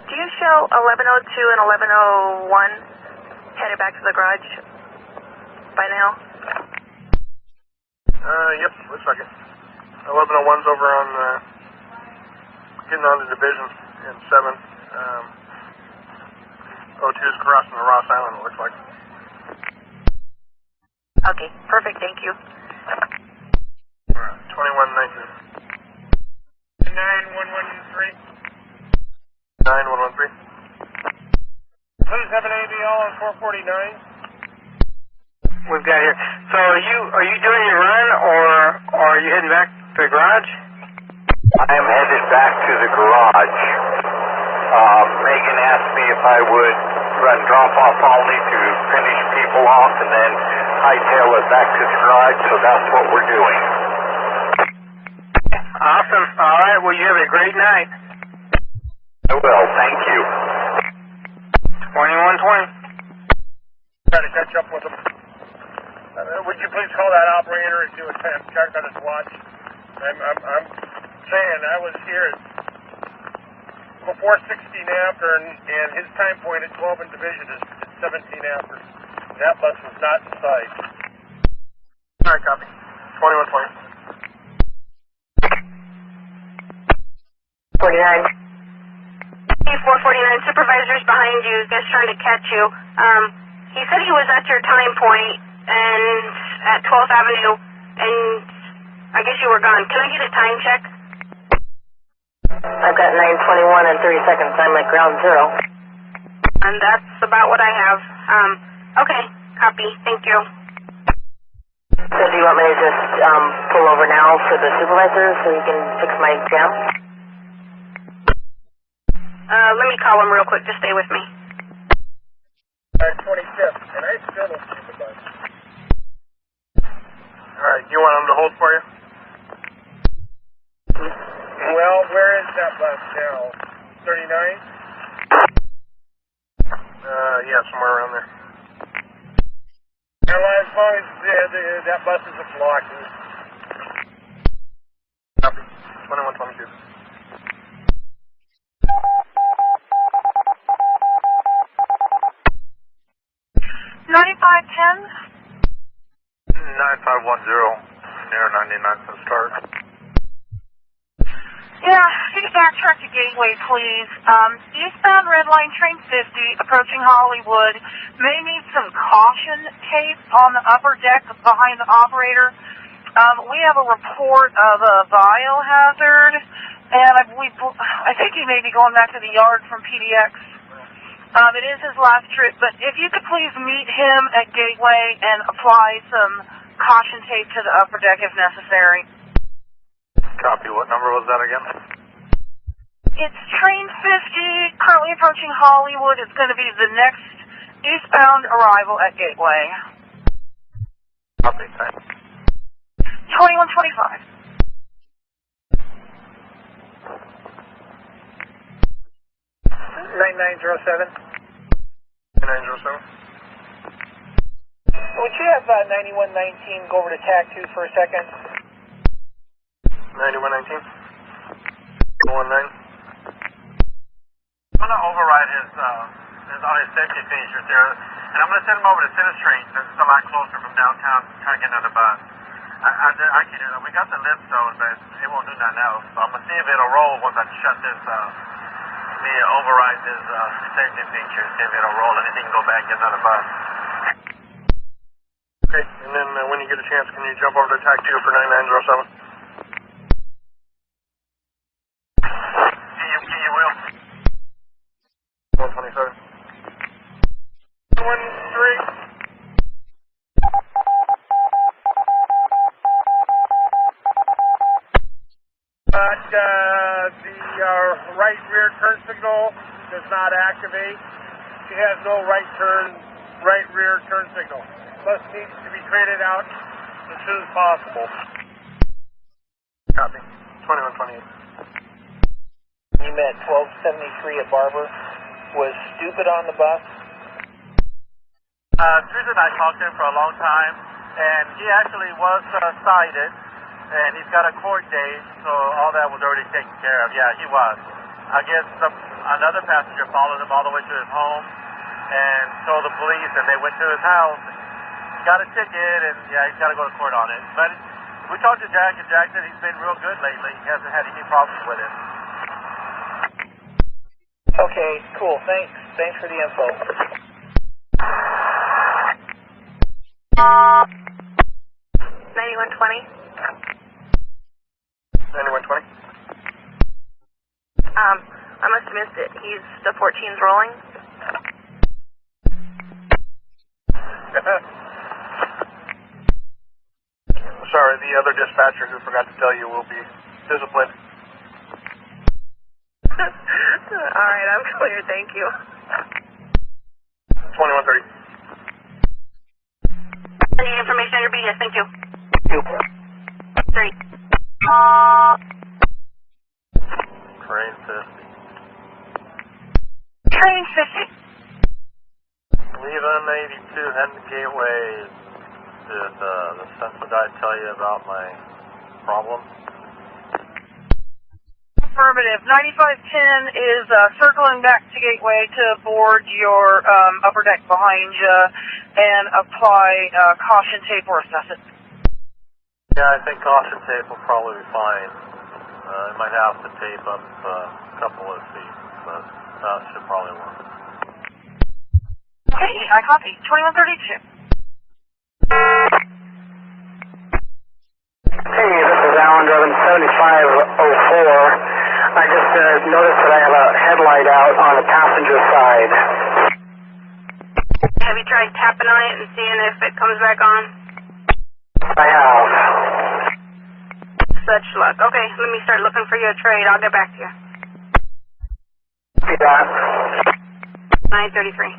Do you show 1102 and 1101 headed back to the garage by now? Yep, looks like it. 1101's over on, getting on the division in 7. 02's crossing the Ross Island, it looks like. Okay, perfect, thank you. 2119. 9113. 9113. Please have an ABL on 449. We've got here. So are you doing your run, or are you heading back to the garage? I am headed back to the garage. Megan asked me if I would run drop-off only to finish people off and then hightail it back to the garage, so that's what we're doing. Awesome. All right. Well, you have a great night. I will. Thank you. 2120. Try to catch up with him. Would you please call that operator and do a check on his watch? I'm saying I was here before 16 after, and his time point at 12 in division is 17 after. That bus was not in sight. All right, copy. 2120. 49. Hey, 449, supervisor's behind you, just trying to catch you. He said he was at your time point and at 12th Avenue, and I guess you were gone. Can I get a time check? I've got 9:21 and 30 seconds. I'm at ground zero. And that's about what I have. Okay, copy. Thank you. So do you want me to just pull over now for the supervisor so he can fix my jam? Let me call him real quick. Just stay with me. 25th, and I still don't see the bus. All right, you want him to hold for you? Well, where is that bus now? 39? Yeah, somewhere around there. And as long as that bus isn't blocked. Copy. 2122. 9510. 9510 near 99th and start. Yeah, you can backtrack to Gateway, please. Eastbound Red Line Train 50 approaching Hollywood may need some caution tape on the upper deck behind the operator. We have a report of a biohazard, and I think he may be going back to the yard from PDX. It is his last trip, but if you could please meet him at Gateway and apply some caution tape to the upper deck if necessary. Copy. What number was that again? It's Train 50, currently approaching Hollywood. It's going to be the next eastbound arrival at Gateway. Copy. Thanks. 2125. 9907. 9907. Would you have 9119 go over to TAC 2 for a second? 9119. 19. I'm going to override his on his safety features there. And I'm going to send him over to Center Street. It's a lot closer from downtown, trying to get another bus. We got the lift zone, but it won't do nothing else. So I'm going to see if it'll roll once I shut this, override this safety feature, see if it'll roll, and then he can go back and get another bus. Okay, and then when you get a chance, can you jump over to TAC 2 for 9907? You will. 127. 13. The right rear turn signal does not activate. She has no right rear turn signal. Bus needs to be traded out as soon as possible. Copy. 2128. You met 1273 at Barber. Was stupid on the bus? Susan and I talked to him for a long time, and he actually was cited, and he's got a court date, so all that was already taken care of. Yeah, he was. I guess another passenger followed him all the way to his home and told the police, and they went to his house, got a ticket, and yeah, he's got to go to court on it. But we talked to Jack, and Jack said he's been real good lately. He hasn't had any problems with it. Okay, cool. Thanks for the info. 9120. 9120. I must have missed it. The 14's rolling. Sorry, the other dispatcher who forgot to tell you will be disciplined. All right, I'm clear. Thank you. 2130. Any information on your BS? Thank you. 3. Train 50. Train 50. Leaving 82, heading to Gateway. Did the central guy tell you about my problem? Affirmative. 9510 is circling back to Gateway to board your upper deck behind you and apply caution tape or assess it. Yeah, I think caution tape will probably be fine. I might have to tape up a couple of feet, but that should probably work. Okay, I copy. 2132. Hey, this is Alan driving 7504. I just noticed that I have a headlight out on the passenger side. Have you tried tapping on it and seeing if it comes back on? I have. Such luck. Okay, let me start looking for you a trade. I'll get back to you. See that? 933.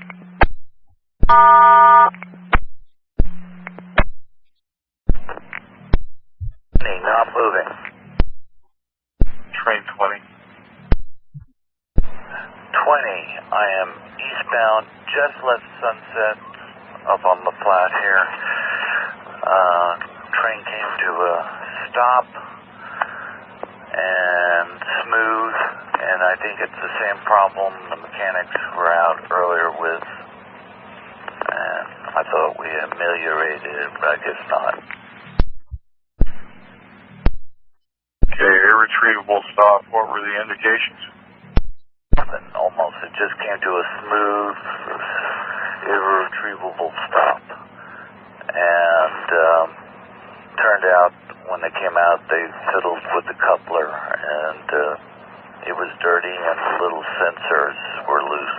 Not moving. Train 20. 20. I am eastbound, just left Sunset, up on the flat here. Train came to a stop and smooth, and I think it's the same problem the mechanics were out earlier with, and I thought we ameliorated it, but I guess not. Okay, irretrievable stop. What were the indications? Almost. It just came to a smooth, irretrievable stop. And turned out when they came out, they fiddled with the coupler, and it was dirty, and the little sensors were loose.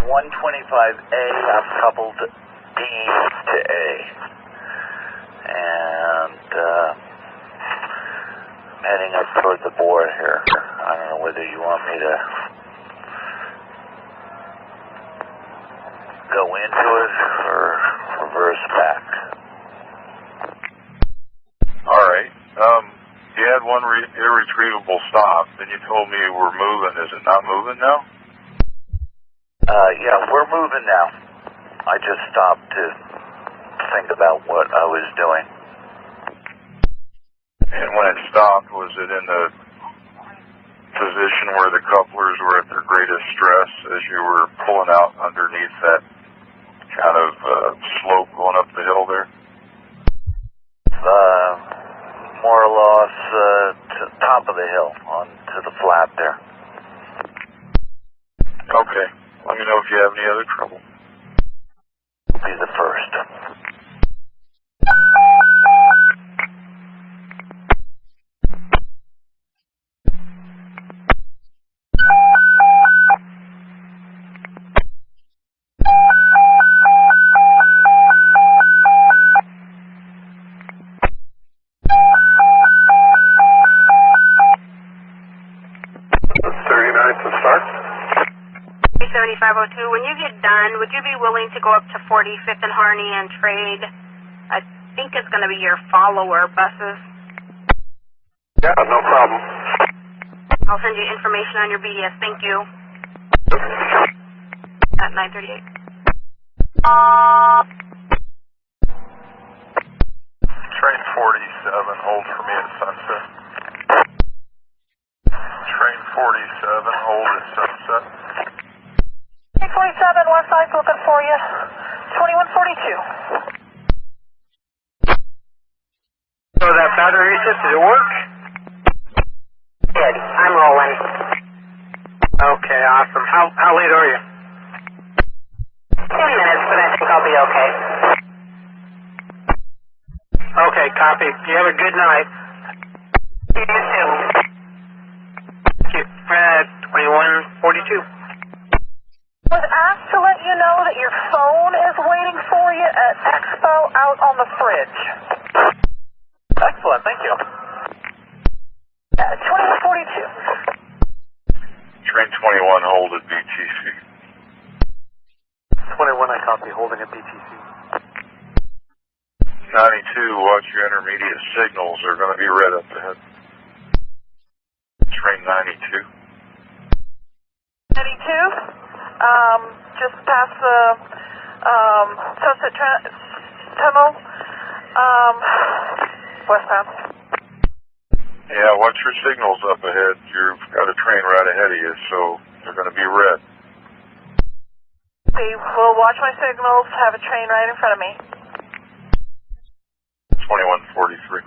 125A, I've coupled D to A. And I'm heading up toward the board here. I don't know whether you want me to go into it or reverse back. All right. You had one irretrievable stop, then you told me we're moving. Is it not moving now? Yeah, we're moving now. I just stopped to think about what I was doing. And when it stopped, was it in the position position where the couplers were at their greatest stress as you were pulling out underneath that kind of slope going up the hill there? More or less to the top of the hill, onto the flat there. Okay. Let me know if you have any other trouble. Be the first. When you get done, would you be willing to go up to 45th and Harney and trade, I think it's going to be your follower buses? Yeah, no problem. I'll send you information on your BDS. Thank you. At 9:38. Train 47, hold for me at Sunset. Train 47, hold at Sunset. 47, west side's looking for you. 2142. So that battery assist, did it work? Good. I'm rolling. Okay, awesome. How late are you? 10 minutes, but I think I'll be okay. Okay, copy. You have a good night. You too. Thank you. 2142. Was asked to let you know that your phone is waiting for you at Expo out on the fridge. Excellent, thank you. 2142. Train 21, hold at BTC. 21, I copy, holding at BTC. 92, watch your intermediate signals. They're going to be red up ahead. Train 92. 92? Just past the Sunset Tunnel, westbound. Yeah, watch your signals up ahead. You've got a train right ahead of you, so they're going to be red. We will watch my signals, have a train right in front of me. 2143.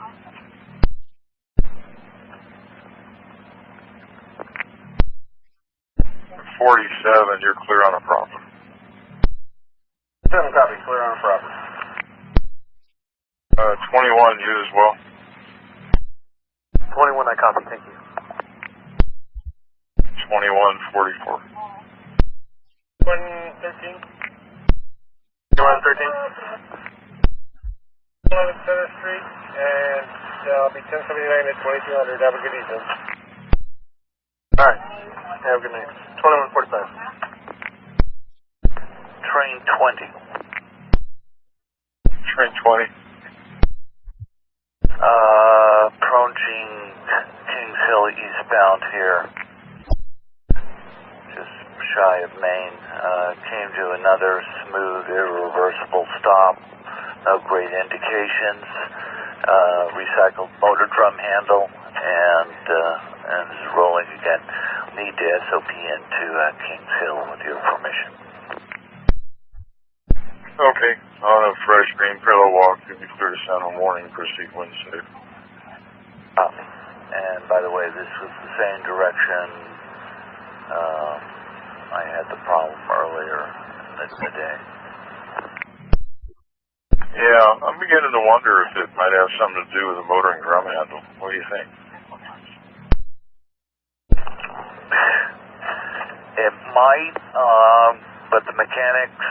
.47, you're clear on a proper. 7 copy, clear on a proper. 21, you as well. 21, I copy, thank you. 2144. 113. 2113. 11 Center Street, and I'll be 1079 at 2200. Have a good evening. Alright, have a good night. 2145. Train 20. Train 20. Approaching Kings Hill eastbound here. Just shy of Maine. Came to another smooth, irreversible stop. No great indications. Recycled motor drum handle and is rolling again. Need to SOP into Kings Hill with your permission. Okay, on a fresh green parallel walk, you'll be clear to sound in the morning, proceed when safe. Copy. And by the way, this was the same direction I had the problem earlier in the day. Yeah, I'm beginning to wonder if it might have something to do with the motor and drum handle. What do you think? It might, but the mechanics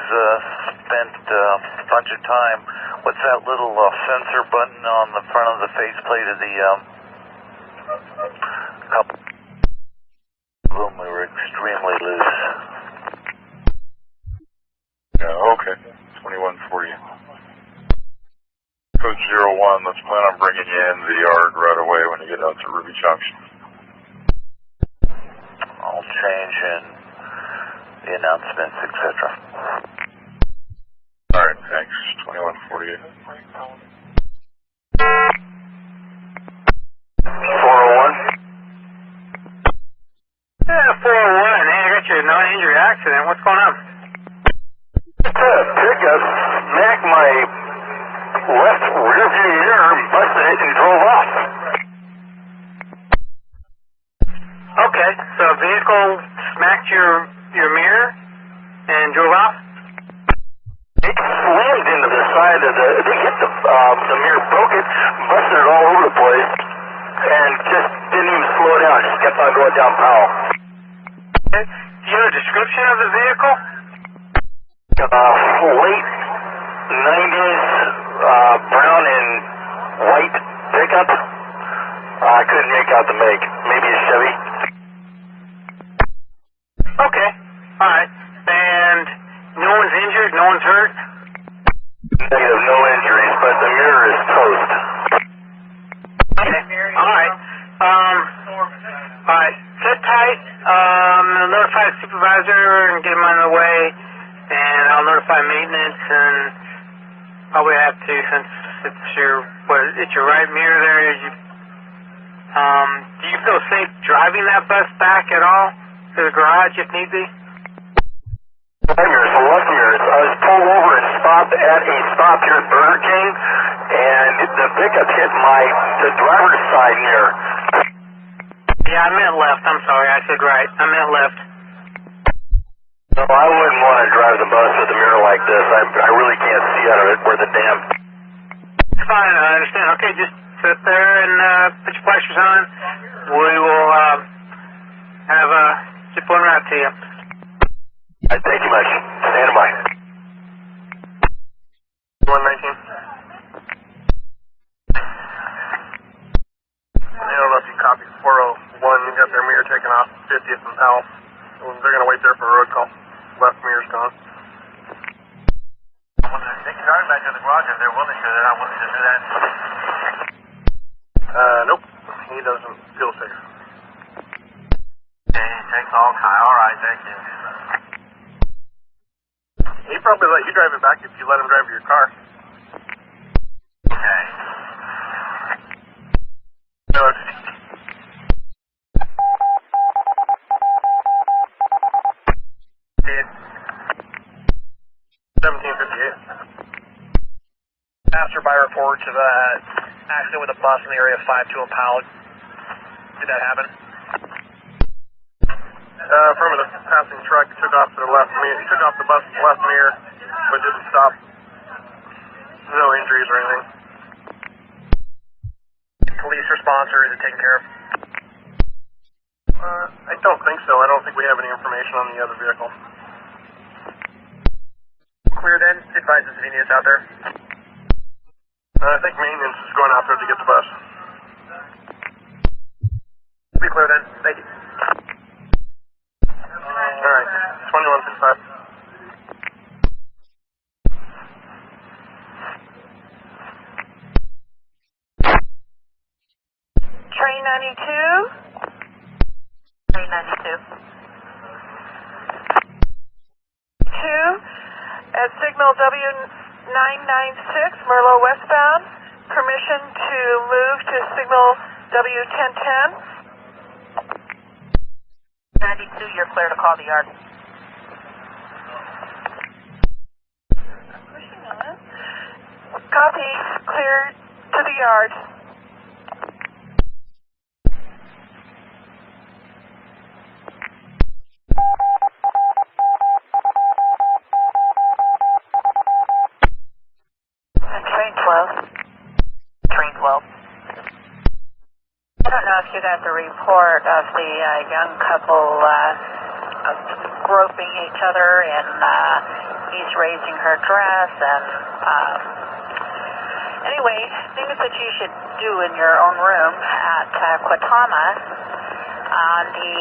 spent a bunch of time. What's that little sensor button on the front of the faceplate of the couple of them? We were extremely loose. Yeah, okay. 2140. Code 01, let's plan on bringing you into the yard right away when you get out to Ruby Junction. I'll change in the announcements, etc. Alright, thanks. 2148. 401. Yeah, 401. Hey, I got your non-injury accident. What's going on? Pickup smacked my left rear view mirror, busted it, and drove off. Okay, so a vehicle smacked your mirror and drove off? It slammed into the side of they hit the mirror, broke it, busted it all over the place, and just didn't even slow down, just kept on going down Powell. Okay. Do you have a description of the vehicle? Late 90s, brown and white pickup. I couldn't make out the make. Maybe a Chevy. Okay, alright. And no one's injured, no one's hurt? Negative, no injuries, but the mirror is toast. Okay, alright. Alright, sit tight. I'll notify the supervisor and get him on the way, and I'll notify maintenance, and probably have to, since it's your right mirror there. Do you feel safe driving that bus back at all to the garage if need be? Right mirrors, the left mirrors. I was pulled over and stopped at a stop here at Burger King, and the pickup hit the driver's side mirror. Yeah, I meant left. I'm sorry, I said right. I meant left. No, I wouldn't want to drive the bus with a mirror like this. I really can't see out of it where the damn... It's fine, I understand. Okay, just sit there and put your flashers on. We will have zip one right to you. Thank you much. Stand by. 119. I don't know if you copied 401. You got their mirror taken off 50th and Powell. They're going to wait there for a road call. Left mirror's gone. They can drive back to the garage if they're willing to. They're not willing to do that. Nope. He doesn't feel safe. Okay, takes all kind. All right, thank you. He'd probably let you drive it back if you let him drive your car. Okay. No, 1758. Passerby reports of accident with a bus in the area of 52 in Powell. Did that happen? Affirmative. Passing truck took off the left mirror. He took off the bus left mirror, but didn't stop. No injuries or anything. Police response, or is it taken care of? I don't think so. I don't think we have any information on the other vehicle. Clear then. Advise us if you need us out there. I think maintenance is going out there to get the bus. Be clear then. Thank you. Alright. 2155. Train 92? Train 92. 2, at signal W996, Merlot westbound. Permission to move to signal W1010. 92, you're clear to call the yard. Copy, clear to the yard. Train 12. Train 12. I don't know if you got the report of the young couple groping each other, and he's raising her dress, and anyway, things that you should do in your own room at Quatama on the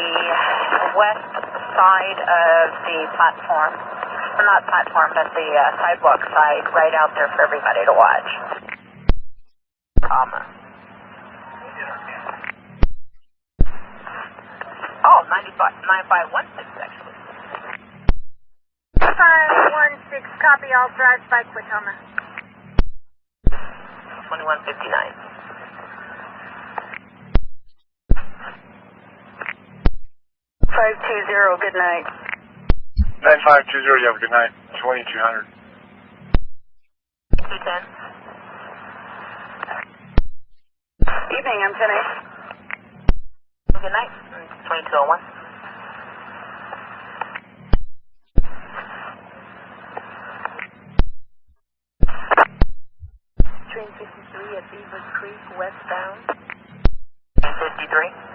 west side of the platform. Well, not platform, but the sidewalk side, right out there for everybody to watch. Oh, 9516 actually. 516, copy, all drive by Quatama. 2159. 9520, good night. 9520, you have a good night. 2200. 210. Evening, I'm 10-8. Good night. 2201. Train 53 at Beaver Creek, westbound. Train 53.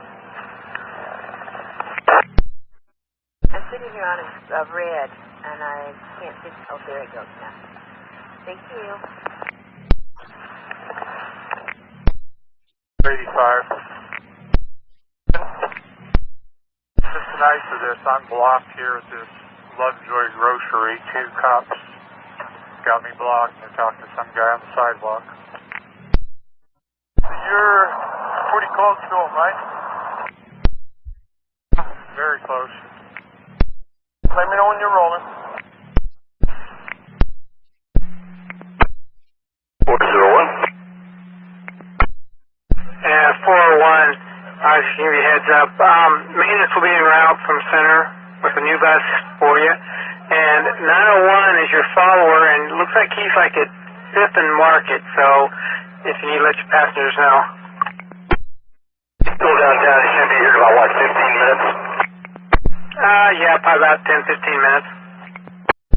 I'm sitting here on a red, and I can't see. Oh, there it goes now. Thank you. 85. Just tonight for this, I'm blocked here at this Lovejoy Grocery. 2 cops got me blocked, and they're talking to some guy on the sidewalk. You're pretty close to him, right? Very close. Let me know when you're rolling. 401. Yeah, 401. I'll just give you a heads up. Maintenance will be en route from center with a new bus for you. And 901 is your follower, and it looks like he's like at 5th and Market, so if you need to let your passengers know. Still downtown, he should be here in about, what, 15 minutes? Yeah, probably about 10, 15 minutes.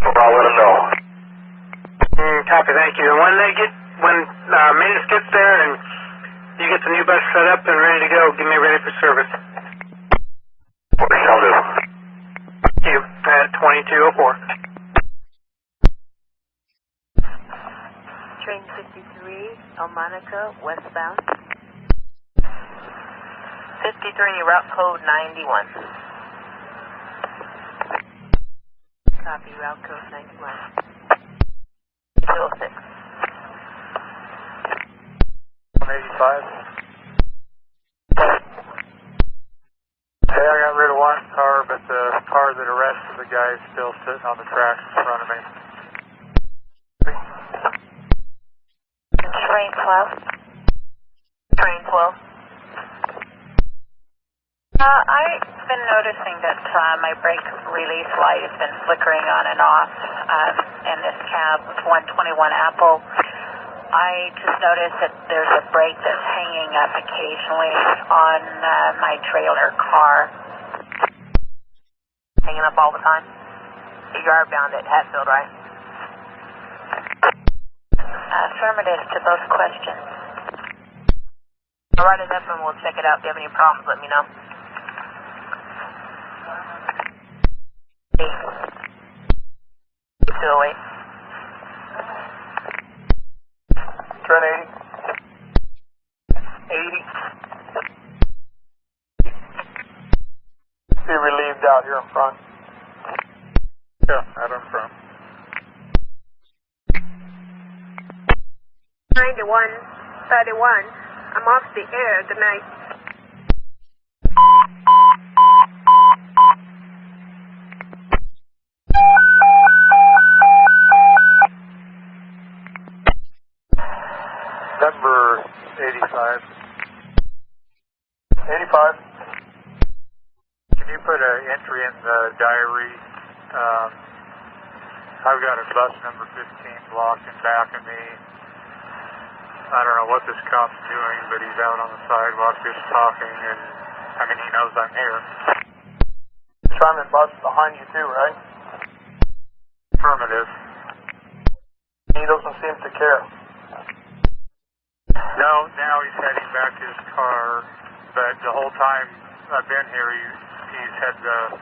I'll let him know. Copy, thank you. And when maintenance gets there and you get the new bus set up and ready to go, get me ready for service. Okay, shall do. Thank you. At 2204. Train 53, Elmonica, westbound. 53, route code 91. Copy, route code 91. 206. 185. Hey, I got rid of one car, but the car that arrested the guy is still sitting on the tracks in front of me. Train 12. Train 12. I've been noticing that my brake release light has been flickering on and off in this cab with 121 Apple. I just noticed that there's a brake that's hanging up occasionally on my trailer car. Hanging up all the time? You are bound at Hatfield, right? Affirmative to both questions. I'll write it up and we'll check it out. If you have any problems, let me know. 208. Turn 80. 80. Be relieved out here in front. Yeah, out in front. 9131. I'm off the air. Good night. Number 85. 85. Can you put an entry in the diary? I've got a bus number 15 blocked in back of me. I don't know what this cop's doing, but he's out on the sidewalk just talking, and I mean, he knows I'm here. Trimet bus behind you too, right? Affirmative. He doesn't seem to care. No, now he's heading back to his car, but the whole time I've been here, he's had the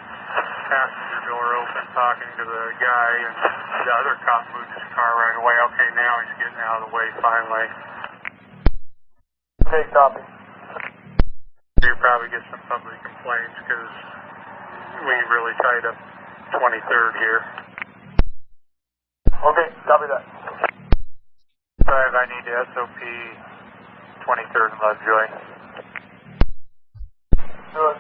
passenger door open talking to the guy, and the other cop moved his car right away. Okay, now he's getting out of the way finally. Okay, copy. You'll probably get some public complaints because we really tied up 23rd here. Okay, copy that. 5, I need to SOP 23rd and Lovejoy. Good.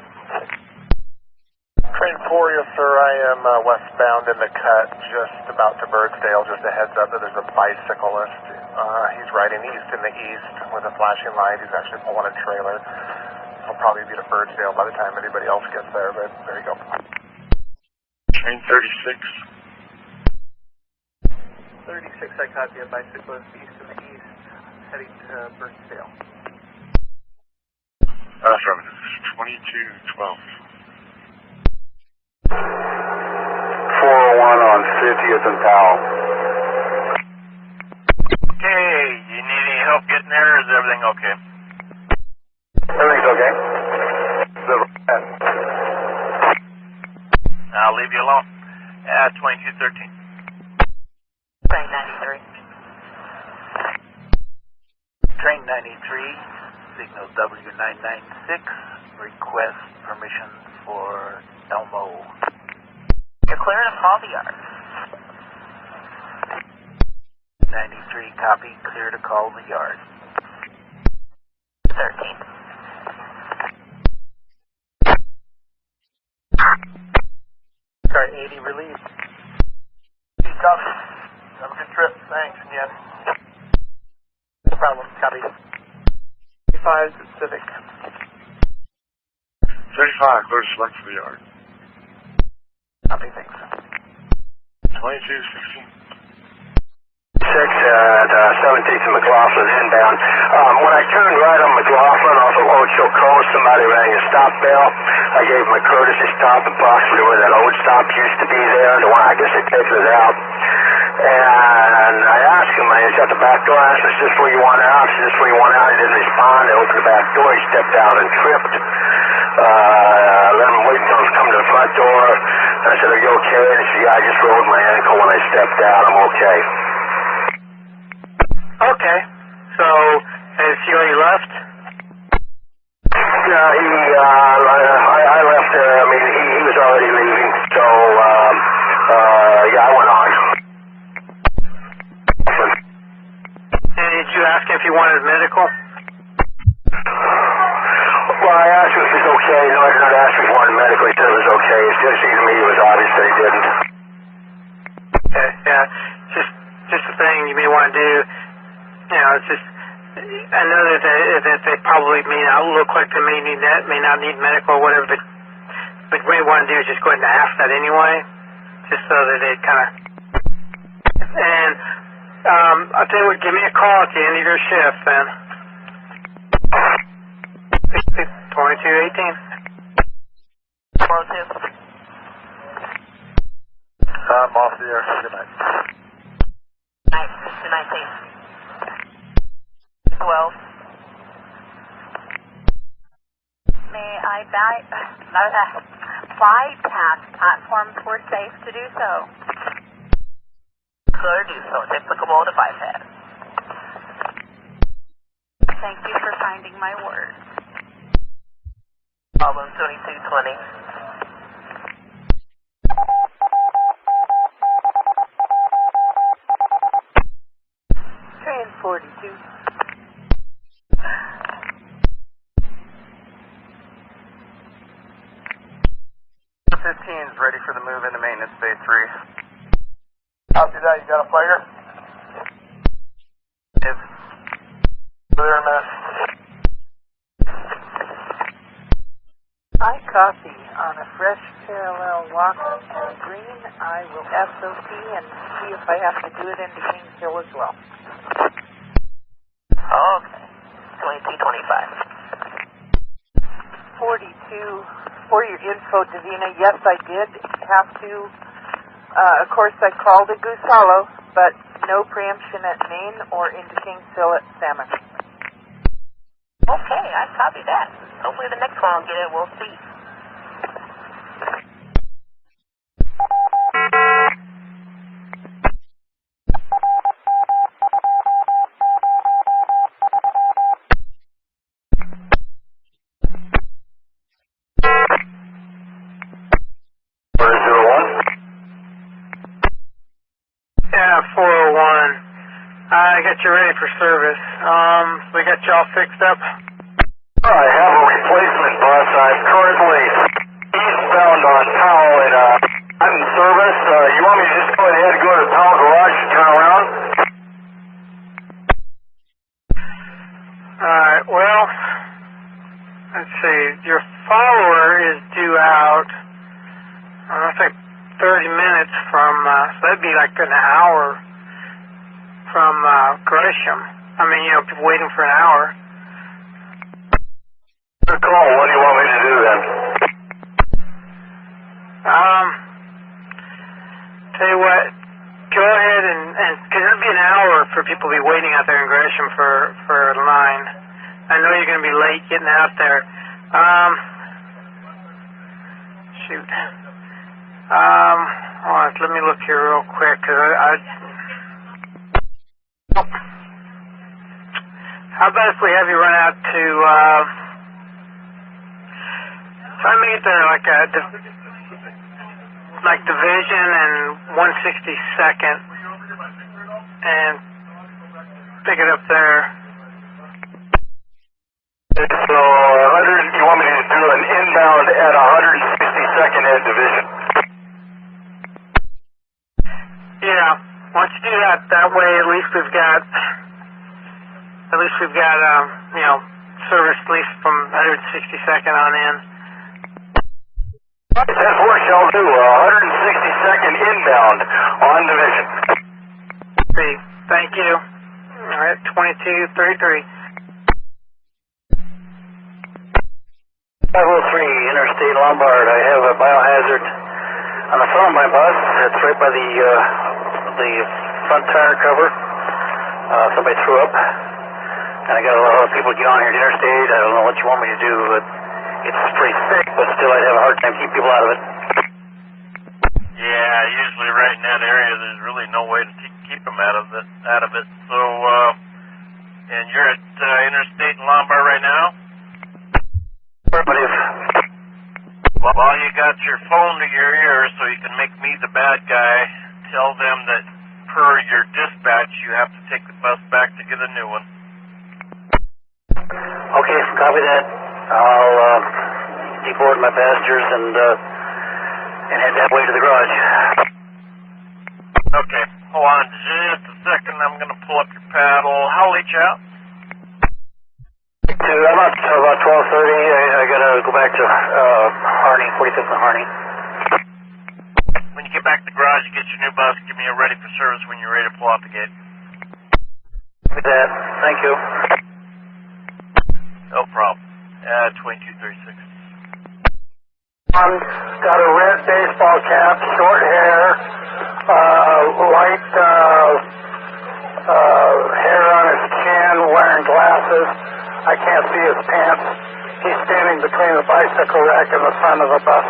Train 4, yes sir, I am westbound in the cut, just about to Birdsdale. Just a heads up that there's a bicyclist. He's riding east in the east with a flashing light. He's actually pulling a trailer. I'll will probably be the first sale by the time anybody else gets there, but there you go. Train 36. 36, I copy a bicyclist east of the east, heading to Burnsdale. From 2212. 401 on 50th and Powell. Okay, you need any help getting there, or is everything okay? Everything's okay. I'll leave you alone. 2213. Train 93. Train 93, signal W996, request permission for Elmo. You're clear to call the yard. 93, copy, clear to call the yard. 13. Car 80, release. Copy. Have a good trip. Thanks again. No problem, copy. 35, Civic. 35, clear to select for the yard. Copy, thanks. 2216. 6 at 17th and McLaughlin inbound. When I turned right on McLaughlin off of Ocho Coast, somebody rang a stop bell. I gave them a courtesy stop approximately where that old stop used to be there. The one, I guess they taken it out. And I asked him, I shut the back door. I asked him, is this where you want out? Is this where you want out? He didn't respond. I opened the back door. He stepped out and tripped. Let him wait until he come to the front door. I said, are you okay? And he said, yeah, I just rolled my ankle when I stepped out. I'm okay. Okay. So, has he already left? Yeah, I left, I mean, he was already leaving, so, yeah, I went on. And did you ask him if he wanted medical? Well, I asked him if he's okay. No, I did not ask him if he wanted medical. He said it was okay. It just seemed to me it was obvious that he didn't. Okay, yeah. Just the thing you may want to do, you know, it's just, I know that they probably may not look like they may not need medical or whatever, but what we want to do is just go ahead and ask that anyway, just so that they kind of, and I'll tell you what, give me a call at the end of your shift then. 2218. 402. I'm off the air. Good night. Night, 219. 12. May I bypass platforms were safe to do so? Clear to do so. It's applicable to bypass. Thank you for finding my words. Problem 2220. Train 42. 15 is ready for the move into maintenance bay 3. Copy that. You got a player? It's clear, man. I copy. On a fresh parallel walk and green, I will SOP and see if I have to do it into Kings Hill as well. Okay. 2225. 42. For your info, Davina, yes, I did have to. Of course, I called at Goose Hollow, but no preemption at Maine or into Kings Hill at Salmon. Okay, I copy that. Hopefully the next one will get it. We'll see. Yeah, 401. I got you ready for service. We got you all fixed up. I have a replacement bus. I'm currently eastbound on Powell and I'm in service. You want me to just go ahead and go to the Powell garage and turn around? Alright, well, let's see, your follower is due out, I think 30 minutes from, so that'd be like an hour from Gresham. I mean, you know, people waiting for an hour. Good call. What do you want me to do then? Tell you what, go ahead and because it'll be an hour for people to be waiting out there in Gresham for a line. I know you're going to be late getting out there. Shoot. Hold on, let me look here real quick, because how about if we have you run out to, try to make it to like Division and 162nd, and pick it up there. So, you want me to do an inbound at 162nd and Division? Yeah, why don't you do that? That way, at least we've got, you know, service at least from 162nd on in. That's what shall do. 162nd inbound on Division. Thank you. All right, 2233. 503 Interstate Lombard. I have a biohazard on the front of my bus. It's right by the front tire cover. Somebody threw up, and I got a lot of people get on here at Interstate. I don't know what you want me to do, but it's pretty thick, but still I'd have a hard time keeping people out of it. Yeah, usually right in that area there's really no way to keep them out of it. So, and you're at Interstate and Lombard right now? Affirmative. Well, you got your phone to your ear so you can make me the bad guy. Tell them that per your dispatch you have to take the bus back to get a new one. Okay, copy that. I'll deboard my passengers and head that way to the garage. Okay, hold on just a second. I'm going to pull up your paddle. How late you out? I'm out till about 12:30. I got to go back to Harney, 45th and Harney. When you get back to the garage, you get your new bus. Give me a ready for service when you're ready to pull out the gate. With that, thank you. No problem. 2236. Got a red baseball cap, short hair, light hair on his chin, wearing glasses. I can't see his pants. He's standing between the bicycle rack and the front of the bus.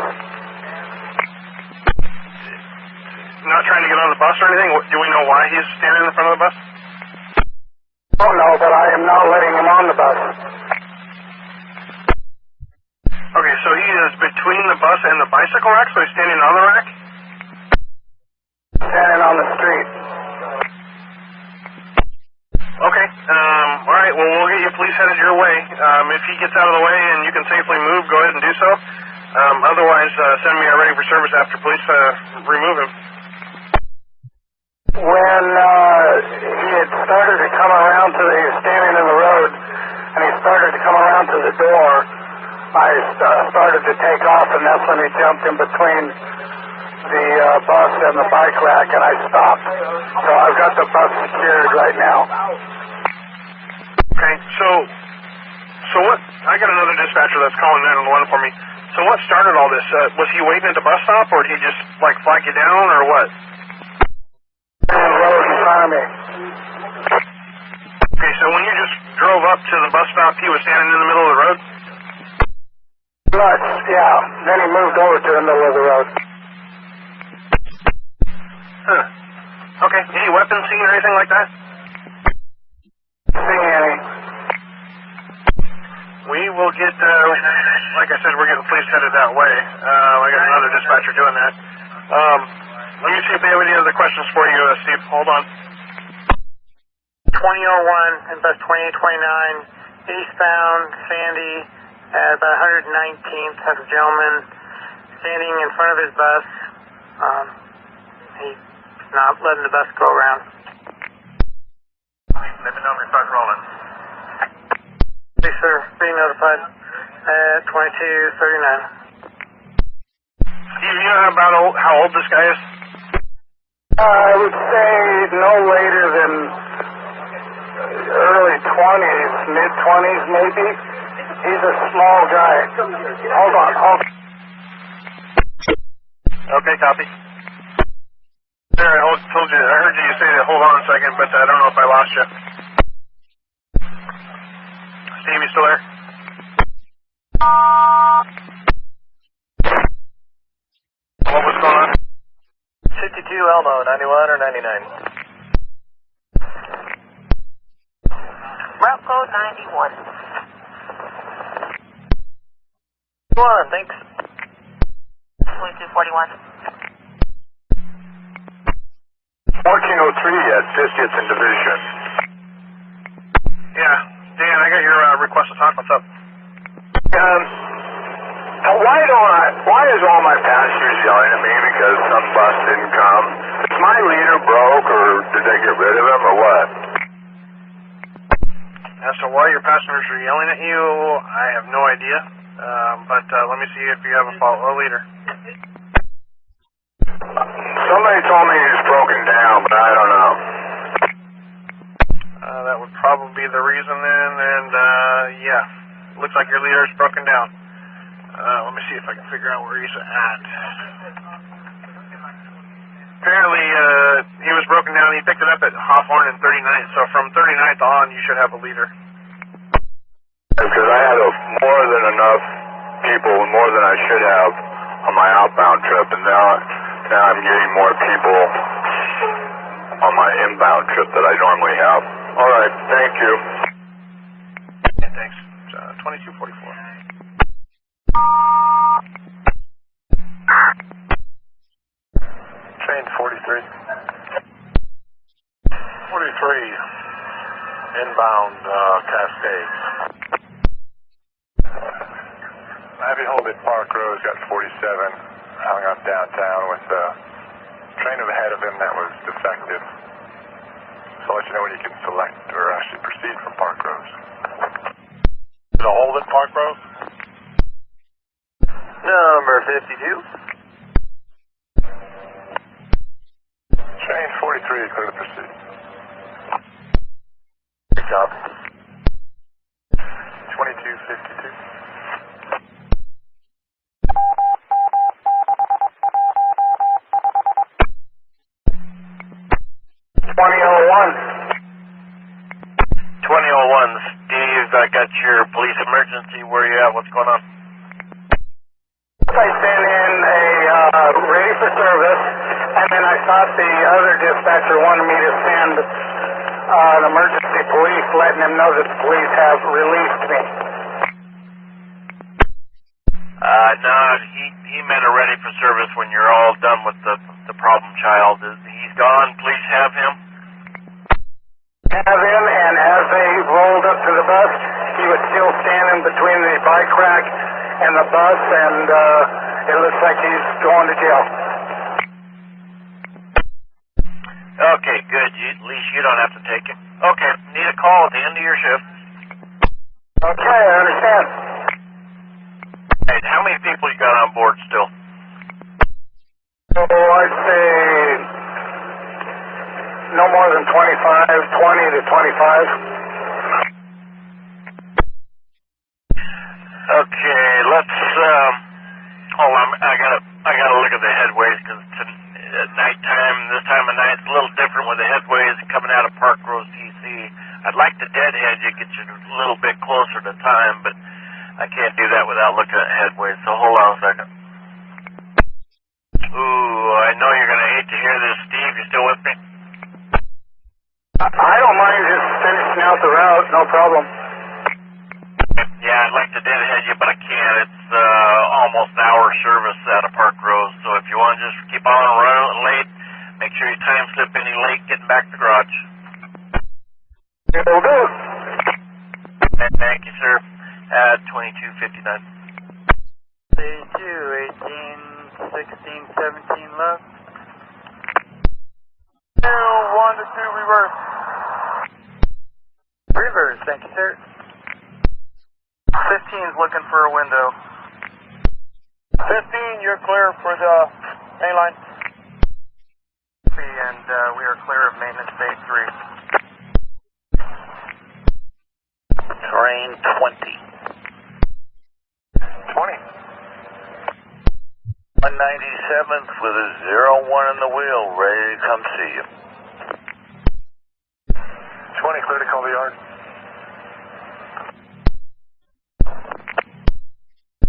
Not trying to get on the bus or anything? Do we know why he's standing in the front of the bus? Oh no, but I am not letting him on the bus. Okay, so he is between the bus and the bicycle rack, so he's standing on the rack? Standing on the street. Okay, alright, well, we'll get you police headed your way. If he gets out of the way and you can safely move, go ahead and do so. Otherwise, send me a ready for service after police remove him. When he had started to come around he was standing in the road, and he started to come around to the door, I started to take off, and that's when he jumped in between the bus and the bike rack, and I stopped. So I've got the bus secured right now. Okay, so what, I got another dispatcher that's calling 911 for me. So what started all this? Was he waiting at the bus stop, or did he just, like, flag you down, or what? In the road in front of me. Okay, so when you just drove up to the bus stop, he was standing in the middle of the road? Yeah. Then he moved over to the middle of the road. Huh. Okay, any weapons seen or anything like that? See any. We will get, like I said, we're getting police headed that way. I got another dispatcher doing that. Let me see if they have any other questions for you, Steve. Hold on. 2001 and bus 2829, eastbound, Sandy, at about 119th, has a gentleman standing in front of his bus. He's not letting the bus go around. Let me know if we start rolling. Yes, sir. Being notified. at 2239. Steve, you know about how old this guy is? I would say no later than early 20s, mid-20s maybe. He's a small guy. Hold on. Okay, copy. There, I heard you say that, hold on a second, but I don't know if I lost you. Steve, you still there? What was going on? 52 Elmo, 91 or 99? Route code 91. 1, thanks. 2241. 1403 at 50th and Division. Yeah, Dan, I got your request to talk. What's up? Why is all my passengers yelling at me because some bus didn't come? Is my leader broke, or did they get rid of him, or what? As to why your passengers are yelling at you, I have no idea. But let me see if you have a leader. Somebody told me he was broken down, but I don't know. That would probably be the reason then, and yeah, looks like your leader is broken down. Let me see if I can figure out where he's at. Apparently, he was broken down. He picked it up at Hawthorne and 39th, so from 39th on, you should have a leader. Because I had more than enough people, more than I should have on my outbound trip, and now I'm getting more people on my inbound trip that I normally have. All right, thank you. Yeah, thanks. 2244. Train 43. 43, inbound Cascades. Navy Hold at Park Rose, got 47, hung up downtown with the train ahead of him that was defective. So I'll let you know when you can select or actually proceed from Park Rose. Is it a hold at Park Rose? Number 52. Train 43, clear to proceed. Good job. 2252. Steve, I got your police emergency. Where are you at? What's going on? I sent in a ready for service, and then I thought the other dispatcher wanted me to send an emergency police, letting them know that the police have released me. No, he meant a ready for service when you're all done with the problem child. He's gone. Please have him. Have him, and as they rolled up to the bus, he was still standing between the bike rack and the bus, and it looks like he's going to jail. Okay, good. At least you don't have to take him. Okay, need a call at the end of your shift. Okay, I understand. Hey, how many people you got on board still? So I'd say no more than 20 to 25. Okay, let's hold on. I gotta look at the headways because at nighttime, this time of night, it's a little different with the headways coming out of Park Rose, DC. I'd like to deadhead you, get you a little bit closer to time, but I can't do that without looking at headways. So hold on a second. Ooh, I know you're gonna hate to hear this, Steve. You still with me? I don't mind just finishing out the route, no problem. Yeah, I'd like to deadhead you, but I can't. It's almost an hour service out of Park Rose, so if you want to just keep on running late, make sure you time slip any late getting back to the garage. Will do. Thank you, sir. 2259. 18, 16, 17 left. 1 to 2, reverse. Reverse, thank you, sir. 15's looking for a window. 15, you're clear for the main line. And we are clear of maintenance bay 3. Train 20. 197th with a 01 in the wheel, ready to come see you. 20, clear to call the yard.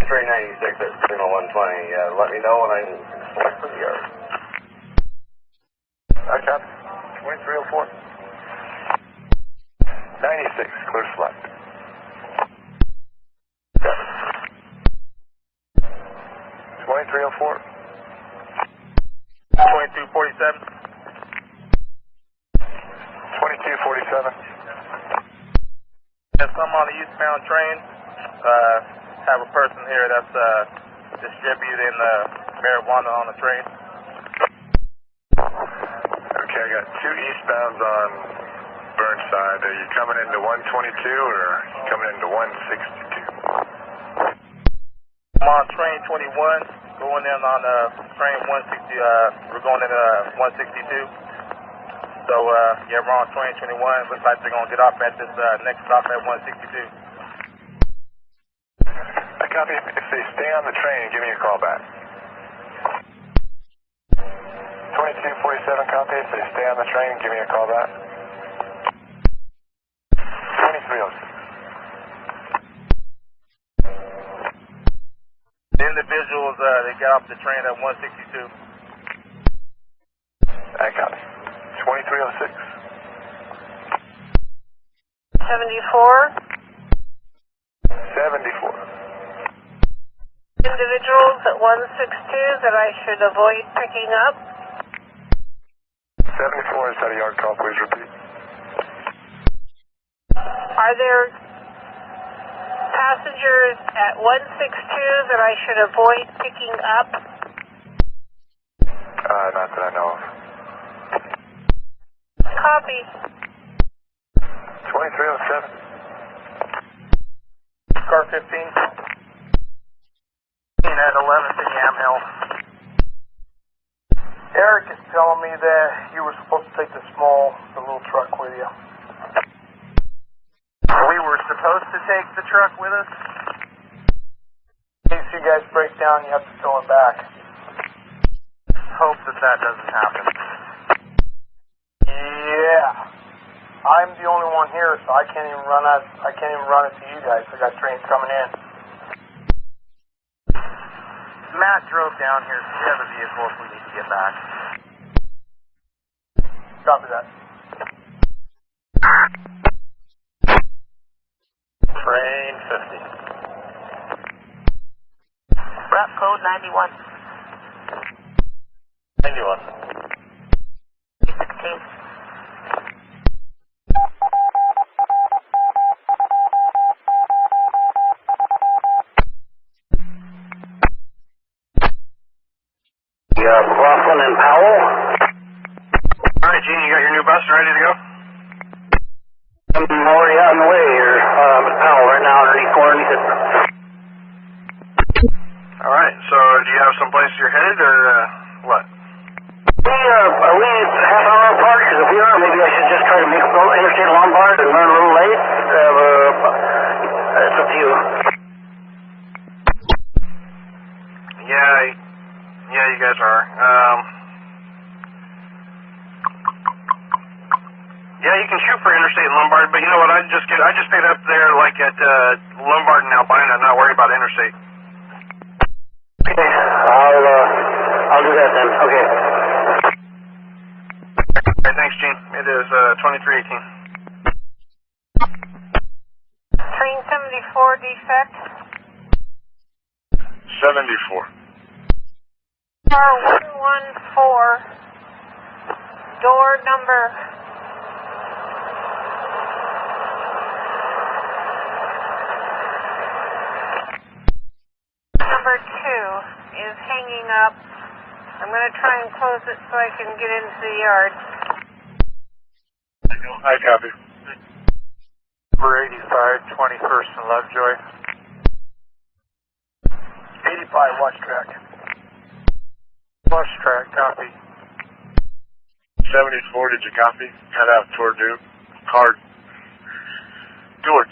Train 96 at signal 120. Let me know when I can select for the yard. I copy. 2304. 96, clear to select. 2304. 2247. 2247. Yes, I'm on the eastbound train. Have a person here that's distributing marijuana on the train. Okay, I got 2 eastbounds on Burnside. Are you coming into 122 or coming into 162? I'm on train 21, going in on train 160. We're going into 162. So yeah, we're on train 21. Looks like they're gonna get off at this next stop at 162. I copy. If they stay on the train, give me a call back. 2247 copy. If they stay on the train, give me a call back. 2306. The individuals, they got off the train at 162. I copy. 2306. 74. 74. Individuals at 162 that I should avoid picking up. 74 is that a yard call, please repeat. Are there passengers at 162 that I should avoid picking up? Not that I know of. Copy. 2307. Car 15. At 11th and Yamhill. Eric is telling me that you were supposed to take the little truck with you. We were supposed to take the truck with us? In case you guys break down, you have to tow it back. Hope that doesn't happen. Yeah. I'm the only one here, so I can't even run it to you guys. I got trains coming in. Matt drove down here, so we have a vehicle if we need to get back. Copy that. Train 50. Route code 91. 91. 16. McLaughlin and Powell. Alright, Gene, you got your new bus ready to go? I'm already out on the way here. I'm at Powell right now underneath it. Alright, so do you have someplace you're headed, or what? Are we half hour apart? Because if we are, maybe I should just try to make Interstate Lombard and run a little late. It's up to you. Yeah, you guys are. Yeah, you can shoot for Interstate and Lombard, but you know what? I just paid up there like at Lombard and Albina, not worry about Interstate. Okay, I'll do that then. Okay. Alright, thanks, Gene. It is 2318. Train 74 defect. 74. Car 114. Door number. Number 2 is hanging up. I'm going to try and close it so I can get into the yard. I copy. Number 85, 21st and Lovejoy. 85 watch track. Watch track, copy. 74, did you copy? Head out toward door 2,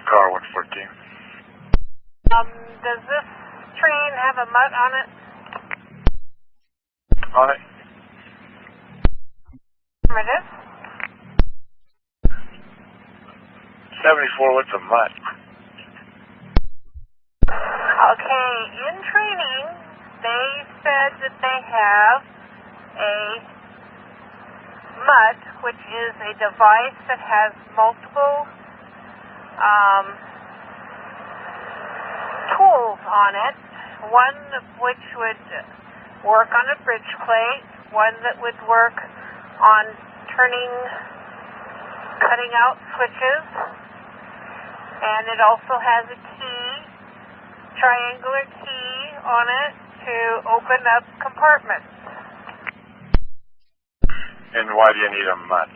car 114. Does this train have a mutt on it? On it? It is? 74, what's a mutt? Okay, in training, they said that they have a mutt, which is a device that has multiple tools on it, one of which would work on a bridge plate, one that would work on cutting out switches, and it also has a key, triangular key on it to open up compartments. And why do you need a mutt?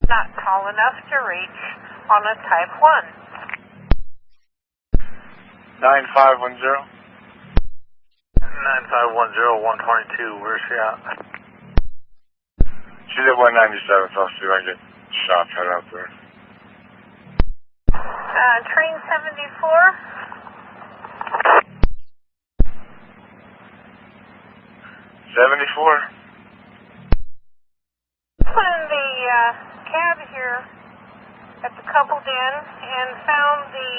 Not tall enough to reach on a Type 1. 9510? 9510, 122, where's she at? She's at 197, so I'll see if I can get shot head out there. Train 74. 74? Put in the cab here at the coupled end and found the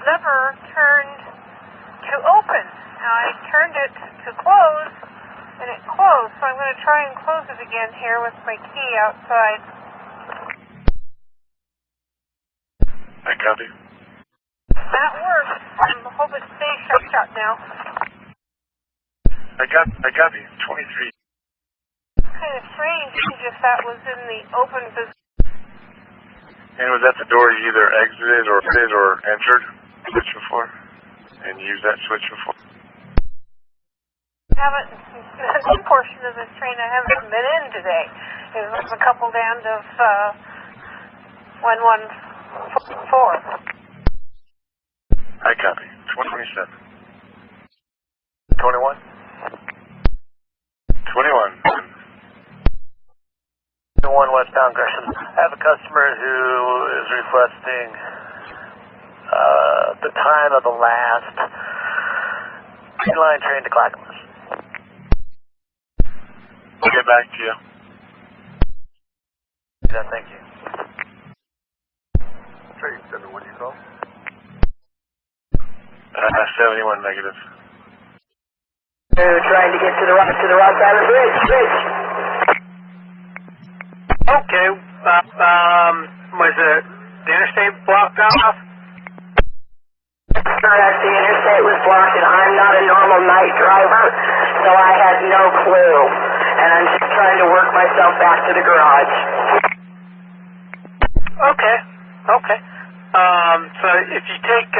lever turned to open. Now I turned it to close and it closed, so I'm going to try and close it again here with my key outside. I copy. That works. I hope it stays shut now. I copy. 23. Kind of strange if that was in the open position. And was that the door you either exited or entered switch before? And used that switch before? This portion of this train I haven't been in today. It was a coupled end of 114. I copy. 27. 21? 21. 21 westbound Gresham. I have a customer who is requesting the time of the last line train to Clackamas. We'll get back to you. Yeah, thank you. Train 7, what do you call? 71 negative. Trying to get to the Ross Island Bridge. Okay, was the interstate blocked off? Correct, the interstate was blocked and I'm not a normal night driver, so I had no clue. And I'm just trying to work myself back to the garage. Okay. So if you take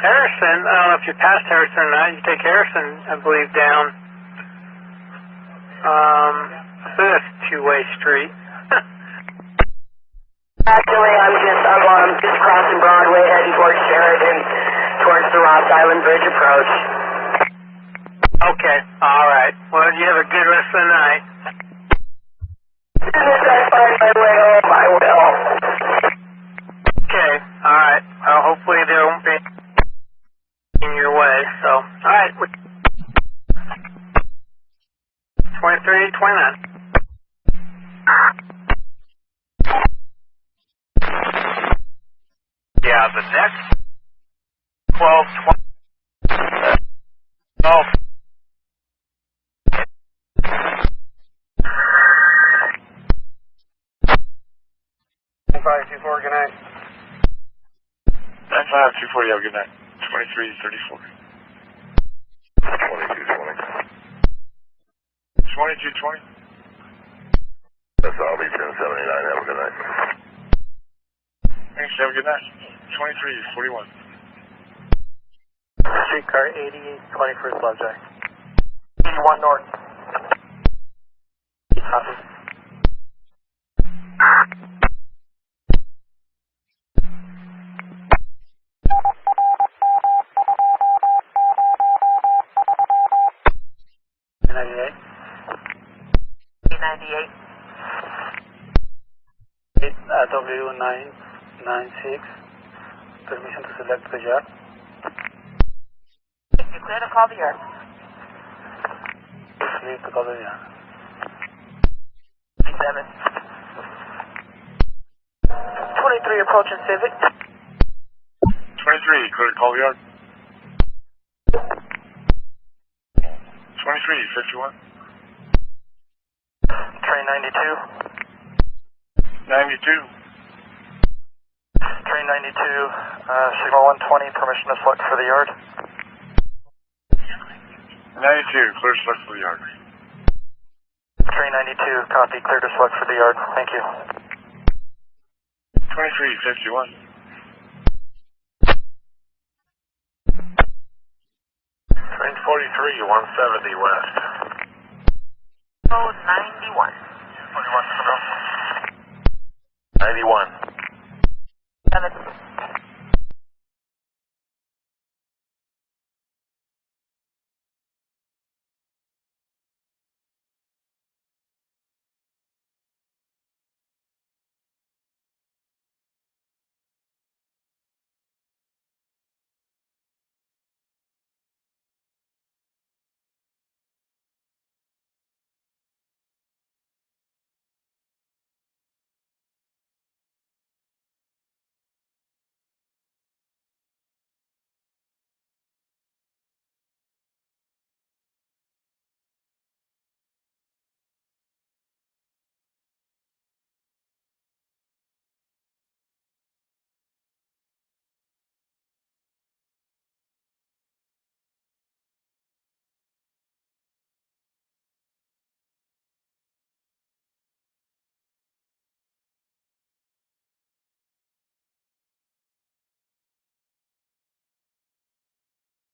Harrison, I don't know if you passed Harrison or not, you take Harrison, I believe, down. I think that's a two-way street. Actually, I'm just crossing Broadway, heading towards Sheridan, towards the Ross Island Bridge approach. Okay, all right. Well, you have a good rest of the night. As soon as I find my way home, I will. Okay, all right. Hopefully there won't be in your way. So, all right. 23, 29. Yeah, the next 12, 20. Oh. 524, good night. 95-240, have a good night. 23-34. 2220. 22-20. That's all, be 1079, have a good night. Thanks, have a good night. 23-41. Streetcar 88, 21st left jack. 81 north. Copy. W996. Permission to select the yard. You clear to call the yard. Clear to call the yard. 7. 23 approaching Civic. 23, clear to call the yard. 23, 51. Train 92. 92. Train 92, signal 120, permission to select for the yard. 92, clear to select for the yard. Train 92, copy, clear to select for the yard. Thank you. 23, 51. Train 43, 170 west. Code 91. 91. 91. 7.